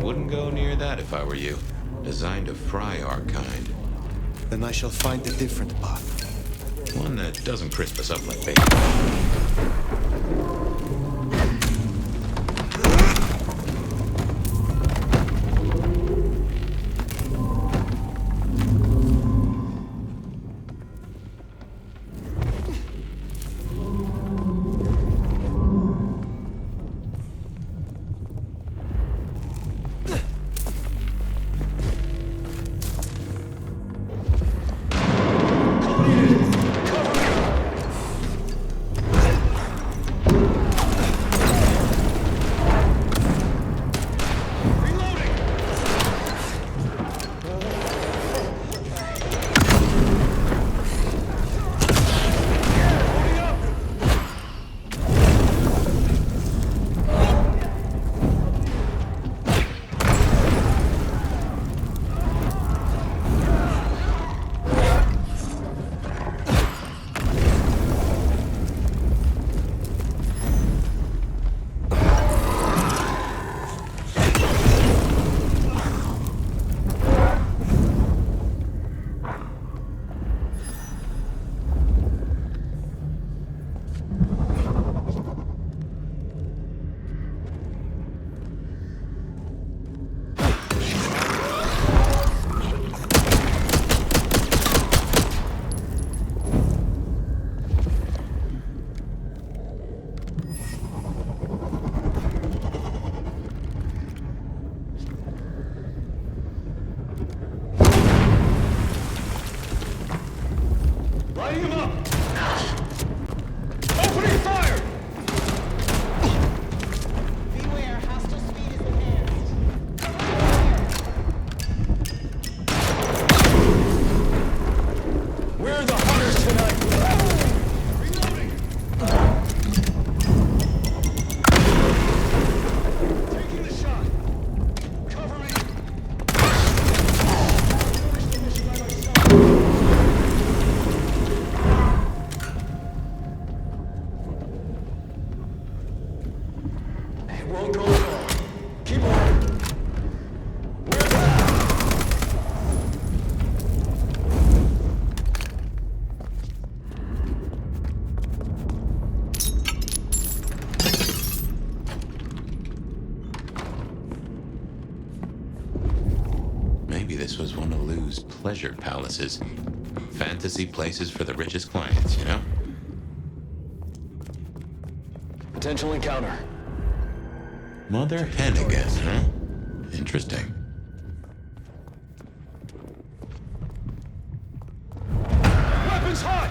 Wouldn't go near that if I were you. Designed to fry our kind. Then I shall find a different path. One that doesn't crisp us up like bacon. pleasure palaces. Fantasy places for the richest clients, you know? Potential encounter. Mother hen again, huh? Interesting. Weapons hot!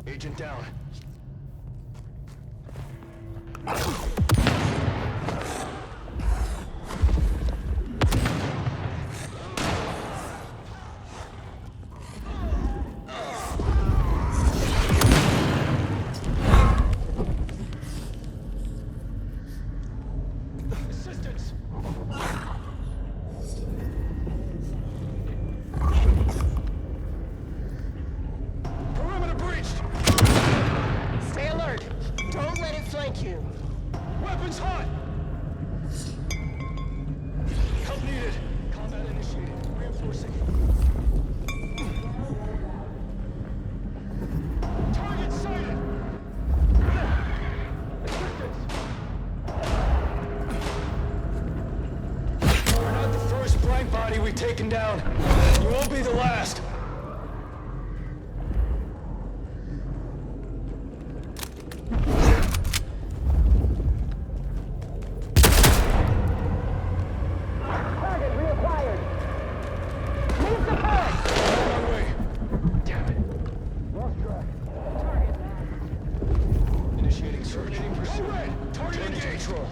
Agent down. Assistance! Perimeter breached! Stay alert. Don't let it flank you. Weapons hot! Help needed. Combat initiated. Reinforcing. Target sighted! Assistance! You're not the first blank body we've taken down. You won't be the last. Target reacquired. Leave the path. On my way. Damn it. Lost track. Initiating search. Target engaged. Control.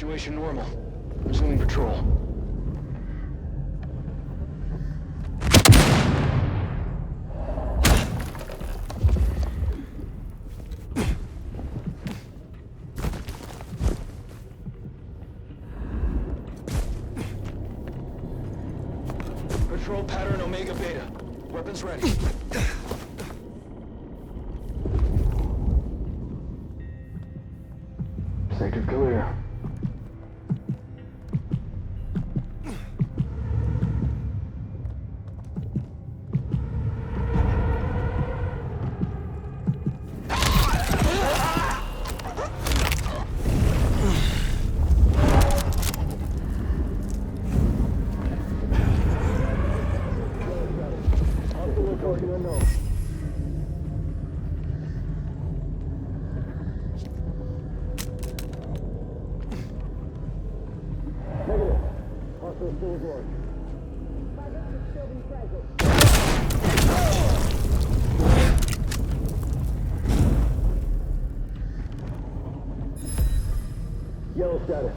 Situation normal. Resuming patrol. Patrol pattern Omega Beta. Weapons ready. Sector clear. Yellow status.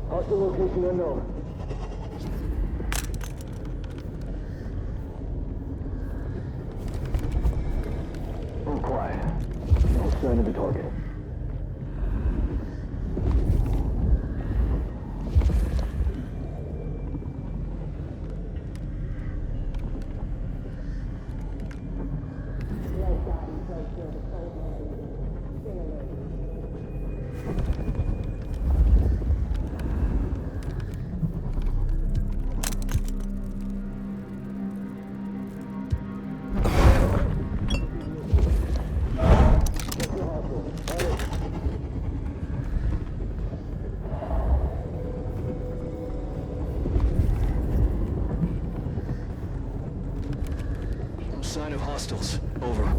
Hostile location unknown. All quiet. No sign of the target. Sign of hostiles. Over.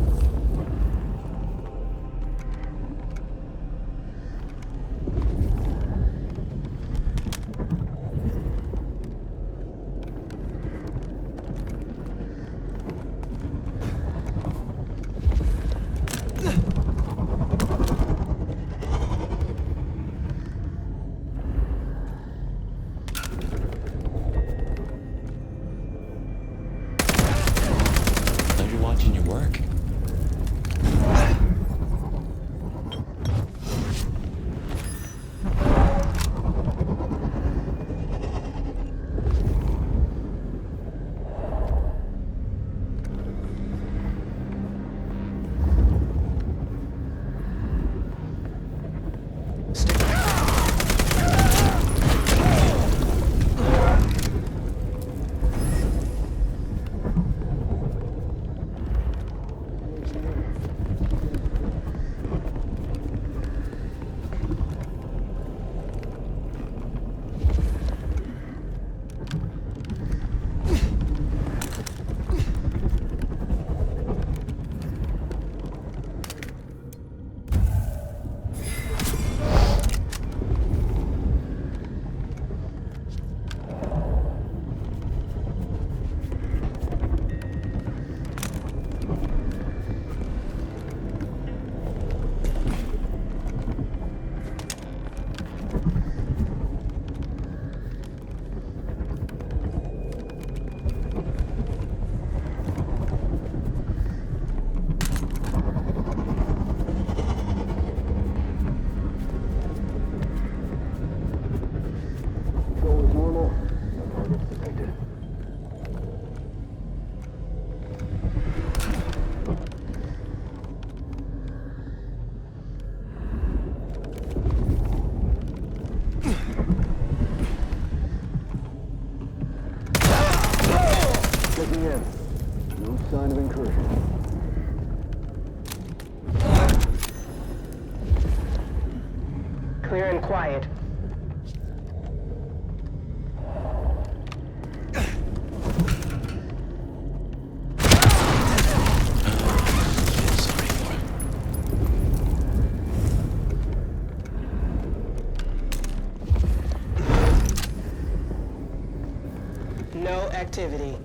Watching your work. sign of incursion. Clear and quiet. No activity.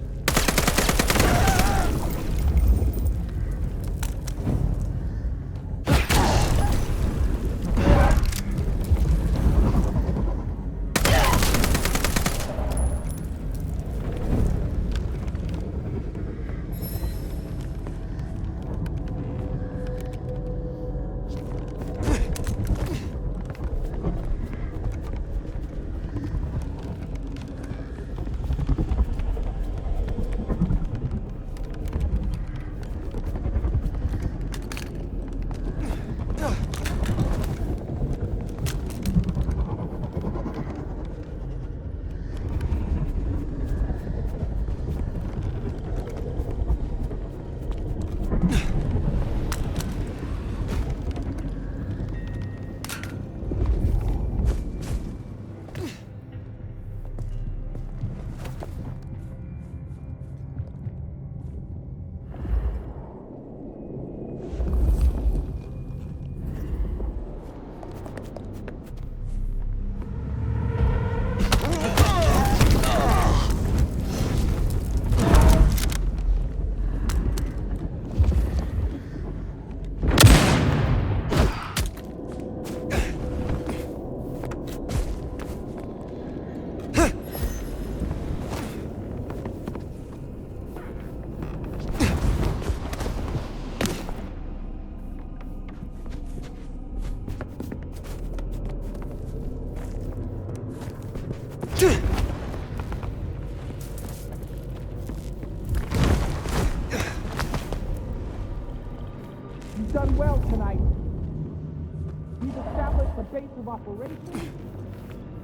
operation.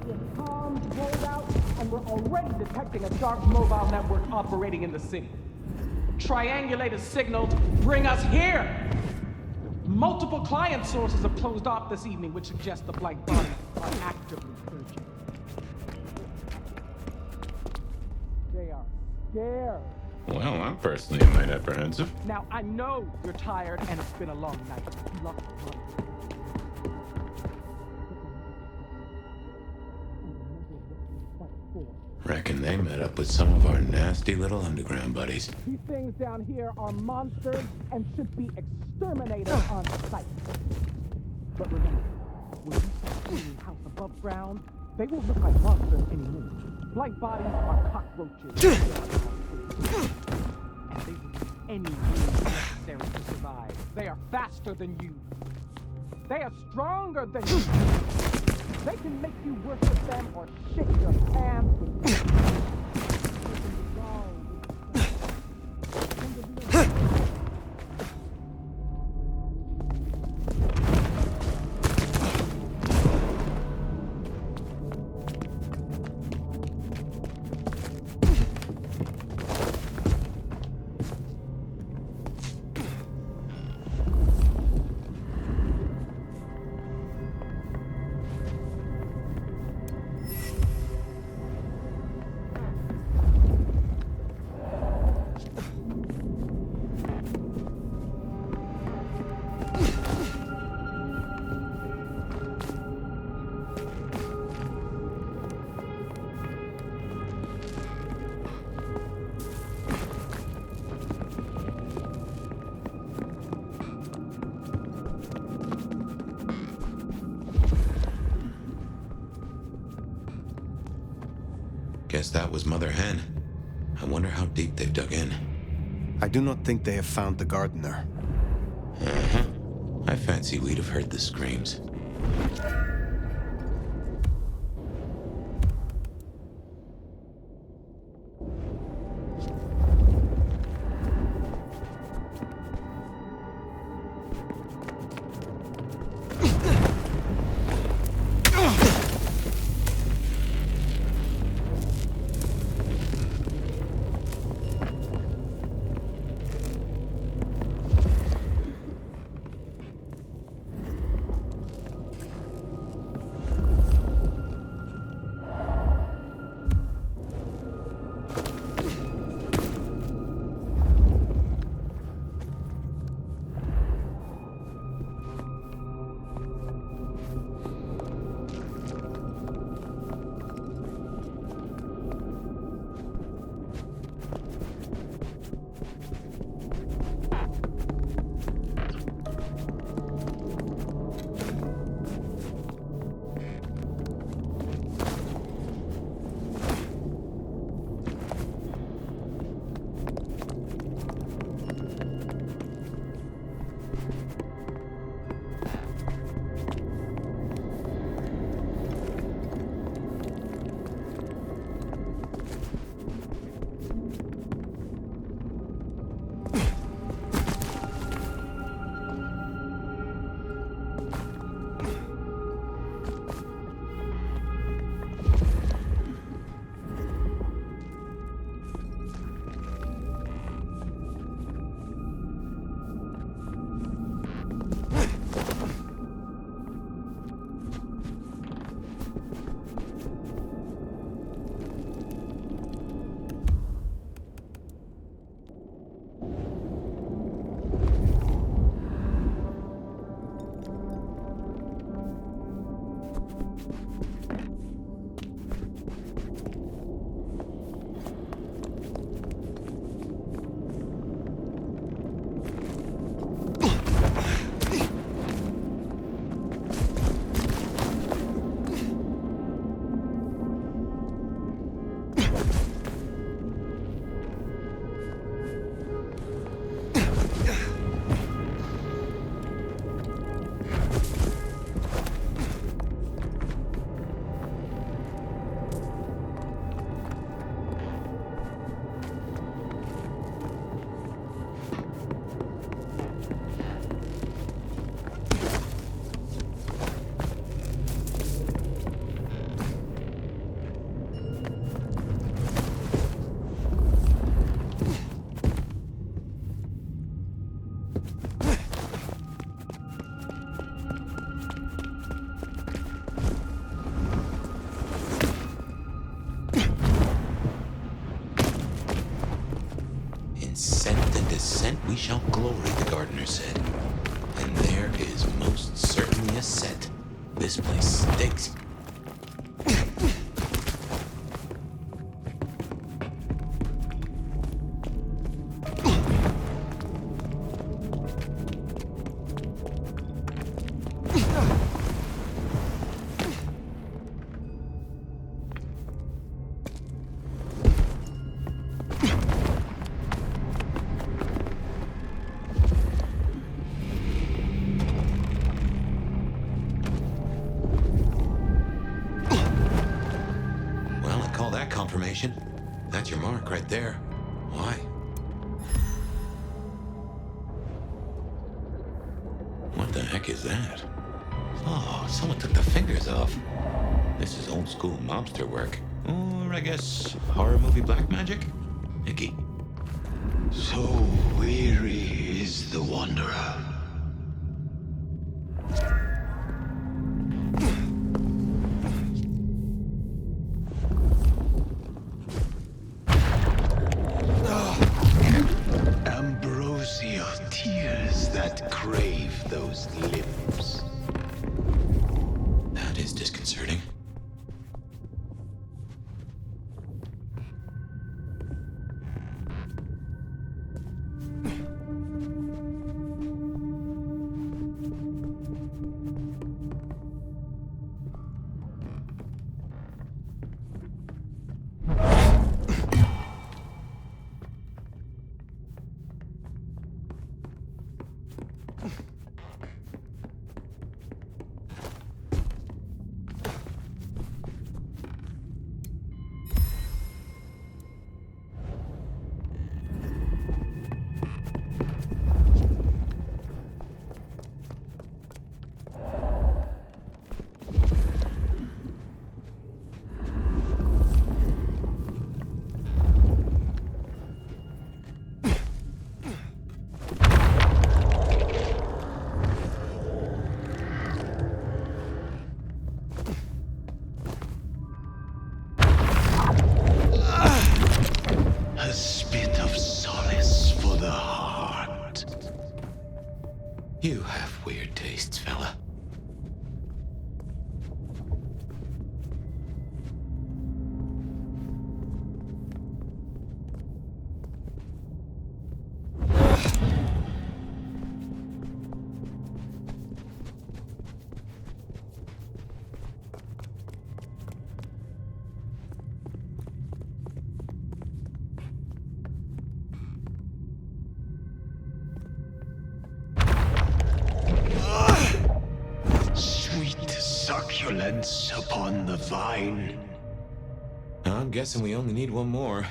The comms rolled out, and we're already detecting a dark mobile network operating in the city. Triangulated signals bring us here. Multiple client sources have closed off this evening, which suggests the Blight bodies are actively searching. They are scared. Well, I'm personally a mite apprehensive. Now, I know you're tired and it's been a long night. You lost your mind. Reckon they met up with some of our nasty little underground buddies. These things down here are monsters and should be exterminated on sight. But remember, when we start cleaning house above ground, they won't look like monsters anymore. Blight bodies are cockroaches. And they will use any means necessary to survive. They are faster than you. They are stronger than you. They can make you worship them or shake your hands with them. Guess that was Mother Hen. I wonder how deep they've dug in. I do not think they have found the gardener. Uh-huh. I fancy we'd have heard the screams. this scent we shall glory, the gardener said. And there is most certainly a set. This place stinks. Confirmation. That's your mark right there. Why? What the heck is that? Oh, someone took the fingers off. This is old school mobster work. Or I guess horror movie black magic? Icky. So weary is the wanderer. Crave those limbs. That is disconcerting. You have weird tastes, fella. Succulence upon the vine. I'm guessing we only need one more.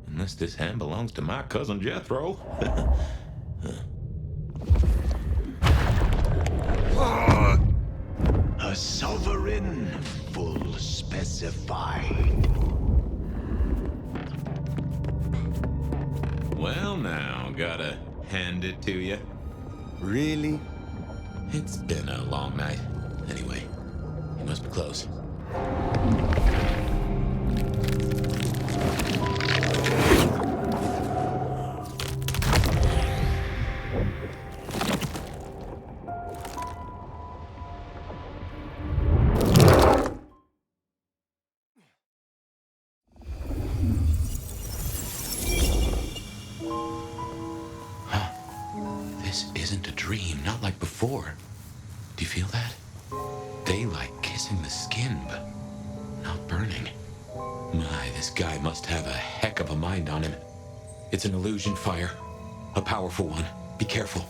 Unless this hand belongs to my cousin Jethro. A sovereign full specified. Well now, gotta hand it to you. Really? It's been a long night. Anyway, you must be close. This isn't a dream, not like before. Do you feel that? Daylight kissing the skin, but not burning. My, this guy must have a heck of a mind on him. It's an illusion fire. A powerful one. Be careful.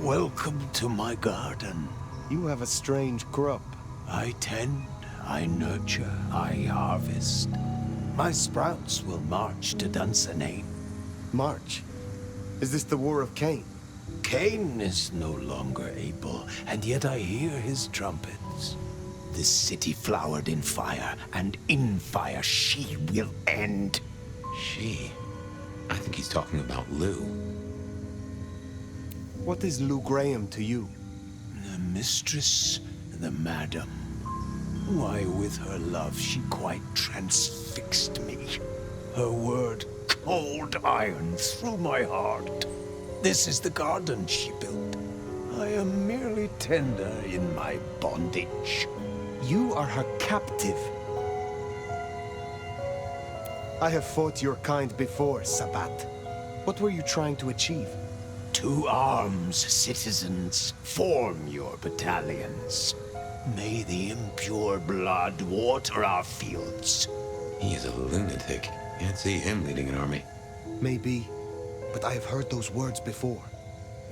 Welcome to my garden. You have a strange crop. I tend, I nurture, I harvest. My sprouts will march to Dunsinane. March? Is this the War of Cain? Cain is no longer able, and yet I hear his trumpets. This city flowered in fire, and in fire she will end. She? I think he's talking about Lou. What is Lou Graham to you? The mistress, the madam. Why, with her love, she quite transfixed me. Her word, cold iron through my heart. This is the garden she built. I am merely tender in my bondage. You are her captive. I have fought your kind before, Sabbat. What were you trying to achieve? To arms, citizens. Form your battalions. May the impure blood water our fields. He is a lunatic. Can't see him leading an army. Maybe, but I have heard those words before.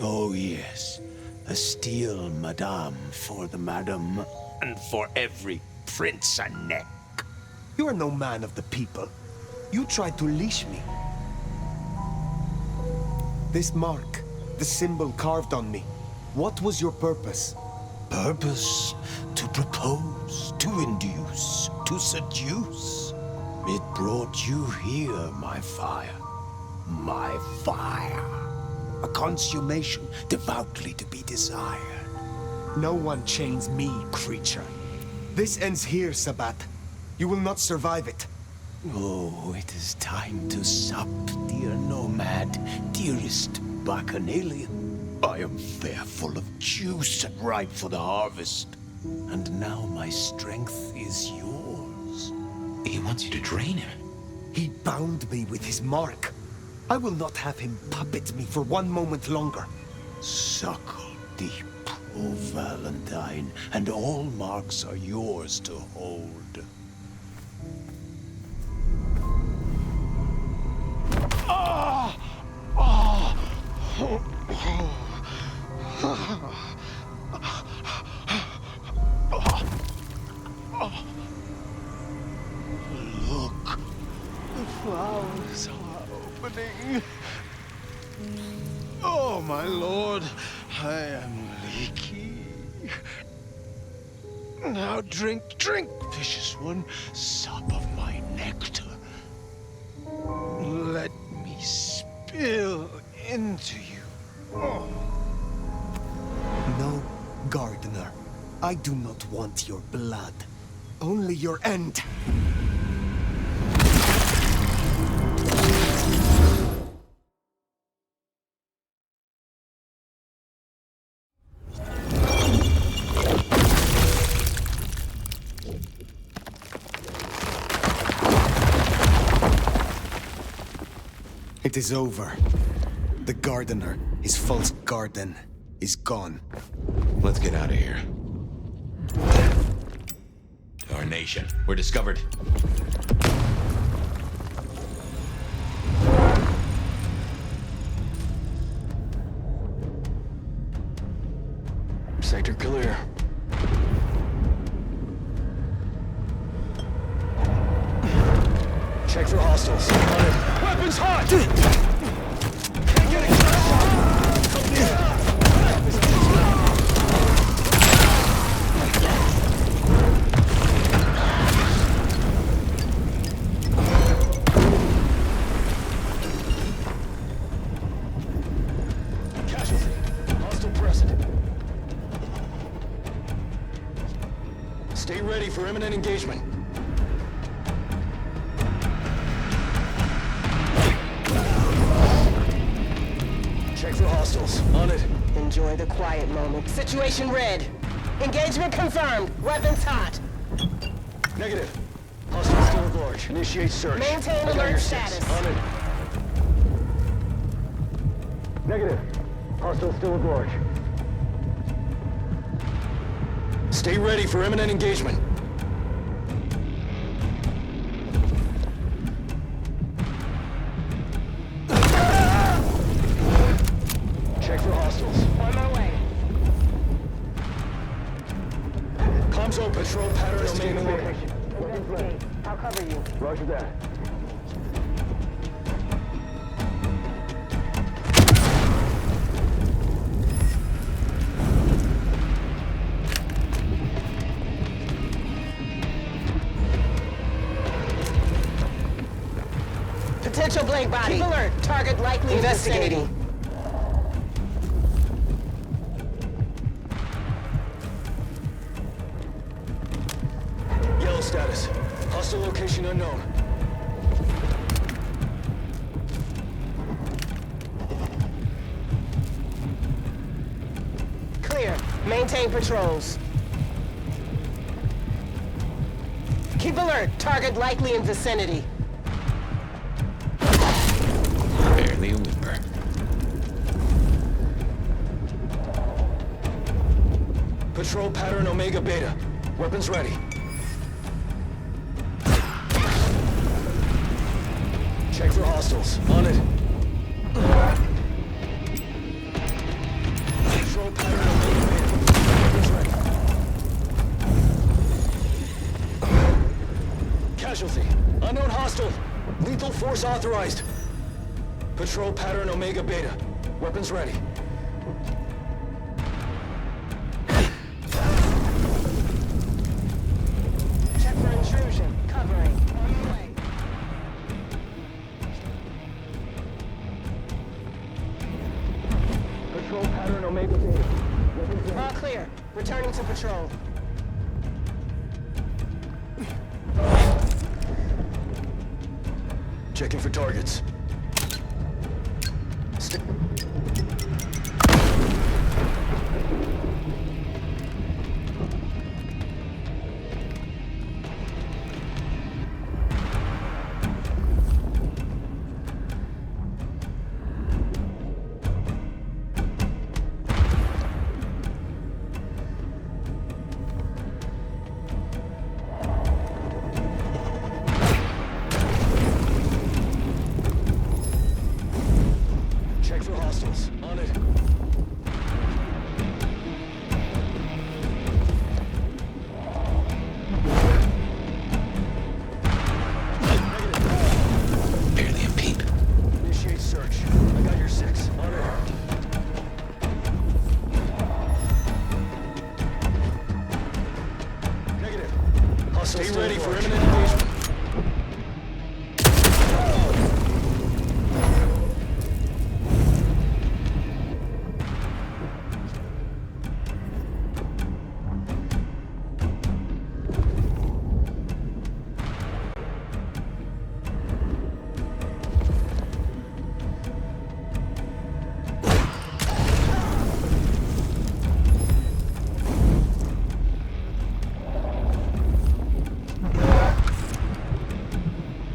Oh yes. A steel madame for the madam, and for every prince a neck. You are no man of the people. You tried to leash me. This mark, the symbol carved on me, what was your purpose? Purpose? To propose, to induce, to seduce. It brought you here, my fire. My fire. A consummation devoutly to be desired. No one chains me, creature. This ends here, Sabbat. You will not survive it. Oh, it is time to sup, dear Nomad, dearest Bacchanalian. I am fair full of juice and ripe for the harvest. And now my strength is yours. He wants you to drain him. He bound me with his mark. I will not have him puppet me for one moment longer. Suckle deep, O Valentine, and all marks are yours to hold. Ah! Ah! Look, the flowers are opening. Oh, my lord, I am leaky. Now drink, vicious one, sup of my nectar. Let me spill into you. Oh. No, gardener. I do not want your blood. Only your end. It is over. The gardener, his false garden, is gone. Let's get out of here. Our nation. We're discovered. Sector clear. Check for hostiles. Weapons hot! Can't get a shot! Casualty. Hostile present. Stay ready for imminent engagement. Check for hostiles. On it. Enjoy the quiet moment. Situation red. Engagement confirmed. Weapons hot. Negative. Hostiles still at large. Initiate search. Maintain I got alert your six. status. On it. Negative. Hostiles still at large. Stay ready for imminent engagement. Check for hostiles. On my way. Comms open. Patrol pattern domain clear. Investigate. I'll cover you. Roger that. Potential blade body. Keep alert. Target likely investigating. Yellow status. Hostile location unknown. Clear. Maintain patrols. Keep alert. Target likely in vicinity. Barely a whimper. Patrol pattern Omega Beta. Weapons ready. Check for hostiles. On it. Patrol pattern Omega Beta. Weapons ready. Casualty. Unknown hostile. Lethal force authorized. Patrol pattern Omega Beta. Weapons ready. Check for intrusion. Covering. On the way. Patrol pattern Omega Beta. Weapons ready. All clear. Returning to patrol. Checking for targets. Check for hostiles. On it. Barely a peep. Initiate search. I got your 6. On it. Negative. Hostiles stay ready for imminent engagement.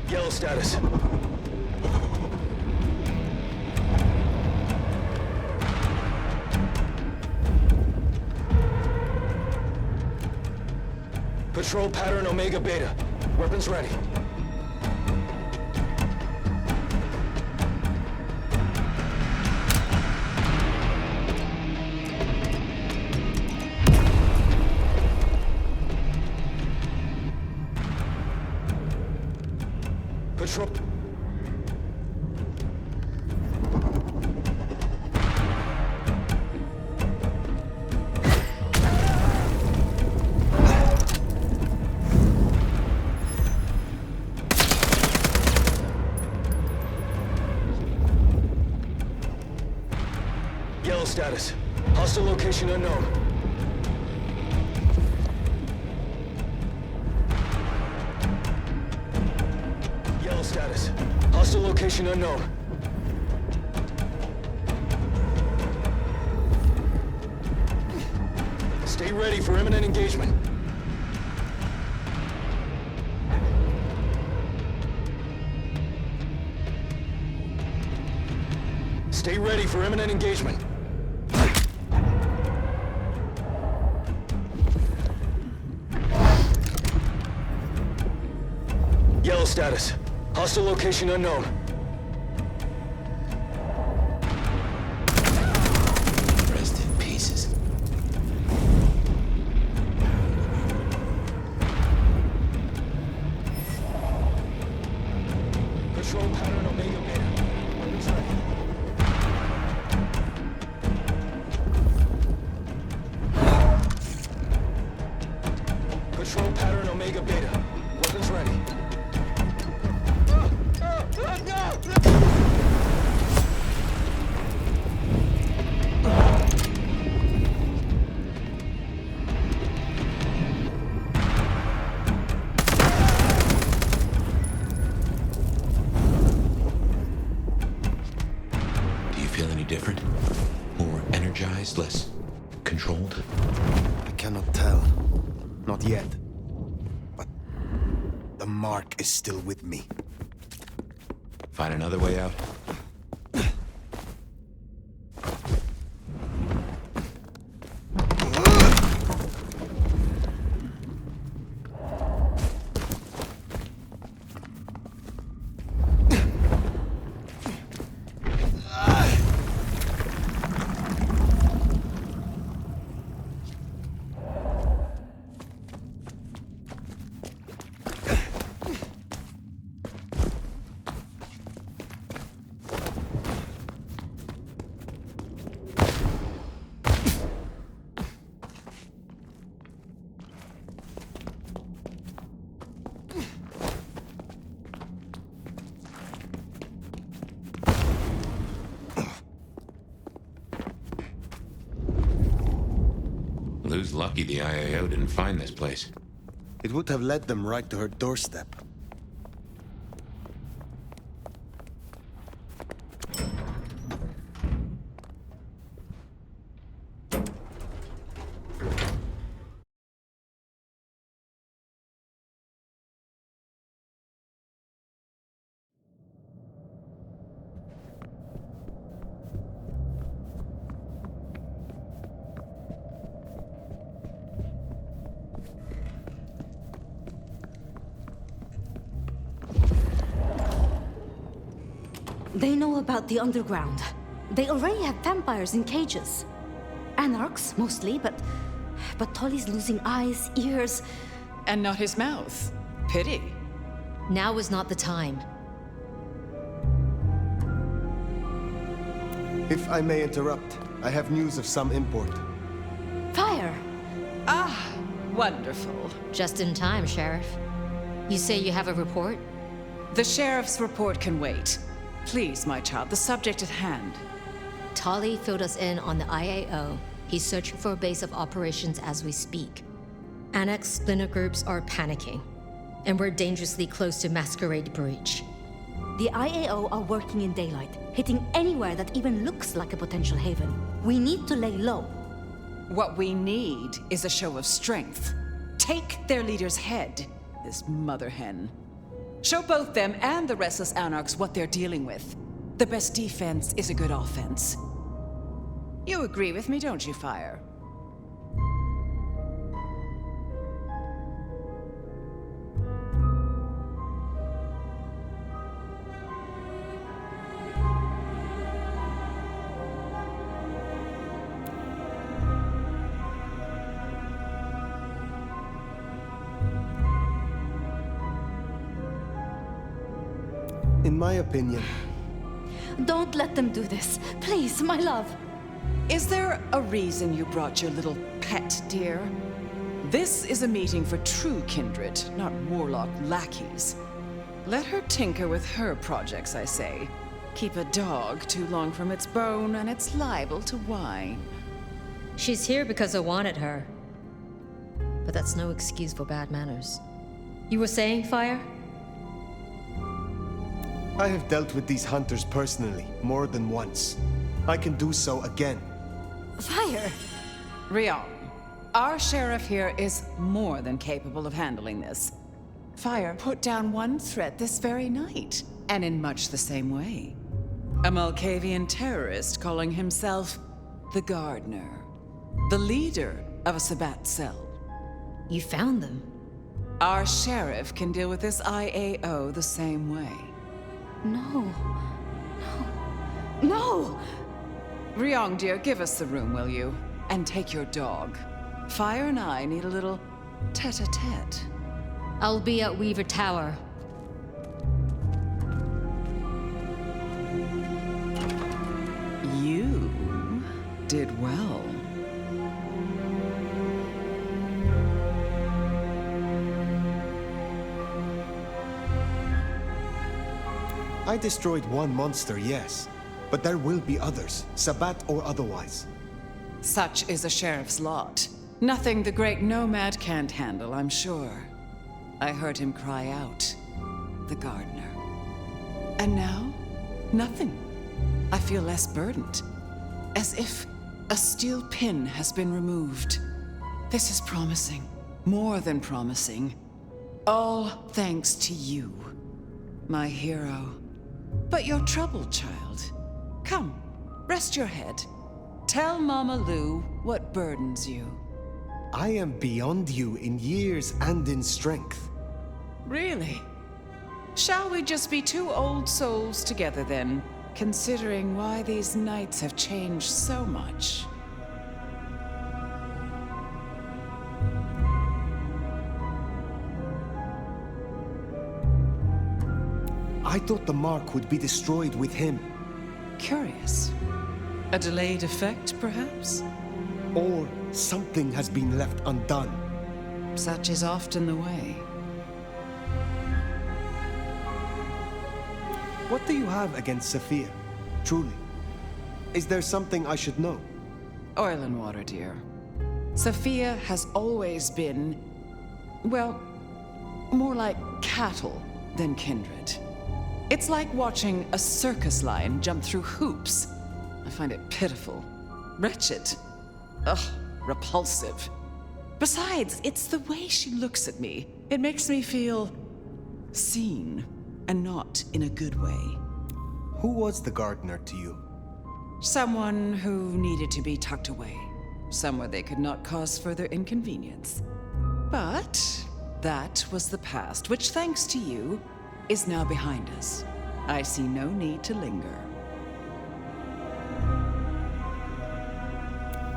Yellow status. Patrol pattern Omega Beta. Weapons ready. Patrol. Yellow status. Hostile location unknown. Yellow status. Hostile location unknown. Stay ready for imminent engagement. Stay ready for imminent engagement. Yellow status. Hostile location unknown. Rest in pieces. Patrol pattern Omega Beta. Weapons ready. Patrol pattern Omega Beta. Weapons ready. controlled? I cannot tell. Not yet. But the mark is still with me. Find another way out? Lou's lucky the IAO didn't find this place. It would have led them right to her doorstep. They know about the underground. They already have vampires in cages. Anarchs, mostly, but Tolly's losing eyes, ears... And not his mouth. Pity. Now is not the time. If I may interrupt, I have news of some import. Fire! Ah, wonderful. Just in time, Sheriff. You say you have a report? The Sheriff's report can wait. Please, my child, the subject at hand. Tolly filled us in on the IAO. He's searching for a base of operations as we speak. Annex splinter groups are panicking, and we're dangerously close to Masquerade breach. The IAO are working in daylight, hitting anywhere that even looks like a potential haven. We need to lay low. What we need is a show of strength. Take their leader's head, this mother hen. Show both them and the restless anarchs what they're dealing with. The best defense is a good offense. You agree with me, don't you, Fire? In my opinion... Don't let them do this. Please, my love. Is there a reason you brought your little pet, dear? This is a meeting for true kindred, not warlock lackeys. Let her tinker with her projects, I say. Keep a dog too long from its bone, and it's liable to whine. She's here because I wanted her. But that's no excuse for bad manners. You were saying, Fire? I have dealt with these hunters personally, more than once. I can do so again. Fire! Rion, our sheriff here is more than capable of handling this. Fire put down one threat this very night, and in much the same way. A Malkavian terrorist calling himself the Gardener, the leader of a Sabbat cell. You found them? Our sheriff can deal with this IAO the same way. No. No! Ryong, dear, give us the room, will you? And take your dog. Fire and I need a little tete-a-tete. I'll be at Weaver Tower. You did well. I destroyed one monster, yes. But there will be others, Sabbat or otherwise. Such is a sheriff's lot. Nothing the great Nomad can't handle, I'm sure. I heard him cry out, the Gardener. And now, nothing. I feel less burdened. As if A steel pin has been removed. This is promising. More than promising. All thanks to you, my hero. But you're troubled, child. Come, rest your head. Tell Mama Lou what burdens you. I am beyond you in years and in strength. Really? Shall we just be two old souls together then, considering why these nights have changed so much? I thought the mark would be destroyed with him. Curious. A delayed effect, perhaps? Or something has been left undone. Such is often the way. What do you have against Sophia? Truly. Is there something I should know? Oil and water, dear. Sophia has always been, well, more like cattle than kindred. It's like watching a circus lion jump through hoops. I find it pitiful, wretched, repulsive. Besides, it's the way she looks at me. It makes me feel seen, and not in a good way. Who was the gardener to you? Someone who needed to be tucked away, somewhere they could not cause further inconvenience. But that was the past, which, thanks to you, is now behind us. I see no need to linger.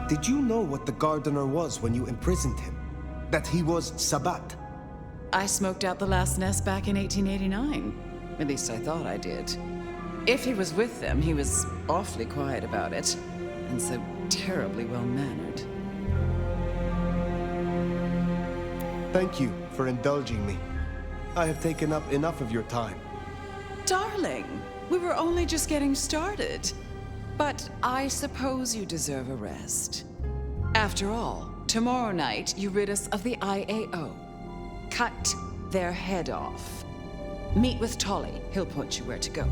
Did you know what the gardener was when you imprisoned him? That he was Sabbat? I smoked out the last nest back in 1889. At least I thought I did. If he was with them, he was awfully quiet about it, and so terribly well-mannered. Thank you for indulging me. I have taken up enough of your time. Darling, we were only just getting started. But I suppose you deserve a rest. After all, tomorrow night you rid us of the IAO. Cut their head off. Meet with Tolly. He'll point you where to go.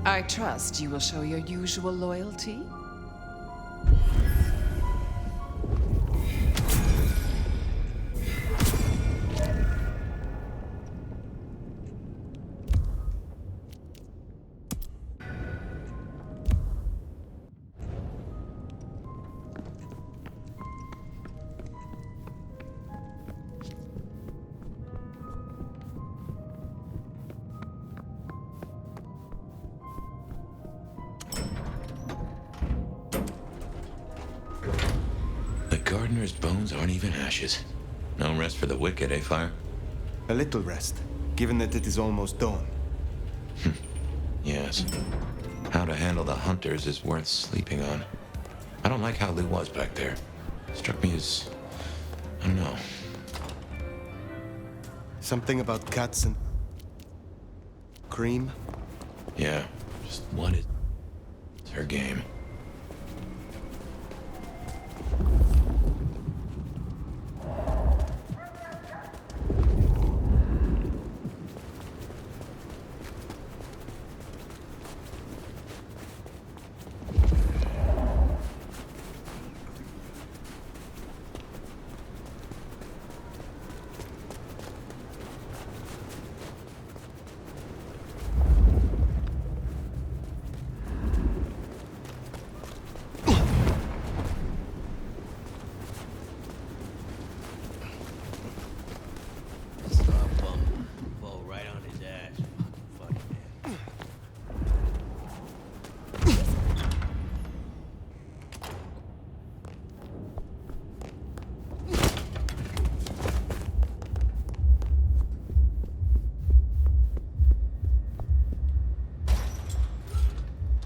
I trust you will show your usual loyalty. Gardener's bones aren't even ashes. No rest for the wicked, eh, Fire? A little rest, given that it is almost dawn. Yes. How to handle the hunters is worth sleeping on. I don't like how Lou was back there. Struck me as... I don't know. Something about cats and... cream? Yeah, just what is... It's her game.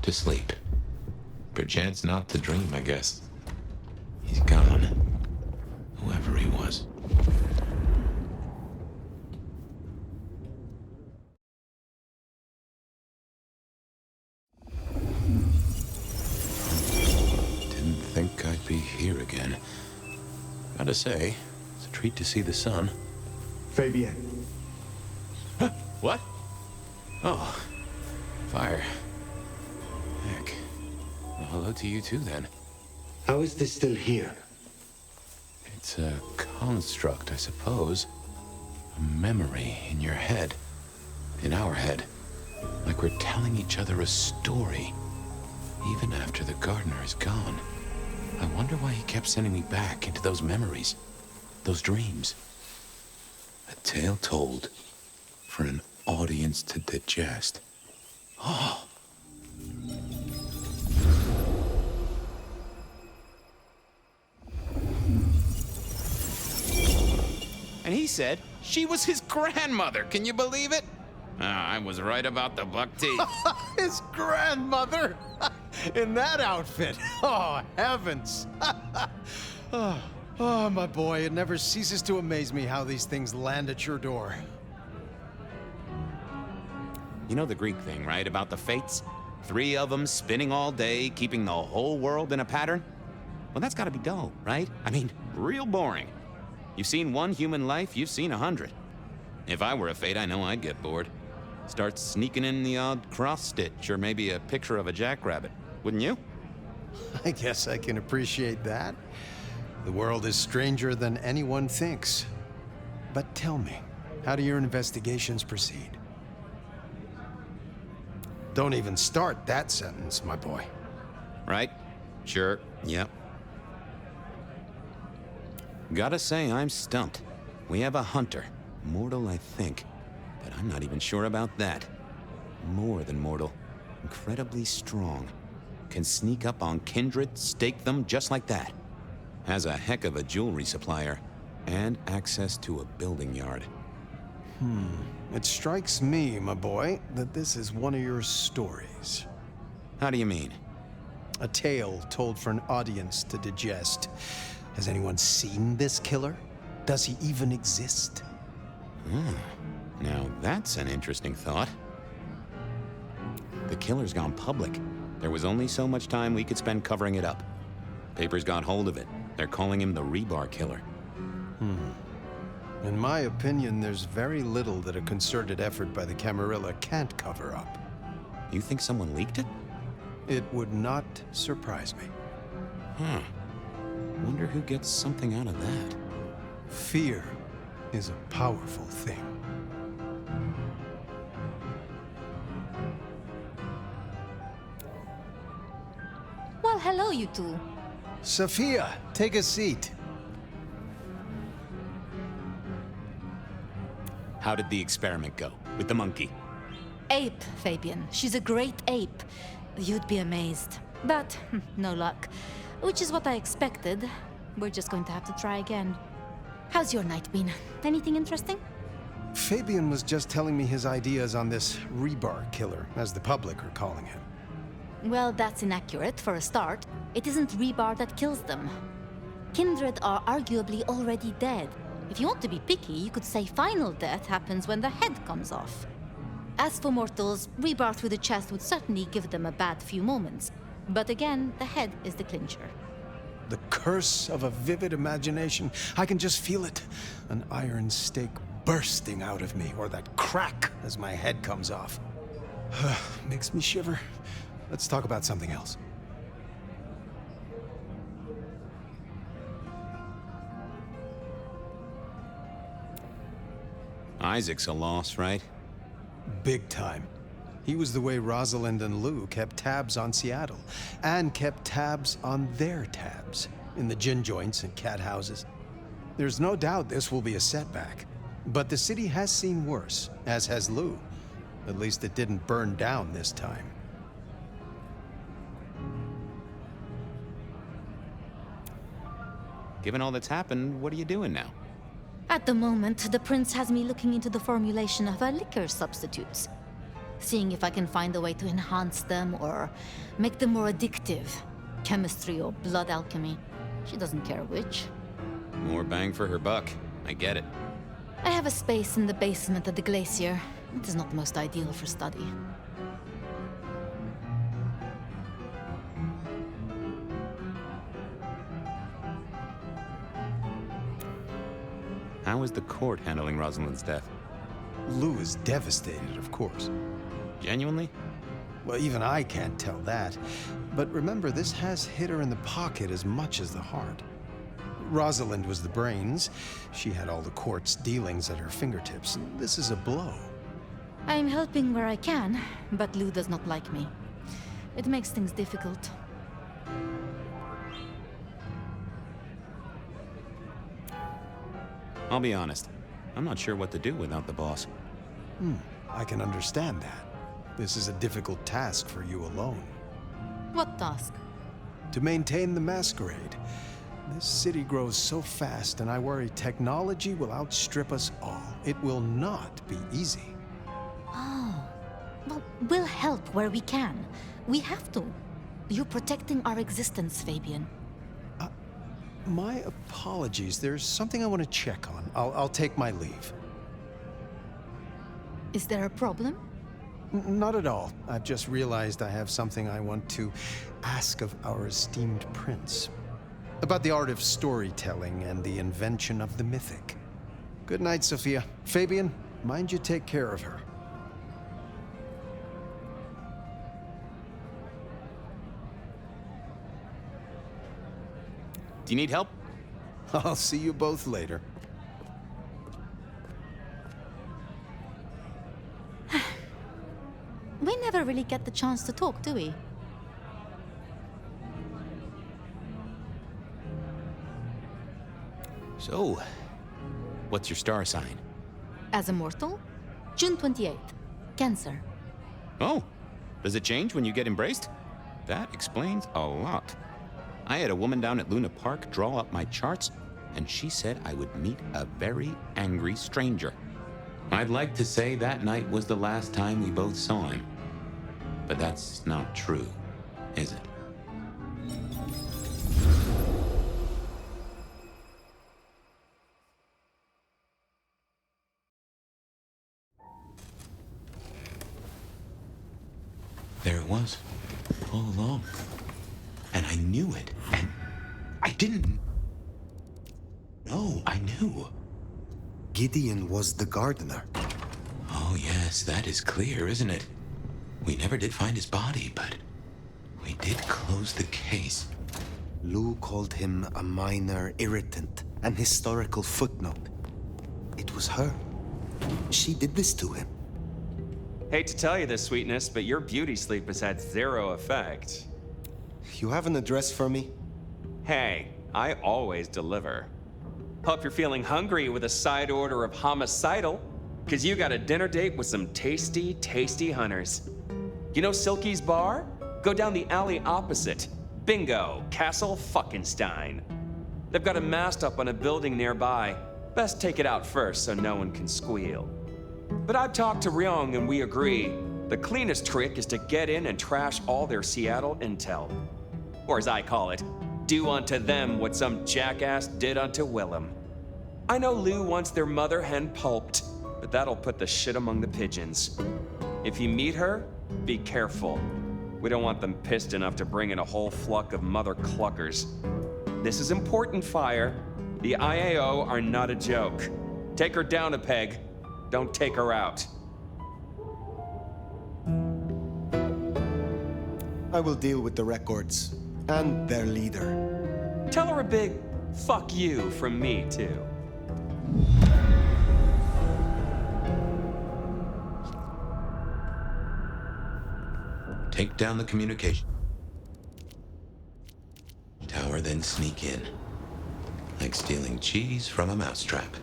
To sleep. Perchance not the dream, I guess. He's gone. Whoever he was. Didn't think I'd be here again. Gotta say, it's a treat to see the sun. Fabien. Huh? What? Oh. Fire. Heck. Well, hello to you too, then. How is this still here? It's a construct, I suppose. A memory in your head. In our head. Like we're telling each other a story. Even after the gardener is gone. I wonder why he kept sending me back into those memories. Those dreams. A tale told for an audience to digest. Oh. And he said she was his grandmother. Can you believe it? I was right about the buck teeth. His grandmother? In that outfit? Oh, heavens. Oh, my boy, it never ceases to amaze me how these things land at your door. You know the Greek thing, right? About the fates? 3 of them spinning all day, keeping the whole world in a pattern? Well, that's gotta be dull, right? I mean, real boring. You've seen one human life, you've seen 100. If I were a fate, I know I'd get bored. Start sneaking in the odd cross-stitch or maybe a picture of a jackrabbit. Wouldn't you? I guess I can appreciate that. The world is stranger than anyone thinks. But tell me, how do your investigations proceed? Don't even start that sentence, my boy. Right? Sure. Yep. Gotta say, I'm stumped. We have a hunter. Mortal, I think. But I'm not even sure about that. More than mortal. Incredibly strong. Can sneak up on kindred, stake them just like that. Has a heck of a jewelry supplier. And access to a building yard. It strikes me, my boy, that this is one of your stories. How do you mean? A tale told for an audience to digest. Has anyone seen this killer? Does he even exist? Now that's an interesting thought. The killer's gone public. There was only so much time we could spend covering it up. Papers got hold of it. They're calling him the Rebar Killer. In my opinion, there's very little that a concerted effort by the Camarilla can't cover up. You think someone leaked it? It would not surprise me. Wonder who gets something out of that. Fear is a powerful thing. Well, hello, you two. Sophia, take a seat. How did the experiment go with the monkey? Ape, Fabien. She's a great ape. You'd be amazed. But no luck. Which is what I expected. We're just going to have to try again. How's your night been? Anything interesting? Fabien was just telling me his ideas on this Rebar Killer, as the public are calling him. Well, that's inaccurate for a start. It isn't Rebar that kills them. Kindred are arguably already dead. If you want to be picky, you could say final death happens when the head comes off. As for mortals, Rebar through the chest would certainly give them a bad few moments. But again, the head is the clincher. The curse of a vivid imagination. I can just feel it. An iron stake bursting out of me, or that crack as my head comes off. Makes me shiver. Let's talk about something else. Isaac's a loss, right? Big time. He was the way Rosalind and Lou kept tabs on Seattle, and kept tabs on their tabs, in the gin joints and cat houses. There's no doubt this will be a setback, but the city has seen worse, as has Lou. At least it didn't burn down this time. Given all that's happened, what are you doing now? At the moment, the prince has me looking into the formulation of liquor substitutes. Seeing if I can find a way to enhance them or make them more addictive. Chemistry or blood alchemy. She doesn't care which. More bang for her buck. I get it. I have a space in the basement of the glacier. It is not the most ideal for study. How is the court handling Rosalind's death? Lou is devastated, of course. Genuinely? Well, even I can't tell that. But remember, this has hit her in the pocket as much as the heart. Rosalind was the brains. She had all the court's dealings at her fingertips. This is a blow. I'm helping where I can, but Lou does not like me. It makes things difficult. I'll be honest. I'm not sure what to do without the boss. I can understand that. This is a difficult task for you alone. What task? To maintain the Masquerade. This city grows so fast, and I worry technology will outstrip us all. It will not be easy. Oh. Well, we'll help where we can. We have to. You're protecting our existence, Fabien. My apologies. There's something I want to check on. I'll take my leave. Is there a problem? Not at all. I've just realized I have something I want to ask of our esteemed prince. About the art of storytelling and the invention of the mythic. Good night, Sophia. Fabien, mind you take care of her. Do you need help? I'll see you both later. We never really get the chance to talk, do we? So, what's your star sign? As a mortal? June 28th. Cancer. Oh, does it change when you get embraced? That explains a lot. I had a woman down at Luna Park draw up my charts, and she said I would meet a very angry stranger. I'd like to say that night was the last time we both saw him. But that's not true, is it? There it was, all along. And I knew it, and I didn't. No, I knew. Gideon was the gardener. Oh yes, that is clear, isn't it? We never did find his body, but we did close the case. Lou called him a minor irritant, an historical footnote. It was her. She did this to him. Hate to tell you this, sweetness, but your beauty sleep has had zero effect. You have an address for me? Hey, I always deliver. Hope you're feeling hungry with a side order of homicidal, because you got a dinner date with some tasty, tasty hunters. You know Silky's bar? Go down the alley opposite. Bingo, Castle Fuckenstein. They've got a mast up on a building nearby. Best take it out first so no one can squeal. But I've talked to Ryong and we agree. The cleanest trick is to get in and trash all their Seattle intel. Or as I call it, do unto them what some jackass did unto Willem. I know Lou wants their mother hen pulped, but that'll put the shit among the pigeons. If you meet her, be careful. We don't want them pissed enough to bring in a whole flock of mother cluckers. This is important, Fire. The IAO are not a joke. Take her down a peg. Don't take her out. I will deal with the records and their leader. Tell her a big fuck you from me, too. Take down the communication tower, then sneak in. Like stealing cheese from a mousetrap.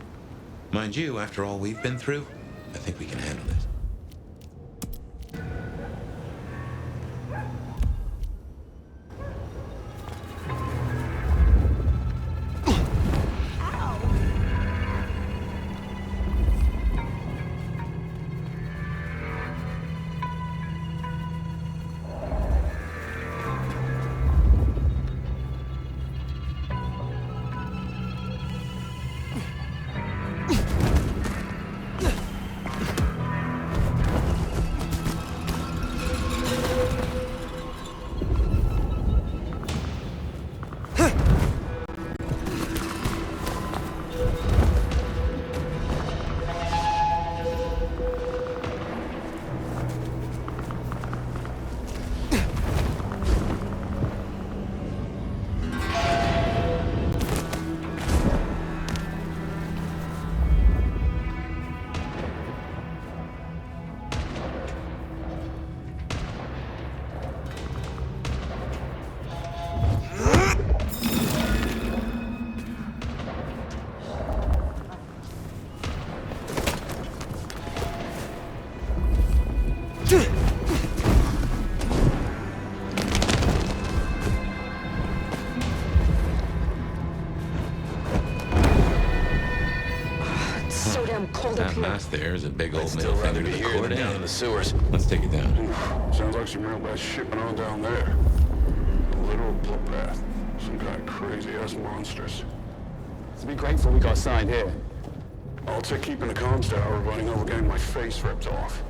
Mind you, after all we've been through, I think we can handle it. It's so damn cold up That here. mask there is a big old I'd middle still rather finger be to the here court, than down eh? in the sewers. Let's take it down. Sounds like some real bad shipping on down there. A literal bloodbath. Some kind of crazy-ass monsters. It'd be grateful we got signed here. I'll take keeping the comms tower running over getting my face ripped off.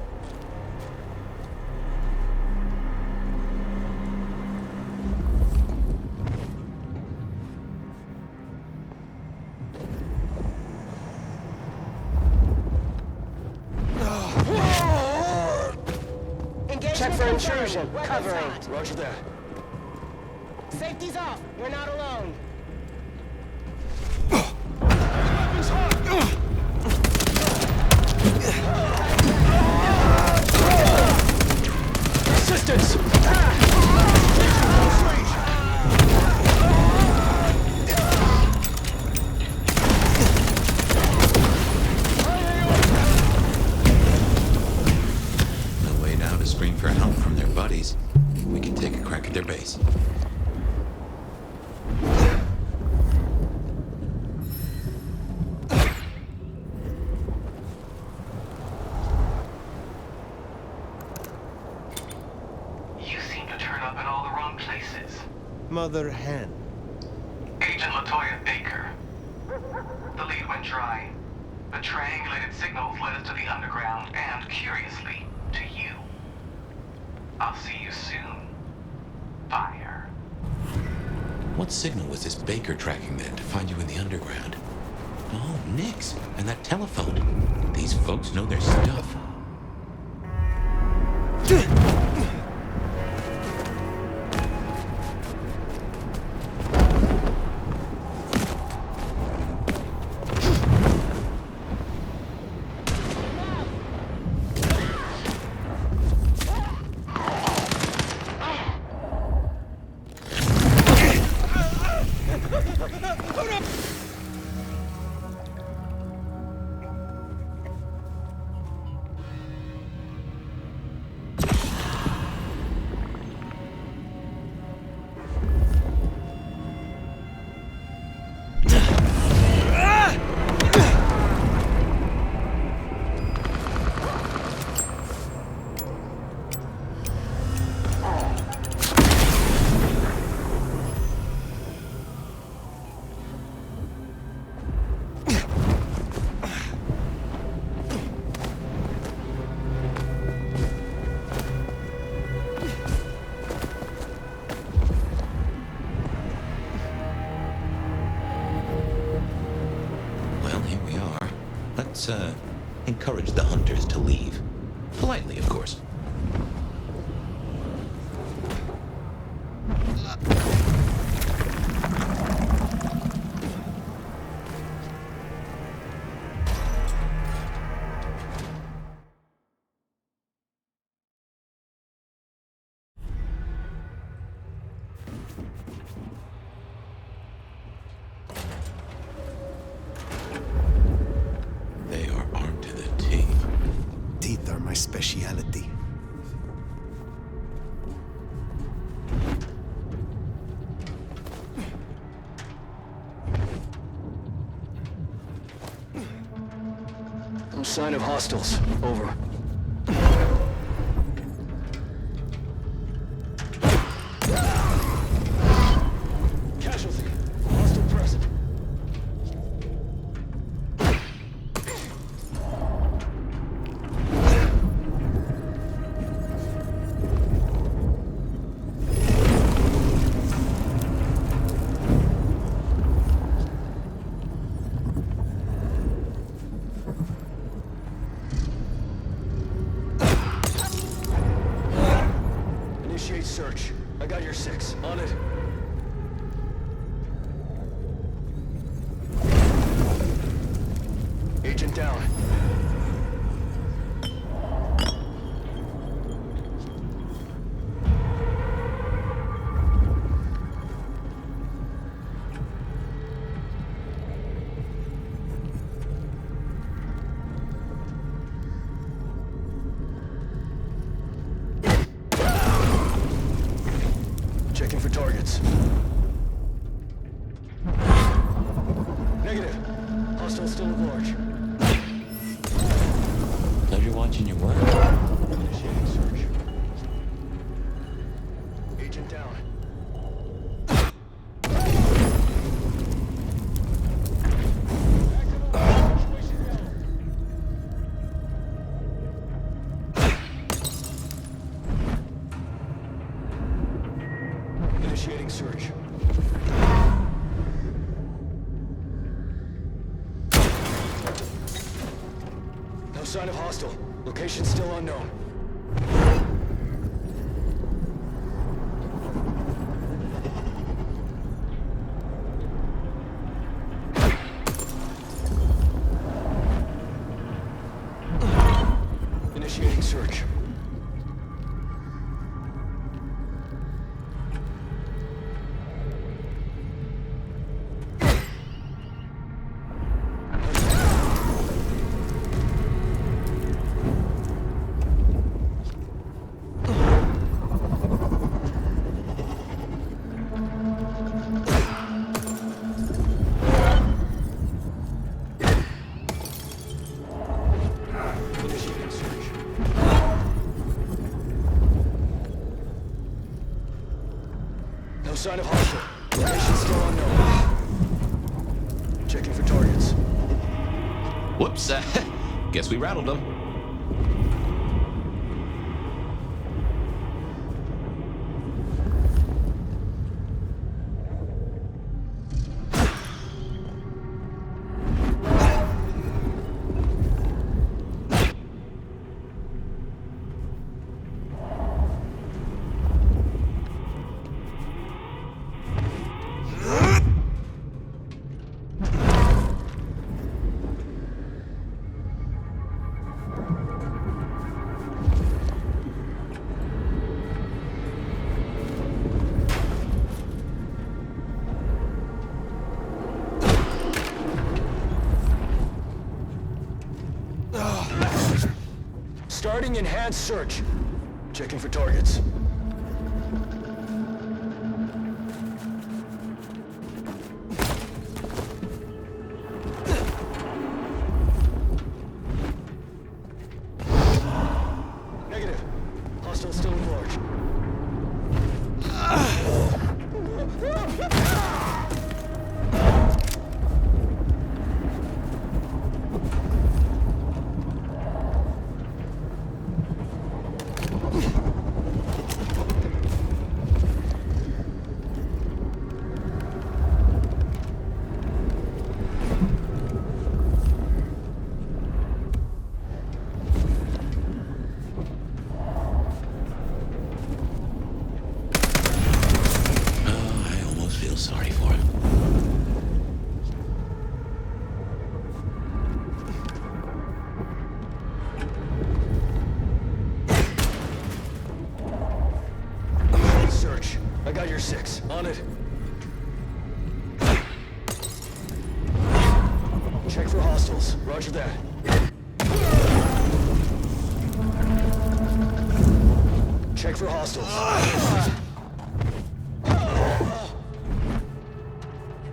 Check for intrusion. Covering. Roger that. Safety's off. You're not alone. Assistance! No way now to scream for help from their buddies. We can take a crack at their base. You seem to turn up in all the wrong places. Mother hen. Agent LaToya Baker. The lead went dry. The triangulated signals led us to the underground and, curiously, to you. I'll see you soon. Fire. What signal was this Baker tracking then to find you in the underground? Oh, Nix, and that telephone. These folks know their stuff. Let's, encourage the hunters to leave. Politely, of course. They are armed to the teeth. Teeth are my speciality. No sign of hostiles. Over. Casualty. Hostile present. Initiate search. I got your 6. On it. Agent down. Checking for targets. Negative. Hostile still at large. Pleasure watching your work. Initiating search. Agent down. Initiating search. No sign of hostile. Location still unknown. Initiating search. Initiating search. No sign of hostile. Location still unknown. Checking for targets. Whoops. Guess we rattled them. Starting enhanced search. Checking for targets. Negative. Hostile still at large. Sorry for him. Search. I got your 6. On it. Check for hostiles. Roger that. Check for hostiles.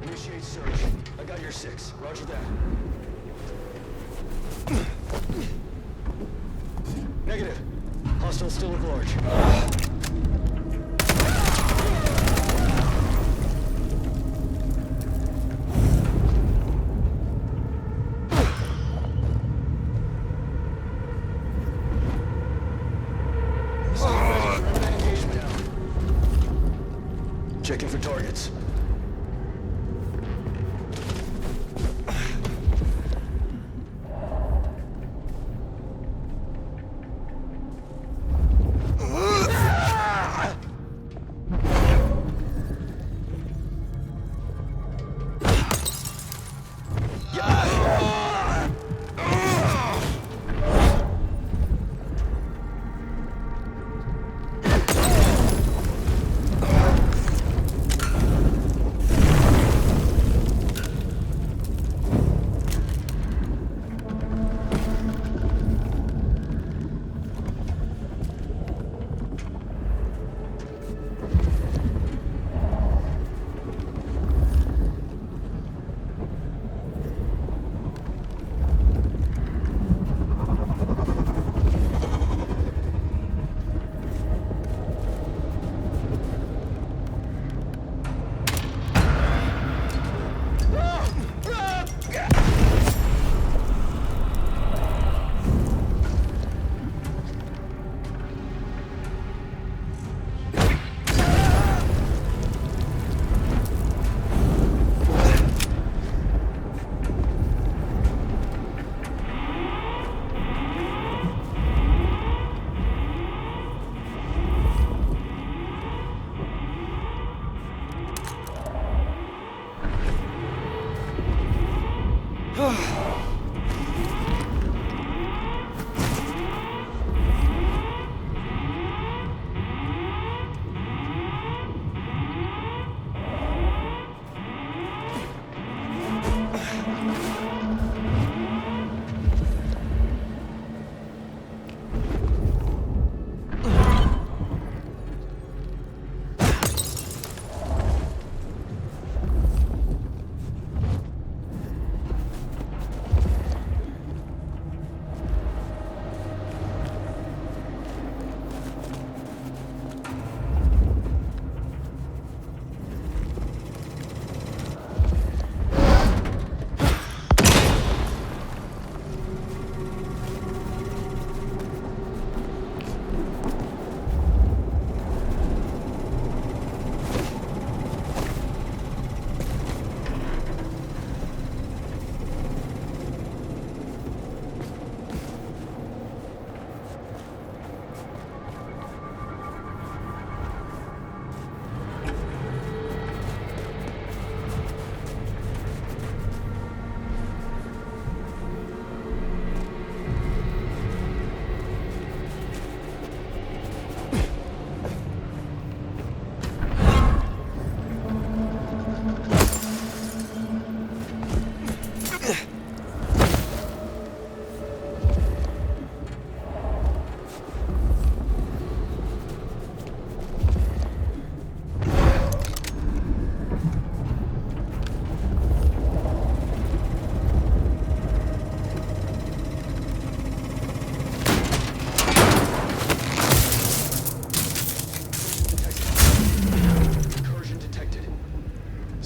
Initiate search. I got your 6. Roger that. Negative. Hostile still at large. Checking for targets.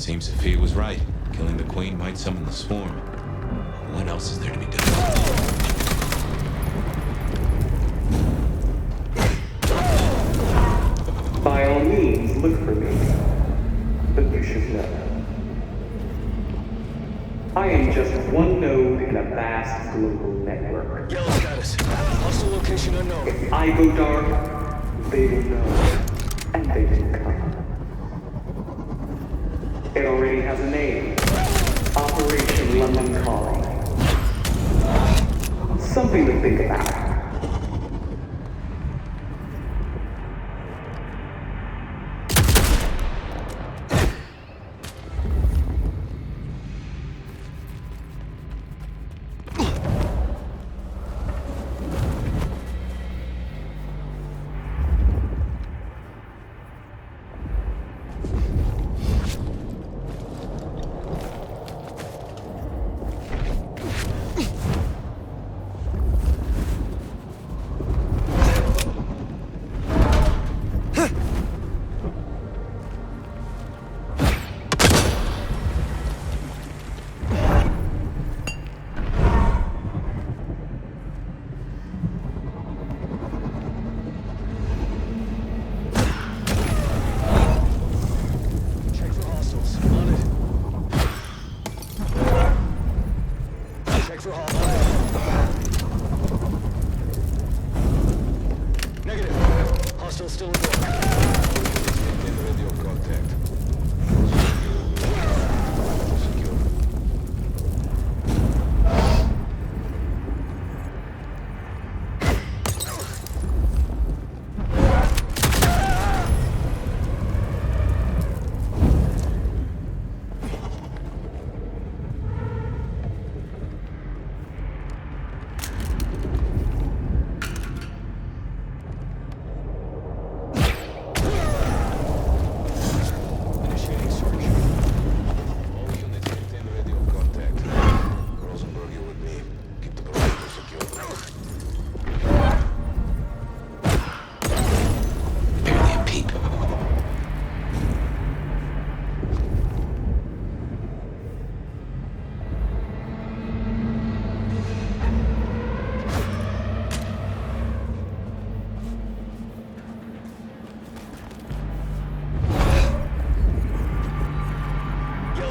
Seems Sophia was right. Killing the queen might summon the swarm. What else is there to be done? By all means, look for me. But you should know. I am just one node in a vast global network. Yellow status. Hostile location unknown. If I go dark, they will know. And they will come. It already has a name. Operation London Calling. Something to think about.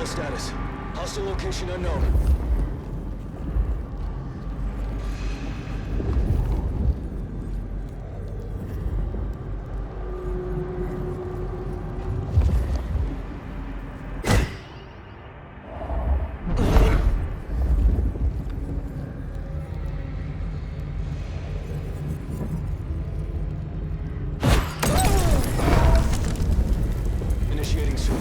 Status. Hostile location unknown. Initiating search.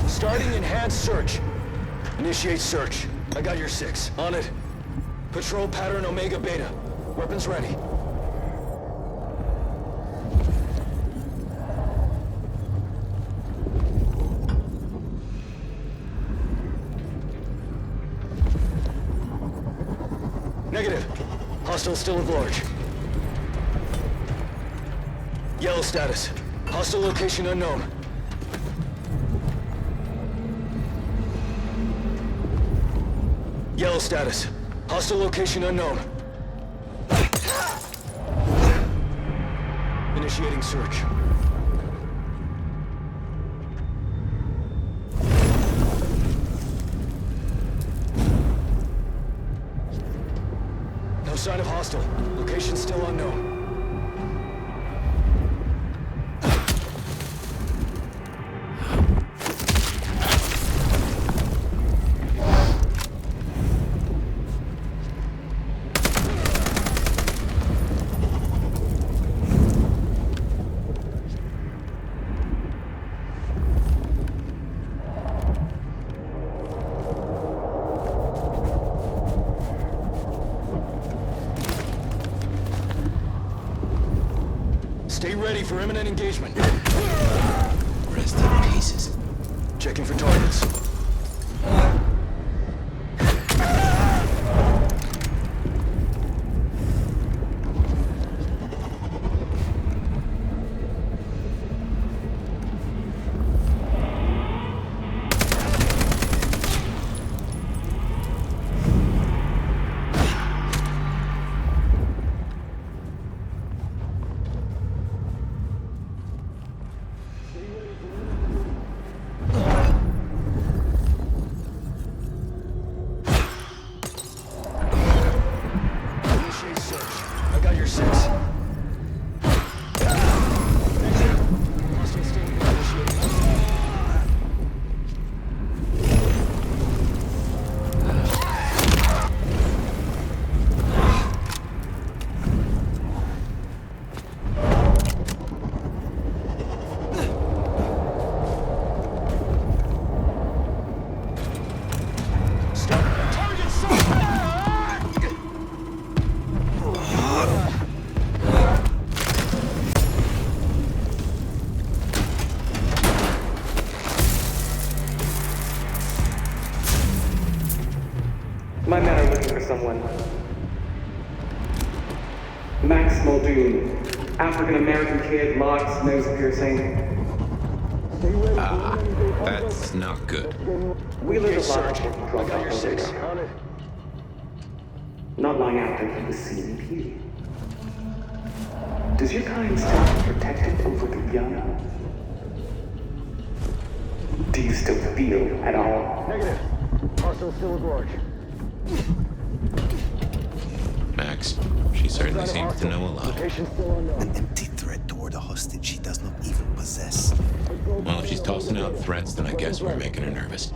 Starting enhanced search. Initiate search. I got your 6. On it. Patrol pattern Omega Beta. Weapons ready. Hostile still at large. Yellow status. Hostile location unknown. Yellow status. Hostile location unknown. Initiating search. No sign of hostile. Location still unknown. Stay ready for imminent engagement. Rest in pieces. Checking for targets. My men are looking for someone. Max Muldoon, African-American kid, locks, nose piercing. That's not good. We learned a lot of drug alcohol. Not long after he was CEP. Does your kind still protected over the young? Do you still feel at all? Negative. Hostile still at large. Max, she certainly seems to know a lot. An empty threat toward a hostage she does not even possess. Well, if she's tossing out threats, then I guess we're making her nervous.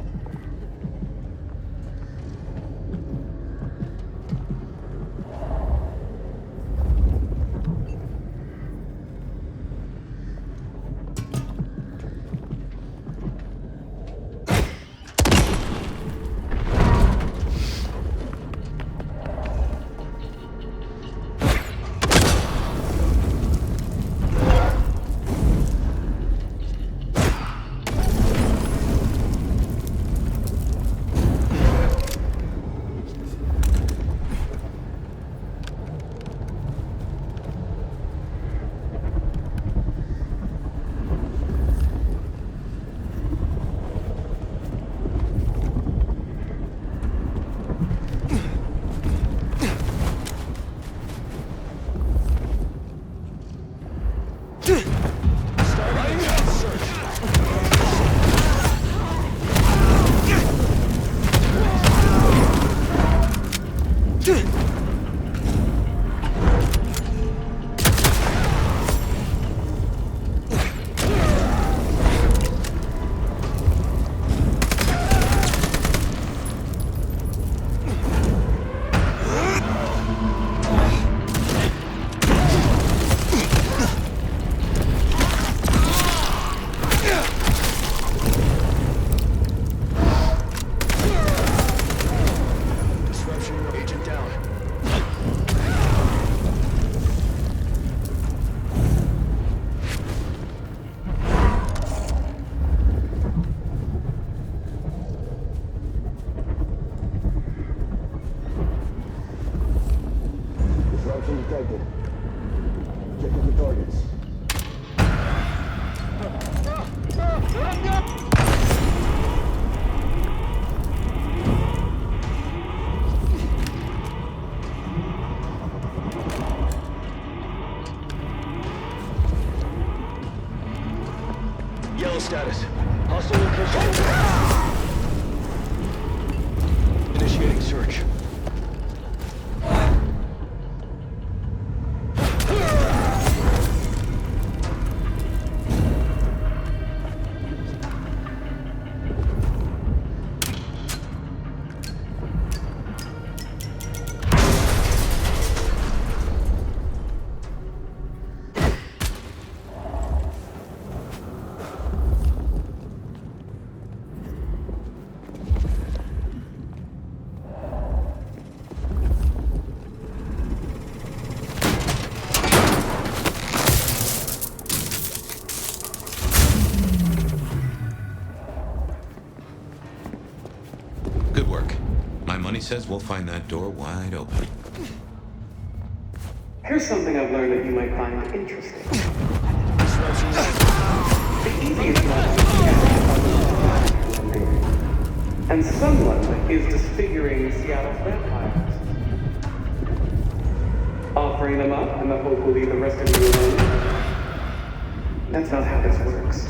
Yellow status. Hostile location. Initiating search. Says we'll find that door wide open. Here's something I've learned that you might find interesting. The easiest one and someone is disfiguring Seattle's vampires. Offering them up in the hope we'll leave the rest of you alone. That's not how this works.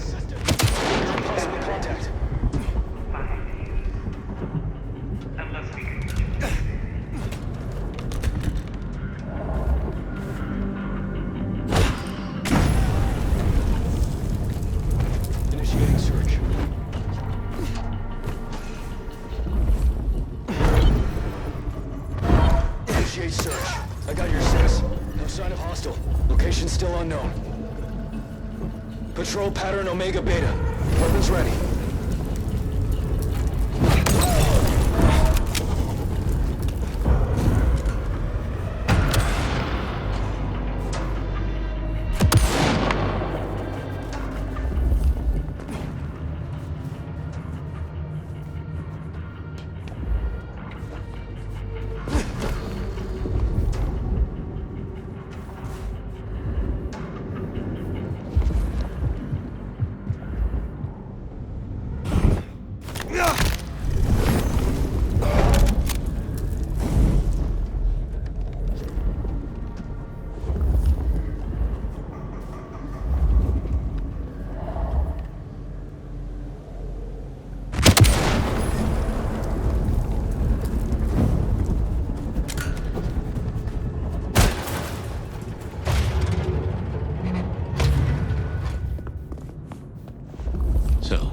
Patrol pattern Omega Beta. Weapons ready.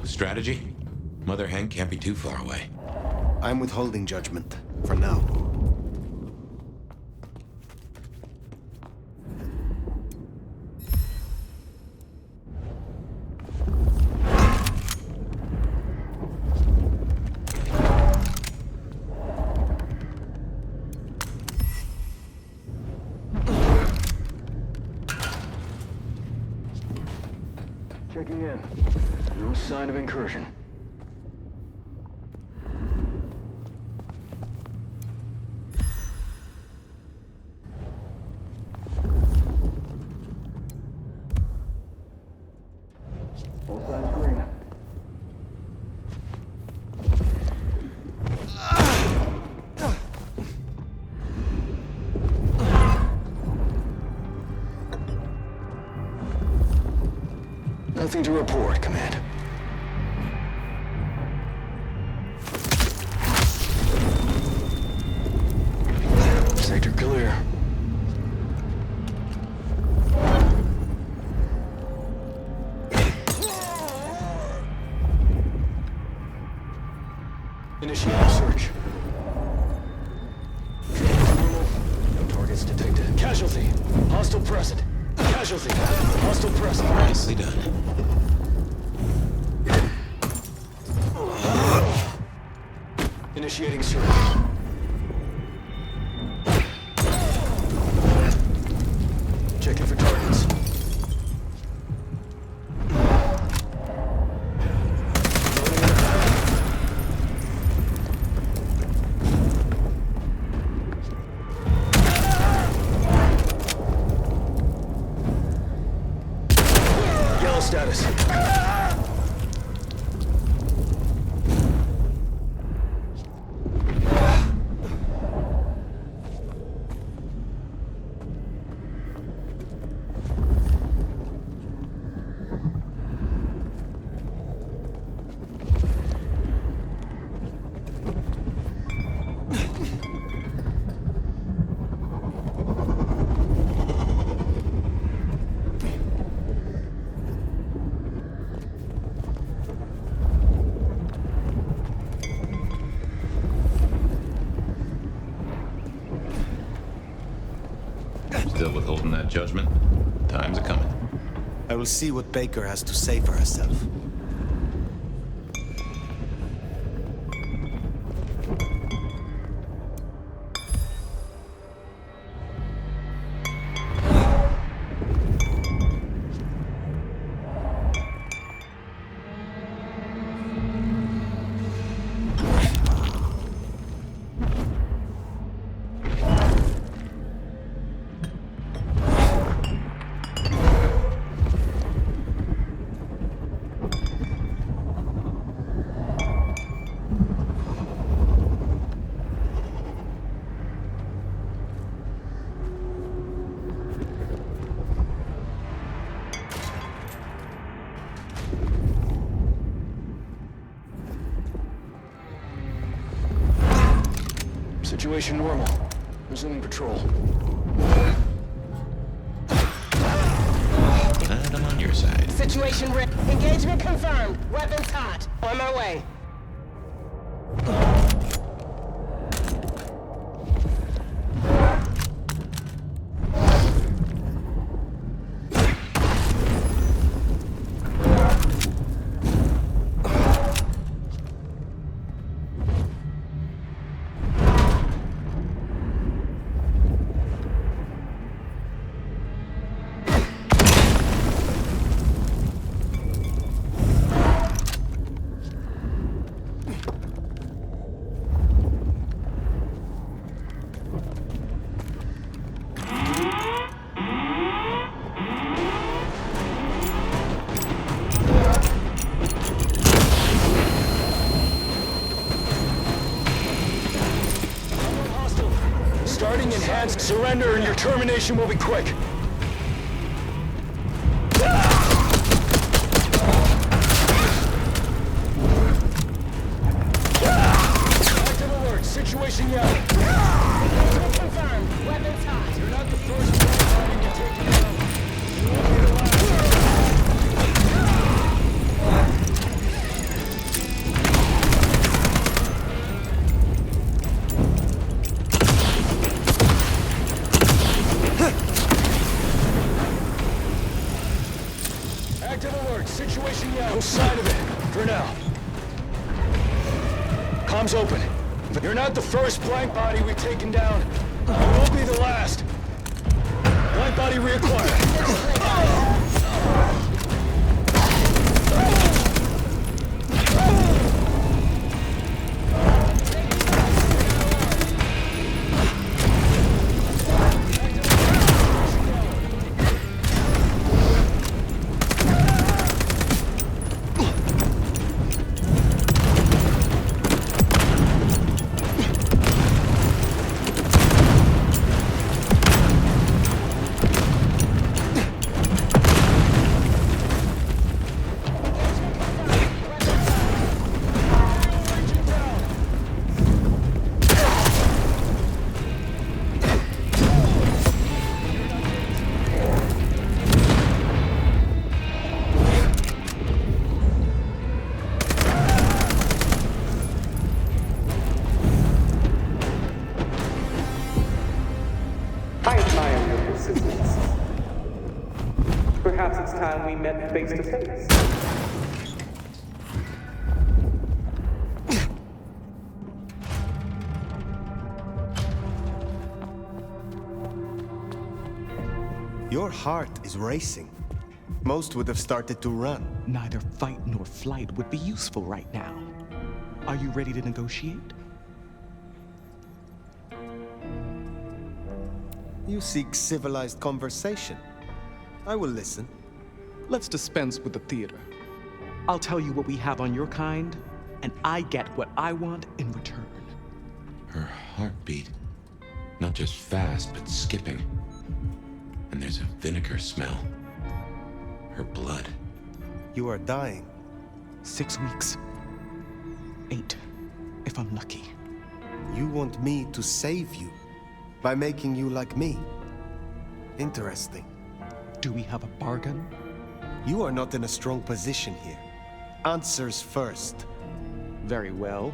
Strategy? Mother Hen can't be too far away. I'm withholding judgment, for now. Checking in. No sign of incursion. All signs green. Nothing to report, Command. Sector clear. Initiating search. No targets detected. Casualty. Hostile present. Casualty. Hostile present. Nicely done. Initiating search. Checking for targets. Yellow status. withholding that judgment. Time's a-coming. I will see what Baker has to say for herself. Situation normal. Resuming patrol. Glad I'm on your side. Situation ready. Engagement confirmed. Weapons hot. On my way. Starting enhanced surrender and your termination will be quick. Active alert, situation yellow. Engagement confirmed. Weapons hot. You're not the first one to take it down. You won't be the last. Active alert, situation yellow. No sign of it, for now. Comms open. You're not the first blank body we've taken down. You won't be the last. Blank body reacquired. I admire your persistence. Perhaps it's time we met face to face. Your heart is racing. Most would have started to run. Neither fight nor flight would be useful right now. Are you ready to negotiate? You seek civilized conversation. I will listen. Let's dispense with the theater. I'll tell you what we have on your kind, and I get what I want in return. Her heartbeat. Not just fast, but skipping. And there's a vinegar smell. Her blood. You are dying. 6 weeks. 8, if I'm lucky. You want me to save you by making you like me. Interesting. Do we have a bargain? You are not in a strong position here. Answers first. Very well.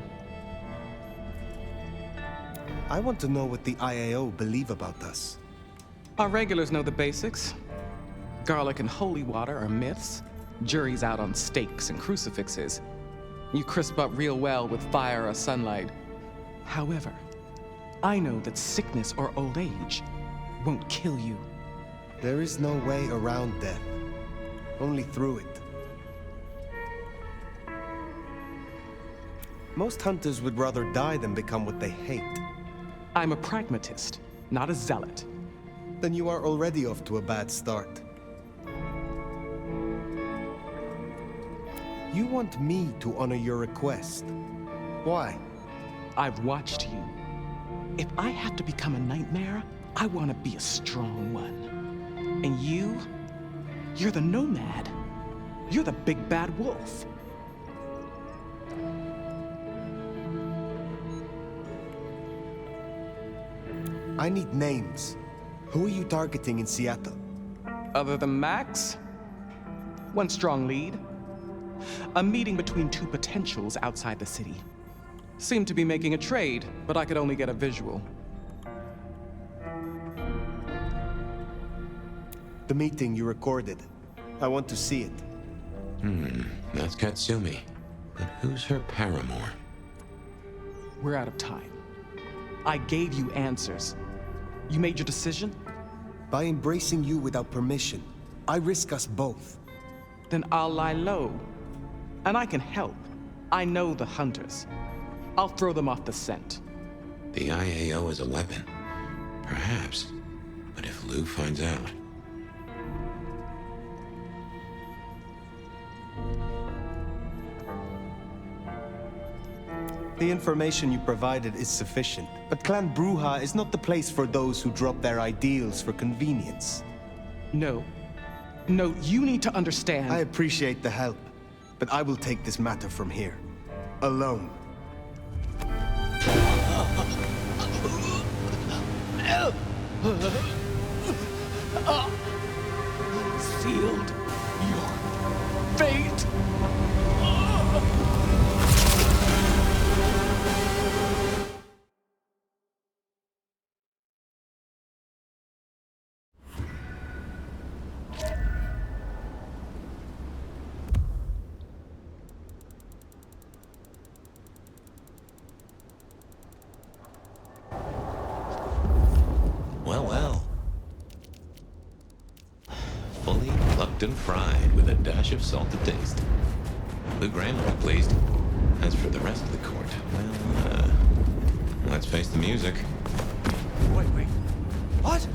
I want to know what the IAO believe about us. Our regulars know the basics. Garlic and holy water are myths. Jury's out on stakes and crucifixes. You crisp up real well with fire or sunlight. However, I know that sickness or old age won't kill you. There is no way around death, only through it. Most hunters would rather die than become what they hate. I'm a pragmatist, not a zealot. Then you are already off to a bad start. You want me to honor your request. Why? I've watched you. If I have to become a nightmare, I want to be a strong one. And you're the Nomad. You're the big bad wolf. I need names. Who are you targeting in Seattle? Other than Max? One strong lead. A meeting between two potentials outside the city. Seemed to be making a trade, but I could only get a visual. The meeting you recorded. I want to see it. That's Katsumi. But who's her paramour? We're out of time. I gave you answers. You made your decision? By embracing you without permission, I risk us both. Then I'll lie low. And I can help. I know the hunters. I'll throw them off the scent. The IAO is a weapon. Perhaps. But if Lou finds out... The information you provided is sufficient, but Clan Bruja is not the place for those who drop their ideals for convenience. No. No, you need to understand... I appreciate the help, but I will take this matter from here. Alone. Sealed your fate. Well. Fully plucked and fried with a dash of salt to taste. Lou Graham will be pleased. As for the rest of the court, well, let's face the music. Wait. What?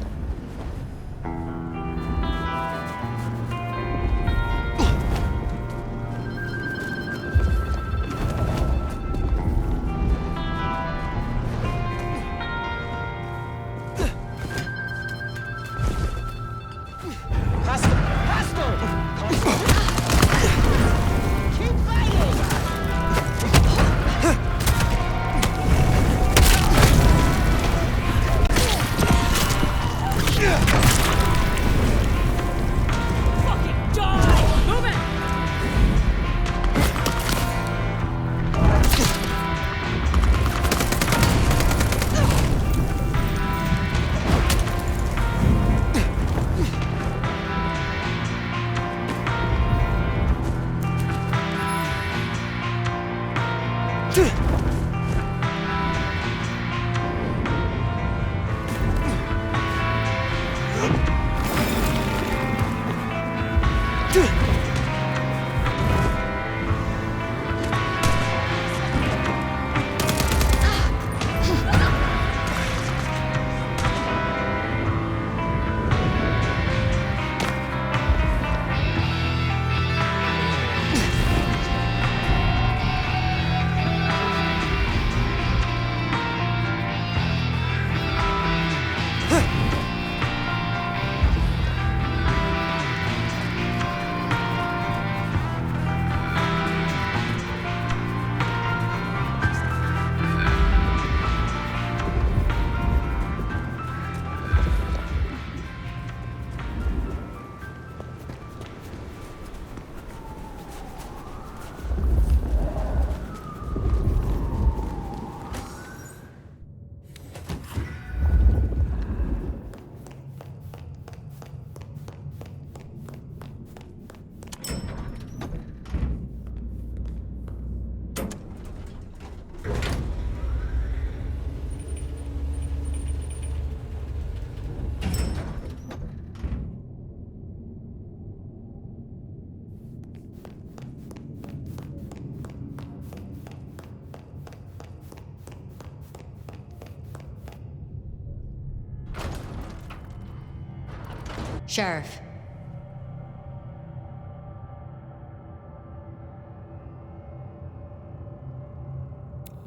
Sheriff.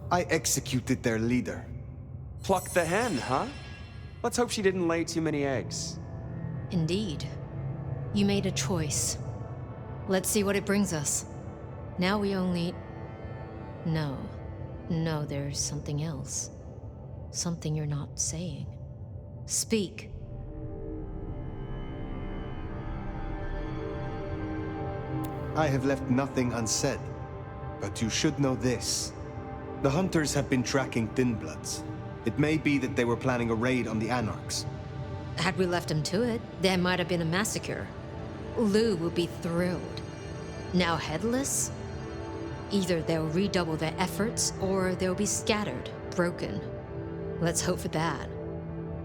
I executed their leader. Pluck the hen, huh? Let's hope she didn't lay too many eggs. Indeed. You made a choice. Let's see what it brings us. Now we only... No. No, there's something else. Something you're not saying. Speak. I have left nothing unsaid. But you should know this. The hunters have been tracking Thin Bloods. It may be that they were planning a raid on the Anarchs. Had we left him to it, there might have been a massacre. Lou would be thrilled. Now headless? Either they'll redouble their efforts, or they'll be scattered, broken. Let's hope for that.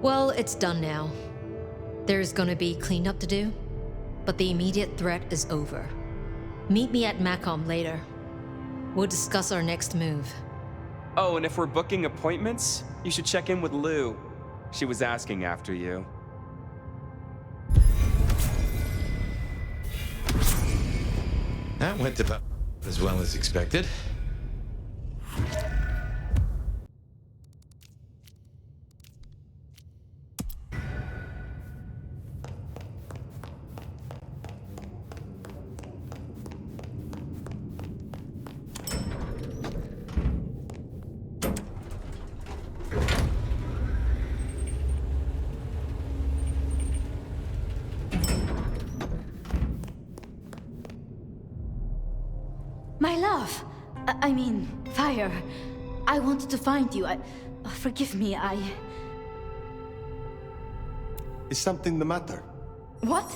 Well, it's done now. There's gonna be cleanup to do, but the immediate threat is over. Meet me at Macomb later. We'll discuss our next move. Oh, and if we're booking appointments, you should check in with Lou. She was asking after you. That went about as well as expected. My love! I mean, Fire. I wanted to find you. Forgive me, Is something the matter? What?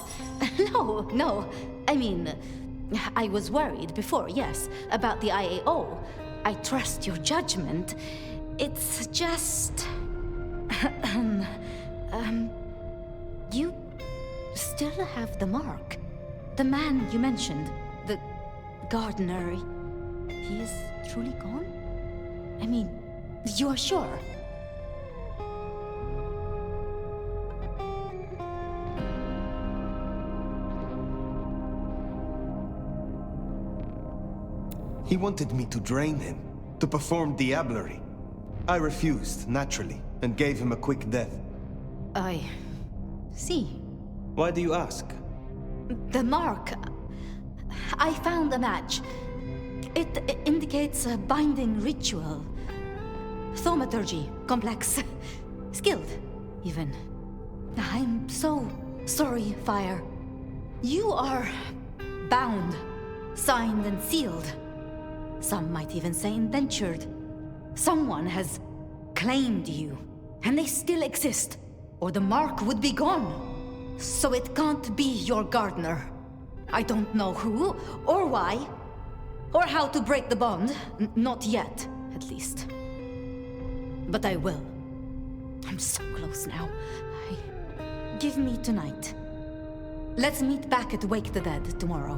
No. I mean, I was worried before, yes, about the IAO. I trust your judgment. It's just... You still have the mark. The man you mentioned, the gardener, he is truly gone? I mean, you are sure? He wanted me to drain him, to perform diablerie. I refused, naturally, and gave him a quick death. I see. Why do you ask? The mark. I found a match. It indicates a binding ritual. Thaumaturgy, complex. Skilled, even. I'm so sorry, Fire. You are bound, signed and sealed. Some might even say indentured. Someone has claimed you, and they still exist, or the mark would be gone. So it can't be your gardener. I don't know who, or why, or how to break the bond. Not yet, at least. But I will. I'm so close now. Give me tonight. Let's meet back at Wake the Dead tomorrow.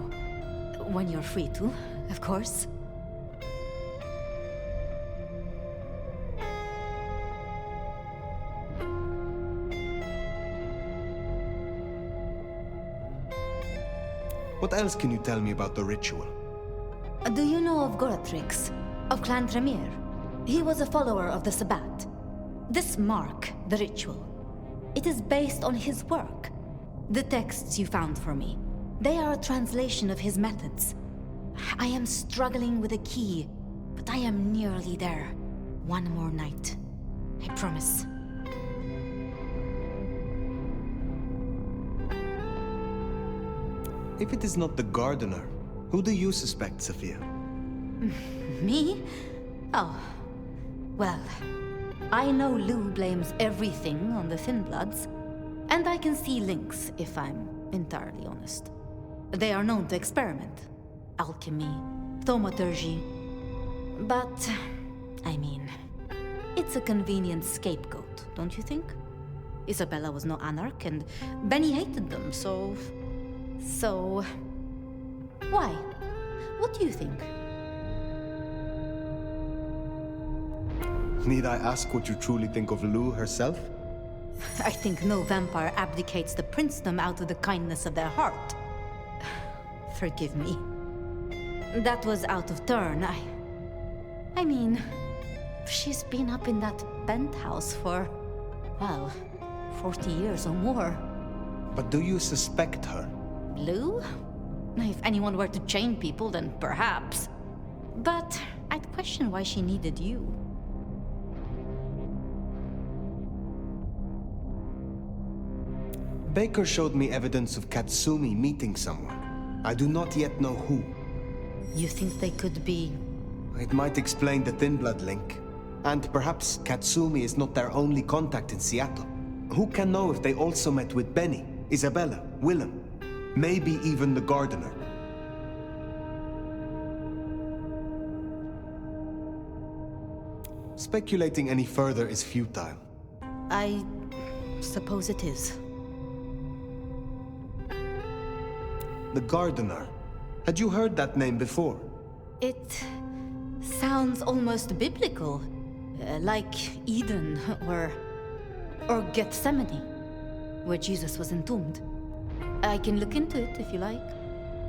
When you're free to, of course. What else can you tell me about the ritual? Do you know of Goratrix, of Clan Tremere? He was a follower of the Sabbat. This mark, the ritual, it is based on his work. The texts you found for me, they are a translation of his methods. I am struggling with a key, but I am nearly there. One more night. I promise. If it is not the gardener, who do you suspect, Sophia? Me? Oh. Well, I know Lou blames everything on the Thin Bloods, and I can see links, if I'm entirely honest. They are known to experiment. Alchemy, thaumaturgy. But, I mean, it's a convenient scapegoat, don't you think? Isabella was no anarch, and Benny hated them, so... Why? What do you think? Need I ask what you truly think of Lou herself? I think no vampire abdicates the princedom out of the kindness of their heart. Forgive me. That was out of turn. I mean, she's been up in that penthouse for, well, 40 years or more. But do you suspect her? Lou? If anyone were to chain people, then perhaps. But I'd question why she needed you. Baker showed me evidence of Katsumi meeting someone. I do not yet know who. You think they could be... It might explain the thin blood link. And perhaps Katsumi is not their only contact in Seattle. Who can know if they also met with Benny, Isabella, Willem, maybe even the gardener? Speculating any further is futile. I suppose it is. The gardener. Had you heard that name before? It sounds almost biblical. Like Eden or Gethsemane, where Jesus was entombed. I can look into it if you like.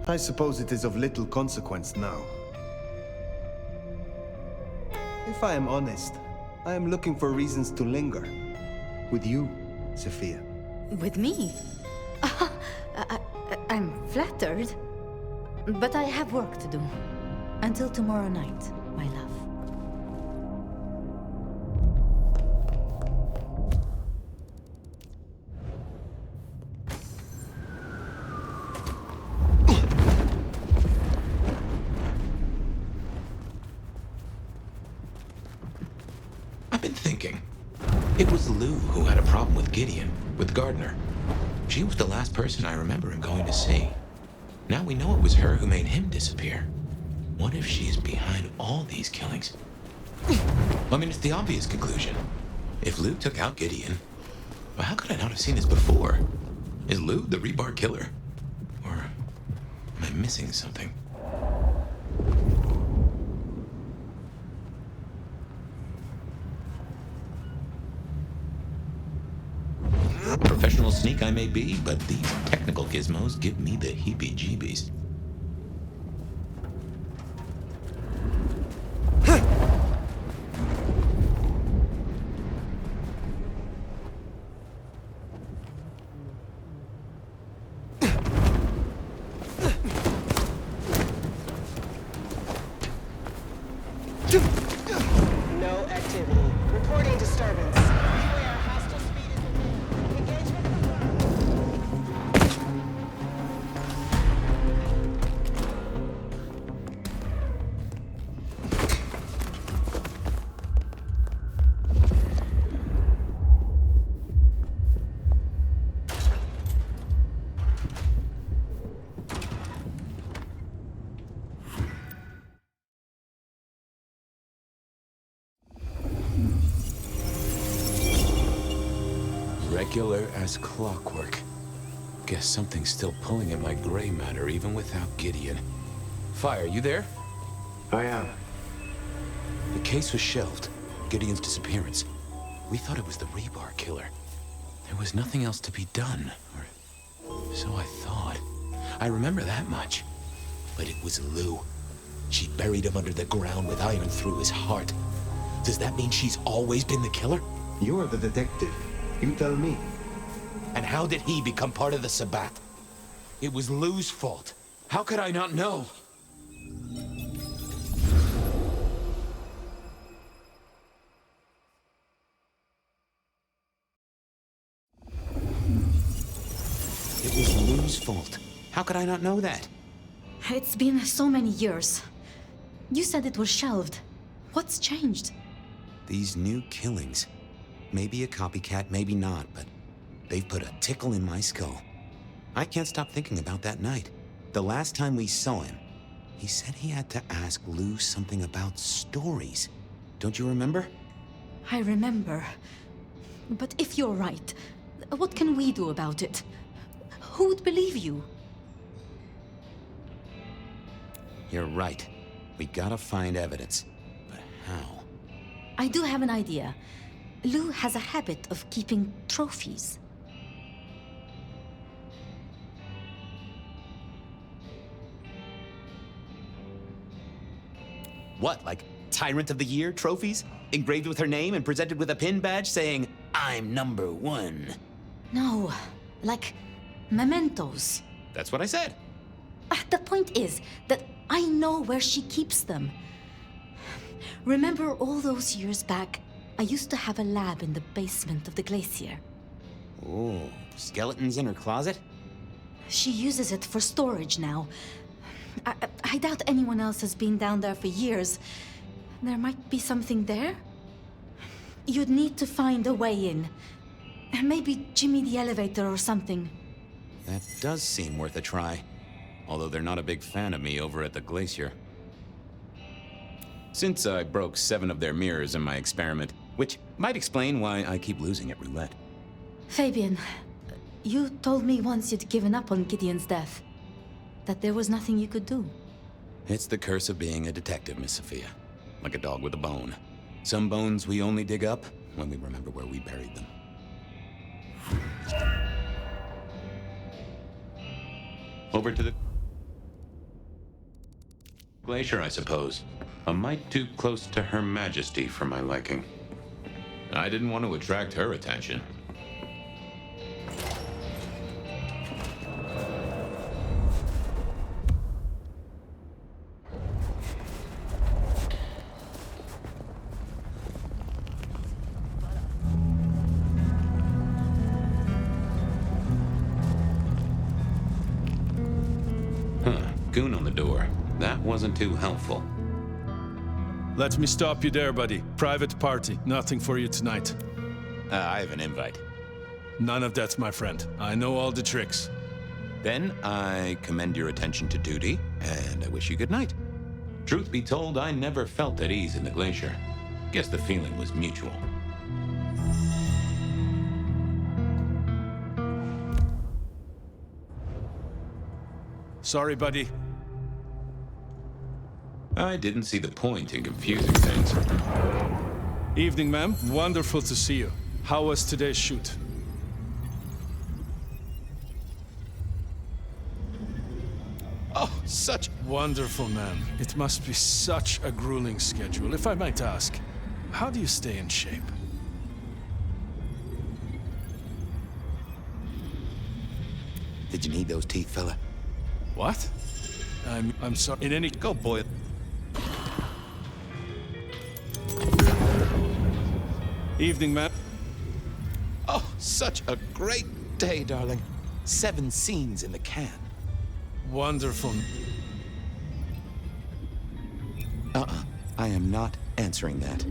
I suppose it is of little consequence now. If I am honest, I am looking for reasons to linger. With you, Sophia. With me? I'm flattered. But I have work to do. Until tomorrow night, my love. I've been thinking. It was Lou who had a problem with Gideon, with Gardner. She was the last person I remember him going to see. Now we know it was her who made him disappear. What if she's behind all these killings? I mean, it's the obvious conclusion. If Lou took out Gideon, well, how could I not have seen this before? Is Lou the rebar killer? Or am I missing something? Professional sneak I may be, but these technical gizmos give me the heebie-jeebies. No activity. Reporting disturbance. Beware, hostile speed is within. Engagement confirmed. Regular as clockwork. Guess something's still pulling at my gray matter even without Gideon. Fire, you there? I am. The case was shelved. Gideon's disappearance. We thought it was the rebar killer. There was nothing else to be done, or so I thought. I remember that much. But it was Lou. She buried him under the ground with iron through his heart. Does that mean she's always been the killer? You are the detective. You tell me. And how did he become part of the Sabbath? It was Lou's fault. How could I not know? It was Lou's fault. How could I not know that? It's been so many years. You said it was shelved. What's changed? These new killings. Maybe a copycat, maybe not, but they've put a tickle in my skull. I can't stop thinking about that night. The last time we saw him, he said he had to ask Lou something about stories. Don't you remember? I remember. But if you're right, what can we do about it? Who would believe you? You're right. We gotta find evidence. But how? I do have an idea. Lou has a habit of keeping trophies. What, like Tyrant of the Year trophies? Engraved with her name and presented with a pin badge saying, I'm #1. No, like mementos. That's what I said. The point is that I know where she keeps them. Remember all those years back, I used to have a lab in the basement of the glacier. Oh, skeletons in her closet? She uses it for storage now. I doubt anyone else has been down there for years. There might be something there. You'd need to find a way in. Maybe Jimmy the elevator or something. That does seem worth a try. Although they're not a big fan of me over at the glacier. Since I broke 7 of their mirrors in my experiment, which might explain why I keep losing at roulette. Fabien, you told me once you'd given up on Gideon's death. That there was nothing you could do. It's the curse of being a detective, Miss Sophia. Like a dog with a bone. Some bones we only dig up when we remember where we buried them. Over to the glacier, I suppose. A mite too close to Her Majesty for my liking. I didn't want to attract her attention. Goon on the door. That wasn't too helpful. Let me stop you there, buddy. Private party. Nothing for you tonight. I have an invite. None of that, my friend. I know all the tricks. Then I commend your attention to duty, and I wish you good night. Truth be told, I never felt at ease in the glacier. Guess the feeling was mutual. Sorry, buddy. I didn't see the point in confusing things. Evening, ma'am. Wonderful to see you. How was today's shoot? Oh, such... Wonderful, ma'am. It must be such a grueling schedule. If I might ask, how do you stay in shape? Did you need those teeth, fella? What? I'm sorry. In any... Go, boy. Evening, ma'am. Oh, such a great day, darling. 7 scenes in the can. Wonderful. I am not answering that.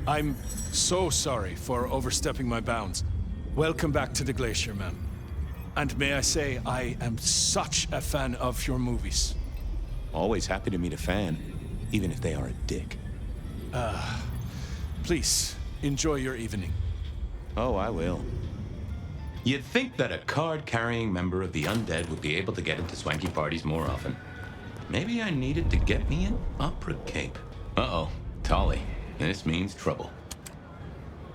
I'm so sorry for overstepping my bounds. Welcome back to the glacier, ma'am. And may I say, I am such a fan of your movies. Always happy to meet a fan, even if they are a dick. Please, enjoy your evening. Oh, I will. You'd think that a card-carrying member of the undead would be able to get into swanky parties more often. Maybe I needed to get me an opera cape. Uh-oh, Tolly. This means trouble.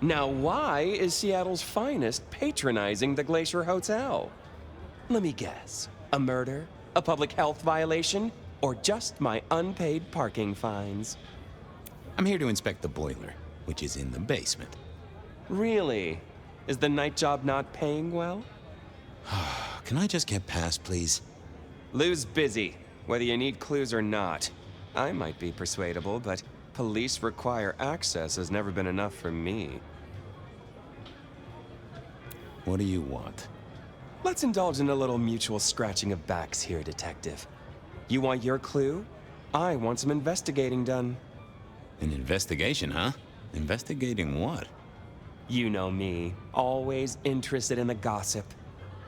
Now, why is Seattle's finest patronizing the Glacier Hotel? Let me guess. A murder? A public health violation? Or just my unpaid parking fines? I'm here to inspect the boiler, which is in the basement. Really? Is the night job not paying well? Can I just get past, please? Lou's busy, whether you need clues or not. I might be persuadable, but police require access has never been enough for me. What do you want? Let's indulge in a little mutual scratching of backs here, Detective. You want your clue? I want some investigating done. An investigation, huh? Investigating what? You know me, always interested in the gossip.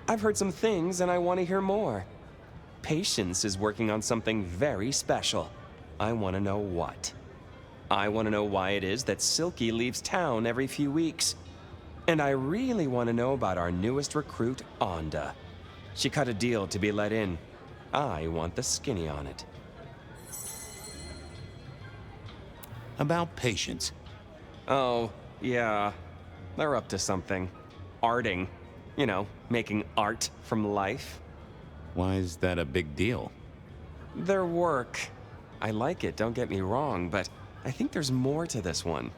I've heard some things and I want to hear more. Patience is working on something very special. I want to know what. I want to know why it is that Silky leaves town every few weeks. And I really want to know about our newest recruit, Onda. She cut a deal to be let in. I want the skinny on it. About Patience. Oh, yeah. They're up to something. Arting. You know, making art from life. Why is that a big deal? Their work. I like it, don't get me wrong, but I think there's more to this one.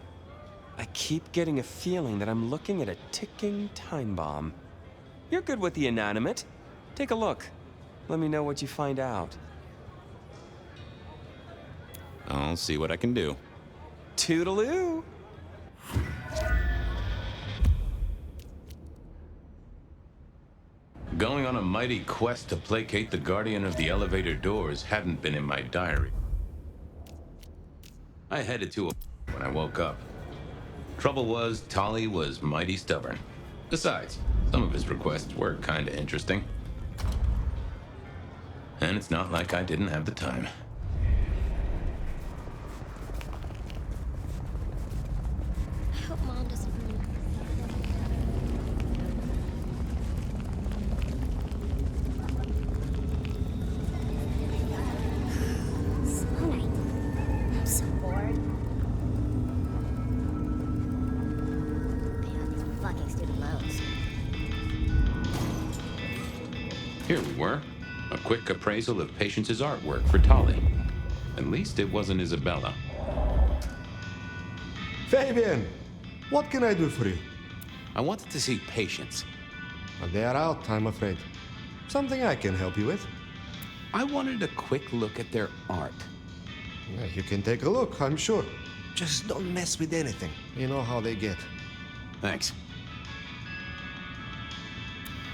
I keep getting a feeling that I'm looking at a ticking time bomb. You're good with the inanimate. Take a look. Let me know what you find out. I'll see what I can do. Toodaloo! Going on a mighty quest to placate the guardian of the elevator doors hadn't been in my diary. I headed to a when I woke up. Trouble was, Tolly was mighty stubborn. Besides, some of his requests were kinda interesting. And it's not like I didn't have the time. I hope Mom doesn't ruin Slow night. I'm so bored. Pay off these fucking student loans. Here we were. A quick appraisal of Patience's artwork for Tolly. At least it wasn't Isabella. Fabien, what can I do for you? I wanted to see Patience. They are out, I'm afraid. Something I can help you with. I wanted a quick look at their art. Yeah, you can take a look, I'm sure. Just don't mess with anything. You know how they get. Thanks.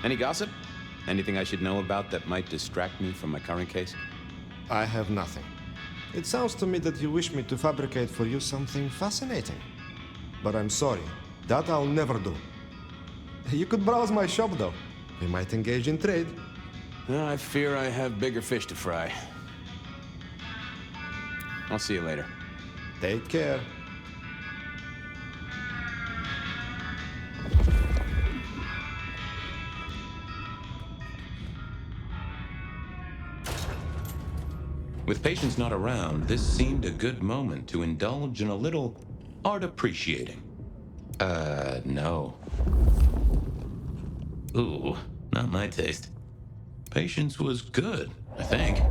Any gossip? Anything I should know about that might distract me from my current case? I have nothing. It sounds to me that you wish me to fabricate for you something fascinating. But I'm sorry, that I'll never do. You could browse my shop, though. We might engage in trade. I fear I have bigger fish to fry. I'll see you later. Take care. With Patience not around, this seemed a good moment to indulge in a little art appreciating. No. Ooh, not my taste. Patience was good, I think,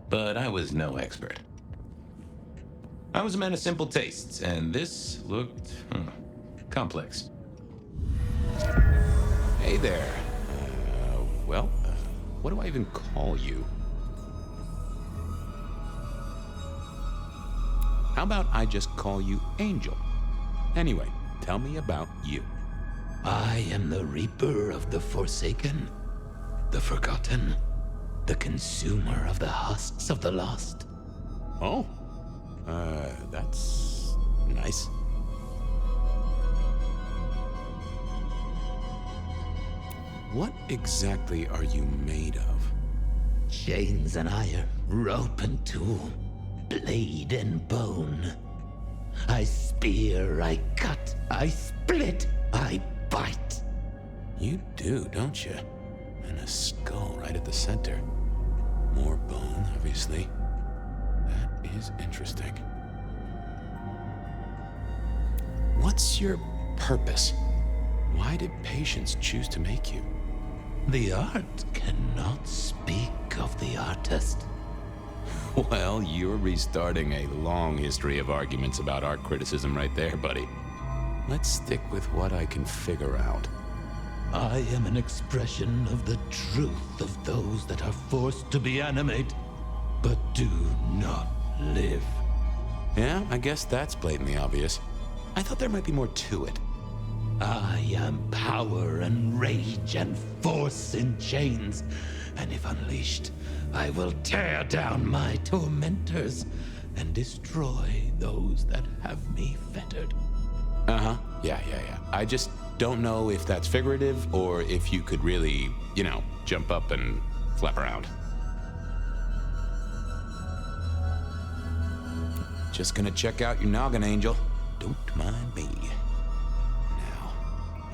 but I was no expert. I was a man of simple tastes, and this looked complex. Hey there. What do I even call you? How about I just call you Angel? Anyway, tell me about you. I am the Reaper of the Forsaken, the Forgotten, the Consumer of the Husks of the Lost. Oh, that's nice. What exactly are you made of? Chains and iron, rope and tool, blade and bone. I spear, I cut, I split, I bite. You do, don't you? And a skull right at the center. More bone, obviously. That is interesting. What's your purpose? Why did Patience choose to make you? The art cannot speak of the artist. Well, you're restarting a long history of arguments about art criticism right there, buddy. Let's stick with what I can figure out. I am an expression of the truth of those that are forced to be animate, but do not live. Yeah, I guess that's blatantly obvious. I thought there might be more to it. I am power and rage and force in chains, and if unleashed, I will tear down my tormentors and destroy those that have me fettered. Uh-huh. Yeah. I just don't know if that's figurative or if you could really, jump up and flap around. Just gonna check out your noggin, Angel. Don't mind me. Now,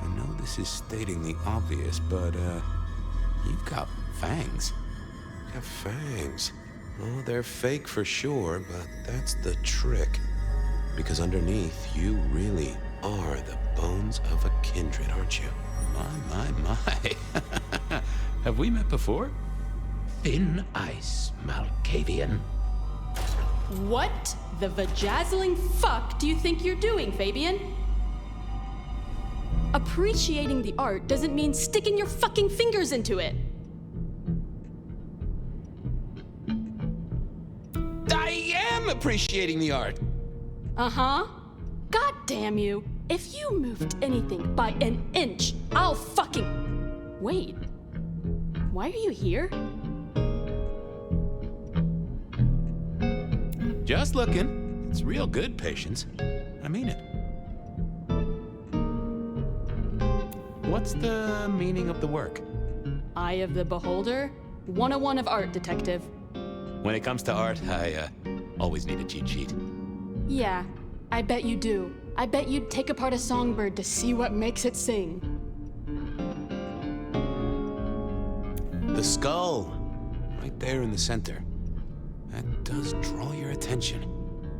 I know this is stating the obvious, but, you've got fangs. You have fangs. Oh, they're fake for sure, but that's the trick. Because underneath, you really are the bones of a kindred, aren't you? My. Have we met before? Thin ice, Malkavian. What the vajazzling fuck do you think you're doing, Fabien? Appreciating the art doesn't mean sticking your fucking fingers into it. I am appreciating the art. Uh-huh. God damn you. If you moved anything by an inch, I'll fucking... Wait. Why are you here? Just looking. It's real good, Patience. I mean it. What's the meaning of the work? Eye of the Beholder? 101 of art, detective. When it comes to art, I always need a cheat sheet. Yeah, I bet you do. I bet you'd take apart a songbird to see what makes it sing. The skull, right there in the center. That does draw your attention.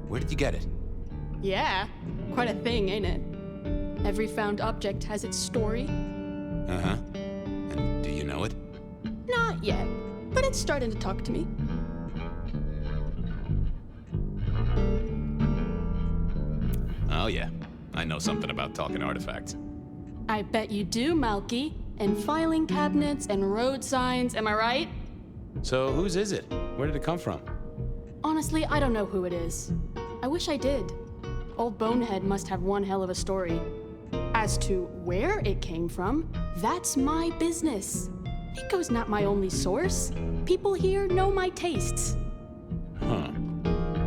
Where did you get it? Yeah, quite a thing, ain't it? Every found object has its story. Uh-huh. And do you know it? Not yet, but it's starting to talk to me. Oh yeah, I know something about talking artifacts. I bet you do, Malky. And filing cabinets and road signs, am I right? So whose is it? Where did it come from? Honestly, I don't know who it is. I wish I did. Old Bonehead must have one hell of a story. As to where it came from, that's my business. Nico's not my only source. People here know my tastes. Huh.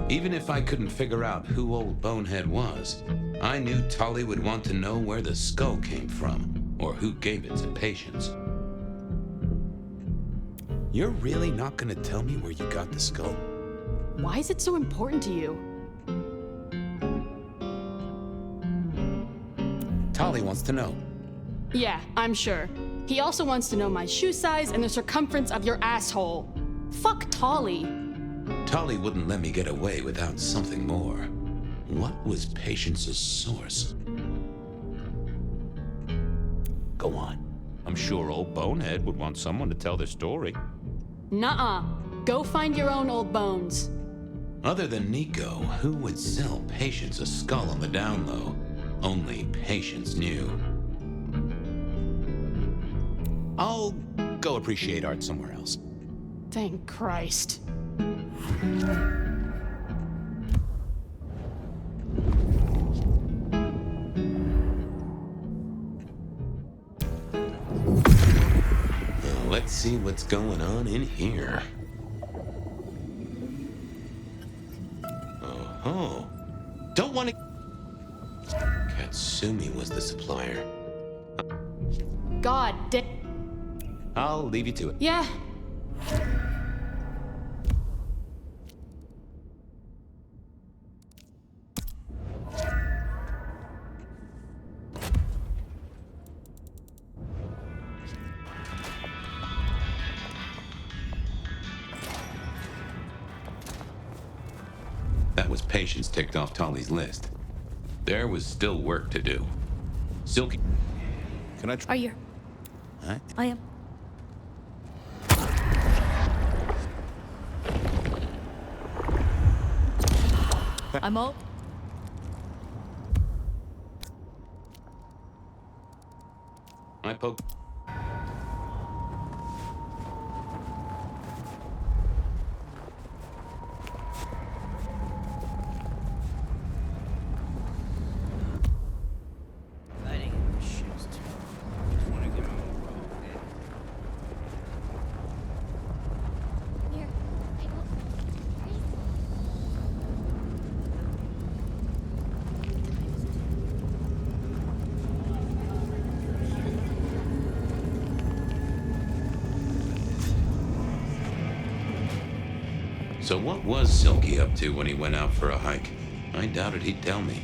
Even if I couldn't figure out who Old Bonehead was, I knew Tolly would want to know where the skull came from, or who gave it to Patience. You're really not gonna tell me where you got the skull? Why is it so important to you? Tolly wants to know. Yeah, I'm sure. He also wants to know my shoe size and the circumference of your asshole. Fuck Tolly. Tolly wouldn't let me get away without something more. What was Patience's source? Go on. I'm sure Old Bonehead would want someone to tell their story. Nuh-uh. Go find your own old bones. Other than Nico, who would sell Patience a skull on the down low? Only Patience knew. I'll go appreciate art somewhere else. Thank Christ. Let's see what's going on in here. Oh, don't want to... Katsumi was the supplier. God damn. I'll leave you to it. Yeah. That was Patience ticked off Tolly's list. There was still work to do. Silky... Can I Are you? Huh? I am. I'm all. I poke... So what was Silky up to when he went out for a hike? I doubted he'd tell me.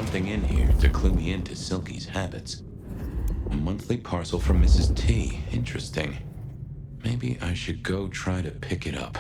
something in here to clue me into Silky's habits. A monthly parcel from Mrs. T. Interesting. Maybe I should go try to pick it up.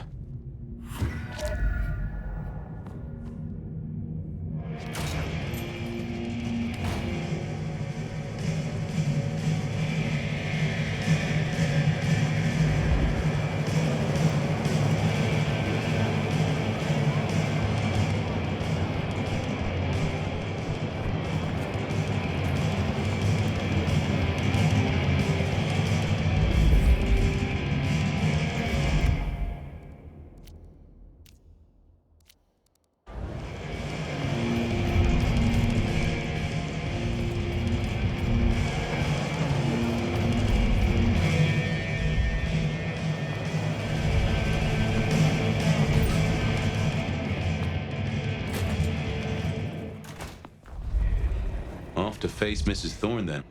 Off to face Mrs. Thorne, then.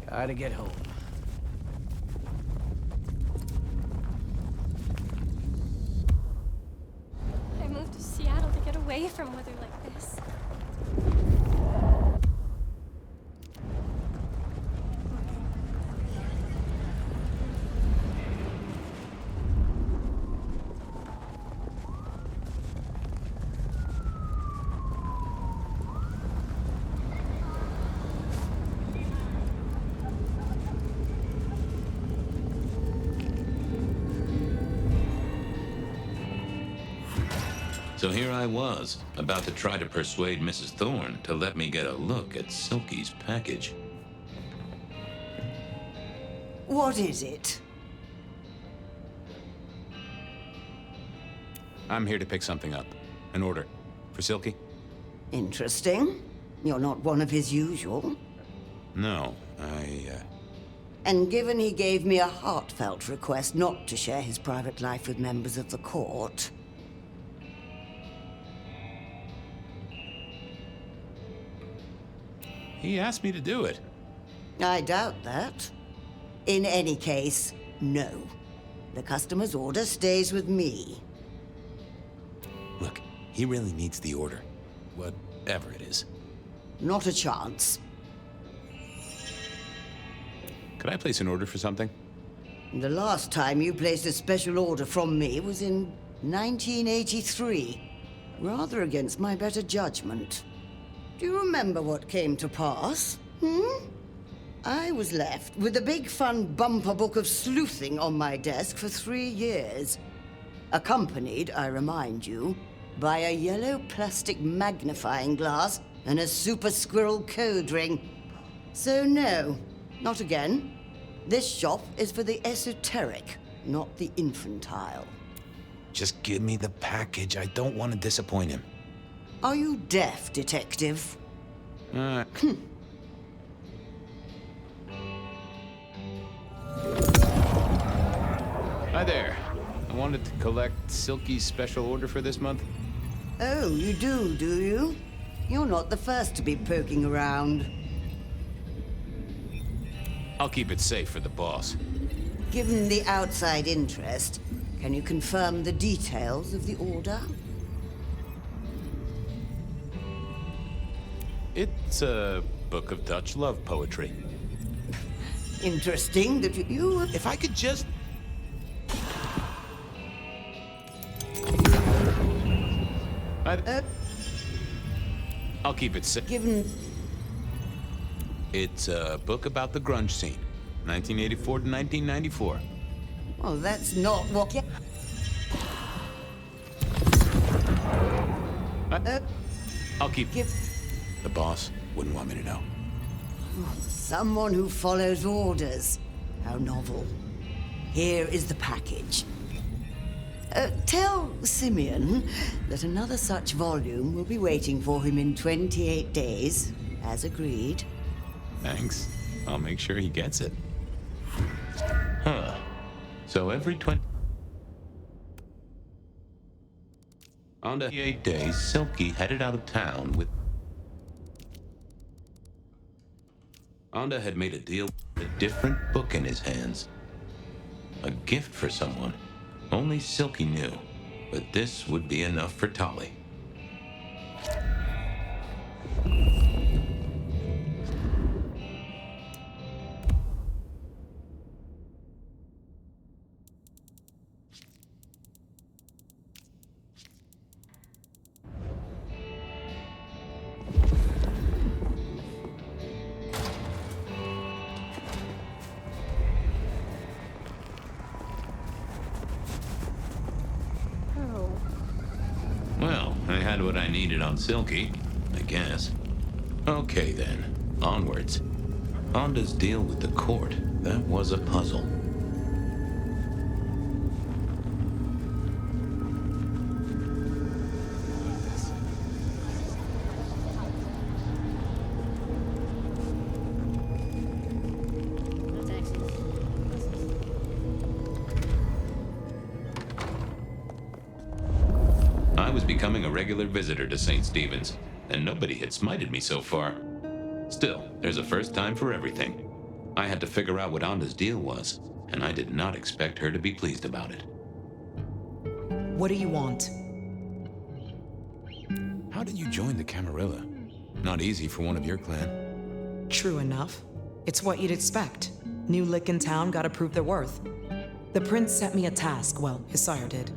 Gotta get home. I moved to Seattle to get away from weather like this. So here I was, about to try to persuade Mrs. Thorne to let me get a look at Silky's package. What is it? I'm here to pick something up. An order. For Silky? Interesting. You're not one of his usual. No, And given he gave me a heartfelt request not to share his private life with members of the court, he asked me to do it. I doubt that. In any case, no. The customer's order stays with me. Look, he really needs the order. Whatever it is. Not a chance. Could I place an order for something? The last time you placed a special order from me was in 1983. Rather against my better judgment. Do you remember what came to pass? I was left with a big fun bumper book of sleuthing on my desk for 3 years. Accompanied, I remind you, by a yellow plastic magnifying glass and a super squirrel code ring. So no, not again. This shop is for the esoteric, not the infantile. Just give me the package. I don't want to disappoint him. Are you deaf, detective? Hi there. I wanted to collect Silky's special order for this month. Oh, you do you? You're not the first to be poking around. I'll keep it safe for the boss. Given the outside interest, can you confirm the details of the order? It's a book of Dutch love poetry. Interesting that you... If I could just... I'll keep it safe. Given... It's a book about the grunge scene, 1984 to 1994. Well, that's not what... I'll keep... The boss wouldn't want me to know. Someone who follows orders. How novel. Here is the package. Tell Simeon that another such volume will be waiting for him in 28 days, as agreed. Thanks. I'll make sure he gets it. Huh. So every 28 days, Silky headed out of town with... Onda had made a deal with a different book in his hands. A gift for someone. Only Silky knew. but this would be enough for Tolly. Well, I had what I needed on Silky, I guess. Okay then, onwards. Honda's deal with the court, that was a puzzle. I was becoming a regular visitor to St. Stephen's, and nobody had smited me so far. Still, there's a first time for everything. I had to figure out what Onda's deal was, and I did not expect her to be pleased about it. What do you want? How did you join the Camarilla? Not easy for one of your clan. True enough. It's what you'd expect. New lick in town gotta prove their worth. The prince set me a task, well, his sire did.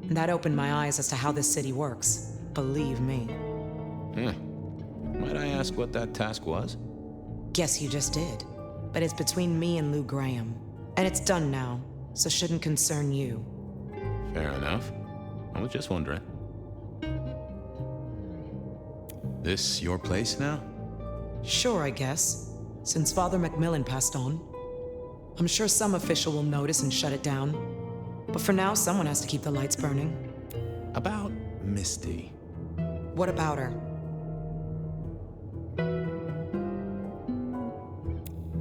And that opened my eyes as to how this city works. Believe me. Might I ask what that task was? Guess you just did. But it's between me and Lou Graham. And it's done now, so shouldn't concern you. Fair enough. I was just wondering. This your place now? Sure, I guess. Since Father Macmillan passed on. I'm sure some official will notice and shut it down. But for now, someone has to keep the lights burning. About Misty. What about her?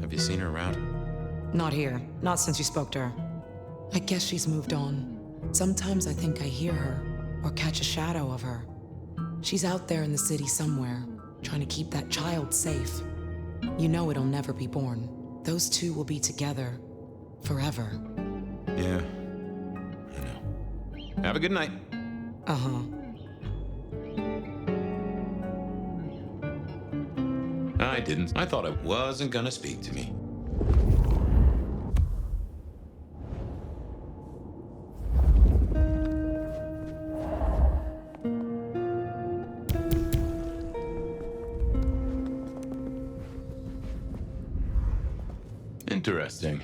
Have you seen her around? Not here. Not since you spoke to her. I guess she's moved on. Sometimes I think I hear her, or catch a shadow of her. She's out there in the city somewhere, trying to keep that child safe. You know it'll never be born. Those two will be together. Forever. Yeah. I know. Have a good night. Uh-huh. I didn't. I thought it wasn't gonna speak to me. Interesting.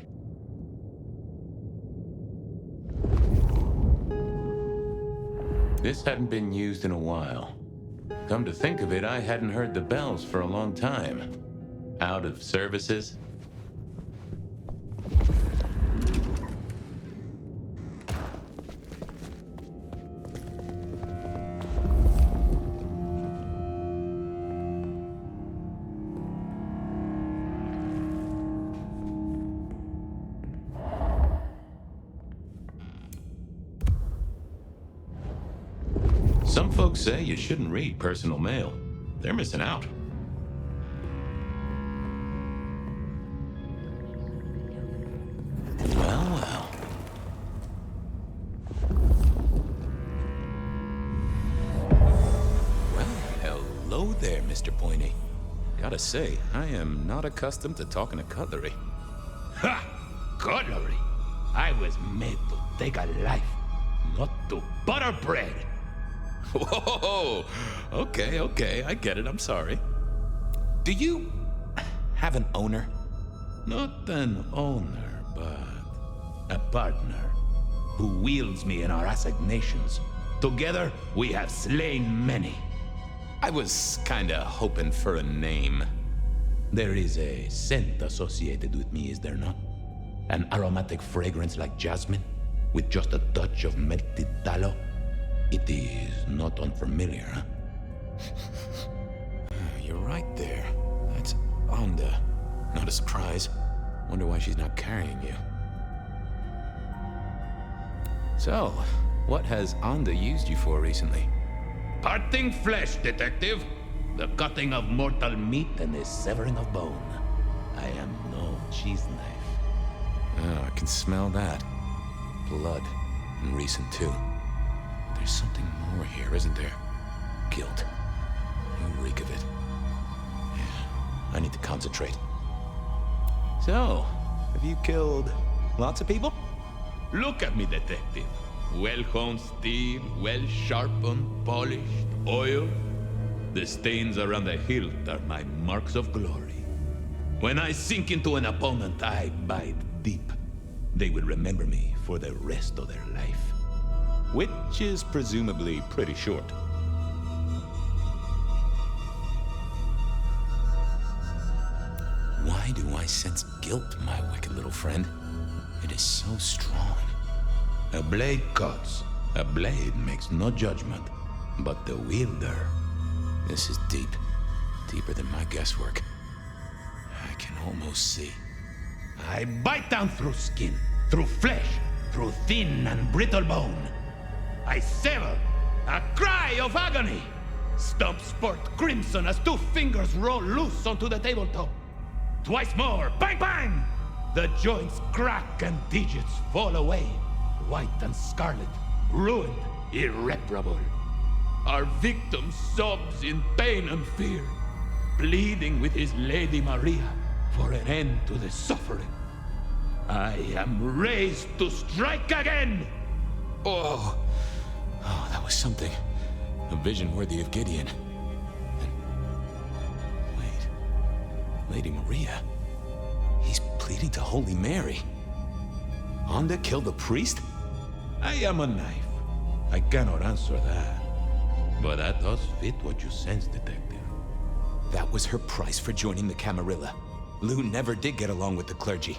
This hadn't been used in a while. Come to think of it, I hadn't heard the bells for a long time. Out of services? Some folks say you shouldn't read personal mail. They're missing out. Well. Well, hello there, Mr. Pointy. Gotta say, I am not accustomed to talking to cutlery. Ha! Cutlery! I was made to take a life, not to butter bread. Whoa! Okay, I get it, I'm sorry. Do you have an owner? Not an owner, but a partner who wields me in our assignations. Together, we have slain many. I was kinda hoping for a name. There is a scent associated with me, is there not? An aromatic fragrance like jasmine, with just a touch of melted tallow. It is not unfamiliar, huh? You're right there. That's Onda. Not a surprise. Wonder why she's not carrying you. So, what has Onda used you for recently? Parting flesh, detective. The cutting of mortal meat and the severing of bone. I am no cheese knife. Oh, I can smell that. Blood. And recent, too. There's something more here, isn't there? Guilt. You reek of it. Yeah, I need to concentrate. So, have you killed lots of people? Look at me, detective. Well-honed steel, well-sharpened, polished, oiled. The stains around the hilt are my marks of glory. When I sink into an opponent, I bite deep. They will remember me for the rest of their life. Which is presumably pretty short. Why do I sense guilt, my wicked little friend? It is so strong. A blade cuts. A blade makes no judgment. But the wielder... This is deep. Deeper than my guesswork. I can almost see. I bite down through skin, through flesh, through thin and brittle bone. I sever, a cry of agony. Stumps spurt crimson as 2 fingers roll loose onto the tabletop. Twice more, bang bang! The joints crack and digits fall away. White and scarlet, ruined, irreparable. Our victim sobs in pain and fear, pleading with his Lady Maria for an end to the suffering. I am raised to strike again! Oh, that was something. A vision worthy of Gideon. And... wait. Lady Maria? He's pleading to Holy Mary. Onda killed the priest? I am a knife. I cannot answer that. But that does fit what you sense, detective. That was her price for joining the Camarilla. Lou never did get along with the clergy.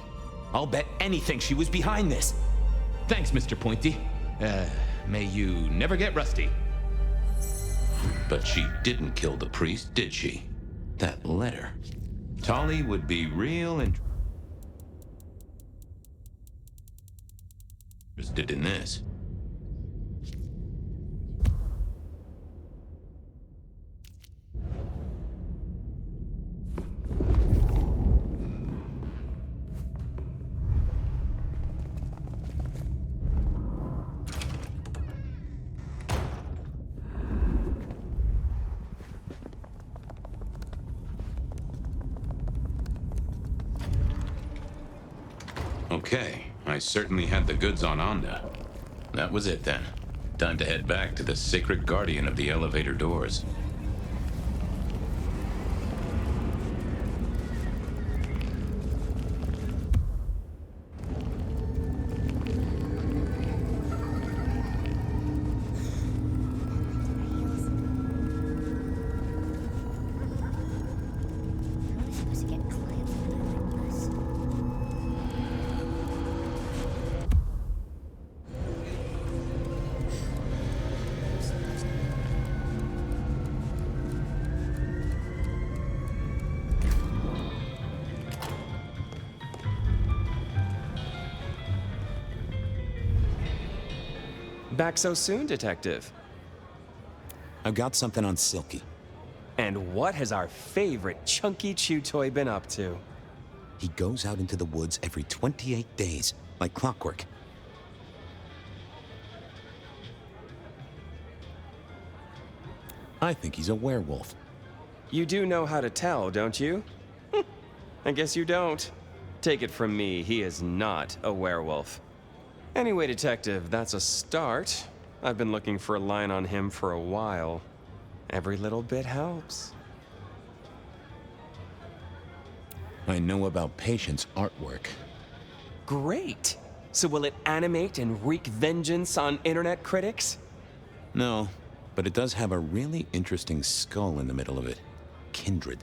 I'll bet anything she was behind this. Thanks, Mr. Pointy. May you never get rusty. But she didn't kill the priest, did she? That letter. Tolly would be real interested in this. Okay, I certainly had the goods on Onda. That was it then. Time to head back to the sacred guardian of the elevator doors. Back so soon, Detective? I've got something on Silky. And what has our favorite chunky chew toy been up to? He goes out into the woods every 28 days, like clockwork. I think he's a werewolf. You do know how to tell, don't you? I guess you don't. Take it from me, he is not a werewolf. Anyway, Detective, that's a start. I've been looking for a line on him for a while. Every little bit helps. I know about Patient's artwork. Great! So will it animate and wreak vengeance on internet critics? No, but it does have a really interesting skull in the middle of it. Kindred.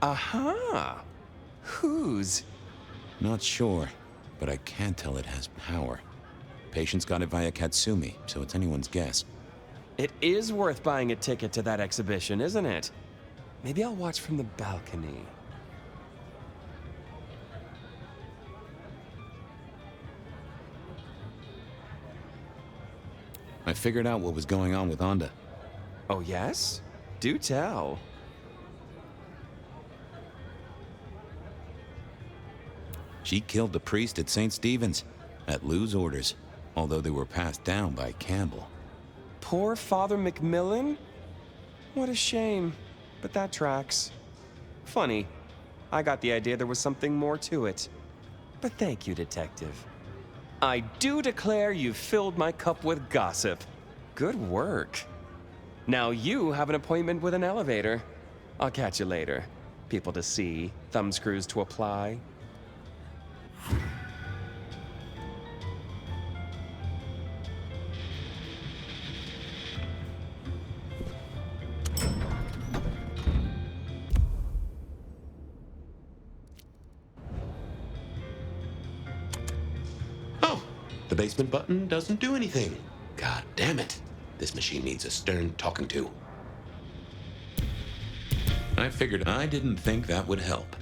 Aha! Whose? Not sure, but I can tell it has power. Patient's got it via Katsumi, so it's anyone's guess. It is worth buying a ticket to that exhibition, isn't it? Maybe I'll watch from the balcony. I figured out what was going on with Onda. Oh, yes? Do tell. She killed the priest at St. Stephen's, at Lou's orders, although they were passed down by Campbell. poor Father Macmillan? What a shame, but that tracks. Funny, I got the idea there was something more to it. But thank you, Detective. I do declare you've filled my cup with gossip. Good work. Now you have an appointment with an elevator. I'll catch you later. People to see, thumbscrews to apply. The basement button doesn't do anything. God damn it. This machine needs a stern talking to. I figured I didn't think that would help.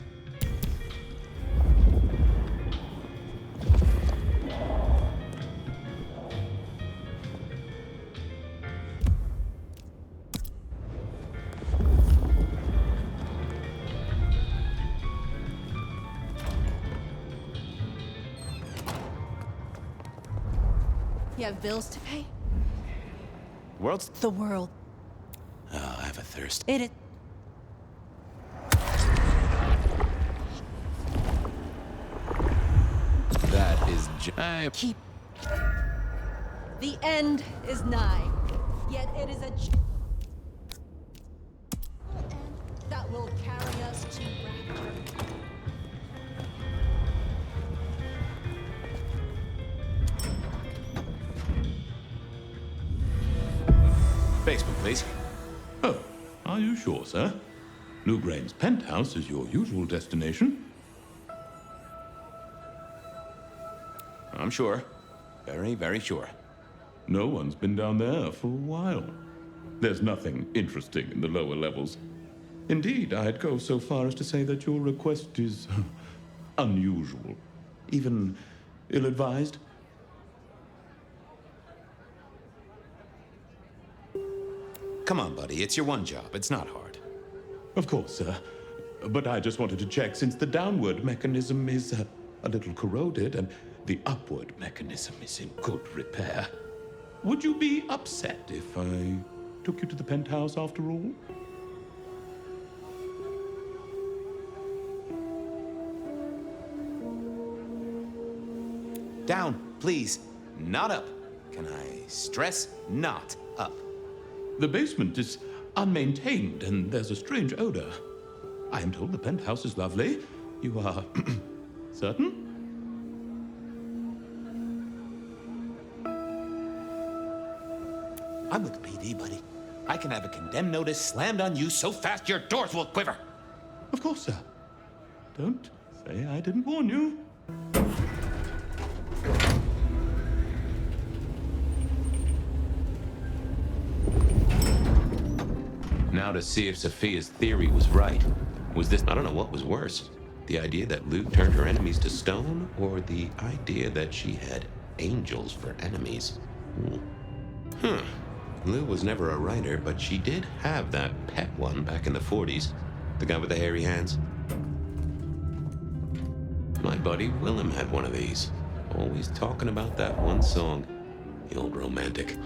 You have bills to pay? World's the world. Oh, I have a thirst. It is. That is Keep. The end is nigh, yet it is a end that will carry us to rapture. Basement, please. Oh, are you sure, sir? Newgrain's penthouse is your usual destination? I'm sure. Very, very sure. No one's been down there for a while. There's nothing interesting in the lower levels. Indeed, I'd go so far as to say that your request is unusual, even ill-advised. Come on, buddy. It's your one job. It's not hard. Of course, sir. But I just wanted to check since the downward mechanism is a little corroded and the upward mechanism is in good repair. Would you be upset if I took you to the penthouse after all? Down, please. Not up. Can I stress not up? The basement is unmaintained and there's a strange odor. I am told the penthouse is lovely. You are certain? I'm with the PD, buddy. I can have a condemned notice slammed on you so fast your doors will quiver. Of course, sir. Don't say I didn't warn you. Now to see if Sophia's theory was right. Was this, I don't know what was worse. The idea that Lou turned her enemies to stone, or the idea that she had angels for enemies? Lou was never a writer, but she did have that pet one back in the 40s. The guy with the hairy hands. My buddy Willem had one of these. Always talking about that one song. The old romantic.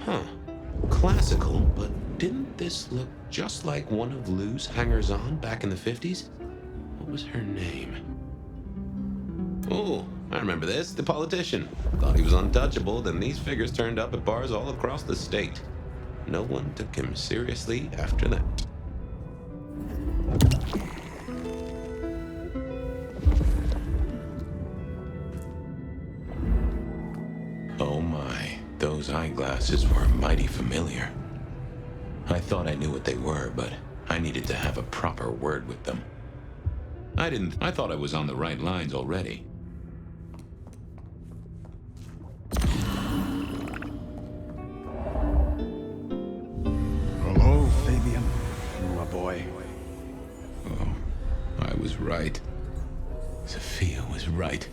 Classical, but didn't this look just like one of Lou's hangers-on back in the 50s? What was her name? Oh, I remember this. The politician. Thought he was untouchable, then these figures turned up at bars all across the state. No one took him seriously after that. Oh my, those eyeglasses were mighty familiar. I thought I knew what they were, but I needed to have a proper word with them. I thought I was on the right lines already. Hello, Fabien, my boy. Oh, I was right. Sophia was right.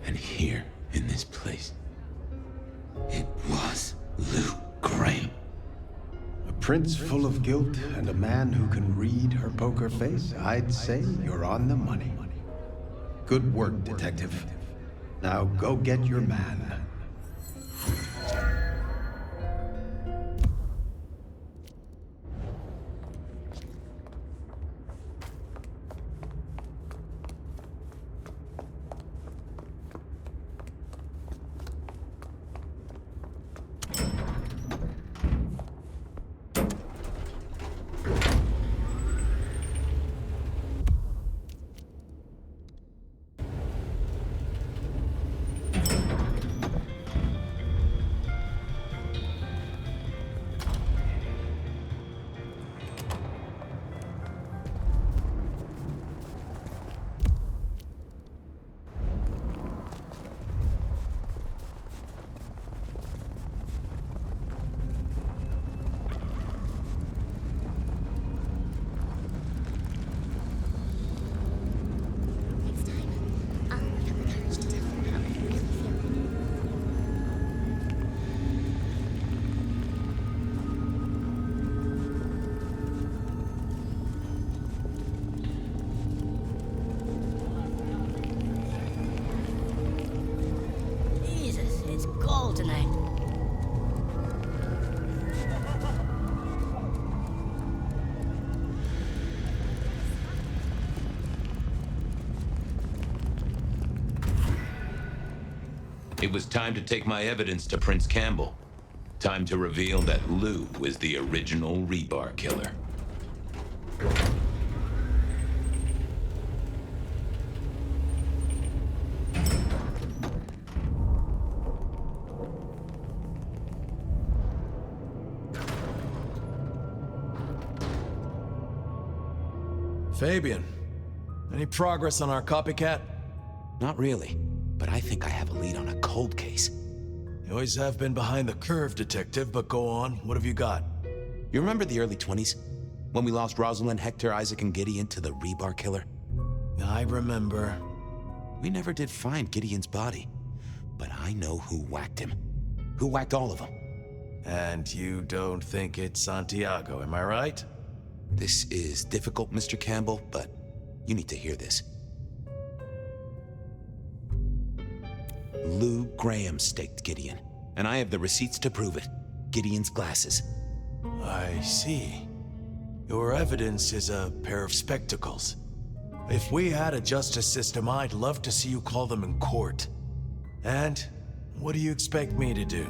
And here, in this place, it was Lou Graham. A prince full of guilt and a man who can read her poker face. I'd say you're on the money. Good work, detective. Now go get your man. It was time to take my evidence to Prince Campbell. Time to reveal that Lou was the original rebar killer. Fabien, any progress on our copycat? Not really, but I think I have a lead on a cold case. You always have been behind the curve, Detective, but go on. What have you got? You remember the early 20s? When we lost Rosalind, Hector, Isaac, and Gideon to the rebar killer? I remember. We never did find Gideon's body, but I know who whacked him. Who whacked all of them. And you don't think it's Santiago, am I right? This is difficult, Mr. Campbell, but you need to hear this. Lou Graham staked Gideon, and I have the receipts to prove it. Gideon's glasses. I see. Your evidence is a pair of spectacles. If we had a justice system, I'd love to see you call them in court. And what do you expect me to do?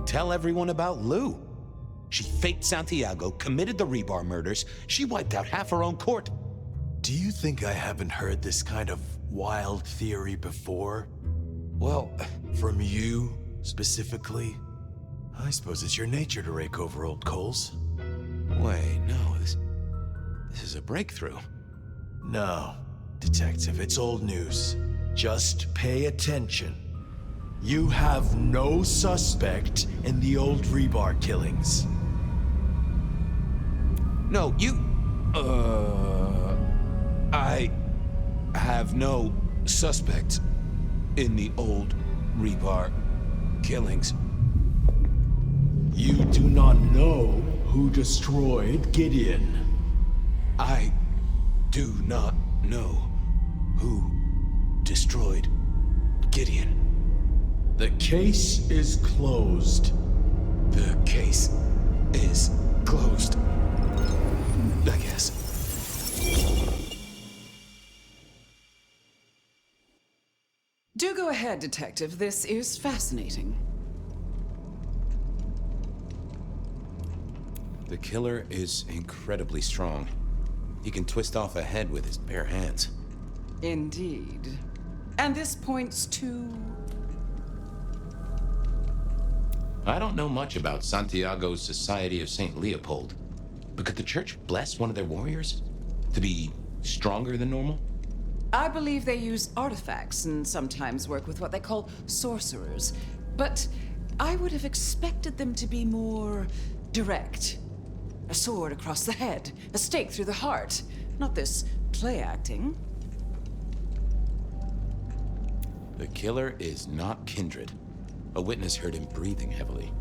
Tell everyone about Lou. She faked Santiago, committed the rebar murders. She wiped out half her own court. Do you think I haven't heard this kind of wild theory before? Well, from you, specifically? I suppose it's your nature to rake over old coals. Wait, no, this is a breakthrough. No, Detective, it's old news. Just pay attention. You have no suspect in the old rebar killings. No, I have no suspect in the old rebar killings. You do not know who destroyed Gideon. I do not know who destroyed Gideon. The case is closed. The case is closed. I guess. Do go ahead, Detective. This is fascinating. The killer is incredibly strong. He can twist off a head with his bare hands. Indeed. And this points to... I don't know much about Santiago's Society of St. Leopold, but could the church bless one of their warriors to be stronger than normal? I believe they use artifacts and sometimes work with what they call sorcerers. But I would have expected them to be more direct. A sword across the head, a stake through the heart. Not this play acting. The killer is not kindred. A witness heard him breathing heavily.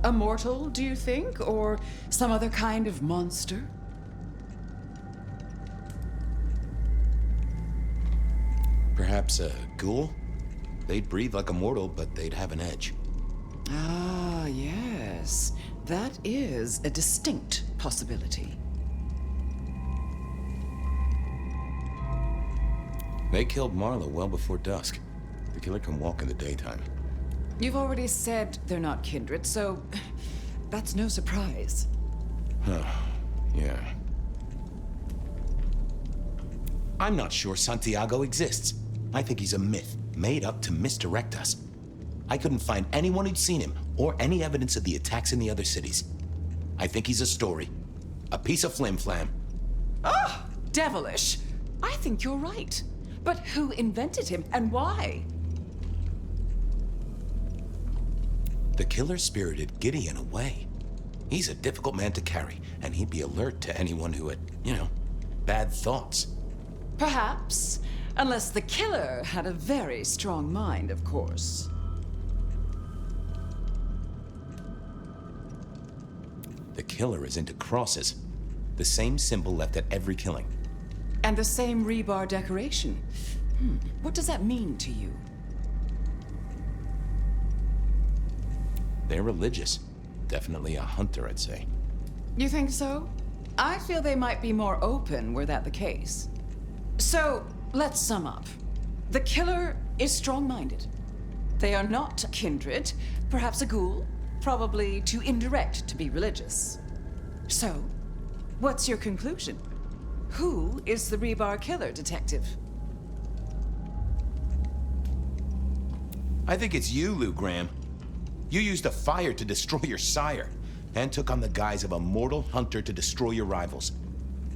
A mortal, do you think? Or some other kind of monster? Perhaps a ghoul? They'd breathe like a mortal, but they'd have an edge. Ah, yes. That is a distinct possibility. They killed Marla well before dusk. The killer can walk in the daytime. You've already said they're not kindred, so that's no surprise. Huh. Yeah. I'm not sure Santiago exists. I think he's a myth, made up to misdirect us. I couldn't find anyone who'd seen him, or any evidence of the attacks in the other cities. I think he's a story. A piece of flim-flam. Ah, devilish. I think you're right. But who invented him, and why? The killer spirited Gideon away. He's a difficult man to carry, and he'd be alert to anyone who had, bad thoughts. Perhaps. Unless the killer had a very strong mind, of course. The killer is into crosses. The same symbol left at every killing. And the same rebar decoration. What does that mean to you? They're religious. Definitely a hunter, I'd say. You think so? I feel they might be more open were that the case. So, let's sum up. The killer is strong-minded. They are not kindred, perhaps a ghoul, probably too indirect to be religious. So, what's your conclusion? Who is the rebar killer, Detective? I think it's you, Lou Graham. You used a fire to destroy your sire, and took on the guise of a mortal hunter to destroy your rivals.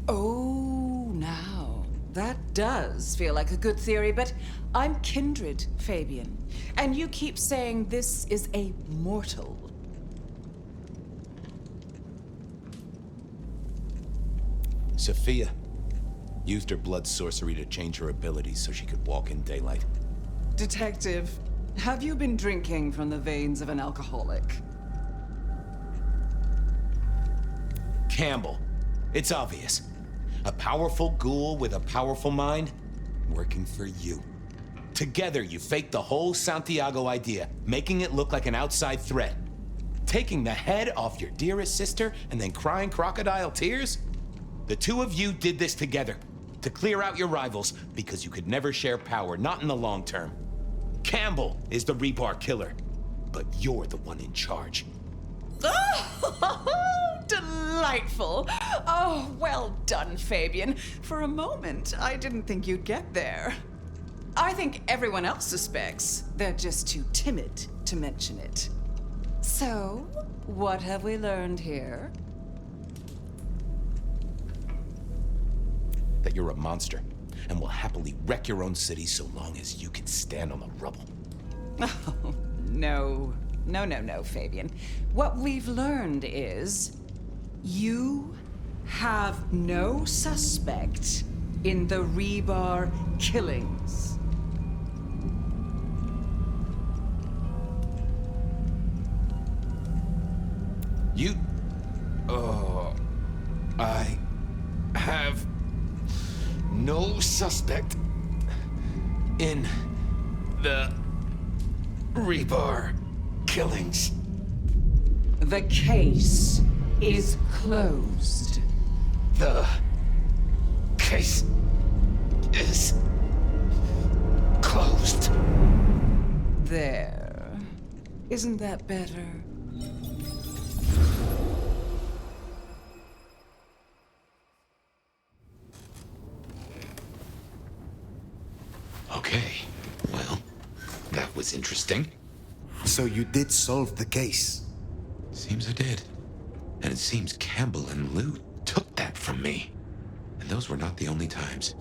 Oh, now, that does feel like a good theory, but I'm kindred, Fabien. And you keep saying this is a mortal. Sophia used her blood sorcery to change her abilities so she could walk in daylight. Detective, have you been drinking from the veins of an alcoholic? Campbell, it's obvious. A powerful ghoul with a powerful mind, working for you. Together, you faked the whole Santiago idea, making it look like an outside threat. Taking the head off your dearest sister and then crying crocodile tears? The two of you did this together, to clear out your rivals, because you could never share power, not in the long term. Campbell is the rebar killer, but you're the one in charge. Oh, delightful. Oh, well done, Fabien. For a moment, I didn't think you'd get there. I think everyone else suspects. They're just too timid to mention it. So, what have we learned here? That you're a monster, and will happily wreck your own city so long as you can stand on the rubble. Oh, no, Fabien. What we've learned is you have no suspect in the rebar killings. I have no suspect in the rebar killings. The case is closed. The case is closed. There. Isn't that better? Okay, well, that was interesting. So you did solve the case? Seems I did. And it seems Campbell and Lou took that from me. And those were not the only times.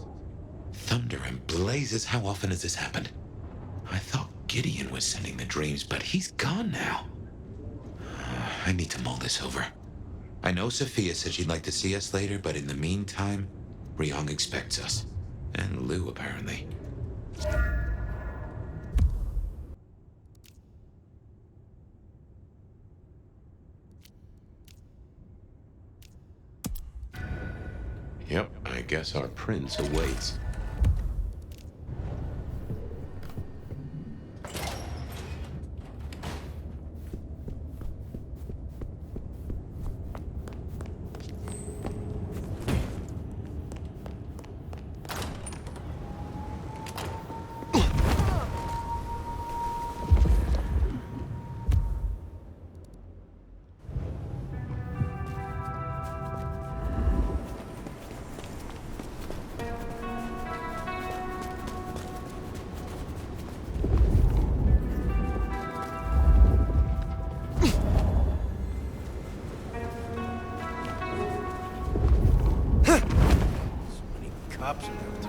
Thunder and blazes, how often has this happened? I thought Gideon was sending the dreams, but he's gone now. I need to mull this over. I know Sophia said she'd like to see us later, but in the meantime, Ryong expects us. And Lou, apparently. Yep, I guess our prince awaits. Cops are up to it.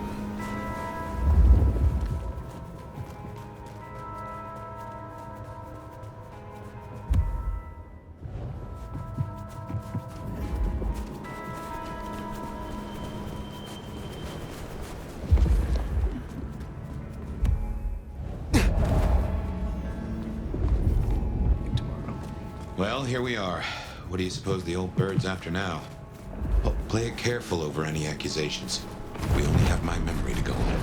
Well, here we are. What do you suppose the old bird's after now? Well, play it careful over any accusations. We only have my memory to go on.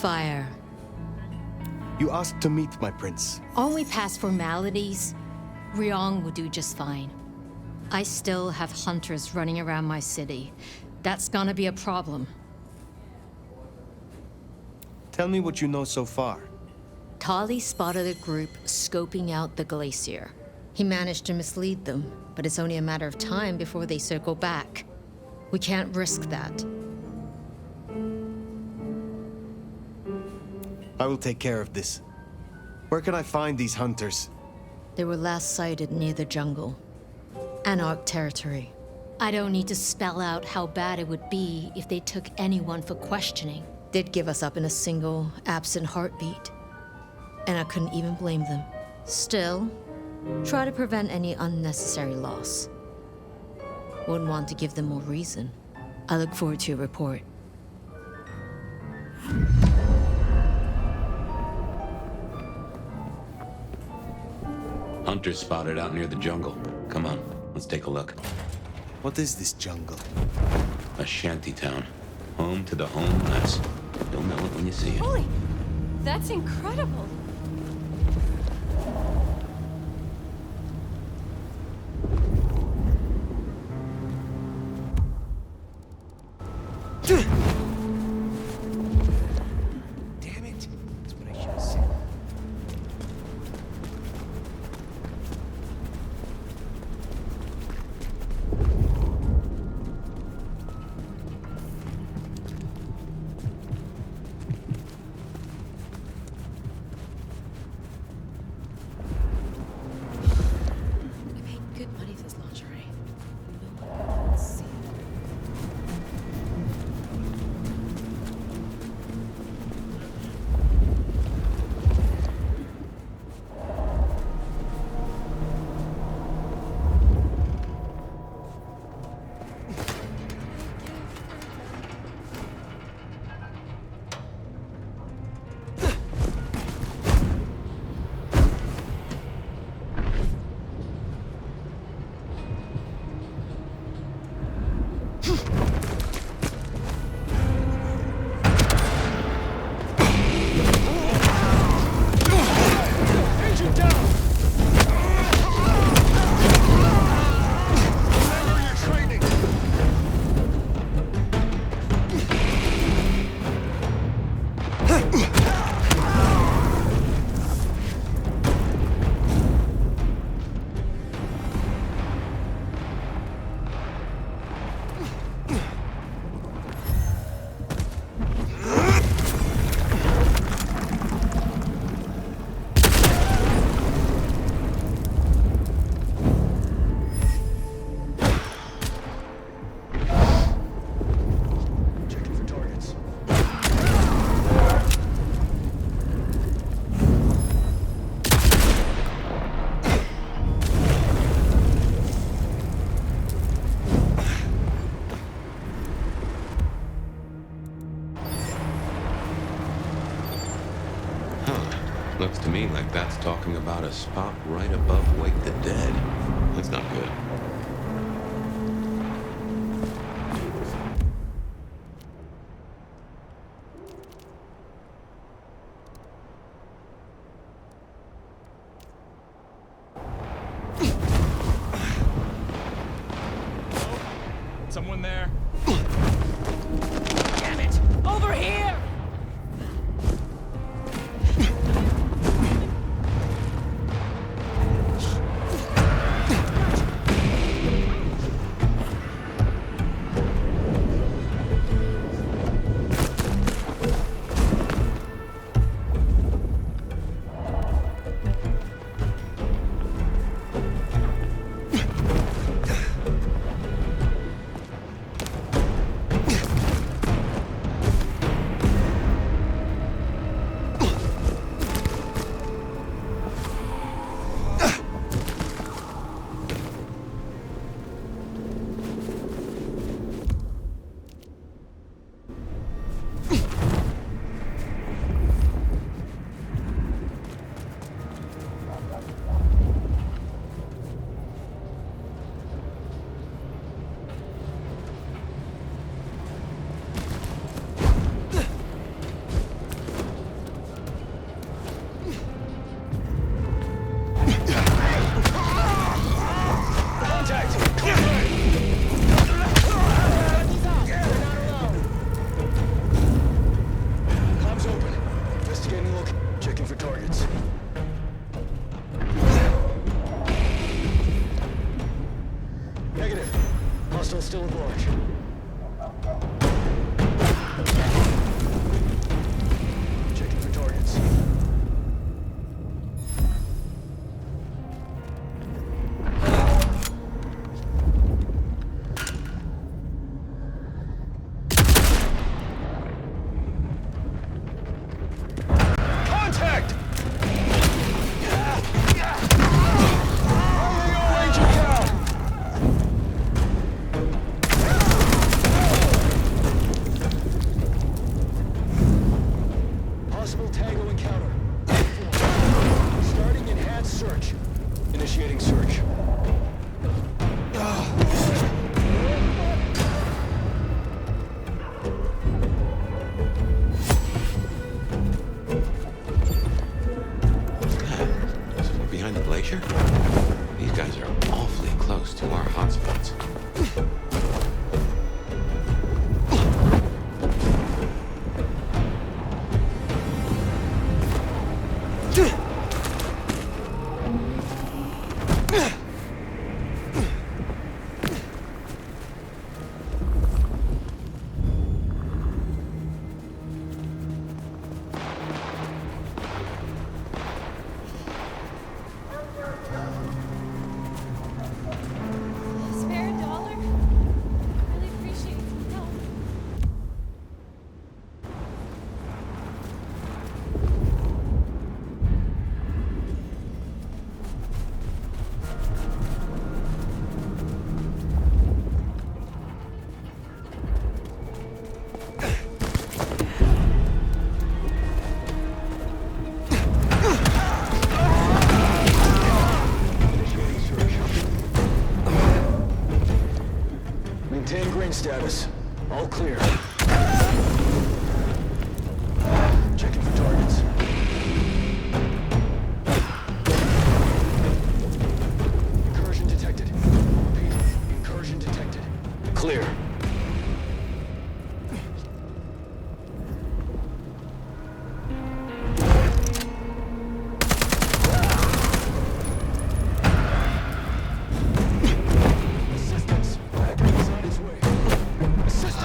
Fire. You asked to meet my prince. Only past formalities. Ryong will do just fine. I still have hunters running around my city. That's gonna be a problem. Tell me what you know so far. Tali spotted a group scoping out the glacier. He managed to mislead them, but it's only a matter of time before they circle back. We can't risk that. I will take care of this. Where can I find these hunters? They were last sighted near the jungle. Anarch territory. I don't need to spell out how bad it would be if they took anyone for questioning. They'd give us up in a single, absent heartbeat. And I couldn't even blame them. Still, try to prevent any unnecessary loss. Wouldn't want to give them more reason. I look forward to your report. Hunters spotted out near the jungle. Come on, let's take a look. What is this jungle? A shanty town. Home to the homeless. You'll know it when you see it. Holy, that's incredible. Damn it. That's what I should have said. I paid good money for this lingerie. No one will see. Looks to me like that's talking about a spot right above Wake the Dead. That's not good. Someone there? Damn it! Over here! behind the glacier? These guys are awfully close to our hotspots. Spare a dollar? Really appreciate some help. Maintain green status. All clear. Checking for targets. Incursion detected. Repeat. Incursion detected. Clear. Assistance. Backup is on its way. Assistance.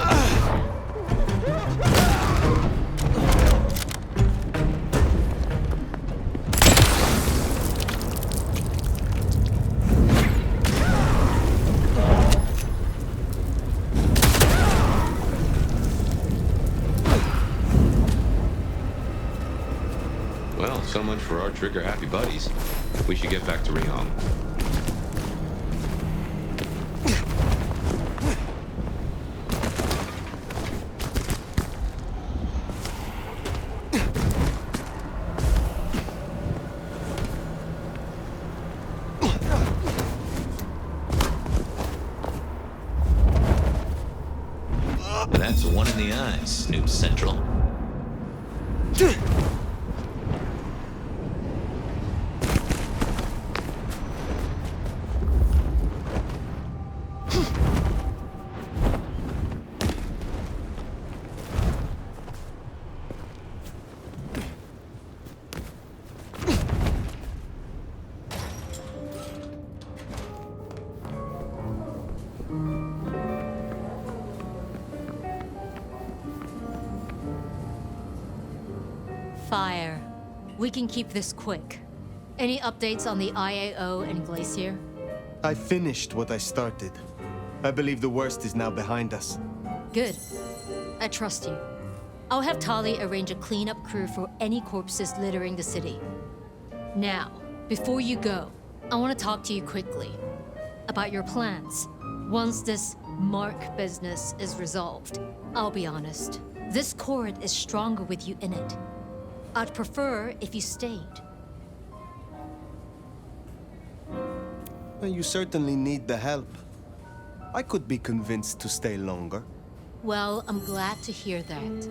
Well, so much for our trigger-happy buddies. We should get back to Rihong. That's one in the eye, Snoop Central. Fire. We can keep this quick. Any updates on the IAO and Glacier? I finished what I started. I believe the worst is now behind us. Good. I trust you. I'll have Tali arrange a cleanup crew for any corpses littering the city. Now, before you go, I want to talk to you quickly about your plans. Once this Mark business is resolved, I'll be honest, this cord is stronger with you in it. I'd prefer if you stayed. Well, you certainly need the help. I could be convinced to stay longer. Well, I'm glad to hear that.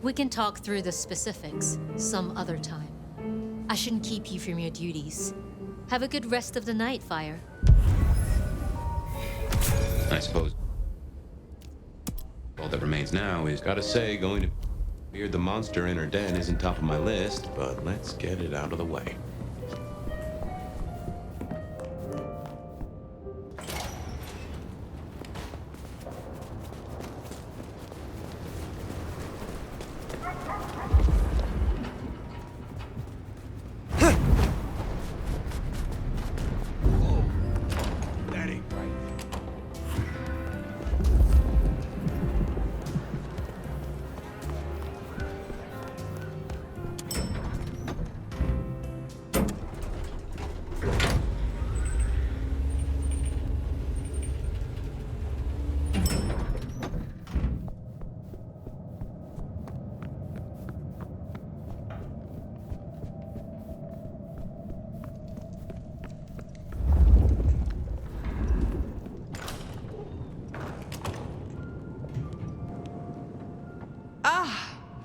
We can talk through the specifics some other time. I shouldn't keep you from your duties. Have a good rest of the night, Fire. I suppose all that remains now is, gotta say, going to beard the monster in her den isn't top of my list, but let's get it out of the way. That ain't right.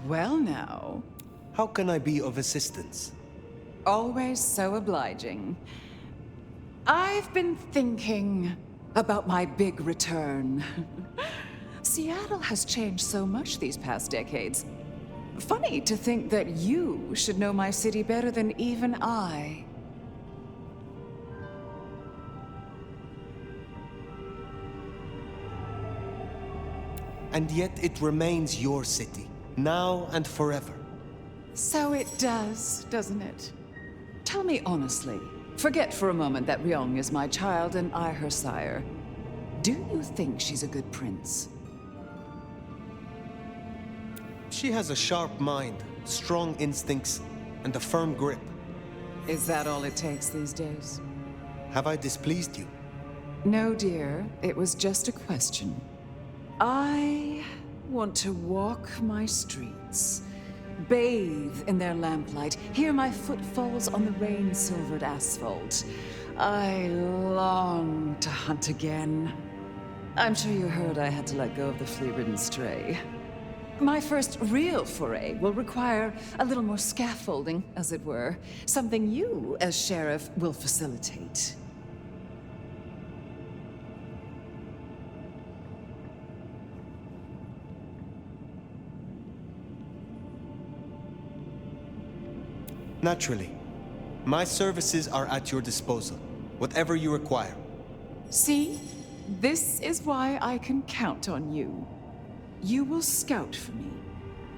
Well now. How can I be of assistance? always so obliging. I've been thinking about my big return. Seattle has changed so much these past decades. Funny to think that you should know my city better than even I. And yet it remains your city, now and forever. So it does, doesn't it? Tell me honestly, forget for a moment that Ryong is my child and I her sire. Do you think she's a good prince? She has a sharp mind, strong instincts, and a firm grip. Is that all it takes these days? Have I displeased you? No, dear. It was just a question. I want to walk my streets, bathe in their lamplight, hear my footfalls on the rain-silvered asphalt. I long to hunt again. I'm sure you heard I had to let go of the flea-ridden stray. My first real foray will require a little more scaffolding, as it were. Something you, as sheriff, will facilitate. Naturally. My services are at your disposal. Whatever you require. See? This is why I can count on you. You will scout for me.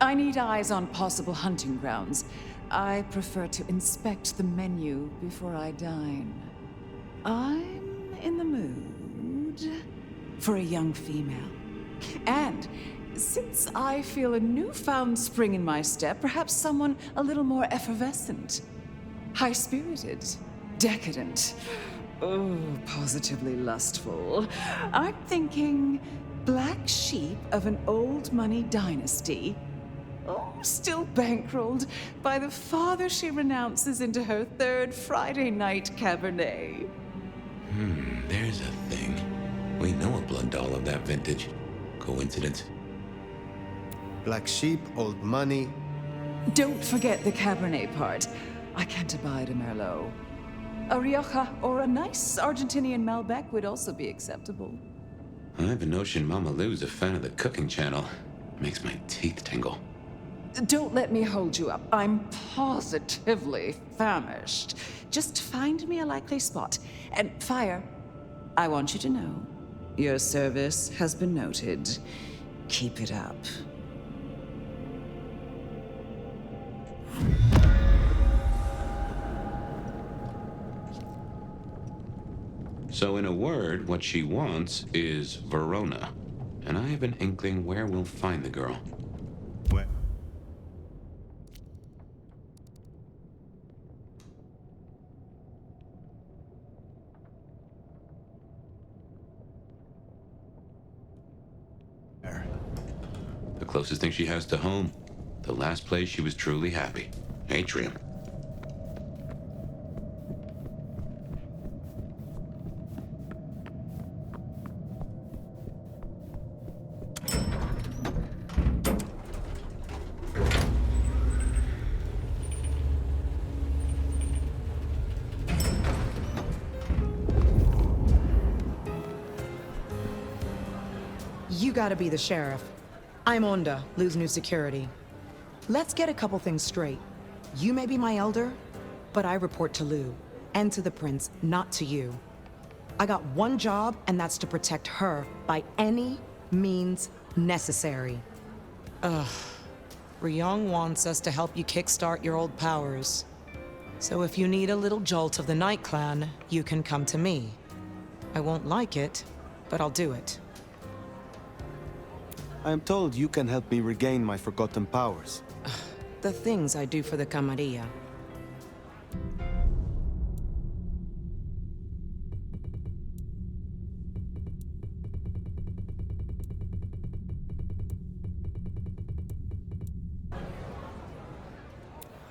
I need eyes on possible hunting grounds. I prefer to inspect the menu before I dine. I'm in the mood for a young female. And since I feel a newfound spring in my step, perhaps someone a little more effervescent, high-spirited, decadent, oh, positively lustful. I'm thinking black sheep of an old money dynasty. Oh, still bankrolled by the father she renounces into her third Friday night Cabernet. There's a thing. We know a blood doll of that vintage. Coincidence? Black sheep, old money. Don't forget the Cabernet part. I can't abide a Merlot. A Rioja or a nice Argentinian Malbec would also be acceptable. I have a notion Mama Lou's a fan of the cooking channel. Makes my teeth tingle. Don't let me hold you up. I'm positively famished. Just find me a likely spot. And Fire, I want you to know, your service has been noted. Keep it up. So in a word, what she wants is Verona. And I have an inkling where we'll find the girl. Where? The closest thing she has to home. The last place she was truly happy. Atrium. You gotta be the sheriff. I'm Onda, Lou's new security. Let's get a couple things straight. You may be my elder, but I report to Lou, and to the prince, not to you. I got one job, and that's to protect her by any means necessary. Ugh. Ryong wants us to help you kickstart your old powers. So if you need a little jolt of the Night Clan, you can come to me. I won't like it, but I'll do it. I am told you can help me regain my forgotten powers. The things I do for the Camarilla.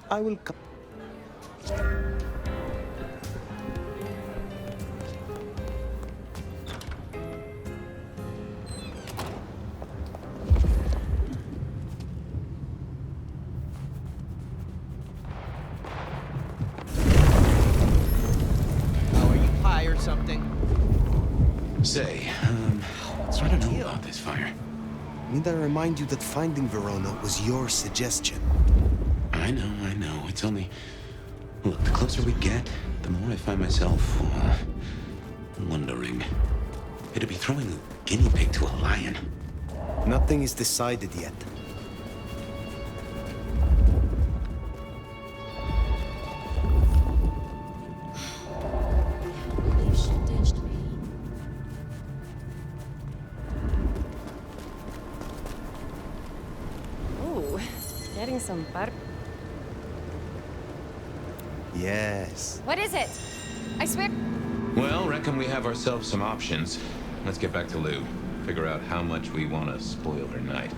I will come. something. Say, I don't know about this fire. Need I remind you that finding Verona was your suggestion? I know. It's only... Look, the closer we get, the more I find myself, wondering. It'd be throwing a guinea pig to a lion. Nothing is decided yet. Ooh, getting some butter. Yes. What is it? I swear. Well, reckon we have ourselves some options. Let's get back to Lou. Figure out how much we want to spoil her night.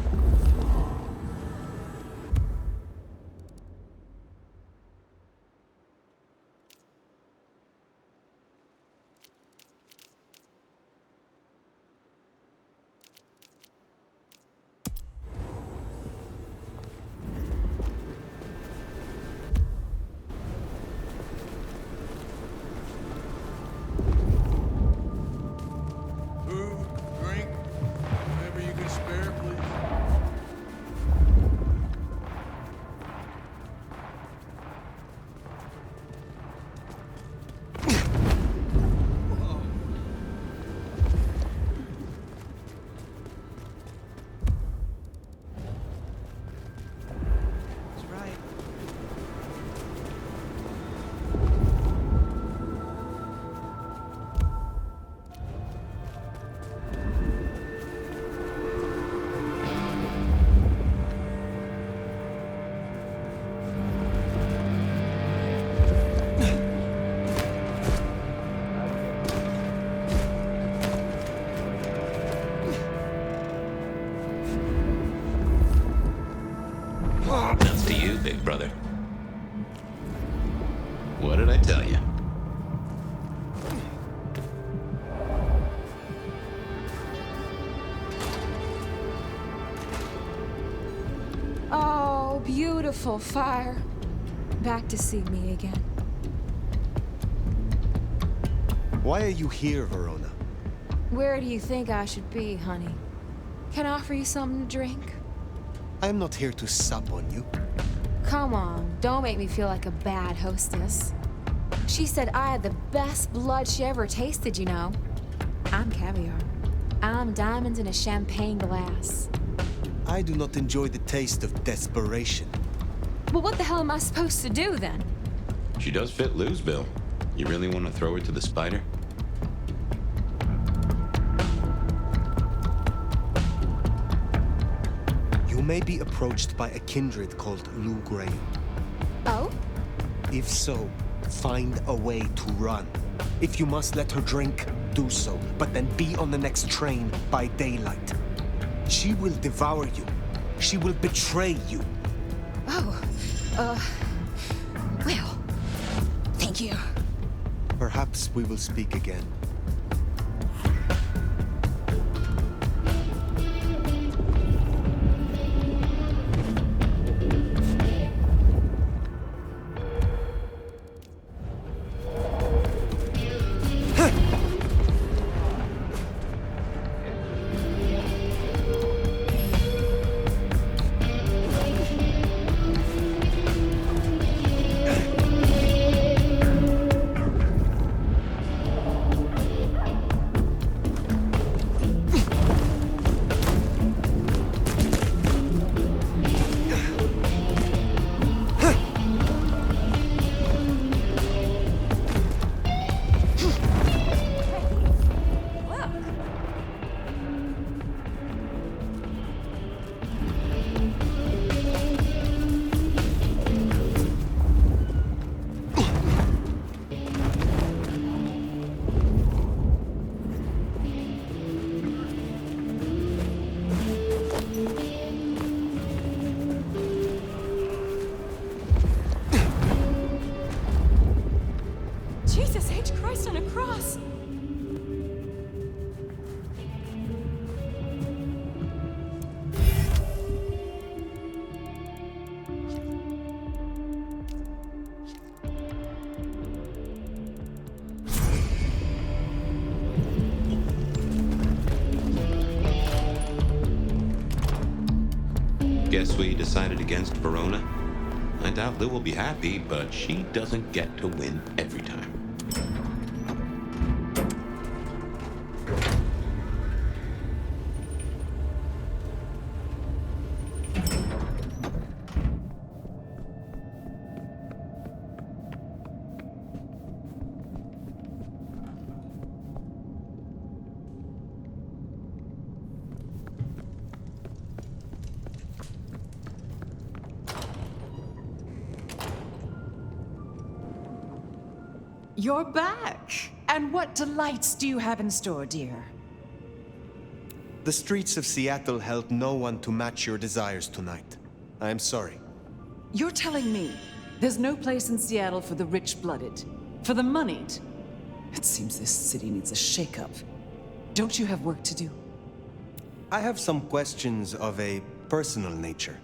Food, drink, whatever you can spare, please. That's right. That's to you, big brother. What did I tell you? Oh, beautiful fire. Back to see me again. Why are you here, Verona? Where do you think I should be, honey? Can I offer you something to drink? I am not here to sup on you. Come on, don't make me feel like a bad hostess. She said I had the best blood she ever tasted, you know. I'm caviar. I'm diamonds in a champagne glass. I do not enjoy the taste of desperation. Well, what the hell am I supposed to do then? She does fit Lou's bill. You really want to throw her to the spider? You may be approached by a kindred called Lou Graham. Oh? If so, find a way to run. If you must let her drink, do so, but then be on the next train by daylight. She will devour you. She will betray you. Oh, well, thank you. Perhaps we will speak again. Jesus H. Christ on a cross! Guess we decided against Verona? I doubt Lou will be happy, but she doesn't get to win every time. You're back. And what delights do you have in store, dear? The streets of Seattle held no one to match your desires tonight. I am sorry. You're telling me there's no place in Seattle for the rich-blooded, for the moneyed? It seems this city needs a shake-up. Don't you have work to do? I have some questions of a personal nature.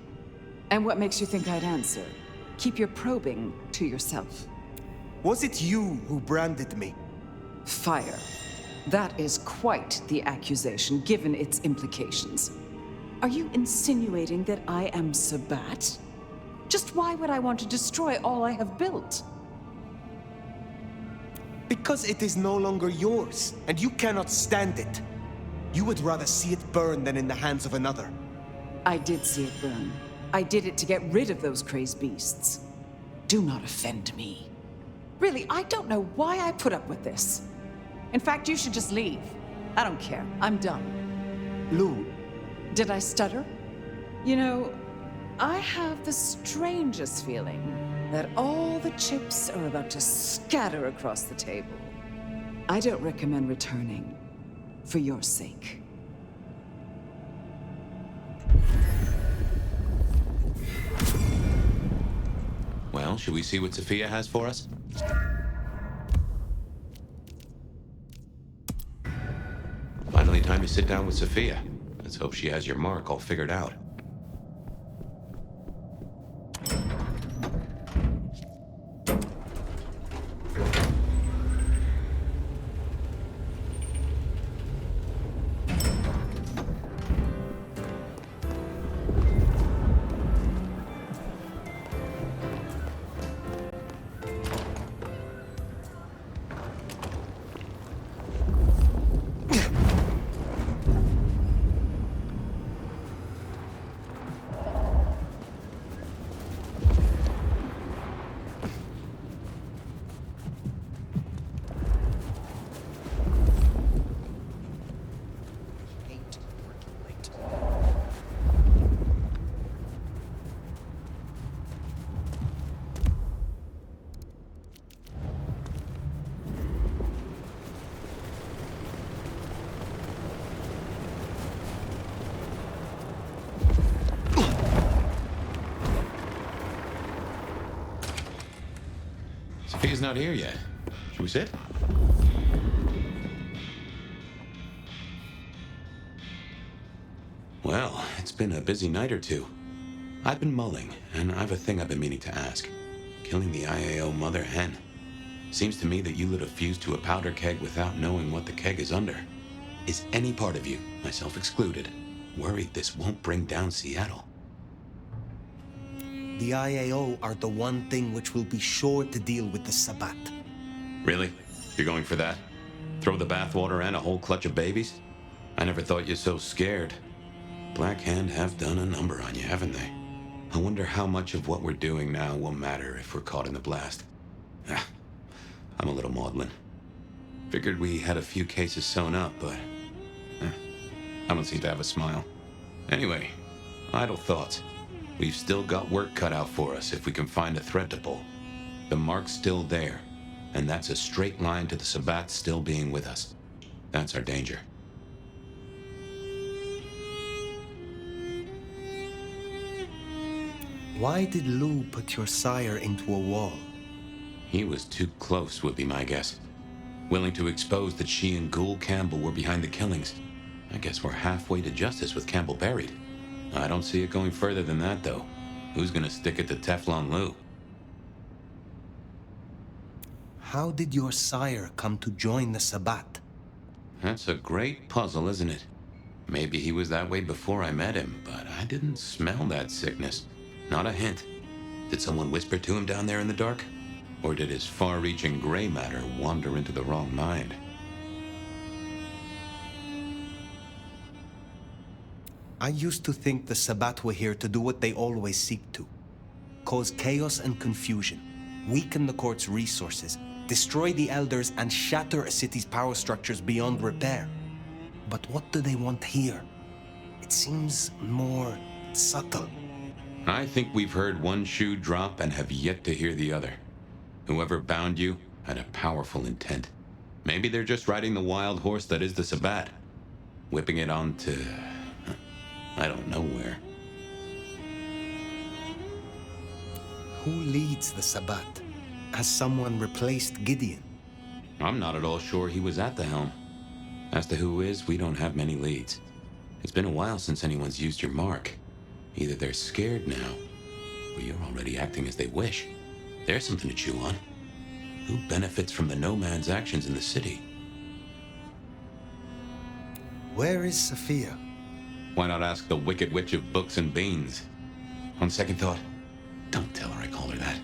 And what makes you think I'd answer? Keep your probing to yourself. Was it you who branded me? Fire. That is quite the accusation, given its implications. Are you insinuating that I am Sabbat? Just why would I want to destroy all I have built? Because it is no longer yours, and you cannot stand it. You would rather see it burn than in the hands of another. I did see it burn. I did it to get rid of those crazed beasts. Do not offend me. Really, I don't know why I put up with this. In fact, you should just leave. I don't care. I'm done. Lou. Did I stutter? You know, I have the strangest feeling that all the chips are about to scatter across the table. I don't recommend returning, for your sake. Well, should we see what Sophia has for us? Finally time to sit down with Sophia. Let's hope she has your mark all figured out. Sophia's not here yet. Should we sit? Well, it's been a busy night or two. I've been mulling, and I've a thing I've been meaning to ask. Killing the IAO mother hen. Seems to me that you lit a fuse to a powder keg without knowing what the keg is under. Is any part of you, myself excluded, worried this won't bring down Seattle? The IAO are the one thing which will be sure to deal with the Sabbat. Really? You're going for that? Throw the bathwater and a whole clutch of babies? I never thought you so scared. Black Hand have done a number on you, haven't they? I wonder how much of what we're doing now will matter if we're caught in the blast. I'm a little maudlin. Figured we had a few cases sewn up, but I don't seem to have a smile. Anyway, idle thoughts. We've still got work cut out for us if we can find a thread to pull. The mark's still there, and that's a straight line to the Sabbat still being with us. That's our danger. Why did Lou put your sire into a wall? He was too close, would be my guess. Willing to expose that she and Ghoul Campbell were behind the killings. I guess we're halfway to justice with Campbell buried. I don't see it going further than that, though. Who's gonna stick it to Teflon Lou? How did your sire come to join the Sabbat? That's a great puzzle, isn't it? Maybe he was that way before I met him, but I didn't smell that sickness. Not a hint. Did someone whisper to him down there in the dark? Or did his far-reaching gray matter wander into the wrong mind? I used to think the Sabbat were here to do what they always seek to. Cause chaos and confusion, weaken the court's resources, destroy the elders, and shatter a city's power structures beyond repair. But what do they want here? It seems more subtle. I think we've heard one shoe drop and have yet to hear the other. Whoever bound you had a powerful intent. Maybe they're just riding the wild horse that is the Sabbat, whipping it onto... I don't know where. Who leads the Sabbat? Has someone replaced Gideon? I'm not at all sure he was at the helm. As to who is, we don't have many leads. It's been a while since anyone's used your mark. Either they're scared now, or you're already acting as they wish. There's something to chew on. Who benefits from the Nomad's actions in the city? Where is Sophia? Why not ask the Wicked Witch of Books and Beans? On second thought, don't tell her I called her that.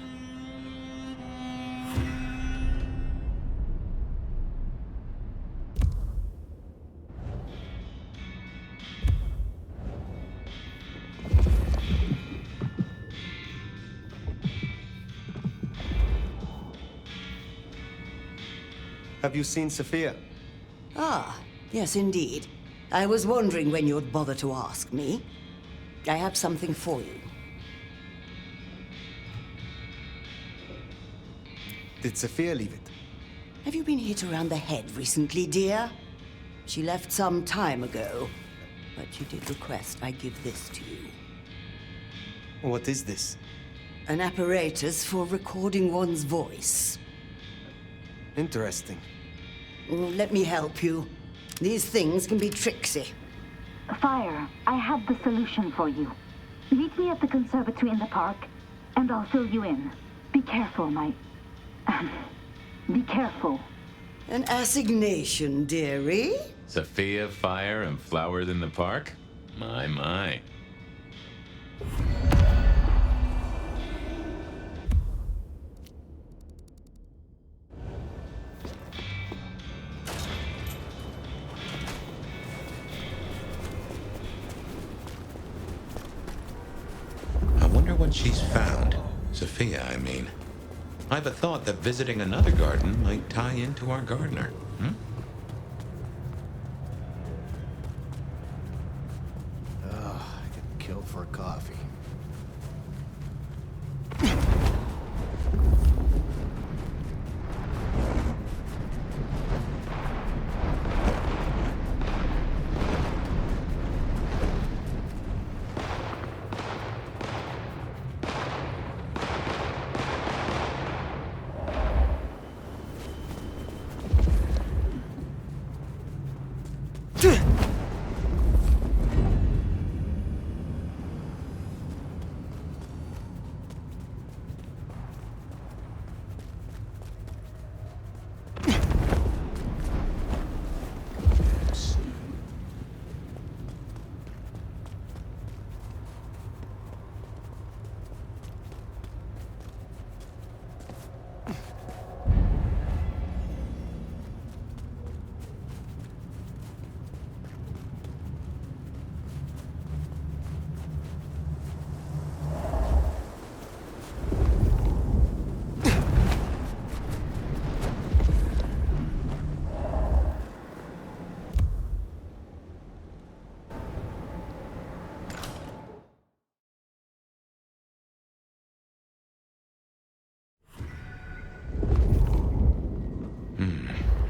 Have you seen Sophia? Ah, yes, indeed. I was wondering when you'd bother to ask me. I have something for you. Did Sophia leave it? Have you been hit around the head recently, dear? She left some time ago, but you did request I give this to you. What is this? An apparatus for recording one's voice. Interesting. Let me help you. These things can be tricksy. Fire, I have the solution for you. Meet me at the conservatory in the park, and I'll fill you in. Be careful, be careful. An assignation, dearie? Sophia, fire, and flowers in the park? My. What she's found. Sophia, I mean. I've a thought that visiting another garden might tie into our gardener. I get killed for a coffee.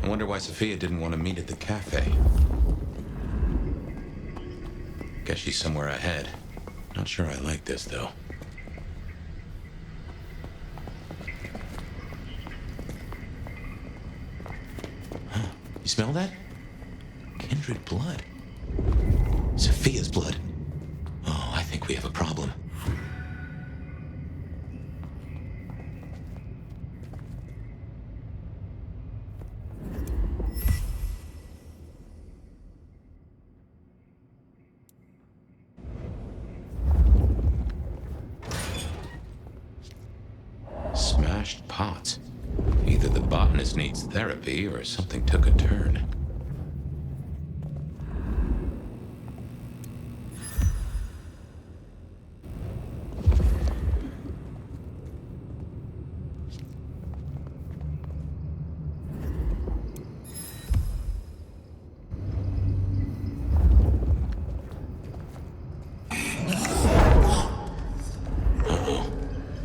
I wonder why Sophia didn't want to meet at the cafe. Guess she's somewhere ahead. Not sure I like this, though. Huh? You smell that? Kindred blood. Sophia's blood. Oh, I think we have a problem. pots. Either the botanist needs therapy or something took a turn.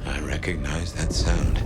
I recognize that sound.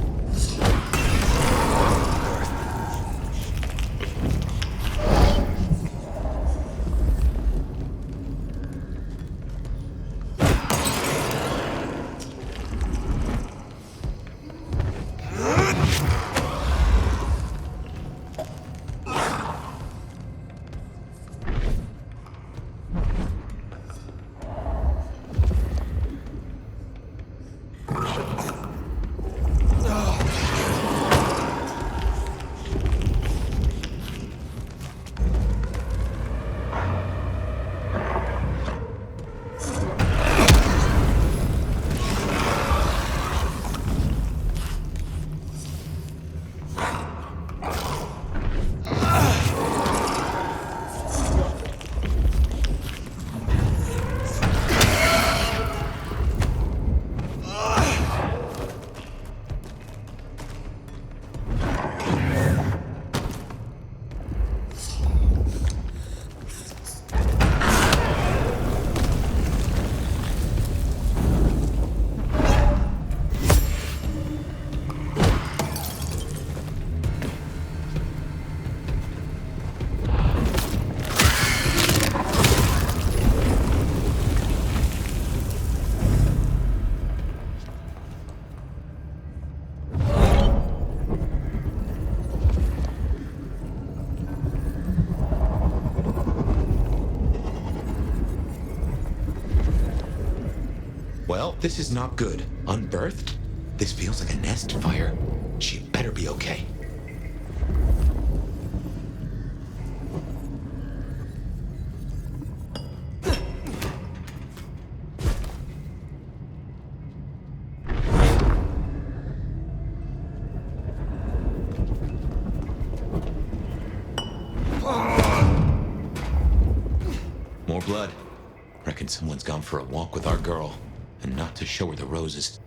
Well, this is not good. Unbirthed? This feels like a nest fire. She better be okay. More blood. Reckon someone's gone for a walk with our girl. And not to show her the roses.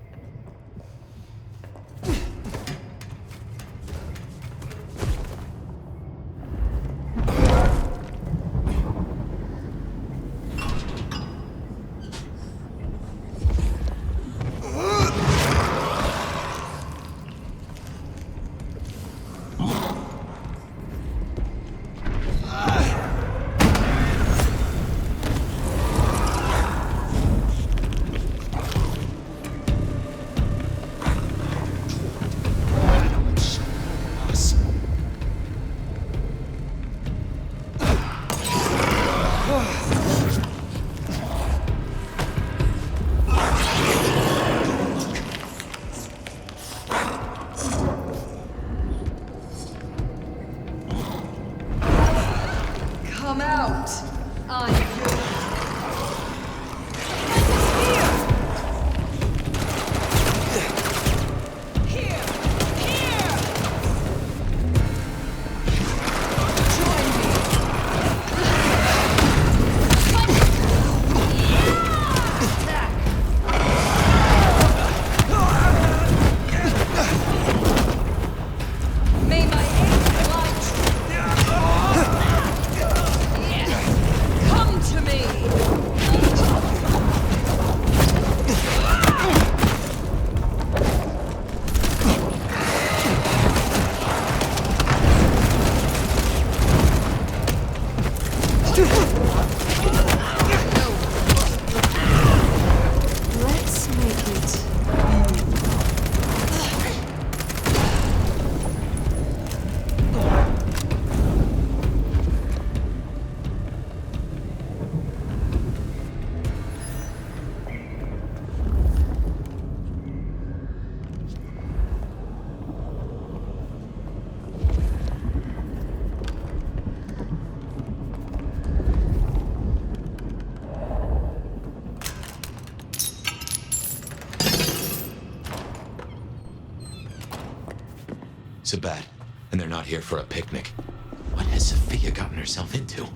Come out! On Come to me! So bad. And they're not here for a picnic. What has Sophia gotten herself into?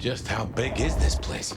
Just how big is this place?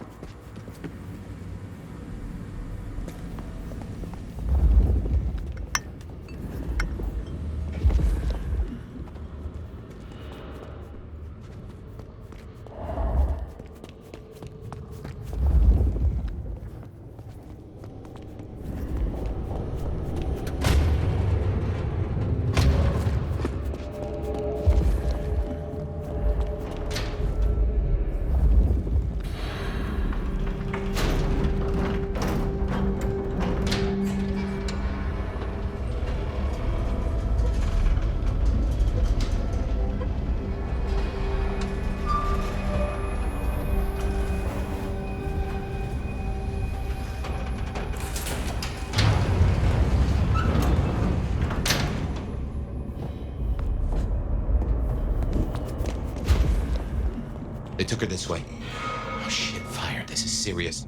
They took her this way. Oh shit, fire. This is serious.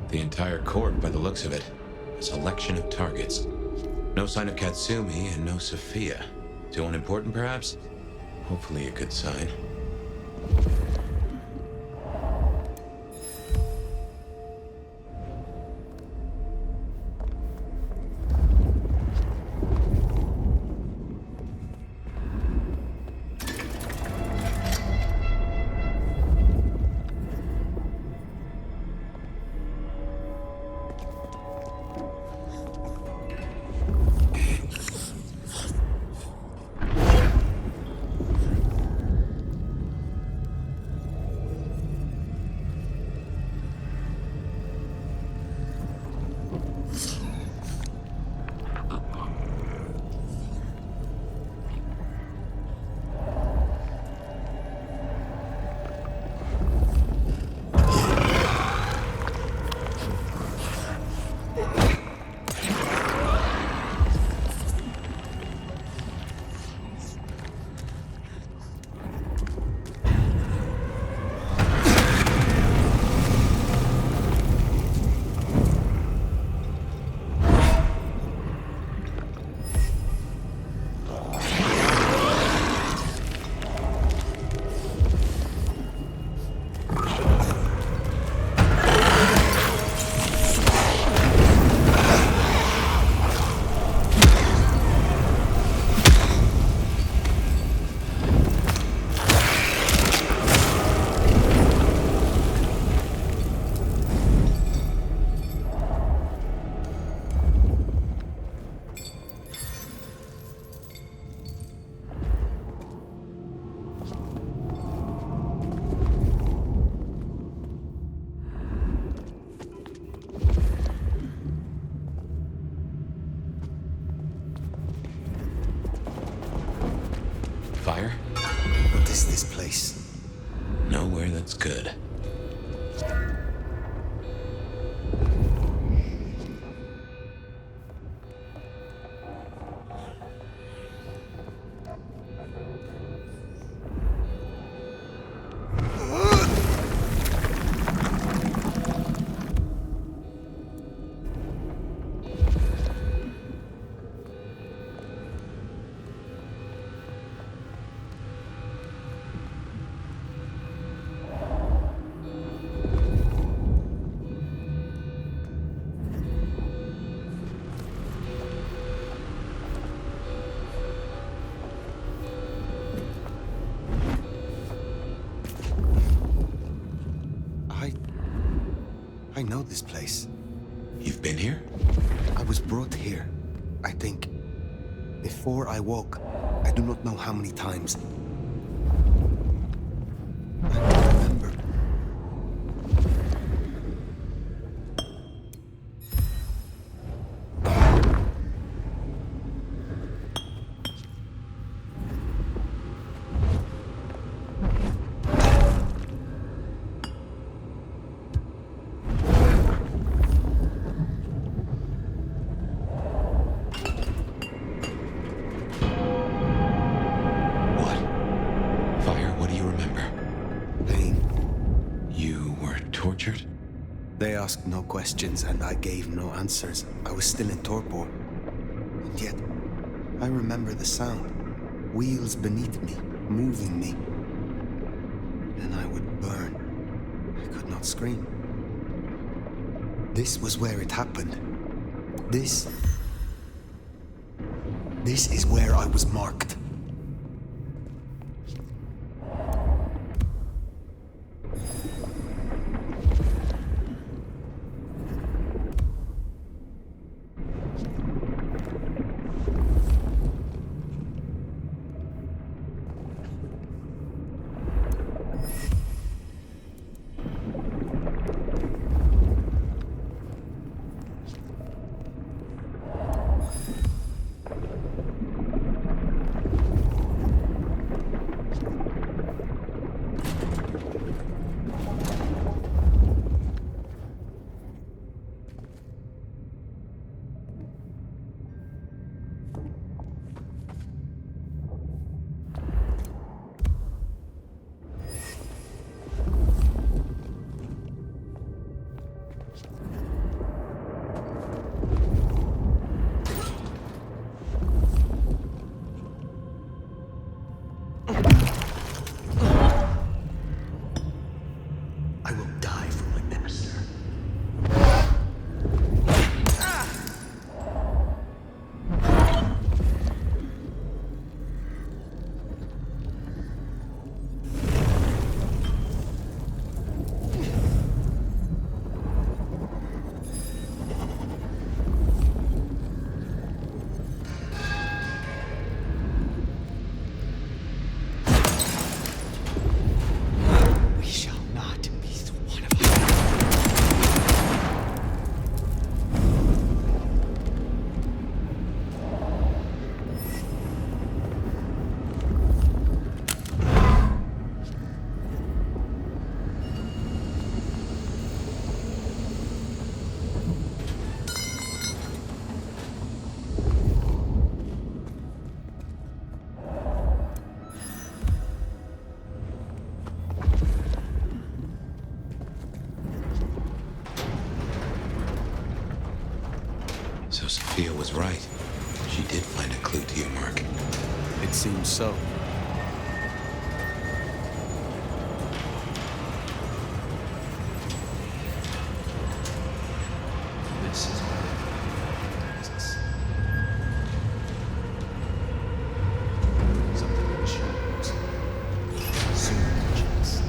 The entire court, by the looks of it. A selection of targets. No sign of Katsumi and no Sophia. Too unimportant, perhaps? Hopefully a good sign. Fire? What is this place? Nowhere that's good. I know this place. You've been here? I was brought here, I think. Before I woke, I do not know how many times. I don't remember. They asked no questions and I gave no answers. I was still in torpor. And yet, I remember the sound. Wheels beneath me, moving me. And I would burn. I could not scream. This was where it happened. This is where I was marked. was right. She did find a clue to your mark. It seems so. This is where it takes us. Something in the shadows. Soon reaches.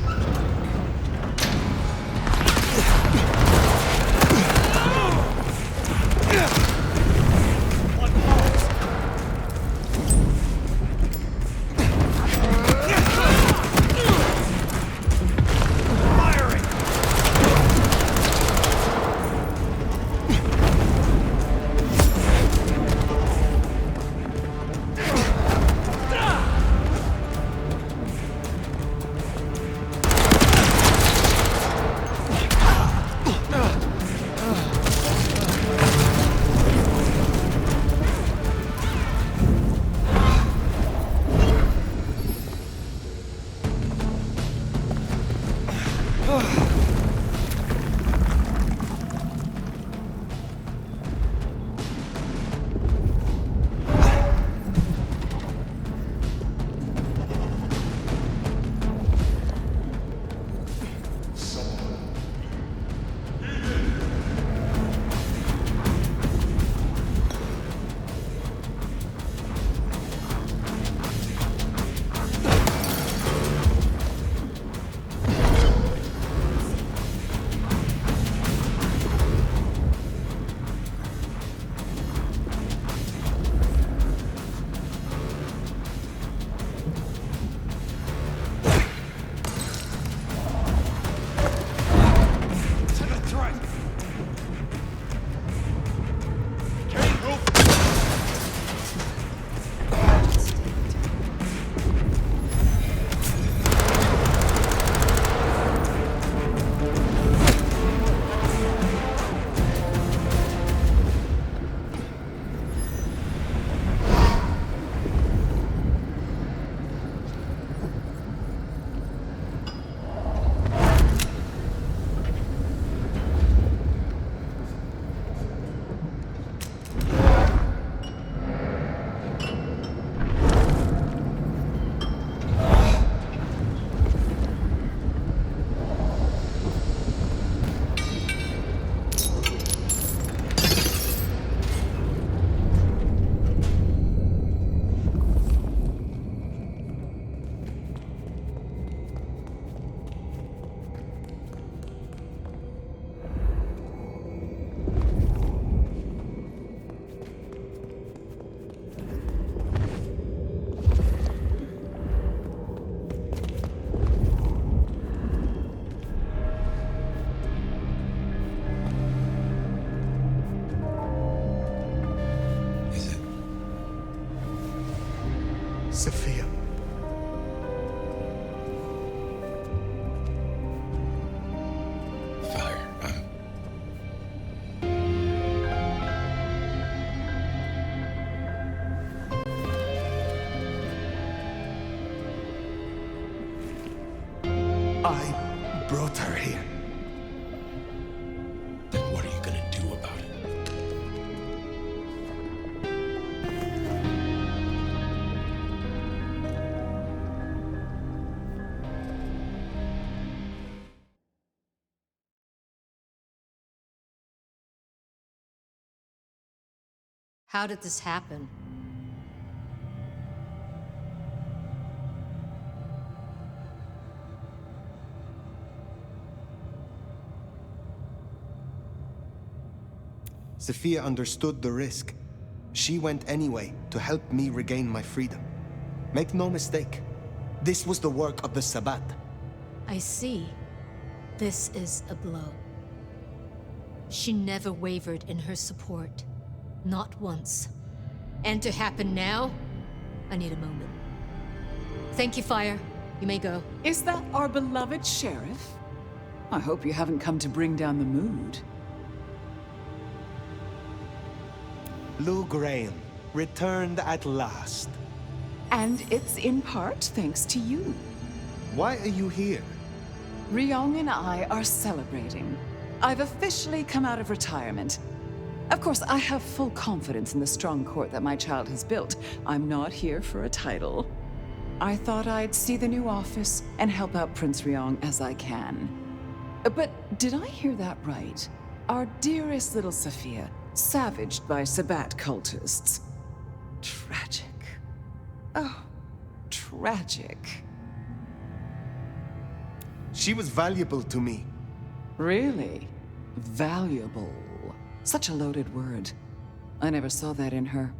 Sophia. Fire, I brought her here. Then what are you gonna do about it? How did this happen? Sophia understood the risk. She went anyway to help me regain my freedom. Make no mistake, this was the work of the Sabbat. I see. This is a blow. She never wavered in her support. Not once. And to happen now? I need a moment. Thank you, Fire. You may go. Is that our beloved sheriff? I hope you haven't come to bring down the mood. Lou Graham, returned at last. And it's in part thanks to you. Why are you here? Ryong and I are celebrating. I've officially come out of retirement. Of course, I have full confidence in the strong court that my child has built. I'm not here for a title. I thought I'd see the new office and help out Prince Ryong as I can. But did I hear that right? Our dearest little Sophia, savaged by Sabbat cultists. Tragic. Oh, tragic. She was valuable to me. Really? Valuable. Such a loaded word. I never saw that in her.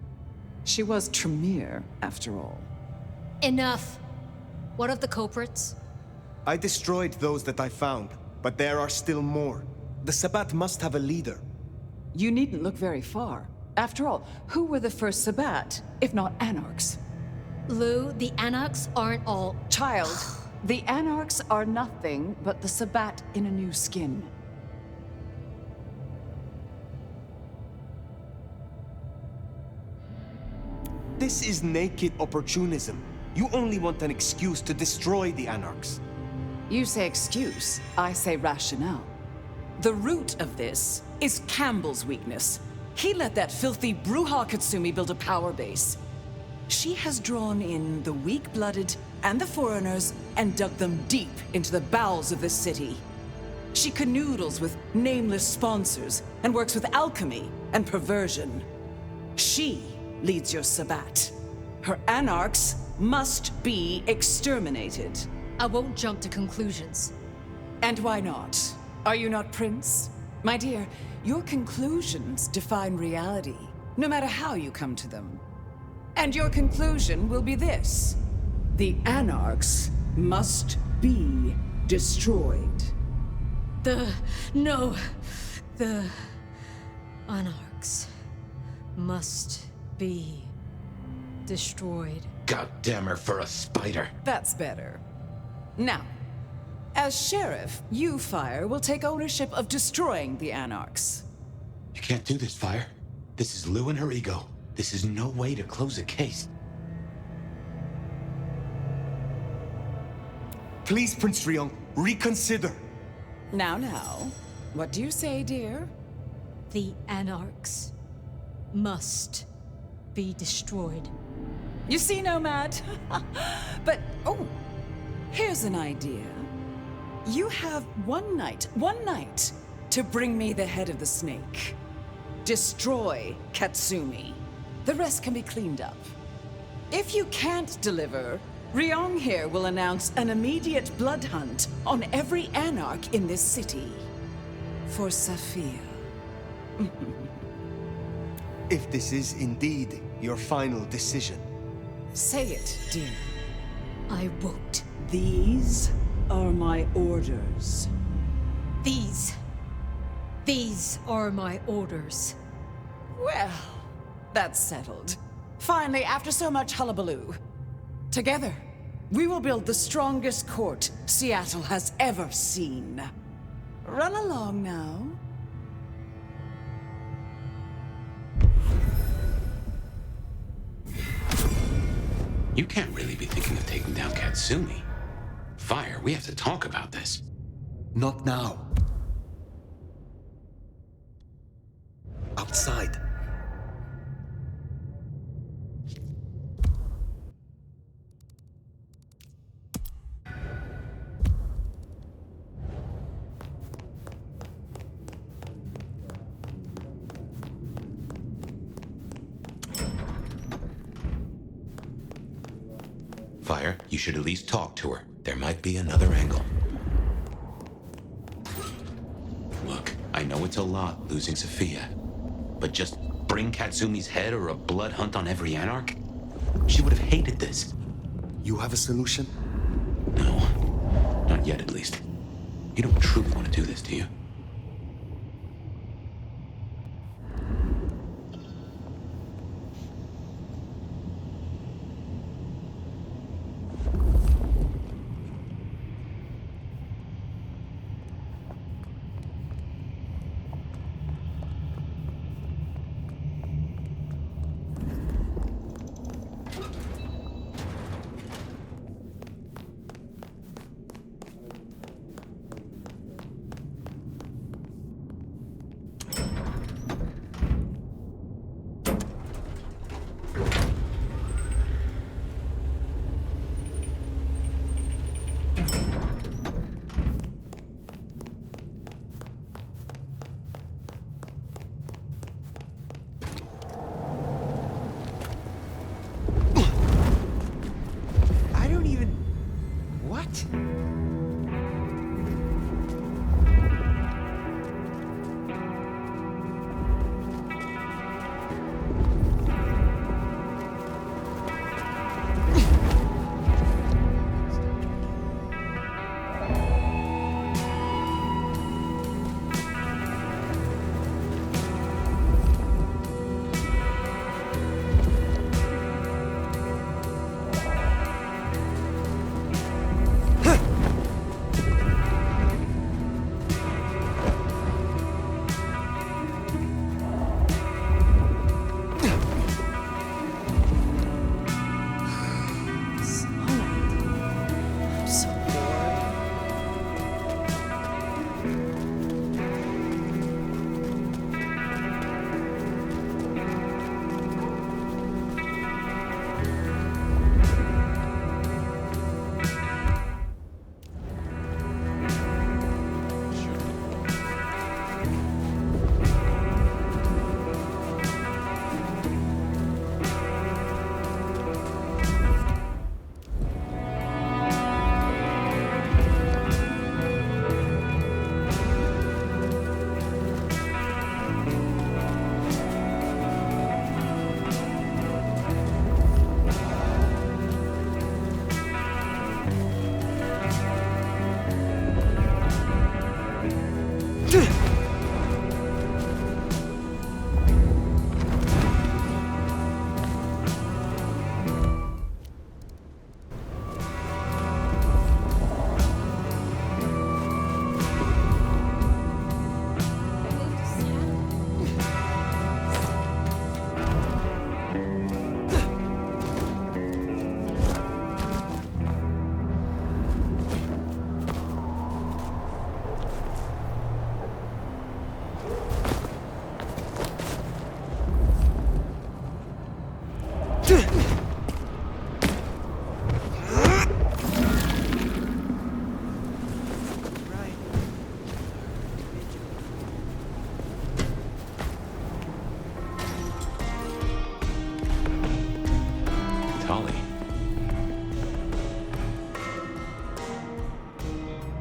She was Tremere, after all. Enough. What of the culprits? I destroyed those that I found, but there are still more. The Sabbat must have a leader. You needn't look very far. After all, who were the first Sabbat, if not Anarchs? Lou, the Anarchs aren't all... Child, the Anarchs are nothing but the Sabbat in a new skin. This is naked opportunism. You only want an excuse to destroy the Anarchs. You say excuse, I say rationale. The root of this is Campbell's weakness. He let that filthy Bruja Katsumi build a power base. She has drawn in the weak-blooded and the foreigners and dug them deep into the bowels of this city. She canoodles with nameless sponsors and works with alchemy and perversion. She leads your Sabbat. Her Anarchs must be exterminated. I won't jump to conclusions. And why not? Are you not Prince? My dear, your conclusions define reality, no matter how you come to them. And your conclusion will be this: the Anarchs must be destroyed. The Anarchs must be destroyed. God damn her for a spider. That's better. Now, as sheriff, you, Fire, will take ownership of destroying the Anarchs. You can't do this, Fire. This is Lou and her ego. This is no way to close a case. Please, Prince Ryong, reconsider. Now, what do you say, dear? The Anarchs must be destroyed. You see, Nomad? But, oh, here's an idea. You have one night to bring me the head of the snake. Destroy Katsumi. The rest can be cleaned up. If you can't deliver, Ryong here will announce an immediate blood hunt on every Anarch in this city. For Sophia. If this is indeed your final decision. Say it, dear. I won't. These are my orders. These are my orders. Well, that's settled. Finally, after so much hullabaloo. Together, we will build the strongest court Seattle has ever seen. Run along now. You can't really be thinking of taking down Katsumi. Fire, we have to talk about this. Not now. Outside. Fire, you should at least talk to her. There might be another angle. Look, I know it's a lot losing Sophia, but just bring Katsumi's head or a blood hunt on every Anarch? She would have hated this. You have a solution? No, not yet at least. You don't truly want to do this, do you?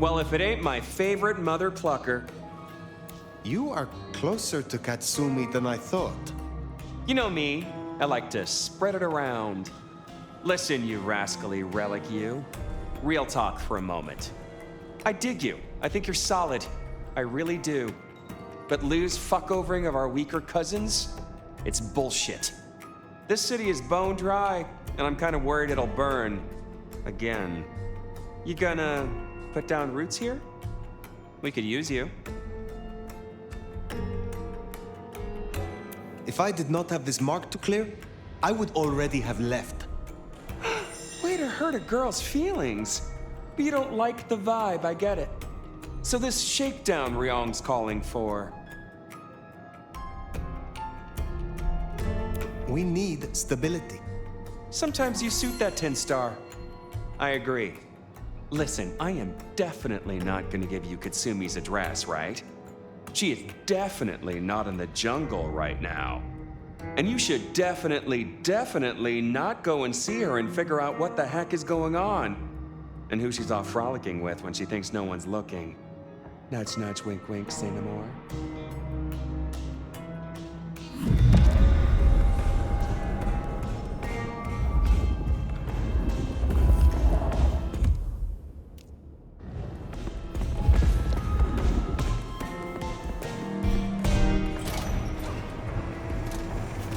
Well, if it ain't my favorite mother clucker. You are closer to Katsumi than I thought. You know me, I like to spread it around. Listen, you rascally relic, you. Real talk for a moment. I dig you. I think you're solid. I really do. But Lou's fuckovering of our weaker cousins? It's bullshit. This city is bone dry, and I'm kind of worried it'll burn. Again. You gonna put down roots here? We could use you. If I did not have this mark to clear, I would already have left. Way to hurt a girl's feelings. But you don't like the vibe, I get it. So this shakedown Ryong's calling for. We need stability. Sometimes you suit that 10-star. I agree. Listen, I am definitely not gonna give you Katsumi's address, right? She is definitely not in the jungle right now. And you should definitely not go and see her and figure out what the heck is going on. And who she's off frolicking with when she thinks no one's looking. Nudge, nudge, wink, wink, say no more.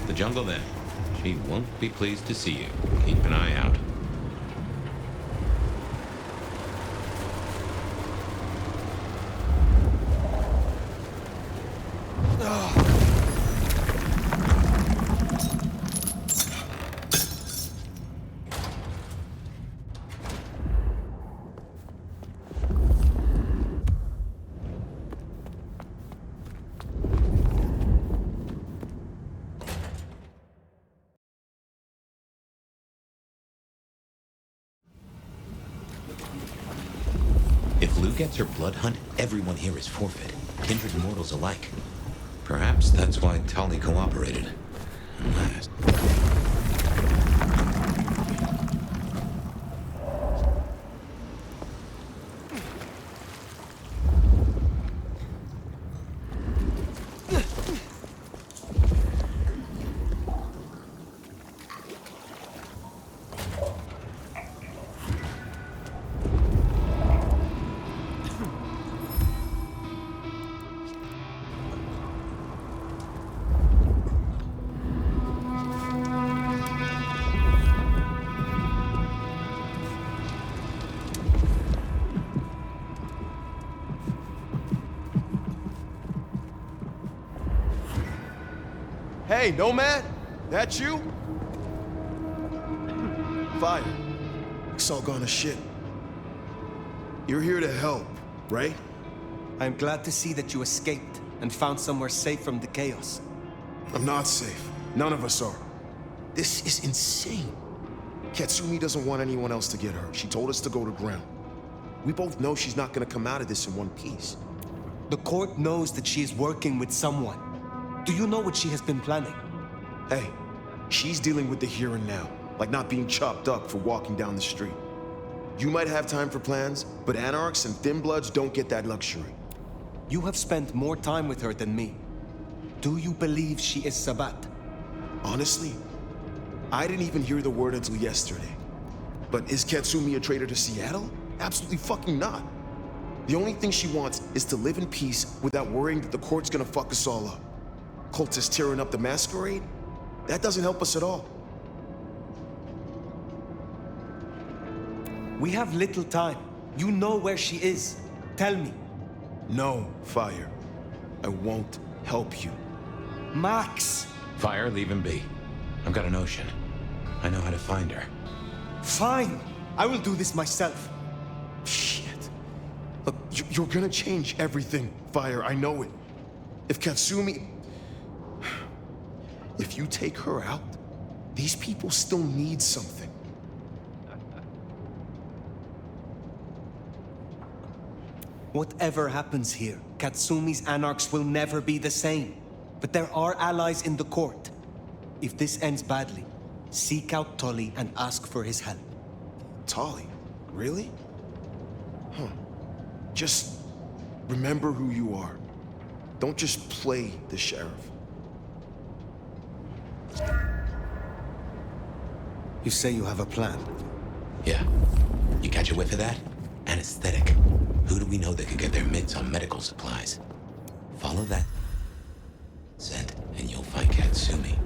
The jungle then. She won't be pleased to see you. Keep an eye out. If Lou gets her blood hunt, everyone here is forfeit. Kindred mortals alike. Perhaps that's why Tali cooperated. Unless... Hey, Nomad? That you? Fire. It's all gone to shit. You're here to help, right? I'm glad to see that you escaped and found somewhere safe from the chaos. I'm not safe. None of us are. This is insane. Katsumi doesn't want anyone else to get hurt. She told us to go to ground. We both know she's not gonna come out of this in one piece. The court knows that she is working with someone. Do you know what she has been planning? Hey, she's dealing with the here and now, like not being chopped up for walking down the street. You might have time for plans, but anarchs and thin bloods don't get that luxury. You have spent more time with her than me. Do you believe she is Sabat? Honestly, I didn't even hear the word until yesterday. But is Katsumi a traitor to Seattle? Absolutely fucking not. The only thing she wants is to live in peace without worrying that the court's gonna fuck us all up. Cultists tearing up the Masquerade? That doesn't help us at all. We have little time. You know where she is. Tell me. No, Fire. I won't help you. Max! Fire, leave him be. I've got a notion. I know how to find her. Fine! I will do this myself. Shit. Look, you're gonna change everything, Fire. I know it. If Katsumi... If you take her out, these people still need something. Whatever happens here, Katsumi's anarchs will never be the same. But there are allies in the court. If this ends badly, seek out Tali and ask for his help. Tali? Really? Huh. Just remember who you are. Don't just play the sheriff. You say you have a plan? Yeah. You catch a whiff of that? Anesthetic. Who do we know that could get their mitts on medical supplies? Follow that scent, and you'll find Katsumi.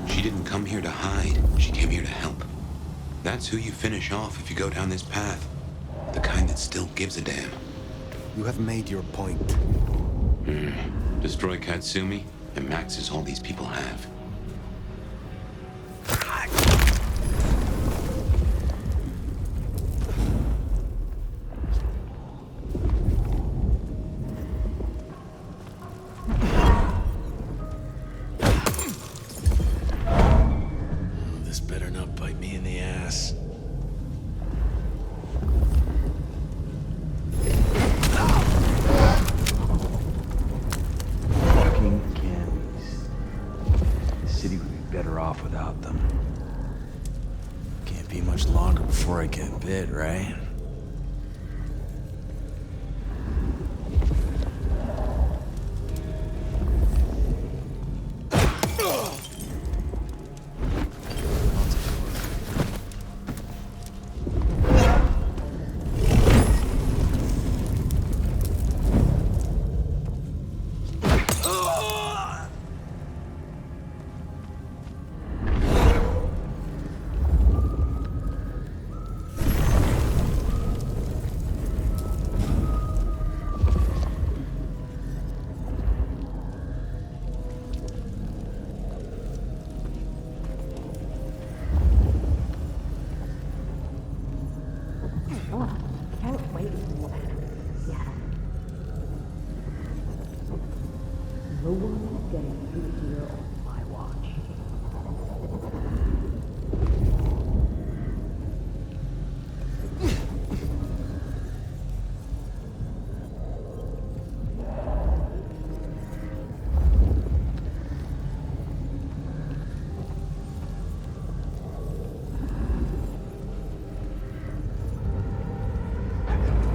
She didn't come here to hide. She came here to help. That's who you finish off if you go down this path. The kind that still gives a damn. You have made your point. Destroy Katsumi, and Max is all these people have. This better not bite me in the ass. Fucking candies. The city would be better off without them. Can't be much longer before I get bit, right? Can't wait for that. Yeah. No one is getting through here on my watch.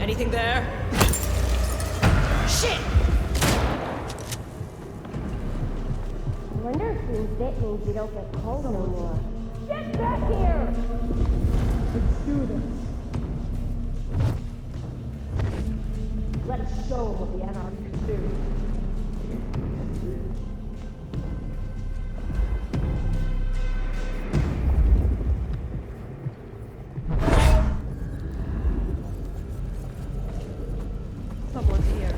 Anything there? Shit! Wonder if being bit means you don't get cold no more. Get back here! Let's do this. Let's show them what the Anarch can do. Someone's here.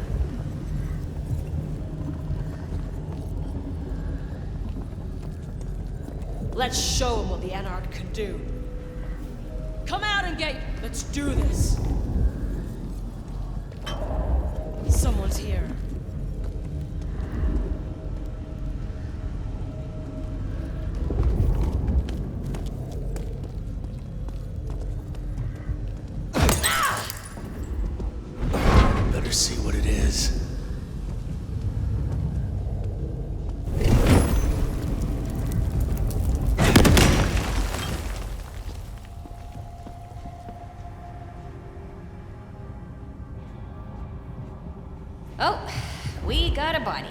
Let's show them what the Anarch can do. Come out and get... Let's do this. Someone's here. Better see what it is. Oh, we got a body.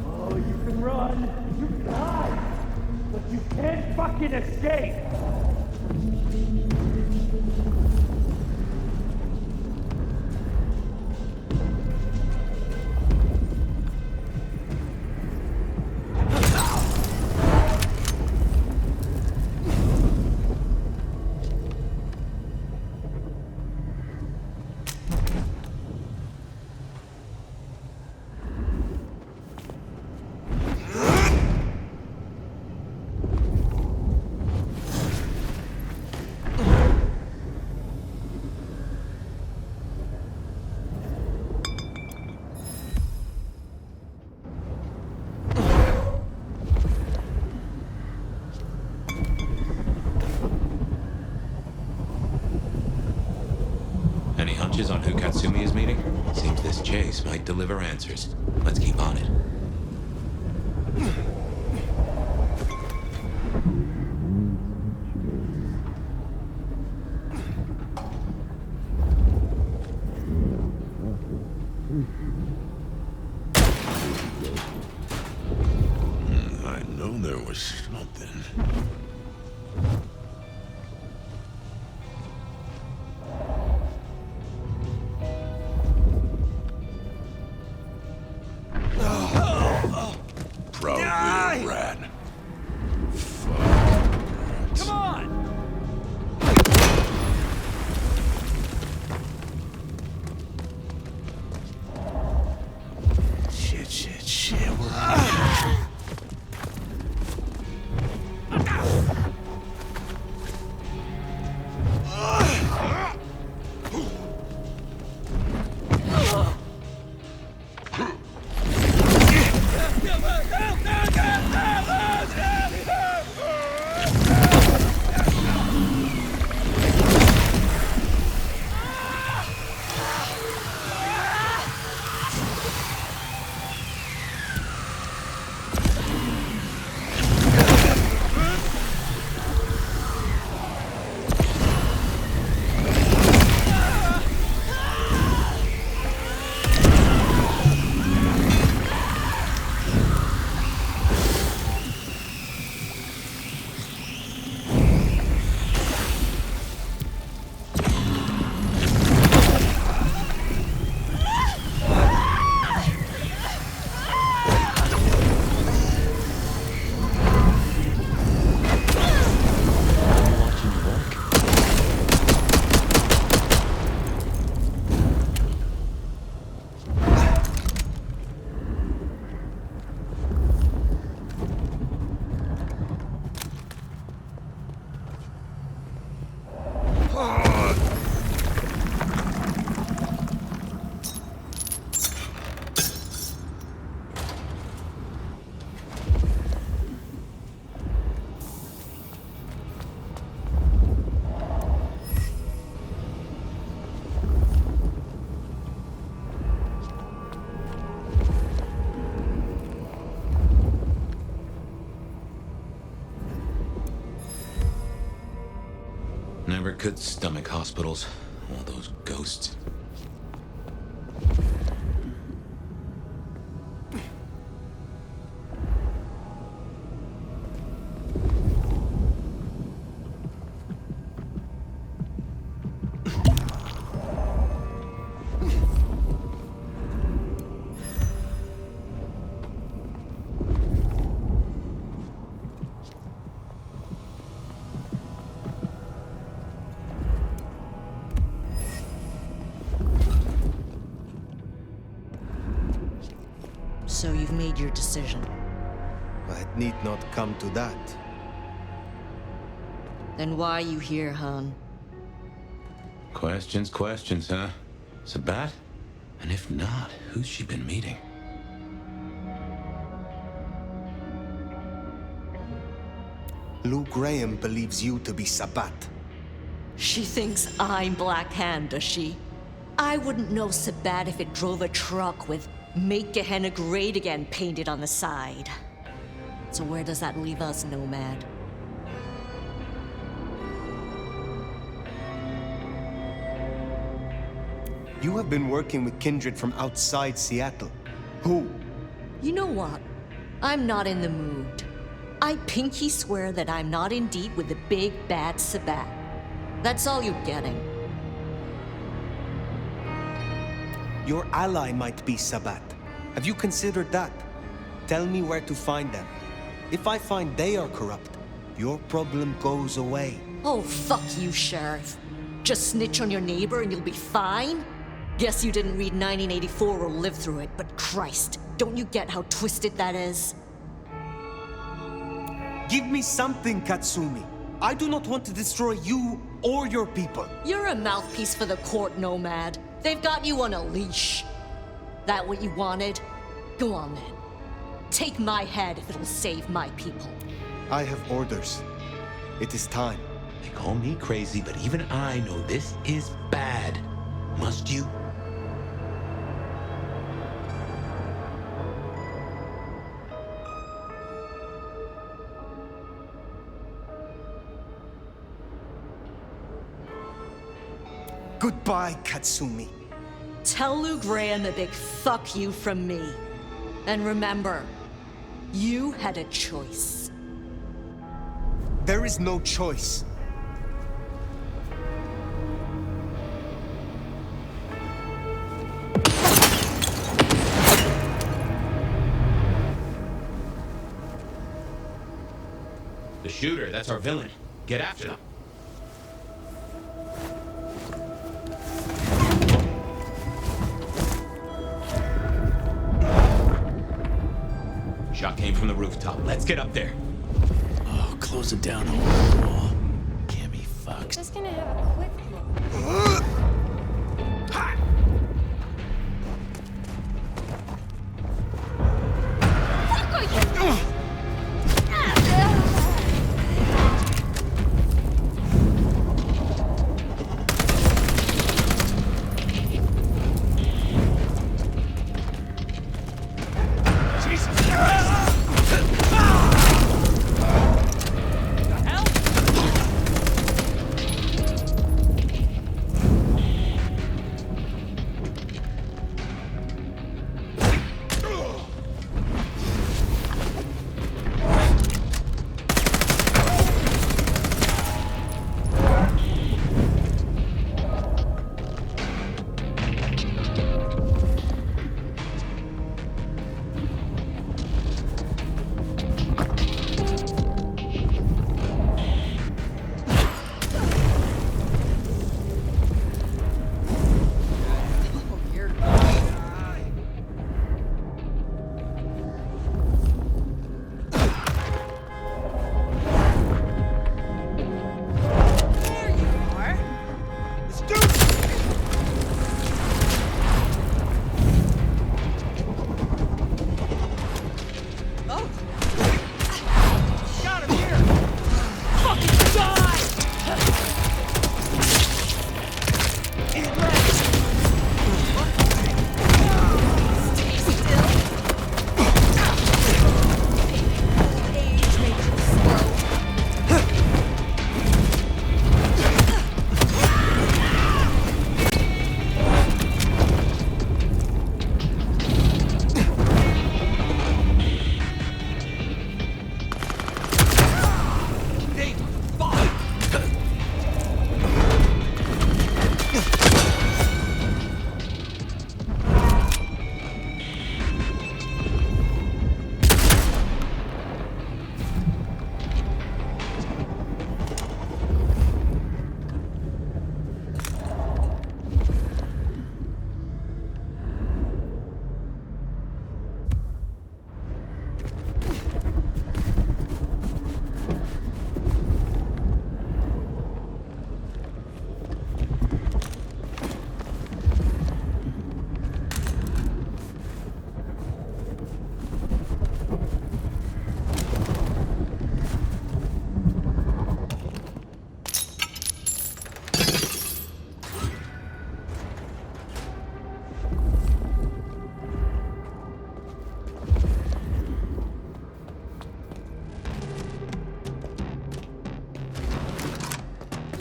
Oh, you can run, you can hide, but you can't fucking escape! hunches on who Katsumi is meeting? Seems this chase might deliver answers. Let's keep on it. I know there was something. Probably a rat. Come on! Shit. We're Never could stomach hospitals. All those ghosts. So you've made your decision. It need not come to that. Then why are you here, Han? Questions, huh? Sabat? And if not, who's she been meeting? Lou Graham believes you to be Sabat. She thinks I'm Black Hand, does she? I wouldn't know Sabat if it drove a truck with "Make Gehenna Great Again" painted on the side. So where does that leave us, Nomad? You have been working with kindred from outside Seattle. Who? You know what? I'm not in the mood. I pinky swear that I'm not in deep with the big bad Sabat. That's all you're getting. Your ally might be Sabat. Have you considered that? Tell me where to find them. If I find they are corrupt, your problem goes away. Oh, fuck you, Sheriff. Just snitch on your neighbor and you'll be fine? Guess you didn't read 1984 or live through it, but Christ, don't you get how twisted that is? Give me something, Katsumi. I do not want to destroy you or your people. You're a mouthpiece for the court, Nomad. They've got you on a leash. That what you wanted? Go on then. Take my head if it'll save my people. I have orders. It is time. They call me crazy, but even I know this is bad. Must you? Goodbye, Katsumi. Tell Lou Graham a big fuck you from me. And remember, you had a choice. There is no choice. The shooter, that's our villain. Get after them. Shot came from the rooftop. Let's get up there. Oh, close it down, wall. Can't be fucked. Just gonna have a quick look.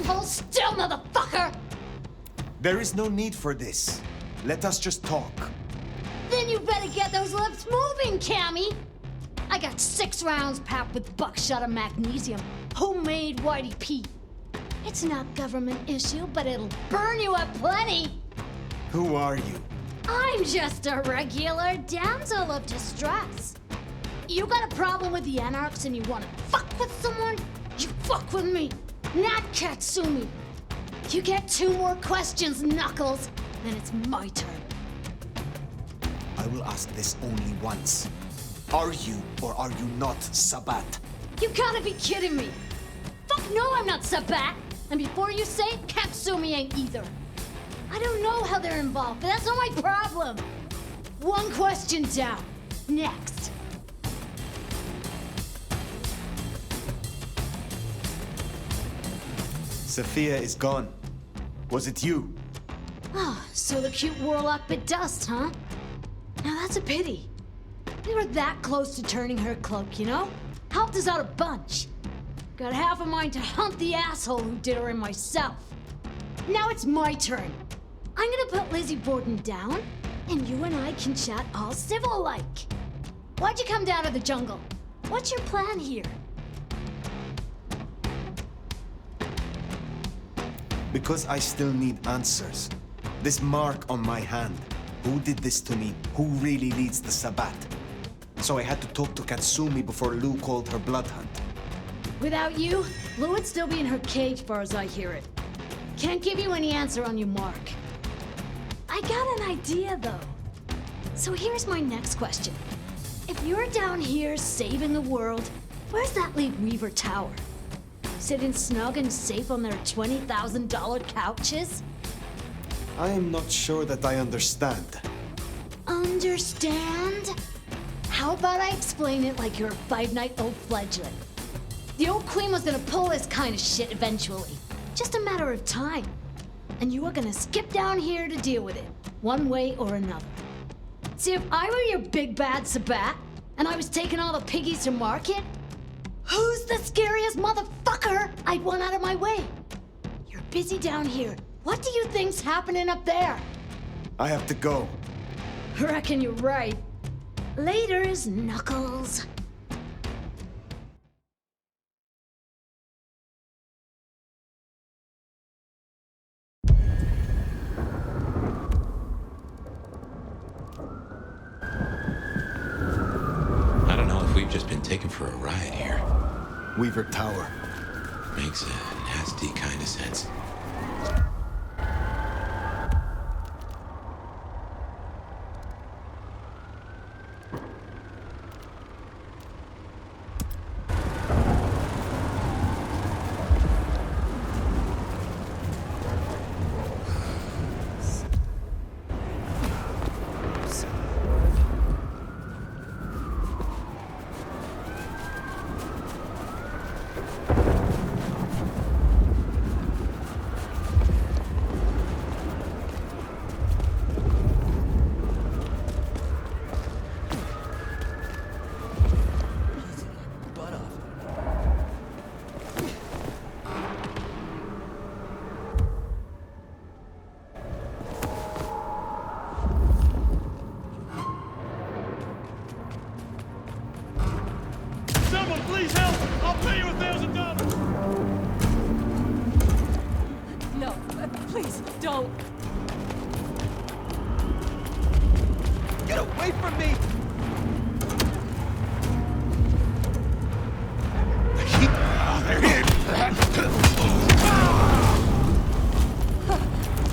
Hold still, motherfucker! There is no need for this. Let us just talk. Then you better get those lips moving, Cammy! I got 6 rounds packed with buckshot and magnesium. Homemade Whitey Pete. It's not government issue, but it'll burn you up plenty! Who are you? I'm just a regular damsel of distress. You got a problem with the anarchs and you want to fuck with someone? You fuck with me, not Katsumi. You get 2 more questions, Knuckles, then it's my turn. I will ask this only once. Are you or are you not Sabat? You gotta be kidding me! Fuck no, I'm not Sabat! And before you say it, Katsumi ain't either. I don't know how they're involved, but that's not my problem. 1 question down. Next. Sophia is gone. Was it you? Oh, so the cute warlock bit dust, huh? Now that's a pity. We were that close to turning her cloak, you know? Helped us out a bunch. Got half a mind to hunt the asshole who did her in myself. Now it's my turn. I'm gonna put Lizzie Borden down, and you and I can chat all civil-like. Why'd you come down to the jungle? What's your plan here? Because I still need answers. This mark on my hand. Who did this to me? Who really leads the Sabbat? So I had to talk to Katsumi before Lou called her blood hunt. Without you, Lou would still be in her cage far as I hear it. Can't give you any answer on your mark. I got an idea, though. So here's my next question. If you're down here saving the world, where's that leave Weaver Tower? Sitting snug and safe on their $20,000 couches? I am not sure that I understand. Understand? How about I explain it like you're a 5-night-old fledgling? The old queen was gonna pull this kind of shit eventually. Just a matter of time. And you were gonna skip down here to deal with it, one way or another. See, if I were your big bad Sabbat, and I was taking all the piggies to market, who's the scariest motherfucker I'd want out of my way? You're busy down here. What do you think's happening up there? I have to go. Reckon you're right. Later's, Knuckles. I don't know if we've just been taken for a ride here. Weaver Tower. Makes a nasty kind of sense. Someone please help! I'll pay you $1,000! No, please, don't. Get away from me!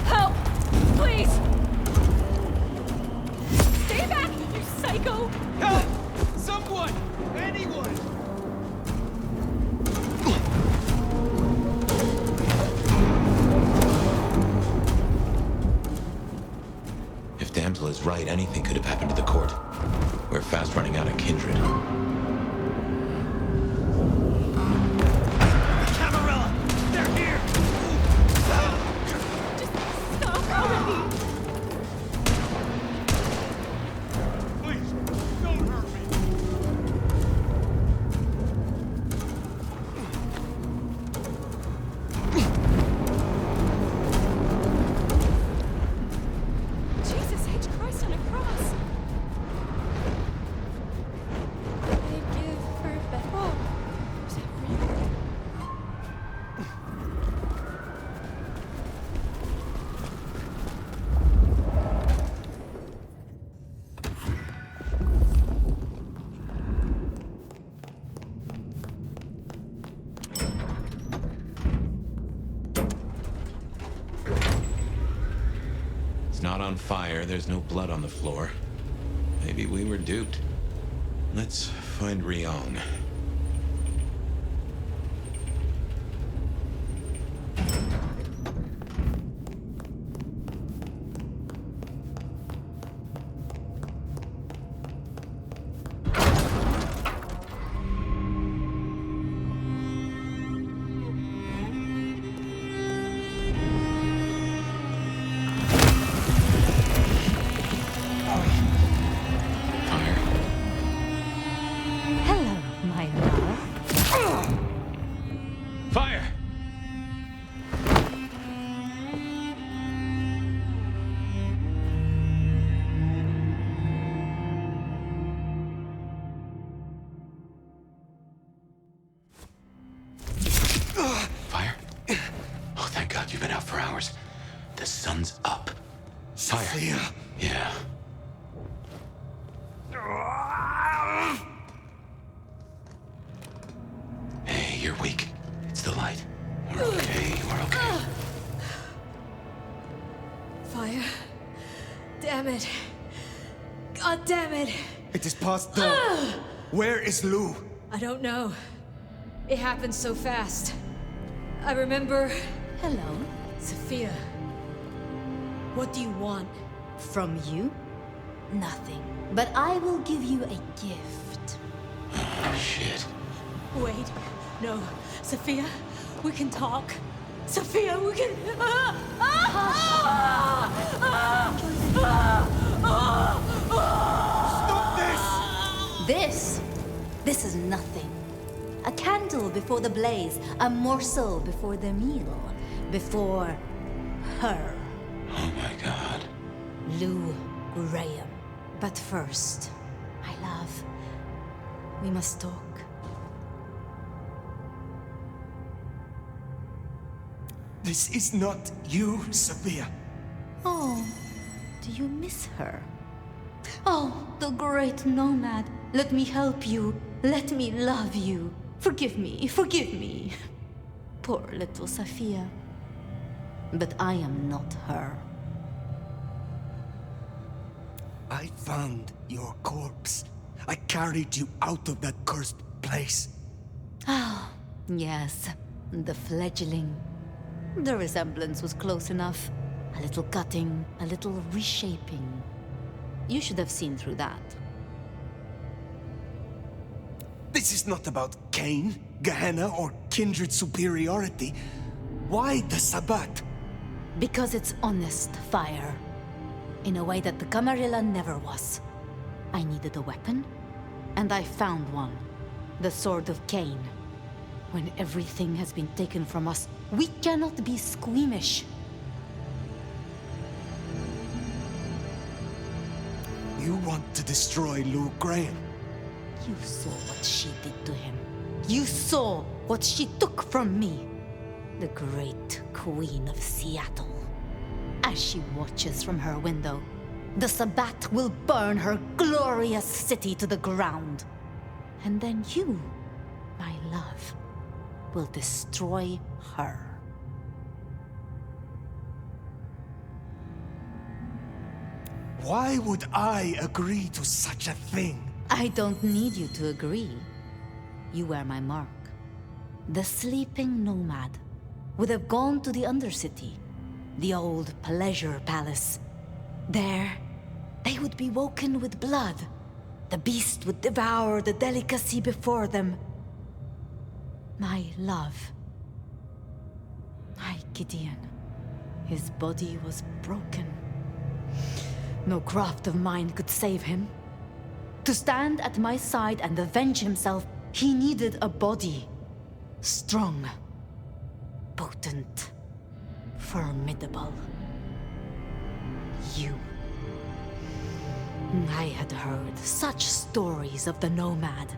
Help! Please! Stay back, you psycho! Help! Someone! Anyone! If Damsel is right, anything could have happened to the court. We're fast running out of kindred. Camarilla! They're here! Stop already! Please, don't hurt me! Jesus H. Christ on a cross! They give for Bethel. Is that real? It's not on fire, there's no blood on the floor. Maybe we were duped. Let's find Ryong. God, you've been out for hours. The sun's up. Fire. Yeah. Hey, you're weak. It's the light. We're okay. We're okay. Fire. Damn it. God damn it. It is past dawn. Where is Lou? I don't know. It happened so fast. I remember... Hello. Sophia. What do you want? From you? Nothing. But I will give you a gift. Oh, shit. Wait. No. Sophia, we can talk. Sophia, we can... Stop this! This is nothing. A candle before the blaze, a morsel before the meal, before her. Oh my God. Lou Graham. But first, my love, we must talk. This is not you, Sophia. Oh, do you miss her? Oh, the great Nomad. Let me help you. Let me love you. Forgive me, forgive me. Poor little Sophia. But I am not her. I found your corpse. I carried you out of that cursed place. Ah, yes, the fledgling. The resemblance was close enough. A little cutting, a little reshaping. You should have seen through that. This is not about Cain, Gehenna, or kindred superiority. Why the Sabbat? Because it's honest fire. In a way that the Camarilla never was. I needed a weapon, and I found one. The Sword of Cain. When everything has been taken from us, we cannot be squeamish. You want to destroy Lou Graham? You saw what she did to him. You saw what she took from me. The great Queen of Seattle. As she watches from her window, the Sabbat will burn her glorious city to the ground. And then you, my love, will destroy her. Why would I agree to such a thing? I don't need you to agree. You wear my mark. The sleeping Nomad would have gone to the Undercity, the old pleasure palace. There, they would be woken with blood. The beast would devour the delicacy before them. My love. My Gideon. His body was broken. No craft of mine could save him. To stand at my side and avenge himself, he needed a body. Strong. Potent. Formidable. You. I had heard such stories of the Nomad.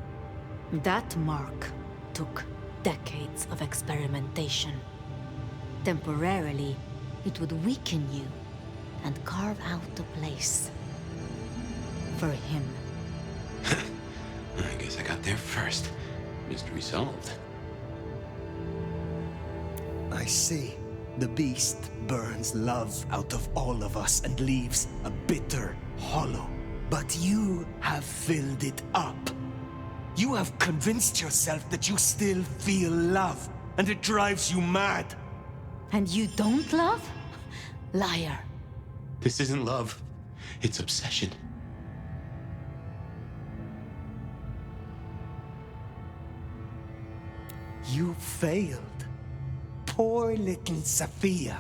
That mark took decades of experimentation. Temporarily, it would weaken you and carve out a place for him. I guess I got there first. Mystery solved. I see. The beast burns love out of all of us and leaves a bitter hollow. But you have filled it up. You have convinced yourself that you still feel love, and it drives you mad. And you don't love? Liar. This isn't love. It's obsession. You failed. Poor little Sophia.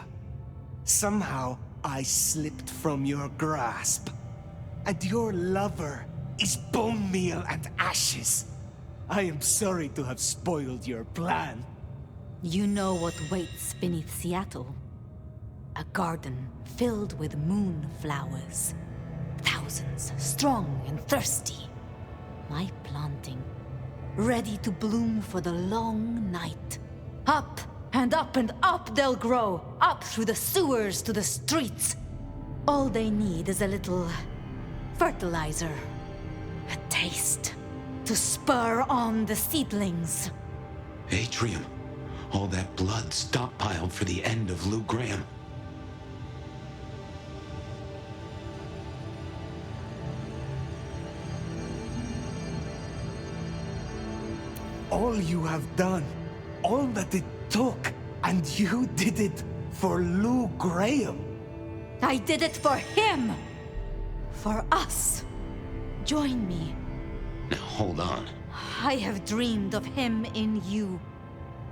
Somehow I slipped from your grasp. And your lover is bone meal and ashes. I am sorry to have spoiled your plan. You know what waits beneath Seattle? A garden filled with moonflowers. Thousands, strong and thirsty. My planting, ready to bloom for the long night. Up and up they'll grow, up through the sewers to the streets. All they need is a little fertilizer, a taste, to spur on the seedlings. Atrium. All that blood stockpiled for the end of Lou Graham. All you have done, all that it took, and you did it for Lou Graham. I did it for him! For us. Join me. Now hold on. I have dreamed of him in you.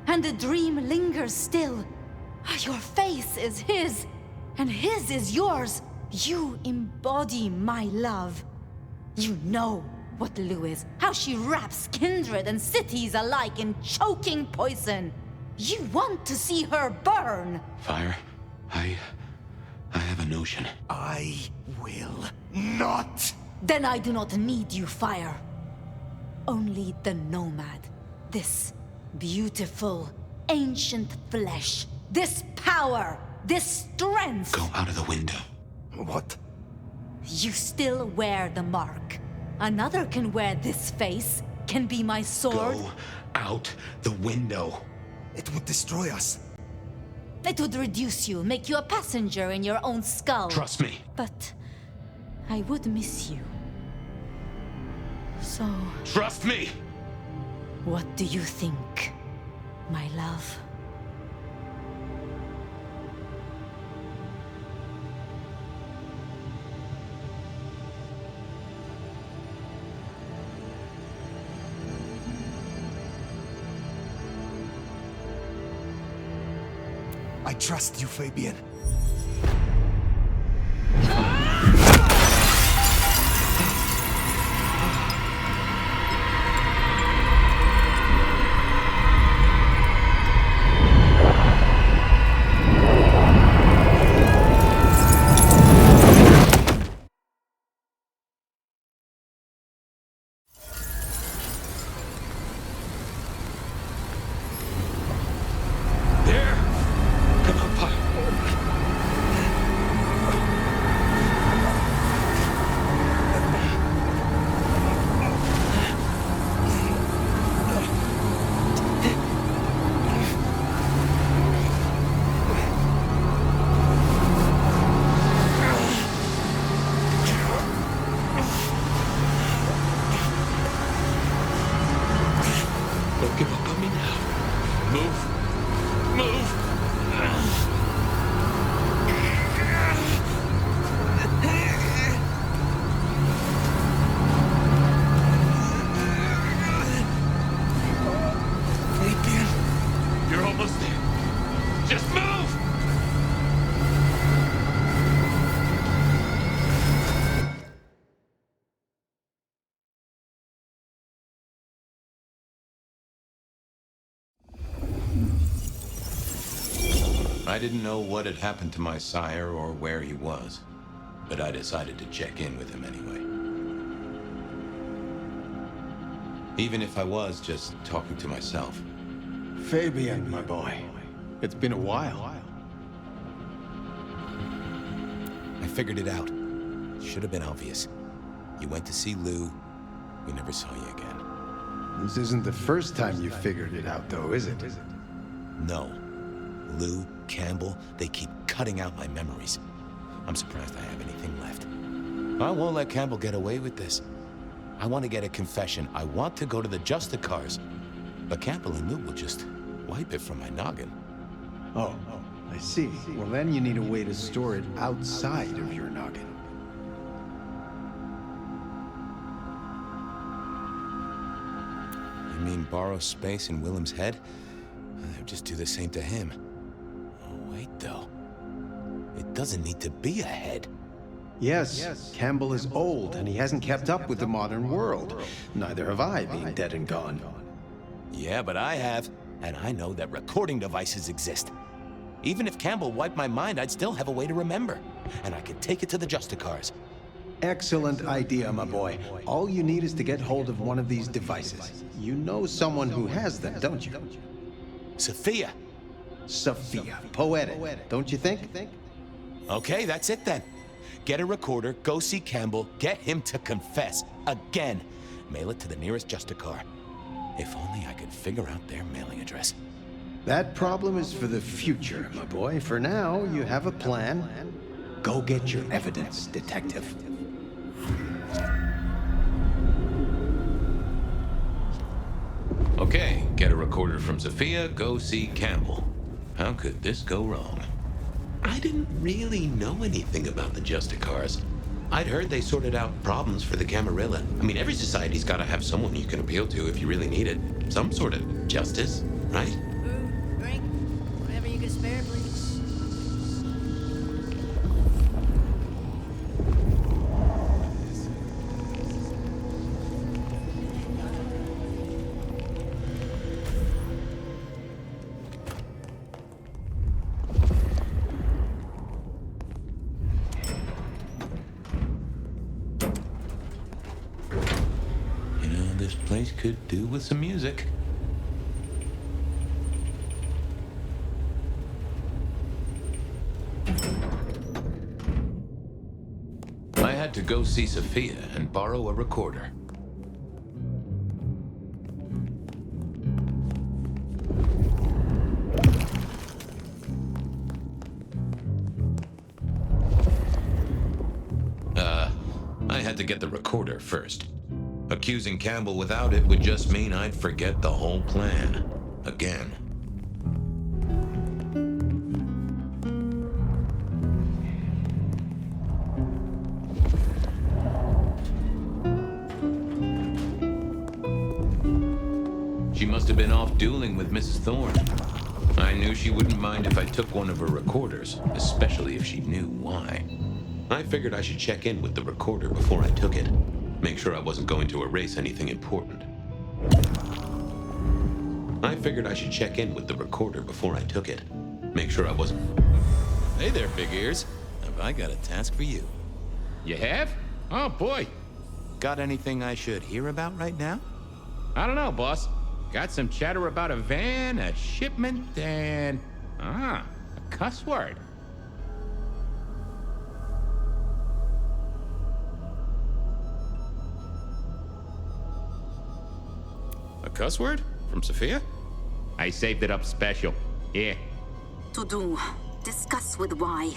And the dream lingers still. Your face is his, and his is yours. You embody my love. You know what Lou is, how she wraps kindred and cities alike in choking poison. You want to see her burn. Fire, I have a notion. I will not. Then I do not need you, Fire. Only the Nomad. This beautiful, ancient flesh. This power. This strength. Go out of the window. What? You still wear the mark. Another can wear this face, can be my sword. Go out the window. It would destroy us. It would reduce you, make you a passenger in your own skull. Trust me. But I would miss you. So... Trust me! What do you think, my love? I trust you, Fabien. I didn't know what had happened to my sire or where he was, but I decided to check in with him anyway. Even if I was just talking to myself. Fabien, my boy. It's been a while. I figured it out. Should have been obvious. You went to see Lou. We never saw you again. This isn't the first time you figured it out, though, is it? No. Lou, Campbell, they keep cutting out my memories. I'm surprised I have anything left. I won't let Campbell get away with this. I want to get a confession. I want to go to the Justicars. But Campbell and Lou will just wipe it from my noggin. Oh, I see. Well, then you need a way to store it outside of your noggin. You mean borrow space in Willem's head? They'll just do the same to him. Oh, wait, though. It doesn't need to be a head. Yes, Campbell is old, and he hasn't kept up with the modern world. Neither have I, being dead and gone. Yeah, but I have, and I know that recording devices exist. Even if Campbell wiped my mind, I'd still have a way to remember. And I could take it to the Justicars. Excellent idea, my boy. All you need is to get hold of one of these devices. You know someone who has them, don't you? Sophia! Sophia. Poetic, don't you think? Okay, that's it then. Get a recorder, go see Campbell, get him to confess. Again. Mail it to the nearest Justicar. If only I could figure out their mailing address. That problem is for the future, my boy. For now, you have a plan. Go get your evidence, detective. Okay, get a recorder from Sophia, go see Campbell. How could this go wrong? I didn't really know anything about the Justicars. I'd heard they sorted out problems for the Camarilla. I mean, every society's gotta have someone you can appeal to if you really need it. Some sort of justice, right? Brink, whatever you can spare, please. This place could do with some music. I had to go see Sophia and borrow a recorder. I had to get the recorder first. Accusing Campbell without it would just mean I'd forget the whole plan. Again. She must have been off dueling with Mrs. Thorne. I knew she wouldn't mind if I took one of her recorders, especially if she knew why. I figured I should check in with the recorder before I took it. Make sure I wasn't going to erase anything important. I figured I should check in with the recorder before I took it. Make sure I wasn't... Hey there, big ears. Have I got a task for you? You have? Oh, boy. Got anything I should hear about right now? I don't know, boss. Got some chatter about a van, a shipment, and... a cuss word. A cuss word? From Sophia? I saved it up special. Yeah. To do. Discuss with why.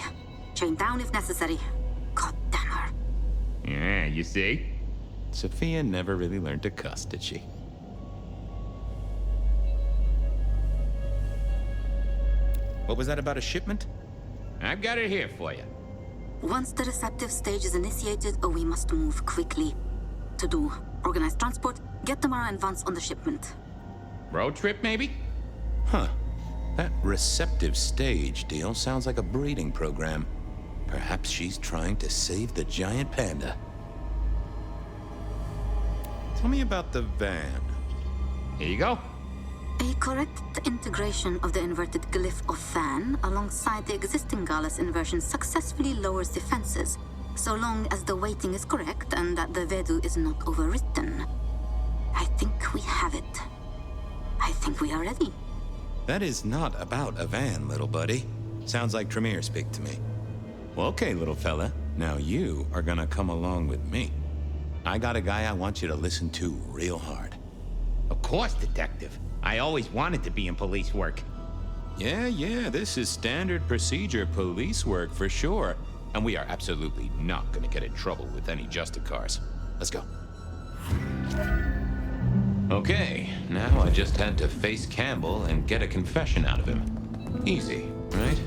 Chain down if necessary. God damn her. Yeah, you see? Sophia never really learned to cuss, did she? What was that about a shipment? I've got it here for you. Once the receptive stage is initiated, we must move quickly. To do. Organize transport, get Tamara and Vance on the shipment. Road trip, maybe? Huh. That receptive stage deal sounds like a breeding program. Perhaps she's trying to save the giant panda. Tell me about the van. Here you go. A correct integration of the inverted glyph of Fan alongside the existing Gallus inversion successfully lowers defenses, so long as the weighting is correct and that the Vedu is not overwritten. I think we have it. I think we are ready. That is not about a van, little buddy. Sounds like Tremere speak to me. Well, okay, little fella. Now you are gonna come along with me. I got a guy I want you to listen to real hard. Of course, Detective. I always wanted to be in police work. Yeah, this is standard procedure police work for sure. And we are absolutely not gonna get in trouble with any Justicars. Let's go. Okay, now I just had to face Campbell and get a confession out of him. Easy, right?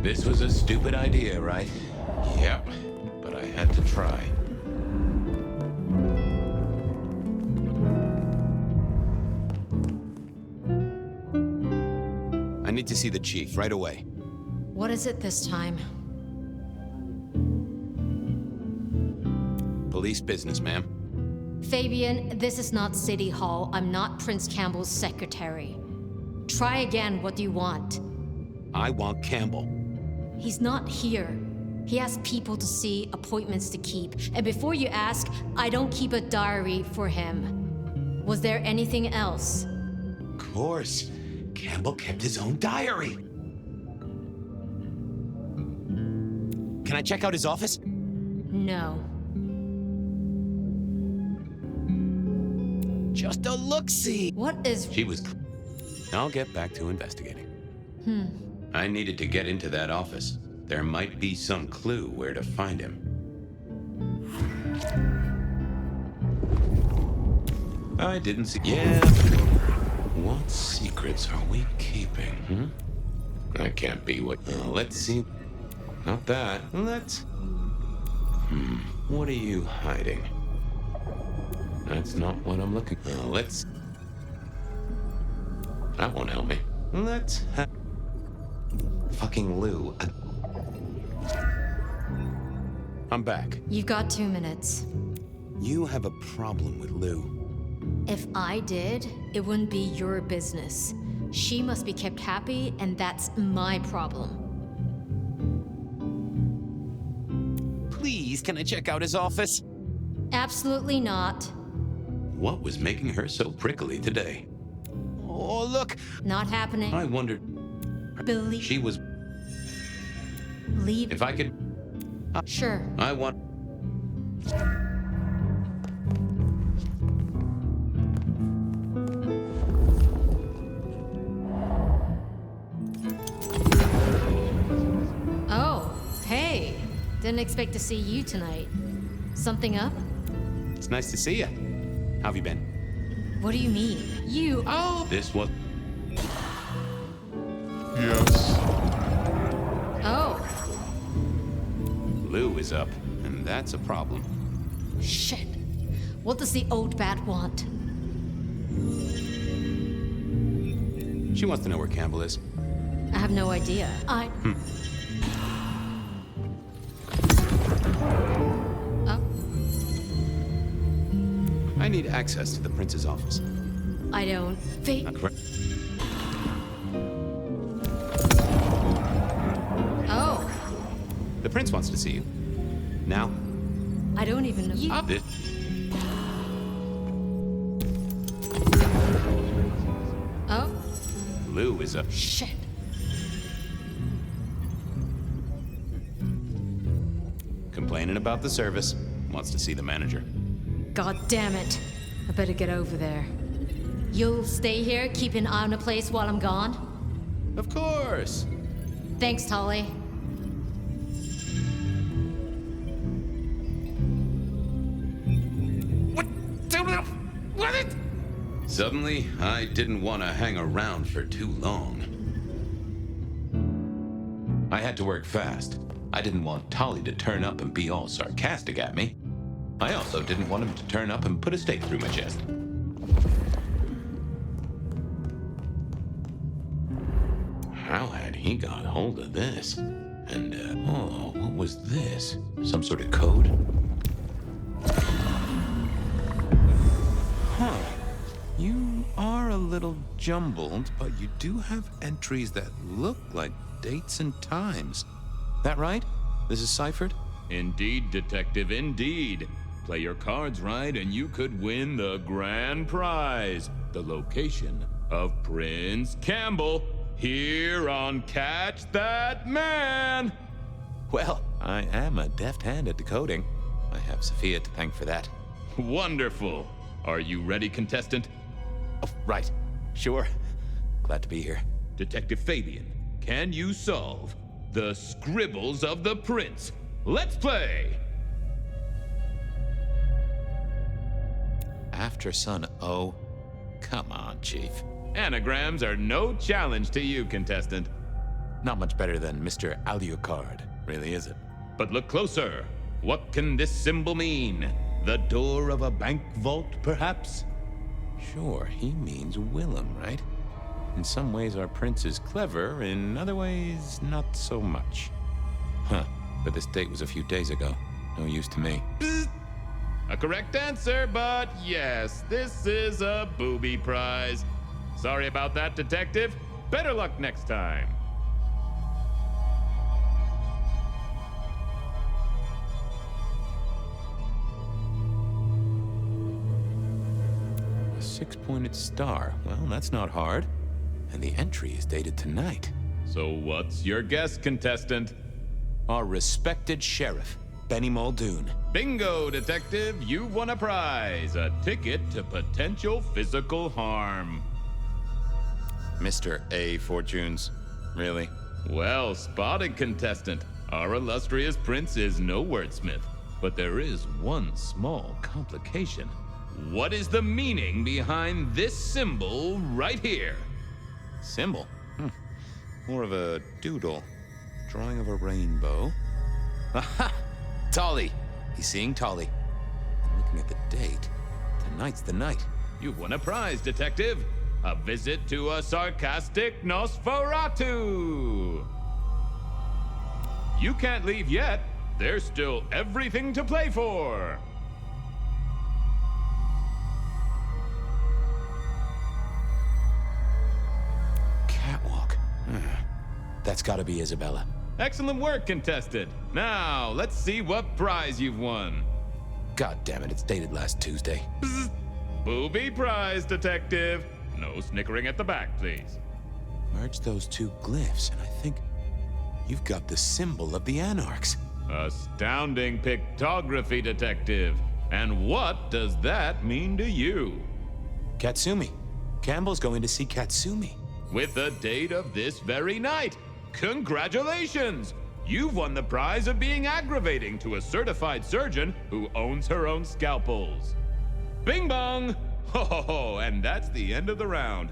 This was a stupid idea, right? Yep, but I had to try. I need to see the chief right away. What is it this time? Police business, ma'am. Fabien, this is not City Hall. I'm not Prince Campbell's secretary. Try again. What do you want? I want Campbell. He's not here. He has people to see, appointments to keep. And before you ask, I don't keep a diary for him. Was there anything else? course. Campbell kept his own diary. Can I check out his office? No. Just a look-see. What is... She was... I'll get back to investigating. I needed to get into that office. There might be some clue where to find him. I didn't see... Yeah. What secrets are we keeping, That can't be what... let's see. Not that. Let's... What are you hiding? That's not what I'm looking for. Let's... That won't help me. Let's... Fucking Lou. I'm back. You've got 2 minutes. You have a problem with Lou. If I did, it wouldn't be your business. She must be kept happy, and that's my problem. Please, can I check out his office? Absolutely not. What was making her so prickly today? Oh, look! Not happening. I wondered... Believe... She was... Leave... If I could... Sure. I want... Oh, hey. Didn't expect to see you tonight. Something up? It's nice to see you. How have you been? What do you mean? You... Oh! This was... Yes. Oh. Lou is up, and that's a problem. Shit. What does the old bat want? She wants to know where Campbell is. I have no idea. Oh. I need access to the prince's office. I don't... Oh. The prince wants to see you. Now? I don't even know... You... Oh. Lou is up. Shit. Complaining about the service. Wants to see the manager. God damn it. I better get over there. You'll stay here, keep an eye on the place while I'm gone? Of course. Thanks, Tolly. What? Suddenly, I didn't want to hang around for too long. I had to work fast. I didn't want Tolly to turn up and be all sarcastic at me. I also didn't want him to turn up and put a stake through my chest. How had he got hold of this? And, oh, what was this? Some sort of code? Huh. You are a little jumbled, but you do have entries that look like dates and times. That right? This is ciphered? Indeed, Detective, indeed. Play your cards right and you could win the grand prize. The location of Prince Campbell here on Catch That Man. Well, I am a deft hand at decoding. I have Sophia to thank for that. Wonderful. Are you ready, contestant? Oh, right. Sure. Glad to be here. Detective Fabien, can you solve the scribbles of the prince? Let's play! After son O? Come on, Chief. Anagrams are no challenge to you, contestant. Not much better than Mr. Alucard, really, is it? But look closer. What can this symbol mean? The door of a bank vault, perhaps? Sure, he means Willem, right? In some ways, our prince is clever. In other ways, not so much. Huh, but this date was a few days ago. No use to me. A correct answer, but yes, this is a booby prize. Sorry about that, Detective. Better luck next time. 6-pointed star. Well, that's not hard. And the entry is dated tonight. So what's your guess, contestant? Our respected sheriff, Benny Muldoon. Bingo, detective! You won a prize. A ticket to potential physical harm. Mr. A. Fortunes. Really? Well spotted, contestant. Our illustrious prince is no wordsmith. But there is one small complication. What is the meaning behind this symbol right here? Symbol? More of a doodle. Drawing of a rainbow. Aha! Tolly! He's seeing Tolly. And looking at the date, tonight's the night. You've won a prize, detective. A visit to a sarcastic Nosferatu. You can't leave yet. There's still everything to play for. Catwalk. That's gotta be Isabella. Excellent work, contestant. Now, let's see what prize you've won. God damn it, it's dated last Tuesday. Bzz. Booby prize, detective. No snickering at the back, please. Merge those two glyphs, and I think you've got the symbol of the Anarchs. Astounding pictography, detective. And what does that mean to you? Katsumi. Campbell's going to see Katsumi. With the date of this very night. Congratulations! You've won the prize of being aggravating to a certified surgeon who owns her own scalpels. Bing bong! Ho ho ho, and that's the end of the round.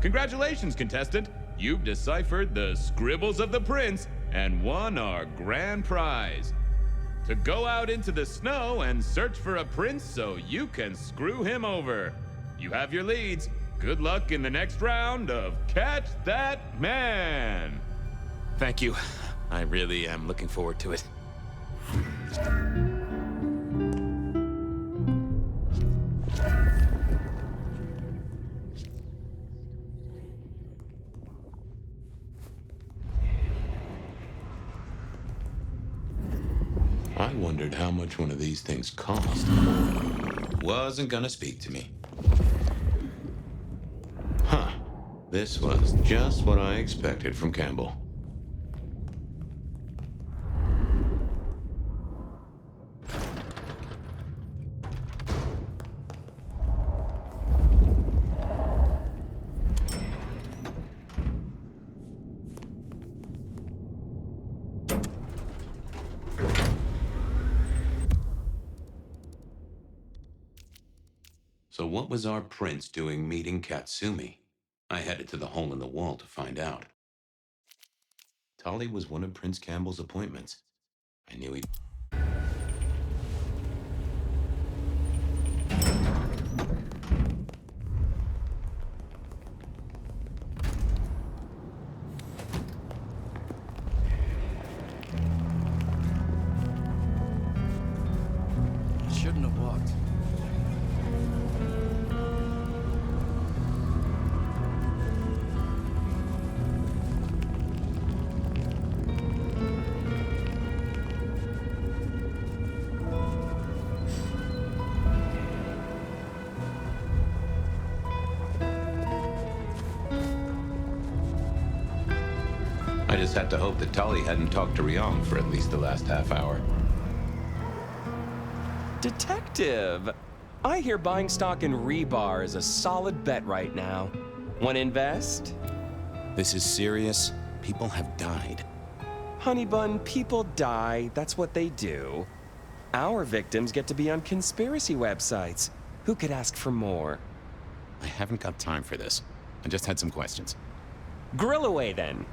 Congratulations, contestant. You've deciphered the scribbles of the prince and won our grand prize. To go out into the snow and search for a prince so you can screw him over. You have your leads. Good luck in the next round of Catch That Man. Thank you. I really am looking forward to it. I wondered how much one of these things cost. Wasn't gonna speak to me. Huh. This was just what I expected from Campbell. So what was our prince doing meeting Katsumi? I headed to the hole in the wall to find out. Tolly was one of Prince Campbell's appointments. I knew he... Shouldn't have walked. I just had to hope that Tolly hadn't talked to Ryong for at least the last half hour. Detective! I hear buying stock in Rebar is a solid bet right now. Wanna invest? This is serious. People have died. Honey bun, people die. That's what they do. Our victims get to be on conspiracy websites. Who could ask for more? I haven't got time for this. I just had some questions. Grill away then.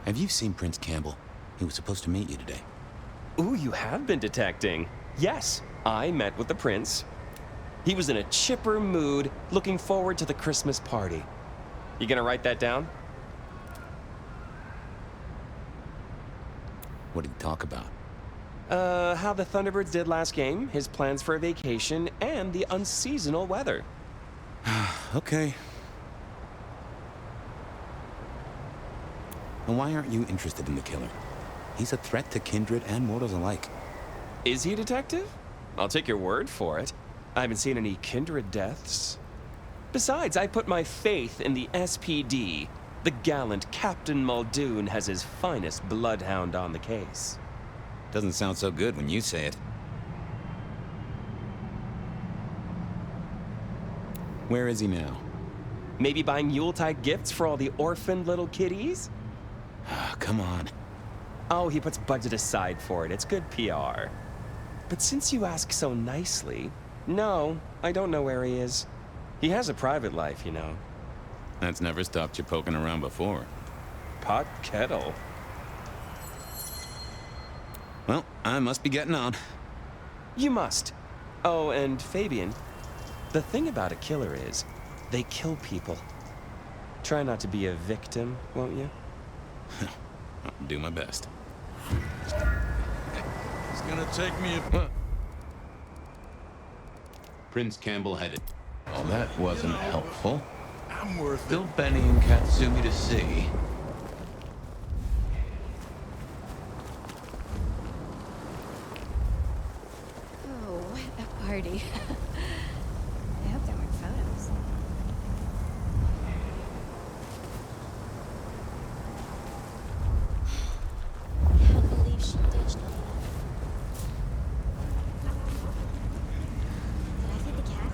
Have you seen Prince Campbell? He was supposed to meet you today. Ooh, you have been detecting. Yes, I met with the prince. He was in a chipper mood, looking forward to the Christmas party. You gonna write that down? What did he talk about? How the Thunderbirds did last game, his plans for a vacation, and the unseasonal weather. Okay. And why aren't you interested in the killer? He's a threat to kindred and mortals alike. Is he a detective? I'll take your word for it. I haven't seen any kindred deaths. Besides, I put my faith in the SPD. The gallant Captain Muldoon has his finest bloodhound on the case. Doesn't sound so good when you say it. Where is he now? Maybe buying Yuletide gifts for all the orphaned little kitties? Come on. Oh, he puts budget aside for it. It's good PR. But since you ask so nicely, no, I don't know where he is. He has a private life, you know. That's never stopped you poking around before. Pot kettle. Well, I must be getting on. You must. Oh, and Fabien, the thing about a killer is, they kill people. Try not to be a victim, won't you? I'll do my best. It's gonna take me a... Prince Campbell had it. Well, that wasn't helpful. I'm worth Still Benny and Katsumi to see. Oh, what a party. I hope there weren't photos. I can't believe she ditched me. Did I feed the cat?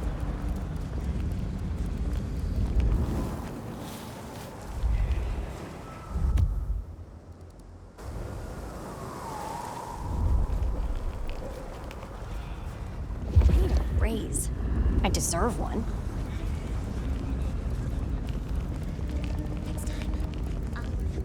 I need a raise. I deserve one. I moved to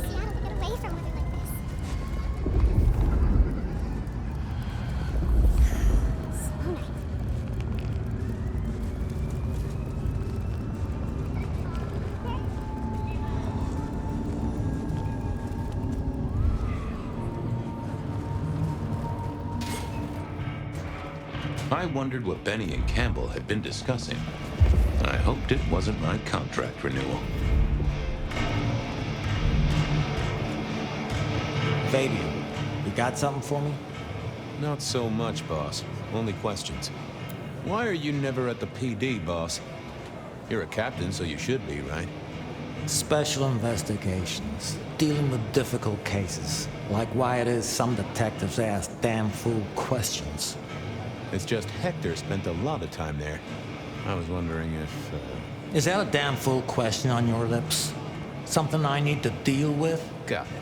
Seattle to get away from weather like this. Slow night. I wondered what Benny and Campbell had been discussing. I hoped it wasn't my contract renewal. Fabien, you got something for me? Not so much, boss. Only questions. Why are you never at the PD, boss? You're a captain, so you should be, right? Special investigations, dealing with difficult cases, like why it is some detectives ask damn fool questions. It's just Hector spent a lot of time there. I was wondering if... Is that a damn fool question on your lips? Something I need to deal with? Got it.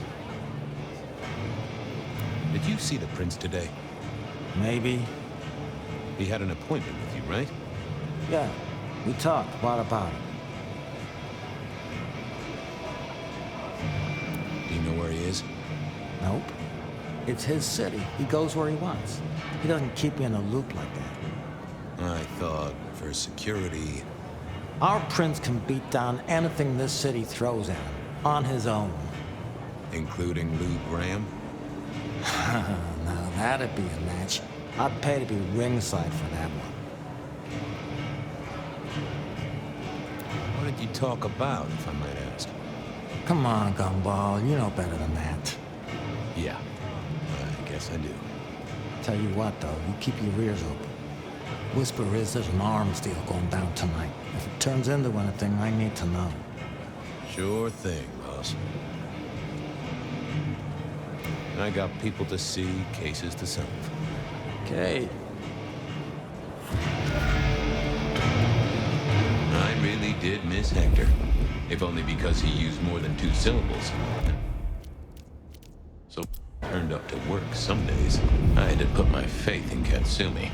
Did you see the prince today? Maybe. He had an appointment with you, right? Yeah, we talked. What about it? Do you know where he is? Nope. It's his city. He goes where he wants. He doesn't keep me in a loop like that. I thought, for security... Our prince can beat down anything this city throws at him, on his own. Including Lou Graham? Now that'd be a match. I'd pay to be ringside for that one. What did you talk about, if I might ask? Come on, Gumball. You know better than that. Yeah, I guess I do. Tell you what, though, you keep your ears open. Whisper is there's an arms deal going down tonight. If it turns into anything, I need to know. Sure thing, boss. I got people to see, cases to solve. Okay. I really did miss Hector. If only because he used more than 2 syllables. So turned up to work some days. I had to put my faith in Katsumi.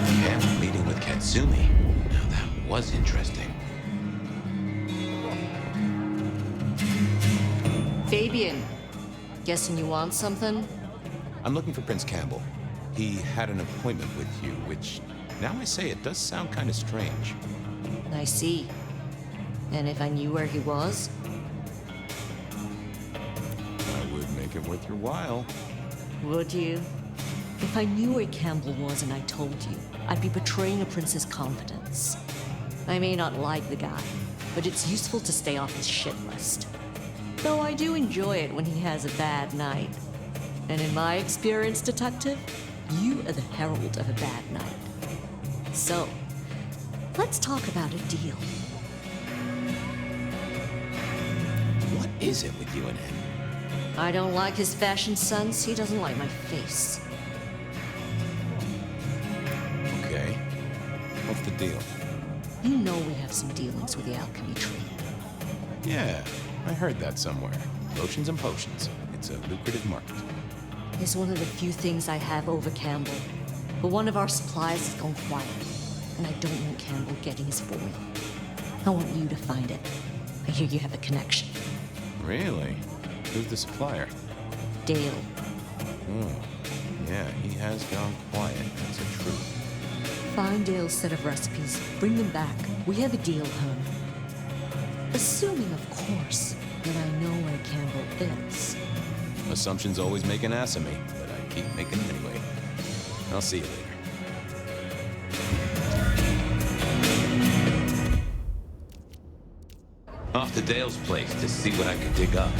Camp meeting with Katsumi. Now that was interesting. Fabien, guessing you want something? I'm looking for Prince Campbell. He had an appointment with you, which, now I say it, does sound kind of strange. I see. And if I knew where he was? I would make it worth your while. Would you? If I knew where Campbell was and I told you, I'd be betraying a prince's confidence. I may not like the guy, but it's useful to stay off his shit list. Though I do enjoy it when he has a bad night. And in my experience, detective, you are the herald of a bad night. So, let's talk about a deal. What is it with you and him? I don't like his fashion sense, he doesn't like my face. Okay. What's the deal? You know we have some dealings with the alchemy tree. Yeah, I heard that somewhere. Lotions and potions. It's a lucrative market. It's one of the few things I have over Campbell. But one of our supplies has gone quiet, and I don't want Campbell getting his foil. I want you to find it. I hear you have a connection. Really? Who's the supplier? Dale. Oh, yeah, he has gone quiet. That's a truth. Find Dale's set of recipes. Bring them back. We have a deal, hon. Assuming, of course, that I know where Campbell is. Assumptions always make an ass of me, but I keep making them anyway. I'll see you later. Off to Dale's place to see what I could dig up.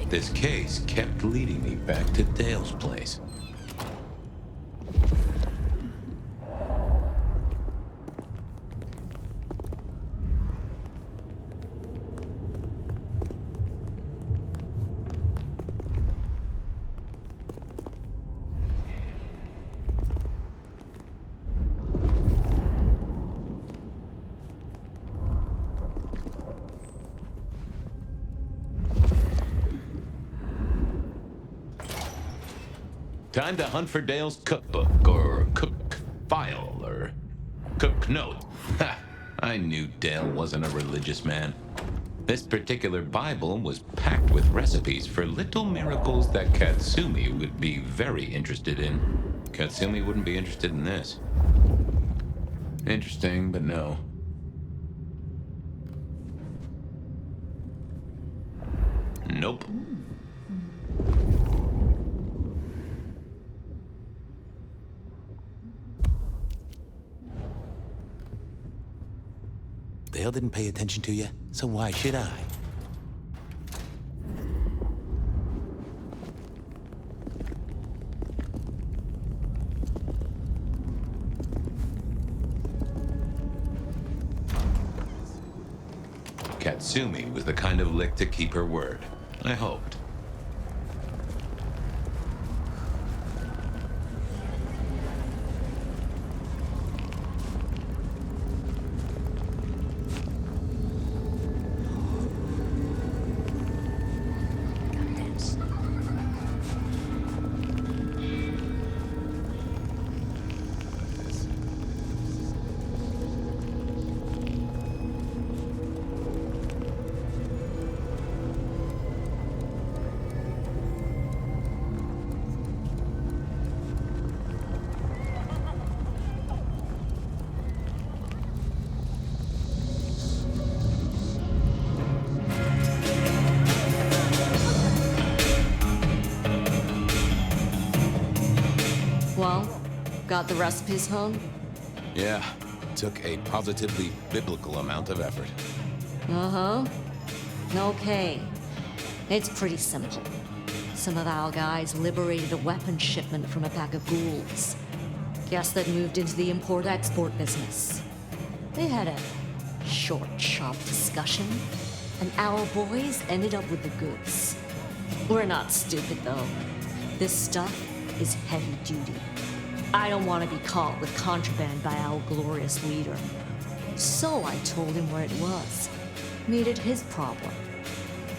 This case kept leading me back to Dale's place. Time to hunt for Dale's cookbook, or cook file, or cook note. Ha! I knew Dale wasn't a religious man. This particular Bible was packed with recipes for little miracles that Katsumi would be very interested in. Katsumi wouldn't be interested in this. Interesting, but no. Nope. Dale didn't pay attention to you, so why should I? Katsumi was the kind of lick to keep her word. I hoped. Well, got the recipes home? Yeah, took a positively biblical amount of effort. Uh-huh. Okay. It's pretty simple. Some of our guys liberated a weapons shipment from a pack of ghouls. Guess that moved into the import-export business. They had a short, sharp discussion, and our boys ended up with the goods. We're not stupid, though. This stuff is heavy duty. I don't want to be caught with contraband by our glorious leader. So I told him where it was. Made it his problem.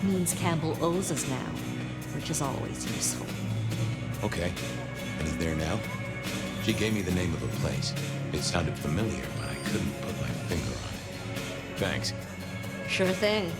Means Campbell owes us now, which is always useful. Okay. And he's there now? She gave me the name of a place. It sounded familiar, but I couldn't put my finger on it. Thanks. Sure thing.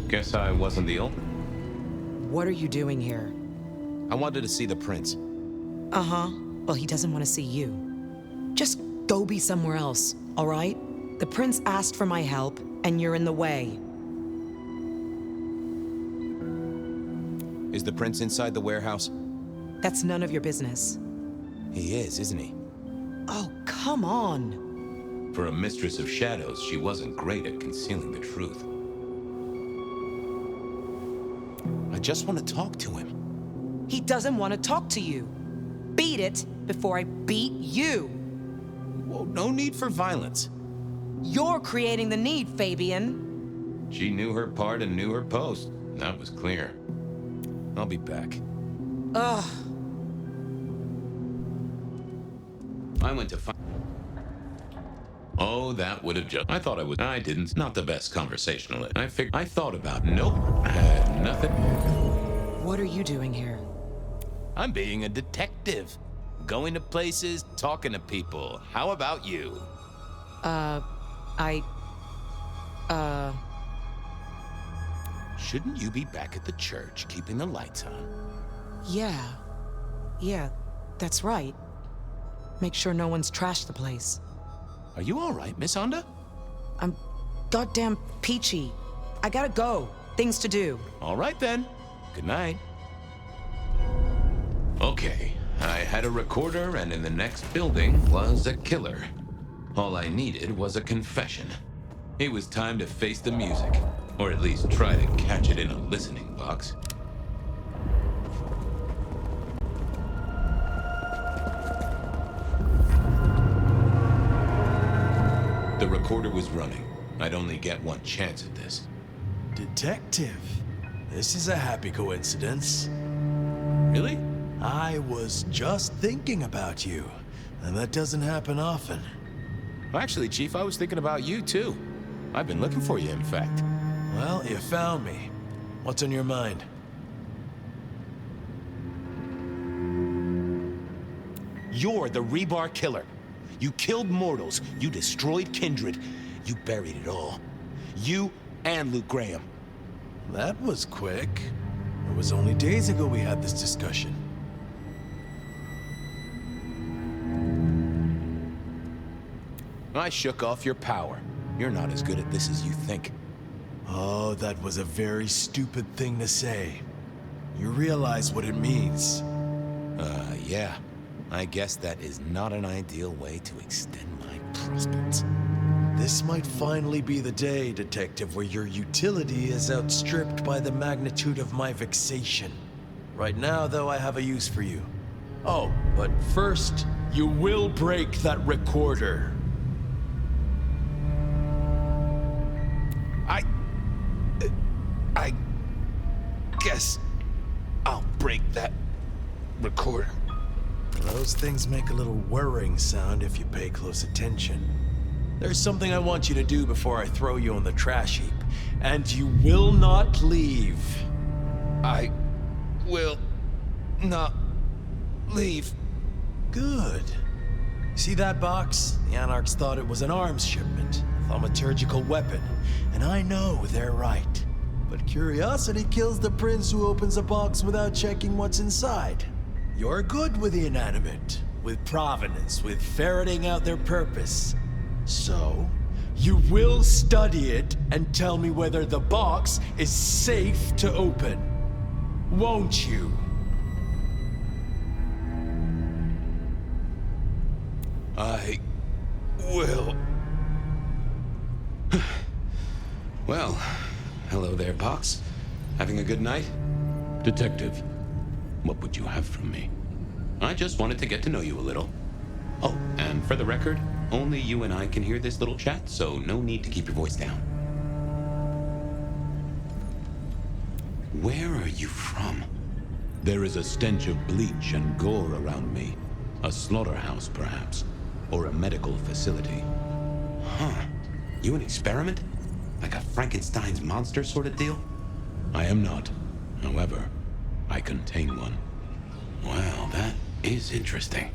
Guess I wasn't the only. What are you doing here? I wanted to see the prince. Uh-huh. Well, he doesn't want to see you. Just go be somewhere else, all right? The prince asked for my help, and you're in the way. Is the prince inside the warehouse? That's none of your business. He is, isn't he? Oh, come on. For a mistress of shadows, she wasn't great at concealing the truth. I just want to talk to him. He doesn't want to talk to you. Beat it before I beat you. Well, no need for violence. You're creating the need, Fabien. She knew her part and knew her post. That was clear. I'll be back. Ugh. I went to find... Oh, that would have just... I thought I was... I didn't. Not the best conversationalist. I thought about... Nope. I had nothing. What are you doing here? I'm being a detective. Going to places, talking to people. How about you? Shouldn't you be back at the church, keeping the lights on? Yeah, that's right. Make sure no one's trashed the place. Are you all right, Miss Honda? I'm goddamn peachy. I gotta go. Things to do. All right, then. Good night. Okay, I had a recorder, and in the next building was a killer. All I needed was a confession. It was time to face the music, or at least try to catch it in a listening box. The recorder was running. I'd only get one chance at this. Detective, this is a happy coincidence. Really? I was just thinking about you, and that doesn't happen often. Actually, Chief, I was thinking about you, too. I've been looking for you, in fact. Well, you found me. What's on your mind? You're the rebar killer. You killed mortals. You destroyed kindred. You buried it all. You and Luke Graham. That was quick. It was only days ago we had this discussion. I shook off your power. You're not as good at this as you think. Oh, that was a very stupid thing to say. You realize what it means. Yeah. I guess that is not an ideal way to extend my prospects. This might finally be the day, Detective, where your utility is outstripped by the magnitude of my vexation. Right now, though, I have a use for you. Oh, but first, you will break that recorder. I guess I'll break that recorder. Those things make a little whirring sound if you pay close attention. There's something I want you to do before I throw you on the trash heap. and you will not leave. I will not leave. Good. See that box? The Anarchs thought it was an arms shipment, a thaumaturgical weapon, and I know they're right. But curiosity kills the prince who opens a box without checking what's inside. You're good with the inanimate, with provenance, with ferreting out their purpose. So, you will study it and tell me whether the box is safe to open. Won't you? I will. Well, hello there, Pox. Having a good night? Detective, what would you have from me? I just wanted to get to know you a little. Oh, and for the record, only you and I can hear this little chat, so no need to keep your voice down. Where are you from? There is a stench of bleach and gore around me. A slaughterhouse, perhaps. Or a medical facility. Huh. You an experiment? Like a Frankenstein's monster sort of deal? I am not. However, I contain one. Well, that is interesting.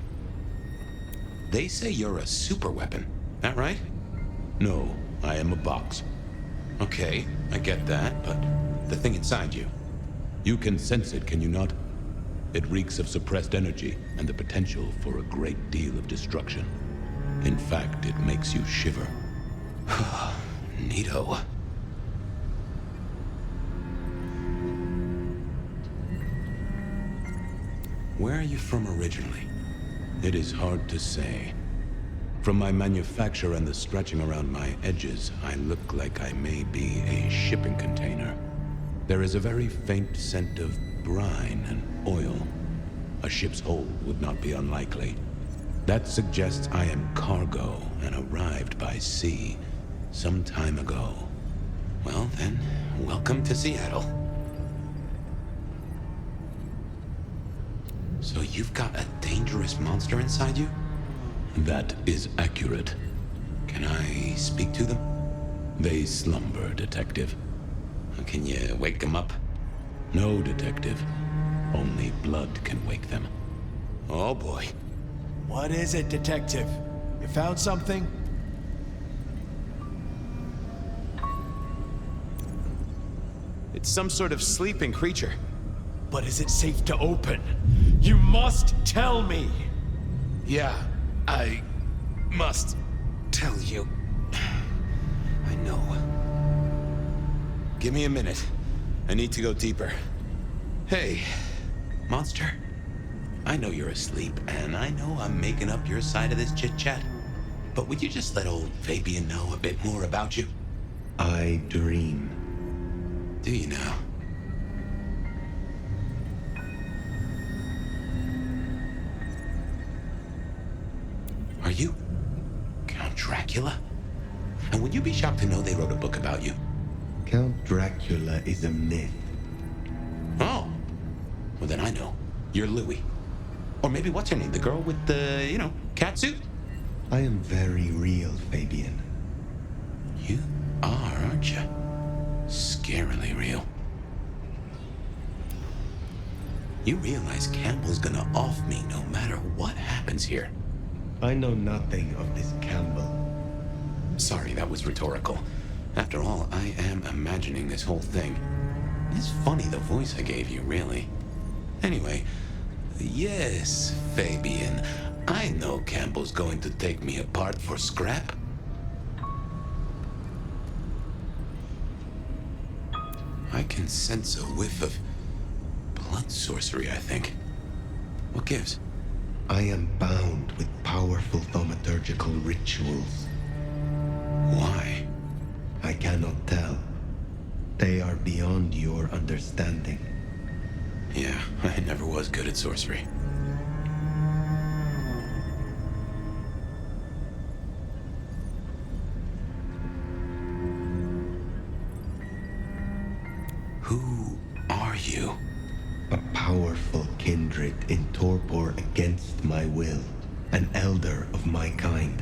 They say you're a super weapon. That right? No, I am a box. Okay, I get that, but the thing inside you. You can sense it, can you not? It reeks of suppressed energy and the potential for a great deal of destruction. In fact, it makes you shiver. Neato. Where are you from originally? It is hard to say. From my manufacture and the stretching around my edges, I look like I may be a shipping container. There is a very faint scent of brine and oil. A ship's hold would not be unlikely. That suggests I am cargo and arrived by sea some time ago. Well then, welcome to Seattle. So you've got a dangerous monster inside you? That is accurate. Can I speak to them? They slumber, Detective. Can you wake them up? No, Detective. Only blood can wake them. Oh boy. What is it, Detective? You found something? It's some sort of sleeping creature. But is it safe to open? You must tell me! Yeah, I must tell you. I know. Give me a minute. I need to go deeper. Hey, monster. I know you're asleep, and I know I'm making up your side of this chit-chat. But would you just let old Fabien know a bit more about you? I dream. Do you now? Are you Count Dracula? And would you be shocked to know they wrote a book about you? Count Dracula is a myth. Oh. Well, then I know. You're Louis. Or maybe what's her name? The girl with the, cat suit? I am very real, Fabien. You are, aren't you? Scarily real. You realize Campbell's gonna off me no matter what happens here. I know nothing of this Campbell. Sorry, that was rhetorical. After all, I am imagining this whole thing. It's funny the voice I gave you, really. Anyway, yes, Fabien, I know Campbell's going to take me apart for scrap. I can sense a whiff of blood sorcery, I think. What gives? I am bound with powerful thaumaturgical rituals. Why? I cannot tell. They are beyond your understanding. Yeah, I never was good at sorcery. Who are you? A powerful kindred in torpor against my will. An elder of my kind.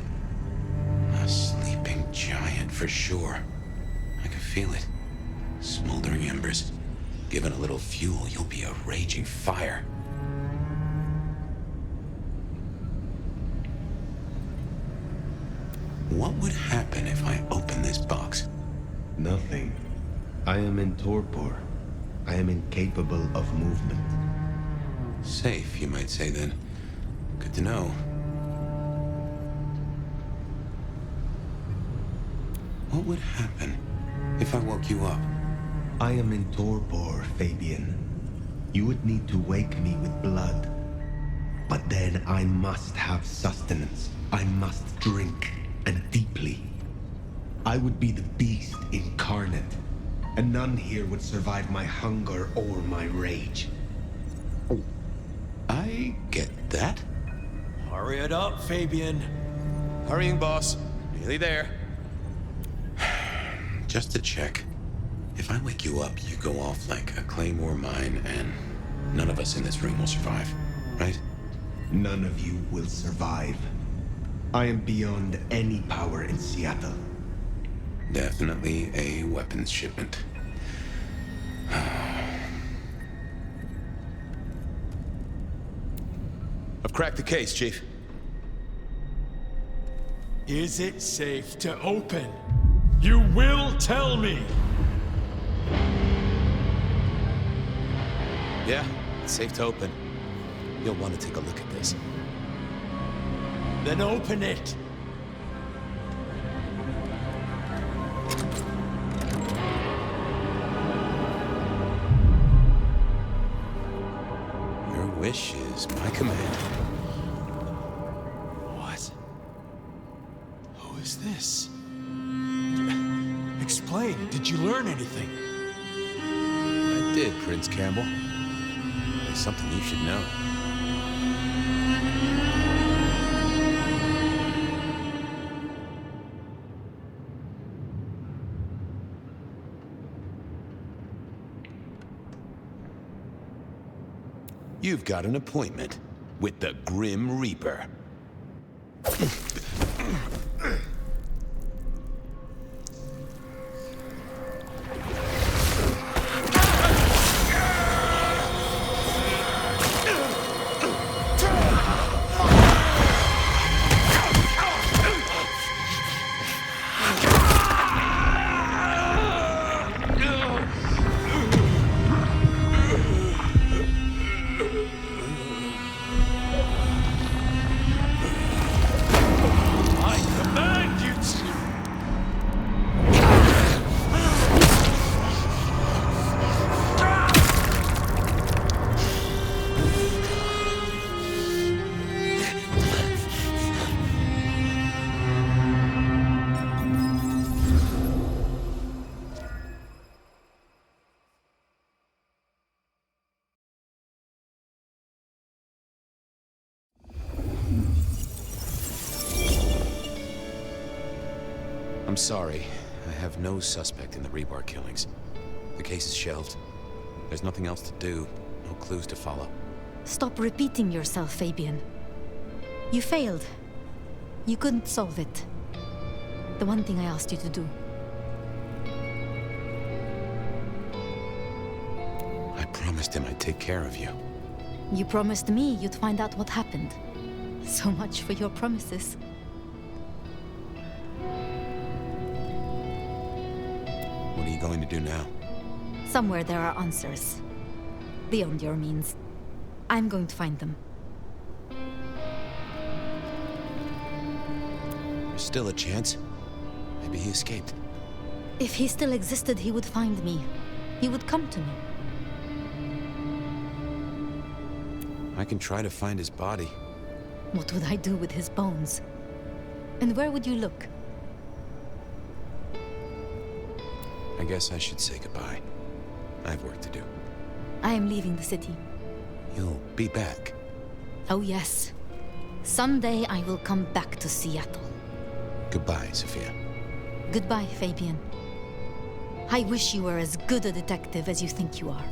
A sleeping giant for sure. I can feel feel it. Smoldering embers. Given a little fuel, you'll be a raging fire. What would happen if I open this box? Nothing. I am in torpor. I am incapable of movement. Safe, you might say then. Good to know. What would happen if I woke you up? I am in torpor, Fabien. You would need to wake me with blood. But then I must have sustenance. I must drink, and deeply. I would be the beast incarnate, and none here would survive my hunger or my rage. I get that. Hurry it up, Fabien. Hurrying, boss. Nearly there. Just to check. If I wake you up, you go off like a claymore mine, and none of us in this room will survive, right? None of you will survive. I am beyond any power in Seattle. Definitely a weapons shipment. I've cracked the case, Chief. Is it safe to open? You will tell me! Yeah, it's safe to open. You'll want to take a look at this. Then open it! Your wish is my command. What? Who is this? Explain, did you learn anything? I did, Prince Campbell. There's something you should know. You've got an appointment with the Grim Reaper. I'm sorry. I have no suspect in the rebar killings. The case is shelved. There's nothing else to do. No clues to follow. Stop repeating yourself, Fabien. You failed. You couldn't solve it. The one thing I asked you to do. I promised him I'd take care of you. You promised me you'd find out what happened. So much for your promises. What are you going to do now? Somewhere there are answers. Beyond your means. I'm going to find them. There's still a chance. Maybe he escaped. If he still existed, he would find me. He would come to me. I can try to find his body. What would I do with his bones? And where would you look? I guess I should say goodbye. I have work to do. I am leaving the city. You'll be back. Oh yes. Someday I will come back to Seattle. Goodbye, Sophia. Goodbye, Fabien. I wish you were as good a detective as you think you are.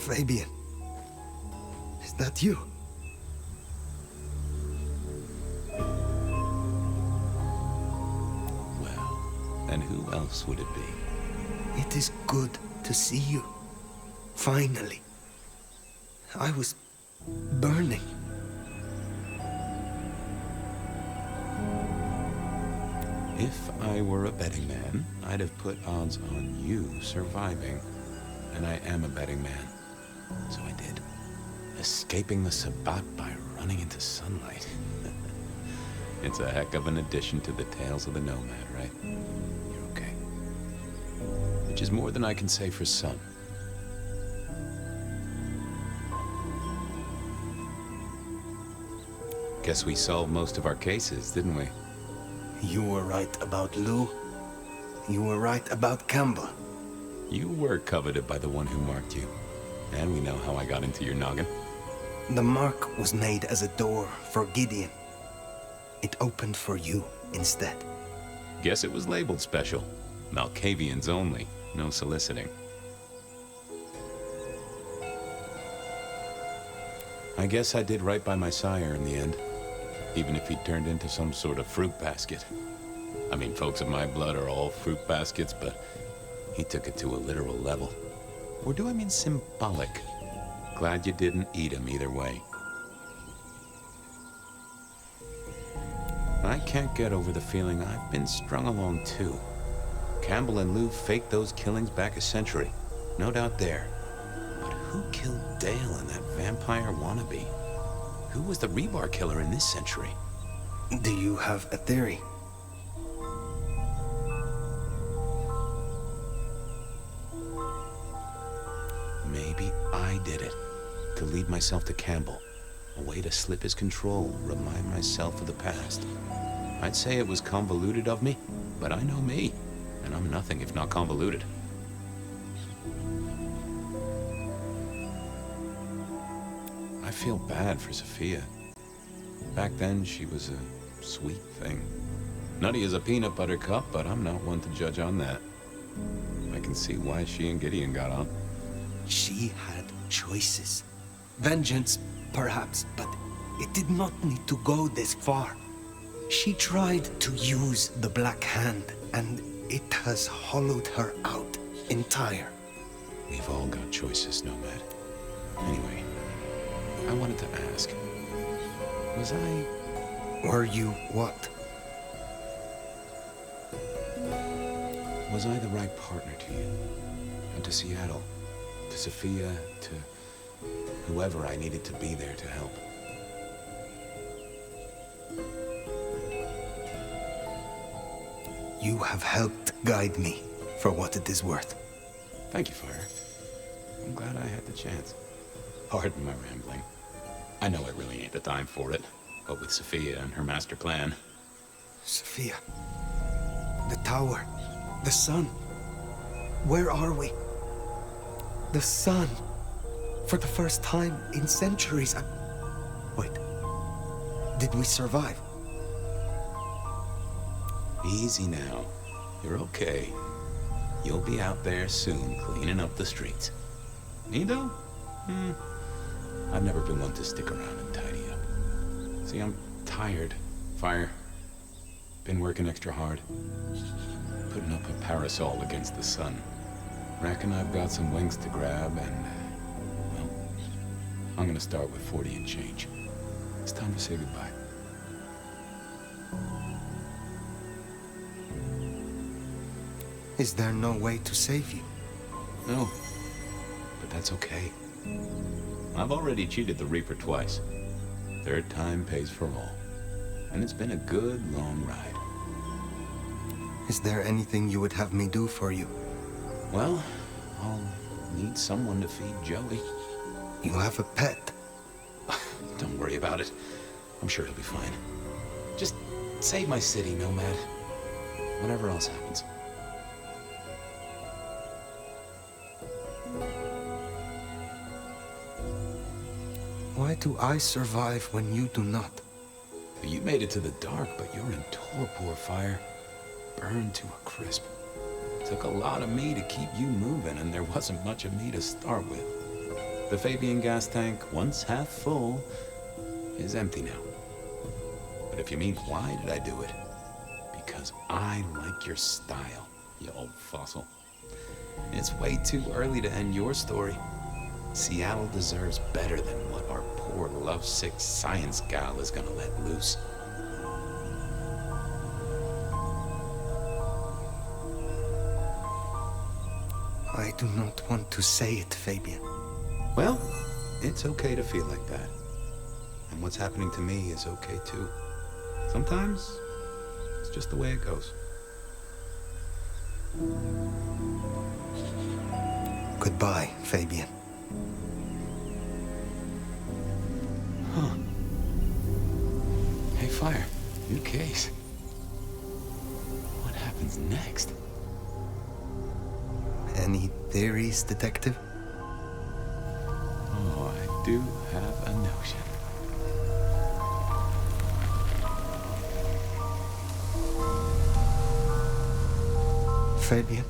Fabien, is that you? Well, and who else would it be? It is good to see you. Finally. I was burning. If I were a betting man, I'd have put odds on you surviving. And I am a betting man. So I did. Escaping the Sabbat by running into sunlight. It's a heck of an addition to the tales of the Nomad, right? You're okay. Which is more than I can say for some. Guess we solved most of our cases, didn't we? You were right about Lou. You were right about Campbell. You were coveted by the one who marked you. And we know how I got into your noggin. The mark was made as a door for Gideon. It opened for you instead. Guess it was labeled special. Malkavians only. No soliciting. I guess I did right by my sire in the end. Even if he turned into some sort of fruit basket. I mean, folks of my blood are all fruit baskets, but he took it to a literal level. Or do I mean symbolic? Glad you didn't eat him either way. I can't get over the feeling I've been strung along too. Campbell and Lou faked those killings back a century. No doubt there. But who killed Dale and that vampire wannabe? Who was the rebar killer in this century? Do you have a theory? Maybe I did it. To lead myself to Campbell. A way to slip his control, remind myself of the past. I'd say it was convoluted of me, but I know me. And I'm nothing if not convoluted. I feel bad for Sophia. Back then, she was a sweet thing. Nutty as a peanut butter cup, but I'm not one to judge on that. I can see why she and Gideon got on. She had choices. Vengeance, perhaps, but it did not need to go this far. She tried to use the Black Hand, and it has hollowed her out entire. We've all got choices, Nomad. Anyway, I wanted to ask, Were you what? Was I the right partner to you? And to Seattle? To Sophia? To whoever I needed to be there to help? You have helped guide me, for what it is worth. Thank you, Fire. I'm glad I had the chance. Pardon my rambling. I know it really ain't the time for it, but with Sophia and her master plan. Sophia. The tower. The sun. Where are we? The sun. For the first time in centuries. Wait. Did we survive? Easy now. You're okay. You'll be out there soon, cleaning up the streets. Me though? I've never been one to stick around and tidy up. See, I'm tired. Fire. Been working extra hard. Putting up a parasol against the sun. Reckon I've got some wings to grab and, well, I'm gonna start with 40 and change. It's time to say goodbye. Is there no way to save you? No, but that's okay. I've already cheated the Reaper twice. Third time pays for all. And it's been a good, long ride. Is there anything you would have me do for you? Well, I'll need someone to feed Joey. You have a pet. Don't worry about it. I'm sure he'll be fine. Just save my city, Nomad. Whatever else happens. Why do I survive when you do not? You made it to the dark, but you're in torpor, Fire. Burned to a crisp. Took a lot of me to keep you moving, and there wasn't much of me to start with. The Fabien gas tank, once half full, is empty now. But if you mean why did I do it? Because I like your style, you old fossil. It's way too early to end your story. Seattle deserves better than what our poor lovesick science gal is gonna let loose. I do not want to say it, Fabien. Well, it's okay to feel like that. And what's happening to me is okay too. Sometimes, it's just the way it goes. Goodbye, Fabien. Huh. Hey, Fire, new case. What happens next? Any theories, Detective? Oh, I do have a notion. Fabien?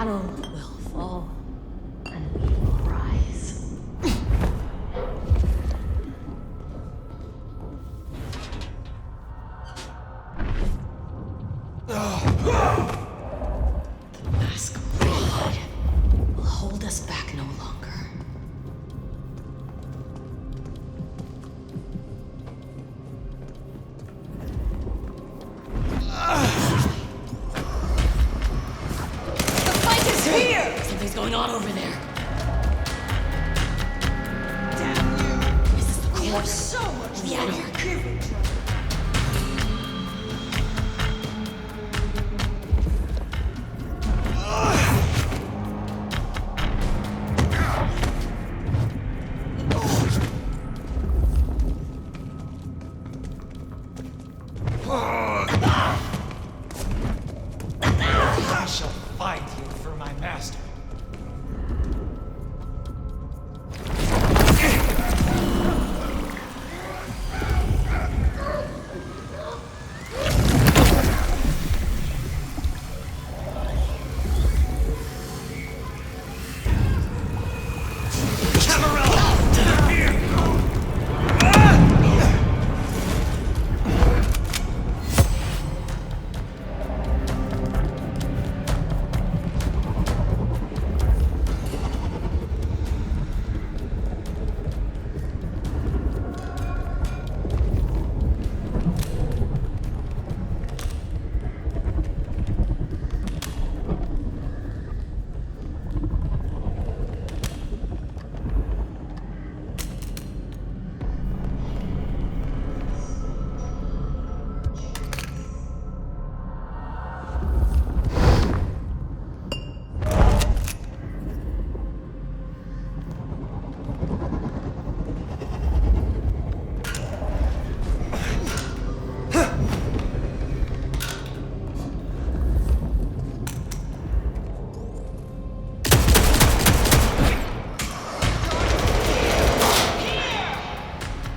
Seattle will fall, and we will rise. The Masquerade will hold us back no longer. Something's going on over there. Damn you! This is the corpse. So much the anarch. I shall fight you for my master.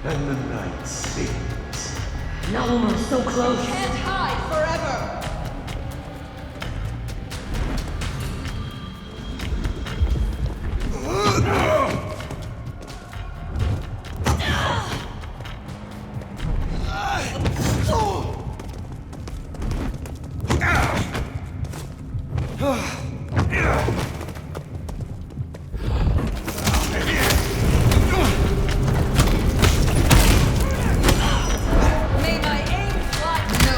And the night sleeps. No, we're so close. Can't hide forever! May my aim fly. No.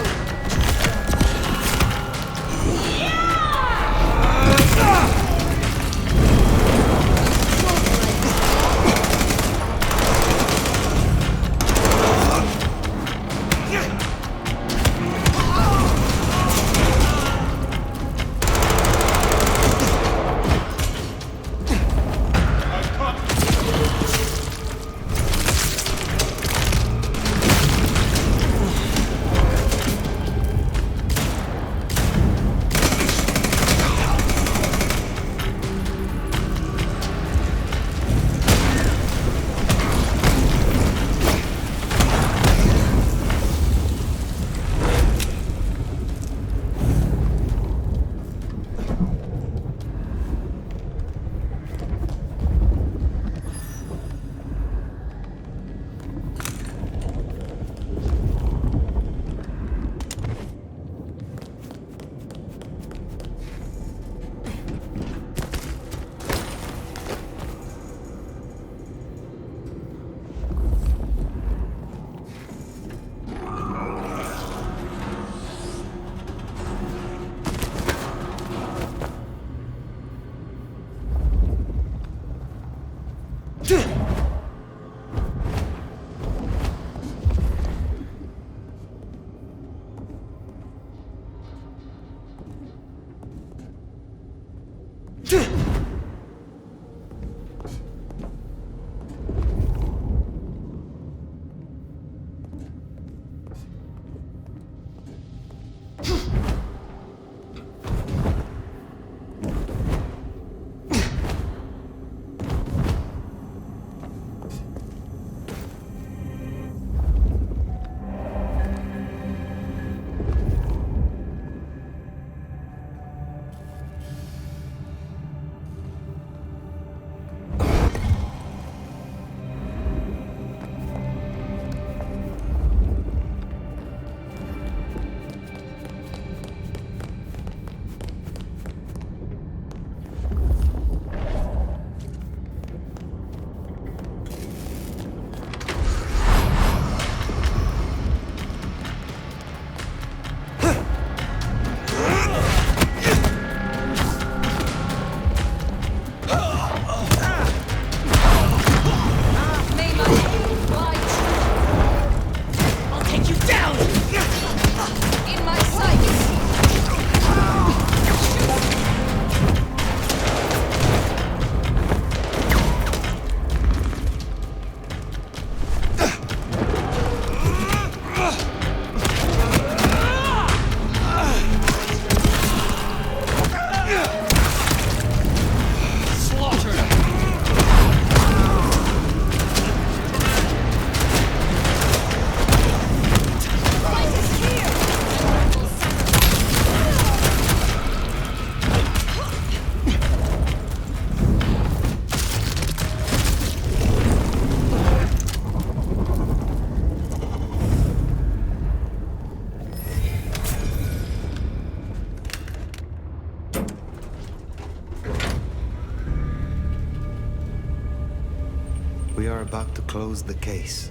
about to close the case.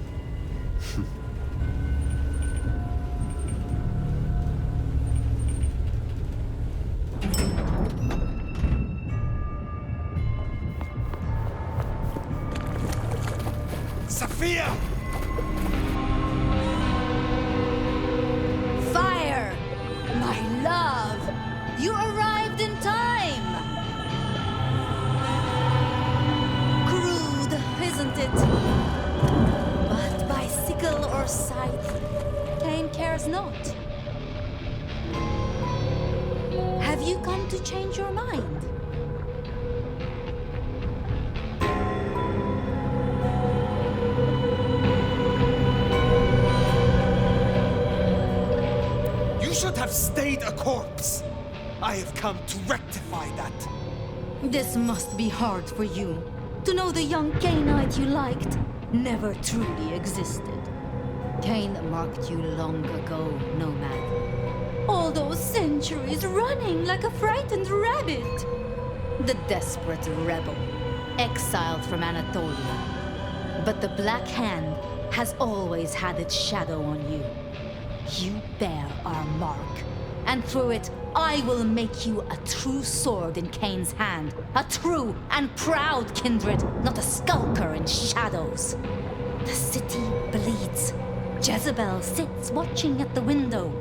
Sophia! Fire! My love! You arrived in time! Crude, isn't it? But by sickle or scythe, Cain cares not. Have you come to change your mind? You should have stayed a corpse. I have come to rectify that. This must be hard for you, to know the young Cainite you liked never truly existed. Cain marked you long ago, Nomad. All those centuries running like a frightened rabbit. The desperate rebel, exiled from Anatolia. But the Black Hand has always had its shadow on you. You bear our mark, and through it, I will make you a true sword in Cain's hand. A true and proud kindred, not a skulker in shadows. The city bleeds. Jezebel sits watching at the window.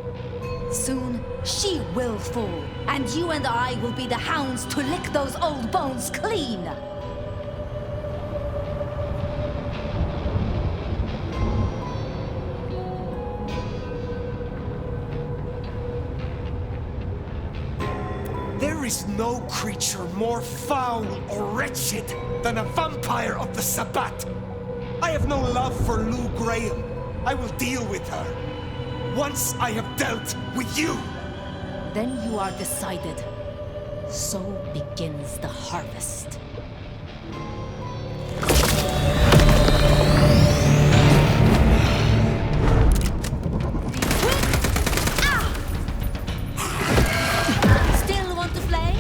Soon, she will fall, and you and I will be the hounds to lick those old bones clean. There is no creature more foul or wretched than a vampire of the Sabbat. I have no love for Lou Graham. I will deal with her. Once I have dealt with you. Then you are decided. So begins the harvest. Still want to play?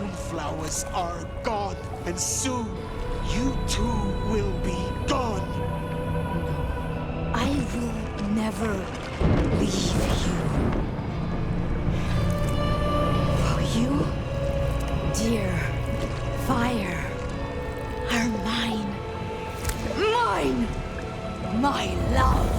moonflowers are gone, and soon you too will be gone. I will never leave you. For you, dear fire, are mine. Mine! My love!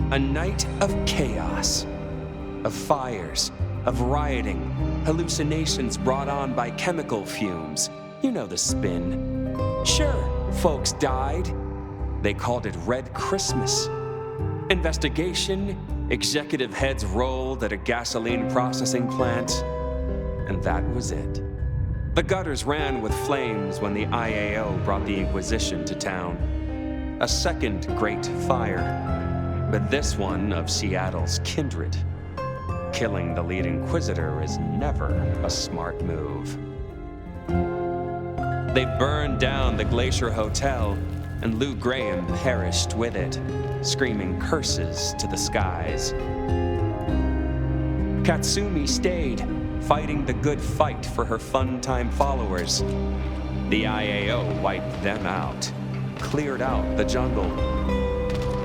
A night of chaos, of fires, of rioting, hallucinations brought on by chemical fumes. You know the spin. Sure, folks died. They called it Red Christmas. Investigation, executive heads rolled at a gasoline processing plant, and that was it. The gutters ran with flames when the IAO brought the Inquisition to town. A second great fire, but this one of Seattle's kindred. Killing the lead Inquisitor is never a smart move. They burned down the Glacier Hotel, and Lou Graham perished with it, screaming curses to the skies. Katsumi stayed, fighting the good fight for her fun-time followers. The IAO wiped them out, cleared out the jungle.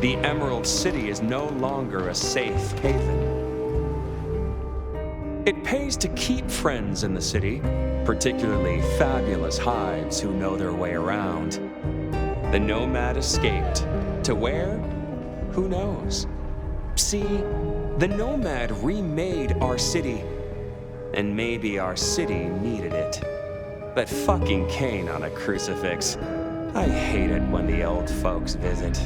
The Emerald City is no longer a safe haven. It pays to keep friends in the city, particularly fabulous hives who know their way around. The Nomad escaped. To where? Who knows? See, the Nomad remade our city, and maybe our city needed it. But fucking Cain on a crucifix. I hate it when the old folks visit.